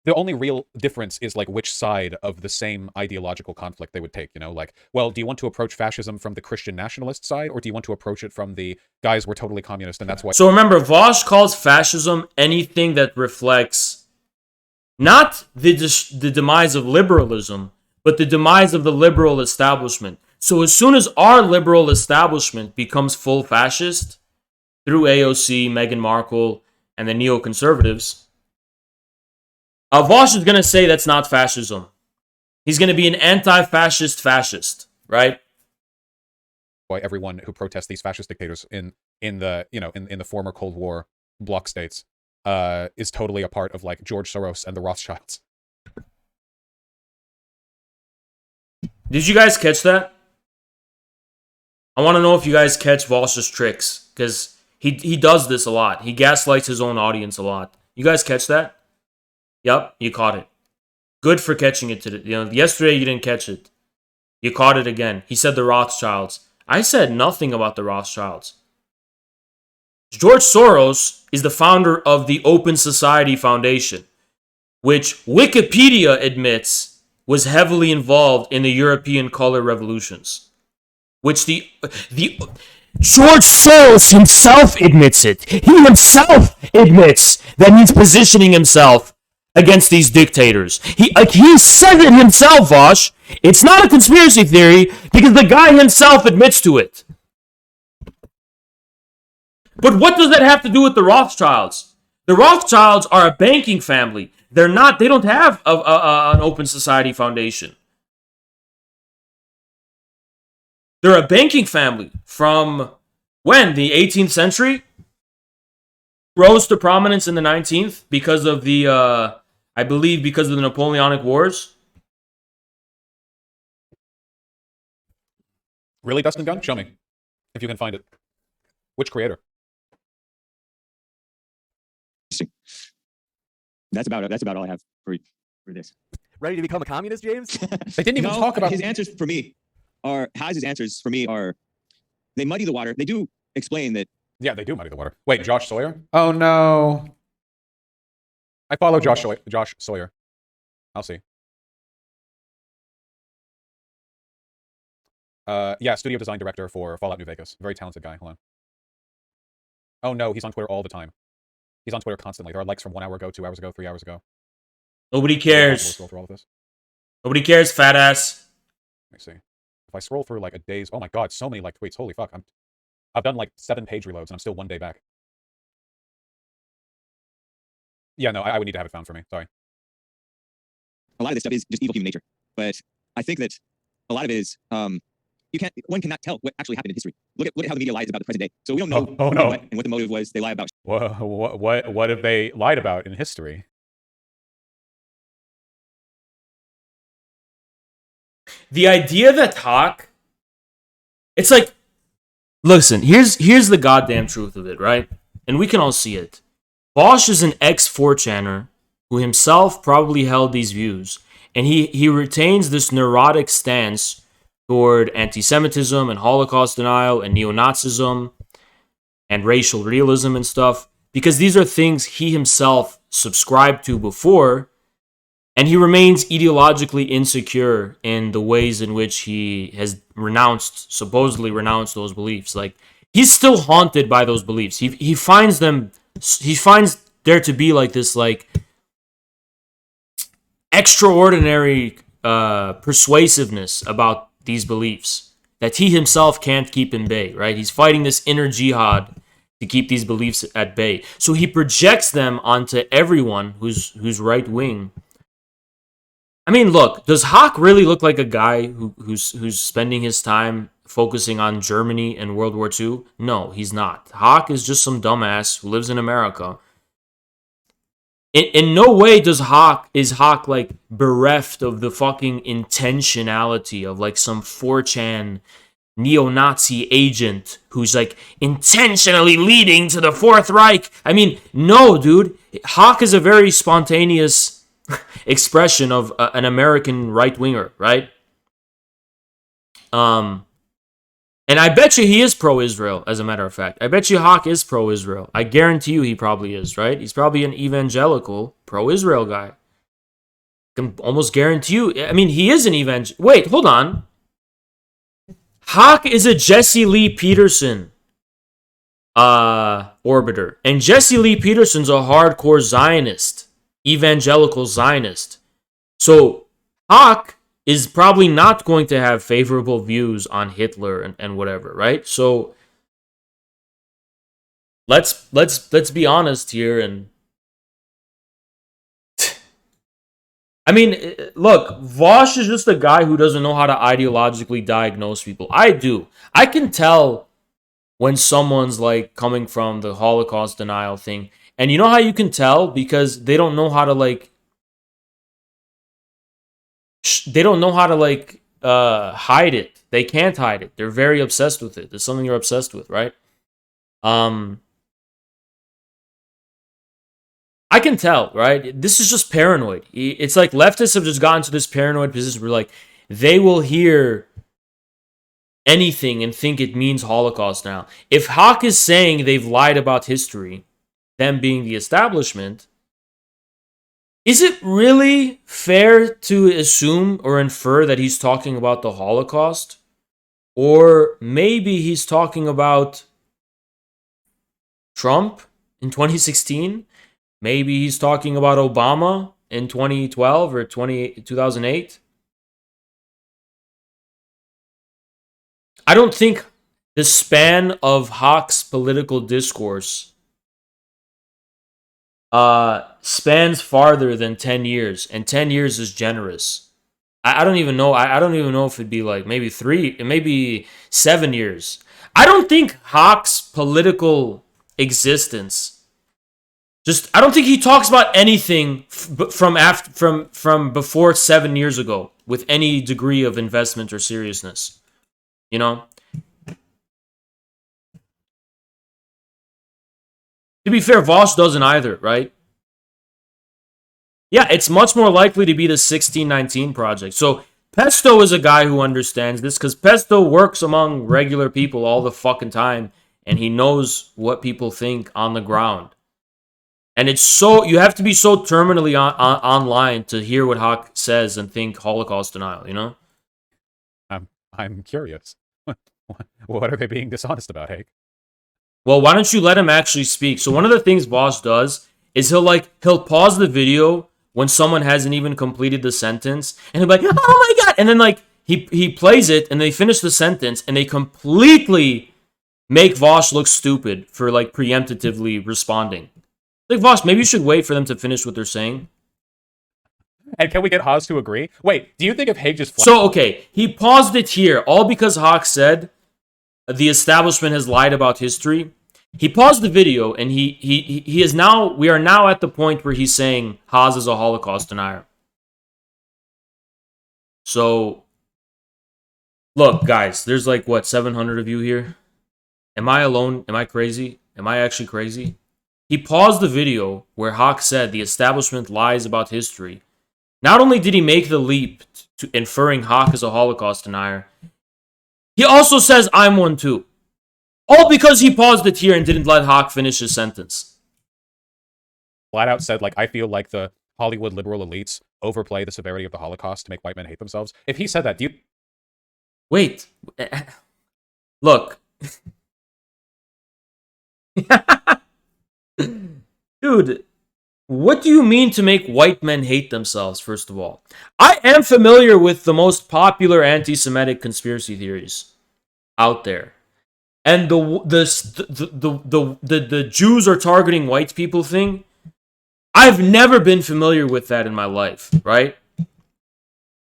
[SPEAKER 2] The only real difference is like which side of the same ideological conflict they would take, you know, like, well, do you want to approach fascism from the Christian nationalist side, or do you want to approach it from the guys we're totally communist and that's why?
[SPEAKER 3] So remember, Vaush calls fascism anything that reflects not the demise of liberalism, but the demise of the liberal establishment. So as soon as our liberal establishment becomes full fascist through AOC, Meghan Markle, and the neoconservatives, Vaush is going to say that's not fascism. He's going to be an anti-fascist fascist, right?
[SPEAKER 2] Why everyone who protests these fascist dictators in the former Cold War bloc states is totally a part of like George Soros and the Rothschilds.
[SPEAKER 3] Did you guys catch that? I want to know if you guys catch Vaush's tricks, because he does this a lot. He gaslights his own audience a lot. You guys catch that? Yep, you caught it. Good for catching it today. Yesterday you didn't catch it. You caught it again. He said the Rothschilds. I said nothing about the Rothschilds. George Soros is the founder of the Open Society Foundation, which Wikipedia admits was heavily involved in the European color revolutions. Which the George Soros himself admits it. He himself admits that he's positioning himself against these dictators. He said it himself, Vaush. It's not a conspiracy theory because the guy himself admits to it. But what does that have to do with the Rothschilds? The Rothschilds are a banking family. They don't have an open society foundation. They're a banking family from when? The 18th century? Rose to prominence in the 19th because of the, I believe because of the Napoleonic Wars.
[SPEAKER 2] Really, Dustin Gunn? Show me. If you can find it. Which creator?
[SPEAKER 5] That's about all I have for this.
[SPEAKER 4] Ready to become a communist, James?
[SPEAKER 2] They didn't even talk about
[SPEAKER 5] his answers for me. Haz's answers for me are, they muddy the water. They do explain that.
[SPEAKER 2] Yeah, they do muddy the water. Wait, Josh Sawyer? Oh no. I follow Josh Sawyer. I'll see. Yeah, studio design director for Fallout New Vegas. Very talented guy. Hold on. Oh no, he's on Twitter all the time. He's on Twitter constantly. There are likes from 1 hour ago, 2 hours ago, 3 hours ago.
[SPEAKER 3] Nobody cares.
[SPEAKER 2] Scroll through all of this.
[SPEAKER 3] Nobody cares, fat ass.
[SPEAKER 2] Let me see. If I scroll through like a day's, oh my god, so many like tweets. Holy fuck! I've done like 7 page reloads and I'm still 1 day back. Yeah, no, I would need to have it found for me. Sorry.
[SPEAKER 5] A lot of this stuff is just evil human nature, but I think that a lot of it is one cannot tell what actually happened in history. Look at how the media lies about the present day. So we don't know what the motive was. They lie about.
[SPEAKER 2] What have they lied about in history?
[SPEAKER 3] The idea that Hake, it's like, listen, here's the goddamn truth of it, right? And we can all see it. Vaush is an ex-4chaner who himself probably held these views, and he retains this neurotic stance toward anti-Semitism and Holocaust denial and neo-Nazism and racial realism and stuff, because these are things he himself subscribed to before, And he remains ideologically insecure in the ways in which he has supposedly renounced those beliefs. Like, he's still haunted by those beliefs. He finds there to be like this like extraordinary persuasiveness about these beliefs that he himself can't keep in bay, right? He's fighting this inner jihad to keep these beliefs at bay. So he projects them onto everyone who's right wing. I mean, look, does Hake really look like a guy who's spending his time focusing on Germany and World War II? No, he's not. Hake is just some dumbass who lives in America. In no way is Hake like bereft of the fucking intentionality of like some 4chan neo-Nazi agent who's like intentionally leading to the Fourth Reich. I mean, no, dude. Hake is a very spontaneous expression of an American right-winger, right? And I bet you he is pro-Israel, as a matter of fact. I bet you Hake is pro-Israel. I guarantee you he probably is, right? He's probably an evangelical pro-Israel guy. I can almost guarantee you. I mean, he is an evangelical. Wait, hold on. Hake is a Jesse Lee Peterson orbiter. And Jesse Lee Peterson's a hardcore Zionist. Evangelical Zionist. So Hake is probably not going to have favorable views on Hitler and whatever, right? So let's be honest here. And I mean, look, Vaush is just a guy who doesn't know how to ideologically diagnose people. I do. I can tell when someone's like coming from the Holocaust denial thing. And you know how you can tell? Because they don't know how to like hide it. They can't hide it. They're very obsessed with it. There's something you're obsessed with, right? I can tell, right? This is just paranoid. It's like leftists have just gotten to this paranoid position where like they will hear anything and think it means Holocaust now. If Hake is saying they've lied about history, them being the establishment, is it really fair to assume or infer that he's talking about the Holocaust? Or maybe he's talking about Trump in 2016? Maybe he's talking about Obama in 2012 or 2008? I don't think the span of Hake's political discourse spans farther than 10 years, and 10 years is generous. I don't even know. I don't even know if it'd be like maybe 7 years. I don't think Hake's political existence, I don't think he talks about anything from before 7 years ago with any degree of investment or seriousness. You know? To be fair, Vaush doesn't either, right? Yeah, it's much more likely to be the 1619 project. So Pesto is a guy who understands this because Pesto works among regular people all the fucking time, and he knows what people think on the ground. And it's so you have to be so terminally online to hear what Hake says and think Holocaust denial. You know?
[SPEAKER 2] I'm curious. What are they being dishonest about, Hake?
[SPEAKER 3] Well, why don't you let him actually speak? So one of the things Vaush does is he'll pause the video when someone hasn't even completed the sentence, and he'll be like, "Oh my god!" And then like he plays it, and they finish the sentence, and they completely make Vaush look stupid for like preemptively responding. Like Vaush, maybe you should wait for them to finish what they're saying.
[SPEAKER 2] And can we get Haas to agree? Wait, do you think if Hake just...
[SPEAKER 3] So, okay, he paused it here, all because Hake said the establishment has lied about history. He paused the video, and we are now at the point where he's saying Haas is a Holocaust denier. So, look, guys, there's like, 700 of you here? Am I alone? Am I crazy? Am I actually crazy? He paused the video where Hake said the establishment lies about history. Not only did he make the leap to inferring Hake as a Holocaust denier, he also says, I'm one too. All because he paused it here and didn't let Hake finish his sentence.
[SPEAKER 2] Flat out said, like, I feel like the Hollywood liberal elites overplay the severity of the Holocaust to make white men hate themselves? If he said that, do you...
[SPEAKER 3] Wait. Look. Dude, what do you mean to make white men hate themselves, first of all? I am familiar with the most popular anti-Semitic conspiracy theories out there. And the Jews are targeting white people thing, I've never been familiar with that in my life, right?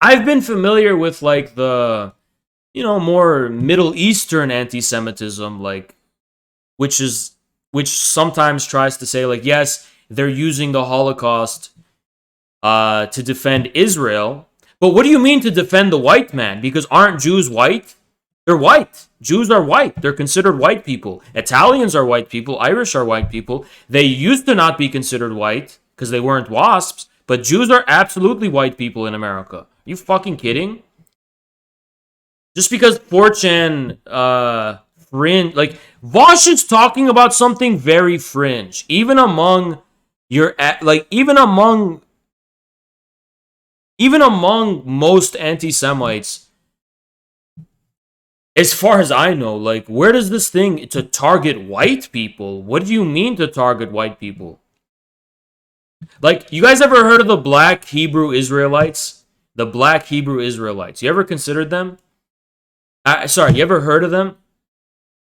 [SPEAKER 3] I've been familiar with like the, more Middle Eastern anti-Semitism, like, which sometimes tries to say like, yes, they're using the Holocaust to defend Israel. But what do you mean to defend the white man? Because aren't Jews white? They're white. Jews are white. They're considered white people. Italians are white people. Irish are white people. They used to not be considered white because they weren't WASPs, but Jews are absolutely white people in America. Are you fucking kidding? Just because 4chan fringe, like Vaush is talking about something very fringe, even among most anti-Semites. As far as I know, like, where does this thing to target white people? What do you mean to target white people? Like, you guys ever heard of the Black Hebrew Israelites? The Black Hebrew Israelites. You ever considered them? You ever heard of them?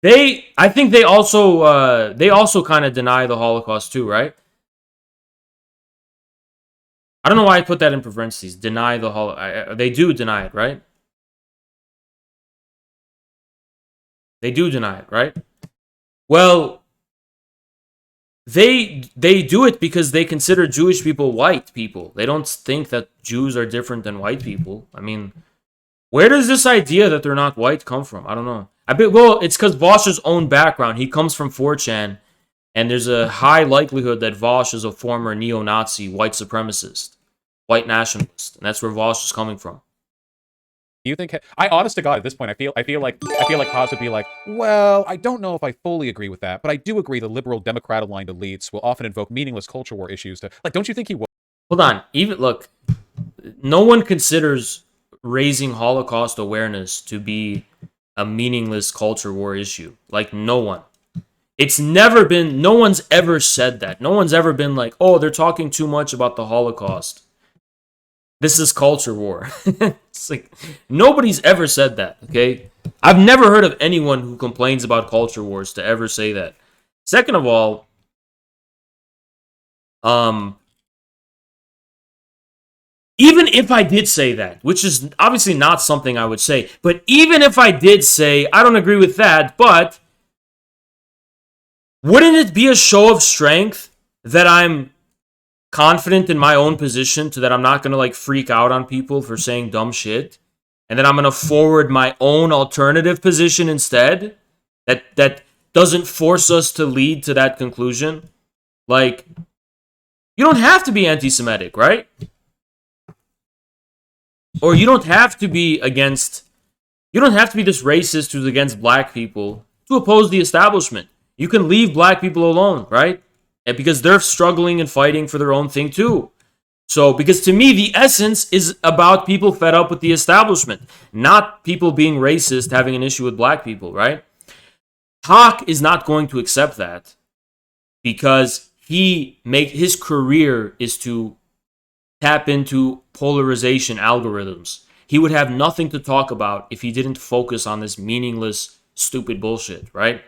[SPEAKER 3] I think they also kind of deny the Holocaust too, right? I don't know why I put that in parentheses. Deny the Holocaust. They do deny it, right? They do deny it, right? Well, they do it because they consider Jewish people white people. They don't think that Jews are different than white people. I mean, where does this idea that they're not white come from? I don't know. It's because Vaush's own background. He comes from 4chan, and there's a high likelihood that Vaush is a former neo-Nazi, white supremacist, white nationalist, and that's where Vaush is coming from.
[SPEAKER 2] Do you think? I, honest to God, at this point, I feel like Haas would be like, well, I don't know if I fully agree with that, but I do agree the liberal Democrat-aligned elites will often invoke meaningless culture war issues to, like, don't you think he will?
[SPEAKER 3] Hold on, look, no one considers raising Holocaust awareness to be a meaningless culture war issue. Like, no one. No one's ever said that. No one's ever been like, oh, they're talking too much about the Holocaust. This is culture war. It's like, nobody's ever said that, okay? I've never heard of anyone who complains about culture wars to ever say that. Second of all, even if I did say that, which is obviously not something I would say, but even if I did say, I don't agree with that, but wouldn't it be a show of strength that I'm confident in my own position, so that I'm not going to like freak out on people for saying dumb shit, and then I'm going to forward my own alternative position instead that doesn't force us to lead to that conclusion? Like, you don't have to be anti-Semitic, right? Or you don't have to be this racist who's against black people to oppose the establishment. You can leave black people alone, right? And because they're struggling and fighting for their own thing too. So, because to me, the essence is about people fed up with the establishment, not people being racist, having an issue with black people, right? Hake is not going to accept that because his career is to tap into polarization algorithms. He would have nothing to talk about if he didn't focus on this meaningless, stupid bullshit, right?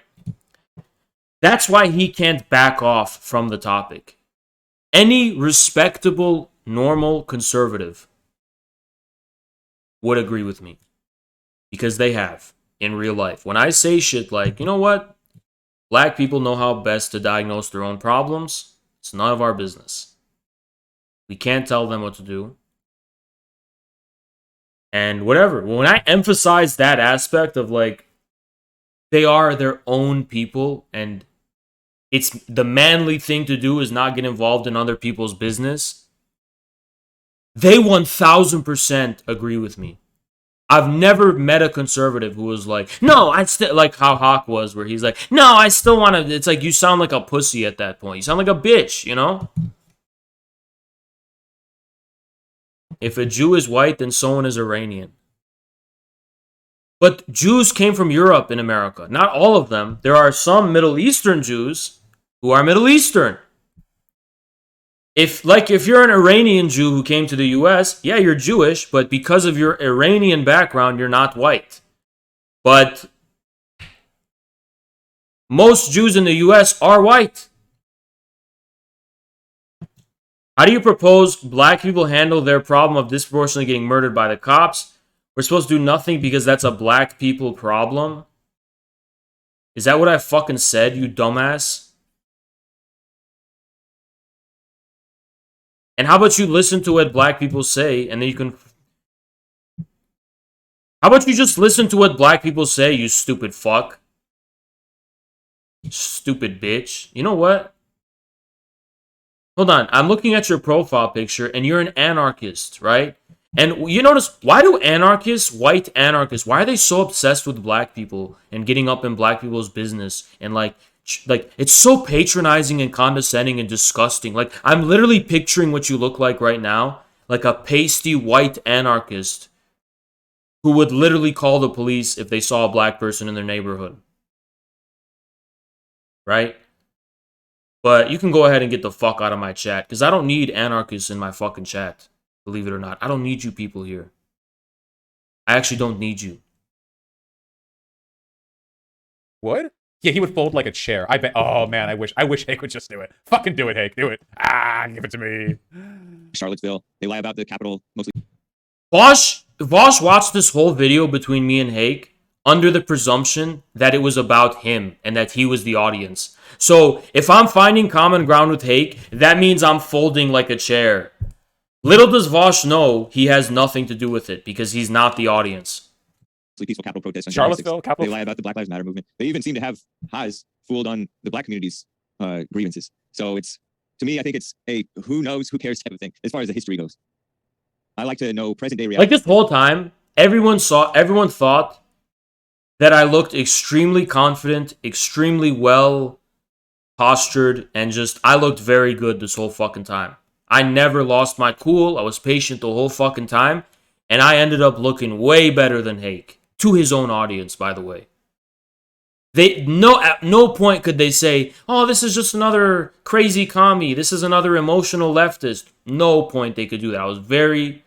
[SPEAKER 3] That's why he can't back off from the topic. Any respectable, normal conservative would agree with me. Because they have, in real life. When I say shit like, you know what? Black people know how best to diagnose their own problems. It's none of our business. We can't tell them what to do. And whatever. When I emphasize that aspect of like, they are their own people, and it's the manly thing to do is not get involved in other people's business, they 1000% agree with me. I've never met a conservative who was like, no, I still, like how Hake was, where he's like, no, I still want to, it's like, you sound like a pussy at that point. You sound like a bitch, you know? If a Jew is white, then someone is Iranian. But Jews came from Europe in America. Not all of them. There are some Middle Eastern Jews who are Middle Eastern. If you're an Iranian Jew who came to the US, yeah, you're Jewish, but because of your Iranian background, you're not white. But most Jews in the US are white. How do you propose black people handle their problem of disproportionately getting murdered by the cops? We're supposed to do nothing because that's a black people problem? Is that what I fucking said, you dumbass? And how about you listen to what black people say, and then you can... How about you just listen to what black people say, you stupid fuck? Stupid bitch. You know what? Hold on. I'm looking at your profile picture, and you're an anarchist, right? And you notice, why do anarchists, white anarchists, why are they so obsessed with black people and getting up in black people's business and like it's so patronizing and condescending and disgusting. Like, I'm literally picturing what you look like right now, like a pasty white anarchist who would literally call the police if they saw a black person in their neighborhood. Right? But you can go ahead and get the fuck out of my chat, because I don't need anarchists in my fucking chat, believe it or not. I don't need you people here. I actually don't need you.
[SPEAKER 2] What? Yeah, he would fold like a chair. I bet. Oh man, I wish Hake would just do it. Fucking do it, Hake. Do it. Give it to me.
[SPEAKER 5] Charlottesville. They lie about the capital mostly.
[SPEAKER 3] Vaush watched this whole video between me and Hake under the presumption that it was about him and that he was the audience. So if I'm finding common ground with Hake, that means I'm folding like a chair. Little does Vaush know he has nothing to do with it because he's not the audience.
[SPEAKER 5] Peaceful capital protests on
[SPEAKER 2] Charlottesville, capital.
[SPEAKER 5] They lie about the Black Lives Matter movement. They even seem to have Haas fooled on the black community's grievances. So it's, to me, I think it's a who knows, who cares type of thing as far as the history goes. I like to know present day reality.
[SPEAKER 3] Like this whole time, everyone thought that I looked extremely confident, extremely well postured, and I looked very good this whole fucking time. I never lost my cool. I was patient the whole fucking time, and I ended up looking way better than Hake. To his own audience, by the way. At no point could they say, oh, this is just another crazy commie. This is another emotional leftist. No point they could do that. I was very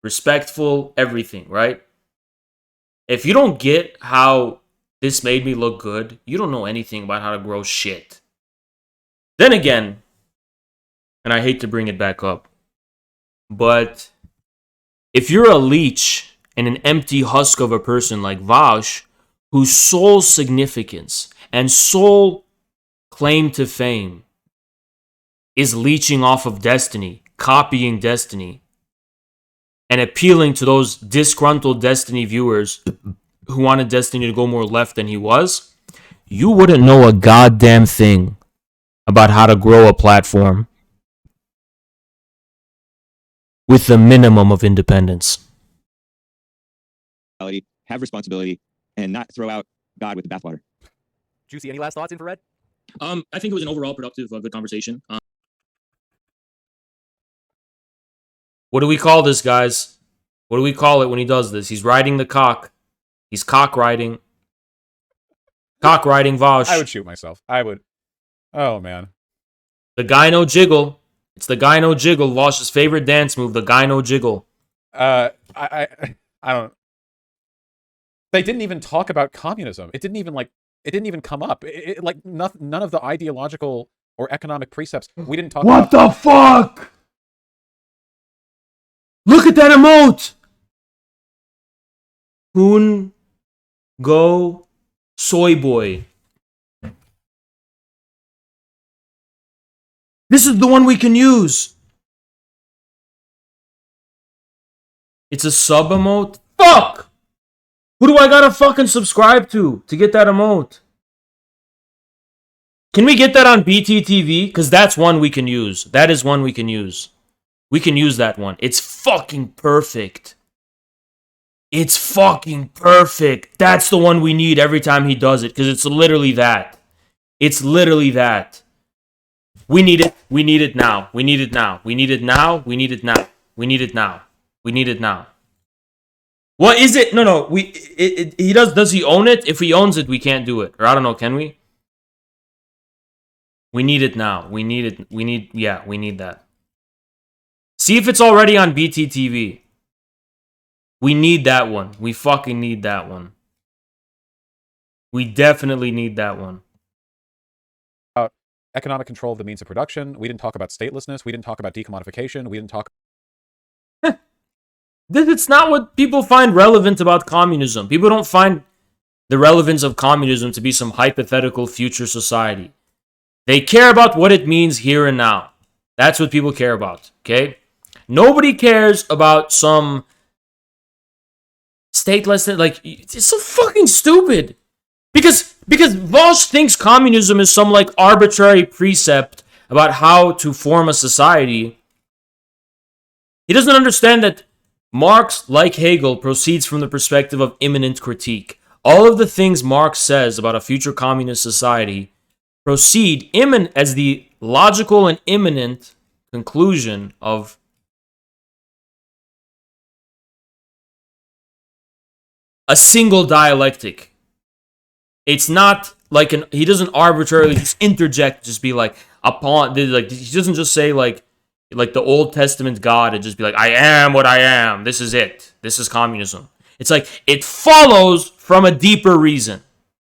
[SPEAKER 3] respectful, everything, right? If you don't get how this made me look good, you don't know anything about how to grow shit. Then again, and I hate to bring it back up, but if you're a leech and an empty husk of a person like Vaush, whose sole significance and sole claim to fame is leeching off of Destiny, copying Destiny, and appealing to those disgruntled Destiny viewers who wanted Destiny to go more left than he was, you wouldn't know a goddamn thing about how to grow a platform with the minimum of independence.
[SPEAKER 5] Have responsibility, and not throw out God with the bathwater.
[SPEAKER 4] Juicy, any last thoughts, Infrared?
[SPEAKER 1] I think it was an overall productive, good conversation.
[SPEAKER 3] What do we call this, guys? What do we call it when he does this? He's riding the cock. He's cock riding. Cock riding Vaush.
[SPEAKER 2] I would shoot myself. I would. Oh, man.
[SPEAKER 3] The gyno jiggle. It's the gyno jiggle. Vaush's favorite dance move, the gyno jiggle.
[SPEAKER 2] I don't... They didn't even talk about communism. It didn't even come up. None of the ideological or economic precepts. We didn't talk about...
[SPEAKER 3] What the fuck? Look at that emote! Hoon go soy boy. This is the one we can use. It's a sub emote? Fuck! Who do I gotta fucking subscribe to get that emote? Can we get that on BTTV? Because that's one we can use. That is one we can use. We can use that one. It's fucking perfect. It's fucking perfect. That's the one we need every time he does it. Because it's literally that. It's literally that. We need it. We need it now. We need it now. We need it now. We need it now. We need it now. We need it now. What is it? No. He does. Does he own it? If he owns it, we can't do it. Or I don't know. Can we? We need it now. We need it. We need that. See if it's already on BTTV. We need that one. We fucking need that one. We definitely need that one.
[SPEAKER 2] About economic control of the means of production. We didn't talk about statelessness. We didn't talk about decommodification. We didn't talk.
[SPEAKER 3] It's not what people find relevant about communism. People don't find the relevance of communism to be some hypothetical future society. They care about what it means here and now. That's what people care about, okay? Nobody cares about some stateless, like, it's so fucking stupid. Because Vaush thinks communism is some, like, arbitrary precept about how to form a society. He doesn't understand that Marx, like Hegel, proceeds from the perspective of immanent critique. All of the things Marx says about a future communist society proceed as the logical and immanent conclusion of a single dialectic. It's not like he doesn't arbitrarily just interject, just be like he doesn't just say like the Old Testament God and just be like, I am what I am. This is it. This is communism. It's like it follows from a deeper reason,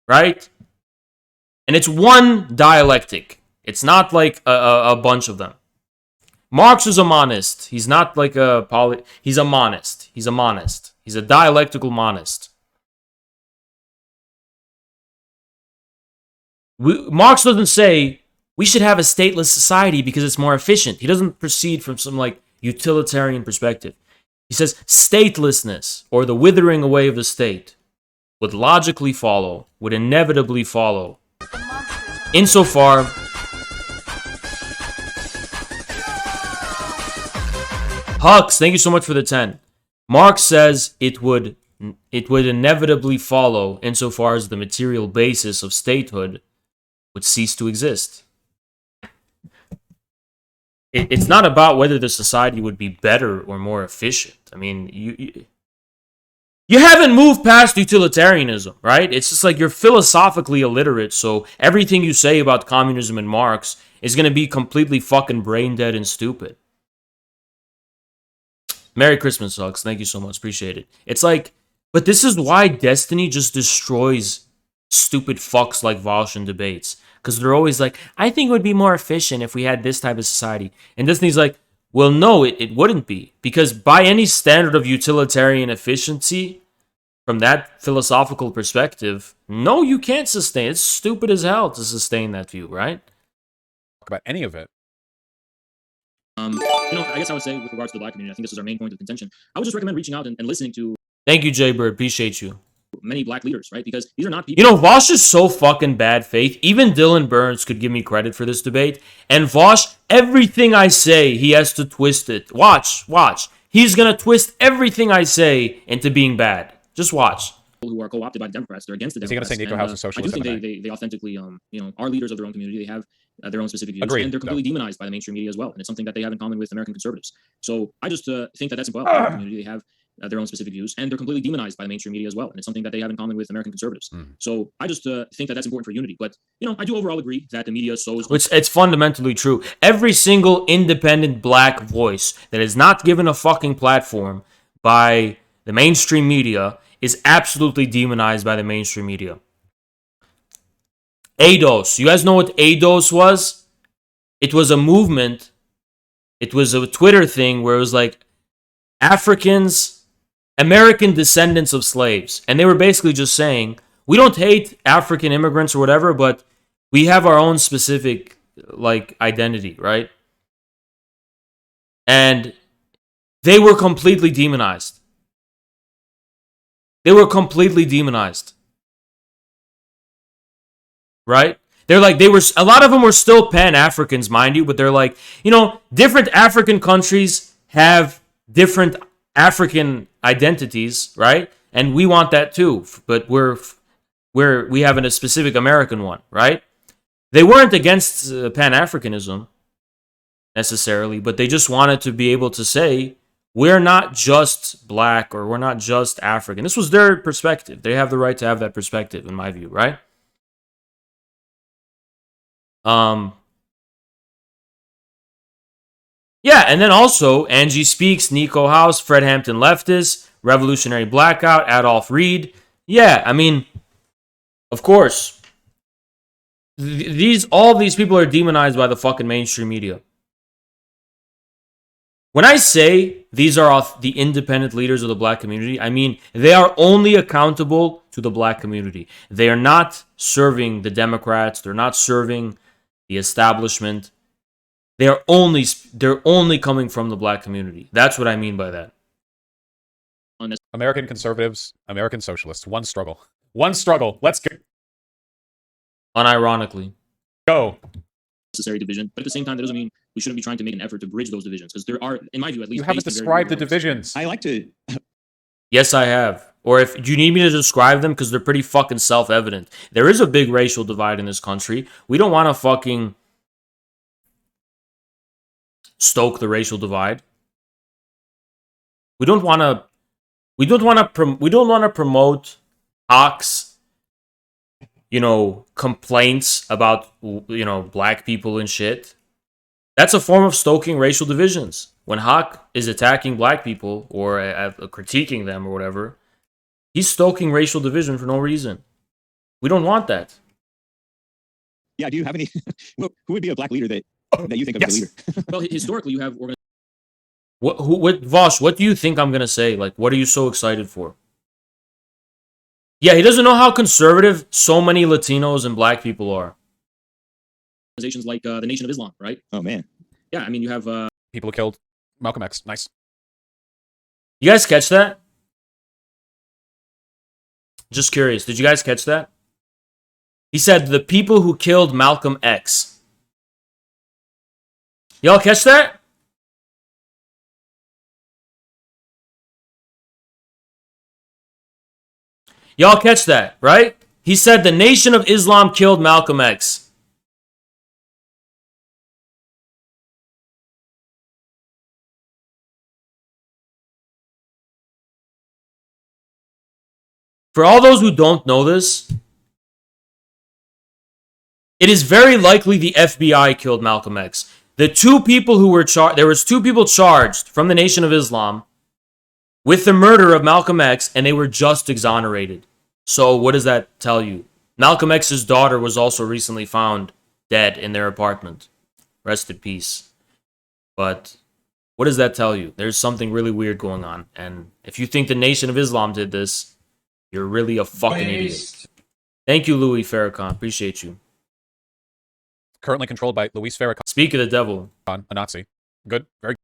[SPEAKER 3] right? And it's one dialectic. It's not like a bunch of them. Marx is a monist. He's not like he's a monist. He's a monist. He's a dialectical monist. Marx doesn't say we should have a stateless society because it's more efficient. He doesn't proceed from some like utilitarian perspective. He says statelessness, or the withering away of the state, would logically follow, would inevitably follow, insofar Hux, thank you so much for the 10. Marx says it would inevitably follow insofar as the material basis of statehood would cease to exist. It's not about whether the society would be better or more efficient. I mean, you haven't moved past utilitarianism, right? It's just like you're philosophically illiterate, so everything you say about communism and Marx is going to be completely fucking brain dead and stupid. Merry Christmas, Hux. Thank you so much. Appreciate it. It's like, but this is why Destiny just destroys stupid fucks like Vaush in debates. Because they're always like, I think it would be more efficient if we had this type of society. And Destiny's like, well, no, it wouldn't be. Because by any standard of utilitarian efficiency, from that philosophical perspective, no, you can't sustain. It's stupid as hell to sustain that view, right?
[SPEAKER 2] Talk about any of it.
[SPEAKER 1] I guess I would say with regards to the black community, I think this is our main point of contention. I would just recommend reaching out and listening to.
[SPEAKER 3] Thank you, Jay Bird. Appreciate you.
[SPEAKER 1] Many black leaders, right? Because these are not people.
[SPEAKER 3] You know, Vaush is so fucking bad faith. Even Dylan Burns could give me credit for this debate. And Vaush, everything I say, he has to twist it. Watch. He's gonna twist everything I say into being bad. Just watch.
[SPEAKER 1] Who are co-opted by the Democrats? They're against the Democrats.
[SPEAKER 2] Is he going to say Nico House is socialism?
[SPEAKER 1] I do think they authentically, are leaders of their own community. They have their own specific views, and they're completely demonized by the mainstream media as well. And it's something that they have in common with American conservatives. So I just think that that's important. The community, they have their own specific views, and they're completely demonized by the mainstream media as well. And it's something that they have in common with American conservatives. So I just think that that's important for unity. But I do overall agree that the media sows.
[SPEAKER 3] It's fundamentally true. Every single independent black voice that is not given a fucking platform by the mainstream media is absolutely demonized by the mainstream media. ADOS. You guys know what ADOS was? It was a movement. It was a Twitter thing where it was like American descendants of slaves. And they were basically just saying, we don't hate African immigrants or whatever, but we have our own specific identity, right? And they were completely demonized. They were completely demonized. Right? A lot of them were still Pan-Africans, mind you, but they're like, different African countries have different African identities, right? And we want that too, but we have a specific American one, right? They weren't against Pan-Africanism necessarily, but they just wanted to be able to say, we're not just black or we're not just African. This was their perspective. They have the right to have that perspective, in my view, right? Yeah, and then also Angie Speaks, Nico House, Fred Hampton Leftist, Revolutionary Blackout, Adolph Reed. Yeah, I mean, of course, all these people are demonized by the fucking mainstream media. When I say these are the independent leaders of the black community, I mean they are only accountable to the black community. They are not serving the Democrats. They're not serving the establishment. They're only coming from the black community. That's what I mean by that.
[SPEAKER 2] American conservatives, American socialists. One struggle. One struggle. Let's go.
[SPEAKER 3] Unironically.
[SPEAKER 2] Go.
[SPEAKER 1] Necessary division, but at the same time, that doesn't mean we shouldn't be trying to make an effort to bridge those divisions, because there are, in my view, at least.
[SPEAKER 2] You haven't described the divisions.
[SPEAKER 5] I like to.
[SPEAKER 3] Yes, I have. Or if you need me to describe them, because they're pretty fucking self-evident. There is a big racial divide in this country. We don't want to fucking stoke the racial divide. We don't want to promote Hake's, complaints about, black people and shit. That's a form of stoking racial divisions. When Hake is attacking black people or critiquing them or whatever, he's stoking racial division for no reason. We don't want that.
[SPEAKER 5] Yeah, do you have any? Who would be a black leader that you think of as a leader?
[SPEAKER 1] Well, historically, you have
[SPEAKER 3] What Vaush, what do you think I'm gonna say? Like, what are you so excited for? Yeah, he doesn't know how conservative so many Latinos and black people are.
[SPEAKER 1] Organizations like the Nation of Islam, right?
[SPEAKER 5] Oh man.
[SPEAKER 1] Yeah, I mean, you have
[SPEAKER 2] people who killed Malcolm X. Nice.
[SPEAKER 3] You guys catch that? Just curious. Did you guys catch that? He said the people who killed Malcolm X. Y'all catch that? Y'all catch that, right? He said the Nation of Islam killed Malcolm X. For all those who don't know this, it is very likely the FBI killed Malcolm X. The two people who were charged, there was two people charged from the Nation of Islam with the murder of Malcolm X, and they were just exonerated. So what does that tell you? Malcolm X's daughter was also recently found dead in their apartment. Rest in peace. But what does that tell you? There's something really weird going on. And if you think the Nation of Islam did this, you're really a fucking idiot. Thank you, Louis Farrakhan. Appreciate you.
[SPEAKER 2] Currently controlled by Luis Farrakhan.
[SPEAKER 3] Speak of the devil.
[SPEAKER 2] A Nazi. Good. Very good.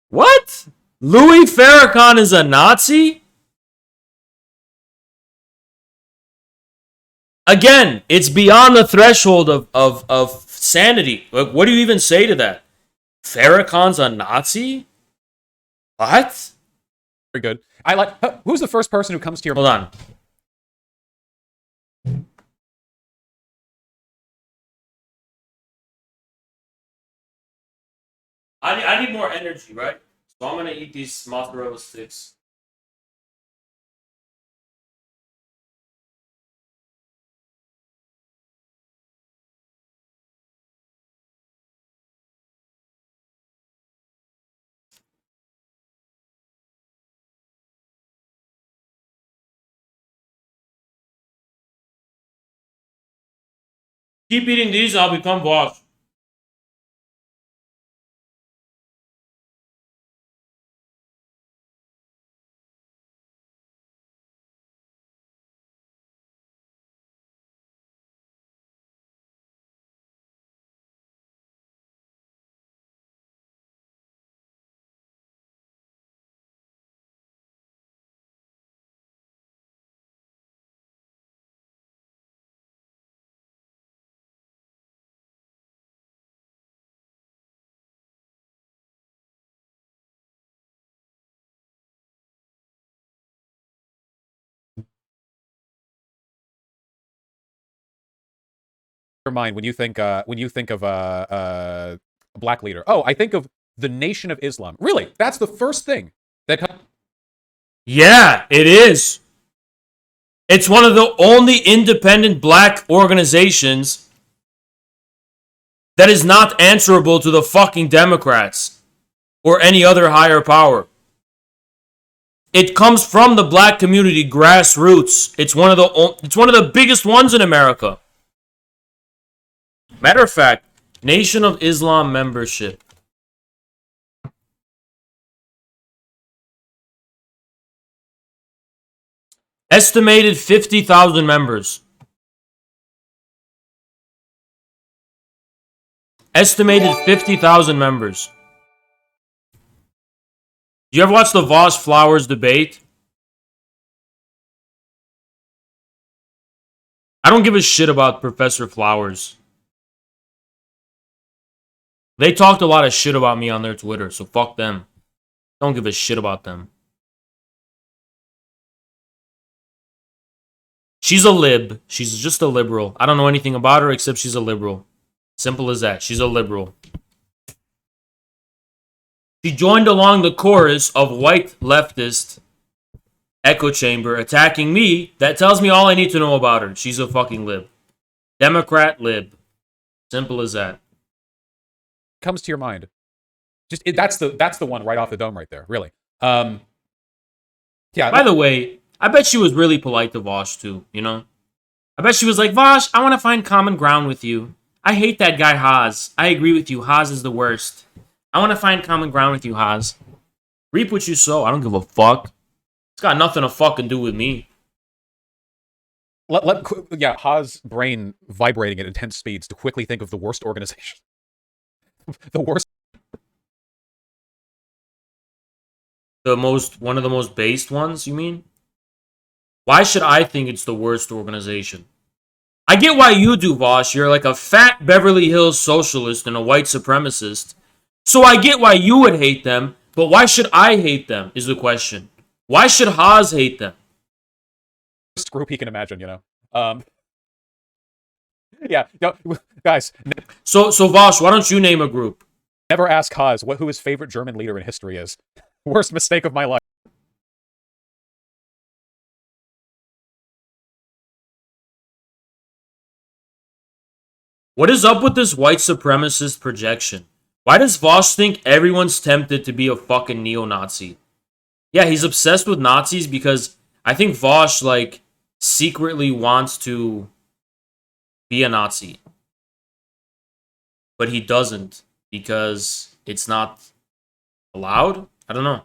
[SPEAKER 3] What? Louis Farrakhan is a Nazi? Again, it's beyond the threshold of sanity. What do you even say to that? Farrakhan's a Nazi? What?
[SPEAKER 2] Very good. Who's the first person who comes to your...
[SPEAKER 3] Hold on. I need more energy, right? So I'm going to eat these mozzarella sticks. Keep eating these, I'll become Vaush.
[SPEAKER 2] your mind when you think of a black leader? Oh, I think of the Nation of Islam. Really, that's the first thing that comes.
[SPEAKER 3] Yeah, it is. It's one of the only independent black organizations that is not answerable to the fucking Democrats or any other higher power. It comes from the black community, grassroots. It's one of the biggest ones in America. Matter of fact, Nation of Islam membership. Estimated 50,000 members. Estimated 50,000 members. Do you ever watch the Vaush Flowers debate? I don't give a shit about Professor Flowers. They talked a lot of shit about me on their Twitter, so fuck them. Don't give a shit about them. She's a lib. She's just a liberal. I don't know anything about her except she's a liberal. Simple as that. She's a liberal. She joined along the chorus of white leftist echo chamber attacking me. That tells me all I need to know about her. She's a fucking lib. Democrat lib. Simple as that.
[SPEAKER 2] Comes to your mind? That's the one right off the dome right there. Really. Yeah.
[SPEAKER 3] By the way, I bet she was really polite to Vaush too. You know, I bet she was like, Vaush, I want to find common ground with you. I hate that guy Haas. I agree with you. Haas is the worst. I want to find common ground with you, Haas. Reap what you sow. I don't give a fuck. It's got nothing to fucking do with me.
[SPEAKER 2] Yeah, Haas' brain vibrating at intense speeds to quickly think of the worst organization. The worst.
[SPEAKER 3] One of the most based ones, you mean? Why should I think it's the worst organization? I get why you do, Vaush. You're like a fat Beverly Hills socialist and a white supremacist. So I get why you would hate them, but why should I hate them is the question. Why should Haas hate them?
[SPEAKER 2] Worst group he can imagine, you know. Yeah, no, guys.
[SPEAKER 3] So Vaush, why don't you name a group?
[SPEAKER 2] Never ask Haas who his favorite German leader in history is. Worst mistake of my life.
[SPEAKER 3] What is up with this white supremacist projection? Why does Vaush think everyone's tempted to be a fucking neo-Nazi? Yeah, he's obsessed with Nazis because I think Vaush, like, secretly wants to be a Nazi. But he doesn't because it's not allowed? I don't know.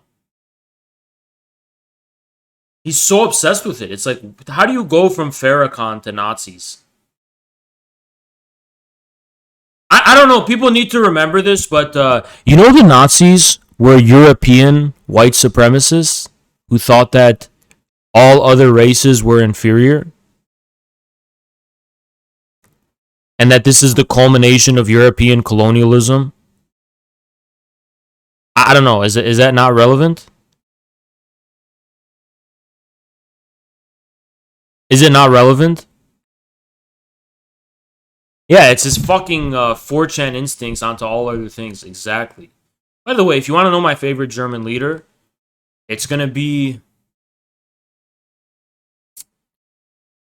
[SPEAKER 3] He's so obsessed with it. It's like, how do you go from Farrakhan to Nazis? I don't know. People need to remember this, but you know the Nazis were European white supremacists who thought that all other races were inferior? And that this is the culmination of European colonialism? I don't know. Is that not relevant? Is it not relevant? Yeah, it's his fucking 4chan instincts onto all other things. Exactly. By the way, if you want to know my favorite German leader, it's going to be...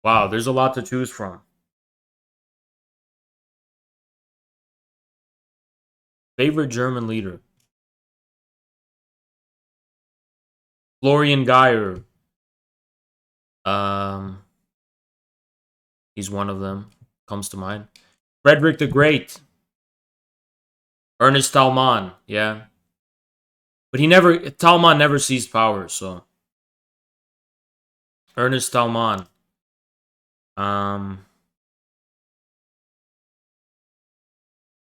[SPEAKER 3] Wow, there's a lot to choose from. Favorite German leader. Florian Geyer. He's one of them. Comes to mind. Frederick the Great. Ernest Talman, yeah. But Talman never seized power, so. Ernest Talman.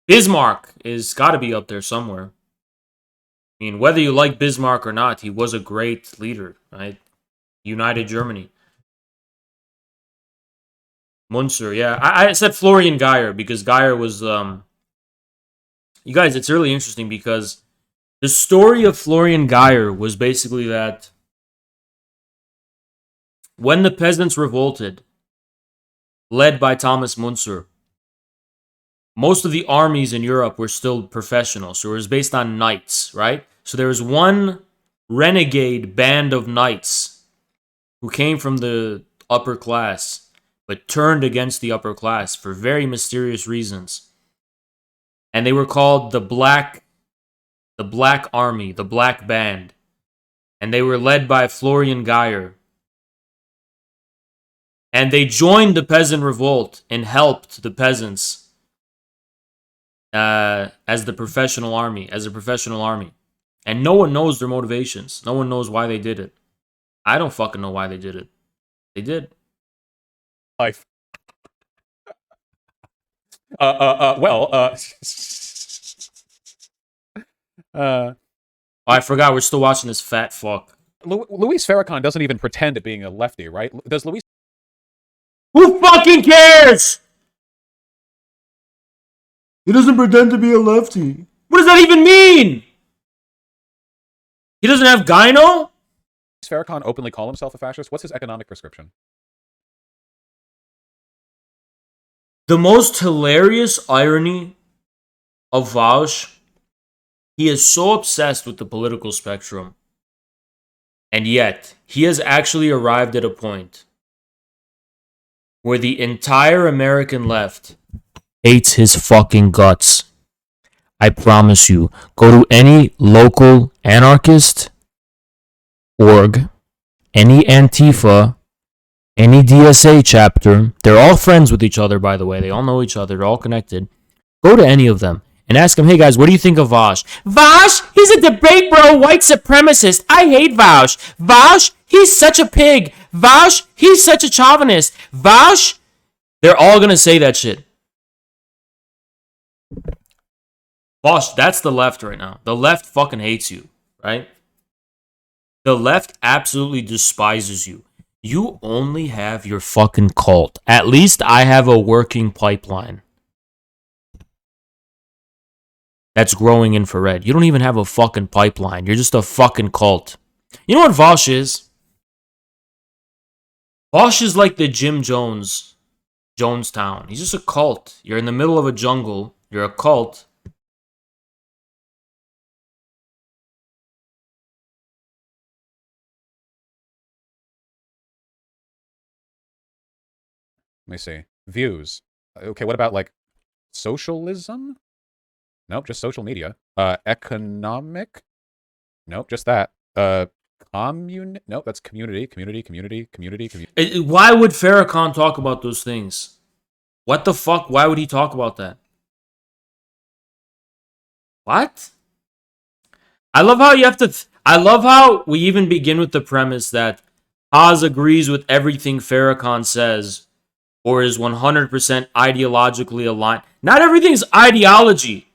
[SPEAKER 3] Bismarck is gotta be up there somewhere. I mean, whether you like Bismarck or not, he was a great leader, right? United Germany. Munzer, yeah. I said Florian Geyer because Geyer was... You guys, it's really interesting because the story of Florian Geyer was basically that when the peasants revolted, led by Thomas Munzer, most of the armies in Europe were still professional. So it was based on knights, right? So there was one renegade band of knights who came from the upper class, but turned against the upper class for very mysterious reasons. And they were called the Black Army, the Black Band. And they were led by Florian Geyer. And they joined the peasant revolt and helped the peasants as a professional army. And no one knows their motivations. No one knows why they did it. I don't fucking know why they did it. They did.
[SPEAKER 2] Life.
[SPEAKER 3] I forgot we're still watching this fat fuck.
[SPEAKER 2] Luis Farrakhan doesn't even pretend at being a lefty, right? Does Luis?
[SPEAKER 3] Who fucking cares? He doesn't pretend to be a lefty. What does that even mean? He doesn't have gyno?
[SPEAKER 2] Does Farrakhan openly call himself a fascist? What's his economic prescription?
[SPEAKER 3] The most hilarious irony of Vaush, he is so obsessed with the political spectrum. And yet, he has actually arrived at a point where the entire American left hates his fucking guts. I promise you. Go to any local anarchist org, any Antifa, any DSA chapter. They're all friends with each other, by the way. They all know each other. They're all connected. Go to any of them and ask them, hey guys, what do you think of Vaush? Vaush, he's a debate bro, white supremacist. I hate Vaush. Vaush, he's such a pig. Vaush, he's such a chauvinist. Vaush, they're all going to say that shit. Vaush, that's the left right now. The left fucking hates you, right? The left absolutely despises you. You only have your fucking cult. At least I have a working pipeline that's growing infrared. You don't even have a fucking pipeline. You're just a fucking cult. You know what Vaush is? Vaush is like the Jim Jonestown. He's just a cult. You're in the middle of a jungle. You're a cult.
[SPEAKER 2] Let me see. Views. Okay, what about, like, socialism? Nope, just social media. Economic? Nope, just that. Nope, that's community.
[SPEAKER 3] Why would Farrakhan talk about those things? What the fuck? Why would he talk about that? What? I love how we even begin with the premise that Oz agrees with everything Farrakhan says or is 100% ideologically aligned. Not everything's ideology.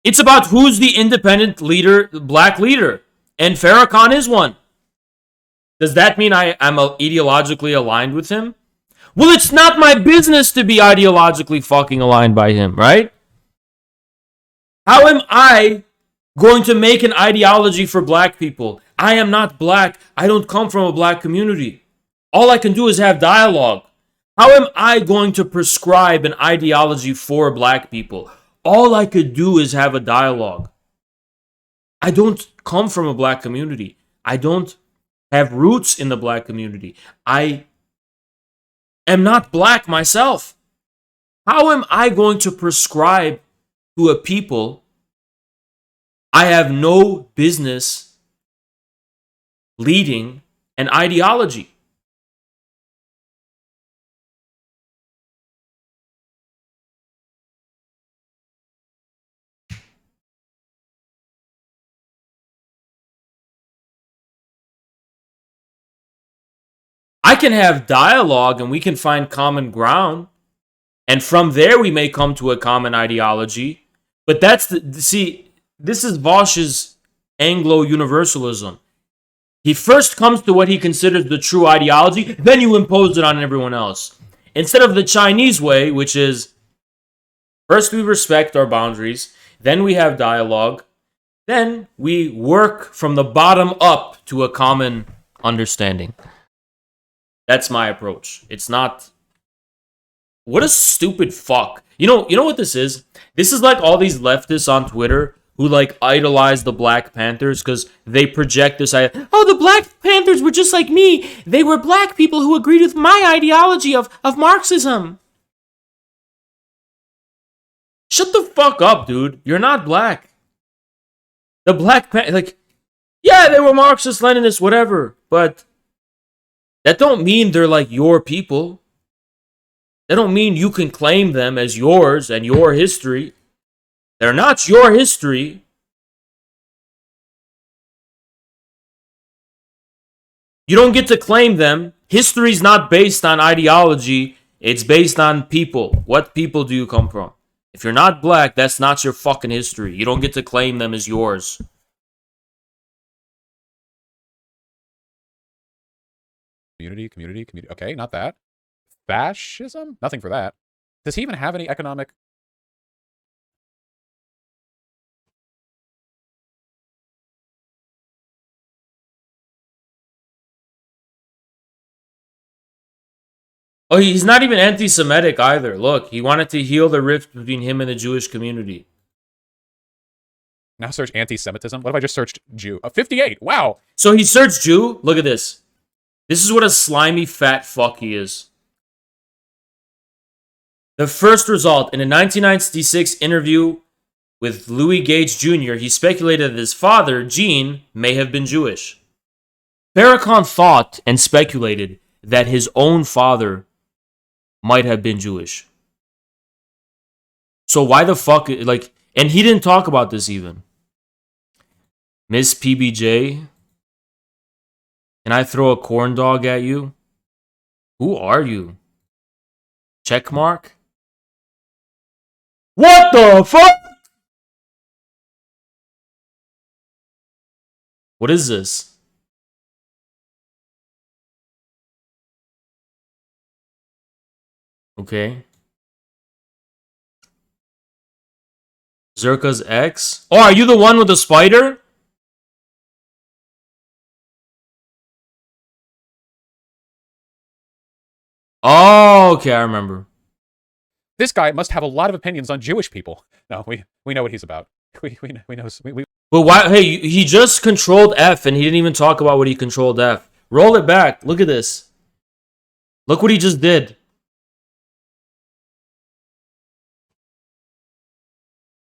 [SPEAKER 3] It's about who's the independent leader, black leader. And Farrakhan is one. Does that mean I'm ideologically aligned with him? Well, it's not my business to be ideologically fucking aligned by him, right? How am I going to make an ideology for black people? I am not black. I don't come from a black community. All I can do is have dialogue. How am I going to prescribe an ideology for black people? All I could do is have a dialogue. I don't come from a black community. I don't have roots in the black community. I am not black myself. How am I going to prescribe to a people I have no business leading an ideology? I can have dialogue and we can find common ground. And from there we may come to a common ideology. But this is Vaush's Anglo-universalism. He first comes to what he considers the true ideology, then you impose it on everyone else. Instead of the Chinese way, which is first we respect our boundaries, then we have dialogue, then we work from the bottom up to a common understanding. That's my approach. It's not What a stupid fuck. You know what this is? This is like all these leftists on Twitter who like idolize the Black Panthers because they project this idea. Oh, the Black Panthers were just like me. They were black people who agreed with my ideology of Marxism. Shut the fuck up, dude. You're not black. The Black Panther, like, yeah, they were Marxist, Leninists, whatever, but that don't mean they're like your people. That don't mean you can claim them as yours and your history. They're not your history. You don't get to claim them. History's not based on ideology. It's based on people. What people do you come from? If you're not black, that's not your fucking history. You don't get to claim them as yours.
[SPEAKER 2] Community. Okay, not that. Fascism? Nothing for that. Does he even have any economic...
[SPEAKER 3] Oh, he's not even anti-Semitic either. Look, he wanted to heal the rift between him and the Jewish community.
[SPEAKER 2] Now search anti-Semitism. What if I just searched Jew? 58. Wow.
[SPEAKER 3] So he searched Jew. Look at this. This is what a slimy fat fuck he is. The first result, in a 1996 interview with Louis Gage Jr., he speculated that his father, Gene, may have been Jewish. Farrakhan thought and speculated that his own father might have been Jewish. So why the fuck, like, and he didn't talk about this even. Miss PBJ, can I throw a corn dog at you? Who are you? Check mark? What the fuck? What is this? Okay. Zerka's ex? Oh, are you the one with the spider? Oh, okay, I remember.
[SPEAKER 2] This guy must have a lot of opinions on Jewish people. No, we know what he's about. We know.
[SPEAKER 3] But why? Hey, he just controlled F and he didn't even talk about what he controlled F. Roll it back. Look at this. Look what he just did.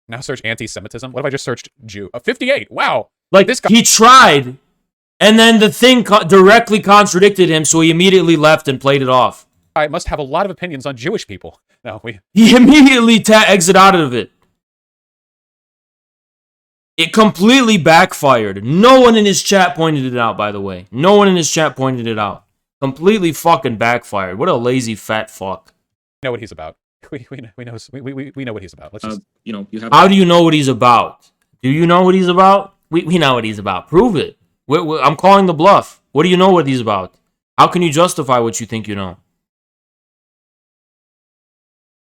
[SPEAKER 2] Now search anti-Semitism. What if I just searched Jew? 58. Wow.
[SPEAKER 3] Like, this guy, he tried, and then the thing directly contradicted him, so he immediately left and played it off.
[SPEAKER 2] I must have a lot of opinions on Jewish people. No,
[SPEAKER 3] He immediately exited out of it. It completely backfired. No one in his chat pointed it out, by the way. No one in his chat pointed it out. Completely fucking backfired. What a lazy fat fuck.
[SPEAKER 2] Know what he's about. We know what he's about. Let's just
[SPEAKER 3] How do you know what he's about? Do you know what he's about? We know what he's about. Prove it. I'm calling the bluff. What do you know what he's about? How can you justify what you think you know?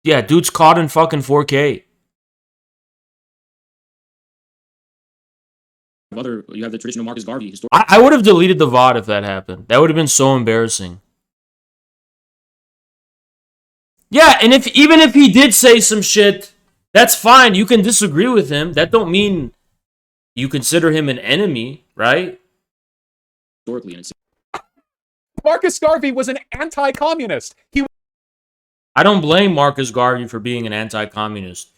[SPEAKER 3] Yeah, dude's caught in fucking 4K.
[SPEAKER 1] You have the traditional Marcus Garvey.
[SPEAKER 3] I would have deleted the VOD if that happened. That would have been so embarrassing. Yeah, and even if he did say some shit, that's fine. You can disagree with him. That don't mean you consider him an enemy, right?
[SPEAKER 1] Historically,
[SPEAKER 2] Marcus Garvey was an anti-communist.
[SPEAKER 3] I don't blame Marcus Garvey for being an anti-communist.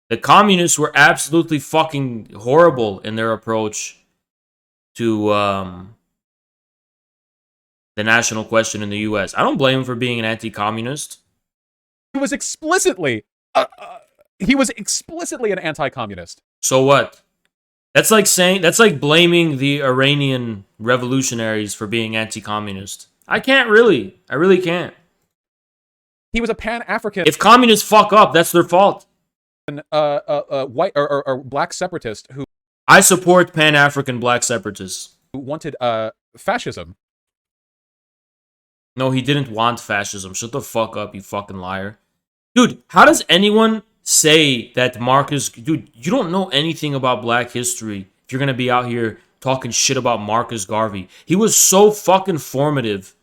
[SPEAKER 3] The communists were absolutely fucking horrible in their approach to the national question in the U.S. I don't blame him for being an anti-communist.
[SPEAKER 2] He was explicitly an anti-communist.
[SPEAKER 3] So what? That's like blaming the Iranian revolutionaries for being anti-communist. I really can't.
[SPEAKER 2] He was a Pan-African.
[SPEAKER 3] If communists fuck up, that's their fault.
[SPEAKER 2] White or black separatist who
[SPEAKER 3] I support Pan-African black separatists
[SPEAKER 2] who wanted fascism.
[SPEAKER 3] No, he didn't want fascism. Shut the fuck up, you fucking liar. Dude, how does anyone say that Marcus... Dude, you don't know anything about black history if you're going to be out here talking shit about Marcus Garvey. He was so fucking formative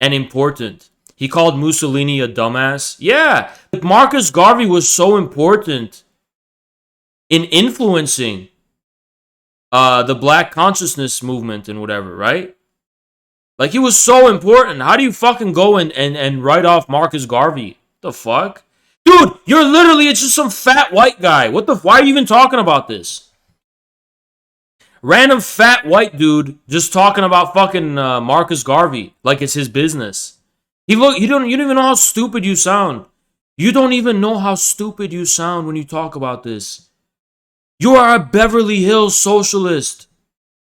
[SPEAKER 3] and important. He called Mussolini a dumbass. Yeah, Marcus Garvey was so important in influencing the black consciousness movement and whatever, right? Like, he was so important. How do you fucking go and write off Marcus Garvey? The fuck? Dude, you're literally, it's just some fat white guy. What the, why are you even talking about this? Random fat white dude just talking about fucking Marcus Garvey like it's his business. You don't even know how stupid you sound. You don't even know how stupid you sound when you talk about this. You are a Beverly Hills socialist.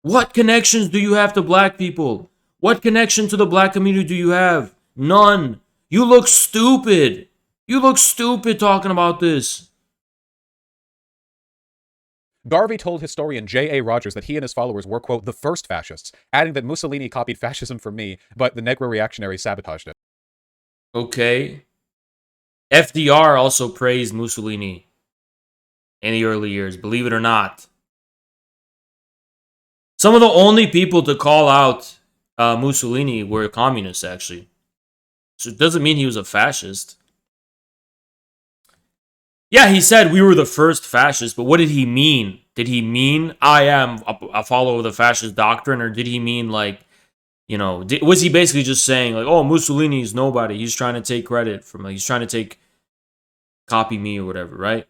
[SPEAKER 3] What connections do you have to black people? What connection to the black community do you have? None. You look stupid. You look stupid talking about this.
[SPEAKER 2] Garvey told historian J.A. Rogers that he and his followers were, quote, the first fascists, adding that Mussolini copied fascism from me, but the Negro reactionaries sabotaged it.
[SPEAKER 3] Okay. FDR also praised Mussolini in the early years, believe it or not. Some of the only people to call out Mussolini were communists, actually. So it doesn't mean he was a fascist. Yeah, he said we were the first fascists, but what did he mean? Did he mean I am a follower of the fascist doctrine, or did he mean like, you know, was he basically just saying like, oh, Mussolini's nobody, he's trying to take credit from, like, he's trying to copy me or whatever, right?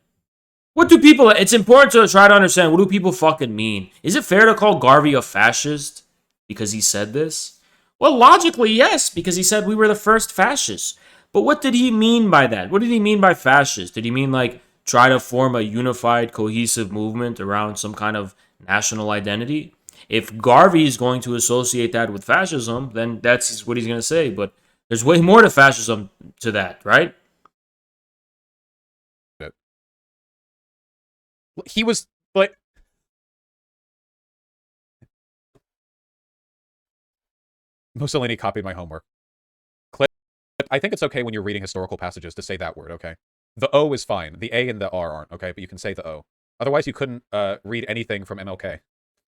[SPEAKER 3] What do people, it's important to try to understand, what do people fucking mean? Is it fair to call Garvey a fascist because he said this? Well, logically, yes, because he said we were the first fascists. But what did he mean by that? What did he mean by fascist? Did he mean like try to form a unified, cohesive movement around some kind of national identity? If Garvey is going to associate that with fascism, then that's what he's going to say. But there's way more to fascism to that, right?
[SPEAKER 2] He was like, Mussolini copied my homework. Clip. I think it's okay when you're reading historical passages to say that word, okay? The O is fine. The A and the R aren't, okay? But you can say the O. Otherwise, you couldn't read anything from MLK.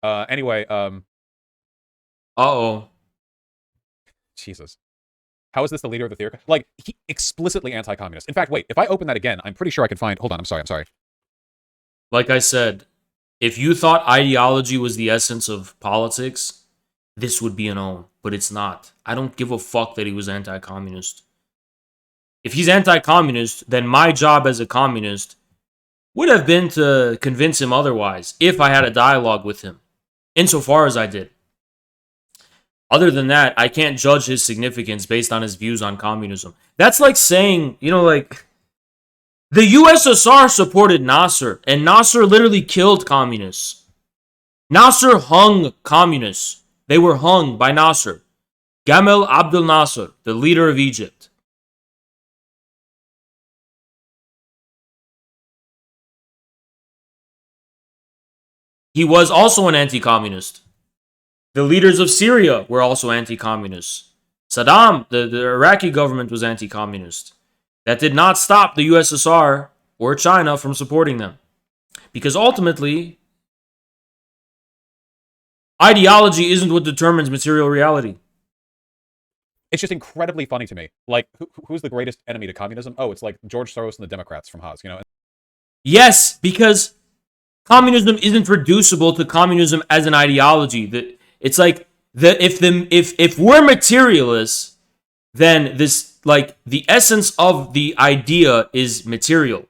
[SPEAKER 2] Anyway,
[SPEAKER 3] Uh-oh.
[SPEAKER 2] Jesus. How is this the leader of the theory? Like, he explicitly anti-communist. In fact, wait, if I open that again, I'm pretty sure I can find... Hold on, I'm sorry.
[SPEAKER 3] Like I said, if you thought ideology was the essence of politics, this would be an O, but it's not. I don't give a fuck that he was anti-communist. If he's anti-communist, then my job as a communist would have been to convince him otherwise, if I had a dialogue with him, insofar as I did. Other than that, I can't judge his significance based on his views on communism. That's like saying, you know, like, the USSR supported Nasser, and Nasser literally killed communists. Nasser hung communists. They were hung by Nasser. Gamal Abdel Nasser, the leader of Egypt. He was also an anti-communist. The leaders of Syria were also anti-communists. Saddam, the Iraqi government, was anti-communist. That did not stop the USSR or China from supporting them. Because ultimately, ideology isn't what determines material reality.
[SPEAKER 2] It's just incredibly funny to me. Like, who's the greatest enemy to communism? Oh, it's like George Soros and the Democrats from Haas, you know?
[SPEAKER 3] Yes, because communism isn't reducible to communism as an ideology. It's like, if we're materialists, then this, like, the essence of the idea is material.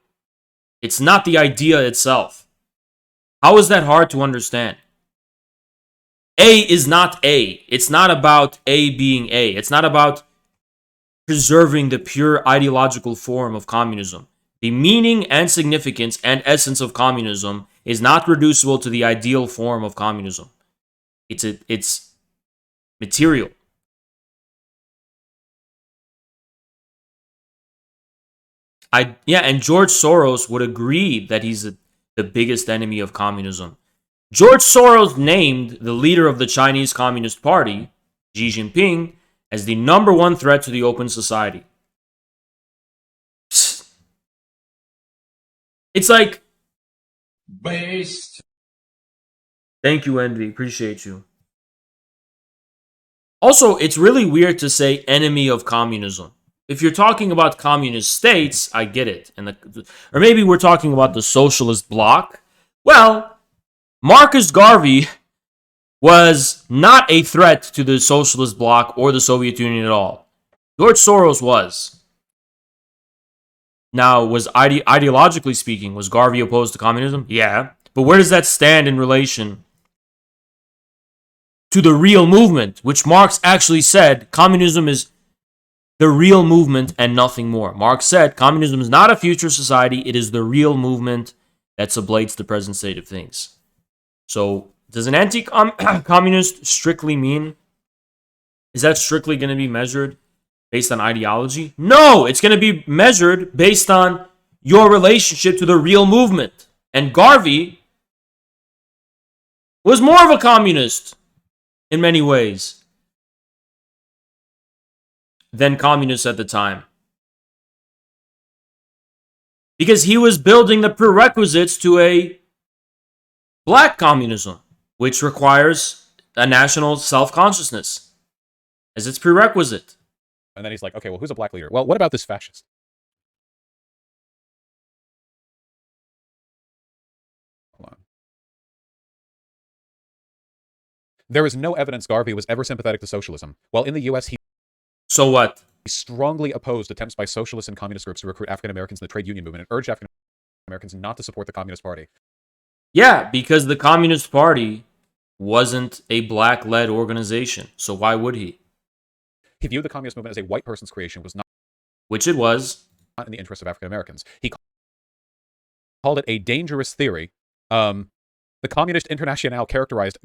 [SPEAKER 3] It's not the idea itself. How is that hard to understand? A is not A. It's not about A being A. It's not about preserving the pure ideological form of communism. The meaning and significance and essence of communism is not reducible to the ideal form of communism. It's material. And George Soros would agree that he's the biggest enemy of communism. George Soros named the leader of the Chinese Communist Party, Xi Jinping, as the #1 threat to the open society. It's like... Based. Thank you, Envy. Appreciate you. Also, it's really weird to say enemy of communism. If you're talking about communist states, I get it. Or maybe we're talking about the socialist bloc. Well, Marcus Garvey was not a threat to the socialist bloc or the Soviet Union at all. George Soros was. Now, ideologically speaking, was Garvey opposed to communism? Yeah. But where does that stand in relation to the real movement, which Marx actually said communism is the real movement and nothing more? Marx said communism is not a future society, it is the real movement that sublates the present state of things. So, does an anti-communist strictly mean, is that strictly going to be measured based on ideology? No, it's going to be measured based on your relationship to the real movement. And Garvey was more of a communist in many ways than communists at the time. Because he was building the prerequisites to a black communism, which requires a national self-consciousness as its prerequisite.
[SPEAKER 2] And then he's like, okay, well, who's a black leader? Well, what about this fascist? Hold on. There is no evidence Garvey was ever sympathetic to socialism. While in the U.S., he...
[SPEAKER 3] So what?
[SPEAKER 2] He strongly opposed attempts by socialist and communist groups to recruit African Americans in the trade union movement and urged African Americans not to support the Communist Party.
[SPEAKER 3] Yeah, because the Communist Party wasn't a black-led organization. So why would he?
[SPEAKER 2] He viewed the communist movement as a white person's creation, was not,
[SPEAKER 3] which it was,
[SPEAKER 2] not in the interest of African Americans. He called it a dangerous theory. The Communist Internationale characterized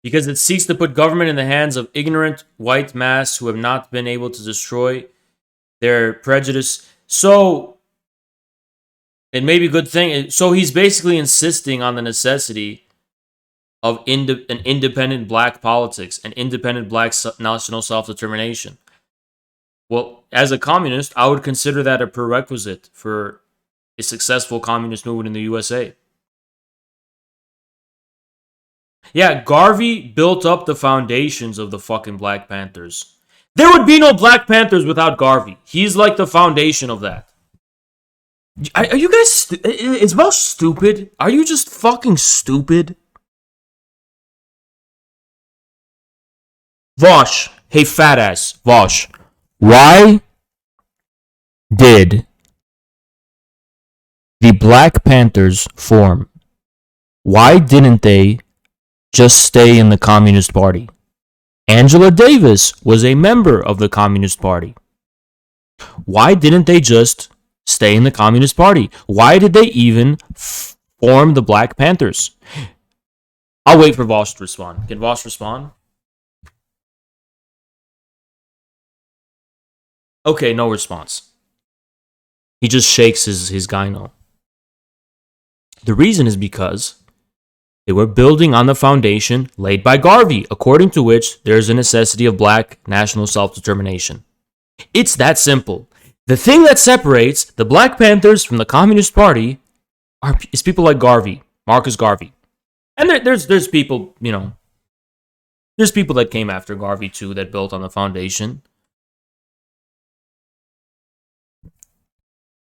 [SPEAKER 3] because it seeks to put government in the hands of ignorant white mass who have not been able to destroy their prejudice. So it may be a good thing. So he's basically insisting on the necessity of an independent black politics, an independent black national self-determination. Well, as a communist, I would consider that a prerequisite for a successful communist movement in the USA. Yeah, Garvey built up the foundations of the fucking Black Panthers. There would be no Black Panthers without Garvey. He's like the foundation of that. Are you guys... Is Vaush stupid? Are you just fucking stupid? Vaush, hey fat ass, Vaush, why did the Black Panthers form? Why didn't they just stay in the Communist Party? Angela Davis was a member of the Communist Party. Why didn't they just stay in the Communist Party? Why did they even form the Black Panthers? I'll wait for Vaush to respond. Can Vaush respond? Okay, no response. He just shakes his gyno. The reason is because they were building on the foundation laid by Garvey, according to which there is a necessity of black national self-determination. It's that simple. The thing that separates the Black Panthers from the Communist Party is people like Garvey, Marcus Garvey. And there's people, you know, there's people that came after Garvey too that built on the foundation.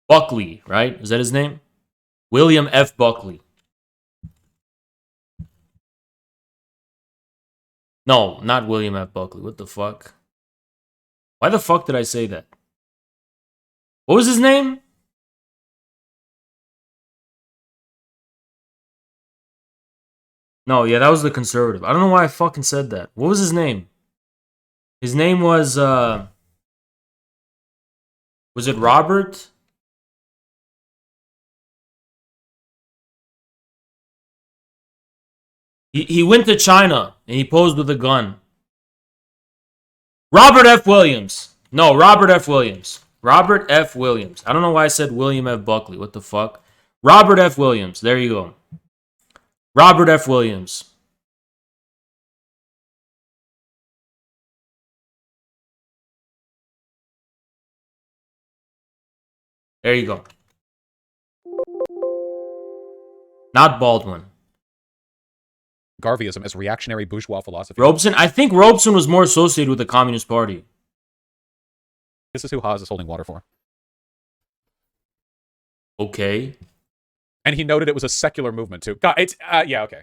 [SPEAKER 3] Buckley, right? Is that his name? William F. Buckley. No, not William F. Buckley. What the fuck? Why the fuck did I say that? What was his name? No, yeah, that was the conservative. I don't know why I fucking said that. What was his name? His name was it Robert? He went to China and he posed with a gun. Robert F. Williams. No, Robert F. Williams. Robert F. Williams. I don't know why I said William F. Buckley. What the fuck? Robert F. Williams. There you go. Robert F. Williams. There you go. Not Baldwin.
[SPEAKER 2] Garveyism as reactionary bourgeois philosophy.
[SPEAKER 3] Robeson? I think Robeson was more associated with the Communist Party.
[SPEAKER 2] This is who Haas is holding water for.
[SPEAKER 3] Okay.
[SPEAKER 2] And he noted it was a secular movement, too. God, it's, yeah, okay.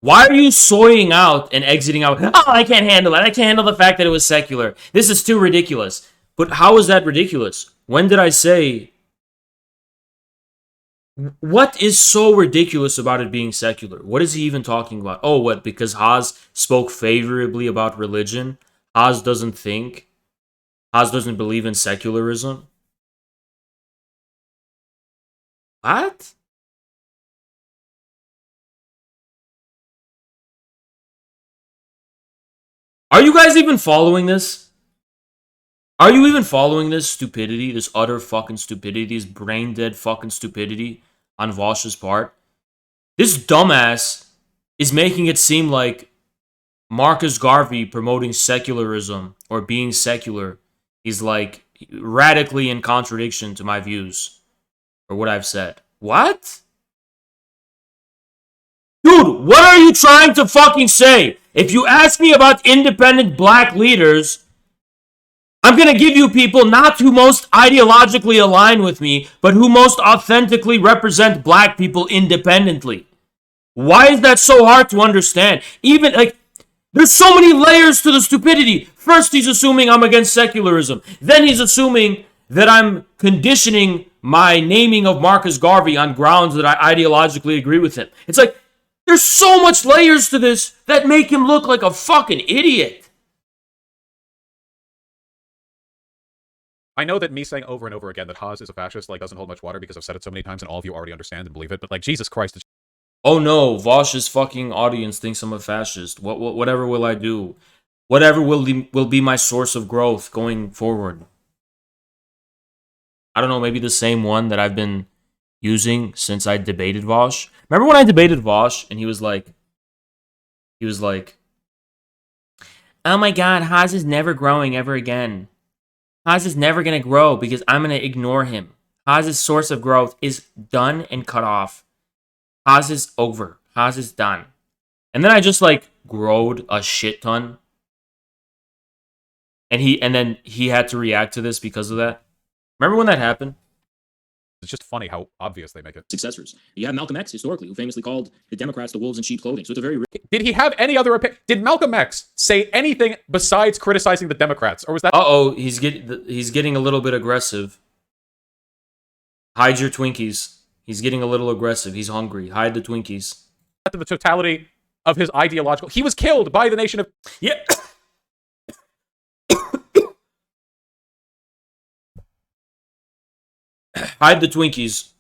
[SPEAKER 3] Why are you soying out and exiting out? Oh, I can't handle it. I can't handle the fact that it was secular. This is too ridiculous. But how is that ridiculous? When did I say... What is so ridiculous about it being secular? What is he even talking about? Oh, what? Because Haas spoke favorably about religion? Haas doesn't think? Haas doesn't believe in secularism? What? Are you guys even following this? Are you even following this stupidity? This utter fucking stupidity? This brain dead fucking stupidity on Vaush's part? This dumbass is making it seem like Marcus Garvey promoting secularism or being secular is like radically in contradiction to my views or what I've said. What? Dude, what are you trying to fucking say? If you ask me about independent black leaders, I'm going to give you people not who most ideologically align with me, but who most authentically represent black people independently. Why is that so hard to understand? Even, like, there's so many layers to the stupidity. First, he's assuming I'm against secularism. Then he's assuming that I'm conditioning my naming of Marcus Garvey on grounds that I ideologically agree with him. It's like, there's so much layers to this that make him look like a fucking idiot.
[SPEAKER 2] I know that me saying over and over again that Haas is a fascist like doesn't hold much water because I've said it so many times and all of you already understand and believe it, but like, Jesus Christ.
[SPEAKER 3] Oh no, Vaush's fucking audience thinks I'm a fascist. Whatever will I do? Whatever will be my source of growth going forward? I don't know, maybe the same one that I've been using since I debated Vaush. Remember when I debated Vaush and he was like, oh my god, Haas is never growing ever again. Haas is never going to grow because I'm going to ignore him. Haas's source of growth is done and cut off. Haas is over. Haas is done. And then I just like growed a shit ton. And then he had to react to this because of that. Remember when that happened?
[SPEAKER 2] It's just funny how obvious they make it.
[SPEAKER 1] Successors. You have Malcolm X, historically, who famously called the Democrats the wolves in sheep clothing. So it's a very...
[SPEAKER 2] Did he have any other opinion? Did Malcolm X say anything besides criticizing the Democrats? Or was that...
[SPEAKER 3] Uh-oh, he's getting a little bit aggressive. Hide your Twinkies. He's getting a little aggressive. He's hungry. Hide the Twinkies.
[SPEAKER 2] The totality of his ideological... He was killed by the nation of...
[SPEAKER 3] Yeah. Hide the Twinkies.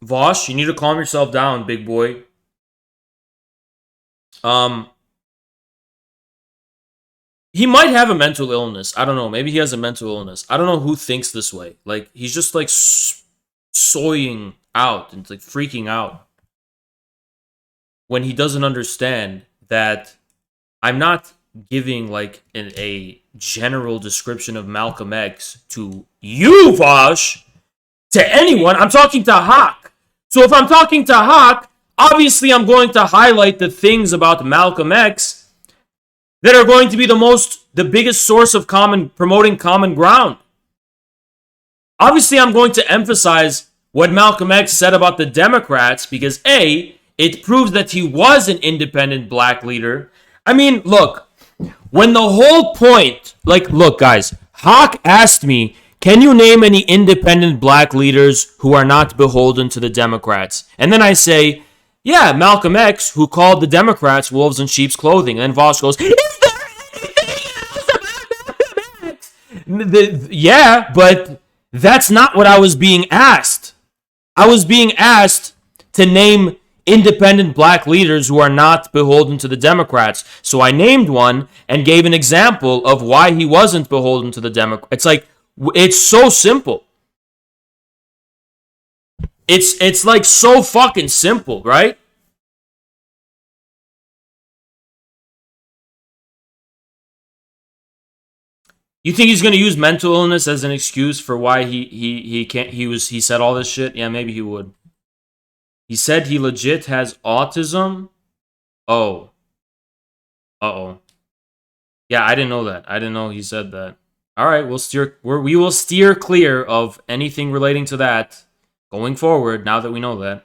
[SPEAKER 3] Vaush, you need to calm yourself down, big boy. He might have a mental illness. I don't know. Maybe he has a mental illness. I don't know who thinks this way. Like, he's just like soying out and like freaking out when he doesn't understand that I'm not giving like a general description of Malcolm X to you, Vaush, to anyone. I'm talking to Hake. So if I'm talking to Hake, obviously I'm going to highlight the things about Malcolm X that are going to be the biggest source of promoting common ground. Obviously I'm going to emphasize what Malcolm X said about the Democrats because A, it proves that he was an independent black leader. I mean, look, when the whole point, like, look, guys, Hake asked me, can you name any independent black leaders who are not beholden to the Democrats? And then I say, yeah, Malcolm X, who called the Democrats wolves in sheep's clothing. And then Vaush goes, is there anything else about Malcolm X? Yeah, but that's not what I was being asked. I was being asked to name independent black leaders who are not beholden to the Democrats. So I named one and gave an example of why he wasn't beholden to the Democrats. It's like, it's so simple. It's like so fucking simple, right? You think he's gonna use mental illness as an excuse for why he said all this shit? Yeah, maybe he would. He said he legit has autism. Oh. Uh-oh. Yeah, I didn't know that. I didn't know he said that. All right, we will steer clear of anything relating to that going forward now that we know that.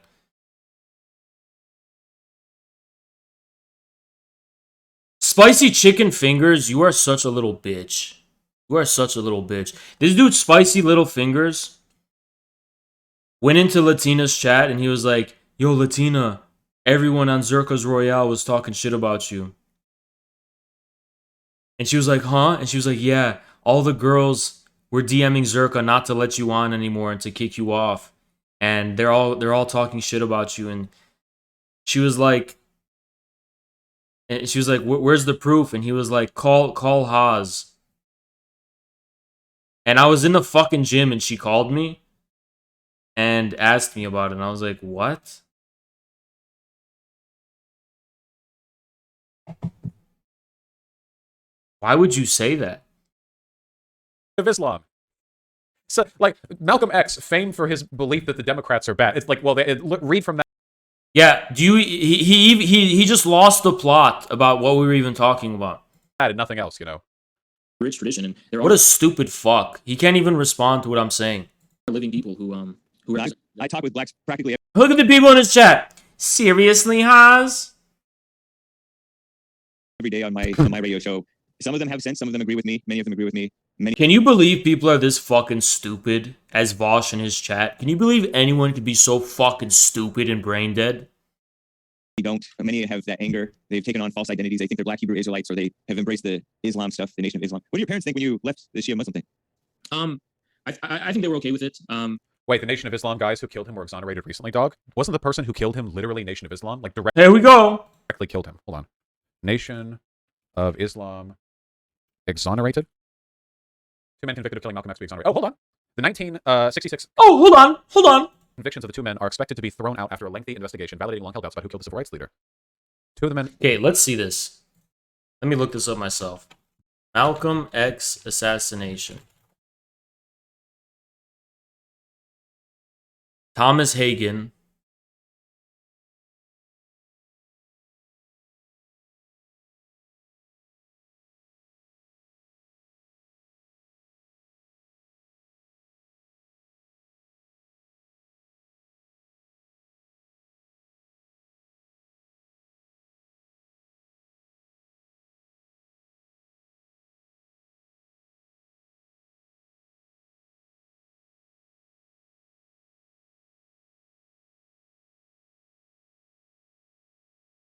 [SPEAKER 3] Spicy chicken fingers, you are such a little bitch. You are such a little bitch. This dude, Spicy Little Fingers, went into Latina's chat and he was like, yo, Latina, everyone on Zerka's Royale was talking shit about you. And she was like, huh? And she was like, yeah, all the girls were DMing Zerka not to let you on anymore and to kick you off. And they're all talking shit about you. And she was like, where's the proof? And he was like, call Haas. And I was in the fucking gym and she called me and asked me about it. And I was like, what? Why would you say that?
[SPEAKER 2] Of Islam. So, like, Malcolm X, famed for his belief that the Democrats are bad. It's like, well, read from that.
[SPEAKER 3] Yeah, he just lost the plot about what we were even talking about.
[SPEAKER 2] And nothing else, you know.
[SPEAKER 1] Rich tradition, and
[SPEAKER 3] what a stupid fuck. He can't even respond to what I'm saying.
[SPEAKER 1] Living people who
[SPEAKER 5] I talk with blacks practically.
[SPEAKER 3] Look at the people in his chat. Seriously, Haas?
[SPEAKER 5] Every day on my radio show. Some of them have sense. Some of them agree with me. Many of them agree with me.
[SPEAKER 3] Can you believe people are this fucking stupid as Vaush in his chat? Can you believe anyone could be so fucking stupid and brain dead?
[SPEAKER 5] Don't. Many have that anger. They've taken on false identities. They think they're Black Hebrew Israelites, or they have embraced the Islam stuff, the Nation of Islam. What do your parents think when you left the Shia Muslim thing?
[SPEAKER 1] I think they were okay with it.
[SPEAKER 2] Wait, the Nation of Islam guys who killed him were exonerated recently, dog? Wasn't the person who killed him literally Nation of Islam? Like,
[SPEAKER 3] There we go.
[SPEAKER 2] Directly killed him. Hold on. Nation of Islam exonerated? 2 men convicted of killing Malcolm X be exonerated. Oh, hold on. The 1966...
[SPEAKER 3] Oh, hold on.
[SPEAKER 2] Convictions of the 2 men are expected to be thrown out after a lengthy investigation, validating long-held doubts about who killed the civil rights leader. 2 of the men...
[SPEAKER 3] Okay, let's see this. Let me look this up myself. Malcolm X assassination. Thomas Hagen.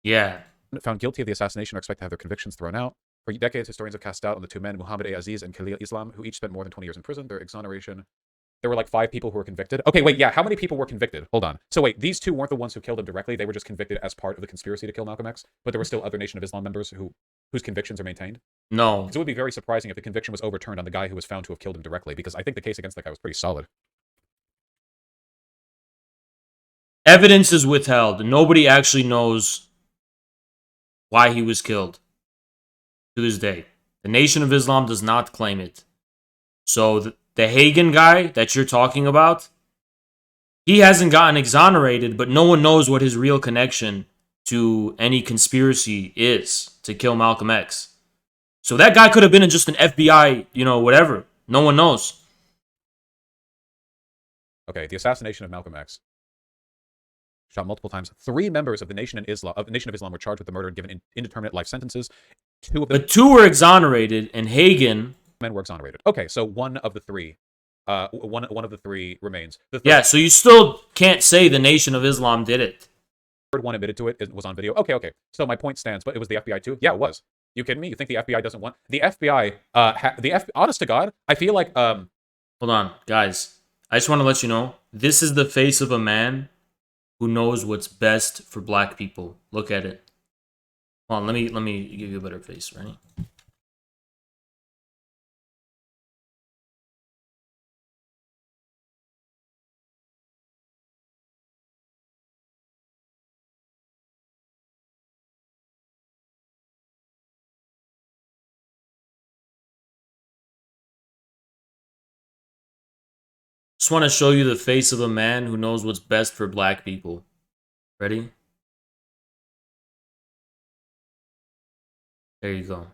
[SPEAKER 3] Yeah.
[SPEAKER 2] Found guilty of the assassination are expected to have their convictions thrown out. For decades, historians have cast doubt on the 2 men, Muhammad A. Aziz and Khalil Islam, who each spent more than 20 years in prison. Their exoneration... There were like 5 people who were convicted. Okay, wait, yeah, how many people were convicted? Hold on. So wait, these 2 weren't the ones who killed him directly. They were just convicted as part of the conspiracy to kill Malcolm X, but there were still other Nation of Islam members whose convictions are maintained?
[SPEAKER 3] No.
[SPEAKER 2] Because it would be very surprising if the conviction was overturned on the guy who was found to have killed him directly, because I think the case against that guy was pretty solid.
[SPEAKER 3] Evidence is withheld. Nobody actually knows why he was killed to this day. The Nation of Islam does not claim it. So the Hagen guy that you're talking about, he hasn't gotten exonerated, but no one knows what his real connection to any conspiracy is to kill Malcolm X. So that guy could have been just an FBI, whatever. No one knows.
[SPEAKER 2] Okay, the assassination of Malcolm X. Shot multiple times. 3 members of the Nation of Islam were charged with the murder and given indeterminate life sentences. 2 of them...
[SPEAKER 3] But 2 were exonerated, and Hagen...
[SPEAKER 2] men were exonerated. Okay, so one of the 3 remains.
[SPEAKER 3] Yeah, so you still can't say the Nation of Islam did it.
[SPEAKER 2] The 3rd one admitted to it. It was on video. Okay. So my point stands, but it was the FBI too? Yeah, it was. You kidding me? You think the FBI doesn't want... The FBI, honest to God, I feel like...
[SPEAKER 3] Hold on, guys. I just want to let you know, this is the face of a man who knows what's best for black people. Look at it. Hold on, let me give you a better face, right? Just want to show you the face of a man who knows what's best for black people. Ready? There you go.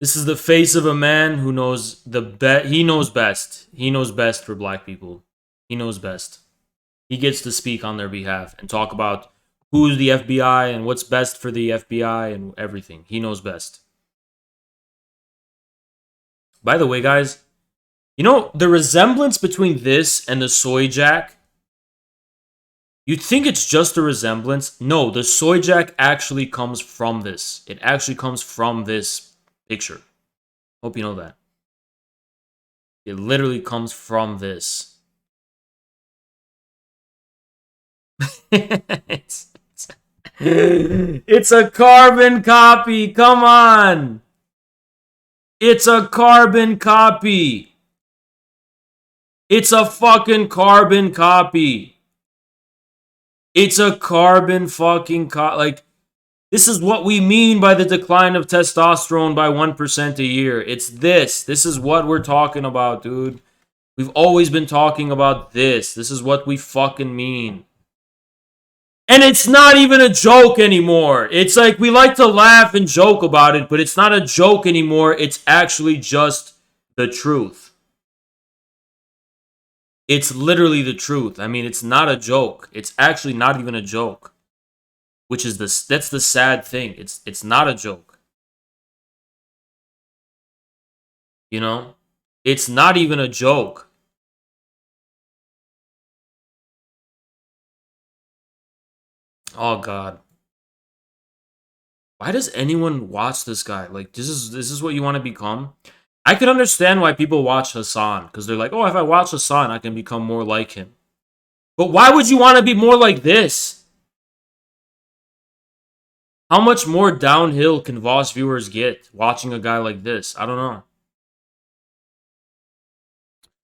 [SPEAKER 3] This is the face of a man who knows he knows best. He knows best for black people. He knows best. He gets to speak on their behalf and talk about who's the FBI and what's best for the FBI and everything. He knows best. By the way, guys, you know, the resemblance between this and the soy jack, you'd think it's just a resemblance. No, the soy jack actually comes from this. It actually comes from this picture. Hope you know that. It literally comes from this. It's a carbon copy. Come on. It's a carbon copy. It's a fucking carbon copy. It's a carbon fucking copy. Like, this is what we mean by the decline of testosterone by 1% a year. It's this. This is what we're talking about, dude. We've always been talking about this. This is what we fucking mean. And it's not even a joke anymore. It's like we like to laugh and joke about it, but it's not a joke anymore. It's actually just the truth. It's literally the truth. I mean, it's not a joke. It's actually not even a joke. Which is that's the sad thing. It's not a joke. You know? It's not even a joke. Oh god. Why does anyone watch this guy? Like, this is what you want to become? I can understand why people watch Hassan, because they're like, oh, if I watch Hassan, I can become more like him. But why would you want to be more like this? How much more downhill can Vaush viewers get watching a guy like this? I don't know.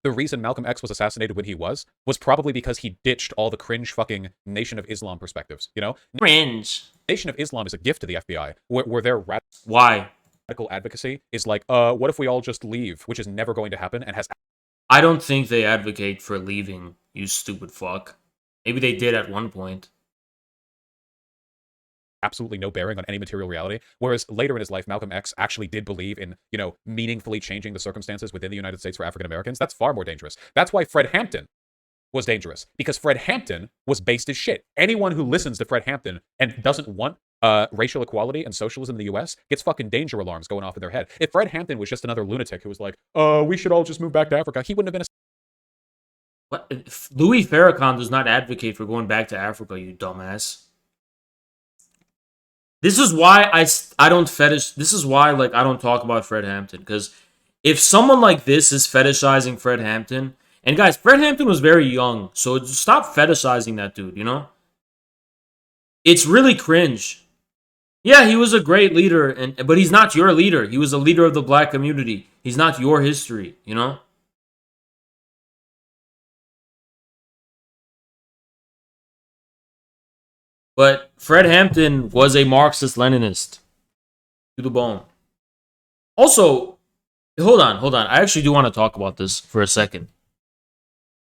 [SPEAKER 2] The reason Malcolm X was assassinated when he was probably because he ditched all the cringe fucking Nation of Islam perspectives, you know?
[SPEAKER 3] Cringe.
[SPEAKER 2] Nation of Islam is a gift to the FBI, where their
[SPEAKER 3] why?
[SPEAKER 2] Radical advocacy is like, what if we all just leave, which is never going to happen and has...
[SPEAKER 3] I don't think they advocate for leaving, you stupid fuck. Maybe they did at one point.
[SPEAKER 2] Absolutely no bearing on any material reality. Whereas later in his life, Malcolm X actually did believe in, you know, meaningfully changing the circumstances within the United States for African Americans. That's far more dangerous. That's why Fred Hampton was dangerous, because Fred Hampton was based as shit. Anyone who listens to Fred Hampton and doesn't want racial equality and socialism in the US gets fucking danger alarms going off in their head. If Fred Hampton was just another lunatic who was like, we should all just move back to Africa, he wouldn't have been a...
[SPEAKER 3] What? Louis Farrakhan does not advocate for going back to Africa, you dumbass. This is why I don't fetish. This is why, like, I don't talk about Fred Hampton, because if someone like this is fetishizing Fred Hampton, and guys, Fred Hampton was very young, so stop fetishizing that dude, you know? It's really cringe. Yeah, he was a great leader, but he's not your leader. He was a leader of the black community. He's not your history, you know? But Fred Hampton was a Marxist-Leninist to the bone. Also, hold on. I actually do want to talk about this for a second.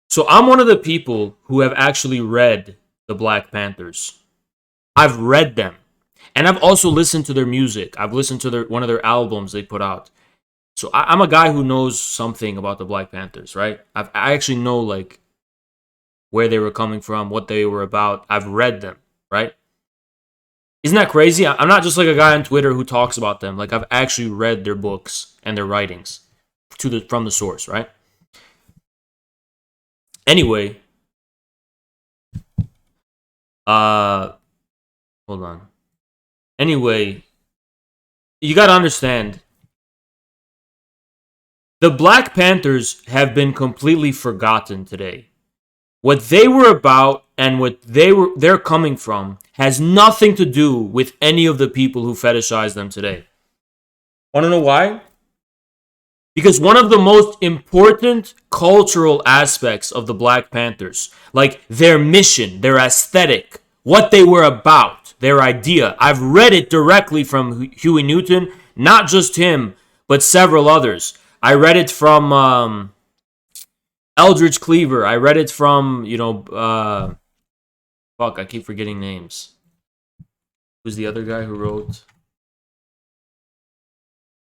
[SPEAKER 3] So I'm one of the people who have actually read the Black Panthers. I've read them. And I've also listened to their music. I've listened to one of their albums they put out. So I'm a guy who knows something about the Black Panthers, right? I actually know, like, where they were coming from, what they were about. I've read them. Right? Isn't that crazy? I'm not just like a guy on Twitter who talks about them. Like, I've actually read their books and their writings from the source, right? Anyway, hold on. Anyway, you got to understand, the Black Panthers have been completely forgotten today. What they were about and what they're coming from has nothing to do with any of the people who fetishize them today. Want to know why? Because one of the most important cultural aspects of the Black Panthers, like their mission, their aesthetic, what they were about, their idea. I've read it directly from Huey Newton, not just him, but several others. I read it from Eldridge Cleaver. I read it from, I keep forgetting names. Who's the other guy who wrote?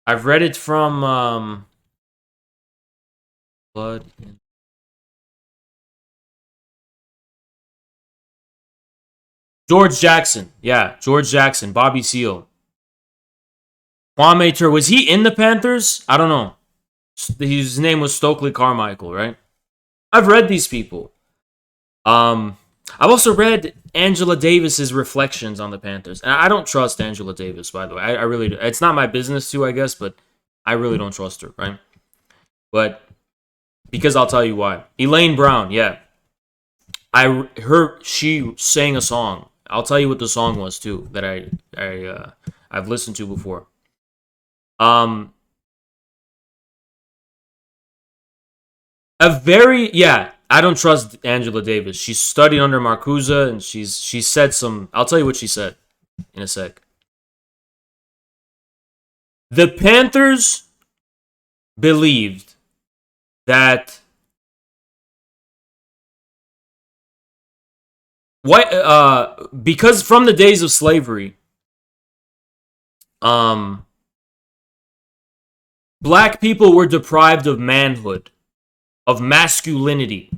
[SPEAKER 3] I've read it from Blood. George Jackson. Yeah, George Jackson. Bobby Seale. Kwame Ture. Was he in the Panthers? I don't know. His name was Stokely Carmichael, right? I've read these people. I've also read Angela Davis's reflections on the Panthers. And I don't trust Angela Davis, by the way. I really do. It's not my business to, I guess, but I really don't trust her, right? But because I'll tell you why. Elaine Brown, yeah. She sang a song. I'll tell you what the song was too that I've listened to before. I don't trust Angela Davis. She studied under Marcuse and she said some. I'll tell you what she said in a sec. The Panthers believed that because from the days of slavery, black people were deprived of manhood, of masculinity.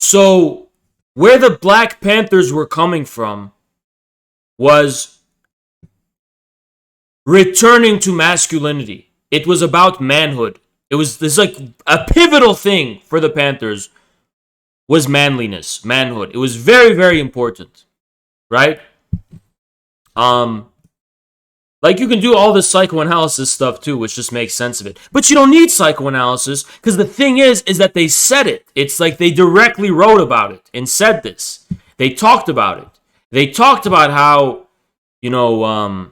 [SPEAKER 3] So where the Black Panthers were coming from was returning to masculinity. It was about manhood. It's like a pivotal thing for the Panthers was manliness, manhood. It was very, very important, right? Like you can do all this psychoanalysis stuff too, which just makes sense of it. But you don't need psychoanalysis because the thing is that they said it. It's like they directly wrote about it and said this. They talked about it. They talked about how, the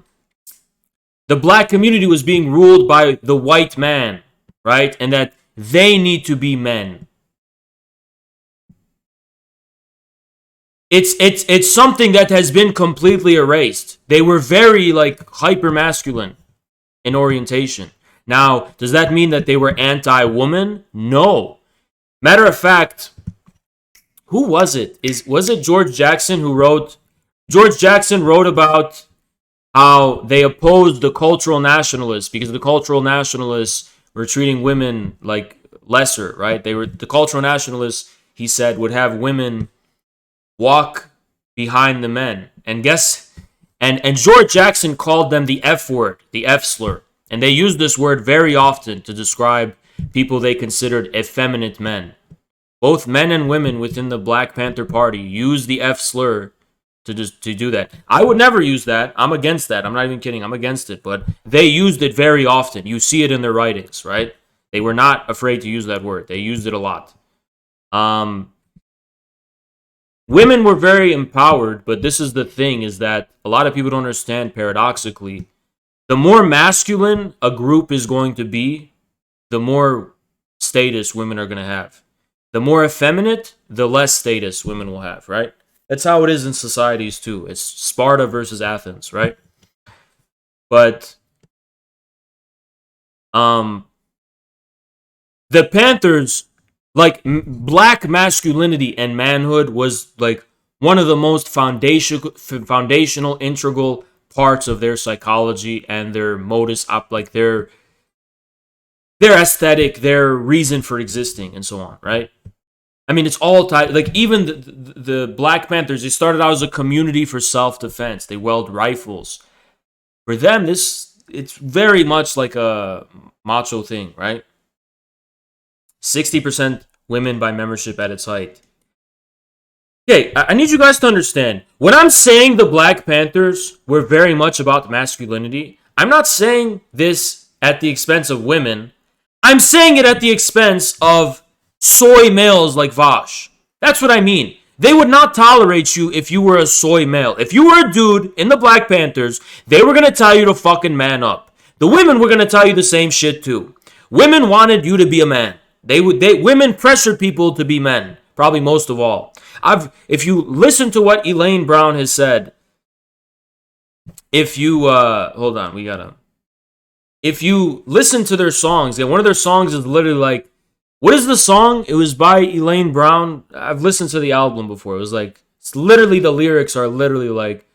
[SPEAKER 3] black community was being ruled by the white man, right? And that they need to be men. It's something that has been completely erased. They were very hyper masculine in orientation. Now, does that mean that they were anti-woman? No. Matter of fact, who was it? Was it George Jackson who wrote? George Jackson wrote about how they opposed the cultural nationalists because the cultural nationalists were treating women like lesser, right? The cultural nationalists, he said, would have women walk behind the men. And George Jackson called them the F word, the F slur. And they used this word very often to describe people they considered effeminate men. Both men and women within the Black Panther Party used the F slur to do that. I would never use that. I'm against that. I'm not even kidding. I'm against it. But they used it very often. You see it in their writings, right? They were not afraid to use that word. They used it a lot. Women were very empowered, but this is the thing, is that a lot of people don't understand, paradoxically, the more masculine a group is going to be, the more status women are going to have. The more effeminate, the less status women will have, right? That's how it is in societies too. It's Sparta versus Athens, right? But the Panthers, black masculinity and manhood was one of the most foundational, integral parts of their psychology and their modus their aesthetic, their reason for existing, and so on, right? I mean, it's all tied. Even the Black Panthers, they started out as a community for self-defense. They weld rifles. For them, it's very much like a macho thing, right? 60% women by membership at its height. Okay, I need you guys to understand. When I'm saying the Black Panthers were very much about masculinity, I'm not saying this at the expense of women. I'm saying it at the expense of soy males like Vaush. That's what I mean. They would not tolerate you if you were a soy male. If you were a dude in the Black Panthers, they were going to tell you to fucking man up. The women were going to tell you the same shit too. Women wanted you to be a man. Women pressured people to be men, probably most of all. If you listen to what Elaine Brown has said, if you hold on, if you listen to their songs, and one of their songs is literally like, what is the song? It was by Elaine Brown. I've listened to the album before. It was like, it's literally, the lyrics are literally like,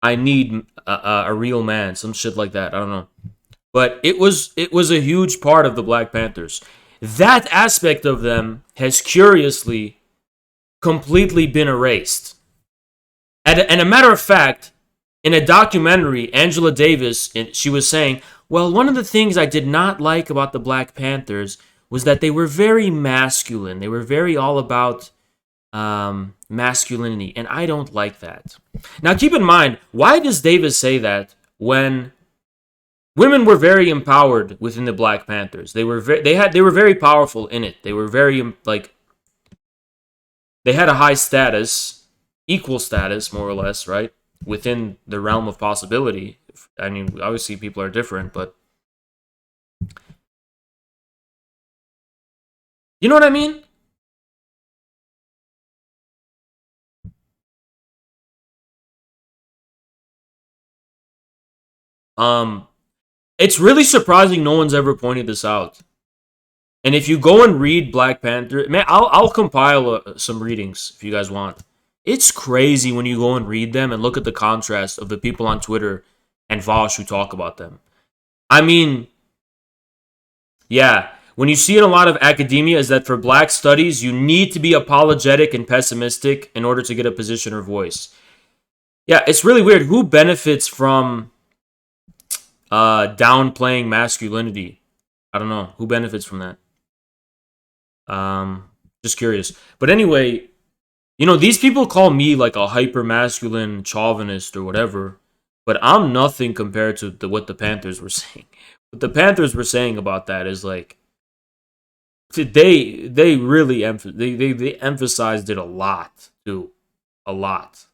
[SPEAKER 3] I need a real man, some shit like that. I don't know. But it was a huge part of the Black Panthers. That aspect of them has curiously completely been erased. And a matter of fact, in a documentary, Angela Davis, she was saying, well, one of the things I did not like about the Black Panthers was that they were very masculine. They were very all about masculinity, and I don't like that. Now, keep in mind, why does Davis say that when women were very empowered within the Black Panthers? They were very powerful in it. They were very they had a high status, equal status, more or less, right? Within the realm of possibility. I mean, obviously people are different, but you know what I mean? It's really surprising no one's ever pointed this out. And if you go and read Black Panther, man, I'll compile some readings if you guys want. It's crazy when you go and read them and look at the contrast of the people on Twitter and Vaush who talk about them. I mean, yeah, when you see in a lot of academia is that for Black studies, you need to be apologetic and pessimistic in order to get a position or voice. Yeah, it's really weird. Who benefits from downplaying masculinity? I don't know. Who benefits from that? Just curious. But anyway, you know, these people call me like a hyper-masculine chauvinist or whatever, but I'm nothing compared to what the Panthers were saying. What the Panthers were saying about that is like, they really they emphasized it a lot, too. A lot.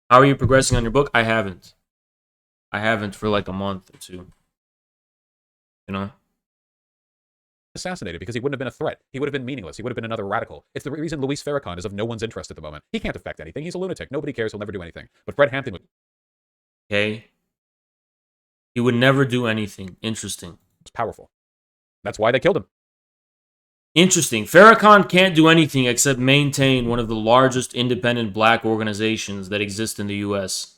[SPEAKER 3] How are you progressing on your book? I haven't for like a month or two. You know?
[SPEAKER 2] Assassinated because he wouldn't have been a threat. He would have been meaningless. He would have been another radical. It's the reason Luis Farrakhan is of no one's interest at the moment. He can't affect anything. He's a lunatic. Nobody cares. He'll never do anything. But Fred Hampton would.
[SPEAKER 3] Okay. He would never do anything. Interesting.
[SPEAKER 2] It's powerful. That's why they killed him.
[SPEAKER 3] Interesting. Farrakhan can't do anything except maintain one of the largest independent Black organizations that exist in the U.S.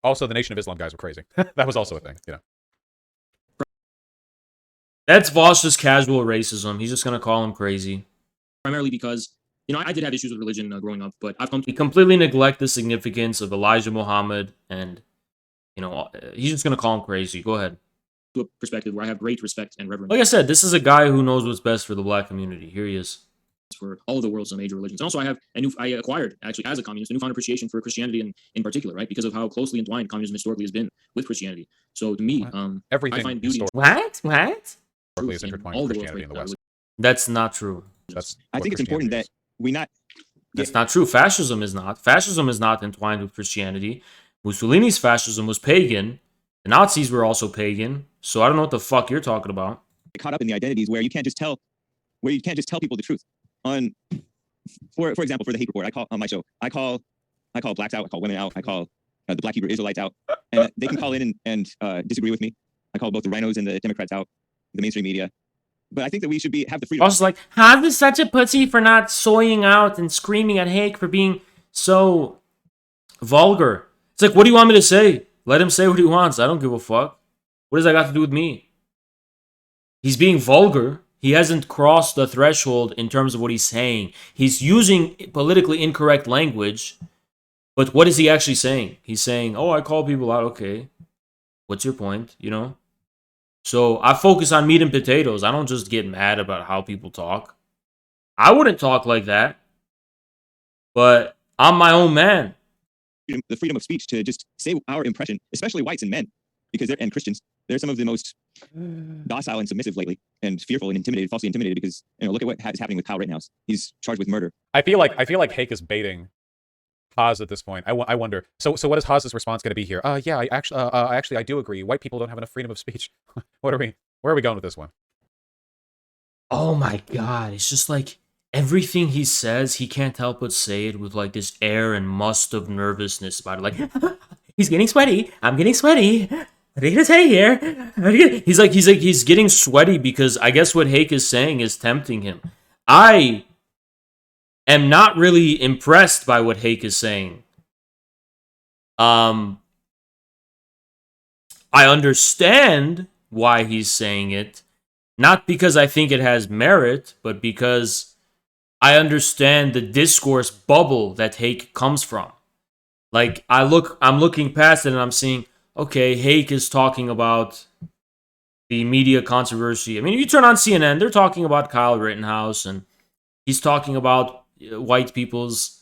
[SPEAKER 2] Also, the Nation of Islam guys were crazy. That was also a thing, you know.
[SPEAKER 3] That's Vaush's casual racism. He's just going to call him crazy.
[SPEAKER 1] Primarily because, you know, I did have issues with religion growing up, but I've come to...
[SPEAKER 3] He completely neglect the significance of Elijah Muhammad, and, you know, he's just going to call him crazy. Go ahead.
[SPEAKER 1] To a perspective where I have great respect and reverence.
[SPEAKER 3] Like I said, this is a guy who knows what's best for the Black community. Here he is.
[SPEAKER 1] For all of the world's major religions. And also I acquired, actually, as a communist, a newfound appreciation for Christianity in particular, right? Because of how closely entwined communism historically has been with Christianity. So to me,
[SPEAKER 2] everything
[SPEAKER 1] I find beauty...
[SPEAKER 3] What?
[SPEAKER 2] Is intertwined with Christianity in the West.
[SPEAKER 3] That's not true.
[SPEAKER 5] I think it's important that we not...
[SPEAKER 3] That's not true. Fascism is not. Fascism is not entwined with Christianity. Mussolini's fascism was pagan. The Nazis were also pagan. So I don't know what the fuck you're talking about.
[SPEAKER 5] Caught up in the identities where you can't just tell people the truth. For example, for the Hake report, I call on my show, I call blacks out, I call women out, I call the Black Hebrew Israelites out, and they can call in and disagree with me. I call both the rhinos and the Democrats out, the mainstream media. But I think that we should have the freedom.
[SPEAKER 3] I was like, Haas is such a pussy for not soying out and screaming at Hake for being so vulgar. It's like, what do you want me to say? Let him say what he wants. I don't give a fuck. What does that got to do with me? He's being vulgar. He hasn't crossed the threshold in terms of what he's saying. He's using politically incorrect language, but what is he actually saying? He's saying, oh, I call people out. Okay. What's your point? You know? So I focus on meat and potatoes. I don't just get mad about how people talk. I wouldn't talk like that, but I'm my own man.
[SPEAKER 5] The freedom of speech to just say our impression, especially whites and men, and Christians, they're some of the most docile and submissive lately, and fearful and intimidated, falsely intimidated, because look at what is happening with Kyle Rittenhouse. He's charged with murder.
[SPEAKER 2] I feel like Hake is baiting Haas at this point. I wonder. So what is Haas's response going to be here? Yeah, I do agree. White people don't have enough freedom of speech. Where are we going with this one?
[SPEAKER 3] oh my god, it's just like everything he says, he can't help but say it with like this air and must of nervousness about it. Like, he's getting sweaty. I'm getting sweaty. What are you gonna say here? He's getting sweaty because I guess what Hake is saying is tempting him. I am not really impressed by what Hake is saying. I understand why he's saying it, not because I think it has merit, but because I understand the discourse bubble that Hake comes from. Like, I'm looking past it and I'm seeing, okay, Hake is talking about the media controversy. I mean, you turn on CNN, they're talking about Kyle Rittenhouse, and he's talking about white people's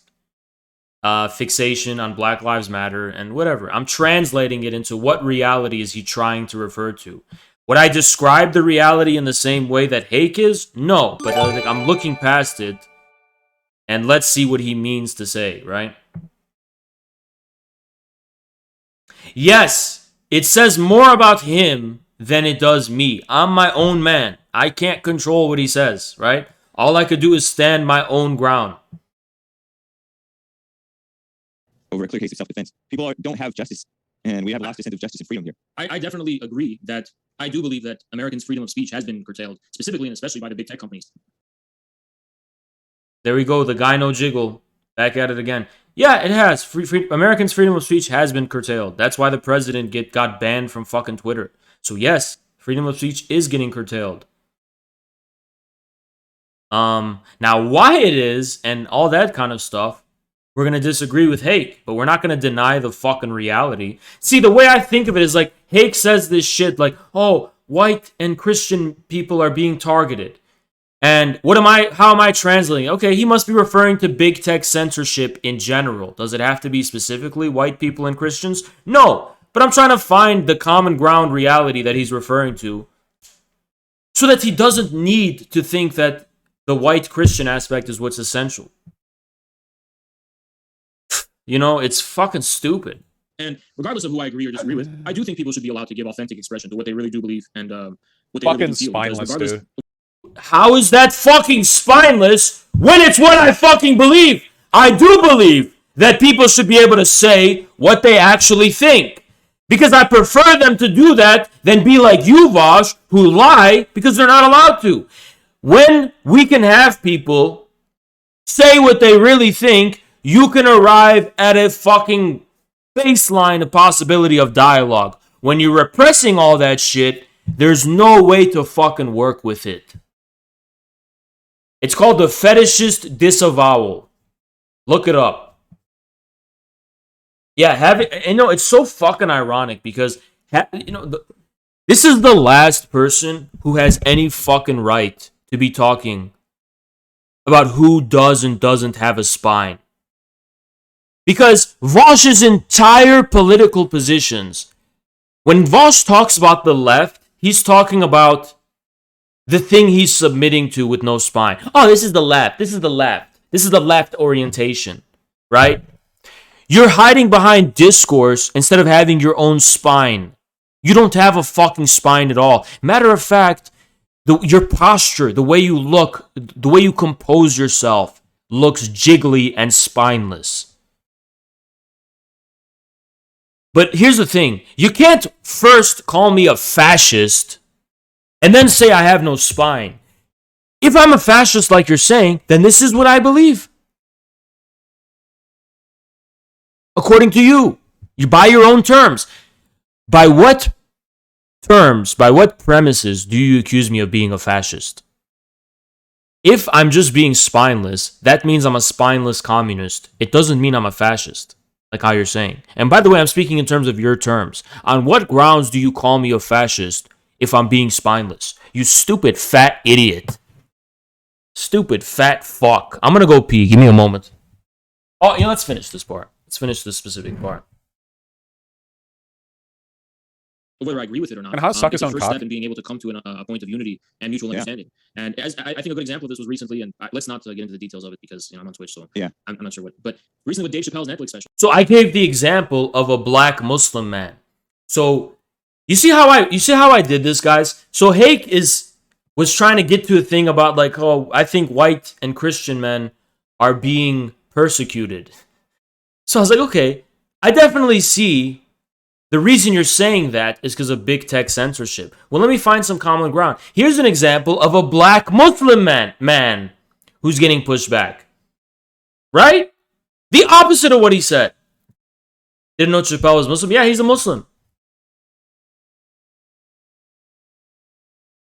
[SPEAKER 3] fixation on Black Lives Matter and whatever. I'm translating it into what reality is he trying to refer to. Would I describe the reality in the same way that Hake is? No, but I'm looking past it, and let's see what he means to say, right? Yes, it says more about him than it does me. I'm my own man. I can't control what he says, right? All I could do is stand my own ground.
[SPEAKER 5] Over a clear case of self-defense. People don't have justice, and we have lost a sense of justice and freedom here.
[SPEAKER 1] I definitely agree that I do believe that Americans' freedom of speech has been curtailed, specifically and especially by the big tech companies.
[SPEAKER 3] There we go, the guy no jiggle. Back at it again. Yeah, it has. Americans' freedom of speech has been curtailed. That's why the president got banned from fucking Twitter. So yes, freedom of speech is getting curtailed. Now why it is and all that kind of stuff, we're going to disagree with Hake, but we're not going to deny the fucking reality. See, the way I think of it is like, Hake says this shit like, oh, white and Christian people are being targeted. And how am I translating? Okay, he must be referring to big tech censorship in general. Does it have to be specifically white people and Christians? No, but I'm trying to find the common ground reality that he's referring to so that he doesn't need to think that the white Christian aspect is what's essential. You know, it's fucking stupid.
[SPEAKER 1] And regardless of who I agree or disagree with, I do think people should be allowed to give authentic expression to what they really do believe and what they
[SPEAKER 2] fucking
[SPEAKER 1] really do feel.
[SPEAKER 2] Spineless, dude.
[SPEAKER 3] How is that fucking spineless when it's what I fucking believe? I do believe that people should be able to say what they actually think. Because I prefer them to do that than be like you, Vaush, who lie because they're not allowed to. When we can have people say what they really think, you can arrive at a fucking baseline of possibility of dialogue. When you're repressing all that shit, there's no way to fucking work with it. It's called the fetishist disavowal. Look it up. Yeah, it's so fucking ironic because, this is the last person who has any fucking right to be talking about who does and doesn't have a spine. Because Vaush's entire political positions, when Vaush talks about the left, he's talking about the thing he's submitting to with no spine. Oh, this is the left. This is the left. This is the left orientation, right? You're hiding behind discourse instead of having your own spine. You don't have a fucking spine at all. Matter of fact, your posture, the way you look, the way you compose yourself looks jiggly and spineless. But here's the thing. You can't first call me a fascist and then say I have no spine. If I'm a fascist like you're saying, then this is what I believe. According to you. You by your own terms. By what terms, by what premises do you accuse me of being a fascist? If I'm just being spineless, that means I'm a spineless communist. It doesn't mean I'm a fascist, like how you're saying. And by the way, I'm speaking in terms of your terms. On what grounds do you call me a fascist if I'm being spineless? You stupid fat idiot. Stupid fat fuck. I'm gonna go pee. Give me a moment. Oh, let's finish this part. Let's finish this specific part.
[SPEAKER 1] Whether I agree with it or not,
[SPEAKER 2] and how suck
[SPEAKER 1] it's
[SPEAKER 2] his
[SPEAKER 1] the
[SPEAKER 2] own
[SPEAKER 1] first
[SPEAKER 2] cock.
[SPEAKER 1] step in being able to come to a point of unity and mutual understanding. And as I think a good example of this was recently, and let's not get into the details of it because I'm on Twitch, so I'm not sure what. But recently with Dave Chappelle's Netflix special.
[SPEAKER 3] So I gave the example of a black Muslim man. So you see how I did this, guys? So Hake was trying to get to a thing about like, oh, I think white and Christian men are being persecuted. So I was like, okay, I definitely see the reason you're saying that is because of big tech censorship. Well, let me find some common ground. Here's an example of a black Muslim man who's getting pushed back. Right? The opposite of what he said. Didn't know Chappelle was Muslim? Yeah, he's a Muslim.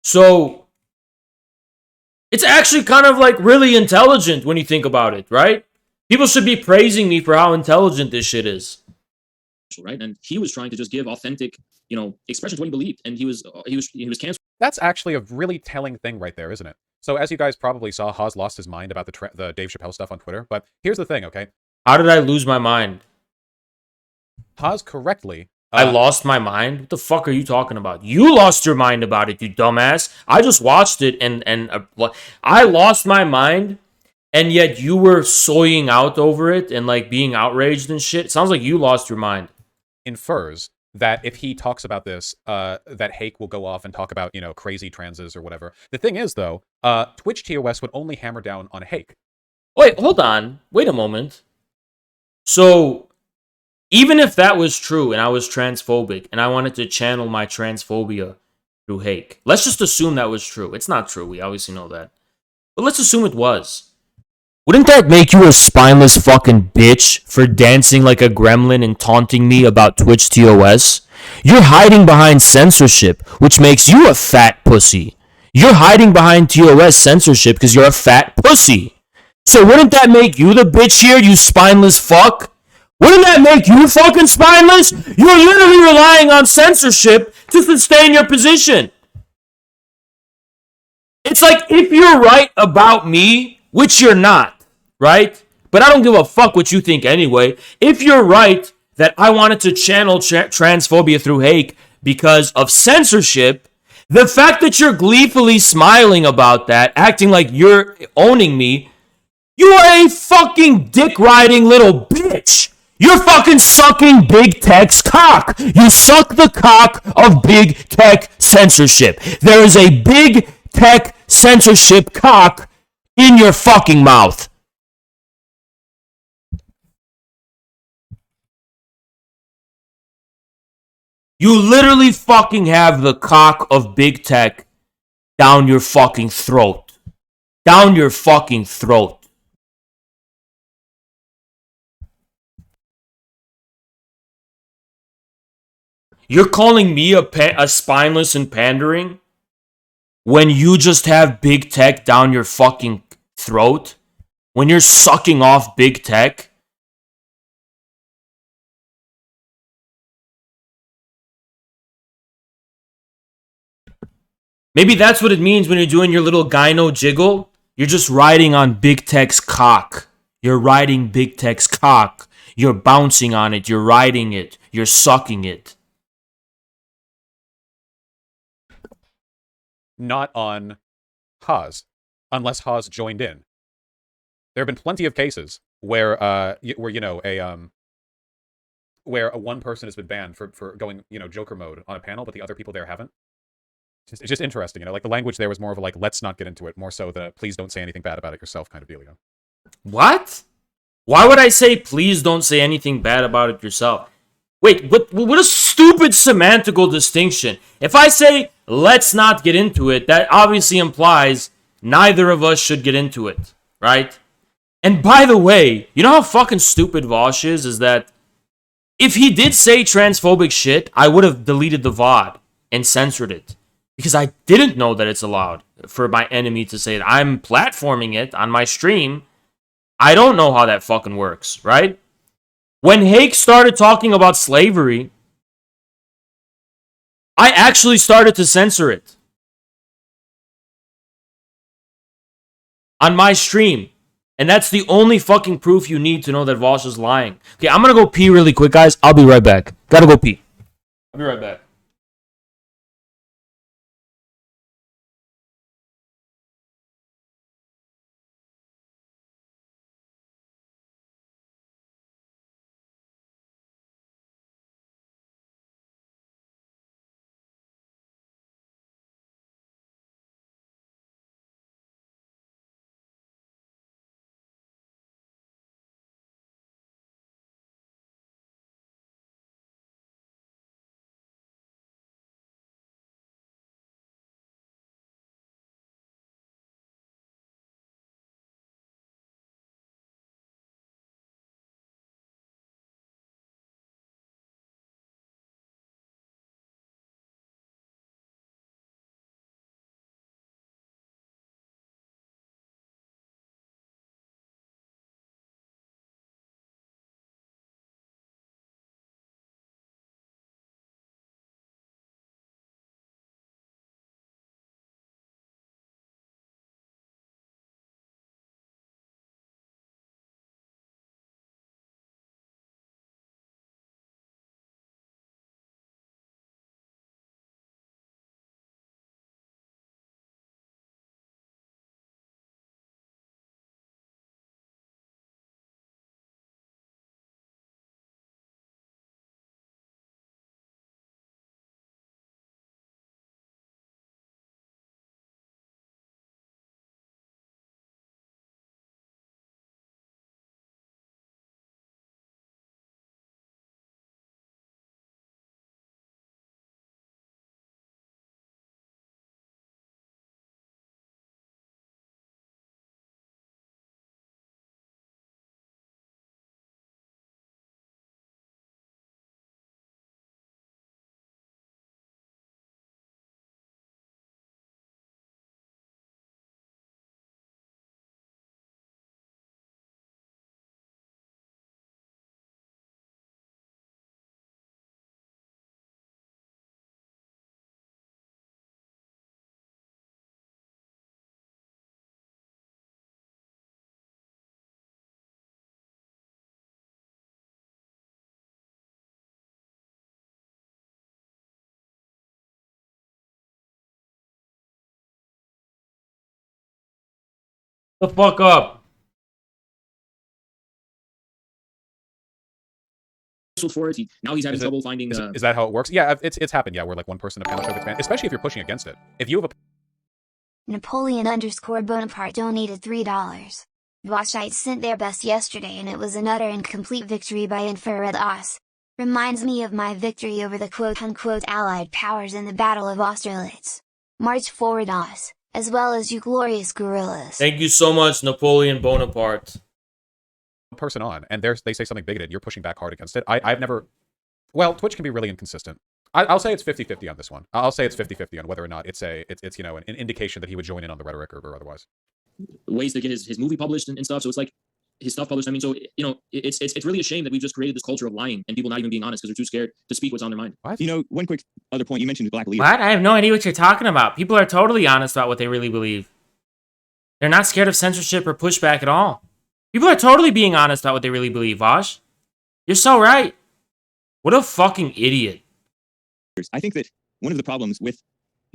[SPEAKER 3] So it's actually kind of like really intelligent when you think about it, right? People should be praising me for how intelligent this shit is.
[SPEAKER 1] Right, and he was trying to just give authentic, expression to what he believed, and he was canceled.
[SPEAKER 2] That's actually a really telling thing right there, isn't it? So as you guys probably saw, Haas lost his mind about the Dave Chappelle stuff on Twitter. But here's the thing, okay?
[SPEAKER 3] How did I lose my mind?
[SPEAKER 2] Haas correctly.
[SPEAKER 3] I lost my mind? What the fuck are you talking about? You lost your mind about it, you dumbass. I just watched it and I lost my mind, and yet you were soying out over it and like being outraged and shit. It sounds like you lost your mind.
[SPEAKER 2] Infers that if he talks about this, that Hake will go off and talk about, crazy transes or whatever. The thing is, though, Twitch TOS would only hammer down on Hake.
[SPEAKER 3] Wait, hold on. Wait a moment. So, even if that was true and I was transphobic and I wanted to channel my transphobia through Hake, let's just assume that was true. It's not true. We obviously know that. But let's assume it was. Wouldn't that make you a spineless fucking bitch for dancing like a gremlin and taunting me about Twitch TOS? You're hiding behind censorship, which makes you a fat pussy. You're hiding behind TOS censorship because you're a fat pussy. So wouldn't that make you the bitch here, you spineless fuck? Wouldn't that make you fucking spineless? You're literally relying on censorship to sustain your position. It's like, if you're right about me, which you're not, right? But I don't give a fuck what you think anyway. If you're right that I wanted to channel transphobia through Hake because of censorship, the fact that you're gleefully smiling about that, acting like you're owning me, you are a fucking dick-riding little bitch. You're fucking sucking big tech's cock. You suck the cock of big tech censorship. There is a big tech censorship cock in your fucking mouth. You literally fucking have the cock of big tech down your fucking throat. Down your fucking throat. You're calling me a spineless and pandering when you just have big tech down your fucking throat? When you're sucking off big tech? Maybe that's what it means when you're doing your little gyno jiggle. You're just riding on big tech's cock. You're riding big tech's cock. You're bouncing on it. You're riding it. You're sucking it.
[SPEAKER 2] Not on Haas, unless Haas joined in. There have been plenty of cases where where one person has been banned for going Joker mode on a panel, but the other people there haven't. It's just interesting, like the language there was more of a like, let's not get into it, more so the please don't say anything bad about it yourself kind of deal.
[SPEAKER 3] What? Why would I say please don't say anything bad about it yourself? Wait, what a stupid semantical distinction. If I say let's not get into it, that obviously implies neither of us should get into it, right? And by the way, you know how fucking stupid Vaush is that if he did say transphobic shit, I would have deleted the VOD and censored it. Because I didn't know that it's allowed for my enemy to say it. I'm platforming it on my stream. I don't know how that fucking works, right? When Hake started talking about slavery, I actually started to censor it. On my stream. And that's the only fucking proof you need to know that Vaush is lying. Okay, I'm gonna go pee really quick, guys. I'll be right back. Gotta go pee. I'll be right back. The fuck up.
[SPEAKER 1] For it. Now he's having trouble finding.
[SPEAKER 2] Is that how it works? Yeah, it's happened. Yeah, where like one person in a panel show gets banned, especially if you're pushing against it. If you have a
[SPEAKER 7] Napoleon_Bonaparte donated $3. Vaush sent their best yesterday and it was an utter and complete victory by infrared Os. Reminds me of my victory over the quote-unquote allied powers in the Battle of Austerlitz. March forward Os, as well as you glorious guerrillas.
[SPEAKER 3] Thank you so much, Napoleon Bonaparte.
[SPEAKER 2] person on, and they say something bigoted, you're pushing back hard against it. I've never... Well, Twitch can be really inconsistent. I'll say it's 50-50 on this one. I'll say it's 50-50 on whether or not it's you know, an indication that he would join in on the rhetoric or otherwise.
[SPEAKER 1] Ways to get his movie published and stuff. So it's like his stuff published. I mean, so you know, it's really a shame that we've just created this culture of lying and people not even being honest because they're too scared to speak what's on their mind.
[SPEAKER 5] You know, one quick other point you mentioned black leaders.
[SPEAKER 3] What? I have no idea what you're talking about. People are totally honest about what they really believe. They're not scared of censorship or pushback at all. People are totally being honest about what they really believe, Vaush. You're so right. What a fucking idiot.
[SPEAKER 5] I think that one of the problems with...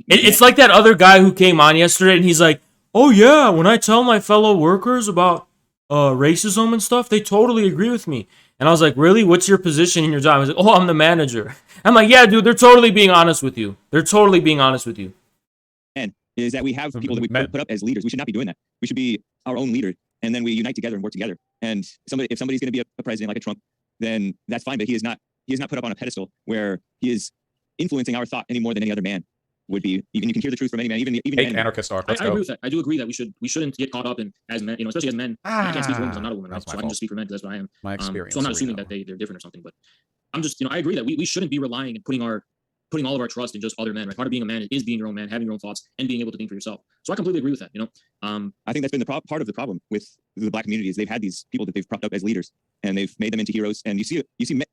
[SPEAKER 3] It's like that other guy who came on yesterday and he's like, oh yeah, when I tell my fellow workers about racism and stuff, they totally agree with me. And I was like, really? What's your position in your job? He's like, oh, I'm the manager. I'm like, yeah, dude, they're totally being honest with you. They're totally being honest with you.
[SPEAKER 5] And is that we have people that we put up as leaders. We should not be doing that. We should be our own leader. And then we unite together and work together. And if somebody's going to be a president like a Trump, then that's fine. But he is not put up on a pedestal where he is influencing our thought any more than any other man would be. Even you can hear the truth from any man, even
[SPEAKER 2] anarchist are.
[SPEAKER 1] I agree with that. I do agree that we shouldn't get caught up in, as men, you know, especially as men. I can't speak for women because I'm not a woman, right? So I can just speak for men because that's what I am.
[SPEAKER 2] My experience.
[SPEAKER 1] So I'm not assuming that they're different or something, but I'm just, you know, I agree that we shouldn't be relying and putting all of our trust in just other men. Right? Part of being a man is being your own man, having your own thoughts, and being able to think for yourself. So I completely agree with that. You know,
[SPEAKER 5] I think that's been the part of the problem with the black community is they've had these people that they've propped up as leaders, and they've made them into heroes. And you see human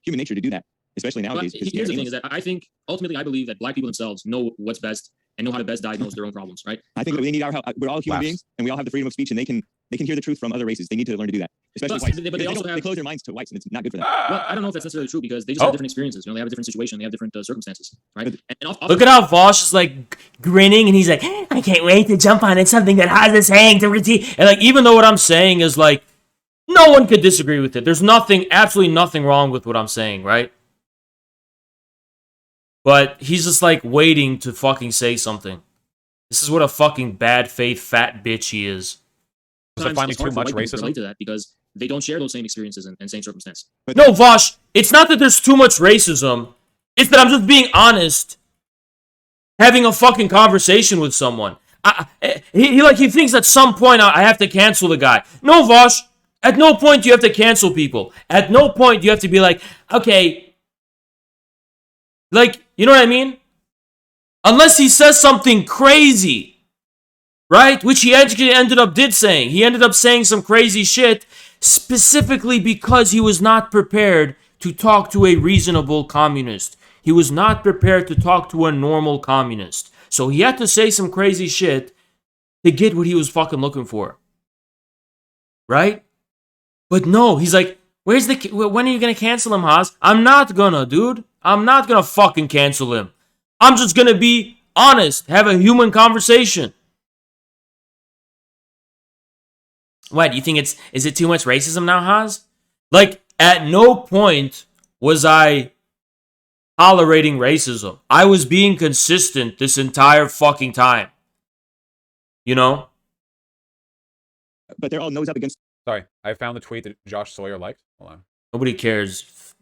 [SPEAKER 5] nature to do that, especially nowadays.
[SPEAKER 1] Here's the thing: is that I think ultimately I believe that black people themselves know what's best and know how to best diagnose their own problems. Right?
[SPEAKER 5] I think that we need our help. We're all human beings, and we all have the freedom of speech, and they can hear the truth from other races. They need to learn to do that, especially whites.
[SPEAKER 1] But they
[SPEAKER 5] close their minds to whites, and it's not good for them.
[SPEAKER 1] Well, I don't know if that's necessarily true because they just have different experiences. You know, they have a different situation, they have different circumstances, right?
[SPEAKER 3] Look at how Vaush is like grinning, and he's like, "I can't wait to jump on it. Something that Haz is saying to critique." And like, even though what I'm saying is like, no one could disagree with it. There's absolutely nothing wrong with what I'm saying, right? But he's just like waiting to fucking say something. This is what a fucking bad faith fat bitch he is.
[SPEAKER 2] Is there finally too much racism?
[SPEAKER 1] Relate to that because they don't share those same experiences and same circumstances.
[SPEAKER 3] No, Vaush, it's not that there's too much racism. It's that I'm just being honest, having a fucking conversation with someone. He thinks at some point I have to cancel the guy. No, Vaush, at no point do you have to cancel people. At no point do you have to be like, okay, like, you know what I mean? Unless he says something crazy, right? Which he actually ended up saying. He ended up saying some crazy shit specifically because he was not prepared to talk to a reasonable communist. He was not prepared to talk to a normal communist. So he had to say some crazy shit to get what he was fucking looking for. Right? But no, he's like, when are you gonna cancel him, Haz? I'm not gonna, dude. I'm not gonna fucking cancel him. I'm just gonna be honest, have a human conversation. What, you think is it too much racism now, Haz? Like, at no point was I tolerating racism. I was being consistent this entire fucking time. You know?
[SPEAKER 5] But they're all nose up against...
[SPEAKER 2] Sorry, I found the tweet that Josh Sawyer liked. Hold on.
[SPEAKER 3] Nobody cares.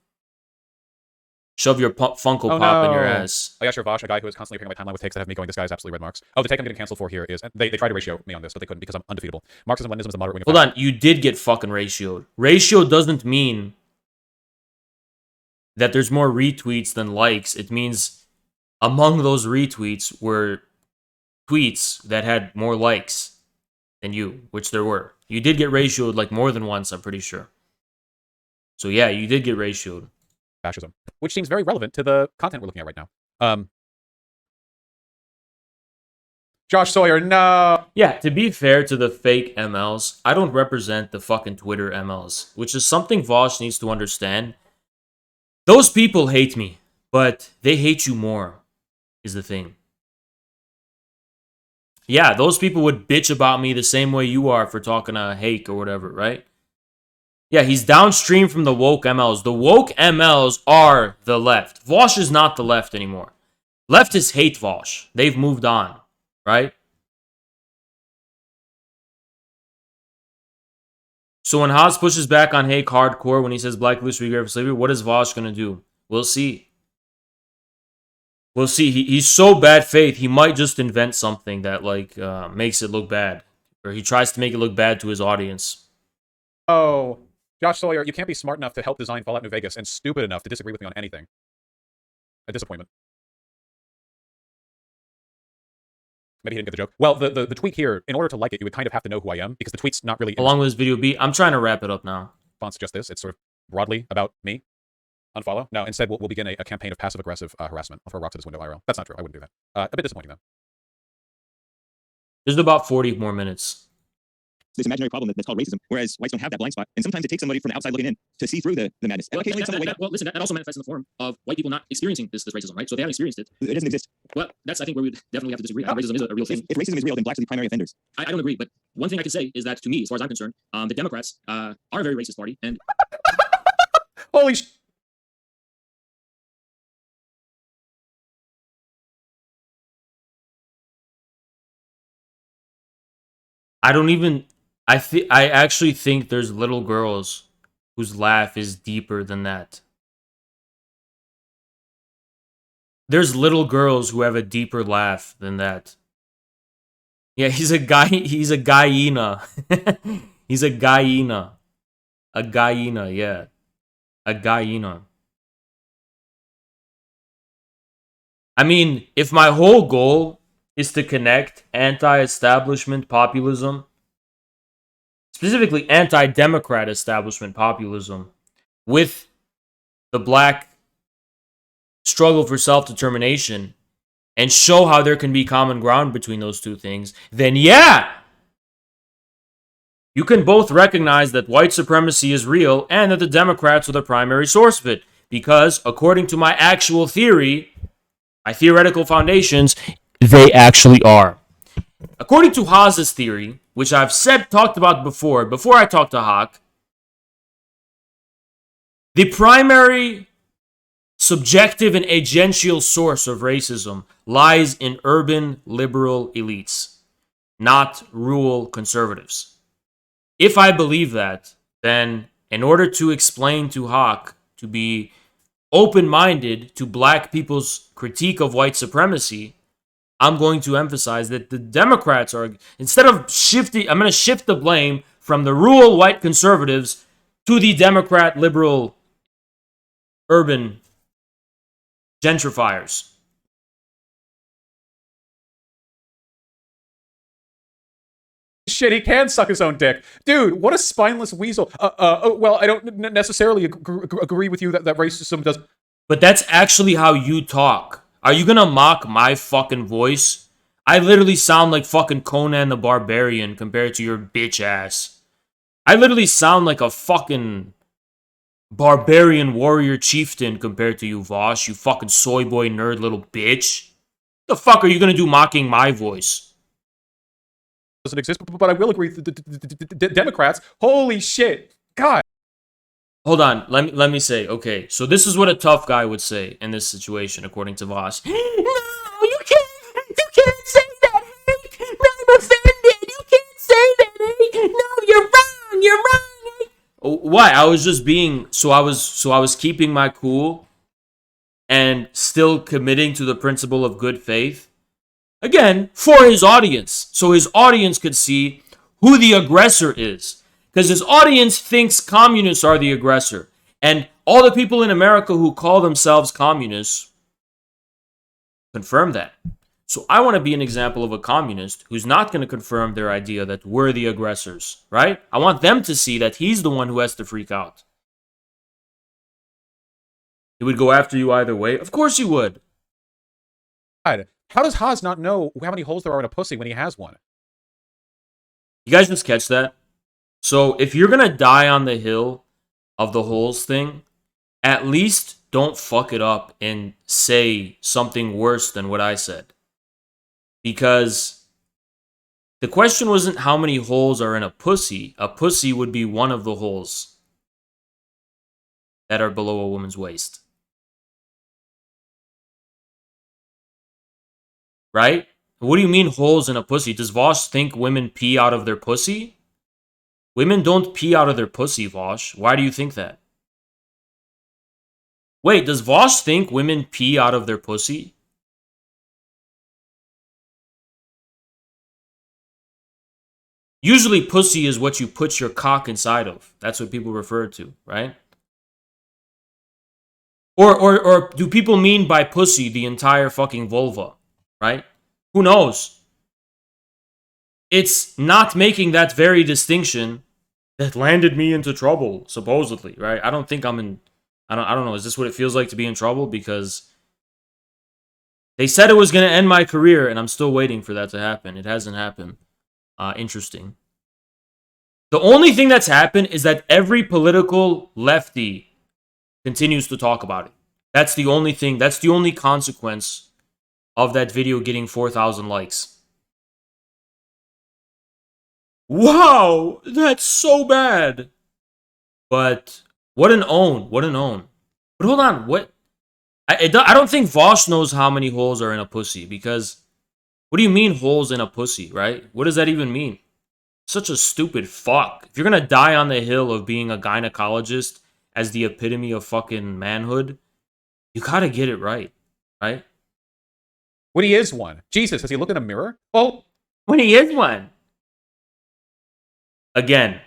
[SPEAKER 3] Shove your Funko Pop in your ass.
[SPEAKER 2] Oh yeah, sure, Vaush, a guy who is constantly appearing on my timeline with takes that have me going, this guy's absolutely red marks. Oh, the take I'm getting canceled for here is, they tried to ratio me on this, but they couldn't because I'm undefeatable. Marxism, Leninism is the moderate wing of
[SPEAKER 3] Hold on, you did get fucking ratioed. Ratio doesn't mean that there's more retweets than likes. It means among those retweets were tweets that had more likes than you, which there were. You did get ratioed like more than once, I'm pretty sure. So yeah, you did get ratioed.
[SPEAKER 2] Fascism, which seems very relevant to the content we're looking at right now. Josh Sawyer, no!
[SPEAKER 3] Yeah, to be fair to the fake MLs, I don't represent the fucking Twitter MLs, which is something Vaush needs to understand. Those people hate me, but they hate you more, is the thing. Yeah, those people would bitch about me the same way you are for talking to Hake or whatever, right? Yeah, he's downstream from the woke MLs. The woke MLs are the left. Vaush is not the left anymore. Leftists hate Vaush. They've moved on, right? So when Haas pushes back on Hake hardcore when he says black police regret for slavery, what is Vaush going to do? We'll see. We'll see. He's so bad faith, he might just invent something that like makes it look bad. Or he tries to make it look bad to his audience.
[SPEAKER 2] Oh, Josh Sawyer, you can't be smart enough to help design Fallout New Vegas and stupid enough to disagree with me on anything. A disappointment. Maybe he didn't get the joke. Well, the tweet here, in order to like it, you would kind of have to know who I am, because the tweet's not really...
[SPEAKER 3] Along with this video B, I'm trying to wrap it up now.
[SPEAKER 2] Response to just this. It's sort of broadly about me. Unfollow? No, instead we'll begin a campaign of passive-aggressive harassment. I'll throw a rock to this window IRL. That's not true. I wouldn't do that. A bit disappointing, though.
[SPEAKER 3] There's about 40 more minutes.
[SPEAKER 5] This imaginary problem that's called racism, whereas whites don't have that blind spot. And sometimes it takes somebody from the outside looking in to see through the madness. Well,
[SPEAKER 1] listen, that also manifests in the form of white people not experiencing this racism, right? So they haven't experienced it.
[SPEAKER 5] It doesn't exist.
[SPEAKER 1] Well, that's, I think, where we definitely have to disagree. Racism is a real thing.
[SPEAKER 5] If racism is real, then blacks are the primary offenders.
[SPEAKER 1] I don't agree, but one thing I can say is that, to me, as far as I'm concerned, the Democrats are a very racist party, and...
[SPEAKER 2] Holy sh...
[SPEAKER 3] I actually think there's little girls whose laugh is deeper than that. There's little girls who have a deeper laugh than that. Yeah, he's a guyina. He's a guyina. A guyina, yeah. A guyina. I mean, if my whole goal is to connect anti-establishment populism, specifically anti-democrat establishment populism, with the black struggle for self-determination, and show how there can be common ground between those two things, then yeah, you can both recognize that white supremacy is real and that the Democrats are the primary source of it. Because, according to my actual theory, my theoretical foundations, they actually are. According to Haas's theory, which I've talked about before I talked to Hake, the primary subjective and agential source of racism lies in urban liberal elites, not rural conservatives. If I believe that, then in order to explain to Hake to be open-minded to black people's critique of white supremacy, I'm going to emphasize that the Democrats are, instead of shifting, I'm going to shift the blame from the rural white conservatives to the Democrat liberal urban gentrifiers.
[SPEAKER 2] Shit, he can suck his own dick. Dude, what a spineless weasel. Well, I don't necessarily agree with you that racism does...
[SPEAKER 3] But that's actually how you talk. Are you gonna mock my fucking voice? I literally sound like fucking Conan the Barbarian compared to your bitch ass. I literally sound like a fucking barbarian warrior chieftain compared to you, Vaush, you fucking soy boy nerd little bitch. The fuck are you gonna do mocking my voice?
[SPEAKER 2] Doesn't exist, but I will agree with the Democrats. Holy shit. God.
[SPEAKER 3] Hold on, let me say, okay, so this is what a tough guy would say in this situation, according to Vaush. No, you can't say that, Hake. No, I'm offended. You can't say that, Hake. No, you're wrong, Hake. Why? I was just being, so I was keeping my cool and still committing to the principle of good faith. Again, for his audience, so his audience could see who the aggressor is. Because his audience thinks communists are the aggressor. And all the people in America who call themselves communists confirm that. So I want to be an example of a communist who's not going to confirm their idea that we're the aggressors, right? I want them to see that he's the one who has to freak out. He would go after you either way. Of course he would.
[SPEAKER 2] God. How does Haas not know how many holes there are in a pussy when he has one?
[SPEAKER 3] You guys just catch that? So if you're going to die on the hill of the holes thing, at least don't fuck it up and say something worse than what I said. Because The question wasn't how many holes are in a pussy. A pussy would be one of the holes that are below a woman's waist. Right? What do you mean holes in a pussy? Does Vaush think women pee out of their pussy? Women don't pee out of their pussy, Vaush. Why do you think that? Wait, does Vaush think women pee out of their pussy? Usually pussy is what you put your cock inside of. That's what people refer to, right? Or do people mean by pussy the entire fucking vulva, right? Who knows? It's not making that very distinction that landed me into trouble, supposedly, right? I don't think I'm in... I don't know. Is this what it feels like to be in trouble? Because they said it was going to end my career, and I'm still waiting for that to happen. It hasn't happened. Interesting. The only thing that's happened is that every political lefty continues to talk about it. That's the only thing. That's the only consequence of that video getting 4,000 likes. Wow, that's so bad. But what an own. What an own. But hold on. What? I don't think Vaush knows how many holes are in a pussy, because what do you mean holes in a pussy, right? What does that even mean? Such a stupid fuck. If you're gonna die on the hill of being a gynecologist as the epitome of fucking manhood, you gotta get it right, right?
[SPEAKER 2] When he is one. Jesus, has he looked in a mirror? Well,
[SPEAKER 3] when he is one. Again,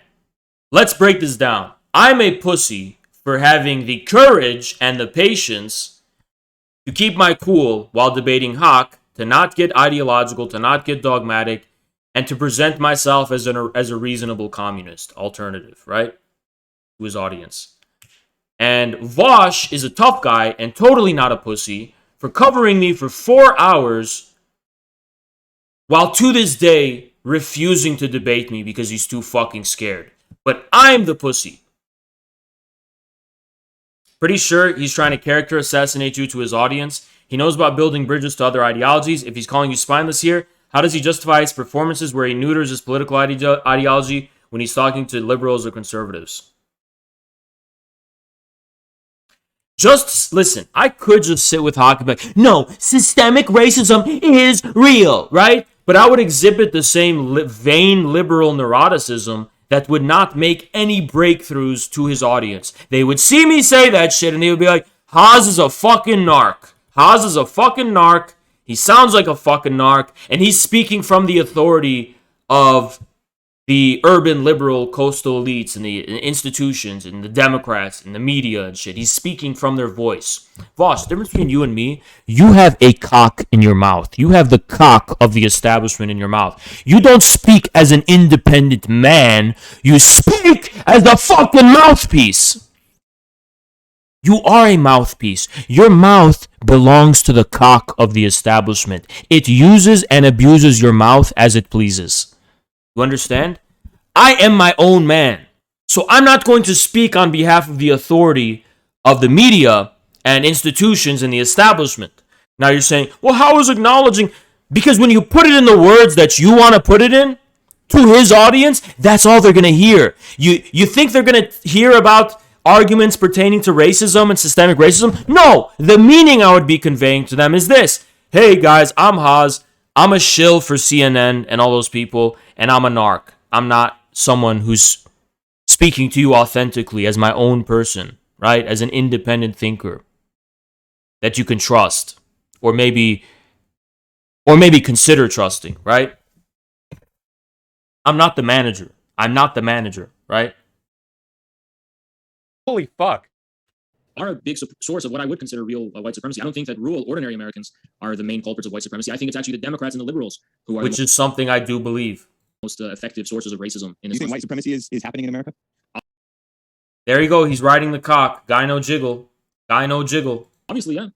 [SPEAKER 3] let's break this down. I'm a pussy for having the courage and the patience to keep my cool while debating Hake, to not get ideological, to not get dogmatic, and to present myself as a reasonable communist alternative, right? To his audience. And Vaush is a tough guy and totally not a pussy for covering me for 4 hours while to this day refusing to debate me because he's too fucking scared. But I'm the pussy. Pretty sure he's trying to character assassinate you to his audience. He knows about building bridges to other ideologies. If he's calling you spineless here, how does he justify his performances where he neuters his political ideology when he's talking to liberals or conservatives? Just listen, I could just sit with Hake and be like, no, systemic racism is real, right? But I would exhibit the same vain liberal neuroticism that would not make any breakthroughs to his audience. They would see me say that shit and they would be like, Haas is a fucking narc. Haas is a fucking narc. He sounds like a fucking narc. And he's speaking from the authority of the urban liberal coastal elites and the institutions and the Democrats and the media and shit. He's speaking from their voice. Vaush, the difference between you and me, you have a cock in your mouth. You have the cock of the establishment in your mouth. You don't speak as an independent man. You speak as a fucking mouthpiece. You are a mouthpiece. Your mouth belongs to the cock of the establishment. It uses and abuses your mouth as it pleases. You understand? I am my own man. So I'm not going to speak on behalf of the authority of the media and institutions and the establishment. Now you're saying, well, how is acknowledging? Because when you put it in the words that you want to put it in, to his audience, that's all they're going to hear. You think they're going to hear about arguments pertaining to racism and systemic racism? No, the meaning I would be conveying to them is this. Hey guys, I'm Haas. I'm a shill for CNN and all those people, and I'm a narc. I'm not someone who's speaking to you authentically as my own person, right? As an independent thinker that you can trust, or maybe consider trusting, right? I'm not the manager. I'm not the manager, right?
[SPEAKER 2] Holy fuck.
[SPEAKER 1] Are a big source of what I would consider real white supremacy. I don't think that rural, ordinary Americans are the main culprits of white supremacy. I think it's actually the Democrats and the liberals who are
[SPEAKER 3] which is something I do believe.
[SPEAKER 1] Most effective sources of racism.
[SPEAKER 5] Do you think white supremacy is happening in America?
[SPEAKER 3] There you go. He's riding the cock. Guy no jiggle. Guy no jiggle.
[SPEAKER 1] Obviously, yeah.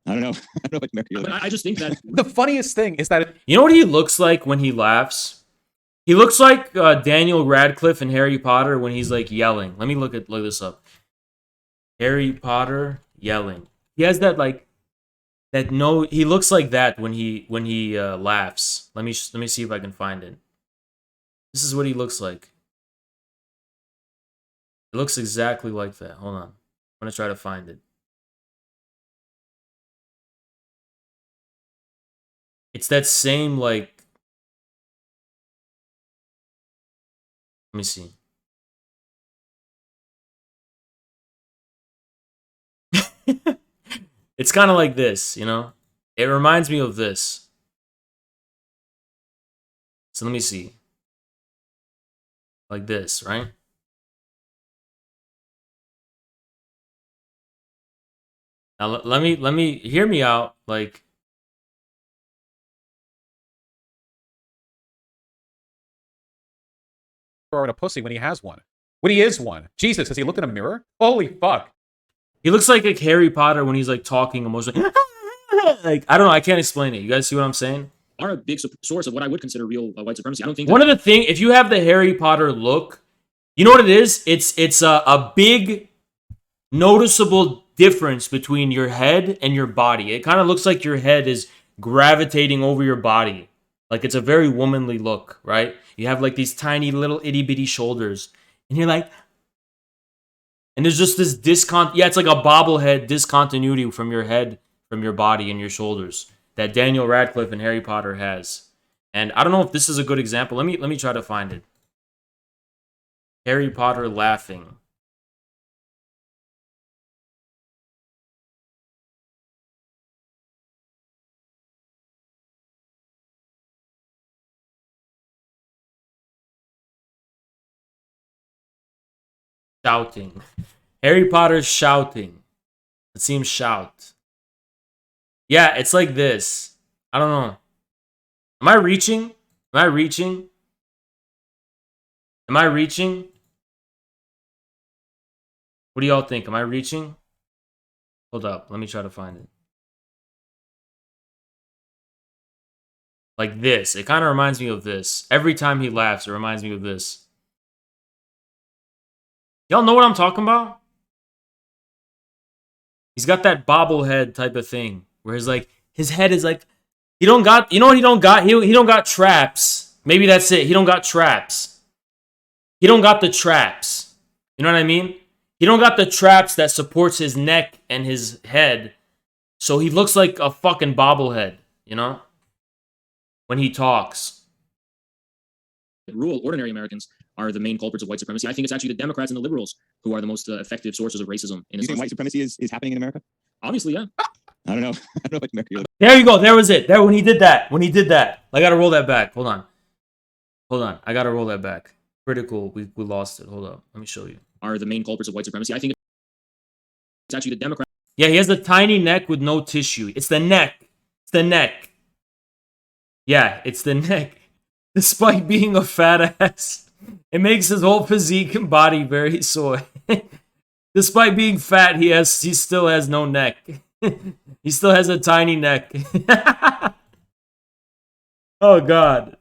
[SPEAKER 5] I don't know. I don't know what America.
[SPEAKER 1] But I just think that
[SPEAKER 2] the funniest thing is that
[SPEAKER 3] you know what he looks like when he laughs. He looks like Daniel Radcliffe in Harry Potter when he's like yelling. Let me look this up. Harry Potter yelling. He has that he looks like that when he laughs. Let me see if I can find it. This is what he looks like. It looks exactly like that. Hold on. I'm going to try to find it. It's that same, like... Let me see. It's kind of like this, you know? It reminds me of this. So let me see. Like this, right? Now let me hear me out. Like,
[SPEAKER 2] throwing a pussy when he has one. When he is one. Jesus, has he looked in a mirror? Holy fuck.
[SPEAKER 3] he looks like Harry Potter when he's like talking emotionally. Like, I don't know. I can't explain it. You guys see what I'm saying?
[SPEAKER 1] Are a big source of what I would consider real white supremacy. I don't think
[SPEAKER 3] One of the thing, if you have the Harry Potter look, you know what it is? It's a big noticeable difference between your head and your body. It kind of looks like your head is gravitating over your body. Like it's a very womanly look, right? You have like these tiny little itty bitty shoulders, and you're like, and there's just this it's like a bobblehead discontinuity from your head, from your body, and your shoulders that Daniel Radcliffe and Harry Potter has. And I don't know if this is a good example. Let me try to find it. Harry Potter laughing. Shouting. Harry Potter's shouting. It seems shout. Yeah, it's like this. I don't know. Am I reaching? Am I reaching? Am I reaching? What do y'all think? Am I reaching? Hold up. Let me try to find it. Like this. It kind of reminds me of this. Every time he laughs, it reminds me of this. Y'all know what I'm talking about? He's got that bobblehead type of thing where his head is like, he don't got, you know what he don't got? He don't got traps. Maybe that's it. He don't got traps. He don't got the traps. You know what I mean? He don't got the traps that supports his neck and his head. So he looks like a fucking bobblehead, you know? When he talks.
[SPEAKER 1] Rural, ordinary Americans are the main culprits of white supremacy. I think it's actually the Democrats and the liberals who are the most effective sources of racism.
[SPEAKER 5] Do you think white supremacy is happening in America?
[SPEAKER 1] Obviously, yeah.
[SPEAKER 5] I don't know. I don't know what America.
[SPEAKER 3] There you go. There was it. There when he did that. When he did that. I gotta roll that back. Hold on. Hold on. I gotta roll that back. Critical. We lost it. Hold up. Let me show you.
[SPEAKER 1] Are the main culprits of white supremacy. I think it's actually the Democrats.
[SPEAKER 3] Yeah, he has the tiny neck with no tissue. It's the neck. It's the neck. Yeah, it's the neck. Despite being a fat ass, it makes his whole physique and body very soy. Despite being fat, he still has no neck. He still has a tiny neck. Oh God.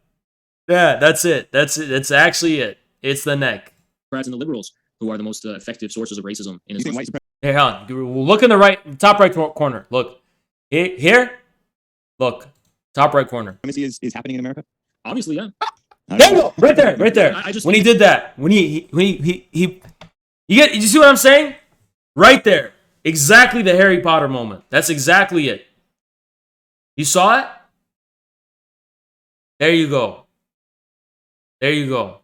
[SPEAKER 3] Yeah, that's it. That's it. That's actually it. It's the neck.
[SPEAKER 1] Democrats and the liberals who are the most effective sources of racism in this country.
[SPEAKER 3] Hey, hold on. Look in the top right corner. Look. Here. Look. Top right corner.
[SPEAKER 5] Supremacy is happening in America?
[SPEAKER 1] Obviously, yeah.
[SPEAKER 3] There you go. Right there. Right there. When he did that. When he you see what I'm saying? Right there. Exactly the Harry Potter moment. That's exactly it. You saw it? There you go. There you go.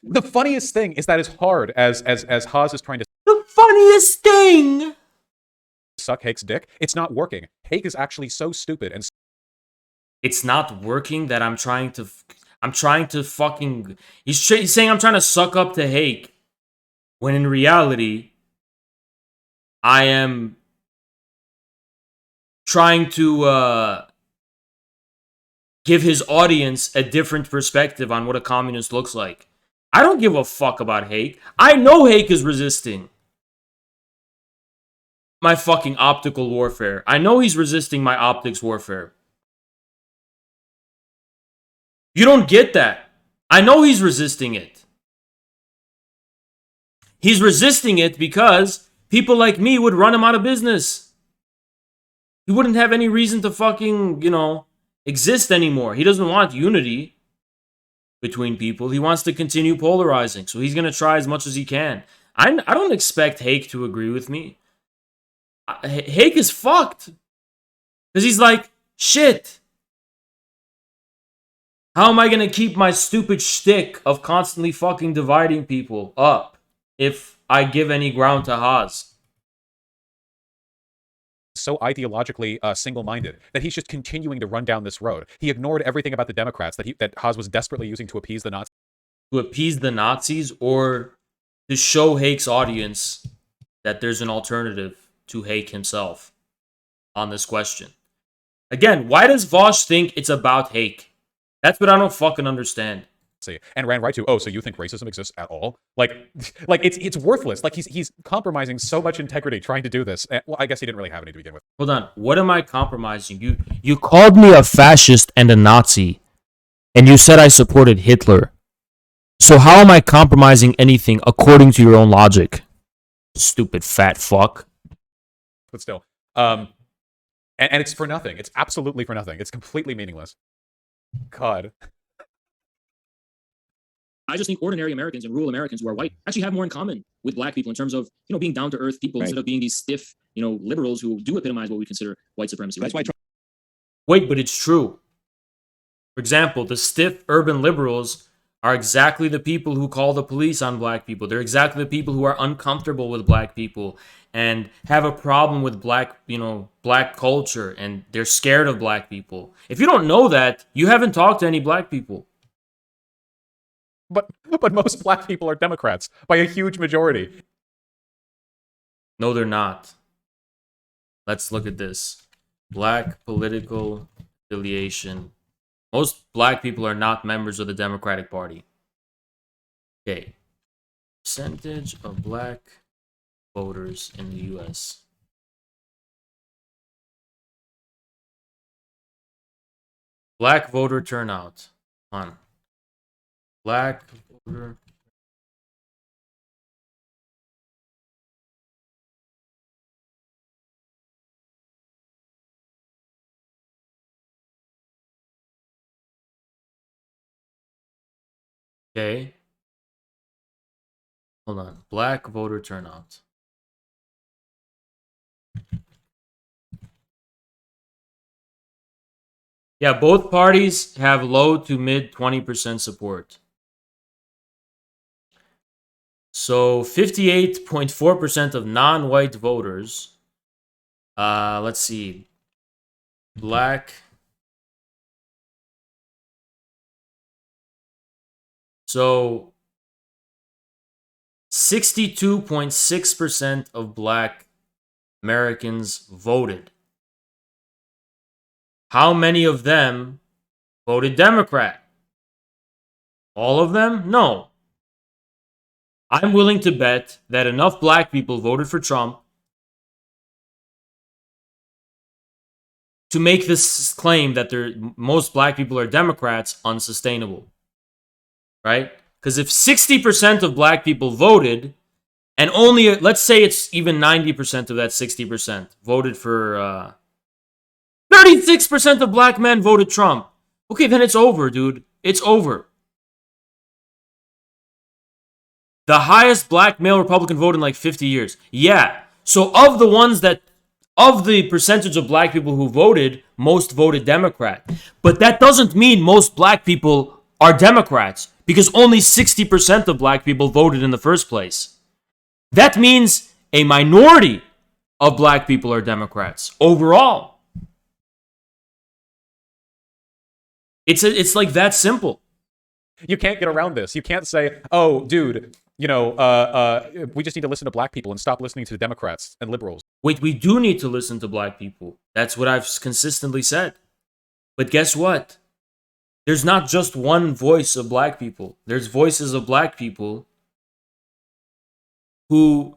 [SPEAKER 2] The funniest thing is that as hard as Haas is trying to...
[SPEAKER 3] The funniest thing!
[SPEAKER 2] Suck Hake's dick, it's not working. Hake is actually so stupid and...
[SPEAKER 3] It's not working that I'm trying to fucking... He's saying I'm trying to suck up to Hake. When in reality, I am trying to give his audience a different perspective on what a communist looks like. I don't give a fuck about Hake. I know Hake is resisting my fucking optical warfare. I know he's resisting my optics warfare. You don't get that. I know he's resisting it. He's resisting it because people like me would run him out of business. He wouldn't have any reason to fucking, exist anymore. He doesn't want unity. between people. He wants to continue polarizing, so he's going to try as much as he can. I don't expect Hake to agree with me. Hake is fucked. Because he's like, shit. How am I going to keep my stupid shtick of constantly fucking dividing people up if I give any ground to Haas?
[SPEAKER 2] So ideologically single-minded that he's just continuing to run down this road. He ignored everything about the Democrats that Haas was desperately using to appease the Nazis.
[SPEAKER 3] To appease the Nazis, or to show Hake's audience that there's an alternative to Hake himself on this question. Again, why does Vaush think it's about Hake? That's what I don't fucking understand.
[SPEAKER 2] And ran right to, oh, so you think racism exists at all? Like it's worthless. Like he's compromising so much integrity trying to do this. Well, I guess he didn't really have any to begin with.
[SPEAKER 3] Hold on, what am I compromising? You called me a fascist and a Nazi, and you said I supported Hitler. So how am I compromising anything according to your own logic? Stupid fat fuck.
[SPEAKER 2] But still, and it's for nothing. It's absolutely for nothing. It's completely meaningless. God.
[SPEAKER 1] I just think ordinary Americans and rural Americans who are white actually have more in common with black people in terms of, being down to earth people instead of being these stiff, liberals who do epitomize what we consider white supremacy. That's why.
[SPEAKER 3] Wait, but it's true. For example, the stiff urban liberals are exactly the people who call the police on black people. They're exactly the people who are uncomfortable with black people and have a problem with black culture, and they're scared of black people. If you don't know that, you haven't talked to any black people.
[SPEAKER 2] But most black people are Democrats by a huge majority.
[SPEAKER 3] No, they're not. Let's look at this. Black political affiliation. Most black people are not members of the Democratic Party. Okay. Percentage of black voters in the U.S. Black voter turnout. On. Black voter. Okay. Hold on. Black voter turnout. Yeah, both parties have low to mid 20% support. So 58.4% of non-white voters. Let's see. Black. So 62.6% of black Americans voted. How many of them voted Democrat? All of them? No. I'm willing to bet that enough black people voted for Trump to make this claim that most black people are Democrats unsustainable. Right? Because if 60% of black people voted, and only, let's say it's even 90% of that 60% voted for, 36% of black men voted Trump. Okay, then it's over, dude. It's over. The highest black male Republican vote in like 50 years. Yeah. So of the percentage of black people who voted, most voted Democrat. But that doesn't mean most black people are Democrats, because only 60% of black people voted in the first place. That means a minority of black people are Democrats overall. It's like that simple.
[SPEAKER 2] You can't get around this. You can't say, oh, dude, we just need to listen to black people and stop listening to Democrats and liberals.
[SPEAKER 3] Wait, we do need to listen to black people. That's what I've consistently said. But guess what? There's not just one voice of black people. There's voices of black people who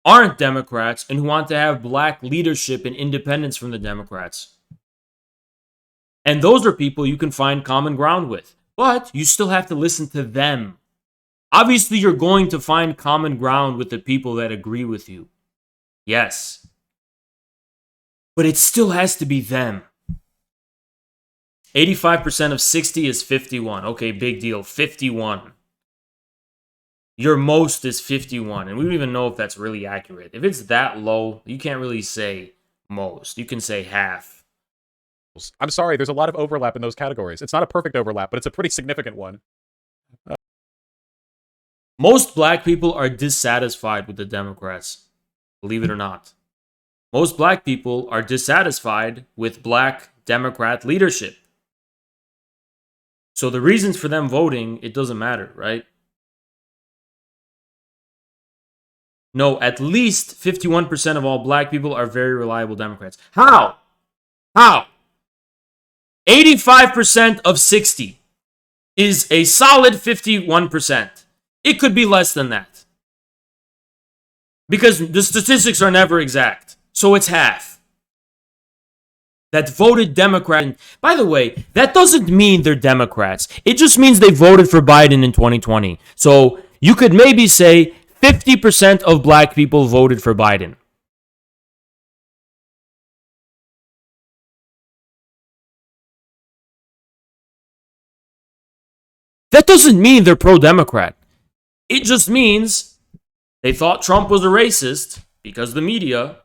[SPEAKER 3] aren't Democrats and who want to have black leadership and independence from the Democrats. And those are people you can find common ground with. But you still have to listen to them. Obviously, you're going to find common ground with the people that agree with you. Yes. But it still has to be them. 85% of 60 is 51. Okay, big deal. 51. Your most is 51. And we don't even know if that's really accurate. If it's that low, you can't really say most. You can say half.
[SPEAKER 2] I'm sorry, there's a lot of overlap in those categories. It's not a perfect overlap, but it's a pretty significant one.
[SPEAKER 3] Most black people are dissatisfied with the Democrats. Believe it or not. Most black people are dissatisfied with black Democrat leadership. So the reasons for them voting, it doesn't matter, right? No, at least 51% of all black people are very reliable Democrats. How? How? 85% of 60 is a solid 51%. It could be less than that. Because the statistics are never exact. So it's half. That voted Democrat. And by the way, that doesn't mean they're Democrats. It just means they voted for Biden in 2020. So you could maybe say 50% of black people voted for Biden. That doesn't mean they're pro-Democrat. It just means they thought Trump was a racist because of the media,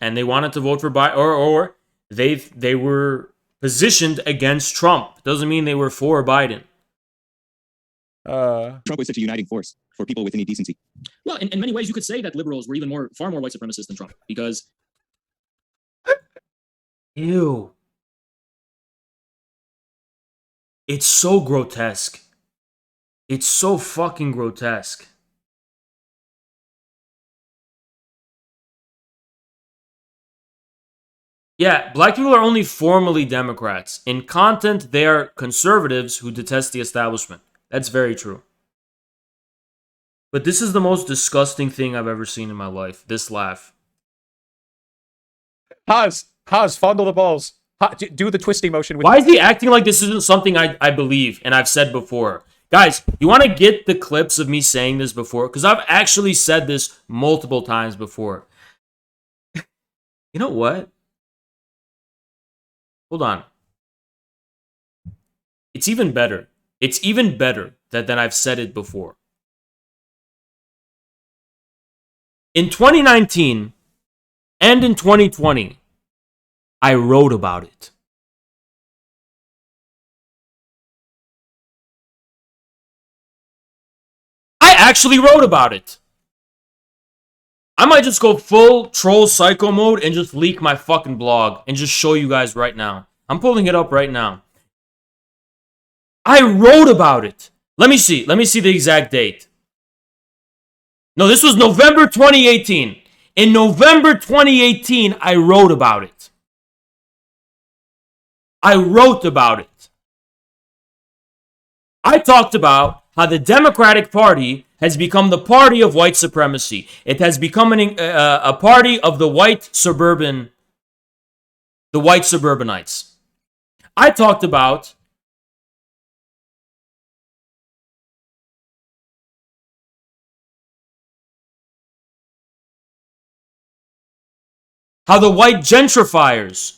[SPEAKER 3] and they wanted to vote for Biden, or they were positioned against Trump. Doesn't mean they were for Biden.
[SPEAKER 5] Trump was such a uniting force for people with any decency.
[SPEAKER 1] Well, in many ways, you could say that liberals were even far more white supremacist than Trump, because
[SPEAKER 3] Ew. It's so grotesque. It's so fucking grotesque. Yeah, black people are only formally Democrats. In content, they are conservatives who detest the establishment. That's very true. But this is the most disgusting thing I've ever seen in my life. This laugh.
[SPEAKER 2] Haas, fondle the balls. Do the twisty motion.
[SPEAKER 3] Why is he acting like this isn't something I believe and I've said before? Guys, you want to get the clips of me saying this before? Because I've actually said this multiple times before. You know what? Hold on. It's even better. It's even better than I've said it before. In 2019 and in 2020, I wrote about it. I actually wrote about it. I might just go full troll psycho mode and just leak my fucking blog and just show you guys right now. I'm pulling it up right now. I wrote about it. Let me see the exact date. No, this was November 2018. In November 2018, I wrote about it. I wrote about it. I talked about how the Democratic Party has become the party of white supremacy. It has become a party of the white suburbanites. I talked about how the white gentrifiers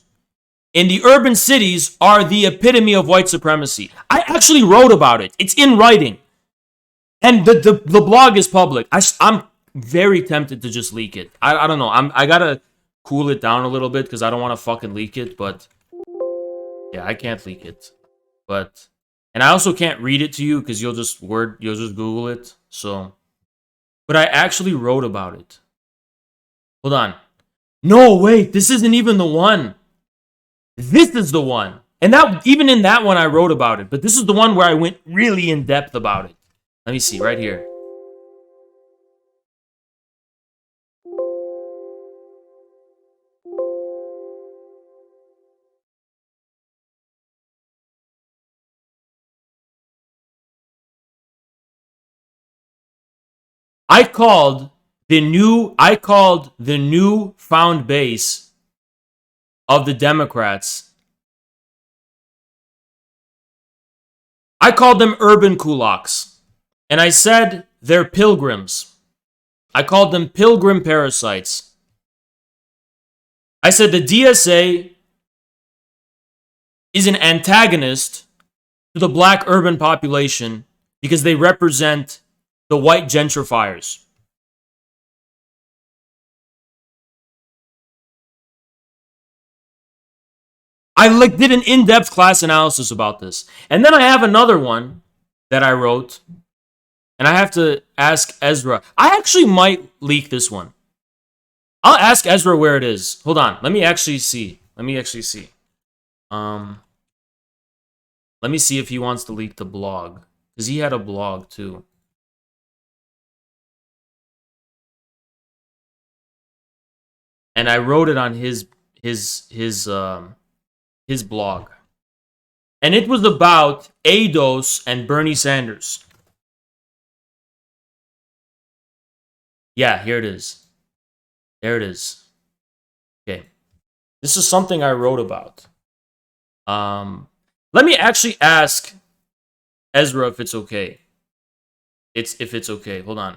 [SPEAKER 3] in the urban cities are the epitome of white supremacy. I actually wrote about it. It's in writing. And the blog is public. I'm very tempted to just leak it. I don't know. I gotta cool it down a little bit because I don't want to fucking leak it. But yeah, I can't leak it. And I also can't read it to you because you'll just Google it. So, but I actually wrote about it. Hold on. No, wait. This isn't even the one. This is the one. And that even in that one I wrote about it. But this is the one where I went really in depth about it. Let me see right here. I called the new found base of the Democrats. I called them urban kulaks. And I said they're pilgrims. I called them pilgrim parasites. I said the DSA is an antagonist to the black urban population because they represent the white gentrifiers. I did an in-depth class analysis about this. And then I have another one that I wrote, and I have to ask Ezra. I actually might leak this one. I'll ask Ezra where it is. Hold on. Let me actually see. Let me see if he wants to leak the blog, because he had a blog too. And I wrote it on his blog. And it was about ADOS and Bernie Sanders. Yeah, here it is. There it is. Okay. This is something I wrote about. Let me actually ask Ezra if it's okay. If it's okay. Hold on.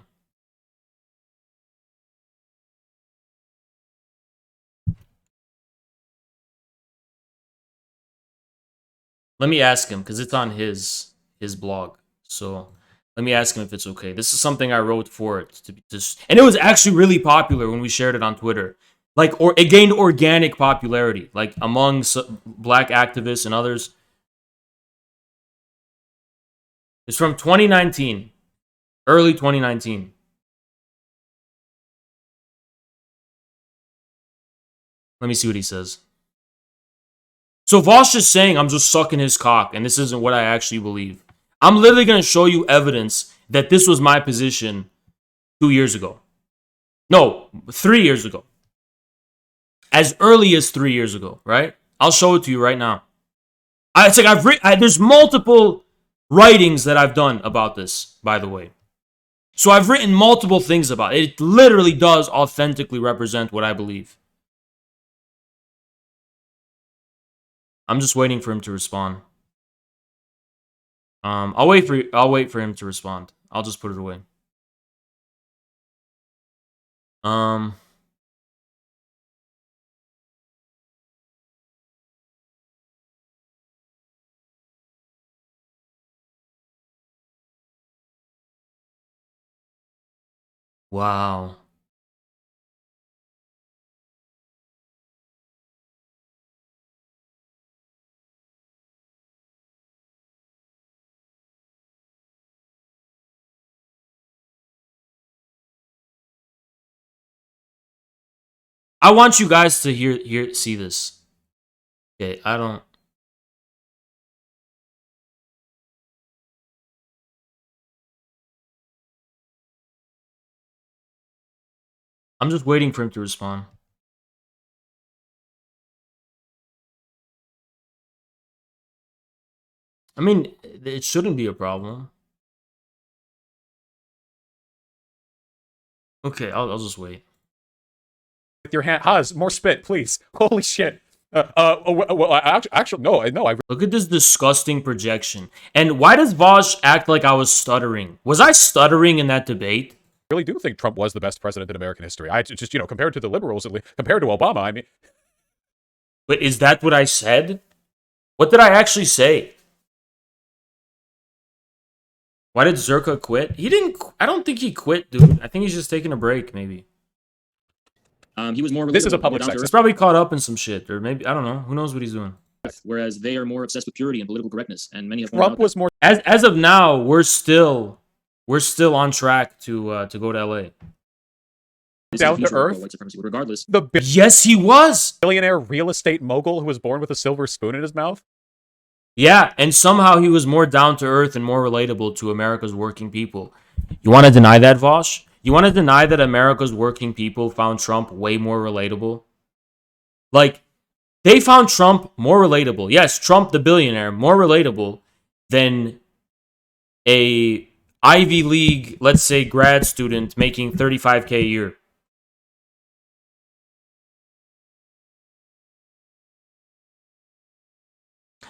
[SPEAKER 3] Let me ask him, because it's on his blog. So let me ask him if it's okay. This is something I wrote for it to and it was actually really popular when we shared it on Twitter. Like, or it gained organic popularity, like among black activists and others. It's from 2019, early 2019. Let me see what he says. So Vaush is saying I'm just sucking his cock, and this isn't what I actually believe. I'm literally going to show you evidence that this was my position 2 years ago. No, 3 years ago. As early as 3 years ago, right? I'll show it to you right now. It's like there's multiple writings that I've done about this, by the way. So I've written multiple things about it. It literally does authentically represent what I believe. I'm just waiting for him to respond. I'll wait for him to respond. I'll just put it away. Wow. I want you guys to see this. Okay, I'm just waiting for him to respond. I mean, it shouldn't be a problem. Okay, I'll just wait.
[SPEAKER 2] With your hand, Haz, more spit, please. Holy shit. Well, actually, no.
[SPEAKER 3] Look at this disgusting projection. And why does Vaush act like I was stuttering? Was I stuttering in that debate?
[SPEAKER 2] I really do think Trump was the best president in American history. I just, compared to the liberals, compared to Obama, I mean.
[SPEAKER 3] But is that what I said? What did I actually say? Why did Zerka quit? He didn't. I don't think he quit, dude. I think he's just taking a break, maybe.
[SPEAKER 1] He was more.
[SPEAKER 2] This is a public sector.
[SPEAKER 3] He's probably caught up in some shit, or maybe I don't know. Who knows what he's doing?
[SPEAKER 1] Whereas they are more obsessed with purity and political correctness, and many of
[SPEAKER 2] Trump was more.
[SPEAKER 3] As of now, we're still on track to go to LA.
[SPEAKER 2] Down to earth.
[SPEAKER 1] White supremacy, regardless.
[SPEAKER 3] Yes, he was
[SPEAKER 2] billionaire real estate mogul who was born with a silver spoon in his mouth.
[SPEAKER 3] Yeah, and somehow he was more down to earth and more relatable to America's working people. You want to deny that, Vaush? You want to deny that America's working people found Trump way more relatable? Like, they found Trump more relatable. Yes, Trump the billionaire, more relatable than a Ivy League, let's say, grad student making $35K a year.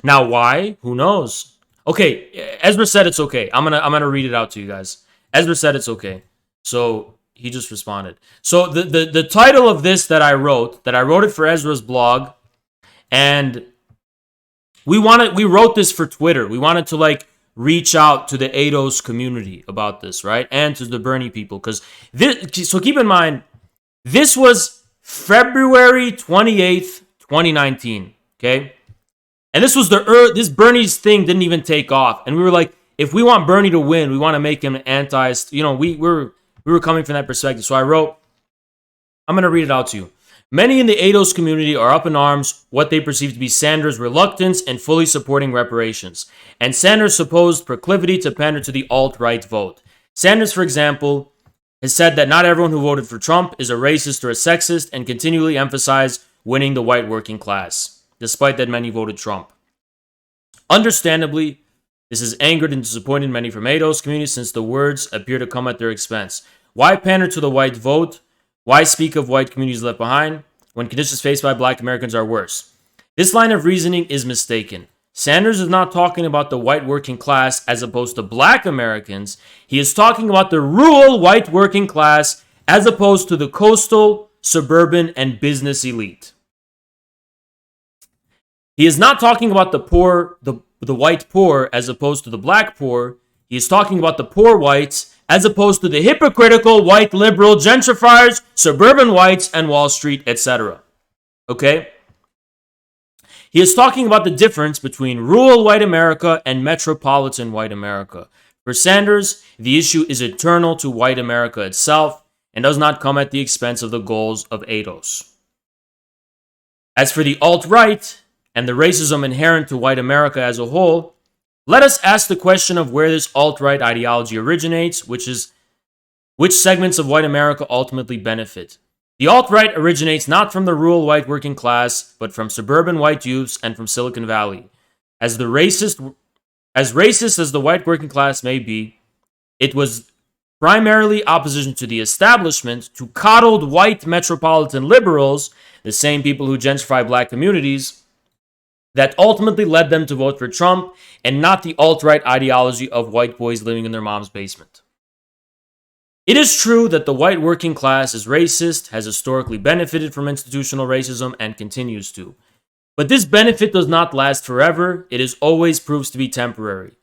[SPEAKER 3] Now, why? Who knows? Okay, Ezra said it's okay. I'm gonna read it out to you guys. Ezra said it's okay. So he just responded. So the title of this that I wrote it for Ezra's blog, and we wrote this for Twitter. We wanted to like reach out to the ADOS community about this, right? And to the Bernie people. Because this, so keep in mind, this was February 28th, 2019. Okay. And this was this Bernie's thing didn't even take off. And we were like, if we want Bernie to win, we want to make him anti, we were coming from that perspective. So I wrote, I'm going to read it out to you. Many in the ADOS community are up in arms what they perceive to be Sanders' reluctance in fully supporting reparations, and Sanders' supposed proclivity to pander to the alt-right vote. Sanders, for example, has said that not everyone who voted for Trump is a racist or a sexist, and continually emphasized winning the white working class, despite that many voted Trump. Understandably, this has angered and disappointed many from ADOS community since the words appear to come at their expense. Why pander to the white vote? Why speak of white communities left behind when conditions faced by black Americans are worse? This line of reasoning is mistaken. Sanders is not talking about the white working class as opposed to black Americans. He is talking about the rural white working class as opposed to the coastal, suburban, and business elite. He is not talking about the poor, the white poor as opposed to the black poor. He is talking about the poor whites as opposed to the hypocritical white liberal gentrifiers, suburban whites, and Wall Street, etc. Okay? He is talking about the difference between rural white America and metropolitan white America. For Sanders, the issue is internal to white America itself and does not come at the expense of the goals of ADOS. As for the alt-right and the racism inherent to white America as a whole, let us ask the question of where this alt-right ideology originates, which segments of white America ultimately benefit. The alt-right originates not from the rural white working class, but from suburban white youths and from Silicon Valley. As racist as the white working class may be, it was primarily opposition to the establishment, to coddled white metropolitan liberals, the same people who gentrify black communities, that ultimately led them to vote for Trump, and not the alt-right ideology of white boys living in their mom's basement. It is true that the white working class is racist, has historically benefited from institutional racism, and continues to. But this benefit does not last forever. It is always proves to be temporary.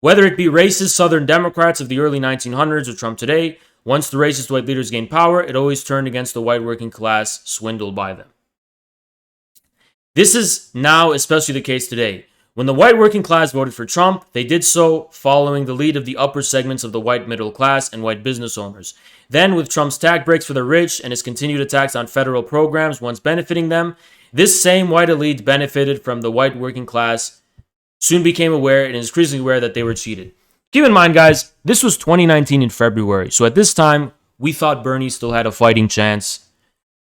[SPEAKER 3] Whether it be racist Southern Democrats of the early 1900s or Trump today, once the racist white leaders gained power, it always turned against the white working class, swindled by them. This is now especially the case today. When the white working class voted for Trump, they did so following the lead of the upper segments of the white middle class and white business owners. Then, with Trump's tax breaks for the rich and his continued attacks on federal programs once benefiting them, this same white elite benefited from the white working class, soon became aware and is increasingly aware that they were cheated. Keep in mind, guys, this was 2019 in February. So at this time, we thought Bernie still had a fighting chance,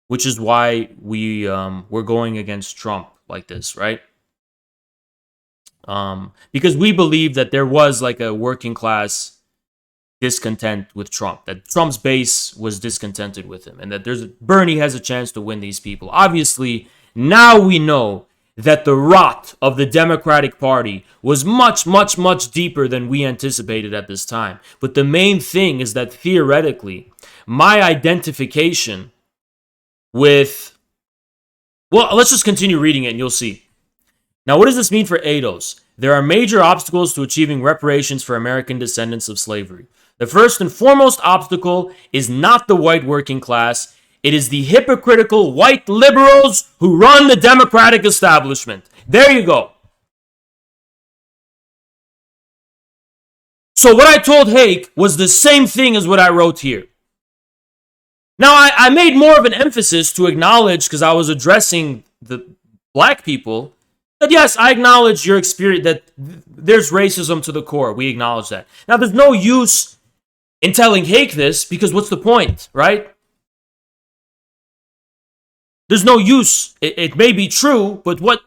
[SPEAKER 3] which is why we were going against Trump like this, right? Because we believe that there was like a working class discontent with Trump, that Trump's base was discontented with him, and that Bernie has a chance to win these people. Obviously, now we know that the rot of the Democratic Party was much, much, much deeper than we anticipated at this time. But the main thing is that theoretically, my identification with... Well, let's just continue reading it and you'll see. Now, what does this mean for ADOS? There are major obstacles to achieving reparations for American descendants of slavery. The first and foremost obstacle is not the white working class. It is the hypocritical white liberals who run the Democratic establishment. There you go. So what I told Hake was the same thing as what I wrote here. Now, I made more of an emphasis to acknowledge, because I was addressing the black people, that yes, I acknowledge your experience, that there's racism to the core. We acknowledge that. Now, there's no use in telling Hake this, because what's the point, right? There's no use. It may be true, but what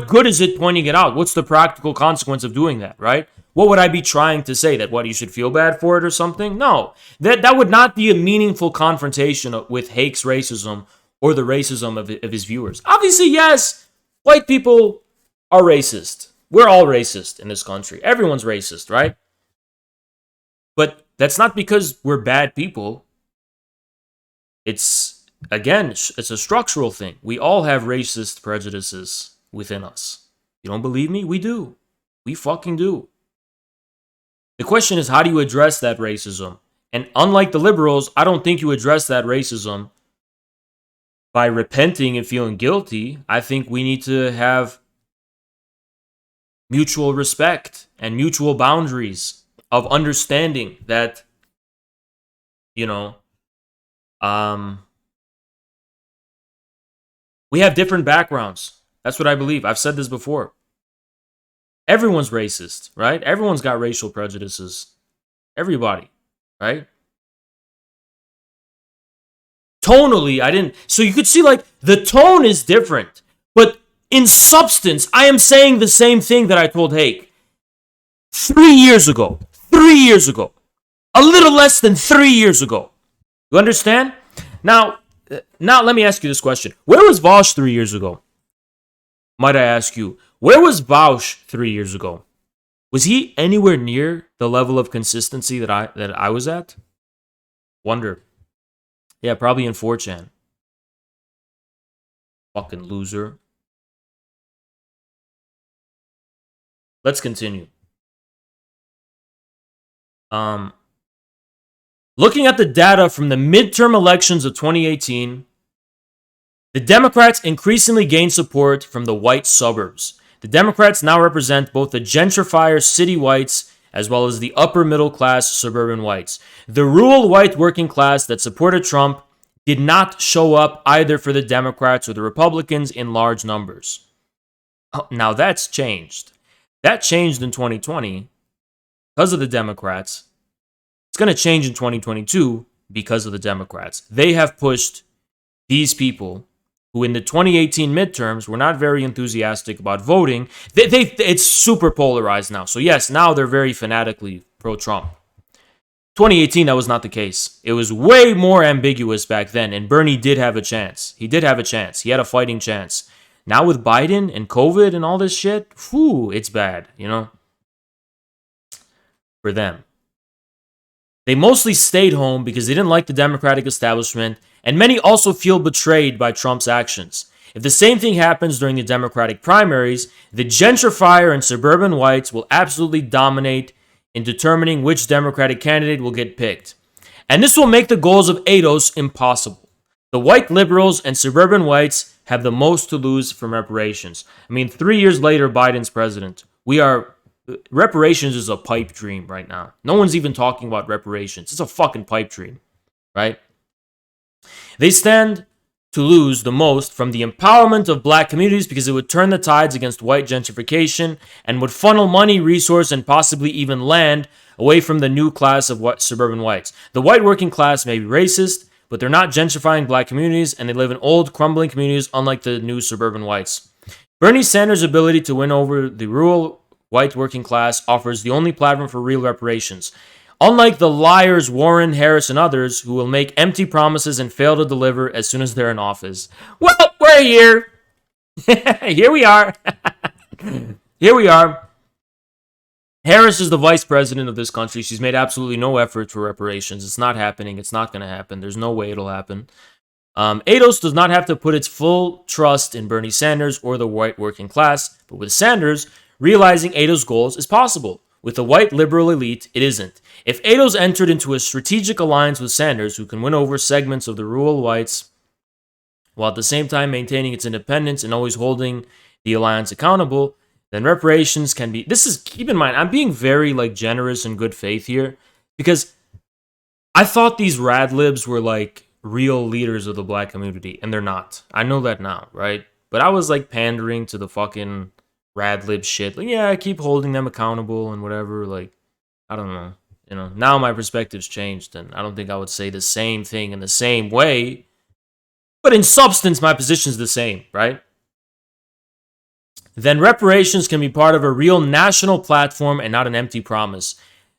[SPEAKER 3] good is it pointing it out? What's the practical consequence of doing that, right? What would I be trying to say? That what, you should feel bad for it or something? No. That would not be a meaningful confrontation with Hake's racism or the racism of his viewers. Obviously, yes, white people are racist. We're all racist in this country. Everyone's racist, right? But that's not because we're bad people. It's a structural thing. We all have racist prejudices within us. You don't believe me? We do. We fucking do. The question is, how do you address that racism? And unlike the liberals, I don't think you address that racism by repenting and feeling guilty. I think we need to have mutual respect and mutual boundaries of understanding that, you know, we have different backgrounds. That's what I believe. I've said this before. Everyone's racist, right? Everyone's got racial prejudices. Everybody, right? Tonally, I didn't. So you could see, like, the tone is different. But in substance, I am saying the same thing that I told Hake 3 years ago. 3 years ago. A little less than 3 years ago. You understand? Now let me ask you this question. Where was Vaush 3 years ago? Might I ask you, where was Vaush 3 years ago? Was he anywhere near the level of consistency that I was at? Wonder. Yeah, probably in 4chan. Fucking loser. Let's continue. Looking at the data from the midterm elections of 2018, the Democrats increasingly gained support from the white suburbs. The Democrats now represent both the gentrifier city whites as well as the upper middle class suburban whites. The rural white working class that supported Trump did not show up either for the Democrats or the Republicans in large numbers. Now that's changed. That changed in 2020 because of the Democrats. It's going to change in 2022 because of the Democrats. They have pushed these people who in the 2018 midterms were not very enthusiastic about voting. It's super polarized now. So yes, now they're very fanatically pro-Trump. 2018, that was not the case. It was way more ambiguous back then, and Bernie did have a chance. He did have a chance. He had a fighting chance. Now with Biden and COVID and all this shit, whew, it's bad, you know, for them. They mostly stayed home because they didn't like the Democratic establishment, and many also feel betrayed by Trump's actions. If the same thing happens during the Democratic primaries, the gentrifier and suburban whites will absolutely dominate in determining which Democratic candidate will get picked. And this will make the goals of ADOS impossible. The white liberals and suburban whites have the most to lose from reparations. I mean, 3 years later, Biden's president. Reparations is a pipe dream right now. No one's even talking about reparations. It's a fucking pipe dream, right? They stand to lose the most from the empowerment of black communities because it would turn the tides against white gentrification and would funnel money, resource, and possibly even land away from the new class of suburban whites. The white working class may be racist, but they're not gentrifying black communities, and they live in old, crumbling communities unlike the new suburban whites. Bernie Sanders' ability to win over the rural white working class offers the only platform for real reparations. Unlike the liars Warren, Harris, and others who will make empty promises and fail to deliver as soon as they're in office. Well, we're here. Here we are. Here we are. Harris is the vice president of this country. She's made absolutely no effort for reparations. It's not happening. It's not going to happen. There's no way it'll happen. ADOS does not have to put its full trust in Bernie Sanders or the white working class, but with Sanders, realizing ADOS' goals is possible. With the white liberal elite, it isn't. If ADOS entered into a strategic alliance with Sanders, who can win over segments of the rural whites, while at the same time maintaining its independence and always holding the alliance accountable, then reparations can be... keep in mind, I'm being very, generous and good faith here, because I thought these rad libs were, real leaders of the black community, and they're not. I know that now, right? But I was, pandering to the fucking rad lib shit. I keep holding them accountable and whatever, I don't know. Now my perspective's changed, and I don't think I would say the same thing in the same way. But in substance, my position's the same, right? Then reparations can be part of a real national platform and not an empty promise.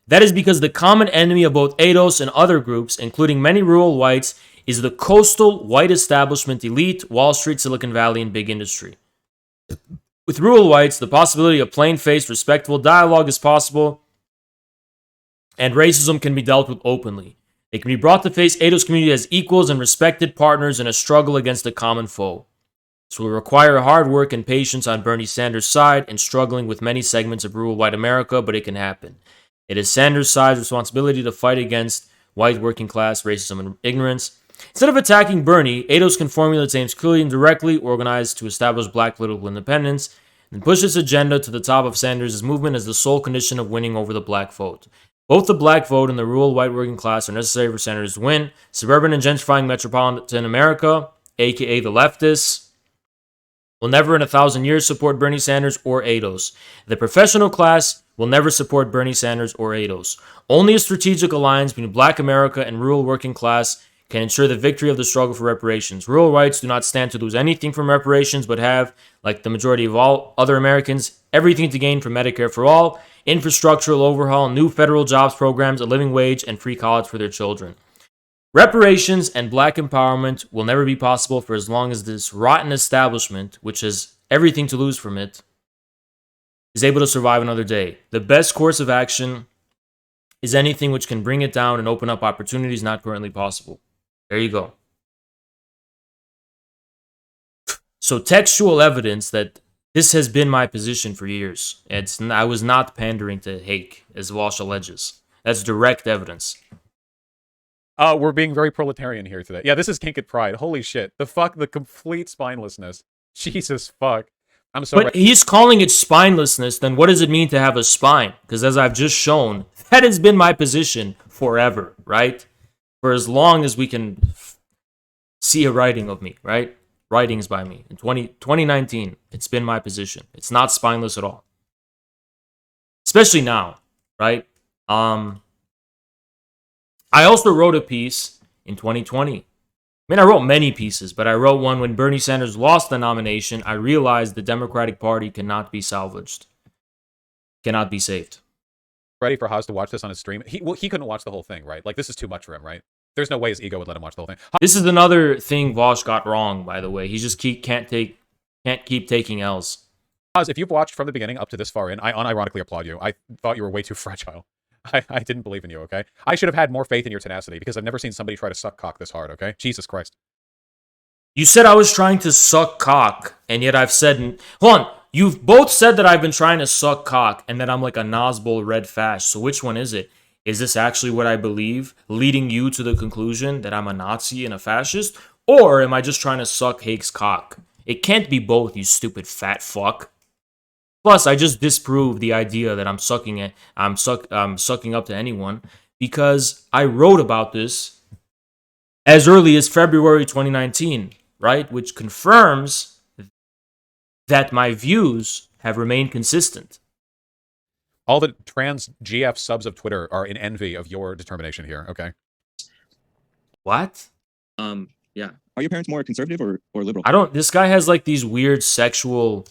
[SPEAKER 3] That is because the common enemy of both ADOS and other groups, including many rural whites, is the coastal white establishment elite, Wall Street, Silicon Valley, and big industry. With rural whites, the possibility of plain-faced, respectful dialogue is possible, and racism can be dealt with openly. They can be brought to face ADOS community as equals and respected partners in a struggle against a common foe. This will require hard work and patience on Bernie Sanders' side and struggling with many segments of rural white America, but it can happen. It is Sanders' side's responsibility to fight against white working class racism and ignorance. Instead of attacking Bernie, Ados can formulate its aims clearly and directly, organize to establish black political independence, and push its agenda to the top of Sanders' movement as the sole condition of winning over the black vote. Both the black vote and the rural white working class are necessary for Sanders to win. Suburban and gentrifying metropolitan America, aka the leftists, will never in 1,000 years support Bernie Sanders or Ados. The professional class will never support Bernie Sanders or Ados. Only a strategic alliance between black America and rural working class can ensure the victory of the struggle for reparations. Rural whites do not stand to lose anything from reparations, but have, like the majority of all other Americans, everything to gain from Medicare for all, infrastructural overhaul, new federal jobs programs, a living wage, and free college for their children. Reparations and black empowerment will never be possible for as long as this rotten establishment, which has everything to lose from it, is able to survive another day. The best course of action is anything which can bring it down and open up opportunities not currently possible. There you go. So textual evidence that this has been my position for years. I was not pandering to Hake, as Vaush alleges. That's direct evidence.
[SPEAKER 2] We're being very proletarian here today. Yeah, this is kink at pride. Holy shit. The complete spinelessness. Jesus fuck. I'm so
[SPEAKER 3] But he's calling it spinelessness, then what does it mean to have a spine? Because as I've just shown, that has been my position forever, right? For as long as we can see a writing of me, right? Writings by me. In 2019, it's been my position. It's not spineless at all. Especially now, right? I also wrote a piece in 2020. I mean, I wrote many pieces, but I wrote one when Bernie Sanders lost the nomination. I realized the Democratic Party cannot be salvaged. Cannot be saved.
[SPEAKER 2] Ready for Haas to watch this on his stream? He couldn't watch the whole thing, right? Like, this is too much for him, right? There's no way his ego would let him watch the whole thing.
[SPEAKER 3] This is another thing Vaush got wrong, by the way. He just can't keep taking L's.
[SPEAKER 2] Haas, if you've watched from the beginning up to this far in, I unironically applaud you. I thought you were way too fragile. I didn't believe in you, okay? I should have had more faith in your tenacity because I've never seen somebody try to suck cock this hard, okay? Jesus Christ.
[SPEAKER 3] You said I was trying to suck cock, and yet I've said... Hold on. You've both said that I've been trying to suck cock and that I'm like a Nazbol red fash. So which one is it? Is this actually what I believe, leading you to the conclusion that I'm a Nazi and a fascist? Or am I just trying to suck Hake's cock? It can't be both, you stupid fat fuck. Plus, I just disproved the idea that I'm sucking up to anyone because I wrote about this as early as February 2019, right? Which confirms that my views have remained consistent.
[SPEAKER 2] All the trans GF subs of Twitter are in envy of your determination here, okay?
[SPEAKER 3] What?
[SPEAKER 5] Yeah. Are your parents more conservative or liberal?
[SPEAKER 3] I don't... This guy has like these weird sexual...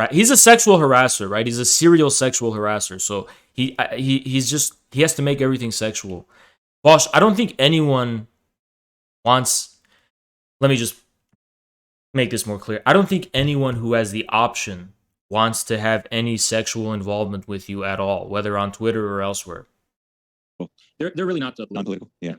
[SPEAKER 3] He's a sexual harasser, right? He's a serial sexual harasser. So he has to make everything sexual. Vaush, I don't think anyone wants... Let me just make this more clear. I don't think anyone who has the option wants to have any sexual involvement with you at all, whether on Twitter or elsewhere.
[SPEAKER 5] Well, they're really not non-political. Yeah.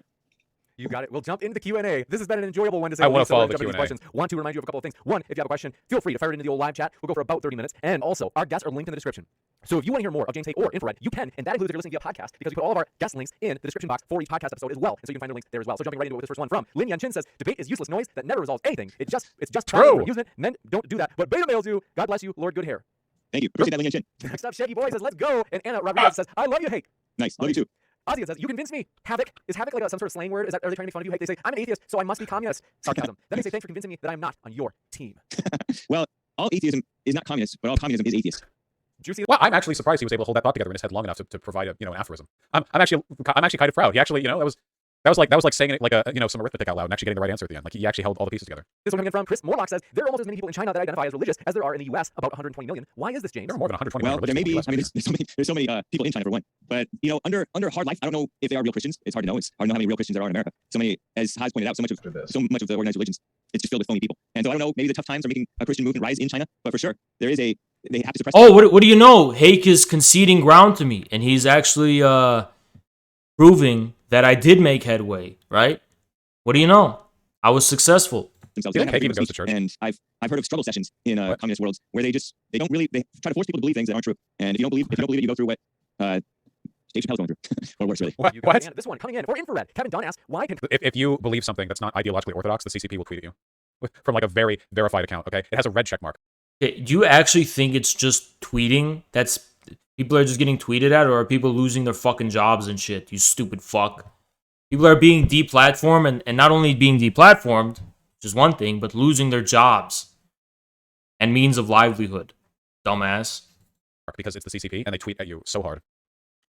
[SPEAKER 4] You got it. We'll jump into the Q&A. This has been an enjoyable one to say.
[SPEAKER 2] I want to follow the
[SPEAKER 4] Q&A. Want to remind you of a couple of things. One, if you have a question, feel free to fire it into the old live chat. We'll go for about 30 minutes. And also, our guests are linked in the description. So if you want to hear more of James Hake or Infrared, you can, and that includes if you're listening via podcast, because we put all of our guest links in the description box for each podcast episode as well. And so you can find the links there as well. So jumping right into it with this first one from Lin Yan Chin says, debate is useless noise that never resolves anything. It's just
[SPEAKER 2] true.
[SPEAKER 4] Amusement. Men don't do that, but beta males do. God bless you, Lord Good Hair.
[SPEAKER 5] Thank you. Appreciate that, Lin Yan Chin.
[SPEAKER 4] Next up, Shaggy Boy says, let's go. And Anna Rodriguez says, I love you, Hake.
[SPEAKER 5] Nice. Love you too.
[SPEAKER 4] Ozzy says, you convinced me. Havoc. Is havoc like some sort of slang word? Are they trying to make fun of you? Hake? They say, I'm an atheist, so I must be communist. Sarcasm. Then they say, thanks for convincing me that I'm not on your team.
[SPEAKER 5] Well, all atheism is not communist, but all communism is atheist.
[SPEAKER 4] Juicy.
[SPEAKER 2] Well, I'm actually surprised he was able to hold that thought together in his head long enough to provide a an aphorism. I'm actually kind of proud. He actually, that was like saying it like some arithmetic out loud and actually getting the right answer at the end. Like he actually held all the pieces together.
[SPEAKER 4] This one coming in from Chris Morlock says, there are almost as many people in China that identify as religious as there are in the US, about 120 million. Why is this, James?
[SPEAKER 2] There are more than 120
[SPEAKER 5] million.
[SPEAKER 2] Well,
[SPEAKER 5] there may be. I mean, there's so many people in China for one. But under hard life, I don't know if they are real Christians. It's hard to know. It's hard to know how many real Christians there are in America. So many, as Haas pointed out, so much of the organized religions, it's just filled with phony people. And so I don't know. Maybe the tough times are making a Christian movement rise in China. But for sure, they have to suppress.
[SPEAKER 3] Oh, what do you know? Hake is conceding ground to me, and he's actually proving that I did make headway, right? What do you know? I was successful.
[SPEAKER 5] themselves.
[SPEAKER 2] Yeah,
[SPEAKER 5] They don't have
[SPEAKER 2] Hake even
[SPEAKER 5] freedom of
[SPEAKER 2] goes to
[SPEAKER 5] speech.
[SPEAKER 2] church.
[SPEAKER 5] And I've heard of struggle sessions in communist worlds where they don't really they try to force people to believe things that aren't true. And if you don't believe it, you go through what Dave Chappelle's going through, or worse, really.
[SPEAKER 4] You got it. This one coming in for infrared. Kevin Dunn asks, why can...
[SPEAKER 2] If you believe something that's not ideologically orthodox, the CCP will tweet at you from like a very verified account. Okay, it has a red check mark.
[SPEAKER 3] Okay, do you actually think it's just tweeting? That's people are just getting tweeted at, or are people losing their fucking jobs and shit? You stupid fuck. People are being deplatformed, and not only being deplatformed, which is one thing, but losing their jobs and means of livelihood. Dumbass.
[SPEAKER 2] Because it's the CCP, and they tweet at you so hard.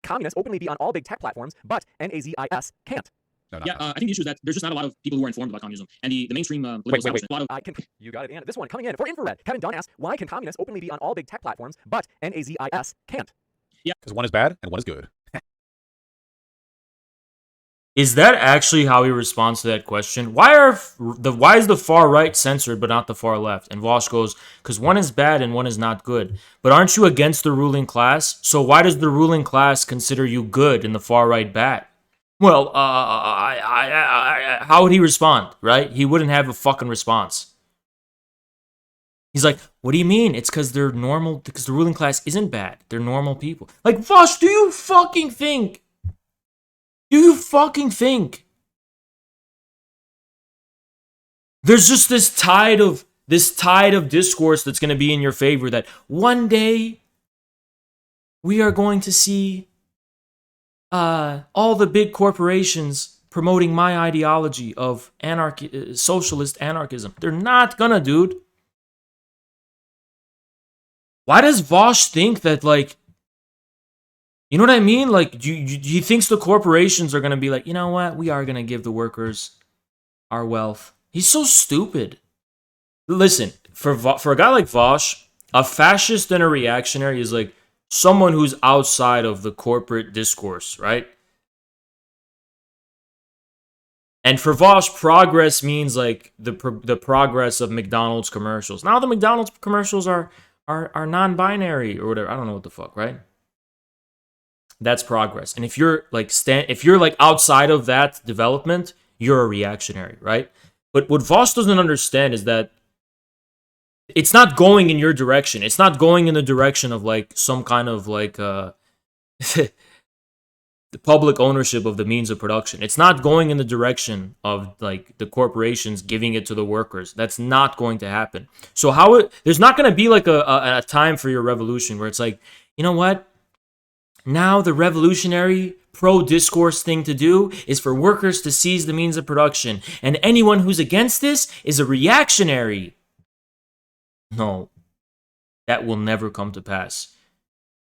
[SPEAKER 4] Communists openly be on all big tech platforms, but NAZIS can't.
[SPEAKER 2] No,
[SPEAKER 1] I think the issue is that there's just not a lot of people who are informed about communism, and the mainstream political establishment. A lot of
[SPEAKER 4] you got it. And this one coming in for infrared. Kevin Dunn asks, why can communists openly be on all big tech platforms, but NAZIS can't?
[SPEAKER 1] Yeah,
[SPEAKER 2] because one is bad and one is good.
[SPEAKER 3] Is that actually how he responds to that question? Why is the far right censored but not the far left? And Vaush goes, because one is bad and one is not good. But aren't you against the ruling class? So why does the ruling class consider you good and the far right bad? Well, how would he respond, right? He wouldn't have a fucking response. He's like, what do you mean? It's because they're normal, because the ruling class isn't bad. They're normal people. Like, Vaush, do you fucking think there's just this tide of discourse that's going to be in your favor that one day we are going to see all the big corporations promoting my ideology of socialist anarchism? They're not gonna, dude. Why does Vaush think that, like, you know what I mean? Like, he thinks the corporations are gonna be like, you know what? We are gonna give the workers our wealth. He's so stupid. Listen, for a guy like Vaush, a fascist and a reactionary is like someone who's outside of the corporate discourse, right? And for Vaush, progress means like the progress of McDonald's commercials. Now the McDonald's commercials are non-binary or whatever. I don't know what the fuck, right? That's progress. And if you're like outside of that development, you're a reactionary, right? But what Vaush doesn't understand is that it's not going in your direction. It's not going in the direction of like some kind of like the public ownership of the means of production. It's not going in the direction of like the corporations giving it to the workers. That's not going to happen. So there's not going to be like a time for your revolution where it's like, you know what? Now the revolutionary pro-discourse thing to do is for workers to seize the means of production. And anyone who's against this is a reactionary. No, that will never come to pass.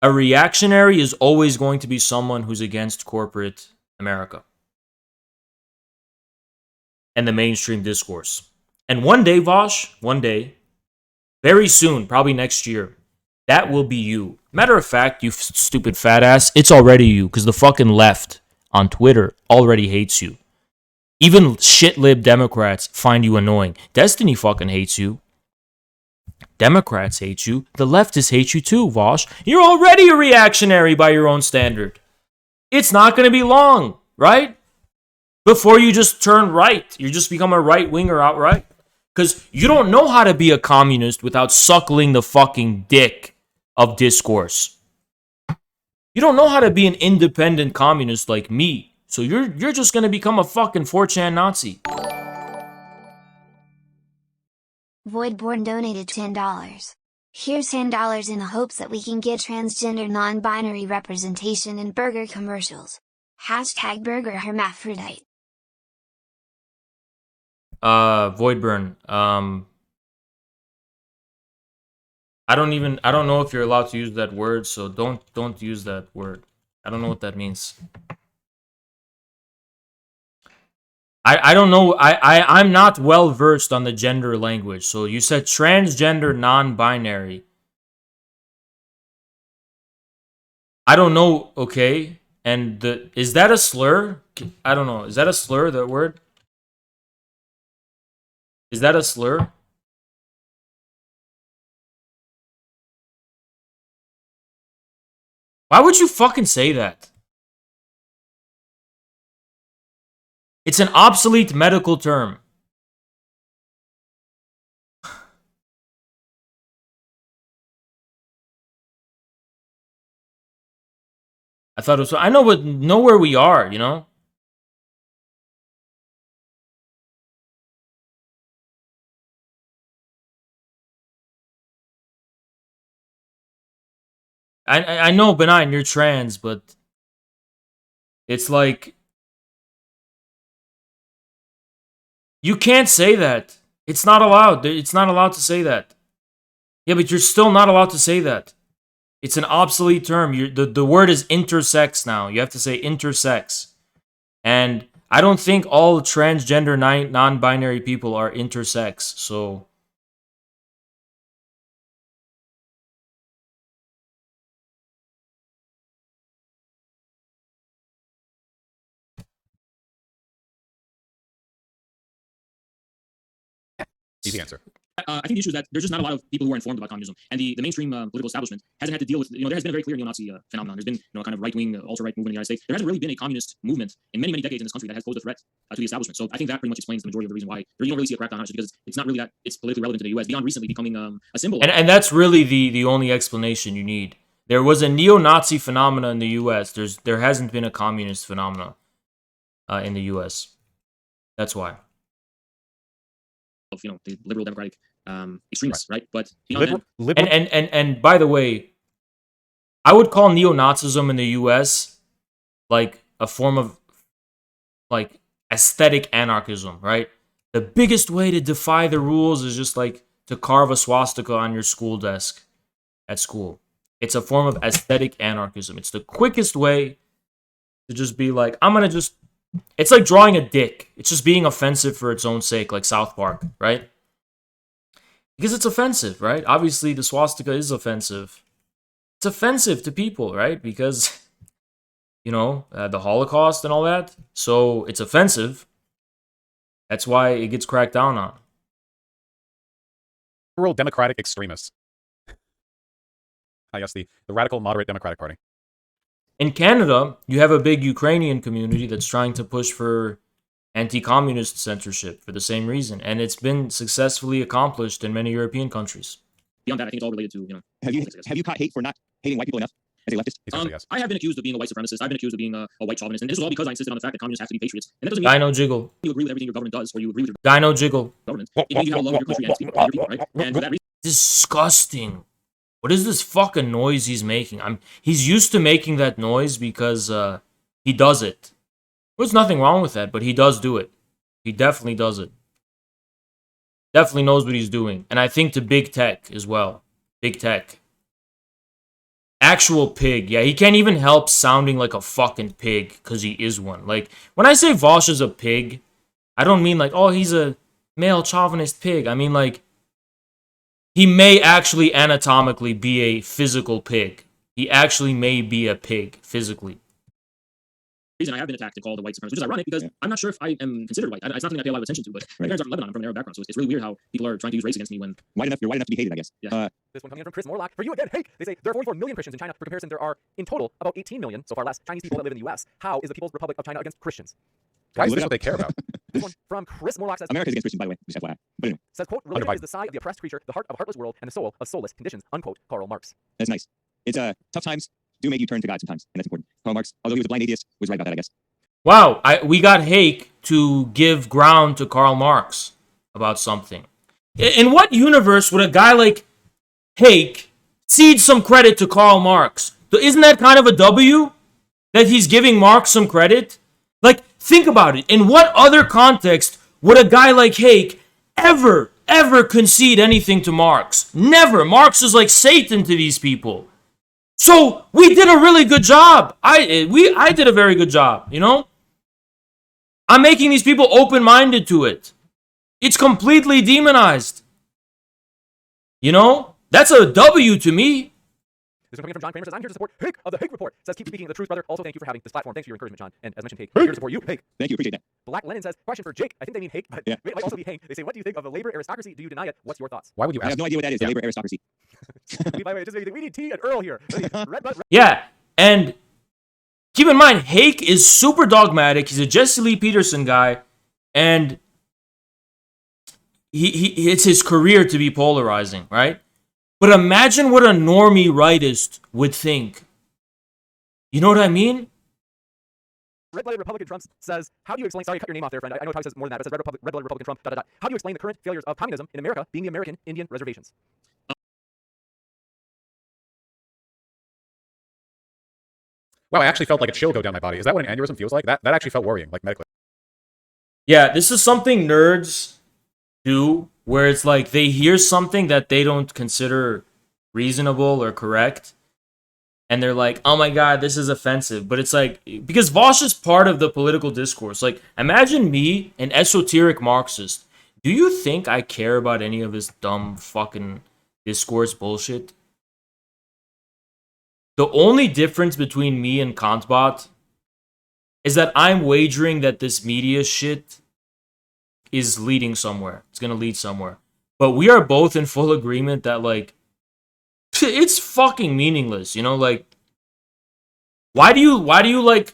[SPEAKER 3] A reactionary is always going to be someone who's against corporate America and the mainstream discourse. And one day, Vaush, very soon, probably next year, that will be you. Matter of fact, you stupid fat ass, it's already you, because the fucking left on Twitter already hates you. Even shit-lib Democrats find you annoying. Destiny fucking hates you. Democrats hate you. The leftists hate you too, Vaush. You're already a reactionary by your own standard. It's not going to be long, right? Before you just turn right. You just become a right-winger outright. Because you don't know how to be a communist without suckling the fucking dick of discourse. You don't know how to be an independent communist like me. So you're just going to become a fucking 4chan Nazi.
[SPEAKER 7] Voidborn donated $10. Here's $10 in the hopes that we can get transgender non-binary representation in burger commercials. #burger hermaphrodite.
[SPEAKER 3] Voidburn, I don't know if you're allowed to use that word, so don't use that word. I don't know what that means. I don't know. I'm not well versed on the gender language. So you said transgender non-binary. I don't know, okay? And is that a slur? I don't know. Is that a slur, that word? Is that a slur? Why would you fucking say that? It's an obsolete medical term. I thought it was. I know, but know where we are. You know. I know, Benign, you're trans, but it's like you can't say that. It's not allowed. It's not allowed to say that. Yeah, but you're still not allowed to say that. It's an obsolete term. The word is intersex now. You have to say intersex. And I don't think all transgender non-binary people are intersex. So
[SPEAKER 2] easy answer.
[SPEAKER 1] I think the issue is that there's just not a lot of people who are informed about communism, and the mainstream political establishment hasn't had to deal with. There has been a very clear neo-Nazi phenomenon. There's been kind of right-wing, ultra-right movement in the United States. There hasn't really been a communist movement in many decades in this country that has posed a threat to the establishment. So I think that pretty much explains the majority of the reason why you don't really see a crackdown on it, just because it's not really that it's politically relevant to the U.S. beyond recently becoming a symbol.
[SPEAKER 3] and that's really the only explanation you need. There was a neo-Nazi phenomena in the U.S. There hasn't been a communist phenomena in the U.S. That's why.
[SPEAKER 1] Of the liberal democratic extremists, right? But
[SPEAKER 3] and by the way, I would call neo-Nazism in the U.S. like a form of like aesthetic anarchism, right? The biggest way to defy the rules is just like to carve a swastika on your school desk at school. It's a form of aesthetic anarchism. It's the quickest way to just be like, I'm gonna just. It's like drawing a dick. It's just being offensive for its own sake, like South Park, right? Because it's offensive, right? Obviously, the swastika is offensive. It's offensive to people, right? Because, the Holocaust and all that. So it's offensive. That's why it gets cracked down on.
[SPEAKER 2] Liberal democratic extremists. I guess the radical moderate Democratic Party.
[SPEAKER 3] In Canada, you have a big Ukrainian community that's trying to push for anti-communist censorship for the same reason, and it's been successfully accomplished in many European countries.
[SPEAKER 1] Beyond that, I think it's all related to
[SPEAKER 5] Have you caught Hake for not hating white people enough as a leftist?
[SPEAKER 1] I have been accused of being a white supremacist. I've been accused of being a white chauvinist, and this is all because I insisted on the fact that communists have to be patriots. And that doesn't mean
[SPEAKER 3] Dino Jiggle.
[SPEAKER 1] You agree with everything your government does, or you agree with your
[SPEAKER 3] Dino Jiggle.
[SPEAKER 1] government. It means you have a love of your country and speak for your people, right? And for that reason,
[SPEAKER 3] Disgusting. What is this fucking noise he's making? He's used to making that noise because he does it. There's nothing wrong with that, but he does do it. He definitely does it. Definitely knows what he's doing. And I think to big tech as well. Big tech. Actual pig. Yeah, he can't even help sounding like a fucking pig because he is one. Like, when I say Vaush is a pig, I don't mean like, oh, he's a male chauvinist pig. I mean like, he may actually anatomically be a physical pig. He actually may be a pig physically.
[SPEAKER 1] Reason I have been attacked and called a white supremacist, which is ironic because I'm not sure if I am considered white. It's not something I pay a lot of attention to, but my parents are from Lebanon. I'm from an Arab background, so it's really weird how people are trying to use race against me when
[SPEAKER 5] you're white enough to be hated, I guess.
[SPEAKER 1] Yeah.
[SPEAKER 4] This one coming in from Chris Morlock. For you again, hey, they say there are 44 million Christians in China. For comparison, there are in total about 18 million, so far less, Chinese people that live in the U.S. How is the People's Republic of China against Christians?
[SPEAKER 2] Why is this what they care about?
[SPEAKER 4] This one from Chris Morlock says
[SPEAKER 5] America's against Christians, by the way, just FYI. But anyway.
[SPEAKER 4] Says, quote, religion is the side of the oppressed creature, the heart of a heartless world, and the soul of soulless conditions, unquote, Karl Marx.
[SPEAKER 5] That's nice. It's tough times do make you turn to God sometimes, and that's important. Karl Marx, although he was a blind atheist, was right about that, I guess.
[SPEAKER 3] Wow, we got Hake to give ground to Karl Marx about something. In what universe would a guy like Hake cede some credit to Karl Marx? Isn't that kind of a W? That he's giving Marx some credit? Like, think about it. In what other context would a guy like Hake ever concede anything to Marx? Never. Marx is like Satan to these people. So we did a really good job. I did a very good job, I'm making these people open-minded to it. It's completely demonized. That's a W to me.
[SPEAKER 4] This one coming from John Kramer says, I'm here to support Hake of the Hake Report. Says, keep speaking the truth, brother. Also, thank you for having this platform. Thanks for your encouragement, John. And as mentioned, Hake, here to support you, Hake.
[SPEAKER 5] Thank you, appreciate that.
[SPEAKER 4] Black Lennon says, question for Jake. I think they mean Hake, but
[SPEAKER 5] yeah.
[SPEAKER 4] It might also be Hank. They say, what do you think of the labor aristocracy? Do you deny it? What's your thoughts?
[SPEAKER 2] Why would you ask?
[SPEAKER 5] I have no idea what that is, the labor aristocracy.
[SPEAKER 4] By the way, just we need T and Earl here.
[SPEAKER 3] Yeah, and keep in mind, Hake is super dogmatic. He's a Jesse Lee Peterson guy, and it's his career to be polarizing, right? But imagine what a normie rightist would think. You know what I mean?
[SPEAKER 4] Red-blooded Republican Trump says, how do you explain, sorry, cut your name off there, friend. I know it probably says more than that, but it says red-blooded Republican Trump, How do you explain the current failures of communism in America being the American Indian reservations?
[SPEAKER 2] Wow, I actually felt like a chill go down my body. Is that what an aneurysm feels like? That actually felt worrying, like medically.
[SPEAKER 3] Yeah, this is something nerds do, where it's like they hear something that they don't consider reasonable or correct, and they're like, oh my god, this is offensive. But it's like, because Vaush is part of the political discourse. Like, imagine me, an esoteric Marxist. Do you think I care about any of this dumb fucking discourse bullshit? The only difference between me and Kantbot is that I'm wagering that this media shit is leading somewhere. It's gonna lead somewhere. But we are both in full agreement that, like, it's fucking meaningless, you know? Like, why is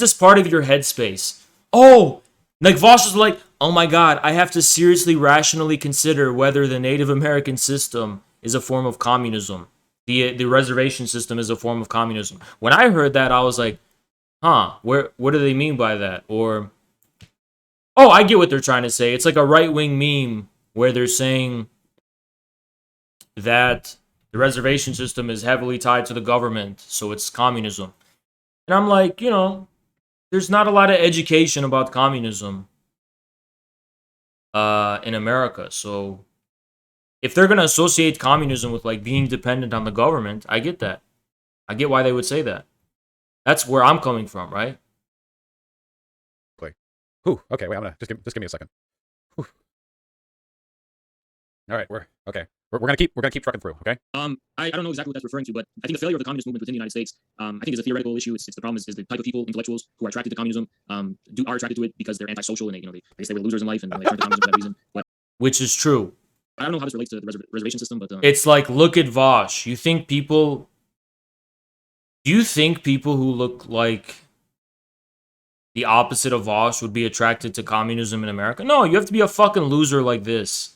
[SPEAKER 3] this part of your headspace? Oh, like Vaush is like, oh my god, I have to seriously, rationally consider whether the Native American system is a form of communism. The reservation system is a form of communism. When I heard that, I was like, huh, what do they mean by that? Or, oh, I get what they're trying to say. It's like a right-wing meme where they're saying that the reservation system is heavily tied to the government, so it's communism. And I'm like, you know, there's not a lot of education about communism in America. So if they're going to associate communism with, like, being dependent on the government, I get that. I get why they would say that. That's where I'm coming from, right?
[SPEAKER 2] Ooh, okay, wait, I'm gonna just give me a second. Whew. All right, we're gonna keep trucking through, okay?
[SPEAKER 1] I don't know exactly what that's referring to, but I think the failure of the communist movement within the United States, I think is a theoretical issue. It's the problem is the type of people, intellectuals who are attracted to communism, are attracted to it because they're antisocial and they say we're losers in life and they turn to communism for that reason. But
[SPEAKER 3] which is true.
[SPEAKER 1] I don't know how this relates to the reservation system, but
[SPEAKER 3] it's like, look at Vaush. Do you think people who look like the opposite of Vaush would be attracted to communism in America? No, you have to be a fucking loser like this.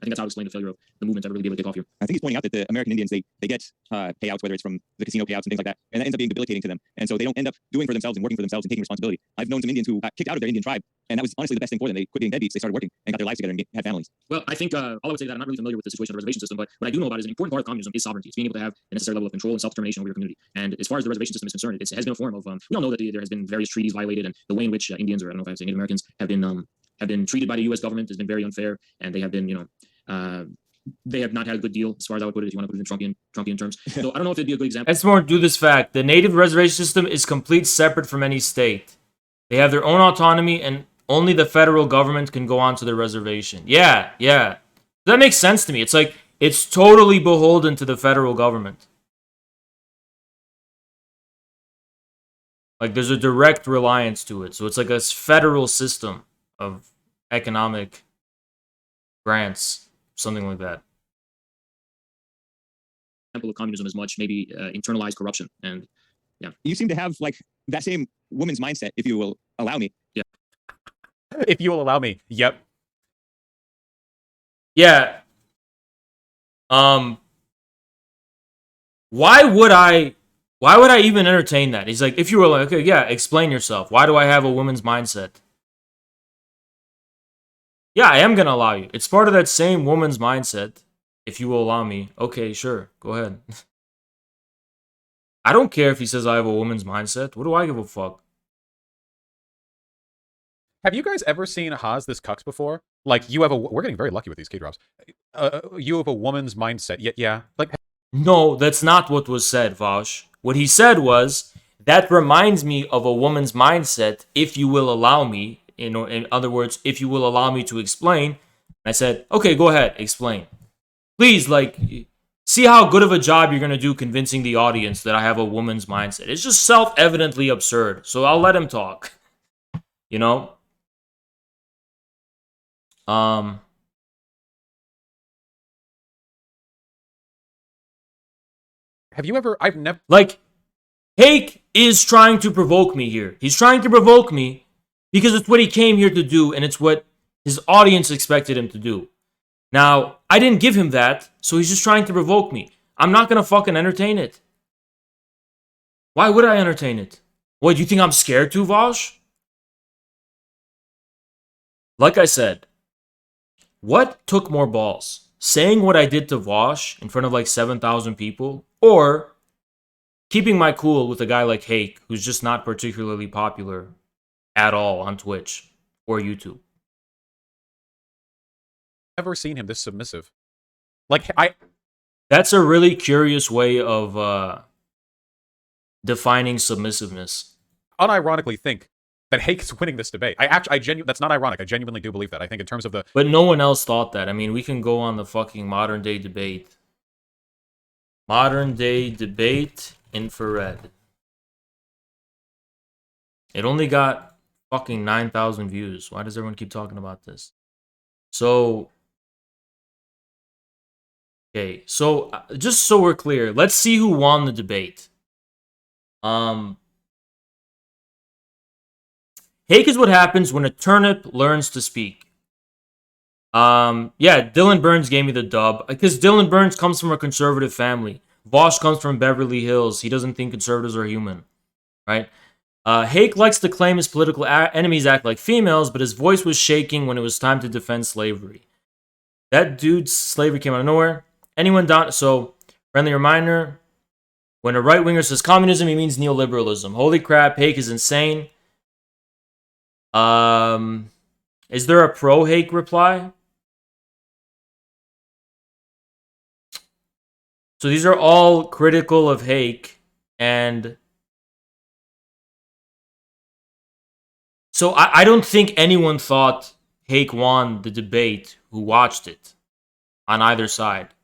[SPEAKER 1] I think that's how to explain the failure of the movement to really be able to take off here.
[SPEAKER 5] I think he's pointing out that the American Indians, they get payouts, whether it's from the casino payouts and things like that, and that ends up being debilitating to them. And so they don't end up doing for themselves and working for themselves and taking responsibility. I've known some Indians who got kicked out of their Indian tribe, and that was honestly the best thing for them. They quit being deadbeats, they started working and got their lives together and had families.
[SPEAKER 1] Well, I think all I would say that I'm not really familiar with the situation of the reservation system, but what I do know about is an important part of communism is sovereignty. It's being able to have the necessary level of control and self-determination over your community. And as far as the reservation system is concerned, it has been a form of, we all know that there has been various treaties violated, and the way in which Indians, or I don't know if I have to say Native Americans, have been treated by the U.S. government has been very unfair, and they have been, they have not had a good deal, as far as I would put it, if you want to put it in Trumpian terms. So I don't know if it'd be a good example.
[SPEAKER 3] Let's more do this fact. The native reservation system is complete separate from any state. They have their own autonomy, and only the federal government can go onto the reservation. Yeah. That makes sense to me. It's like, it's totally beholden to the federal government. Like, there's a direct reliance to it. So it's like a federal system of economic grants. Something like that.
[SPEAKER 1] Example of communism is much maybe internalized corruption, and yeah.
[SPEAKER 5] You seem to have like that same woman's mindset, if you will allow me.
[SPEAKER 1] Yeah.
[SPEAKER 2] If you will allow me. Yep.
[SPEAKER 3] Yeah. Why would I even entertain that? He's like, if you were like, okay, yeah, explain yourself. Why do I have a woman's mindset? Yeah, I am going to allow you. It's part of that same woman's mindset. If you will allow me. Okay, sure. Go ahead. I don't care if he says I have a woman's mindset. What do I give a fuck?
[SPEAKER 2] Have you guys ever seen Haas this cucks before? Like, we're getting very lucky with these key drops. You have a woman's mindset. Yeah. Like,
[SPEAKER 3] no, that's not what was said, Vaush. What he said was, that reminds me of a woman's mindset, if you will allow me. In other words, if you will allow me to explain. I said, okay, go ahead, explain. Please, like, see how good of a job you're going to do convincing the audience that I have a woman's mindset. It's just self-evidently absurd. So I'll let him talk. You know? Have
[SPEAKER 2] you ever... I've never...
[SPEAKER 3] Like, Hake is trying to provoke me here. He's trying to provoke me because it's what he came here to do, and it's what his audience expected him to do. Now, I didn't give him that, so he's just trying to provoke me. I'm not going to fucking entertain it. Why would I entertain it? What, do you think I'm scared to, Vaush? Like I said, what took more balls? Saying what I did to Vaush in front of like 7,000 people, or keeping my cool with a guy like Hake, who's just not particularly popular at all on Twitch or YouTube?
[SPEAKER 2] Never seen him this submissive.
[SPEAKER 3] That's a really curious way of defining submissiveness.
[SPEAKER 2] Unironically think that Hake is winning this debate. That's not ironic. I genuinely do believe that. I think in terms of the...
[SPEAKER 3] But no one else thought that. I mean, we can go on the fucking modern day debate. Modern day debate infrared. It only got fucking 9,000 views. Why does everyone keep talking about this? So... Okay, so just so we're clear, let's see who won the debate. Hake is what happens when a turnip learns to speak. Yeah, Dylan Burns gave me the dub because Dylan Burns comes from a conservative family. Vaush comes from Beverly Hills. He doesn't think conservatives are human, right? Hake likes to claim his political enemies act like females, but his voice was shaking when it was time to defend slavery. That dude's slavery came out of nowhere. Anyone down? So, friendly reminder: when a right winger says communism, he means neoliberalism. Holy crap, Hake is insane. Is there a pro Hake reply? So these are all critical of Hake, and so I don't think anyone thought Hake won the debate who watched it on either side.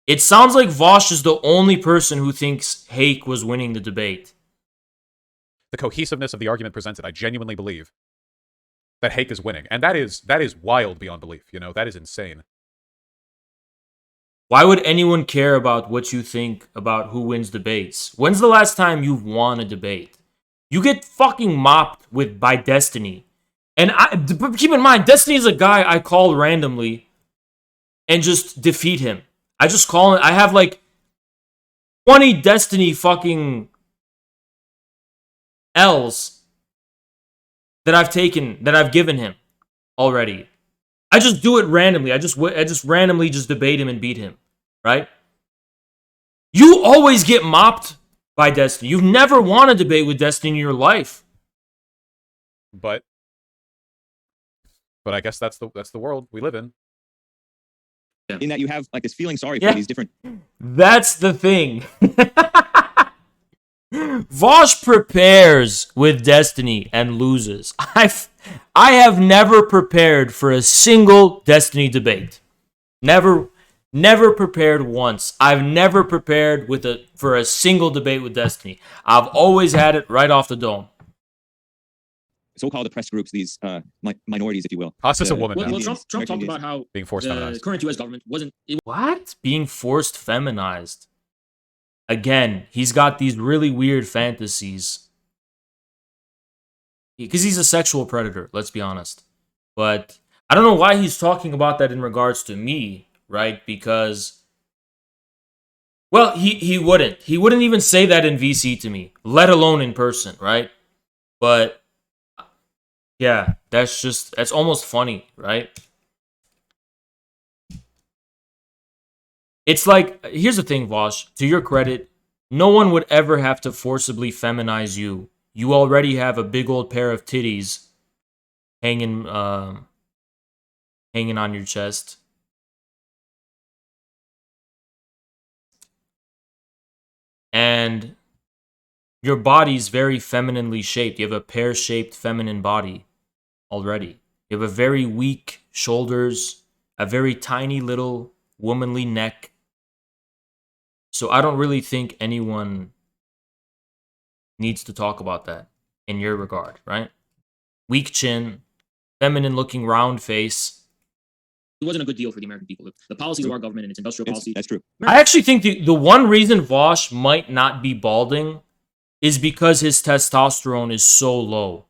[SPEAKER 3] It sounds like Vaush is the only person who thinks Hake was winning the debate.
[SPEAKER 2] The cohesiveness of the argument presented, I genuinely believe that Hake is winning. And that is wild beyond belief, you know? That is insane.
[SPEAKER 3] Why would anyone care about what you think about who wins debates? When's the last time you've won a debate? You get fucking mopped by Destiny. And keep in mind, Destiny is a guy I call randomly and just defeat him. I just call him. I have like 20 Destiny fucking L's that I've given him already. I just do it randomly. I just randomly just debate him and beat him, right? You always get mopped by Destiny. You've never won a debate with Destiny in your life.
[SPEAKER 2] But I guess that's the world we live in.
[SPEAKER 5] In that you have like this feeling sorry for these different...
[SPEAKER 3] That's the thing. Vaush prepares with Destiny and loses. I have never prepared for a single Destiny debate. Never prepared once. I've never prepared for a single debate with Destiny. I've always had it right off the dome.
[SPEAKER 5] So-called oppressed groups, these minorities, if you will.
[SPEAKER 2] Us as a woman.
[SPEAKER 1] Well, Trump talked about how
[SPEAKER 2] being forced feminized.
[SPEAKER 1] The current U.S. government wasn't...
[SPEAKER 3] What? Being forced feminized. Again, he's got these really weird fantasies. Because he's a sexual predator, let's be honest. But I don't know why he's talking about that in regards to me, right? Because... Well, he wouldn't. He wouldn't even say that in VC to me, let alone in person, right? But... yeah, that's almost funny, right? It's like, here's the thing, Vaush. To your credit, no one would ever have to forcibly feminize you. You already have a big old pair of titties hanging on your chest. And your body's very femininely shaped. You have a pear-shaped feminine body already. You have a very weak shoulders, a very tiny little womanly neck. So I don't really think anyone needs to talk about that in your regard, right? Weak chin, feminine-looking round face.
[SPEAKER 1] It wasn't a good deal for the American people. The policies of our government and its industrial policy.
[SPEAKER 5] That's true.
[SPEAKER 3] I actually think the one reason Vaush might not be balding is because his testosterone is so low.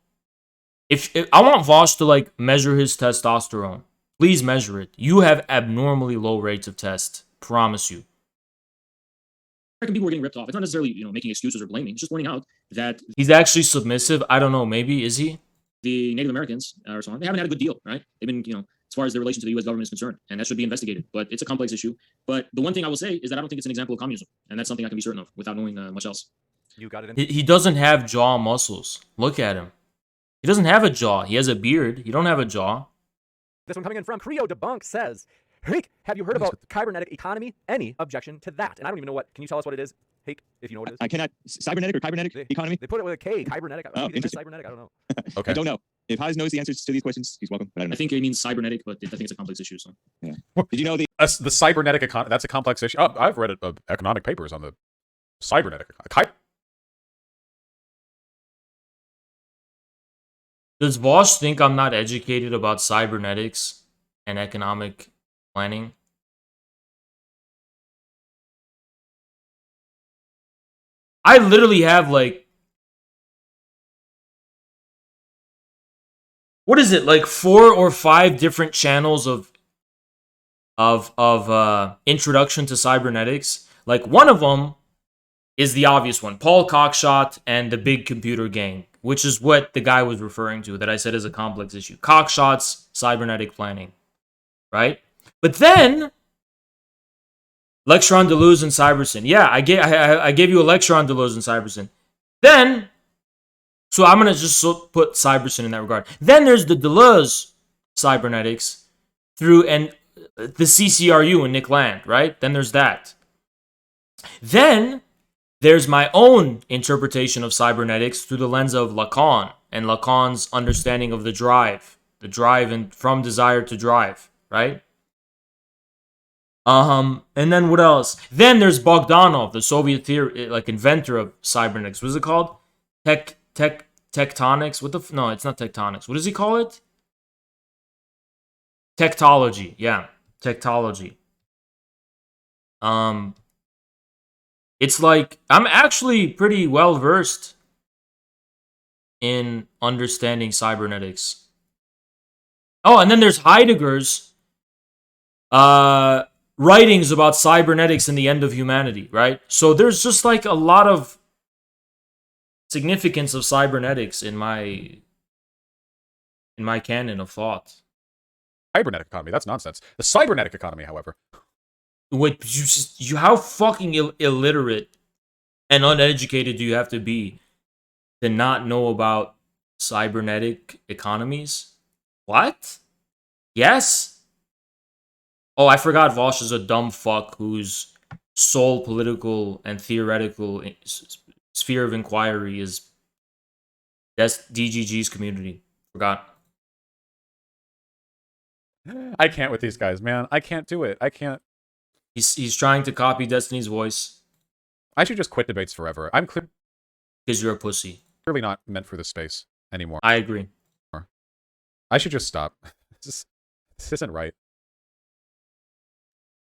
[SPEAKER 3] If I want Vaush to like measure his testosterone, please measure it. You have abnormally low rates of test. Promise you.
[SPEAKER 1] American people were getting ripped off. It's not necessarily, making excuses or blaming. It's just pointing out that
[SPEAKER 3] He's actually submissive. I don't know. Maybe is he?
[SPEAKER 1] the Native Americans or so on, they haven't had a good deal, right? They've been, as far as their relation to the U.S. government is concerned, and that should be investigated. But it's a complex issue. But the one thing I will say is that I don't think it's an example of communism, and that's something I can be certain of without knowing much else.
[SPEAKER 4] You got it.
[SPEAKER 3] He doesn't have jaw muscles. Look at him. He doesn't have a jaw. He has a beard. You don't have a jaw.
[SPEAKER 4] This one coming in from Creo Debunk says, Hake, have you heard about cybernetic economy? Any objection to that? And I don't even know what. Can you tell us what it is, Hake, if you know what it is?
[SPEAKER 5] I cannot. Cybernetic or kybernetic economy?
[SPEAKER 4] They put it with a K, cybernetic.
[SPEAKER 5] Oh, interesting.
[SPEAKER 4] Cybernetic, I don't know.
[SPEAKER 2] Okay.
[SPEAKER 5] I don't know. If Haas knows the answers to these questions, he's welcome. But I don't know.
[SPEAKER 1] I think it means cybernetic, but I think it's a complex issue. So
[SPEAKER 5] yeah. Did you know the
[SPEAKER 2] cybernetic economy? That's a complex issue. Oh, I've read economic papers on the cybernetic economy.
[SPEAKER 3] Does Vaush think I'm not educated about cybernetics and economic planning? I literally have like, what is it, like 4 or 5 different channels of introduction to cybernetics. Like one of them is the obvious one, Paul Cockshot and the Big Computer Gang, which is what the guy was referring to that I said is a complex issue. Cockshot's cybernetic planning, right? But then lecture on Deleuze and Cybersyn. Yeah, I gave you a lecture on Deleuze and Cybersyn. Then, so I'm gonna just put Cybersyn in that regard. Then there's the Deleuze cybernetics through and the CCRU and Nick Land, right? Then there's that. Then there's my own interpretation of cybernetics through the lens of Lacan and Lacan's understanding of the drive and from desire to drive, right? And then what else? Then there's Bogdanov, the Soviet inventor of cybernetics. What is it called? Tectonics? No, it's not tectonics. What does he call it? Tectology. Yeah, tectology. It's like, I'm actually pretty well versed in understanding cybernetics. Oh, and then there's Heidegger's writings about cybernetics and the end of humanity, right? So there's just like a lot of significance of cybernetics in my canon of thought.
[SPEAKER 2] Cybernetic economy, that's nonsense. The cybernetic economy, however.
[SPEAKER 3] Wait, how fucking illiterate and uneducated do you have to be to not know about cybernetic economies? What? Yes? Oh, I forgot Vaush is a dumb fuck whose sole political and theoretical sphere of inquiry is that's DGG's community. Forgot.
[SPEAKER 2] I can't with these guys, man. I can't do it. I can't.
[SPEAKER 3] He's trying to copy Destiny's voice.
[SPEAKER 2] I should just quit debates forever. I'm clear.
[SPEAKER 3] Because you're a pussy.
[SPEAKER 2] Clearly not meant for this space anymore.
[SPEAKER 3] I agree.
[SPEAKER 2] I should just stop. This isn't right.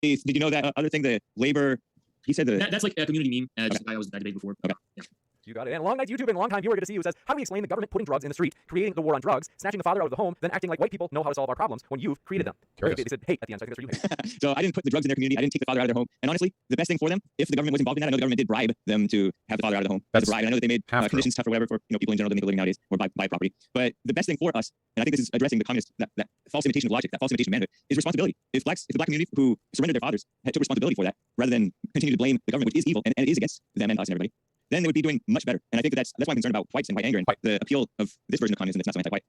[SPEAKER 5] Did you know that other thing, the labor? He said
[SPEAKER 1] that's like a community meme. Just I was that debate before.
[SPEAKER 5] Okay.
[SPEAKER 1] Yeah.
[SPEAKER 4] You got it. And long night YouTube and long time viewer, good to see you, who says, how do we explain the government putting drugs in the street, creating the war on drugs, snatching the father out of the home, then acting like white people know how to solve our problems when you've created them? They said, hey, at the end, so I think that's for you.
[SPEAKER 5] So I didn't put the drugs in their community. I didn't take the father out of their home. And honestly, the best thing for them, if the government was involved in that, I know the government did bribe them to have the father out of the home. That's a bribe. And I know that they made conditions tough or whatever for people in general to make a living nowadays or buy property. But the best thing for us, and I think this is addressing the communist, that false imitation of logic, that false imitation of manhood, is responsibility. If the black community who surrendered their fathers took responsibility for that, rather than continue to blame the government, which is evil and it is against them and us and everybody, then they would be doing much better. And I think that's why I'm concerned about whites and white anger. And the appeal of this version of communism that's not so anti-white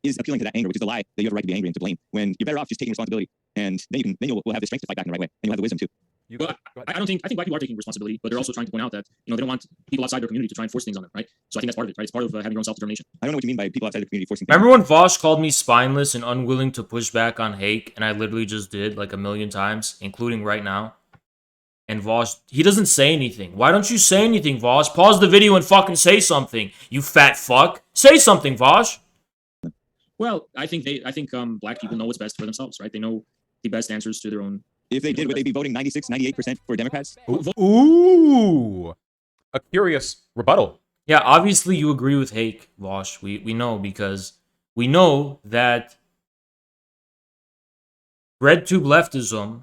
[SPEAKER 5] is appealing to that anger, which is the lie that you have a right to be angry and to blame. When you're better off just taking responsibility, and then you'll have the strength to fight back in the right way, and you'll have the wisdom too.
[SPEAKER 1] But I think white people are taking responsibility, but they're also trying to point out that they don't want people outside their community to try and force things on them, right? So I think that's part of it, right? It's part of having your own self-determination.
[SPEAKER 5] I don't know what you mean by people outside the community forcing things.
[SPEAKER 3] Remember when Vaush called me spineless and unwilling to push back on Hake, and I literally just did like a million times, including right now? And Vaush, he doesn't say anything. Why don't you say anything, Vaush? Pause the video and fucking say something, you fat fuck. Say something, Vaush.
[SPEAKER 1] Well, I think black people know what's best for themselves, right? They know the best answers to their own.
[SPEAKER 5] If they did, would they be voting 96, 98% for Democrats?
[SPEAKER 2] Ooh, a curious rebuttal.
[SPEAKER 3] Yeah, obviously you agree with Hake, Vaush. We know, because we know that RedTube leftism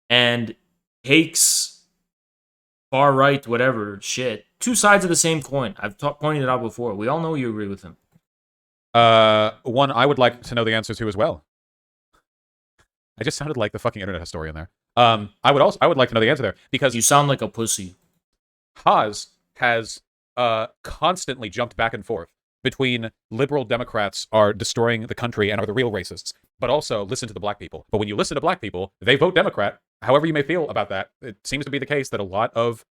[SPEAKER 3] and Hake's far right, whatever shit. Two sides of the same coin. I've pointed it out before. We all know you agree with him.
[SPEAKER 2] One I would like to know the answer to as well. I just sounded like the fucking internet historian there. I would like to know the answer there because
[SPEAKER 3] you sound like a pussy.
[SPEAKER 2] Haas has constantly jumped back and forth between liberal Democrats are destroying the country and are the real racists, but also listen to the black people. But when you listen to black people, they vote Democrat. However you may feel about that, it seems to be the case that a lot of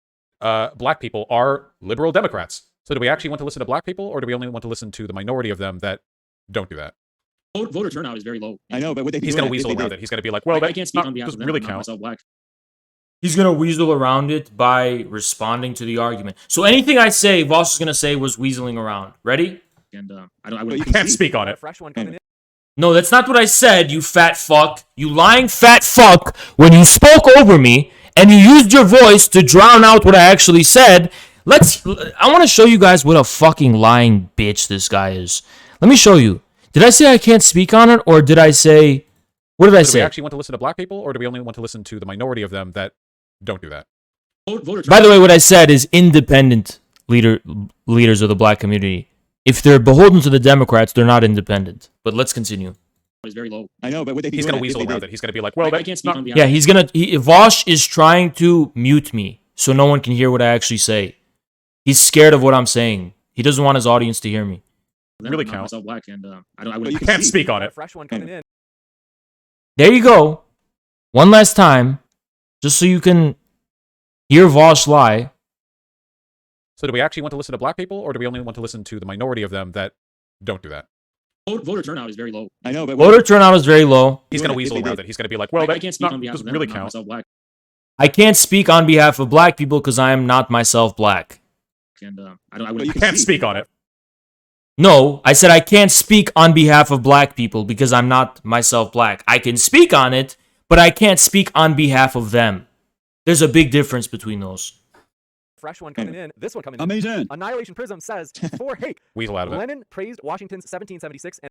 [SPEAKER 2] black people are liberal Democrats. So do we actually want to listen to black people, or do we only want to listen to the minority of them that don't do that?
[SPEAKER 1] Voter turnout is very low.
[SPEAKER 5] I know, but what
[SPEAKER 2] he's going to weasel around it. He's going to be like, well,
[SPEAKER 1] I can't speak on behalf of them.
[SPEAKER 2] Really
[SPEAKER 1] I'm not
[SPEAKER 2] count.
[SPEAKER 1] myself black.
[SPEAKER 3] He's going to weasel around it by responding to the argument. So anything I say, Vaush is going to say was weaseling around. Ready?
[SPEAKER 1] And
[SPEAKER 2] you can't speak on it.
[SPEAKER 4] Fresh one coming in.
[SPEAKER 3] No, that's not what I said, you fat fuck. You lying fat fuck. When you spoke over me and you used your voice to drown out what I actually said, I want to show you guys what a fucking lying bitch this guy is. Let me show you. Did I say I can't speak on it, or did I say... What did I say?
[SPEAKER 2] Do we actually want to listen to black people, or do we only want to listen to the minority of them that don't do that?
[SPEAKER 3] By the way, what I said is independent leaders of the black community. If they're beholden to the Democrats, they're not independent. But let's continue.
[SPEAKER 1] It's very low.
[SPEAKER 5] I know, but what
[SPEAKER 2] he's going to weasel around it. He's going to be like, well,
[SPEAKER 1] I can't speak on behalf.
[SPEAKER 3] Yeah, Vaush is trying to mute me so no one can hear what I actually say. He's scared of what I'm saying. He doesn't want his audience to hear me.
[SPEAKER 2] Really count.
[SPEAKER 1] Myself black, and
[SPEAKER 2] you can't speak on it.
[SPEAKER 4] Fresh one coming in.
[SPEAKER 3] There you go. One last time, just so you can hear Vaush lie.
[SPEAKER 2] So do we actually want to listen to black people, or do we only want to listen to the minority of them that don't do that?
[SPEAKER 1] Voter turnout is very low.
[SPEAKER 5] I know, but
[SPEAKER 3] voter turnout is very low.
[SPEAKER 2] He's going to weasel around it. He's going to be like, well,
[SPEAKER 1] I can't speak on behalf of them.
[SPEAKER 2] Really
[SPEAKER 1] I'm not
[SPEAKER 2] count.
[SPEAKER 1] myself black.
[SPEAKER 3] I can't speak on behalf of black people because I am not myself black.
[SPEAKER 1] And
[SPEAKER 2] you can't speak on it.
[SPEAKER 3] No, I said I can't speak on behalf of black people because I'm not myself black. I can speak on it, but I can't speak on behalf of them. There's a big difference between those.
[SPEAKER 4] Fresh one coming in. This one coming in.
[SPEAKER 12] Amazing.
[SPEAKER 4] Annihilation Prism says, for Hake,
[SPEAKER 2] weasel out of it.
[SPEAKER 4] Lenin praised Washington's 1776 and...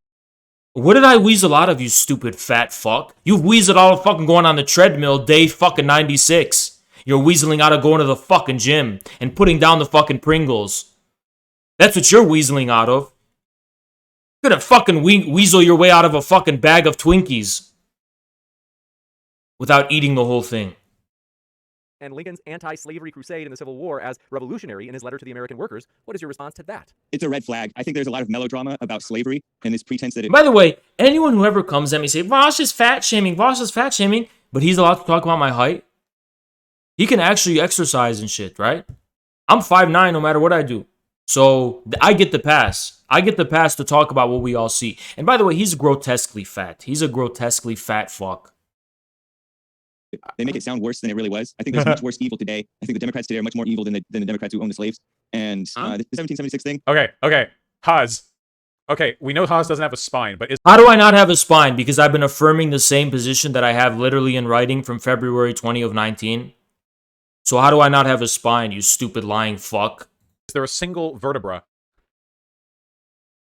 [SPEAKER 3] What did I weasel out of, you stupid fat fuck? You've weaseled out of fucking going on the treadmill day fucking 96. You're weaseling out of going to the fucking gym and putting down the fucking Pringles. That's what you're weaseling out of. You're gonna fucking weasel your way out of a fucking bag of Twinkies without eating the whole thing.
[SPEAKER 4] And Lincoln's anti-slavery crusade in the Civil War as revolutionary in his letter to the American workers. What is your response to that?
[SPEAKER 5] It's a red flag. I think there's a lot of melodrama about slavery and this pretense that
[SPEAKER 3] By the way, anyone who ever comes at me say, Vaush is fat shaming, but he's allowed to talk about my height. He can actually exercise and shit, right? I'm 5'9" no matter what I do. So I get the pass. I get the pass to talk about what we all see. And by the way, he's grotesquely fat. He's a grotesquely fat fuck.
[SPEAKER 5] they make it sound worse than it really was. I think there's much worse evil today. I think the Democrats today are much more evil than the Democrats who own the slaves. And the 1776 thing.
[SPEAKER 2] Okay. Haas. Okay, we know Haas doesn't have a spine, but
[SPEAKER 3] How do I not have a spine? Because I've been affirming the same position that I have literally in writing from February 20 of 19. So how do I not have a spine, you stupid lying fuck?
[SPEAKER 2] Is there a single vertebra?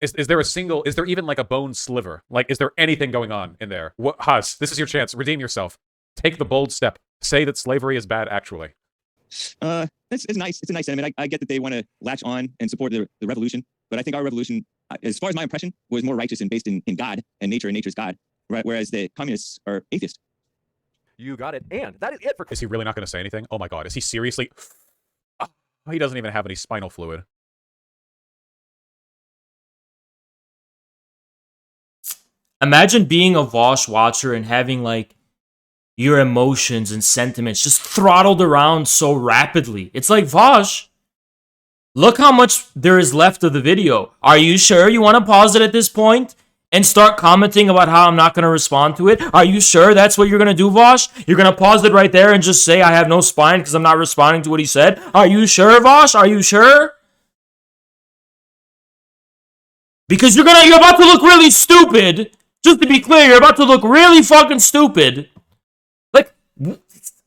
[SPEAKER 2] Is there even like a bone sliver? Like, is there anything going on in there? Haas, this is your chance. Redeem yourself. Take the bold step. Say that slavery is bad, actually.
[SPEAKER 5] It's nice. It's a nice sentiment. I get that they want to latch on and support the revolution, but I think our revolution, as far as my impression, was more righteous and based in God and nature and nature's God, right? Whereas the communists are atheist.
[SPEAKER 4] You got it. And that is it for...
[SPEAKER 2] Is he really not going to say anything? Oh my god, is he seriously... Oh, he doesn't even have any spinal fluid.
[SPEAKER 3] Imagine being a Vaush watcher and having, like, your emotions and sentiments just throttled around so rapidly. It's like, Vaush, look how much there is left of the video. Are you sure you want to pause it at this point and start commenting about how I'm not going to respond to it? Are you sure that's what you're going to do, Vaush? You're going to pause it right there and just say I have no spine because I'm not responding to what he said? Are you sure, Vaush? Are you sure? Because you're about to look really stupid. Just to be clear, you're about to look really fucking stupid. Like,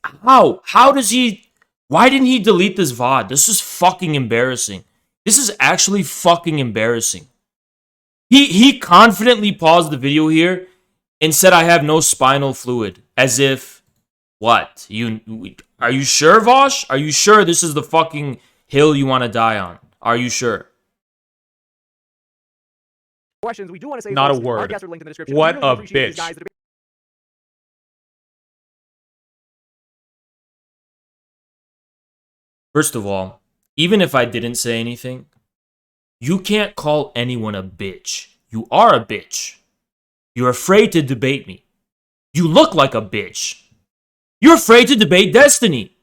[SPEAKER 3] how? How does he... Why didn't he delete this VOD? This is fucking embarrassing. This is actually fucking embarrassing. He confidently paused the video here and said I have no spinal fluid. As if... What? Are you sure, Vaush? Are you sure this is the fucking hill you want to die on? Are you sure?
[SPEAKER 4] Questions we do want to say.
[SPEAKER 2] Not a
[SPEAKER 4] folks,
[SPEAKER 2] word.
[SPEAKER 4] our guests are linked in the description.
[SPEAKER 2] What
[SPEAKER 4] We really
[SPEAKER 2] a
[SPEAKER 4] appreciate these
[SPEAKER 2] bitch.
[SPEAKER 4] guys that are-
[SPEAKER 3] First of all, even if I didn't say anything, you can't call anyone a bitch. You are a bitch. You're afraid to debate me. You look like a bitch. You're afraid to debate Destiny.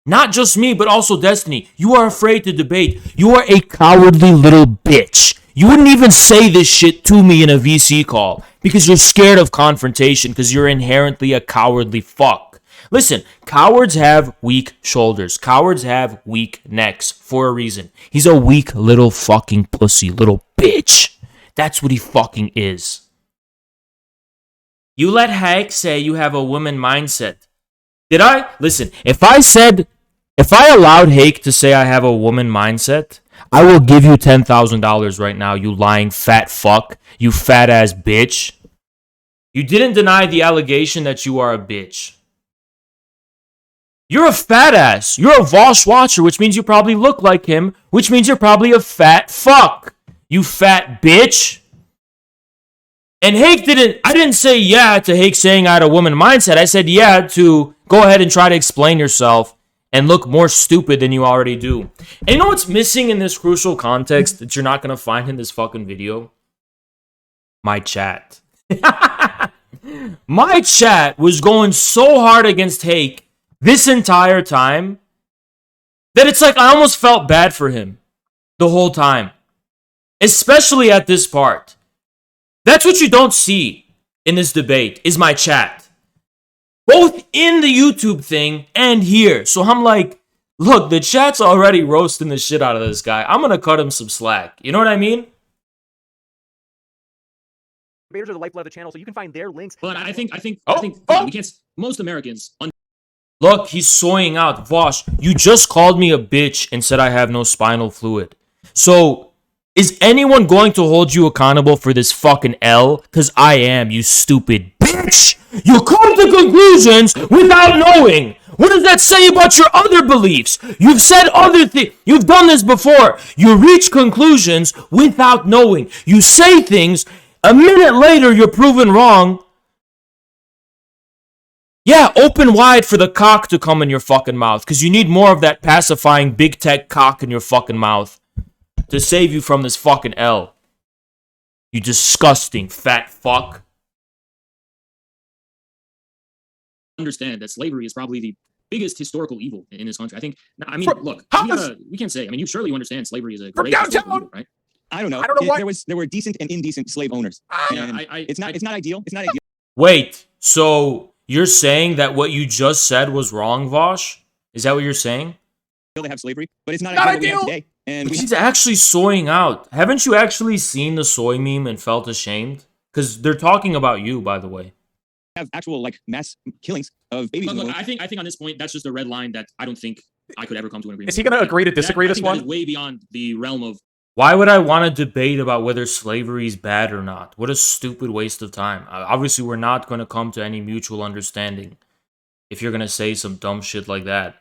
[SPEAKER 3] Not just me, but also Destiny. You are afraid to debate. You are a cowardly little bitch. You wouldn't even say this shit to me in a VC call because you're scared of confrontation because you're inherently a cowardly fuck. Listen, cowards have weak shoulders. Cowards have weak necks for a reason. He's a weak little fucking pussy, little bitch. That's what he fucking is. You let Hake say you have a woman mindset. Did I? Listen, if I allowed Hake to say I have a woman mindset, I will give you $10,000 right now, you lying fat fuck. You fat ass bitch. You didn't deny the allegation that you are a bitch. You're a fat ass. You're a Vaush watcher, which means you probably look like him, which means you're probably a fat fuck. You fat bitch. And I didn't say yeah to Hake saying I had a woman mindset. I said yeah to go ahead and try to explain yourself and look more stupid than you already do. And you know what's missing in this crucial context that you're not going to find in this fucking video? My chat. My chat was going so hard against Hake this entire time that it's like I almost felt bad for him the whole time. Especially at this part. That's what you don't see in this debate, is my chat. Both in the YouTube thing and here. So I'm like, look, the chat's already roasting the shit out of this guy. I'm going to cut him some slack. You know what I mean?
[SPEAKER 4] Debaters are the lifeblood of the channel, so you can find their links.
[SPEAKER 1] But I think we can't. Most Americans.
[SPEAKER 3] Look, he's soying out. Vaush, you just called me a bitch and said I have no spinal fluid. So, is anyone going to hold you accountable for this fucking L? Because I am, you stupid bitch. You come to conclusions without knowing. What does that say about your other beliefs? You've said other things. You've done this before. You reach conclusions without knowing. You say things. A minute later, you're proven wrong. Yeah, open wide for the cock to come in your fucking mouth. Because you need more of that pacifying big tech cock in your fucking mouth to save you from this fucking L. You disgusting fat fuck.
[SPEAKER 1] Understand that slavery is probably the biggest historical evil in this country. I think. Look, we can't say. You surely understand slavery is a great historical evil, right?
[SPEAKER 5] I don't know. There were decent and indecent slave owners. It's not ideal. It's not ideal.
[SPEAKER 3] Wait, so you're saying that what you just said was wrong, Vaush? Is that what you're saying?
[SPEAKER 5] They have slavery, but it's not ideal today. And
[SPEAKER 3] He's actually soying out. Haven't you actually seen the soy meme and felt ashamed? Because they're talking about you, by the way.
[SPEAKER 5] Have actual mass killings of babies.
[SPEAKER 1] Look, I think on this point, that's just a red line that I don't think I could ever come to an agreement.
[SPEAKER 2] Is he going to agree to disagree this one?
[SPEAKER 1] That is way beyond the realm of.
[SPEAKER 3] Why would I want to debate about whether slavery is bad or not? What a stupid waste of time. Obviously, we're not going to come to any mutual understanding if you're going to say some dumb shit like that.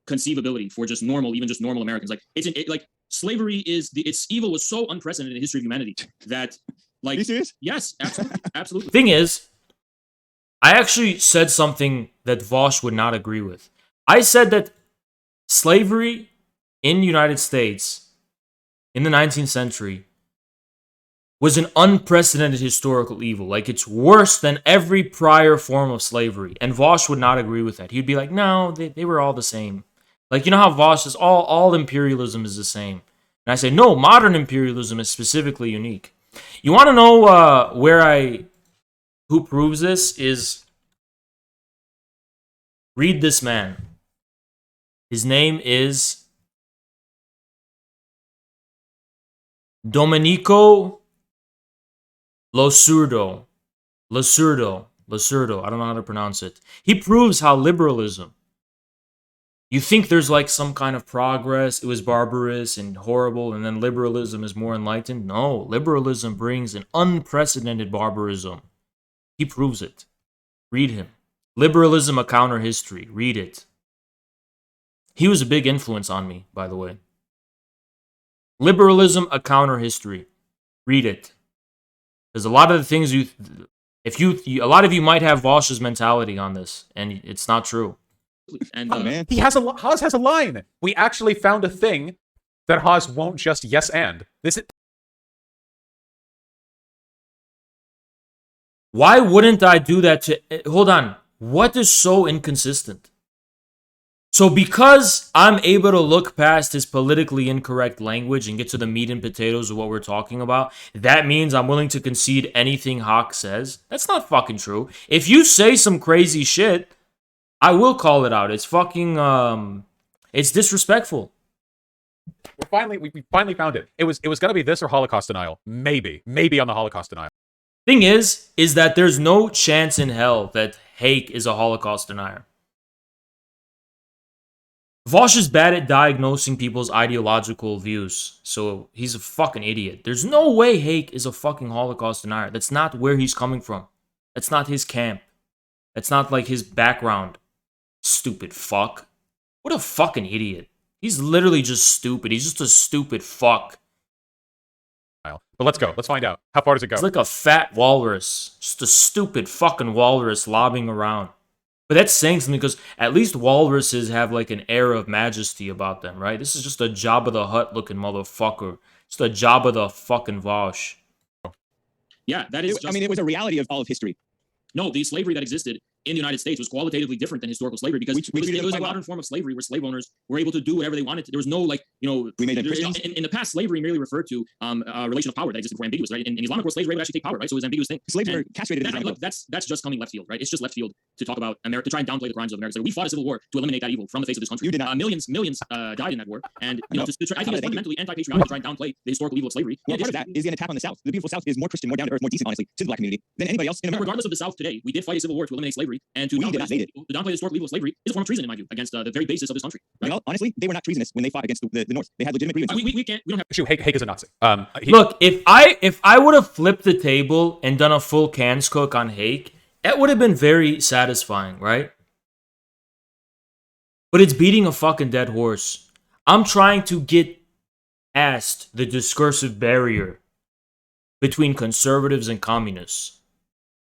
[SPEAKER 1] Conceivability for just normal, even just normal Americans. Slavery is its evil was so unprecedented in the history of humanity that
[SPEAKER 5] Are you serious?
[SPEAKER 1] Yes, absolutely, absolutely.
[SPEAKER 3] Thing is, I actually said something that Vaush would not agree with. I said that slavery in the United States in the 19th century was an unprecedented historical evil. It's worse than every prior form of slavery. And Vaush would not agree with that. He'd be like, no, they were all the same. You know how Vaush says all imperialism is the same. And I say, no, modern imperialism is specifically unique. You want to know who proves this is read this man. His name is Domenico Losurdo. Losurdo. I don't know how to pronounce it. He proves how liberalism. You think there's some kind of progress, it was barbarous and horrible, and then liberalism is more enlightened? No, liberalism brings an unprecedented barbarism. He proves it. Read him. Liberalism, A Counter History. Read it. He was a big influence on me, by the way. Liberalism, A Counter History. Read it. There's a lot of the things a lot of you might have Vaush's mentality on this, and it's not true.
[SPEAKER 1] And
[SPEAKER 2] man, Haas has a line. We actually found a thing that Haas won't just yes and.
[SPEAKER 3] Why wouldn't I do that to... Hold on. What is so inconsistent? So because I'm able to look past his politically incorrect language and get to the meat and potatoes of what we're talking about, that means I'm willing to concede anything Hake says? That's not fucking true. If you say some crazy shit, I will call it out. It's fucking... it's disrespectful.
[SPEAKER 2] We finally found it. It was gonna be this or Holocaust denial. Maybe on the Holocaust denial.
[SPEAKER 3] Thing is that there's no chance in hell that Hake is a Holocaust denier. Vaush is bad at diagnosing people's ideological views, so he's a fucking idiot. There's no way Hake is a fucking Holocaust denier. That's not where he's coming from. That's not his camp. That's not like his background. Stupid fuck. What a fucking idiot. He's literally just stupid. He's just a stupid fuck.
[SPEAKER 2] But let's go. Let's find out. How far does it go?
[SPEAKER 3] It's like a fat walrus. Just a stupid fucking walrus lobbing around. But that's saying something because at least walruses have like an air of majesty about them, right? This is just a Jabba the Hutt looking motherfucker. Just a Jabba the fucking Vaush.
[SPEAKER 1] Yeah, that is.
[SPEAKER 5] I mean, it was a reality of all of history.
[SPEAKER 1] No, the slavery that existed in the United States was qualitatively different than historical slavery because it was a modern form of slavery where slave owners were able to do whatever they wanted to. There was no, like,
[SPEAKER 5] we made them Christians.
[SPEAKER 1] In the past, slavery merely referred to a relation of power that existed before ambiguous, right? In Islamic world, slaves were able to actually take power, right? So it was an ambiguous thing.
[SPEAKER 5] Slaves were castrated.
[SPEAKER 1] That's just coming left field, right? It's just left field to talk about America, to try and downplay the crimes of America. So we fought a civil war to eliminate that evil from the face of this country.
[SPEAKER 5] You did not.
[SPEAKER 1] Millions died in that war, and I think it's fundamentally anti-patriotic to try and downplay the historical evil of slavery.
[SPEAKER 5] Well, part of that is an attack on the South. The beautiful South is more Christian, more down to earth, more decent, honestly, to the black community than anybody else in America.
[SPEAKER 1] Regardless of the South today, we did fight a civil war to eliminate slavery, and to downplay the historical evil of slavery is a form of treason in my view against the very basis of this country. Right?
[SPEAKER 5] Well, honestly, they were not treasonous when they fought against the North. They had legitimate grievances.
[SPEAKER 1] We don't have.
[SPEAKER 2] Hake is a Nazi.
[SPEAKER 3] Look, if I would have flipped the table and done a full cans cook on Hake, that would have been very satisfying, right? But it's beating a fucking dead horse. I'm trying to get past the discursive barrier between conservatives and communists.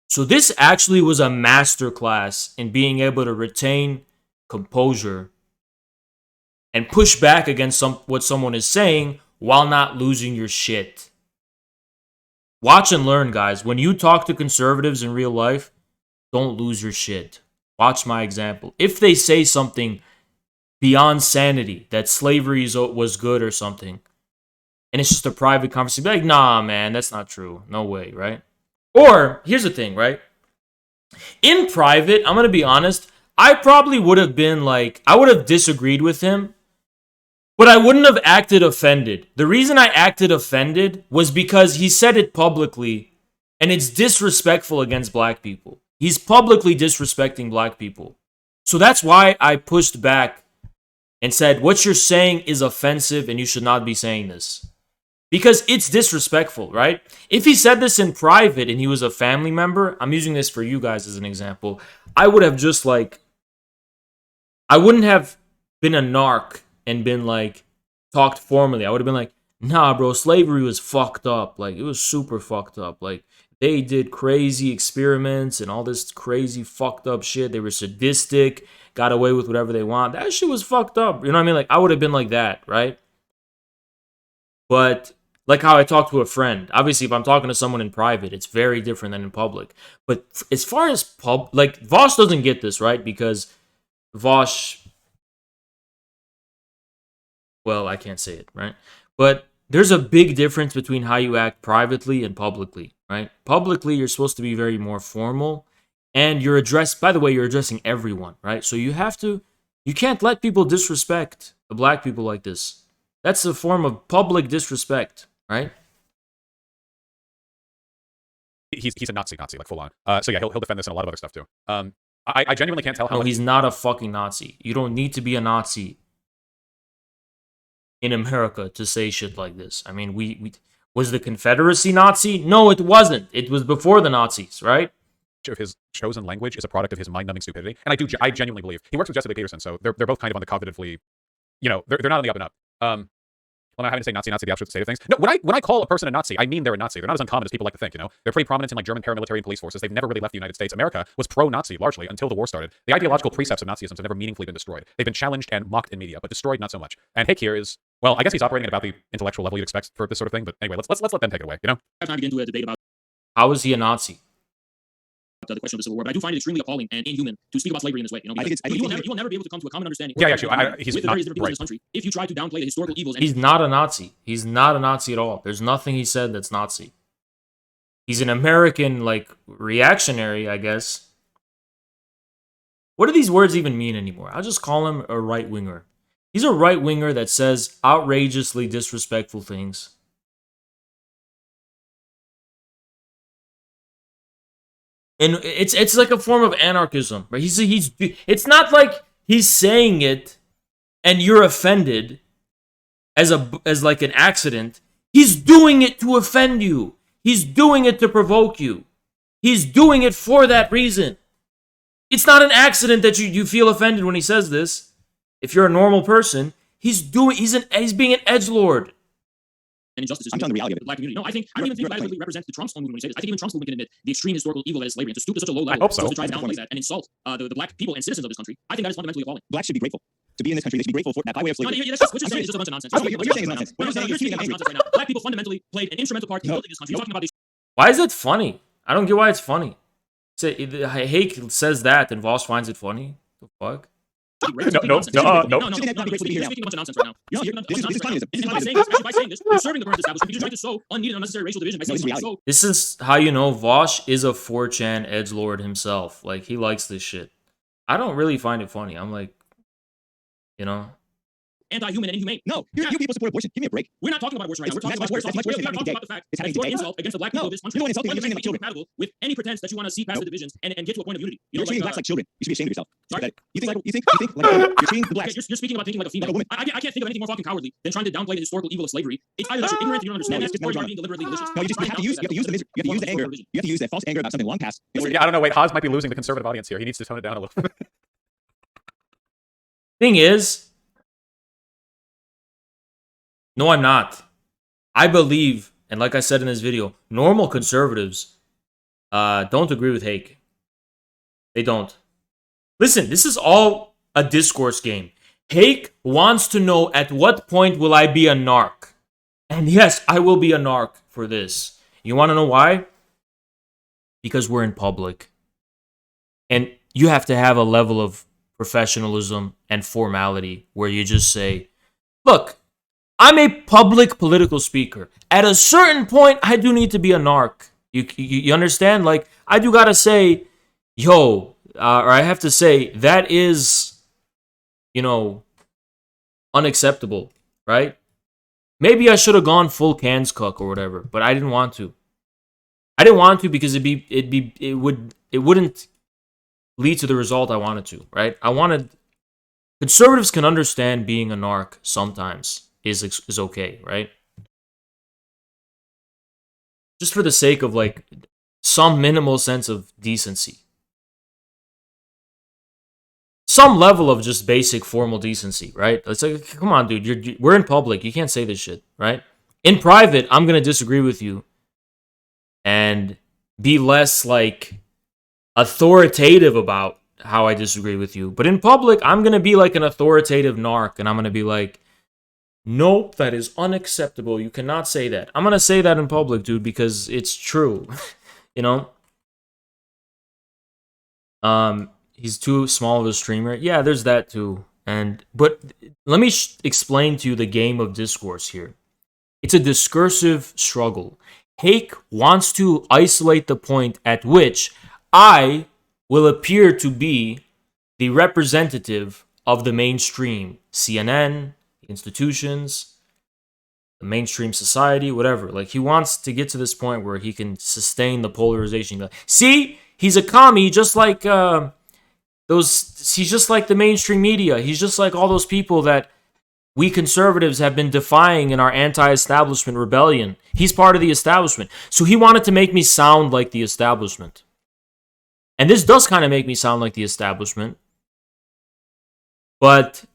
[SPEAKER 3] So this actually was a masterclass in being able to retain composure and push back against what someone is saying while not losing your shit. Watch and learn, guys. When you talk to conservatives in real life, don't lose your shit. Watch my example. If they say something beyond sanity, that slavery was good or something, and it's just a private conversation, be like, nah, man, that's not true. No way, right? Or, here's the thing, right? In private, I'm going to be honest, I probably would have been like, I would have disagreed with him, but I wouldn't have acted offended. The reason I acted offended was because he said it publicly, and it's disrespectful against black people. He's publicly disrespecting black people. So that's why I pushed back and said, what you're saying is offensive, and you should not be saying this. Because it's disrespectful, right? If he said this in private and he was a family member, I'm using this for you guys as an example, I would have just like, I wouldn't have been a narc and been like, talked formally. I would have been like, nah, bro, slavery was fucked up. Like, it was super fucked up. Like, they did crazy experiments and all this crazy fucked up shit. They were sadistic, got away with whatever they want. That shit was fucked up. You know what I mean? Like, I would have been like that, right? But like how I talk to a friend. Obviously, if I'm talking to someone in private, it's very different than in public. But as far as like, Vaush doesn't get this, right? Because Vaush, well, I can't say it, right? But there's a big difference between how you act privately and publicly, right? Publicly, you're supposed to be very more formal. And you're by the way, you're addressing everyone, right? So you can't let people disrespect the black people like this. That's a form of public disrespect, right?
[SPEAKER 2] He's a Nazi, like full on. So yeah, he'll defend this and a lot of other stuff too. I genuinely can't tell how.
[SPEAKER 3] No, he's not a fucking Nazi. You don't need to be a Nazi in America to say shit like this. I mean, we was the Confederacy Nazi? No, it wasn't. It was before the Nazis, right?
[SPEAKER 2] of his chosen language is a product of his mind-numbing stupidity. And I genuinely believe he works with Jesse Lee Peterson, so they're both kind of on the cognitively, they're not on the up and up. Well, I'm having to say Nazi, the absolute state of things. No, when I call a person a Nazi, I mean they're a Nazi. They're not as uncommon as people like to think, They're pretty prominent in like German paramilitary and police forces. They've never really left the United States. America was pro-Nazi largely until the war started. The ideological precepts of Nazism have never meaningfully been destroyed. They've been challenged and mocked in media, but destroyed not so much. And Hake here is, well, I guess he's operating at about the intellectual level you'd expect for this sort of thing, but anyway, let's let them take it away,
[SPEAKER 1] I have time to get into a debate about
[SPEAKER 3] How is he a Nazi?
[SPEAKER 1] the question of the Civil War, but I do find it extremely appalling and inhuman to speak about slavery in this way. You will never be able to come to a common understanding.
[SPEAKER 2] Yeah, actually, he's
[SPEAKER 1] with the
[SPEAKER 2] not,
[SPEAKER 1] various different people
[SPEAKER 2] right.
[SPEAKER 1] in this country if you try to downplay the historical evils.
[SPEAKER 3] He's not a Nazi. He's not a Nazi at all. There's nothing he said that's Nazi. He's an American, like, reactionary, I guess. What do these words even mean anymore? I'll just call him a right-winger. He's a right-winger that says outrageously disrespectful things. And it's like a form of anarchism, right? It's not like he's saying it and you're offended as like an accident. He's doing it to offend you. He's doing it to provoke you. He's doing it for that reason. It's not an accident that you feel offended when he says this. If you're a normal person, he's being an edgelord.
[SPEAKER 1] And injustices.
[SPEAKER 5] I'm telling the reality of it.
[SPEAKER 1] The black community. No, I don't even think it adequately represents the Trump's own movement when he says this. I think even Trump's movement can admit the extreme historical evil that is slavery, and to stoop to such a low level
[SPEAKER 2] hope so.
[SPEAKER 1] to try to downplay that and insult the black people and citizens of this country. I think that is fundamentally appalling.
[SPEAKER 5] Blacks should be grateful to be in this country. They should be grateful for that highway of slavery.
[SPEAKER 1] No, that's what you're saying is just a bunch of nonsense.
[SPEAKER 5] What you're saying is nonsense. What you're saying is nonsense
[SPEAKER 1] right now. Black people fundamentally played an instrumental part in building this country. You're talking about these.
[SPEAKER 3] Why is it funny? I don't get why it's funny. Hake says that, and Vaush finds it funny. The fuck?
[SPEAKER 2] No.
[SPEAKER 1] You're speaking a bunch of nonsense right now. This is communism. And by saying this, you're serving the current establishment because you're trying to sow unneeded, unnecessary racial division by saying so.
[SPEAKER 3] This is how you know Vaush is a 4chan edgelord himself. Like, he likes this shit. I don't really find it funny. I'm like,
[SPEAKER 1] anti-human and inhumane.
[SPEAKER 5] No, you people support abortion. Give me a break.
[SPEAKER 1] We're not talking about abortion right now. We're talking about the fact that your insult against the black people of this country is fundamentally incompatible with any pretense that you want to see past the divisions and get to a point of unity.
[SPEAKER 5] You're treating blacks like children. You should be ashamed of yourself.
[SPEAKER 1] Sorry?
[SPEAKER 5] You think you're treating the blacks.
[SPEAKER 1] You're speaking about thinking like a female. I can't think of anything more fucking cowardly than trying to downplay the historical evil of slavery. It's either that you're ignorant and you don't understand it, or you're being deliberately malicious.
[SPEAKER 5] No, you have to use the misery. You have to use the anger. You have to use that false anger about something long past.
[SPEAKER 2] Yeah, I don't know. Wait, Haas might be losing the conservative audience here. He needs to tone it down a little bit.
[SPEAKER 3] Thing is, no, I'm not. I believe, and like I said in this video, normal conservatives don't agree with Hake. They don't. Listen, this is all a discourse game. Hake wants to know at what point will I be a narc. And yes, I will be a narc for this. You want to know why? Because we're in public. And you have to have a level of professionalism and formality where you just say, look, I'm a public political speaker. At a certain point, I do need to be a narc. You understand? Like, I do gotta say, or I have to say, that is, unacceptable, right? Maybe I should have gone full cans cook or whatever, but I didn't want to. I didn't want to because it wouldn't lead to the result I wanted to, right? Conservatives can understand being a narc sometimes. Is okay, right? Just for the sake of like some minimal sense of decency. Some level of just basic formal decency, right? It's like, come on, dude, we're in public. You can't say this shit, right? In private, I'm going to disagree with you and be less like authoritative about how I disagree with you. But in public, I'm going to be like an authoritative narc and I'm going to be like, nope, that is unacceptable. You cannot say that. I'm going to say that in public, dude, because it's true. He's too small of a streamer. Yeah, there's that too. But let me explain to you the game of discourse here. It's a discursive struggle. Hake wants to isolate the point at which I will appear to be the representative of the mainstream, CNN, institutions, the mainstream society, whatever. Like, he wants to get to this point where he can sustain the polarization. See, he's a commie, just like he's just like the mainstream media. He's just like all those people that we conservatives have been defying in our anti-establishment rebellion. He's part of the establishment. So he wanted to make me sound like the establishment. And this does kind of make me sound like the establishment. But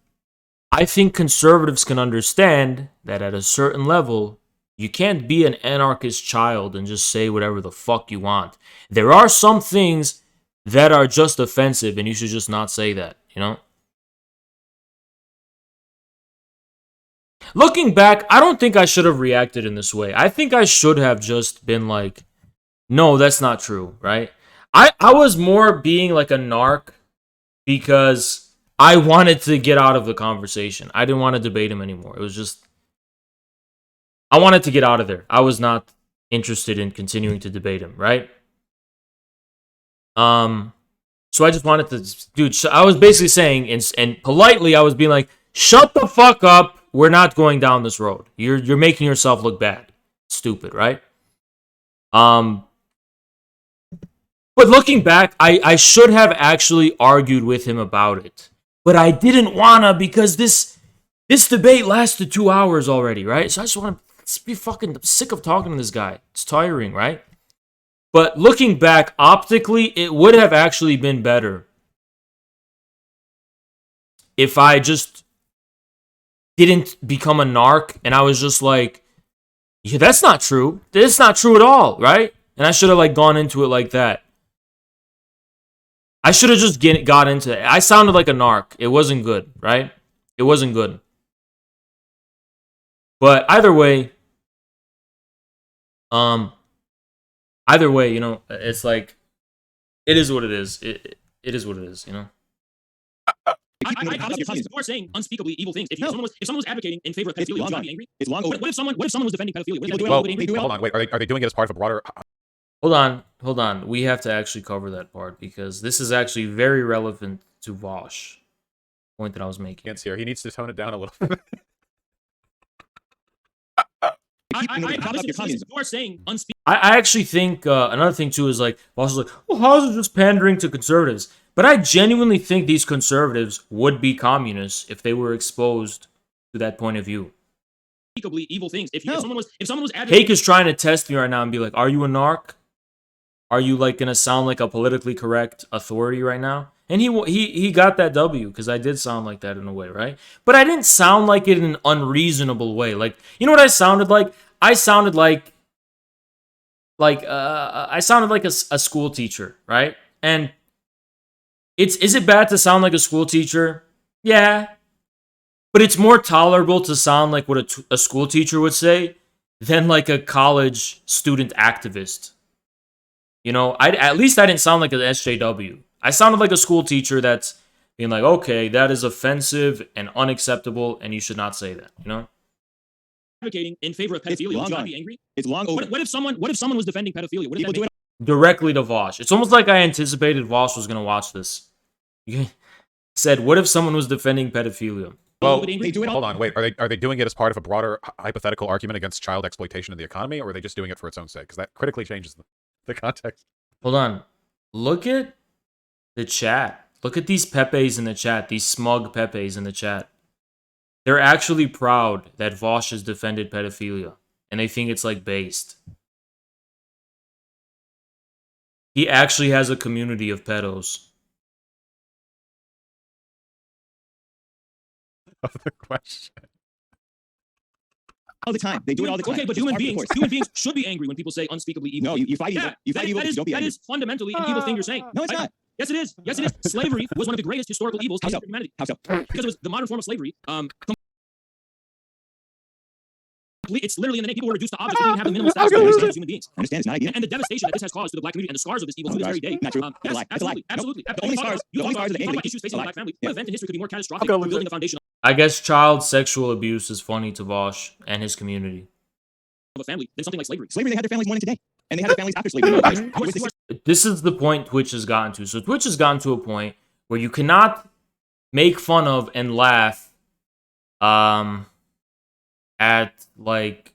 [SPEAKER 3] I think conservatives can understand that at a certain level, you can't be an anarchist child and just say whatever the fuck you want. There are some things that are just offensive, and you should just not say that, you know? Looking back, I don't think I should have reacted in this way. I think I should have just been like, no, that's not true, right? I was more being like a narc because I wanted to get out of the conversation. I didn't want to debate him anymore. It was just, I wanted to get out of there. I was not interested in continuing to debate him, right? So I just wanted to, dude, I was basically saying, and politely, I was being like, shut the fuck up. We're not going down this road. You're making yourself look bad. Stupid, right? But looking back, I should have actually argued with him about it. But I didn't wanna because this debate lasted 2 hours already, right? So I just want to be fucking sick of talking to this guy. It's tiring, right? But looking back, optically, it would have actually been better if I just didn't become a narc and I was just like, yeah, that's not true. That's not true at all, right? And I should have like gone into it like that. I should have just got into it. I sounded like a narc. It wasn't good, right? It wasn't good. But either way, you know, it's like, it is what it is. It is what it is, you know?
[SPEAKER 1] You're saying unspeakably evil things. If someone was advocating in favor of pedophilia, would you not be angry? It's long over. What if someone was defending pedophilia?
[SPEAKER 2] Well, hold on, wait. Are they doing it as part of a broader?
[SPEAKER 3] Hold on. We have to actually cover that part because this is actually very relevant to Vaush. Point that I was making.
[SPEAKER 2] Against here, he needs to tone it down a little.
[SPEAKER 1] You're saying unspeakably.
[SPEAKER 3] I actually think another thing too is like Vaush is like, well, how is it just pandering to conservatives? But I genuinely think these conservatives would be communists if they were exposed to that point of view.
[SPEAKER 1] Unspeakably evil things. If someone was
[SPEAKER 3] Hake is trying to test me right now and be like, are you a narc? Are you like gonna sound like a politically correct authority right now? And he got that W because I did sound like that in a way, right? But I didn't sound like it in an unreasonable way. Like, you know what I sounded like? I sounded like a school teacher, right? And is it bad to sound like a school teacher? Yeah. But it's more tolerable to sound like what a school teacher would say than like a college student activist. You know, at least I didn't sound like an SJW. I sounded like a school teacher that's being like, okay, that is offensive and unacceptable, and you should not say that, you know?
[SPEAKER 1] Advocating in favor of pedophilia, would you not be angry? It's long over. What if someone was defending pedophilia? What if that
[SPEAKER 3] directly to Vaush. It's almost like I anticipated Vaush was going to watch this. He said, what if someone was defending pedophilia?
[SPEAKER 2] Well, hold on, wait. Are they doing it as part of a broader hypothetical argument against child exploitation in the economy, or are they just doing it for its own sake? Because that critically changes the context.
[SPEAKER 3] Hold on. Look at the chat. Look at these Pepes in the chat. These smug Pepes in the chat. They're actually proud that Vaush has defended pedophilia. And they think it's like based. He actually has a community of pedos.
[SPEAKER 2] Other question.
[SPEAKER 5] All the time. They do it all the time.
[SPEAKER 1] Okay, but human beings should be angry when people say unspeakably evil.
[SPEAKER 5] No, you fight evil. You fight evil. Don't be angry.
[SPEAKER 1] That is fundamentally an evil thing you're saying.
[SPEAKER 5] No, it's not.
[SPEAKER 1] Yes, it is. Yes, it is. Slavery was one of the greatest historical evils in humanity.
[SPEAKER 5] How so?
[SPEAKER 1] Because it was the modern form of slavery. It's literally in the name. People were reduced to objects that didn't have the minimal status as human beings.
[SPEAKER 5] I understand. It's not ideal.
[SPEAKER 1] And the devastation that this has caused to the black community and the scars of this evil to this very day.
[SPEAKER 5] Not true.
[SPEAKER 1] Yes, absolutely.
[SPEAKER 5] The only scars. The only scars are the
[SPEAKER 1] talk about issues facing the black family. What event in history could be more catastrophic than building the foundation
[SPEAKER 3] I guess child sexual abuse is funny to Vaush and his community.
[SPEAKER 1] of a family than something like slavery?
[SPEAKER 5] Slavery, they had their families more than today. And they had their families after slavery.
[SPEAKER 3] This is the point Twitch has gotten to. So Twitch has gotten to a point where you cannot make fun of and laugh at like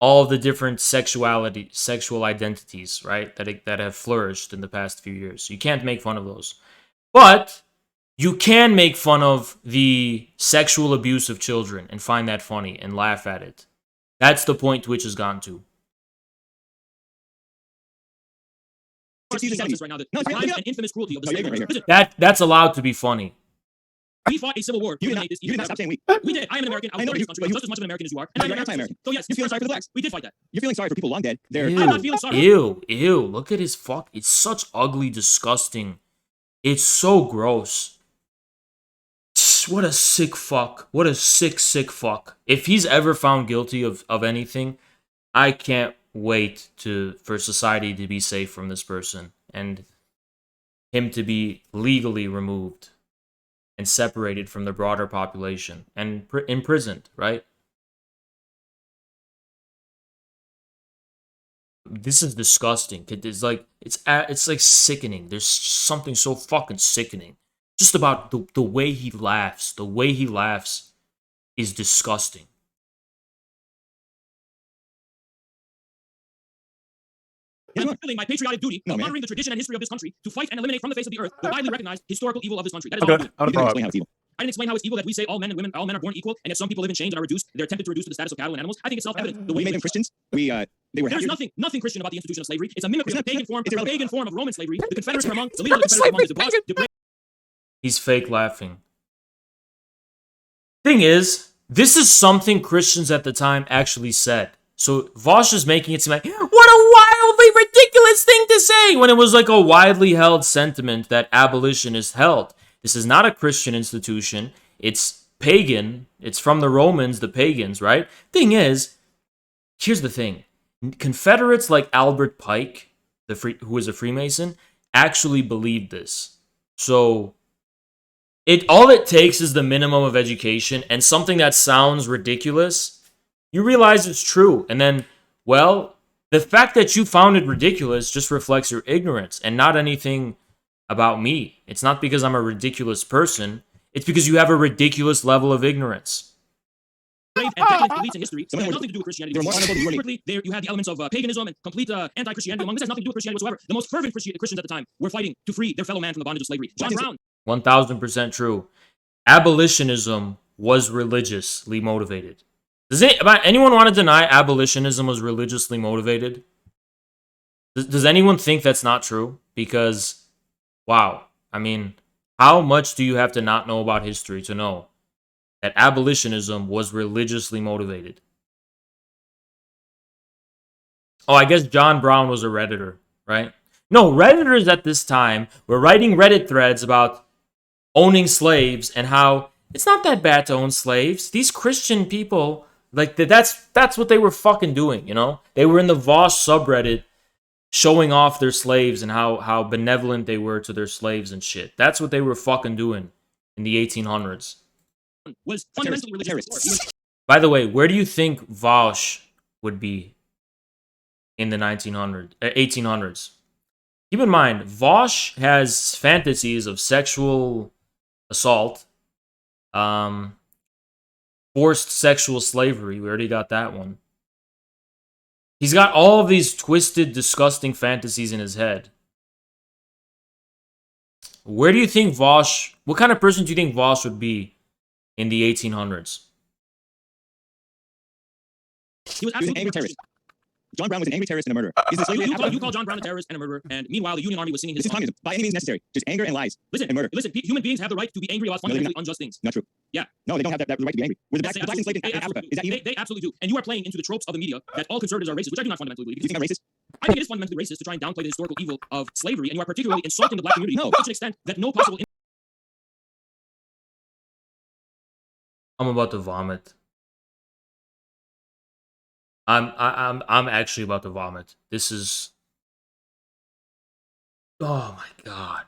[SPEAKER 3] all the different sexual identities, right? That have flourished in the past few years. You can't make fun of those. But you can make fun of the sexual abuse of children and find that funny and laugh at it. That's the point Twitch has gone to.
[SPEAKER 5] 60s and 70s.
[SPEAKER 1] right now. The
[SPEAKER 5] No,
[SPEAKER 1] crime and infamous cruelty of the
[SPEAKER 5] No,
[SPEAKER 1] slave
[SPEAKER 5] right here.
[SPEAKER 1] owners.
[SPEAKER 3] That's allowed to be funny.
[SPEAKER 1] We fought a civil war to eliminate this.
[SPEAKER 5] You did not stop saying we.
[SPEAKER 1] We did. I am an American. I was born in this country. I'm just as much of an American as you are. And I'm
[SPEAKER 5] You're
[SPEAKER 1] an American.
[SPEAKER 5] anti-American.
[SPEAKER 1] So yes,
[SPEAKER 5] You're feeling sorry for the blacks.
[SPEAKER 1] We did fight that.
[SPEAKER 5] You're feeling sorry for people long dead. They're
[SPEAKER 3] Ew,
[SPEAKER 1] I'm not feeling sorry.
[SPEAKER 3] ew. Look at his fuck. It's such ugly, disgusting. It's so gross. What a sick fuck. What a sick fuck. If he's ever found guilty of anything, I can't wait for society to be safe from this person and him to be legally removed and separated from the broader population and imprisoned, right? This is disgusting. It's like sickening. There's something so fucking sickening. Just about the way he laughs. The way he laughs is disgusting.
[SPEAKER 1] I'm fulfilling my patriotic duty of honoring the tradition and history of this country to fight and eliminate from the face of the earth the widely recognized historical evil of this country. That is all I'm doing.
[SPEAKER 5] You didn't explain how it's evil.
[SPEAKER 1] I didn't explain how it's evil that we say all men and women, all men are born equal, and yet some people live in chains and are reduced. They're tempted to reduce to the status of cattle and animals. I think it's self-evident. The way
[SPEAKER 5] We made them Christians. They were
[SPEAKER 1] There's
[SPEAKER 5] happier.
[SPEAKER 1] nothing Christian about the institution of slavery. It's a mimicry of a pagan form,
[SPEAKER 5] It's irrelevant.
[SPEAKER 1] of Roman slavery. The Confederates were among the leaders of the Confederates were among the boss.
[SPEAKER 3] He's fake laughing. Thing is, this is something Christians at the time actually said. So Vaush is making it seem like, what a wildly ridiculous thing to say, when it was like a widely held sentiment that abolitionists held. This is not a Christian institution. It's pagan. It's from the Romans, the pagans, right? Thing is, here's the thing. Confederates like Albert Pike, who is a Freemason, actually believed this. So all it takes is the minimum of education and something that sounds ridiculous. You realize it's true. And then, well, the fact that you found it ridiculous just reflects your ignorance and not anything about me. It's not because I'm a ridiculous person. It's because you have a ridiculous level of ignorance.
[SPEAKER 1] Brave and decadent elites in history. It had nothing to do with Christianity.
[SPEAKER 5] They're more honorable than you.
[SPEAKER 1] Secretly, there you had the elements of paganism and complete anti-Christianity among this. Has nothing to do with Christianity whatsoever. The most fervent Christians at the time were fighting to free their fellow man from the bondage of slavery. John Brown.
[SPEAKER 3] 1000% true. Abolitionism was religiously motivated. Does anyone want to deny abolitionism was religiously motivated? Does anyone think that's not true? Because, wow, I mean, how much do you have to not know about history to know that abolitionism was religiously motivated? Oh, I guess John Brown was a Redditor, right? No, Redditors at this time were writing Reddit threads about owning slaves and how it's not that bad to own slaves. These Christian people, like, that's what they were fucking doing, you know? They were in the Vaush subreddit showing off their slaves and how benevolent they were to their slaves and shit. That's what they were fucking doing in the 1800s.
[SPEAKER 1] Was fundamentally religious.
[SPEAKER 3] By the way, where do you think Vaush would be in the 1800s? Keep in mind, Vaush has fantasies of sexual assault, forced sexual slavery. We already got that one. He's got all of these twisted, disgusting fantasies in his head. Where do you think Vaush... What kind of person do you think Vaush would be in the 1800s?
[SPEAKER 1] He was an angry terrorist.
[SPEAKER 5] John Brown was an angry terrorist and a murderer.
[SPEAKER 1] You call John Brown a terrorist and a murderer, and meanwhile the Union Army was singing his
[SPEAKER 5] This is communism. By any means necessary. Just anger and lies. And murder.
[SPEAKER 1] Listen, human beings have the right to be angry about fundamentally unjust things.
[SPEAKER 5] Not true.
[SPEAKER 1] Yeah.
[SPEAKER 5] No, they don't have that right to be angry. Were the
[SPEAKER 1] Yes,
[SPEAKER 5] blacks enslaved in Africa? Is that evil?
[SPEAKER 1] They absolutely do. And you are playing into the tropes of the media that all conservatives are racist, which I do not fundamentally believe.
[SPEAKER 5] You think I'm racist?
[SPEAKER 1] I think it is fundamentally racist to try and downplay the historical evil of slavery, and you are particularly insulting the black community to such an extent that no possible...
[SPEAKER 3] I'm about to vomit. I'm actually about to vomit. This is... Oh my god.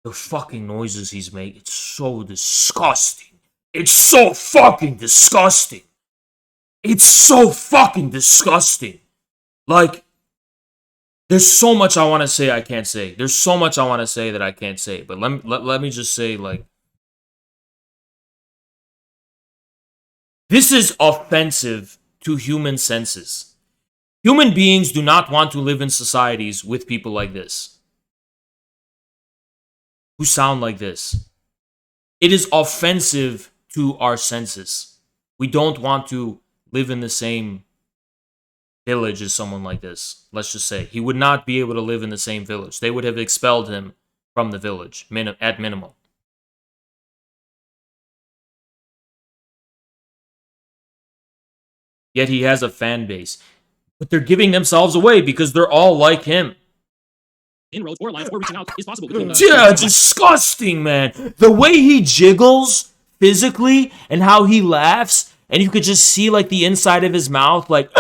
[SPEAKER 3] The fucking noises he's making. It's so disgusting. It's so fucking disgusting. It's so fucking disgusting. Like, there's so much I want to say I can't say. There's so much I want to say that I can't say. But let me just say, like, this is offensive to human senses. Human beings do not want to live in societies with people like this, who sound like this. It is offensive to our senses. We don't want to live in the same village as someone like this. Let's just say he would not be able to live in the same village. They would have expelled him from the village at minimum. Yet he has a fan base. But they're giving themselves away because they're all like him.
[SPEAKER 1] Inroads or lines or reaching out is possible.
[SPEAKER 3] Yeah, disgusting, man. The way he jiggles physically and how he laughs, and you could just see like the inside of his mouth, like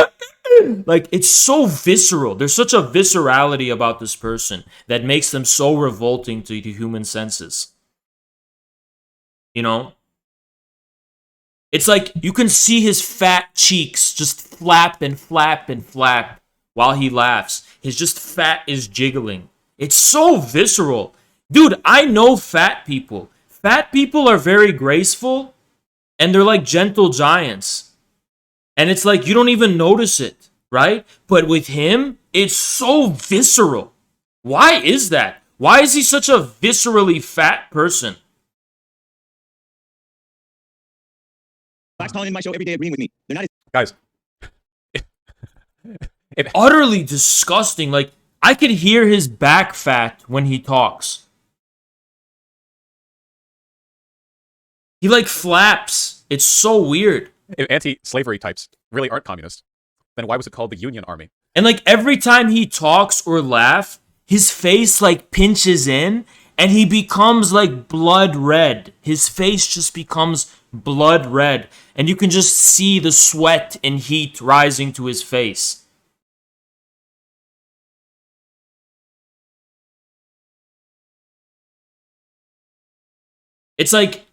[SPEAKER 3] it's so visceral. There's such a viscerality about this person that makes them so revolting to the human senses. You know? It's like you can see his fat cheeks just flap and flap and flap while he laughs. His just fat is jiggling. It's so visceral. Dude, I know fat people. Fat people are very graceful, and they're like gentle giants. And it's like you don't even notice it, right? But with him, it's so visceral. Why is that? Why is he such a viscerally fat person?
[SPEAKER 5] Black's calling in my show every day agreeing with me. They're not
[SPEAKER 2] Guys.
[SPEAKER 3] Utterly disgusting. Like, I could hear his back fat when he talks. He like flaps. It's so weird.
[SPEAKER 2] If anti-slavery types really aren't communist, then why was it called the Union Army?
[SPEAKER 3] And like every time he talks or laughs, his face like pinches in and he becomes like blood red. His face just becomes blood red. And you can just see the sweat and heat rising to his face. It's like,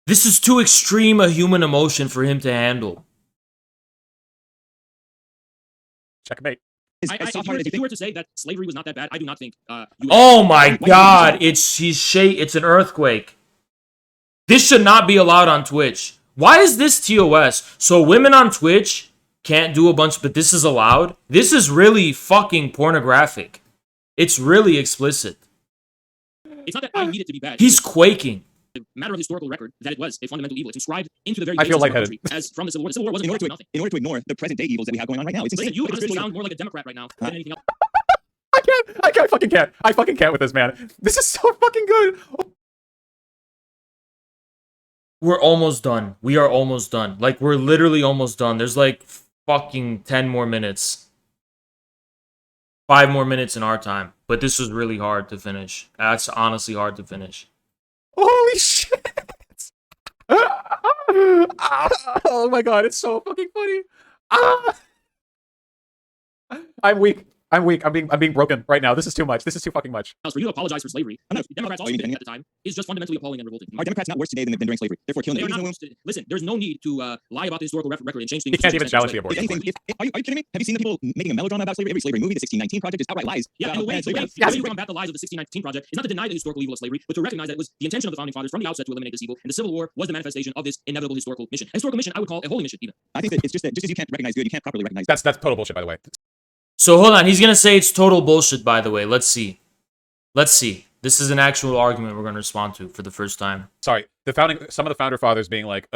[SPEAKER 3] this is too extreme a human emotion for him to handle.
[SPEAKER 2] Checkmate.
[SPEAKER 1] If you were to say that slavery was not that bad, I do not think.
[SPEAKER 3] Oh my God! It's an earthquake. This should not be allowed on Twitch. Why is this TOS? So women on Twitch can't do a bunch, but this is allowed? This is really fucking pornographic. It's really explicit.
[SPEAKER 1] It's not that I need it to be bad.
[SPEAKER 3] He's quaking.
[SPEAKER 1] The matter of historical record that it was a fundamental evil. It's inscribed into the very
[SPEAKER 2] I feel
[SPEAKER 1] basis of our
[SPEAKER 2] lightheaded.
[SPEAKER 1] country. As from the Civil War. The Civil War wasn't nothing.
[SPEAKER 5] in order to ignore the present day evils that we have going on right now. It's insane.
[SPEAKER 1] Listen, you honestly sound more like a Democrat right now than anything else.
[SPEAKER 2] I fucking can't with this, man. This is so fucking good.
[SPEAKER 3] We're almost done. We are almost done. Like, we're literally almost done. There's like fucking 10 more minutes. 5 more minutes in our time. But this was really hard to finish. That's honestly hard to finish.
[SPEAKER 2] Holy shit. Oh my god, it's so fucking funny. I'm weak. I'm being broken right now. This is too much. This is too fucking much.
[SPEAKER 1] For you to apologize for slavery, Democrats also did at the time, is just fundamentally appalling and revolting.
[SPEAKER 5] Are Democrats not worse today than during slavery? Therefore, killing them.
[SPEAKER 1] Listen, there's no need to lie about the historical record and change things.
[SPEAKER 2] He can't even challenge the abortion.
[SPEAKER 5] Are you kidding me? Have you seen the people making a melodrama about slavery? Every slavery movie, the 1619 Project, is outright lies.
[SPEAKER 1] Yeah, and the way you combat the lies of the 1619 Project is not to deny the historical evil of slavery, but to recognize that it was the intention of the founding fathers from the outset to eliminate this evil, and the Civil War was the manifestation of this inevitable historical mission. A historical mission, I would call a holy mission, even.
[SPEAKER 5] I think that it's just that just as you can't recognize good, you can't properly recognize.
[SPEAKER 2] That's total bullshit, by the way.
[SPEAKER 3] So hold on, he's gonna say it's total bullshit, by the way. Let's see. This is an actual argument we're gonna respond to for the first time.
[SPEAKER 2] Sorry, some of the founder fathers being like,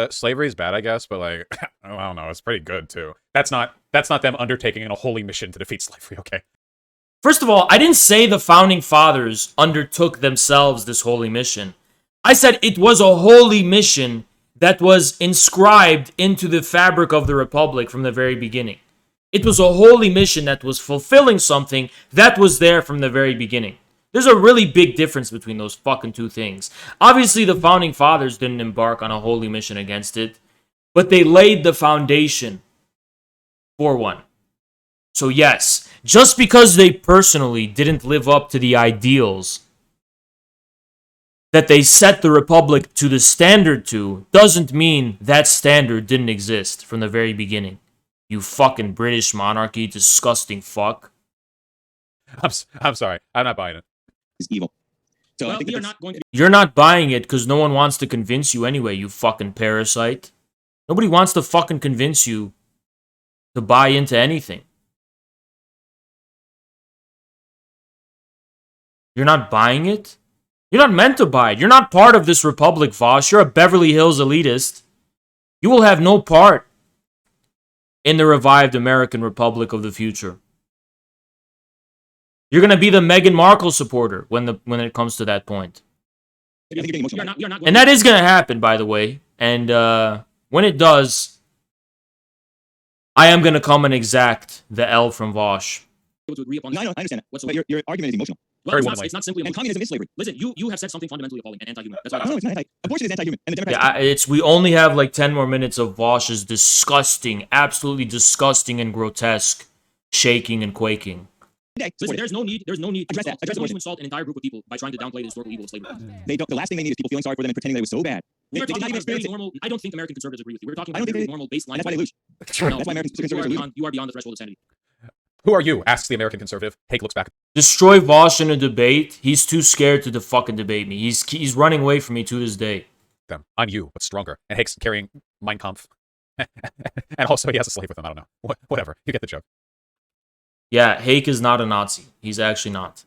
[SPEAKER 2] slavery is bad, I guess, but like, I don't know, it's pretty good too. That's not them undertaking a holy mission to defeat slavery, okay?
[SPEAKER 3] First of all, I didn't say the founding fathers undertook themselves this holy mission. I said it was a holy mission that was inscribed into the fabric of the Republic from the very beginning. It was a holy mission that was fulfilling something that was there from the very beginning. There's a really big difference between those fucking two things. Obviously, the founding fathers didn't embark on a holy mission against it, but they laid the foundation for one. So yes, just because they personally didn't live up to the ideals that they set the Republic to the standard to, doesn't mean that standard didn't exist from the very beginning. You fucking British monarchy, disgusting fuck.
[SPEAKER 2] I'm sorry. I'm not buying it.
[SPEAKER 5] It's evil. So
[SPEAKER 1] Well,
[SPEAKER 5] I think
[SPEAKER 1] we are
[SPEAKER 5] that
[SPEAKER 1] not going to
[SPEAKER 3] You're not buying it because no one wants to convince you anyway, you fucking parasite. Nobody wants to fucking convince you to buy into anything. You're not buying it? You're not meant to buy it. You're not part of this republic, Vaush. You're a Beverly Hills elitist. You will have no part in the revived American Republic of the future. You're going to be the Meghan Markle supporter when it comes to that point. And that is going to happen, by the way. And when it does, I am going to come and exact the L from Vaush.
[SPEAKER 5] To agree upon. No, I understand that. But your argument is emotional.
[SPEAKER 1] Well, it's not simply. And communism is slavery. Listen, you have said something fundamentally appalling and anti-human. That's why.
[SPEAKER 5] No, it's not. Abortion is anti-human, and the Democrats.
[SPEAKER 3] Yeah, we only have like 10 more minutes of Vaush's disgusting, absolutely disgusting and grotesque shaking and quaking.
[SPEAKER 1] Listen, there's no need. There's no need to insult an entire group of people by trying to downplay the historical evil of slavery.
[SPEAKER 5] The last thing they need is people feeling sorry for them and pretending that it was so bad.
[SPEAKER 1] We're talking about very normal. I don't think American conservatives agree with you. We're talking about very normal baseline.
[SPEAKER 5] That's why they lose.
[SPEAKER 1] No,
[SPEAKER 5] that's why American conservatives lose.
[SPEAKER 1] You are beyond the threshold of sanity.
[SPEAKER 2] Who are you? Asks the American conservative. Hake looks back.
[SPEAKER 3] Destroy Vaush in a debate. He's too scared to fucking debate me. He's running away from me to this day.
[SPEAKER 2] Them. I'm you, but stronger. And Hake's carrying Mein Kampf. And also he has a slave with him. I don't know. Whatever. You get the joke.
[SPEAKER 3] Yeah, Hake is not a Nazi. He's actually not.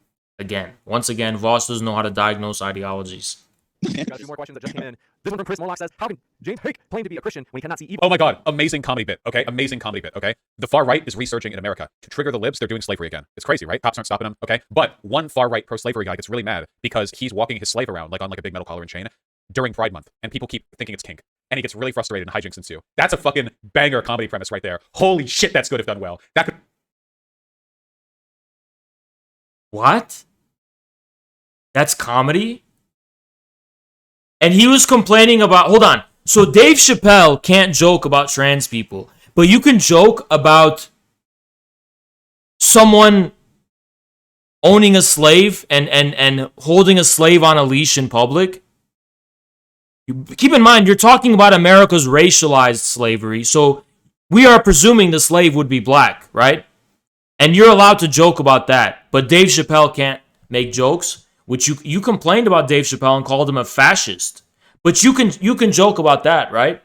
[SPEAKER 3] Once again, Vaush doesn't know how to diagnose ideologies.
[SPEAKER 4] Got a few more questions that just came in. This one from Chris Morlock says, how can James Hake claim to be a Christian when he cannot see evil?
[SPEAKER 2] Oh my god, amazing comedy bit, okay? Amazing comedy bit, okay? The far right is resurging in America. To trigger the libs, they're doing slavery again. It's crazy, right? Cops aren't stopping them, okay? But one far right pro-slavery guy gets really mad because he's walking his slave around like on like a big metal collar and chain during Pride Month, and people keep thinking it's kink. And he gets really frustrated and hijinks ensue. That's a fucking banger comedy premise right there. Holy shit, that's good if done well. That could...
[SPEAKER 3] What? That's comedy? And he was complaining about... Hold on. So Dave Chappelle can't joke about trans people. But you can joke about someone owning a slave and holding a slave on a leash in public. Keep in mind, you're talking about America's racialized slavery. So we are presuming the slave would be black, right? And you're allowed to joke about that. But Dave Chappelle can't make jokes, which you complained about Dave Chappelle and called him a fascist. But you can joke about that, right?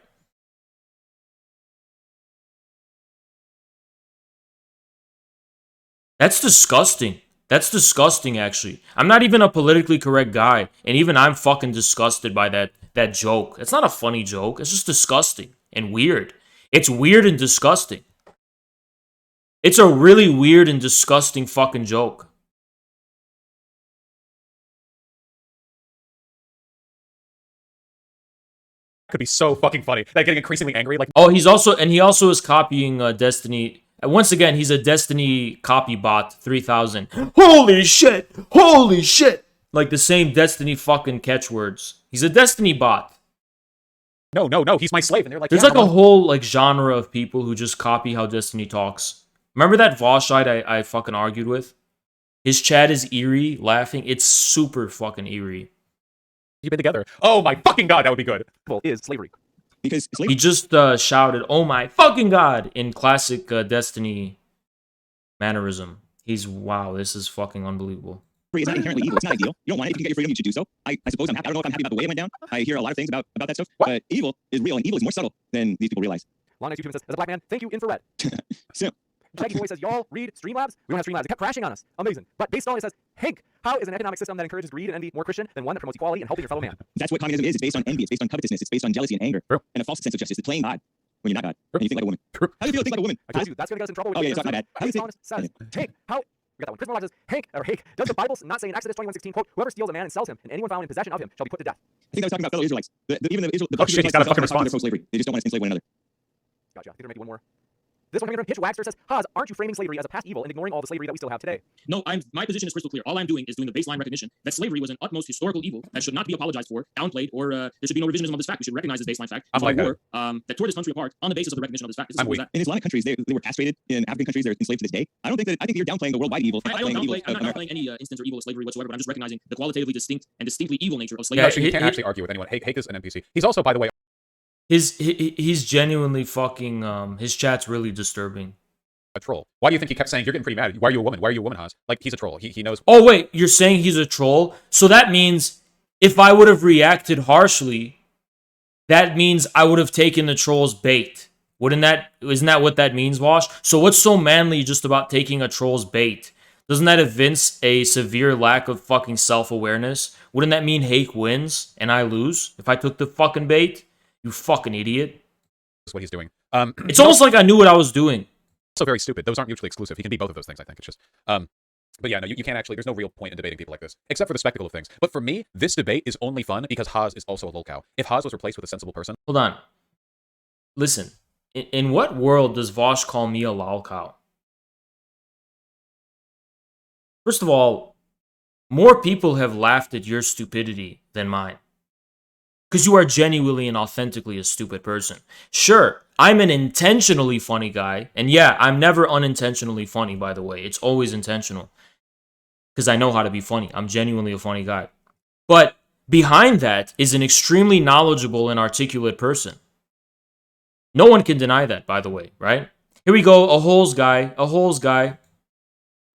[SPEAKER 3] That's disgusting. That's disgusting, actually. I'm not even a politically correct guy, and even I'm fucking disgusted by that joke. It's not a funny joke. It's just disgusting and weird. It's weird and disgusting. It's a really weird and disgusting fucking joke.
[SPEAKER 2] Could be so fucking funny. Like getting increasingly angry. Like,
[SPEAKER 3] oh, he also is copying Destiny. Once again, he's a Destiny copy bot 3000. Holy shit! Holy shit! Like the same Destiny fucking catchwords. He's a Destiny bot.
[SPEAKER 2] No, he's my slave. And they're like,
[SPEAKER 3] there's like a whole like genre of people who just copy how Destiny talks. Remember that Vaushite I fucking argued with? His chat is eerie, laughing. It's super fucking eerie.
[SPEAKER 2] You've been together. Oh my fucking god, that would be good.
[SPEAKER 4] Is slavery.
[SPEAKER 5] Because slavery...
[SPEAKER 3] He just shouted, "Oh my fucking god!" in classic Destiny mannerism. Wow, this is fucking unbelievable.
[SPEAKER 5] It's not inherently evil. It's not ideal. You don't want it. If you can get your freedom, you should do so. I suppose I'm happy. I don't know if I'm happy about the way it went down. I hear a lot of things about that stuff. What? But evil is real, and evil is more subtle than these people realize.
[SPEAKER 4] Long Night YouTube says, as a black man, thank you, infrared.
[SPEAKER 5] So,
[SPEAKER 4] Shaggy Boy says, y'all read Streamlabs? We don't have Streamlabs. It kept crashing on us. Amazing. But based on it says, Hank, how is an economic system that encourages greed and envy more Christian than one that promotes equality and helping your fellow man?
[SPEAKER 5] That's what communism is. It's based on envy. It's based on covetousness. It's based on jealousy and anger.
[SPEAKER 2] True.
[SPEAKER 5] And a false sense of justice. It's playing God when you're not God. And you think like a woman.
[SPEAKER 2] True.
[SPEAKER 5] How do you feel think like a woman?
[SPEAKER 4] I told you, that's going to get us in trouble.
[SPEAKER 5] Oh, yeah, it's not my bad. How do you think...
[SPEAKER 4] says, Hank, how... We got that one. Chris Morlock says, Hake, does the Bible not say in Exodus 21:16, quote, whoever steals a man and sells him, and anyone found in possession of him shall be put to death?
[SPEAKER 5] I think I was talking about fellow Israelites. Even the Israel...
[SPEAKER 2] Oh shit, he's got a fucking response.
[SPEAKER 5] Pro-slavery. They just don't want to enslave one another.
[SPEAKER 4] Gotcha. I think there may be one more. This one coming from Hitch Wagster says, Haas, aren't you framing slavery as a past evil and ignoring all the slavery that we still have today?
[SPEAKER 1] No, my position is crystal clear. All I'm doing is doing the baseline recognition that slavery was an utmost historical evil that should not be apologized for, downplayed, or there should be no revisionism of this fact. We should recognize this baseline fact.
[SPEAKER 2] I'm like
[SPEAKER 1] war that tore this country apart on the basis of the recognition of this fact.
[SPEAKER 5] In Islamic countries, they were castrated. In African countries, they're enslaved to this day. I think you're downplaying the worldwide evil.
[SPEAKER 1] I'm not downplaying any instance or evil of slavery whatsoever, but I'm just recognizing the qualitatively distinct and distinctly evil nature of slavery.
[SPEAKER 2] Yeah, actually, you can't actually argue with anyone. Hake is an NPC. He's also, by the way...
[SPEAKER 3] He's genuinely fucking... his chat's really disturbing.
[SPEAKER 2] A troll. Why do you think he kept saying, you're getting pretty mad? Why are you a woman? Why are you a woman, Haas? Like, he's a troll. He knows...
[SPEAKER 3] Oh, wait. You're saying he's a troll? So that means if I would have reacted harshly, that means I would have taken the troll's bait. Isn't that what that means, Vaush? So what's so manly just about taking a troll's bait? Doesn't that evince a severe lack of fucking self-awareness? Wouldn't that mean Hake wins and I lose if I took the fucking bait? You fucking idiot.
[SPEAKER 2] That's what he's doing.
[SPEAKER 3] It's almost like I knew what I was doing.
[SPEAKER 2] Also very stupid. Those aren't mutually exclusive. He can be both of those things, I think. It's just... But yeah, no, you can't actually... There's no real point in debating people like this, except for the spectacle of things. But for me, this debate is only fun because Haas is also a lolcow. If Haas was replaced with a sensible person...
[SPEAKER 3] Hold on. Listen. In what world does Vaush call me a lolcow? First of all, more people have laughed at your stupidity than mine. Because you are genuinely and authentically a stupid person. Sure, I'm an intentionally funny guy. And yeah, I'm never unintentionally funny, by the way. It's always intentional. Because I know how to be funny. I'm genuinely a funny guy. But behind that is an extremely knowledgeable and articulate person. No one can deny that, by the way, right? Here we go, a holes guy.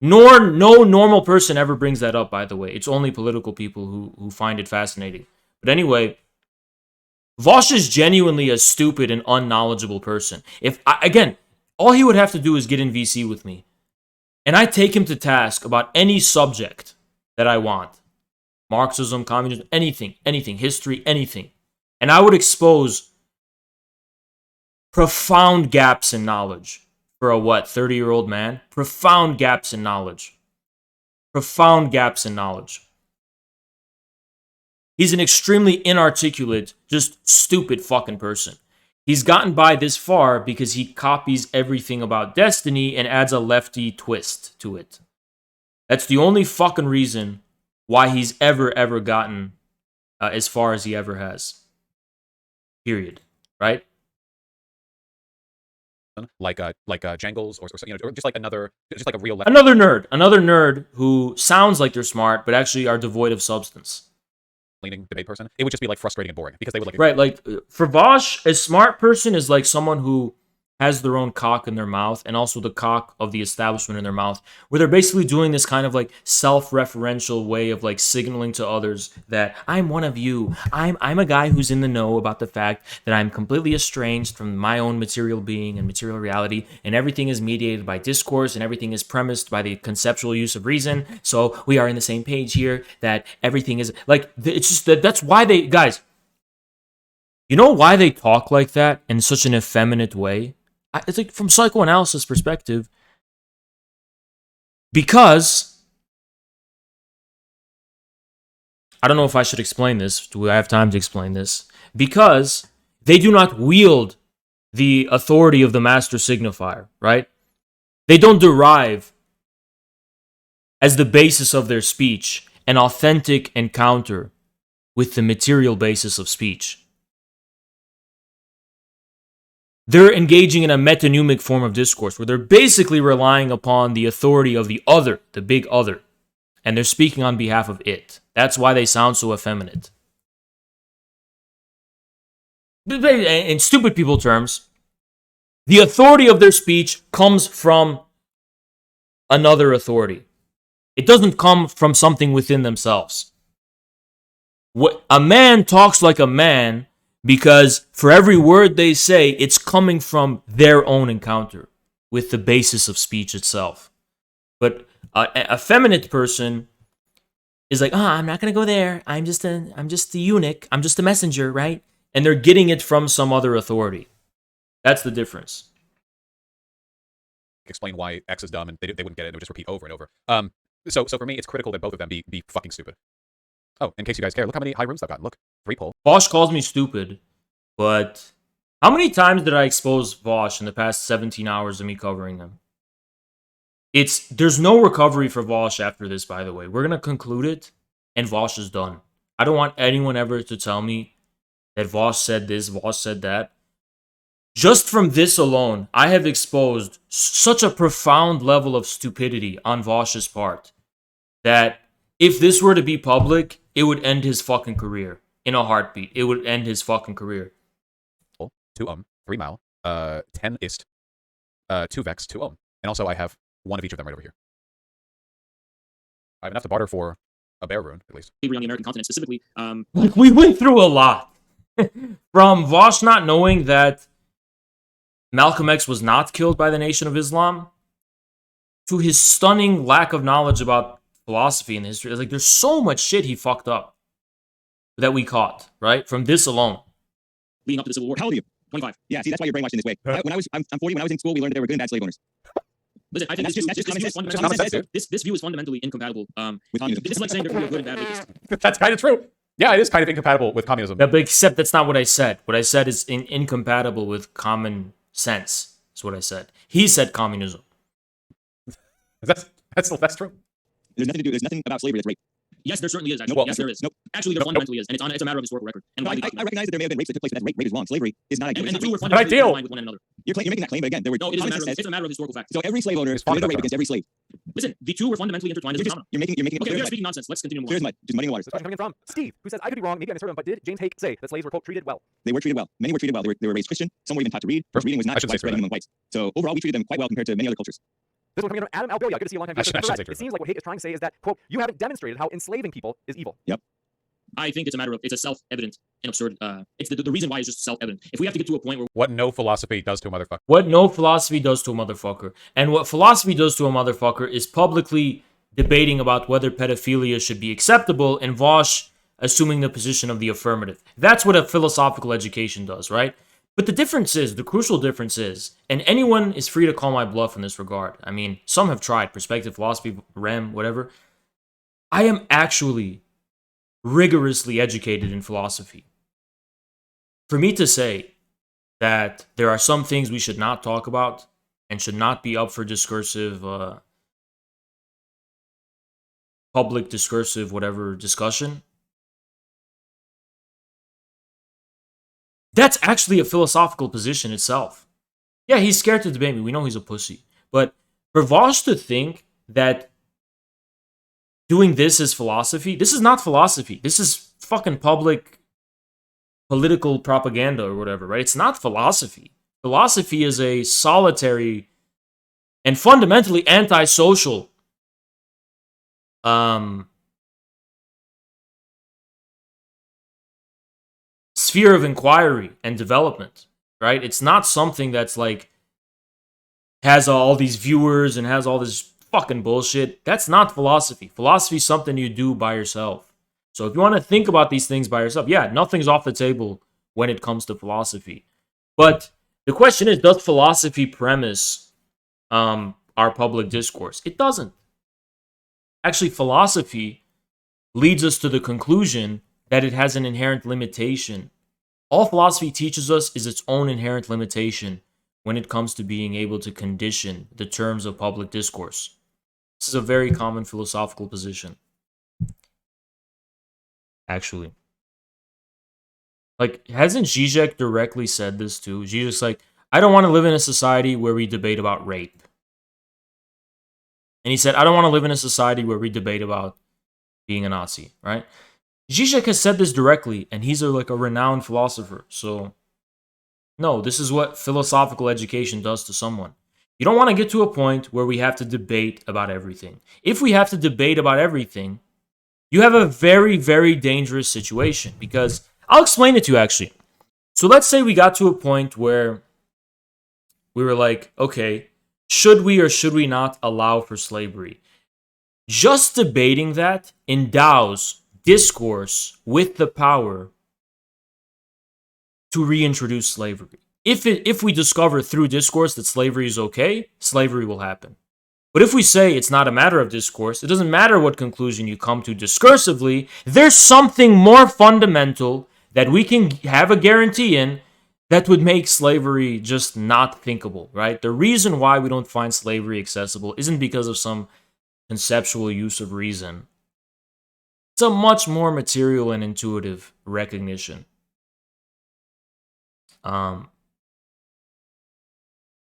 [SPEAKER 3] No normal person ever brings that up, by the way. It's only political people who find it fascinating. But anyway, Vaush is genuinely a stupid and unknowledgeable person. Again, all he would have to do is get in VC with me. And I take him to task about any subject that I want. Marxism, communism, anything, history, anything. And I would expose profound gaps in knowledge for a 30-year-old man? Profound gaps in knowledge. He's an extremely inarticulate, just stupid fucking person. He's gotten by this far because he copies everything about Destiny and adds a lefty twist to it. That's the only fucking reason why he's ever gotten as far as he ever has. Period. Right?
[SPEAKER 2] Like Jangles or just like a real
[SPEAKER 3] another nerd who sounds like they're smart but actually are devoid of substance.
[SPEAKER 2] Leaning debate person, it would just be like frustrating and boring because they would
[SPEAKER 3] right. Like for Vaush, a smart person is like someone who has their own cock in their mouth and also the cock of the establishment in their mouth, where they're basically doing this kind of like self-referential way of like signaling to others that I'm one of you. I'm a guy who's in the know about the fact that I'm completely estranged from my own material being and material reality, and everything is mediated by discourse and everything is premised by the conceptual use of reason. So we are in the same page here, that everything is like, it's just that's why they, guys, you know why they talk like that in such an effeminate way? It's like from psychoanalysis perspective, because I don't know if I should explain this. Do I have time to explain this? Because they do not wield the authority of the master signifier, right? They don't derive as the basis of their speech an authentic encounter with the material basis of speech. They're engaging in a metonymic form of discourse where they're basically relying upon the authority of the other, the big other, and they're speaking on behalf of it. That's why they sound so effeminate. In stupid people terms, the authority of their speech comes from another authority. It doesn't come from something within themselves. A man talks like a man because for every word they say, it's coming from their own encounter with the basis of speech itself. But a effeminate person is like, I'm not going to go there. I'm just the eunuch. I'm just a messenger, right? And they're getting it from some other authority. That's the difference.
[SPEAKER 2] Explain why X is dumb and they wouldn't get it. They would just repeat over and over. So for me, it's critical that both of them be fucking stupid. Oh, in case you guys care, look how many high rooms I've gotten. Look, 3 poll.
[SPEAKER 3] Vaush calls me stupid, but how many times did I expose Vaush in the past 17 hours of me covering him? There's no recovery for Vaush after this, by the way. We're going to conclude it, and Vaush is done. I don't want anyone ever to tell me that Vaush said this, Vaush said that. Just from this alone, I have exposed such a profound level of stupidity on Vaush's part that if this were to be public, it would end his fucking career in a heartbeat. It would end his fucking career.
[SPEAKER 2] 2 3 mile, 10 ist, 2 vex, 2 and also I have one of each of them right over here. I have enough to barter for a bear rune, at least.
[SPEAKER 1] On the American continent specifically,
[SPEAKER 3] like we went through a lot. From Vaush not knowing that Malcolm X was not killed by the Nation of Islam, to his stunning lack of knowledge about philosophy and history. It's like there's so much shit he fucked up that we caught, right? From this alone.
[SPEAKER 1] Leading up to the Civil War. How old are you? 25.
[SPEAKER 5] Yeah, see, that's why you're brainwashed in this way. I'm 40. When I was in school, we learned that there were good and bad slave owners.
[SPEAKER 1] Listen, I think this view is fundamentally incompatible with communism. This is like saying there can be a good and bad rapists.
[SPEAKER 2] That's kind of true. Yeah, it is kind of incompatible with communism.
[SPEAKER 3] But except that's not what I said. What I said is incompatible with common sense. That's what I said. He said communism.
[SPEAKER 2] That's true.
[SPEAKER 5] There's nothing about slavery that's rape.
[SPEAKER 1] Yes, there certainly is. Actually.
[SPEAKER 5] Well,
[SPEAKER 1] yes, there is. Nope. Actually, there fundamentally is, and it's a matter of historical record. And
[SPEAKER 5] I recognize that there may have been rapes that took place, but rape is wrong. Slavery is not ideal.
[SPEAKER 1] And the two were fundamentally aligned with one another.
[SPEAKER 5] You're making that claim, but again, there were.
[SPEAKER 1] No, it's a matter of historical fact.
[SPEAKER 5] So every slave owner committed a rape against every slave.
[SPEAKER 1] Listen, the two were fundamentally intertwined as a phenomenon.
[SPEAKER 5] You're making.
[SPEAKER 1] Okay, we are speaking nonsense. Let's continue.
[SPEAKER 5] There's mud. Just muddying the waters.
[SPEAKER 4] This question coming in from Steve, who says, I could be wrong, maybe I misheard him, but did James Hake say that slaves were, quote, treated well?
[SPEAKER 5] They were treated well. Many were treated well. They were raised Christian. Some were even taught to read. Reading was not widespread among whites. So overall, we treated them quite well compared to many other cultures.
[SPEAKER 4] This one coming in from Adam Albelia. Good to see you a long time. It seems like what Hake is trying to say is that, quote, you haven't demonstrated how enslaving people is evil.
[SPEAKER 5] Yep.
[SPEAKER 1] I think it's a self-evident and absurd. It's the reason why is just self-evident. If we have to get to a point where
[SPEAKER 2] what no philosophy does to a motherfucker.
[SPEAKER 3] What no philosophy does to a motherfucker. And what philosophy does to a motherfucker is publicly debating about whether pedophilia should be acceptable and Vaush assuming the position of the affirmative. That's what a philosophical education does, right? But the difference is, the crucial difference is, and anyone is free to call my bluff in this regard. I mean, some have tried, perspective philosophy, REM, whatever. I am actually rigorously educated in philosophy. For me to say that there are some things we should not talk about and should not be up for discursive, public discursive, whatever discussion, that's actually a philosophical position itself. Yeah, he's scared to debate me. We know he's a pussy. But for Vaush to think that doing this is philosophy, this is not philosophy. This is fucking public political propaganda or whatever, right? It's not philosophy. Philosophy is a solitary and fundamentally antisocial sphere of inquiry and development, right? It's not something that's like has all these viewers and has all this fucking bullshit. That's not philosophy. Philosophy is something you do by yourself. So if you want to think about these things by yourself, yeah, nothing's off the table when it comes to philosophy. But the question is, does philosophy premise our public discourse? It doesn't. Actually, philosophy leads us to the conclusion that it has an inherent limitation. All philosophy teaches us is its own inherent limitation when it comes to being able to condition the terms of public discourse. This is a very common philosophical position. Actually. Like, hasn't Zizek directly said this too? Zizek's like, I don't want to live in a society where we debate about rape. And he said, I don't want to live in a society where we debate about being a Nazi, right? Zizek has said this directly, and he's like a renowned philosopher. So, no, this is what philosophical education does to someone. You don't want to get to a point where we have to debate about everything. If we have to debate about everything, you have a very, very dangerous situation. Because, I'll explain it to you actually. So let's say we got to a point where we were like, okay, should we or should we not allow for slavery? Just debating that endows discourse with the power to reintroduce slavery. If we discover through discourse that slavery is okay, slavery will happen. But if we say it's not a matter of discourse, it doesn't matter what conclusion you come to discursively, there's something more fundamental that we can have a guarantee in that would make slavery just not thinkable, right? The reason why we don't find slavery accessible isn't because of some conceptual use of reason. It's a much more material and intuitive recognition. That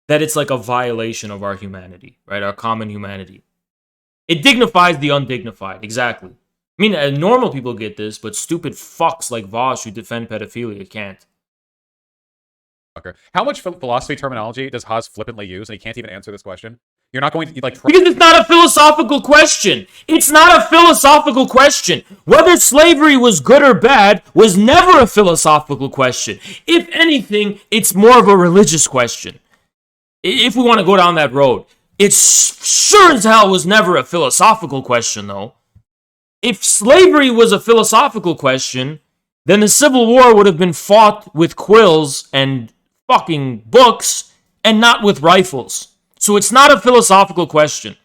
[SPEAKER 3] it's like a violation of our humanity, right? Our common humanity. It dignifies the undignified, exactly. I mean, normal people get this, but stupid fucks like Vaush who defend pedophilia can't.
[SPEAKER 2] How much philosophy terminology does Haas flippantly use, and he can't even answer this question? You're not going to, like...
[SPEAKER 3] Because it's not a philosophical question! It's not a philosophical question! Whether slavery was good or bad was never a philosophical question. If anything, it's more of a religious question. If we want to go down that road. It's sure as hell was never a philosophical question, though. If slavery was a philosophical question, then the Civil War would have been fought with quills and fucking books and not with rifles. So it's not a philosophical question.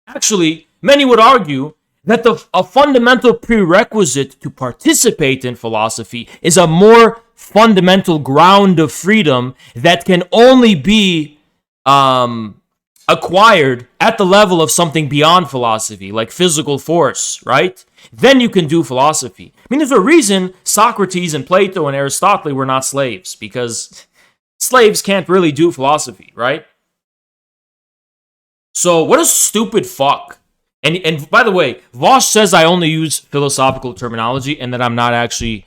[SPEAKER 3] Actually, many would argue that a fundamental prerequisite to participate in philosophy is a more fundamental ground of freedom that can only be acquired at the level of something beyond philosophy, like physical force, right? Then you can do philosophy. I mean, there's a reason Socrates and Plato and Aristotle were not slaves, because slaves can't really do philosophy, right? So what a stupid fuck. And by the way, Vaush says I only use philosophical terminology and that I'm not actually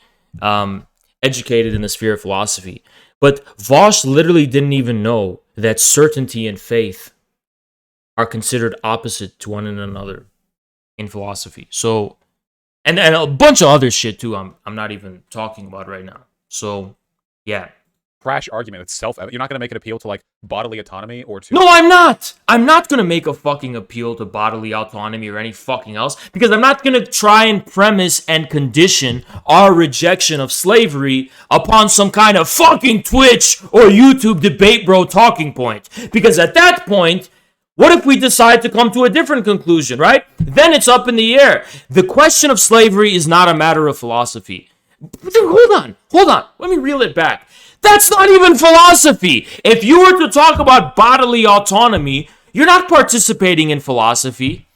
[SPEAKER 3] educated in the sphere of philosophy. But Vaush literally didn't even know that certainty and faith are considered opposite to one another in philosophy. So, and a bunch of other shit too I'm not even talking about right now. So, yeah.
[SPEAKER 2] Crash argument. It's self-evident. You're not going to make an appeal to, like, bodily autonomy or to...
[SPEAKER 3] No, I'm not. I'm not going to make a fucking appeal to bodily autonomy or any fucking else, because I'm not going to try and premise and condition our rejection of slavery upon some kind of fucking Twitch or YouTube debate bro talking point. Because at that point, what if we decide to come to a different conclusion, right? Then it's up in the air. The question of slavery is not a matter of philosophy. Hold on. Let me reel it back. That's not even philosophy. If you were to talk about bodily autonomy, you're not participating in philosophy.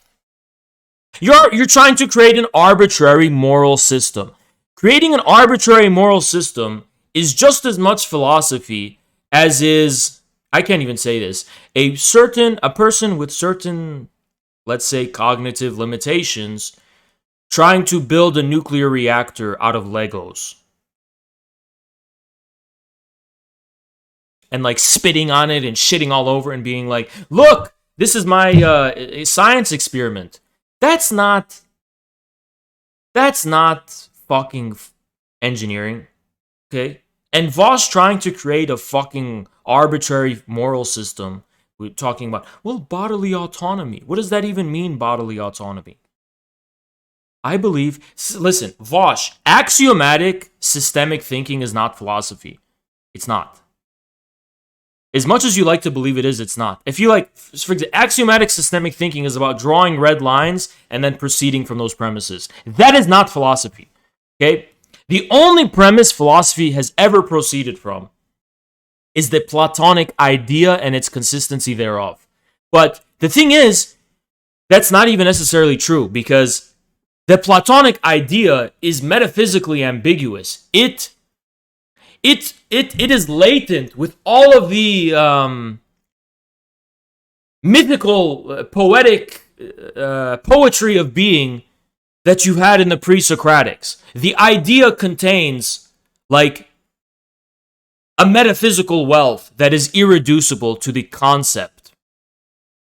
[SPEAKER 3] You're trying to create an arbitrary moral system. Creating an arbitrary moral system is just as much philosophy as is, I can't even say this, a person with certain, let's say, cognitive limitations trying to build a nuclear reactor out of Legos. And like spitting on it and shitting all over and being like, look, this is my science experiment. That's not fucking engineering, okay? And Vaush trying to create a fucking arbitrary moral system. We're talking about, well, bodily autonomy. What does that even mean, bodily autonomy? I believe, listen, Vaush, axiomatic systemic thinking is not philosophy. It's not. As much as you like to believe it is, it's not. If you like, for example, axiomatic systemic thinking is about drawing red lines and then proceeding from those premises. That is not philosophy, okay? The only premise philosophy has ever proceeded from is the Platonic idea and its consistency thereof. But the thing is, that's not even necessarily true, because the Platonic idea is metaphysically ambiguous. It is latent with all of the mythical, poetic poetry of being that you had in the pre-Socratics. The idea contains, like, a metaphysical wealth that is irreducible to the concept.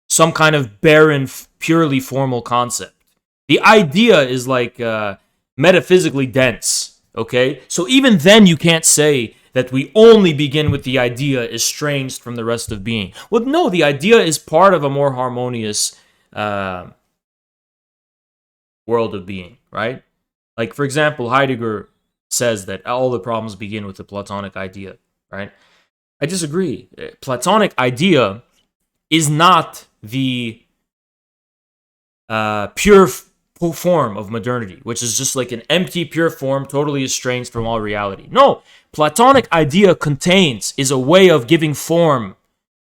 [SPEAKER 3] Some kind of barren, purely formal concept. The idea is, like, metaphysically dense, okay? So even then you can't say that we only begin with the idea estranged from the rest of being. Well, no, the idea is part of a more harmonious world of being, right? Like, for example, Heidegger says that all the problems begin with the Platonic idea, right? I disagree. Platonic idea is not the pure form of modernity, which is just like an empty, pure form, totally estranged from all reality. No, Platonic idea is a way of giving form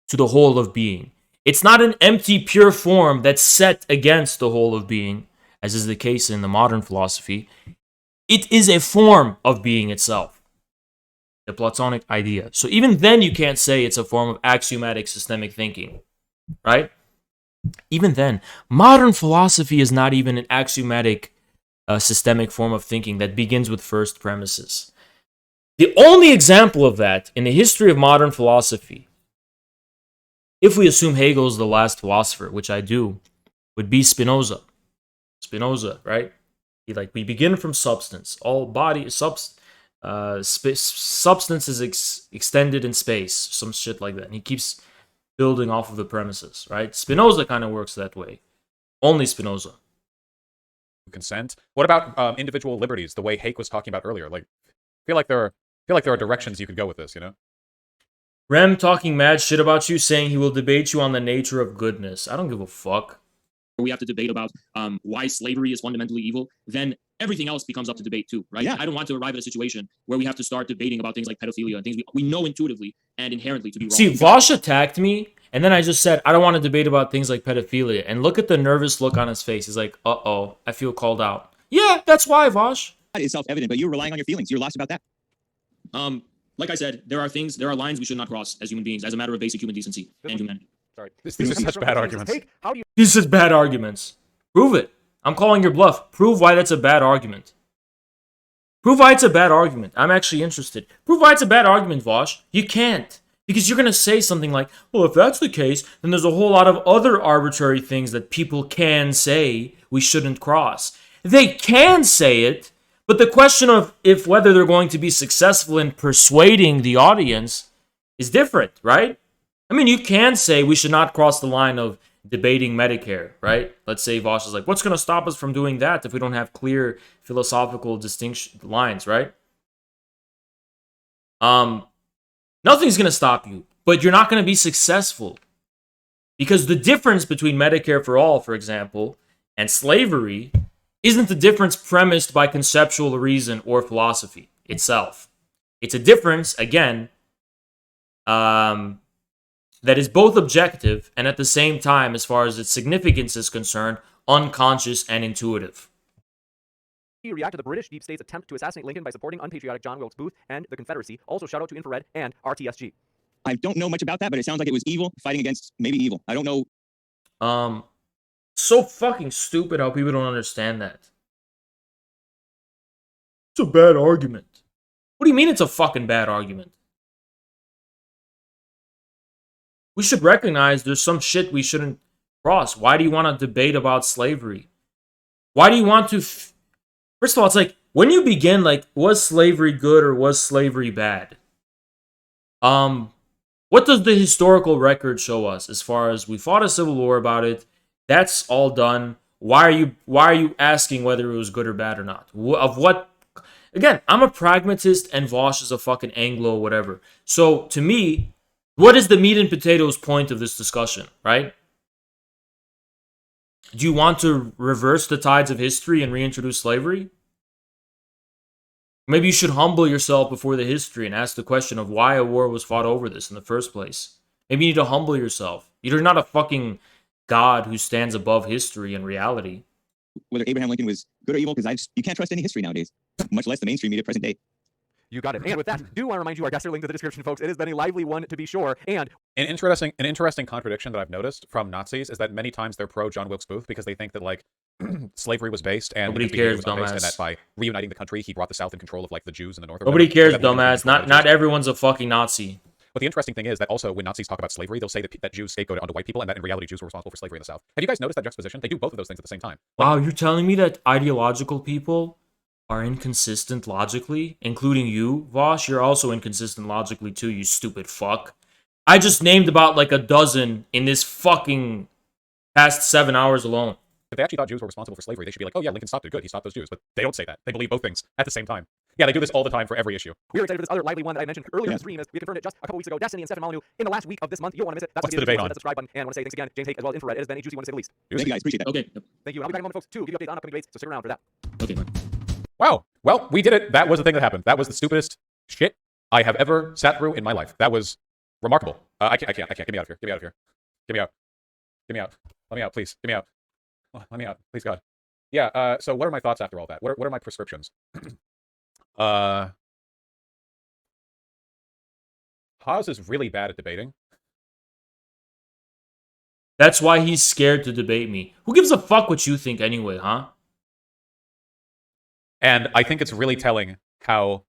[SPEAKER 3] to the whole of being. It's not an empty, pure form that's set against the whole of being, as is the case in the modern philosophy. It is a form of being itself, the Platonic idea. So even then you can't say it's a form of axiomatic systemic thinking, right? Even then, modern philosophy is not even an axiomatic systemic form of thinking that begins with first premises. The only example of that in the history of modern philosophy, if we assume Hegel is the last philosopher, which I do, would be Spinoza. Spinoza, right? We begin from substance. All body, substance is extended in space, some shit like that. And he keeps building off of the premises, right? Spinoza kind of works that way. Only Spinoza.
[SPEAKER 2] Consent. What about individual liberties? The way Hake was talking about earlier. Like, I feel like there are directions you could go with this. You know.
[SPEAKER 3] Rem talking mad shit about you, saying he will debate you on the nature of goodness. I don't give a fuck.
[SPEAKER 1] We have to debate about why slavery is fundamentally evil, then everything else becomes up to debate too, right?
[SPEAKER 5] Yeah.
[SPEAKER 1] I don't want to arrive at a situation where we have to start debating about things like pedophilia and things we know intuitively and inherently to be wrong.
[SPEAKER 3] See, Vaush attacked me, and then I just said, I don't want to debate about things like pedophilia. And look at the nervous look on his face. He's like, uh-oh, I feel called out. Yeah, that's why, Vaush.
[SPEAKER 5] That is self-evident, but you're relying on your feelings. You're lost about that.
[SPEAKER 1] Like I said, there are lines we should not cross as human beings, as a matter of basic human decency and humanity.
[SPEAKER 10] Sorry.
[SPEAKER 2] These are such bad arguments.
[SPEAKER 10] Hake, how do you...
[SPEAKER 3] These are bad arguments. Prove it. I'm calling your bluff. Prove why that's a bad argument. Prove why it's a bad argument. I'm actually interested. Prove why it's a bad argument, Vaush. You can't. Because you're going to say something like, well, if that's the case, then there's a whole lot of other arbitrary things that people can say we shouldn't cross. They can say it, but the question of if whether they're going to be successful in persuading the audience is different, right? I mean, you can say we should not cross the line of debating Medicare, right? Let's say Vaush is like, what's going to stop us from doing that if we don't have clear philosophical distinction lines, right? Nothing's going to stop you, but you're not going to be successful. Because the difference between Medicare for all, for example, and slavery isn't the difference premised by conceptual reason or philosophy itself. It's a difference, again, that is both objective and at the same time, as far as its significance is concerned, unconscious and intuitive.
[SPEAKER 4] You react to the British deep state's attempt to assassinate Lincoln by supporting unpatriotic John Wilkes Booth and the Confederacy. Also, shout out to Infrared and RTSG.
[SPEAKER 5] I don't know much about that, but it sounds like it was evil fighting against maybe evil. I don't know.
[SPEAKER 3] So fucking stupid how people don't understand that. It's a bad argument. What do you mean it's a fucking bad argument? We should recognize there's some shit we shouldn't cross. Why do you want to debate about slavery? Why do you want to... First of all, it's like, when you begin, like, was slavery good or was slavery bad? What does the historical record show us as far as we fought a civil war about it? That's all done. Why are you asking whether it was good or bad or not? Of what? Again, I'm a pragmatist and Vaush is a fucking Anglo whatever. So to me, what is the meat and potatoes point of this discussion, right? Do you want to reverse the tides of history and reintroduce slavery? Maybe you should humble yourself before the history and ask the question of why a war was fought over this in the first place. Maybe you need to humble yourself. You're not a fucking God who stands above history and reality.
[SPEAKER 5] Whether Abraham Lincoln was good or evil, because you can't trust any history nowadays, much less the mainstream media present day.
[SPEAKER 4] You got it. And with that, do want to remind you our guest are linked to the description, folks. It has been a lively one, to be sure. And
[SPEAKER 2] an interesting contradiction that I've noticed from Nazis is that many times they're pro John Wilkes Booth because they think that like slavery was based and
[SPEAKER 3] nobody cares, dumbass.
[SPEAKER 2] And that by reuniting the country, he brought the South in control of like the Jews in the North.
[SPEAKER 3] Nobody cares, dumbass. Not everyone's a fucking Nazi.
[SPEAKER 2] But the interesting thing is that also when Nazis talk about slavery, they'll say that Jews scapegoated onto white people, and that in reality Jews were responsible for slavery in the South. Have you guys noticed that juxtaposition? They do both of those things at the same time.
[SPEAKER 3] Wow, you're telling me that ideological people are inconsistent logically, including you, Vaush? You're also inconsistent logically too, you stupid fuck. I just named about like a dozen in this fucking past 7 hours alone.
[SPEAKER 2] If they actually thought Jews were responsible for slavery, they should be like, oh yeah, Lincoln stopped it, good, he stopped those Jews. But they don't say that. They believe both things at the same time. Yeah, they do this all the time for every issue.
[SPEAKER 4] We are excited for this other lively one that I mentioned earlier in the stream. As we confirmed it just a couple weeks ago. Destiny and Stefan Molyneux in the last week of this month. You don't want to miss it. That's
[SPEAKER 2] what's the debate on?
[SPEAKER 4] That subscribe button. And I want to say thanks again, James Hake, as well as Infrared. It has been a juicy one to say the least.
[SPEAKER 5] Thank you guys, appreciate that.
[SPEAKER 1] Okay.
[SPEAKER 4] Thank you. And I'll be back in a moment, folks, to give you updates on upcoming debates. So stick around for that.
[SPEAKER 1] Okay.
[SPEAKER 2] Wow. Well, we did it. That was the thing that happened. That was the stupidest shit I have ever sat through in my life. That was remarkable. I can't. Get me out of here. Get me out of here. Get me out. Get me out. Let me out, please. Get me out. Oh, let me out, please, God. Yeah. So, what are my thoughts after all that? What are my prescriptions? Haas is really bad at debating.
[SPEAKER 3] That's why he's scared to debate me. Who gives a fuck what you think anyway, huh?
[SPEAKER 2] And I think it's really telling how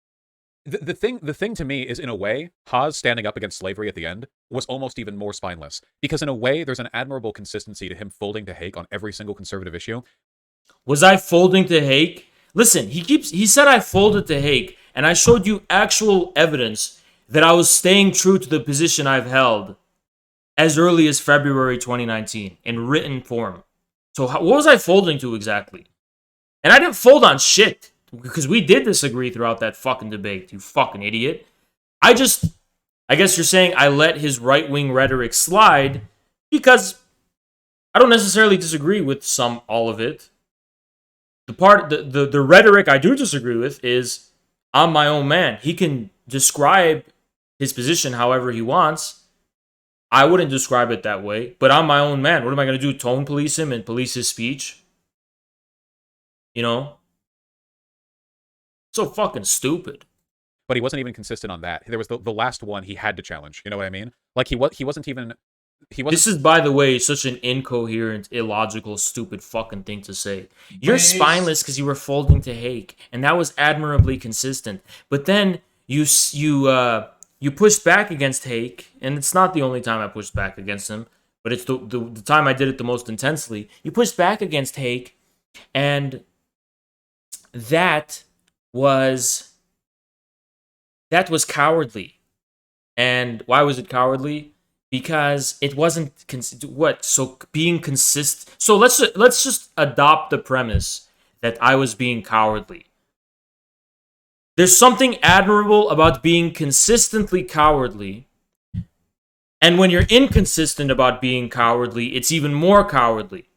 [SPEAKER 2] the thing to me is, in a way, Haas standing up against slavery at the end was almost even more spineless. Because in a way, there's an admirable consistency to him folding to Hake on every single conservative issue.
[SPEAKER 3] Was I folding to Hake? Listen, he said I folded to Hake, and I showed you actual evidence that I was staying true to the position I've held as early as February 2019 in written form. So what was I folding to exactly? And I didn't fold on shit, because we did disagree throughout that fucking debate, you fucking idiot. I just I guess you're saying I let his right-wing rhetoric slide because I don't necessarily disagree with all of it. The rhetoric I do disagree with is I'm my own man. He can describe his position however he wants. I wouldn't describe it that way, but I'm my own man. What am I going to do? Tone police him and police his speech? You know? So fucking stupid.
[SPEAKER 2] But he wasn't even consistent on that. There was the last one he had to challenge. You know what I mean? Like he wasn't even.
[SPEAKER 3] This is, by the way, such an incoherent, illogical, stupid fucking thing to say. You're spineless because you were folding to Hake, and that was admirably consistent. But then you pushed back against Hake, and it's not the only time I pushed back against him, but it's the time I did it the most intensely. You pushed back against Hake, and that was cowardly. And why was it cowardly? Because it wasn't being consistent. So let's just adopt the premise that I was being cowardly. There's something admirable about being consistently cowardly. And when you're inconsistent about being cowardly, it's even more cowardly.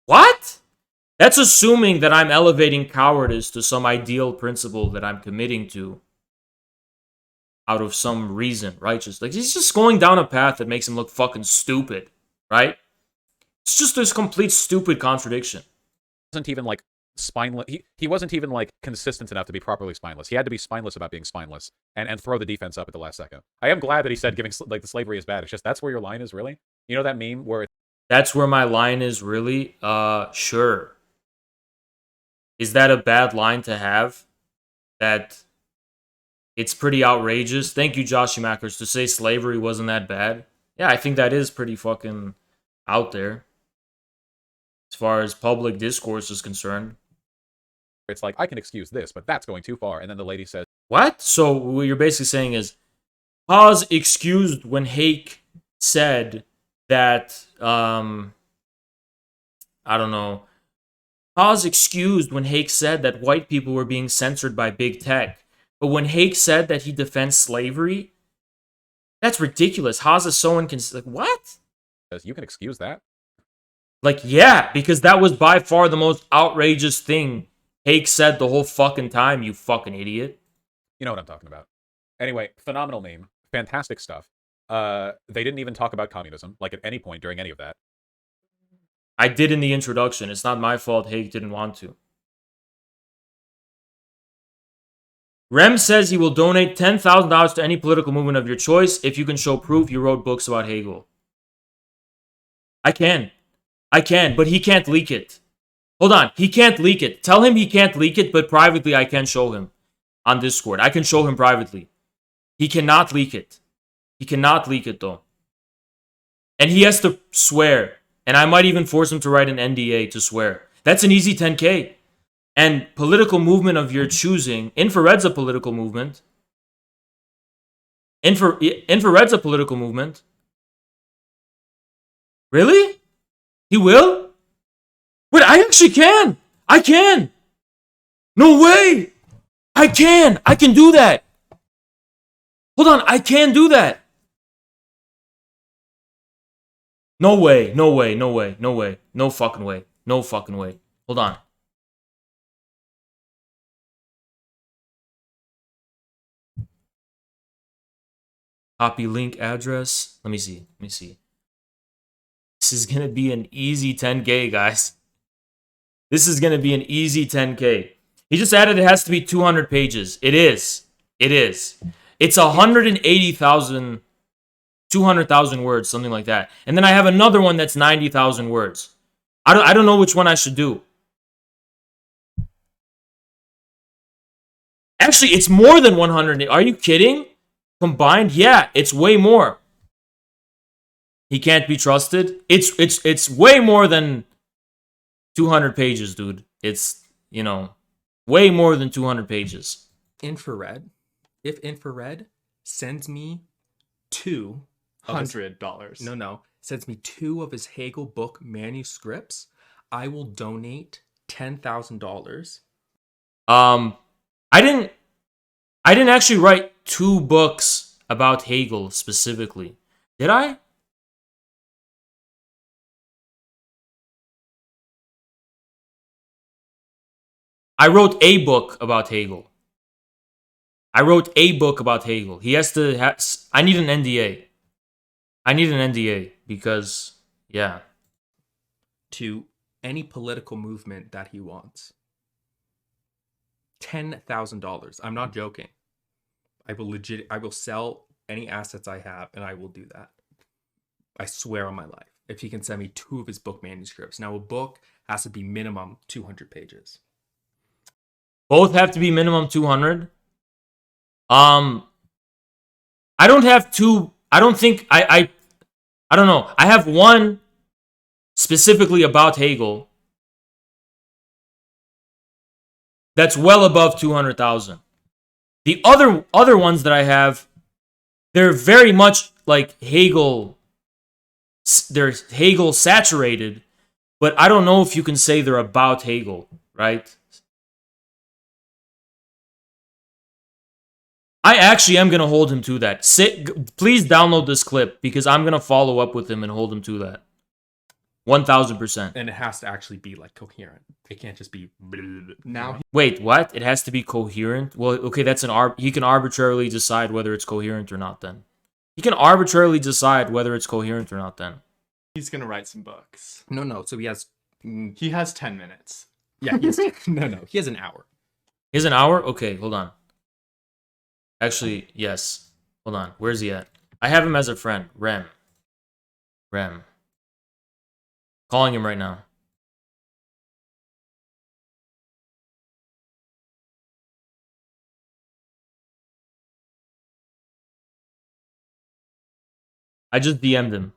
[SPEAKER 3] What? That's assuming that I'm elevating cowardice to some ideal principle that I'm committing to out of some reason, righteous. Like, he's just going down a path that makes him look fucking stupid, right? It's just this complete stupid contradiction.
[SPEAKER 2] Wasn't even like spineless. He wasn't even like consistent enough to be properly spineless. He had to be spineless about being spineless and throw the defense up at the last second. I am glad that he said giving like the slavery is bad. It's just that's where your line is, really. You know that meme where
[SPEAKER 3] that's where my line is, really? Sure. Is that a bad line to have? That it's pretty outrageous. Thank you, Joshy Mackers, to say slavery wasn't that bad. Yeah, I think that is pretty fucking out there as far as public discourse is concerned.
[SPEAKER 2] It's like, I can excuse this, but that's going too far. And then the lady says,
[SPEAKER 3] what? So what you're basically saying is, Paz excused when Hake said that, I don't know. Paz excused when Hake said that white people were being censored by big tech. But when Hake said that he defends slavery, that's ridiculous. Haas is so inconsistent. Like, what?
[SPEAKER 2] You can excuse that?
[SPEAKER 3] Like, yeah, because that was by far the most outrageous thing Hake said the whole fucking time, you fucking idiot.
[SPEAKER 2] You know what I'm talking about. Anyway, phenomenal meme. Fantastic stuff. They didn't even talk about communism, like at any point during any of that.
[SPEAKER 3] I did in the introduction. It's not my fault Hake didn't want to. Rem says he will donate $10,000 to any political movement of your choice if you can show proof you wrote books about Hegel. I can, but he can't leak it. Hold on, he can't leak it. Tell him he can't leak it, but privately I can show him on Discord. I can show him privately. He cannot leak it. He cannot leak it, though. And he has to swear. And I might even force him to write an NDA to swear. That's an easy 10K. And political movement of your choosing. Infrared's a political movement. Infrared's a political movement. Really? He will? Wait, I actually can. I can. No way. I can. I can do that. Hold on. I can do that. No way. No way. No way. No way. No fucking way. No fucking way. Hold on. Copy link address. Let me see. This is going to be an easy 10K, guys. This is going to be an easy 10K. He just added it has to be 200 pages. It is. It's 180,000, 200,000 words, something like that. And then I have another one that's 90,000 words. I don't know which one I should do. Actually, it's more than 100. Are you kidding? Combined? Yeah, it's way more. He can't be trusted. It's way more than 200 pages, dude. It's, way more than 200 pages.
[SPEAKER 13] Infrared. If Infrared sends me $200. Sends me 2 of his Hegel book manuscripts, I will donate $10,000. I
[SPEAKER 3] didn't actually write 2 books about Hegel specifically. Did I? I wrote a book about Hegel. I wrote a book about Hegel. He has to I need an NDA. I need an NDA because, yeah.
[SPEAKER 13] To any political movement that he wants. $10,000. I'm not joking. I will sell any assets I have, and I will do that. I swear on my life. If he can send me 2 of his book manuscripts. Now, a book has to be minimum 200 pages.
[SPEAKER 3] Both have to be minimum 200. I don't have 2. I don't think I don't know. I have one specifically about Hegel that's well above 200,000. The other ones that I have, they're very much like Hegel. They're Hegel saturated, but I don't know if you can say they're about Hegel, right? I actually am going to hold him to that. Please download this clip because I'm going to follow up with him and hold him to that. 1,000%.
[SPEAKER 13] And it has to actually be like coherent. It can't just be now.
[SPEAKER 3] Wait, what? It has to be coherent? Well, okay, that's he can arbitrarily decide whether it's coherent or not then. He can arbitrarily decide whether it's coherent or not then.
[SPEAKER 14] He's going to write some books.
[SPEAKER 13] No. So he has
[SPEAKER 14] 10 minutes.
[SPEAKER 13] Yeah, he has no. He has an hour.
[SPEAKER 3] He has an hour? Okay, hold on. Actually, yes. Hold on. Where's he at? I have him as a friend. Rem. Calling him right now. I just DM'd him.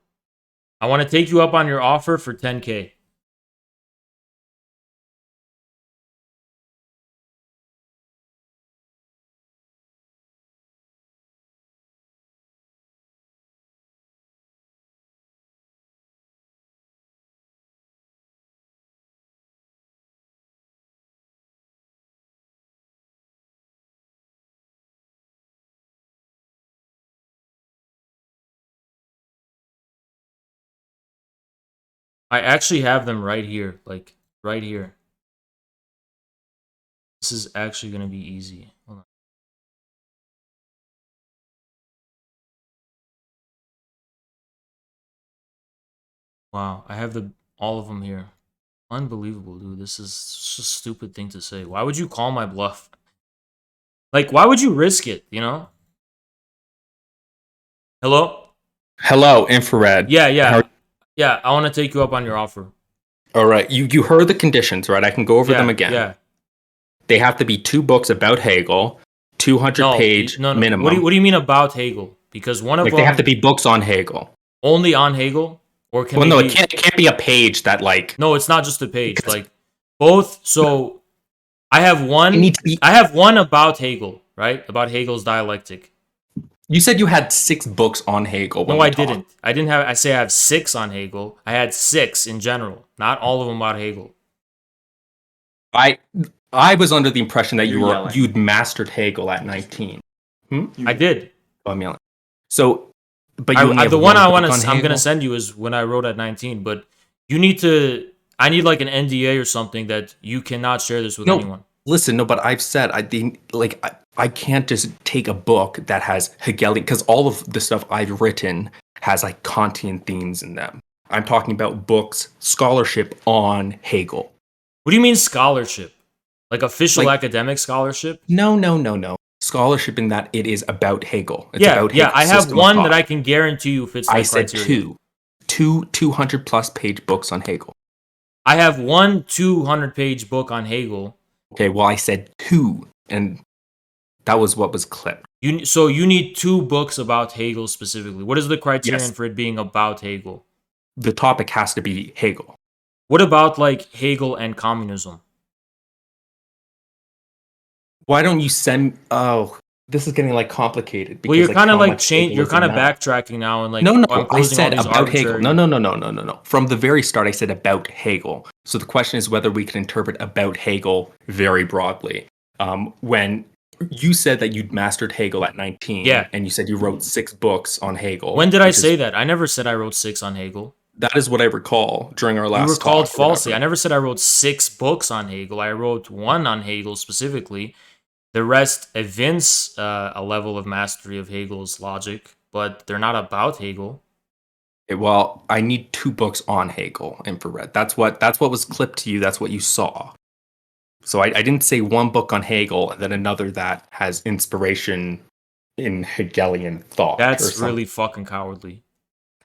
[SPEAKER 3] I want to take you up on your offer for 10K. I actually have them right here. Like, right here. This is actually going to be easy. Hold on. Wow, I have all of them here. Unbelievable, dude. This is such a stupid thing to say. Why would you call my bluff? Like, why would you risk it, you know? Hello?
[SPEAKER 13] Hello, Infrared.
[SPEAKER 3] Yeah. Yeah, I want to take you up on your offer.
[SPEAKER 13] All right. You heard the conditions, right? I can go over them again.
[SPEAKER 3] Yeah.
[SPEAKER 13] They have to be 2 books about Hegel, 200-page minimum.
[SPEAKER 3] What do you mean about Hegel? Because one of them...
[SPEAKER 13] they have to be books on Hegel.
[SPEAKER 3] Only on Hegel? Or can
[SPEAKER 13] it can't be a page that like...
[SPEAKER 3] No, it's not just a page. Like, both... So, I have one... I have one about Hegel, right? About Hegel's dialectic.
[SPEAKER 13] You said you had 6 books on Hegel.
[SPEAKER 3] No, I didn't. I didn't have... I say I have 6 on Hegel. I had 6 in general. Not all of them about Hegel.
[SPEAKER 13] I was under the impression that you'd mastered Hegel at 19.
[SPEAKER 3] I did.
[SPEAKER 13] Oh, I'm yelling. So... But
[SPEAKER 3] the one I'm gonna send you is when I wrote at 19. But you need to. I need like an NDA or something that you cannot share this with anyone.
[SPEAKER 13] Listen, no, but I've said I can't just take a book that has Hegelian because all of the stuff I've written has like Kantian themes in them. I'm talking about books, scholarship on Hegel.
[SPEAKER 3] What do you mean scholarship? Like official academic scholarship?
[SPEAKER 13] No. Scholarship in that it is about Hegel. It's about
[SPEAKER 3] Hegel's I have one that I can guarantee you fits that criteria.
[SPEAKER 13] I said 2 200+ page books on Hegel.
[SPEAKER 3] I have one 200-page book on Hegel.
[SPEAKER 13] Okay, well I said 2, and that was what was clipped.
[SPEAKER 3] So you need 2 books about Hegel specifically. What is the criterion for it being about Hegel?
[SPEAKER 13] The topic has to be Hegel.
[SPEAKER 3] What about like Hegel and communism?
[SPEAKER 13] Why don't you send? Oh, this is getting like complicated.
[SPEAKER 3] Because, well, you're kind of like you're kind of backtracking now and like.
[SPEAKER 13] No. I said about Hegel. No. From the very start, I said about Hegel. So the question is whether we can interpret about Hegel very broadly. When you said that you'd mastered Hegel at 19.
[SPEAKER 3] Yeah.
[SPEAKER 13] And you said you wrote 6 books on Hegel.
[SPEAKER 3] When did I say that? I never said I wrote 6 on Hegel.
[SPEAKER 13] That is what I recall during our last
[SPEAKER 3] You recalled
[SPEAKER 13] talk,
[SPEAKER 3] falsely. I never said I wrote 6 books on Hegel. I wrote 1 on Hegel specifically. The rest evince a level of mastery of Hegel's logic, but they're not about Hegel.
[SPEAKER 13] Well, I need 2 books on Hegel, Infrared. That's what was clipped to you. That's what you saw. So I didn't say 1 book on Hegel and then another that has inspiration in Hegelian thought.
[SPEAKER 3] That's really fucking cowardly.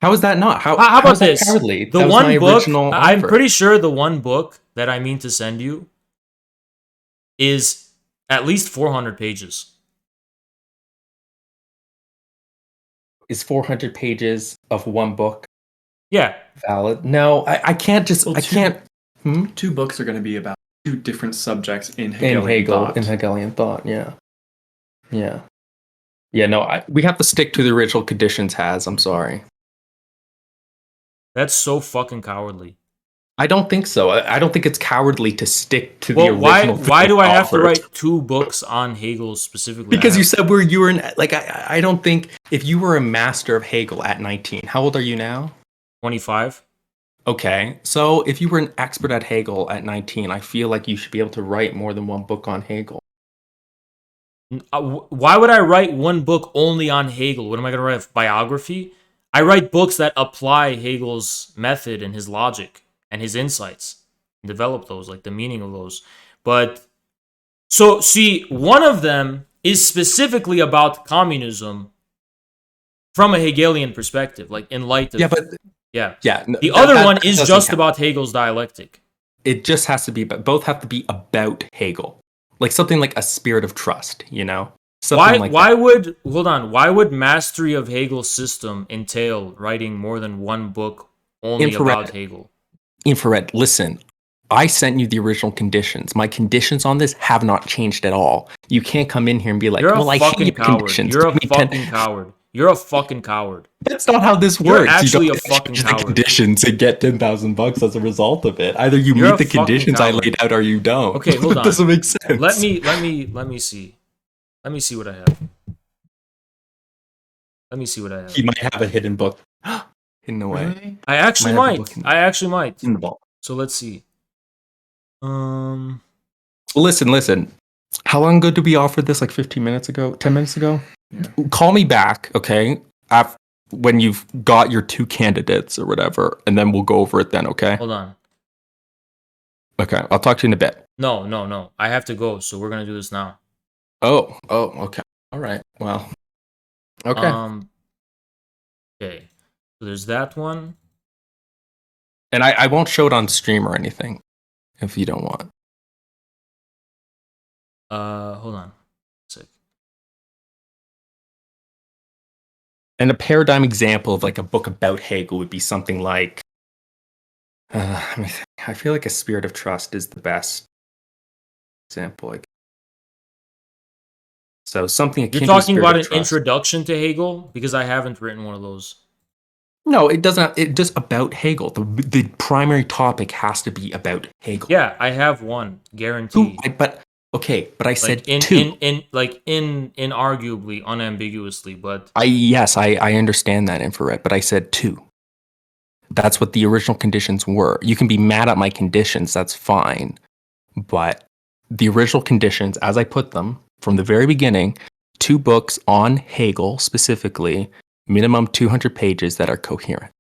[SPEAKER 13] How is that not? How
[SPEAKER 3] about this?
[SPEAKER 13] Cowardly?
[SPEAKER 3] The one book, I'm pretty sure the one book that I mean to send you is at least 400 pages.
[SPEAKER 13] Is 400 pages of 1 book?
[SPEAKER 3] Yeah.
[SPEAKER 13] Valid? No, I can't just.
[SPEAKER 14] Well,
[SPEAKER 13] I can't.
[SPEAKER 14] 2 books are going to be about 2 different subjects in Hegelian thought.
[SPEAKER 13] In Hegelian thought, yeah. Yeah. Yeah, no, we have to stick to the original conditions, I'm sorry.
[SPEAKER 3] That's so fucking cowardly.
[SPEAKER 13] I don't think so. I don't think it's cowardly to stick to the original.
[SPEAKER 3] Why do I have to write 2 books on Hegel specifically?
[SPEAKER 13] Because you said you were in, like, I don't think, if you were a master of Hegel at 19, how old are you now?
[SPEAKER 3] 25.
[SPEAKER 13] Okay, so if you were an expert at Hegel at 19, I feel like you should be able to write more than 1 book on Hegel.
[SPEAKER 3] Why would I write 1 book only on Hegel? What am I going to write? A biography? I write books that apply Hegel's method and his logic and his insights, and develop those, like the meaning of those. But so see, one of them is specifically about communism from a Hegelian perspective, like in light of the other one is just about Hegel's dialectic.
[SPEAKER 13] It just has to be, but both have to be about Hegel, like something like A Spirit of Trust, you know.
[SPEAKER 3] Why would mastery of Hegel's system entail writing more than 1 book only about Hegel?
[SPEAKER 13] Infrared, listen, I sent you the original conditions. My conditions on this have not changed at all. You can't come in here and be like, I hate your conditions.
[SPEAKER 3] You're a fucking coward. You're a fucking coward.
[SPEAKER 13] That's not how this works.
[SPEAKER 3] You're actually a
[SPEAKER 13] fucking
[SPEAKER 3] coward.
[SPEAKER 13] The conditions and get $10,000 as a result of it. Either you meet the conditions I laid out or you don't.
[SPEAKER 3] Okay, hold on.
[SPEAKER 13] It doesn't make sense.
[SPEAKER 3] Let me see. Let me see what I have. Let me see what I have.
[SPEAKER 13] He might have a hidden book hidden away.
[SPEAKER 3] Really? I actually might.
[SPEAKER 13] In the vault.
[SPEAKER 3] So let's see.
[SPEAKER 13] Listen. How long ago did we offer this? Like 15 minutes ago? 10 minutes ago? Yeah. Call me back, okay? When you've got your 2 candidates or whatever, and then we'll go over it then, okay?
[SPEAKER 3] Hold on.
[SPEAKER 13] Okay, I'll talk to you in a bit.
[SPEAKER 3] No. I have to go, so we're gonna do this now.
[SPEAKER 13] Oh, okay. All right. Well. Okay.
[SPEAKER 3] Okay. So there's that one.
[SPEAKER 13] And I won't show it on stream or anything if you don't want.
[SPEAKER 3] Hold on.
[SPEAKER 13] And a paradigm example of like a book about Hegel would be something like I feel like A Spirit of Trust is the best example. So something
[SPEAKER 3] you're talking about an introduction to Hegel, because I haven't written one of those.
[SPEAKER 13] No, it doesn't. It's just about Hegel. The primary topic has to be about Hegel.
[SPEAKER 3] Yeah, I have one, guaranteed.
[SPEAKER 13] But I said
[SPEAKER 3] like
[SPEAKER 13] 2.
[SPEAKER 3] Inarguably, unambiguously, but
[SPEAKER 13] I understand that, Infrared, but I said 2. That's what the original conditions were. You can be mad at my conditions, that's fine. But the original conditions, as I put them from the very beginning, 2 books on Hegel specifically, minimum 200 pages that are coherent.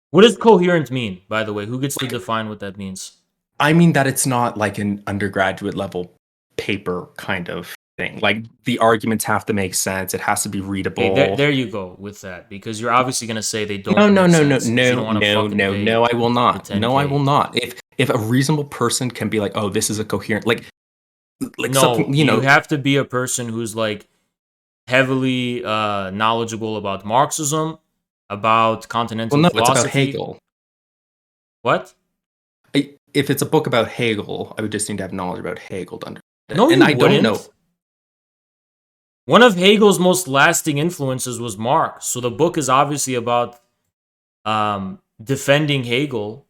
[SPEAKER 3] What does coherent mean, by the way? Who gets to define what that means?
[SPEAKER 13] I mean that it's not like an undergraduate level paper kind of thing. Like the arguments have to make sense. It has to be readable.
[SPEAKER 3] Okay, there you go with that, because you're obviously going to say they don't.
[SPEAKER 13] No,
[SPEAKER 3] I
[SPEAKER 13] will not. No, I will not. If a reasonable person can be like, oh, this is a coherent, like
[SPEAKER 3] no,
[SPEAKER 13] something, you
[SPEAKER 3] have to be a person who's like heavily knowledgeable about Marxism, about continental philosophy.
[SPEAKER 13] It's about Hegel.
[SPEAKER 3] What?
[SPEAKER 13] If it's a book about Hegel, I would just need to have knowledge about Hegel to understand.
[SPEAKER 3] No, I don't know. One of Hegel's most lasting influences was Marx, so the book is obviously about defending Hegel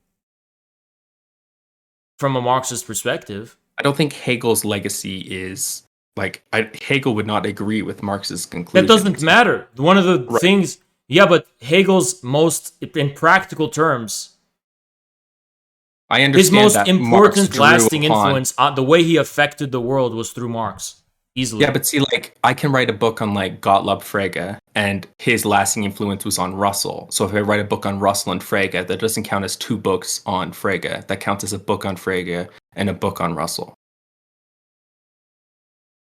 [SPEAKER 3] from a Marxist perspective.
[SPEAKER 13] I don't think Hegel's legacy is Like Hegel would not agree with Marx's conclusion.
[SPEAKER 3] That doesn't matter. One of the things, yeah, but Hegel's in practical terms,
[SPEAKER 13] I understand
[SPEAKER 3] his most
[SPEAKER 13] that
[SPEAKER 3] important
[SPEAKER 13] Marx
[SPEAKER 3] lasting
[SPEAKER 13] drew upon-
[SPEAKER 3] influence on the way he affected the world was through Marx. Easily.
[SPEAKER 13] Yeah, but see, like, I can write a book on, like, Gottlob Frege, and his lasting influence was on Russell. So if I write a book on Russell and Frege, that doesn't count as 2 books on Frege. That counts as a book on Frege and a book on Russell.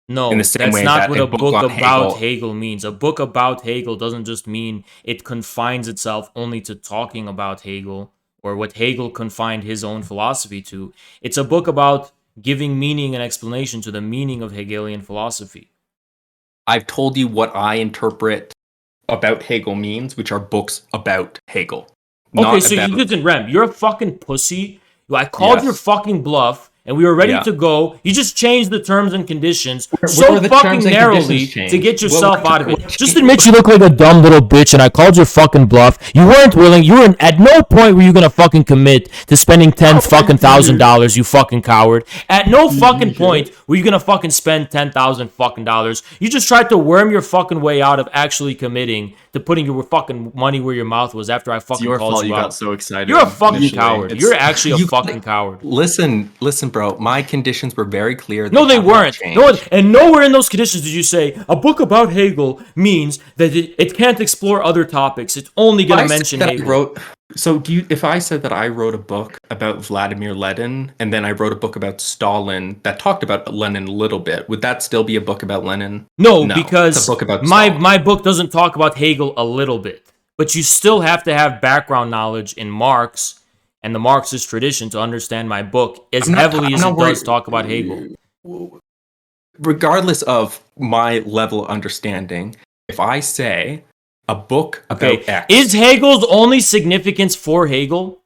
[SPEAKER 3] No,
[SPEAKER 13] In the same
[SPEAKER 3] that's
[SPEAKER 13] way
[SPEAKER 3] not
[SPEAKER 13] that
[SPEAKER 3] what
[SPEAKER 13] a
[SPEAKER 3] a
[SPEAKER 13] book
[SPEAKER 3] book
[SPEAKER 13] on
[SPEAKER 3] about
[SPEAKER 13] Hegel-
[SPEAKER 3] Hegel means. A book about Hegel doesn't just mean it confines itself only to talking about Hegel or what Hegel confined his own philosophy to. It's a book about giving meaning and explanation to the meaning of Hegelian philosophy.
[SPEAKER 13] I've told you what I interpret about Hegel means, which are books about Hegel.
[SPEAKER 3] Okay, so you listen, Rem, you're a fucking pussy. I called your fucking bluff, and we were ready to go. You just changed the terms and conditions so fucking narrowly to get yourself out of it. Just admit you look like a dumb little bitch, and I called your fucking bluff. You weren't willing. You were at no point were you gonna fucking commit to spending $10,000. You fucking coward. At no fucking point were you gonna fucking spend $10,000. You just tried to worm your fucking way out of actually committing to putting your fucking money where your mouth was after I fucking called you out.
[SPEAKER 13] got so excited.
[SPEAKER 3] You're a fucking
[SPEAKER 13] initially.
[SPEAKER 3] coward. You're actually a fucking coward.
[SPEAKER 13] Listen, bro. My conditions were very clear.
[SPEAKER 3] No, they
[SPEAKER 13] have not
[SPEAKER 3] weren't.
[SPEAKER 13] changed.
[SPEAKER 3] No, and nowhere in those conditions did you say a book about Hegel means that it can't explore other topics. It's only going to mention Hegel.
[SPEAKER 13] If I said that I wrote a book about Vladimir Lenin and then I wrote a book about Stalin that talked about Lenin a little bit, would that still be a book about Lenin?
[SPEAKER 3] No, because
[SPEAKER 13] it's a book about
[SPEAKER 3] my book doesn't talk about Hegel a little bit. But you still have to have background knowledge in Marx and the Marxist tradition to understand my book as heavily as it does talk about Hegel.
[SPEAKER 13] Regardless of my level of understanding, if I say a book about X...
[SPEAKER 3] Is Hegel's only significance for Hegel?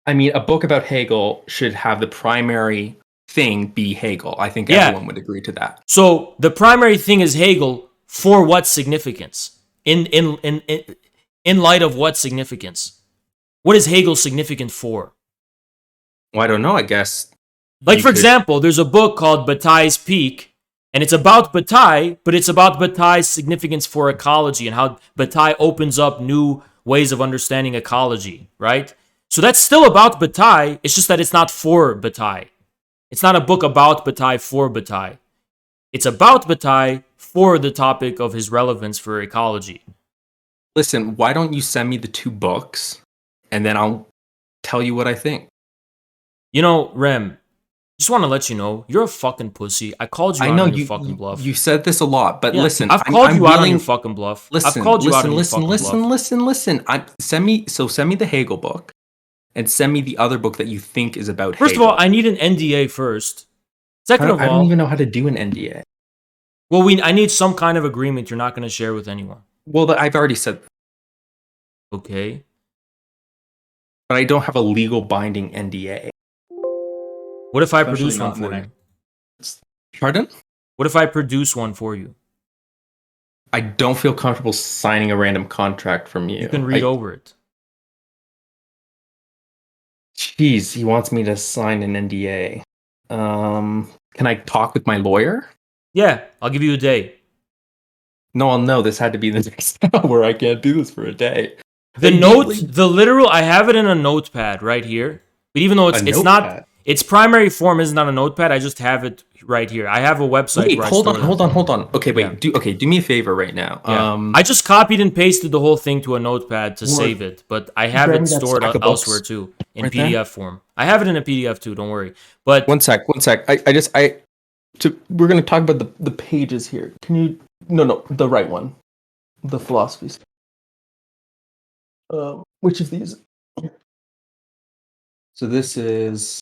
[SPEAKER 13] I mean, a book about Hegel should have the primary thing be Hegel. I think everyone would agree to that.
[SPEAKER 3] So the primary thing is Hegel for what significance? In light of what significance? What is Hegel significant for?
[SPEAKER 13] Well, I don't know, I guess.
[SPEAKER 3] Like, for example, there's a book called Bataille's Peak, and it's about Bataille, but it's about Bataille's significance for ecology and how Bataille opens up new ways of understanding ecology, right? So that's still about Bataille, it's just that it's not for Bataille. It's not a book about Bataille for Bataille. It's about Bataille for the topic of his relevance for ecology.
[SPEAKER 13] Listen, why don't you send me the 2 books, and then I'll tell you what I think.
[SPEAKER 3] You know, Rem, just want to let you know, you're a fucking pussy. I called you out on your fucking bluff.
[SPEAKER 13] You said this a lot, but listen.
[SPEAKER 3] I've called you out on your fucking bluff. I've called you out on your fucking bluff.
[SPEAKER 13] Send me the Hegel book, and send me the other book that you think is about Hegel.
[SPEAKER 3] First of all, I need an NDA first. Second of all...
[SPEAKER 13] I don't even know how to do an NDA.
[SPEAKER 3] Well, I need some kind of agreement you're not going to share with anyone.
[SPEAKER 13] Well, I've already said...
[SPEAKER 3] Okay.
[SPEAKER 13] But I don't have a legal binding NDA.
[SPEAKER 3] What if I produce one for you?
[SPEAKER 13] Pardon?
[SPEAKER 3] What if I produce one for you?
[SPEAKER 13] I don't feel comfortable signing a random contract from you.
[SPEAKER 3] You can read over it.
[SPEAKER 13] Jeez, he wants me to sign an NDA. Can I talk with my lawyer?
[SPEAKER 3] Yeah, I'll give you a day.
[SPEAKER 13] No, this had to be the next hour. I can't do this for a day.
[SPEAKER 3] I have it in a notepad right here. But even though it's not, its primary form is not a notepad, I just have it right here. I have a website.
[SPEAKER 13] Wait, hold on. Okay, wait. Do me a favor right now.
[SPEAKER 3] Yeah. I just copied and pasted the whole thing to a notepad to save it, but I have it stored elsewhere too in PDF form. I have it in a PDF too. Don't worry. But
[SPEAKER 13] one sec. We're gonna talk about the pages here. Can you? No, the right one, the philosophies. Which of these? So this is.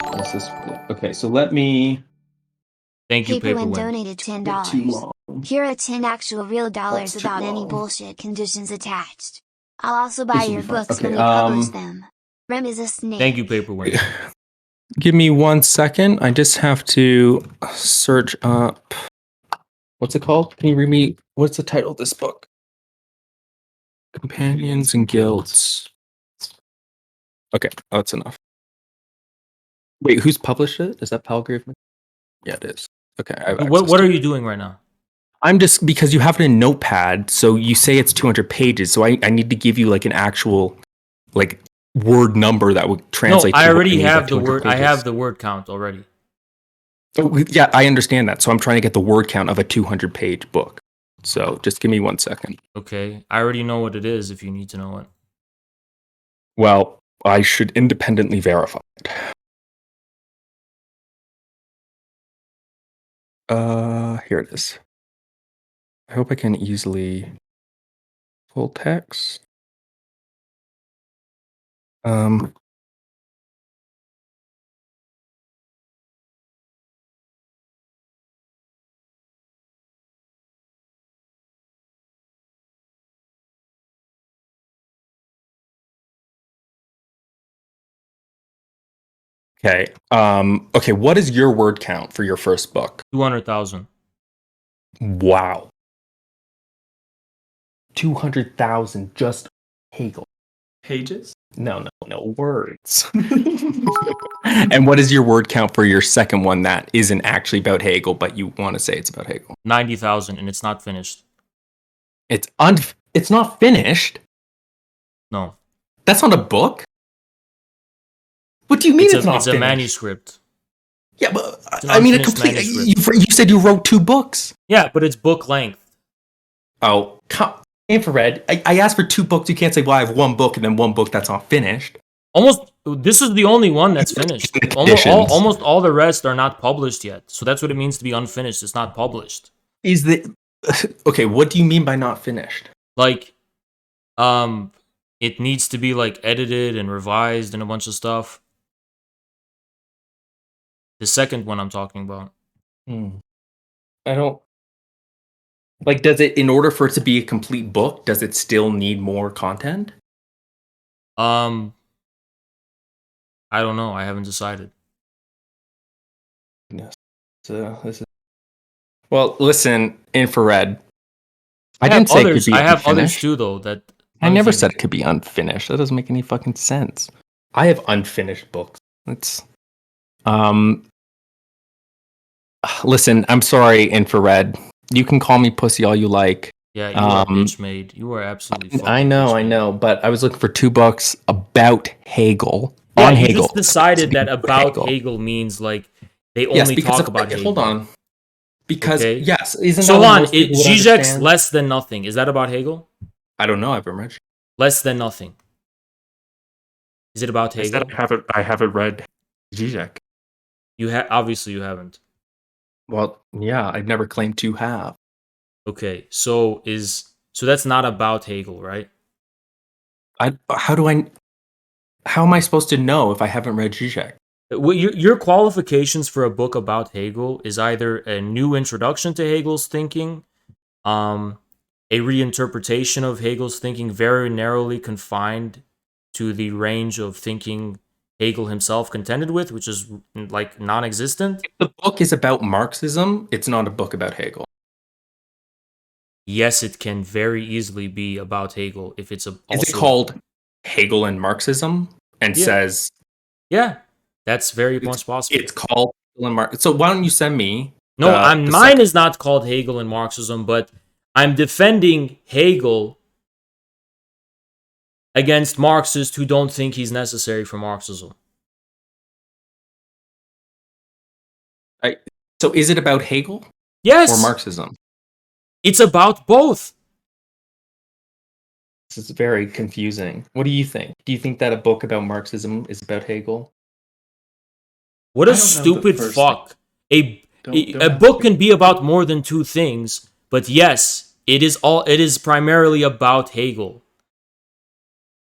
[SPEAKER 13] What's this? Okay, so let me.
[SPEAKER 3] Thank you,
[SPEAKER 7] Paperwin donated $10. Here are 10 actual real dollars without any bullshit conditions attached. I'll also buy your books when you publish them. Rem is a snake.
[SPEAKER 3] Thank you, Paperwin.
[SPEAKER 13] Give me 1 second. I just have to search up. What's it called? Can you read me? What's the title of this book? Companions and Guilds. Okay, that's enough. Wait, who's published it? Is that Palgrave? Yeah, it is. Okay.
[SPEAKER 3] What are you doing right now?
[SPEAKER 13] I'm just because you have it in Notepad, so you say it's 200 pages. So I need to give you like an actual like word number that would translate.
[SPEAKER 3] No, I
[SPEAKER 13] to what
[SPEAKER 3] already
[SPEAKER 13] it means
[SPEAKER 3] have
[SPEAKER 13] by
[SPEAKER 3] the
[SPEAKER 13] 200
[SPEAKER 3] word. I
[SPEAKER 13] pages.
[SPEAKER 3] have the word count already.
[SPEAKER 13] Oh, yeah, I understand that. So I'm trying to get the word count of a 200-page book. So just give me 1 second.
[SPEAKER 3] Okay, I already know what it is. If you need to know it.
[SPEAKER 13] Well, I should independently verify it. Here it is. I hope I can easily full text. Okay. Okay, what is your word count for your first book?
[SPEAKER 3] 200,000.
[SPEAKER 13] Wow. 200,000 just Hegel.
[SPEAKER 15] Pages?
[SPEAKER 13] No, words. And what is your word count for your second one that isn't actually about Hegel, but you want to say it's about Hegel?
[SPEAKER 3] 90,000, and it's not finished.
[SPEAKER 13] It's not finished?
[SPEAKER 3] No.
[SPEAKER 13] That's not a book? What do you mean it's not
[SPEAKER 3] finished? It's a manuscript.
[SPEAKER 13] Yeah, but I mean, you said you wrote 2 books.
[SPEAKER 3] Yeah, but it's book length.
[SPEAKER 13] Oh, Infrared. I asked for 2 books. You can't say, well, I have 1 book and then 1 book that's not finished.
[SPEAKER 3] This is the only one that's finished. Almost all the rest are not published yet. So that's what it means to be unfinished. It's not published.
[SPEAKER 13] Okay, what do you mean by not finished?
[SPEAKER 3] Like, it needs to be like edited and revised and a bunch of stuff. The second one I'm talking about.
[SPEAKER 13] I don't... Like, does it, in order for it to be a complete book, does it still need more content?
[SPEAKER 3] I don't know. I haven't decided.
[SPEAKER 13] Yes. Well, listen, Infrared. I didn't say it could be
[SPEAKER 3] I have
[SPEAKER 13] unfinished.
[SPEAKER 3] others too, though. That
[SPEAKER 13] I never said it could be unfinished. That doesn't make any fucking sense. I have unfinished books. It's listen, I'm sorry, Infrared. You can call me pussy all you like.
[SPEAKER 3] Yeah, you are bitch made. You are absolutely fucking
[SPEAKER 13] I know, but I was looking for 2 books about Hegel.
[SPEAKER 3] Yeah,
[SPEAKER 13] on
[SPEAKER 3] you
[SPEAKER 13] Hegel.
[SPEAKER 3] just decided that about Hegel means like they only talk about Hegel.
[SPEAKER 13] Hold on. Because yes, isn't
[SPEAKER 3] so
[SPEAKER 13] that
[SPEAKER 3] on?
[SPEAKER 13] most people would
[SPEAKER 3] Zizek's
[SPEAKER 13] understand?
[SPEAKER 3] less than nothing. Is that about Hegel?
[SPEAKER 13] I don't know. I haven't read.
[SPEAKER 3] Less than nothing. Is it about Hegel?
[SPEAKER 13] I haven't read Zizek.
[SPEAKER 3] Obviously you haven't.
[SPEAKER 13] Well, yeah, I've never claimed to have.
[SPEAKER 3] Okay, so that's not about Hegel, right?
[SPEAKER 13] How am I supposed to know if I haven't read Zizek?
[SPEAKER 3] Well, your qualifications for a book about Hegel is either a new introduction to Hegel's thinking, a reinterpretation of Hegel's thinking very narrowly confined to the range of thinking Hegel himself contended with, which is like non-existent.
[SPEAKER 13] If the book is about Marxism, it's not a book about Hegel.
[SPEAKER 3] Yes, it can very easily be about Hegel if it's
[SPEAKER 13] Is it called Hegel and Marxism and says...
[SPEAKER 3] Yeah, that's very much possible.
[SPEAKER 13] It's called Hegel and Marxism. So why don't you send me...
[SPEAKER 3] Mine is not called Hegel and Marxism, but I'm defending Hegel against Marxists who don't think he's necessary for Marxism.
[SPEAKER 13] So is it about Hegel?
[SPEAKER 3] Yes.
[SPEAKER 13] Or Marxism?
[SPEAKER 3] It's about both.
[SPEAKER 13] This is very confusing. What do you think? Do you think that a book about Marxism is about Hegel?
[SPEAKER 3] What a stupid fuck. A book can be about more than 2 things, but yes, it is primarily about Hegel.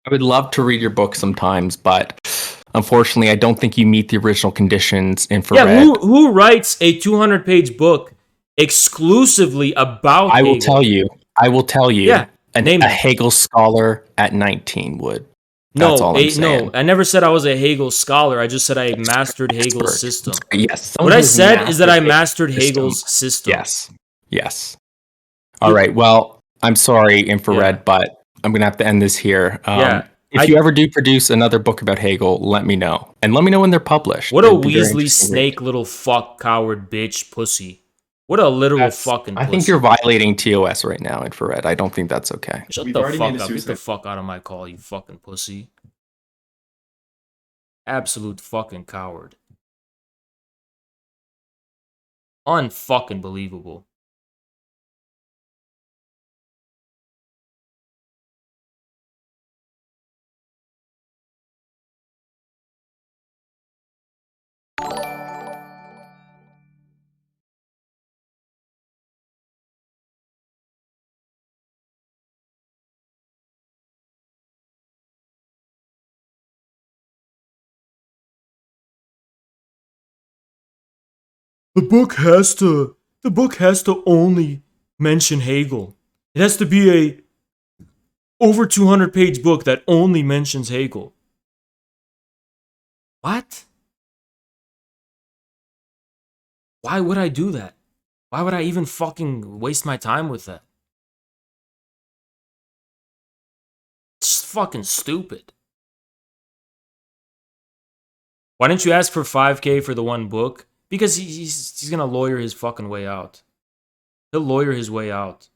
[SPEAKER 13] I would love to read your book sometimes, but unfortunately, I don't think you meet the original conditions. Infrared.
[SPEAKER 3] Yeah, who writes a 200-page book exclusively about Hegel?
[SPEAKER 13] I will tell you.
[SPEAKER 3] Yeah,
[SPEAKER 13] a Hegel scholar at 19 would. That's all I'm saying.
[SPEAKER 3] No, I never said I was a Hegel scholar. I just said I mastered Hegel's system.
[SPEAKER 13] Yes.
[SPEAKER 3] What I said is that I mastered Hegel's system.
[SPEAKER 13] Yes. All right. Well, I'm sorry, Infrared, but I'm going to have to end this here. If you ever do produce another book about Hegel, let me know. And let me know when they're published.
[SPEAKER 3] What a
[SPEAKER 13] It'd be very
[SPEAKER 3] Weasley
[SPEAKER 13] interesting
[SPEAKER 3] snake
[SPEAKER 13] read.
[SPEAKER 3] little fuck coward bitch pussy. What a literal fucking pussy.
[SPEAKER 13] I think you're violating TOS right now, Infrared. I don't think that's okay.
[SPEAKER 3] Shut the fuck up. Get the fuck out of my call, you fucking pussy. Absolute fucking coward. Unfucking believable. The book has to only mention Hegel. It has to be a over 200 page book that only mentions Hegel. What? Why would I do that? Why would I even fucking waste my time with that? It's fucking stupid. Why didn't you ask for 5K for the one book? Because he's gonna lawyer his fucking way out. He'll lawyer his way out.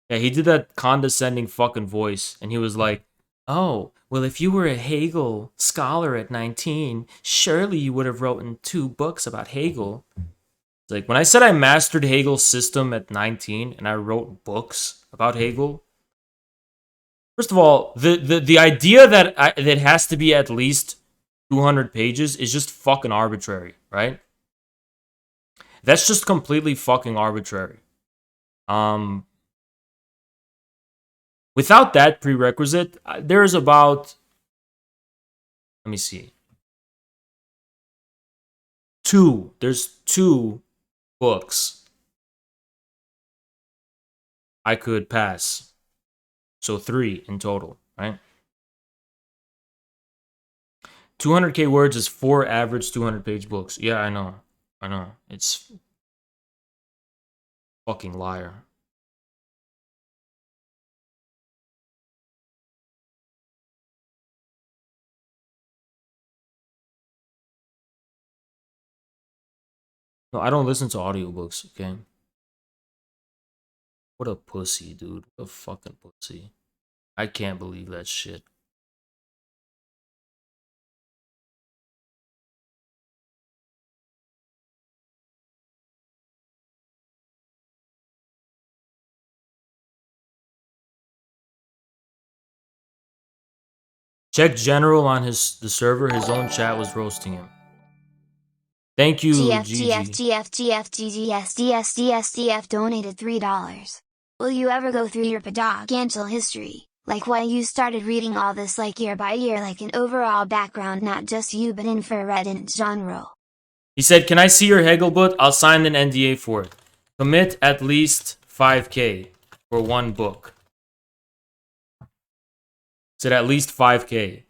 [SPEAKER 3] Yeah, he did that condescending fucking voice, and he was like, oh, well, if you were a Hegel scholar at 19, surely you would have written 2 books about Hegel. It's like, when I said I mastered Hegel's system at 19, and I wrote books about Hegel, first of all, the idea that that has to be at least 200 pages is just fucking arbitrary, right? That's just completely fucking arbitrary. Without that prerequisite, there's about, let me see, there's 2 books I could pass. So 3 in total, right? 200k words is 4 average 200-page books. Yeah, I know. It's fucking liar. No, I don't listen to audiobooks, okay? What a pussy, dude. What a fucking pussy. I can't believe that shit. Check general on the server. His own chat was roasting him. Thank you,
[SPEAKER 7] GF donated $3. Will you ever go through your pedagogical history, like why you started reading all this like year by year, like an overall background, not just you but infrared and genre?
[SPEAKER 3] He said, can I see your Hegel book? I'll sign an NDA for it. Commit at least 5K for one book. Said at least 5K.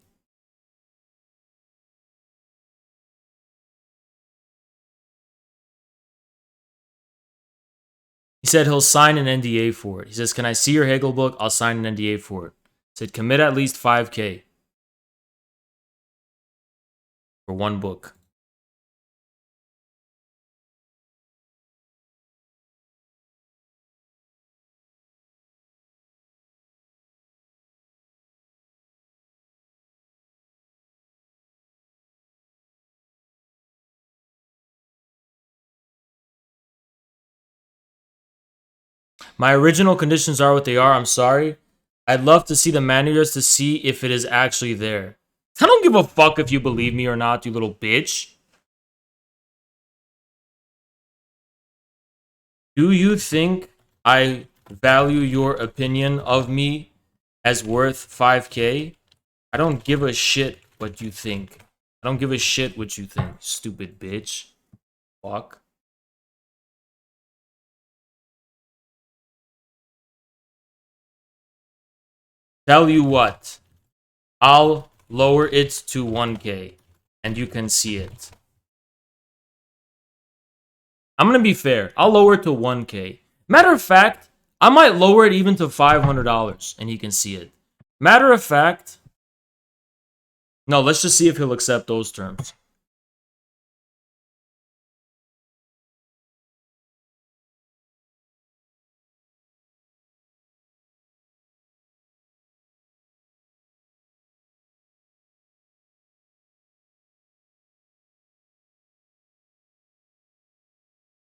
[SPEAKER 3] He said he'll sign an NDA for it. He says, can I see your Hegel book? I'll sign an NDA for it. He said, commit at least 5K for one book. My original conditions are what they are. I'm sorry. I'd love to see the manuals to see if it is actually there. I don't give a fuck if you believe me or not, you little bitch. Do you think I value your opinion of me as worth 5K? I don't give a shit what you think. I don't give a shit what you think, stupid bitch. Fuck. Tell you what, I'll lower it to 1K, and you can see it. I'm gonna be fair. I'll lower it to 1K. Matter of fact, I might lower it even to $500, and he can see it. Matter of fact, no, let's just see if he'll accept those terms.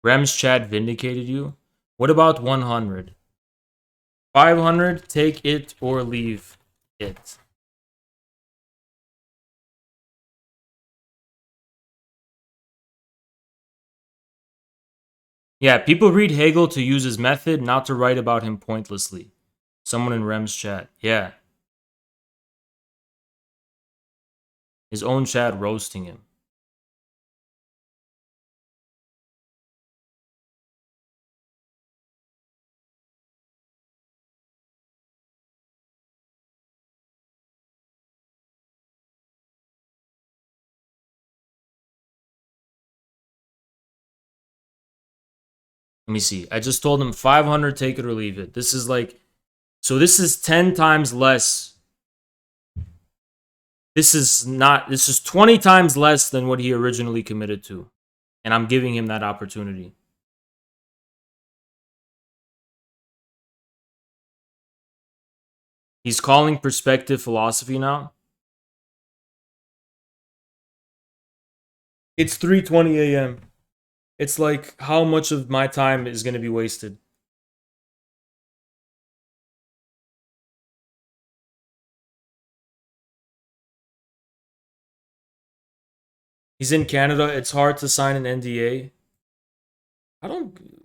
[SPEAKER 3] Rem's chat vindicated you. What about 100? 500, take it or leave it. Yeah, people read Hegel to use his method, not to write about him pointlessly. Someone in Rem's chat. Yeah. His own chat roasting him. Let me see. I just told him 500, take it or leave it. This is like, so this is 10 times less. This is 20 times less than what he originally committed to. And I'm giving him that opportunity. He's calling perspective philosophy now. It's 3:20 a.m. It's like, how much of my time is going to be wasted? He's in Canada. It's hard to sign an NDA. I don't...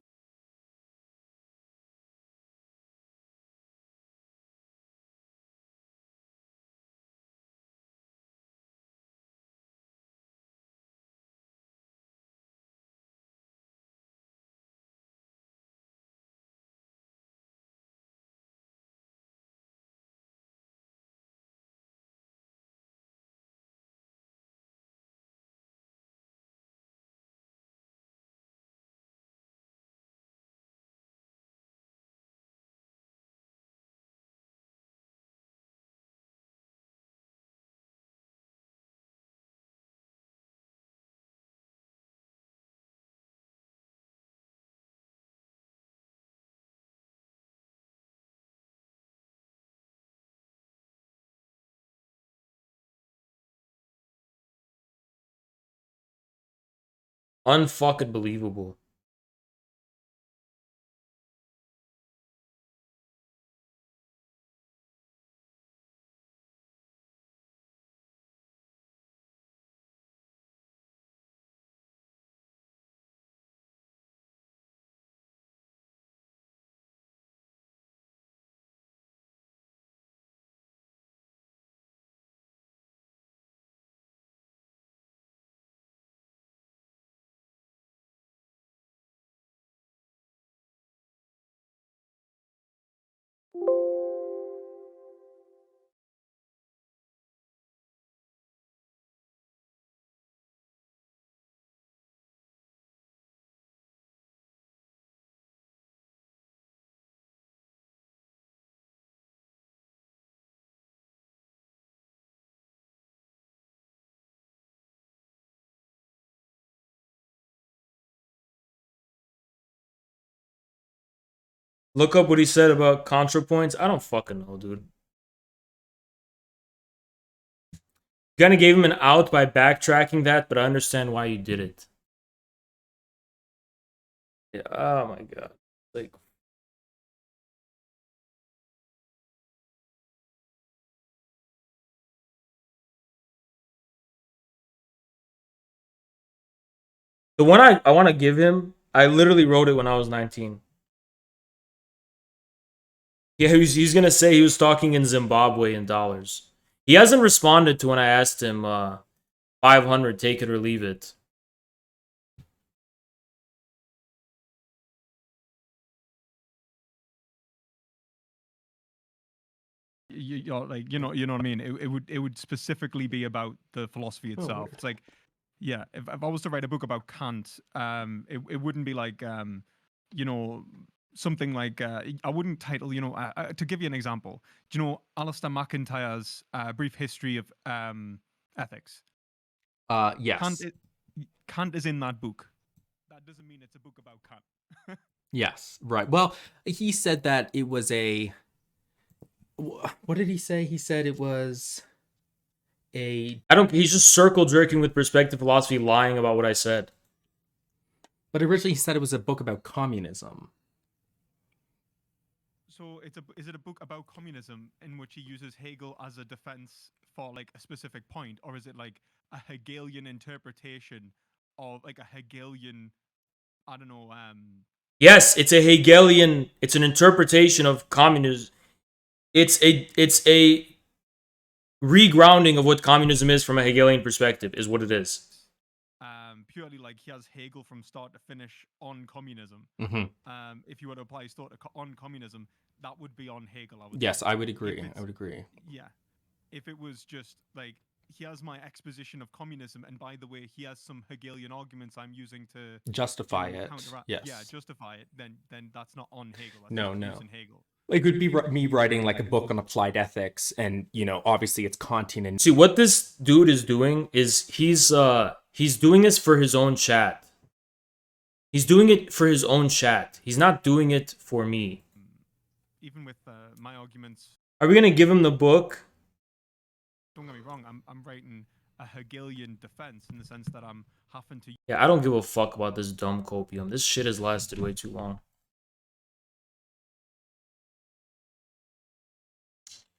[SPEAKER 3] Unfucking believable. Look up what he said about ContraPoints. I don't fucking know, dude. You kind of gave him an out by backtracking that, but I understand why you did it. Yeah, oh my god. Like, the one I want to give him, I literally wrote it when I was 19. Yeah, he's going to say he was talking in Zimbabwe in dollars. He hasn't responded to when I asked him 500, take it or leave it.
[SPEAKER 15] You know, like you know what I mean. It would specifically be about the philosophy itself. It's like, yeah, if I was to write a book about Kant, it wouldn't be like you know, something like I wouldn't title, to give you an example. Do you know Alistair McIntyre's Brief History of Ethics?
[SPEAKER 13] Yes.
[SPEAKER 15] Kant is in that book. That doesn't mean it's a book about Kant.
[SPEAKER 13] Yes, right. Well, he said that it was a... What did he say? He said it was a...
[SPEAKER 3] He's just circle jerking with perspective philosophy, lying about what I said.
[SPEAKER 13] But originally he said it was a book about communism.
[SPEAKER 15] So is it a book about communism in which he uses Hegel as a defense for like a specific point, or is it like a Hegelian interpretation of like a Hegelian, I don't know,
[SPEAKER 3] Yes, it's a Hegelian, it's an interpretation of communism. It's a regrounding of what communism is from a Hegelian perspective, is what it is.
[SPEAKER 15] Purely like he has Hegel from start to finish on communism.
[SPEAKER 13] Mm-hmm.
[SPEAKER 15] If you were to apply his thought on communism, that would be on Hegel, I would
[SPEAKER 13] Yes,
[SPEAKER 15] say.
[SPEAKER 13] I would agree. I would agree.
[SPEAKER 15] Yeah. If it was just like, here's my exposition of communism, and by the way, he has some Hegelian arguments I'm using to
[SPEAKER 13] justify it.
[SPEAKER 15] Yes. Yeah, justify it. Then that's not on Hegel. That's
[SPEAKER 13] No.
[SPEAKER 15] using Hegel.
[SPEAKER 13] It would be me writing like a book on applied ethics, and obviously it's Kantian. And
[SPEAKER 3] see what this dude is doing is he's doing this for his own chat. He's doing it for his own chat. He's not doing it for me.
[SPEAKER 15] Even with my arguments.
[SPEAKER 3] Are we gonna give him the book?
[SPEAKER 15] Don't get me wrong. I'm writing a Hegelian defense in the sense that I'm having to.
[SPEAKER 3] Yeah, I don't give a fuck about this dumb copium. This shit has lasted way too long.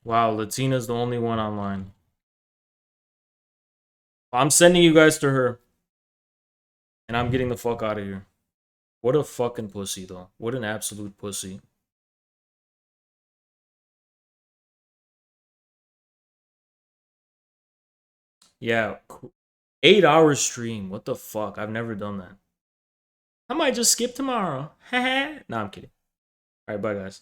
[SPEAKER 3] Wow, Latina's the only one online. I'm sending you guys to her. And I'm getting the fuck out of here. What a fucking pussy, though. What an absolute pussy. Yeah. 8-hour stream. What the fuck? I've never done that. I might just skip tomorrow. No, I'm kidding. Alright, bye, guys.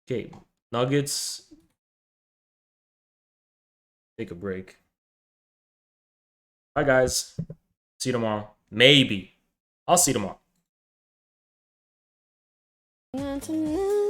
[SPEAKER 3] Okay. Nuggets. Take a break. Bye, guys. See you tomorrow. Maybe. I'll see you tomorrow.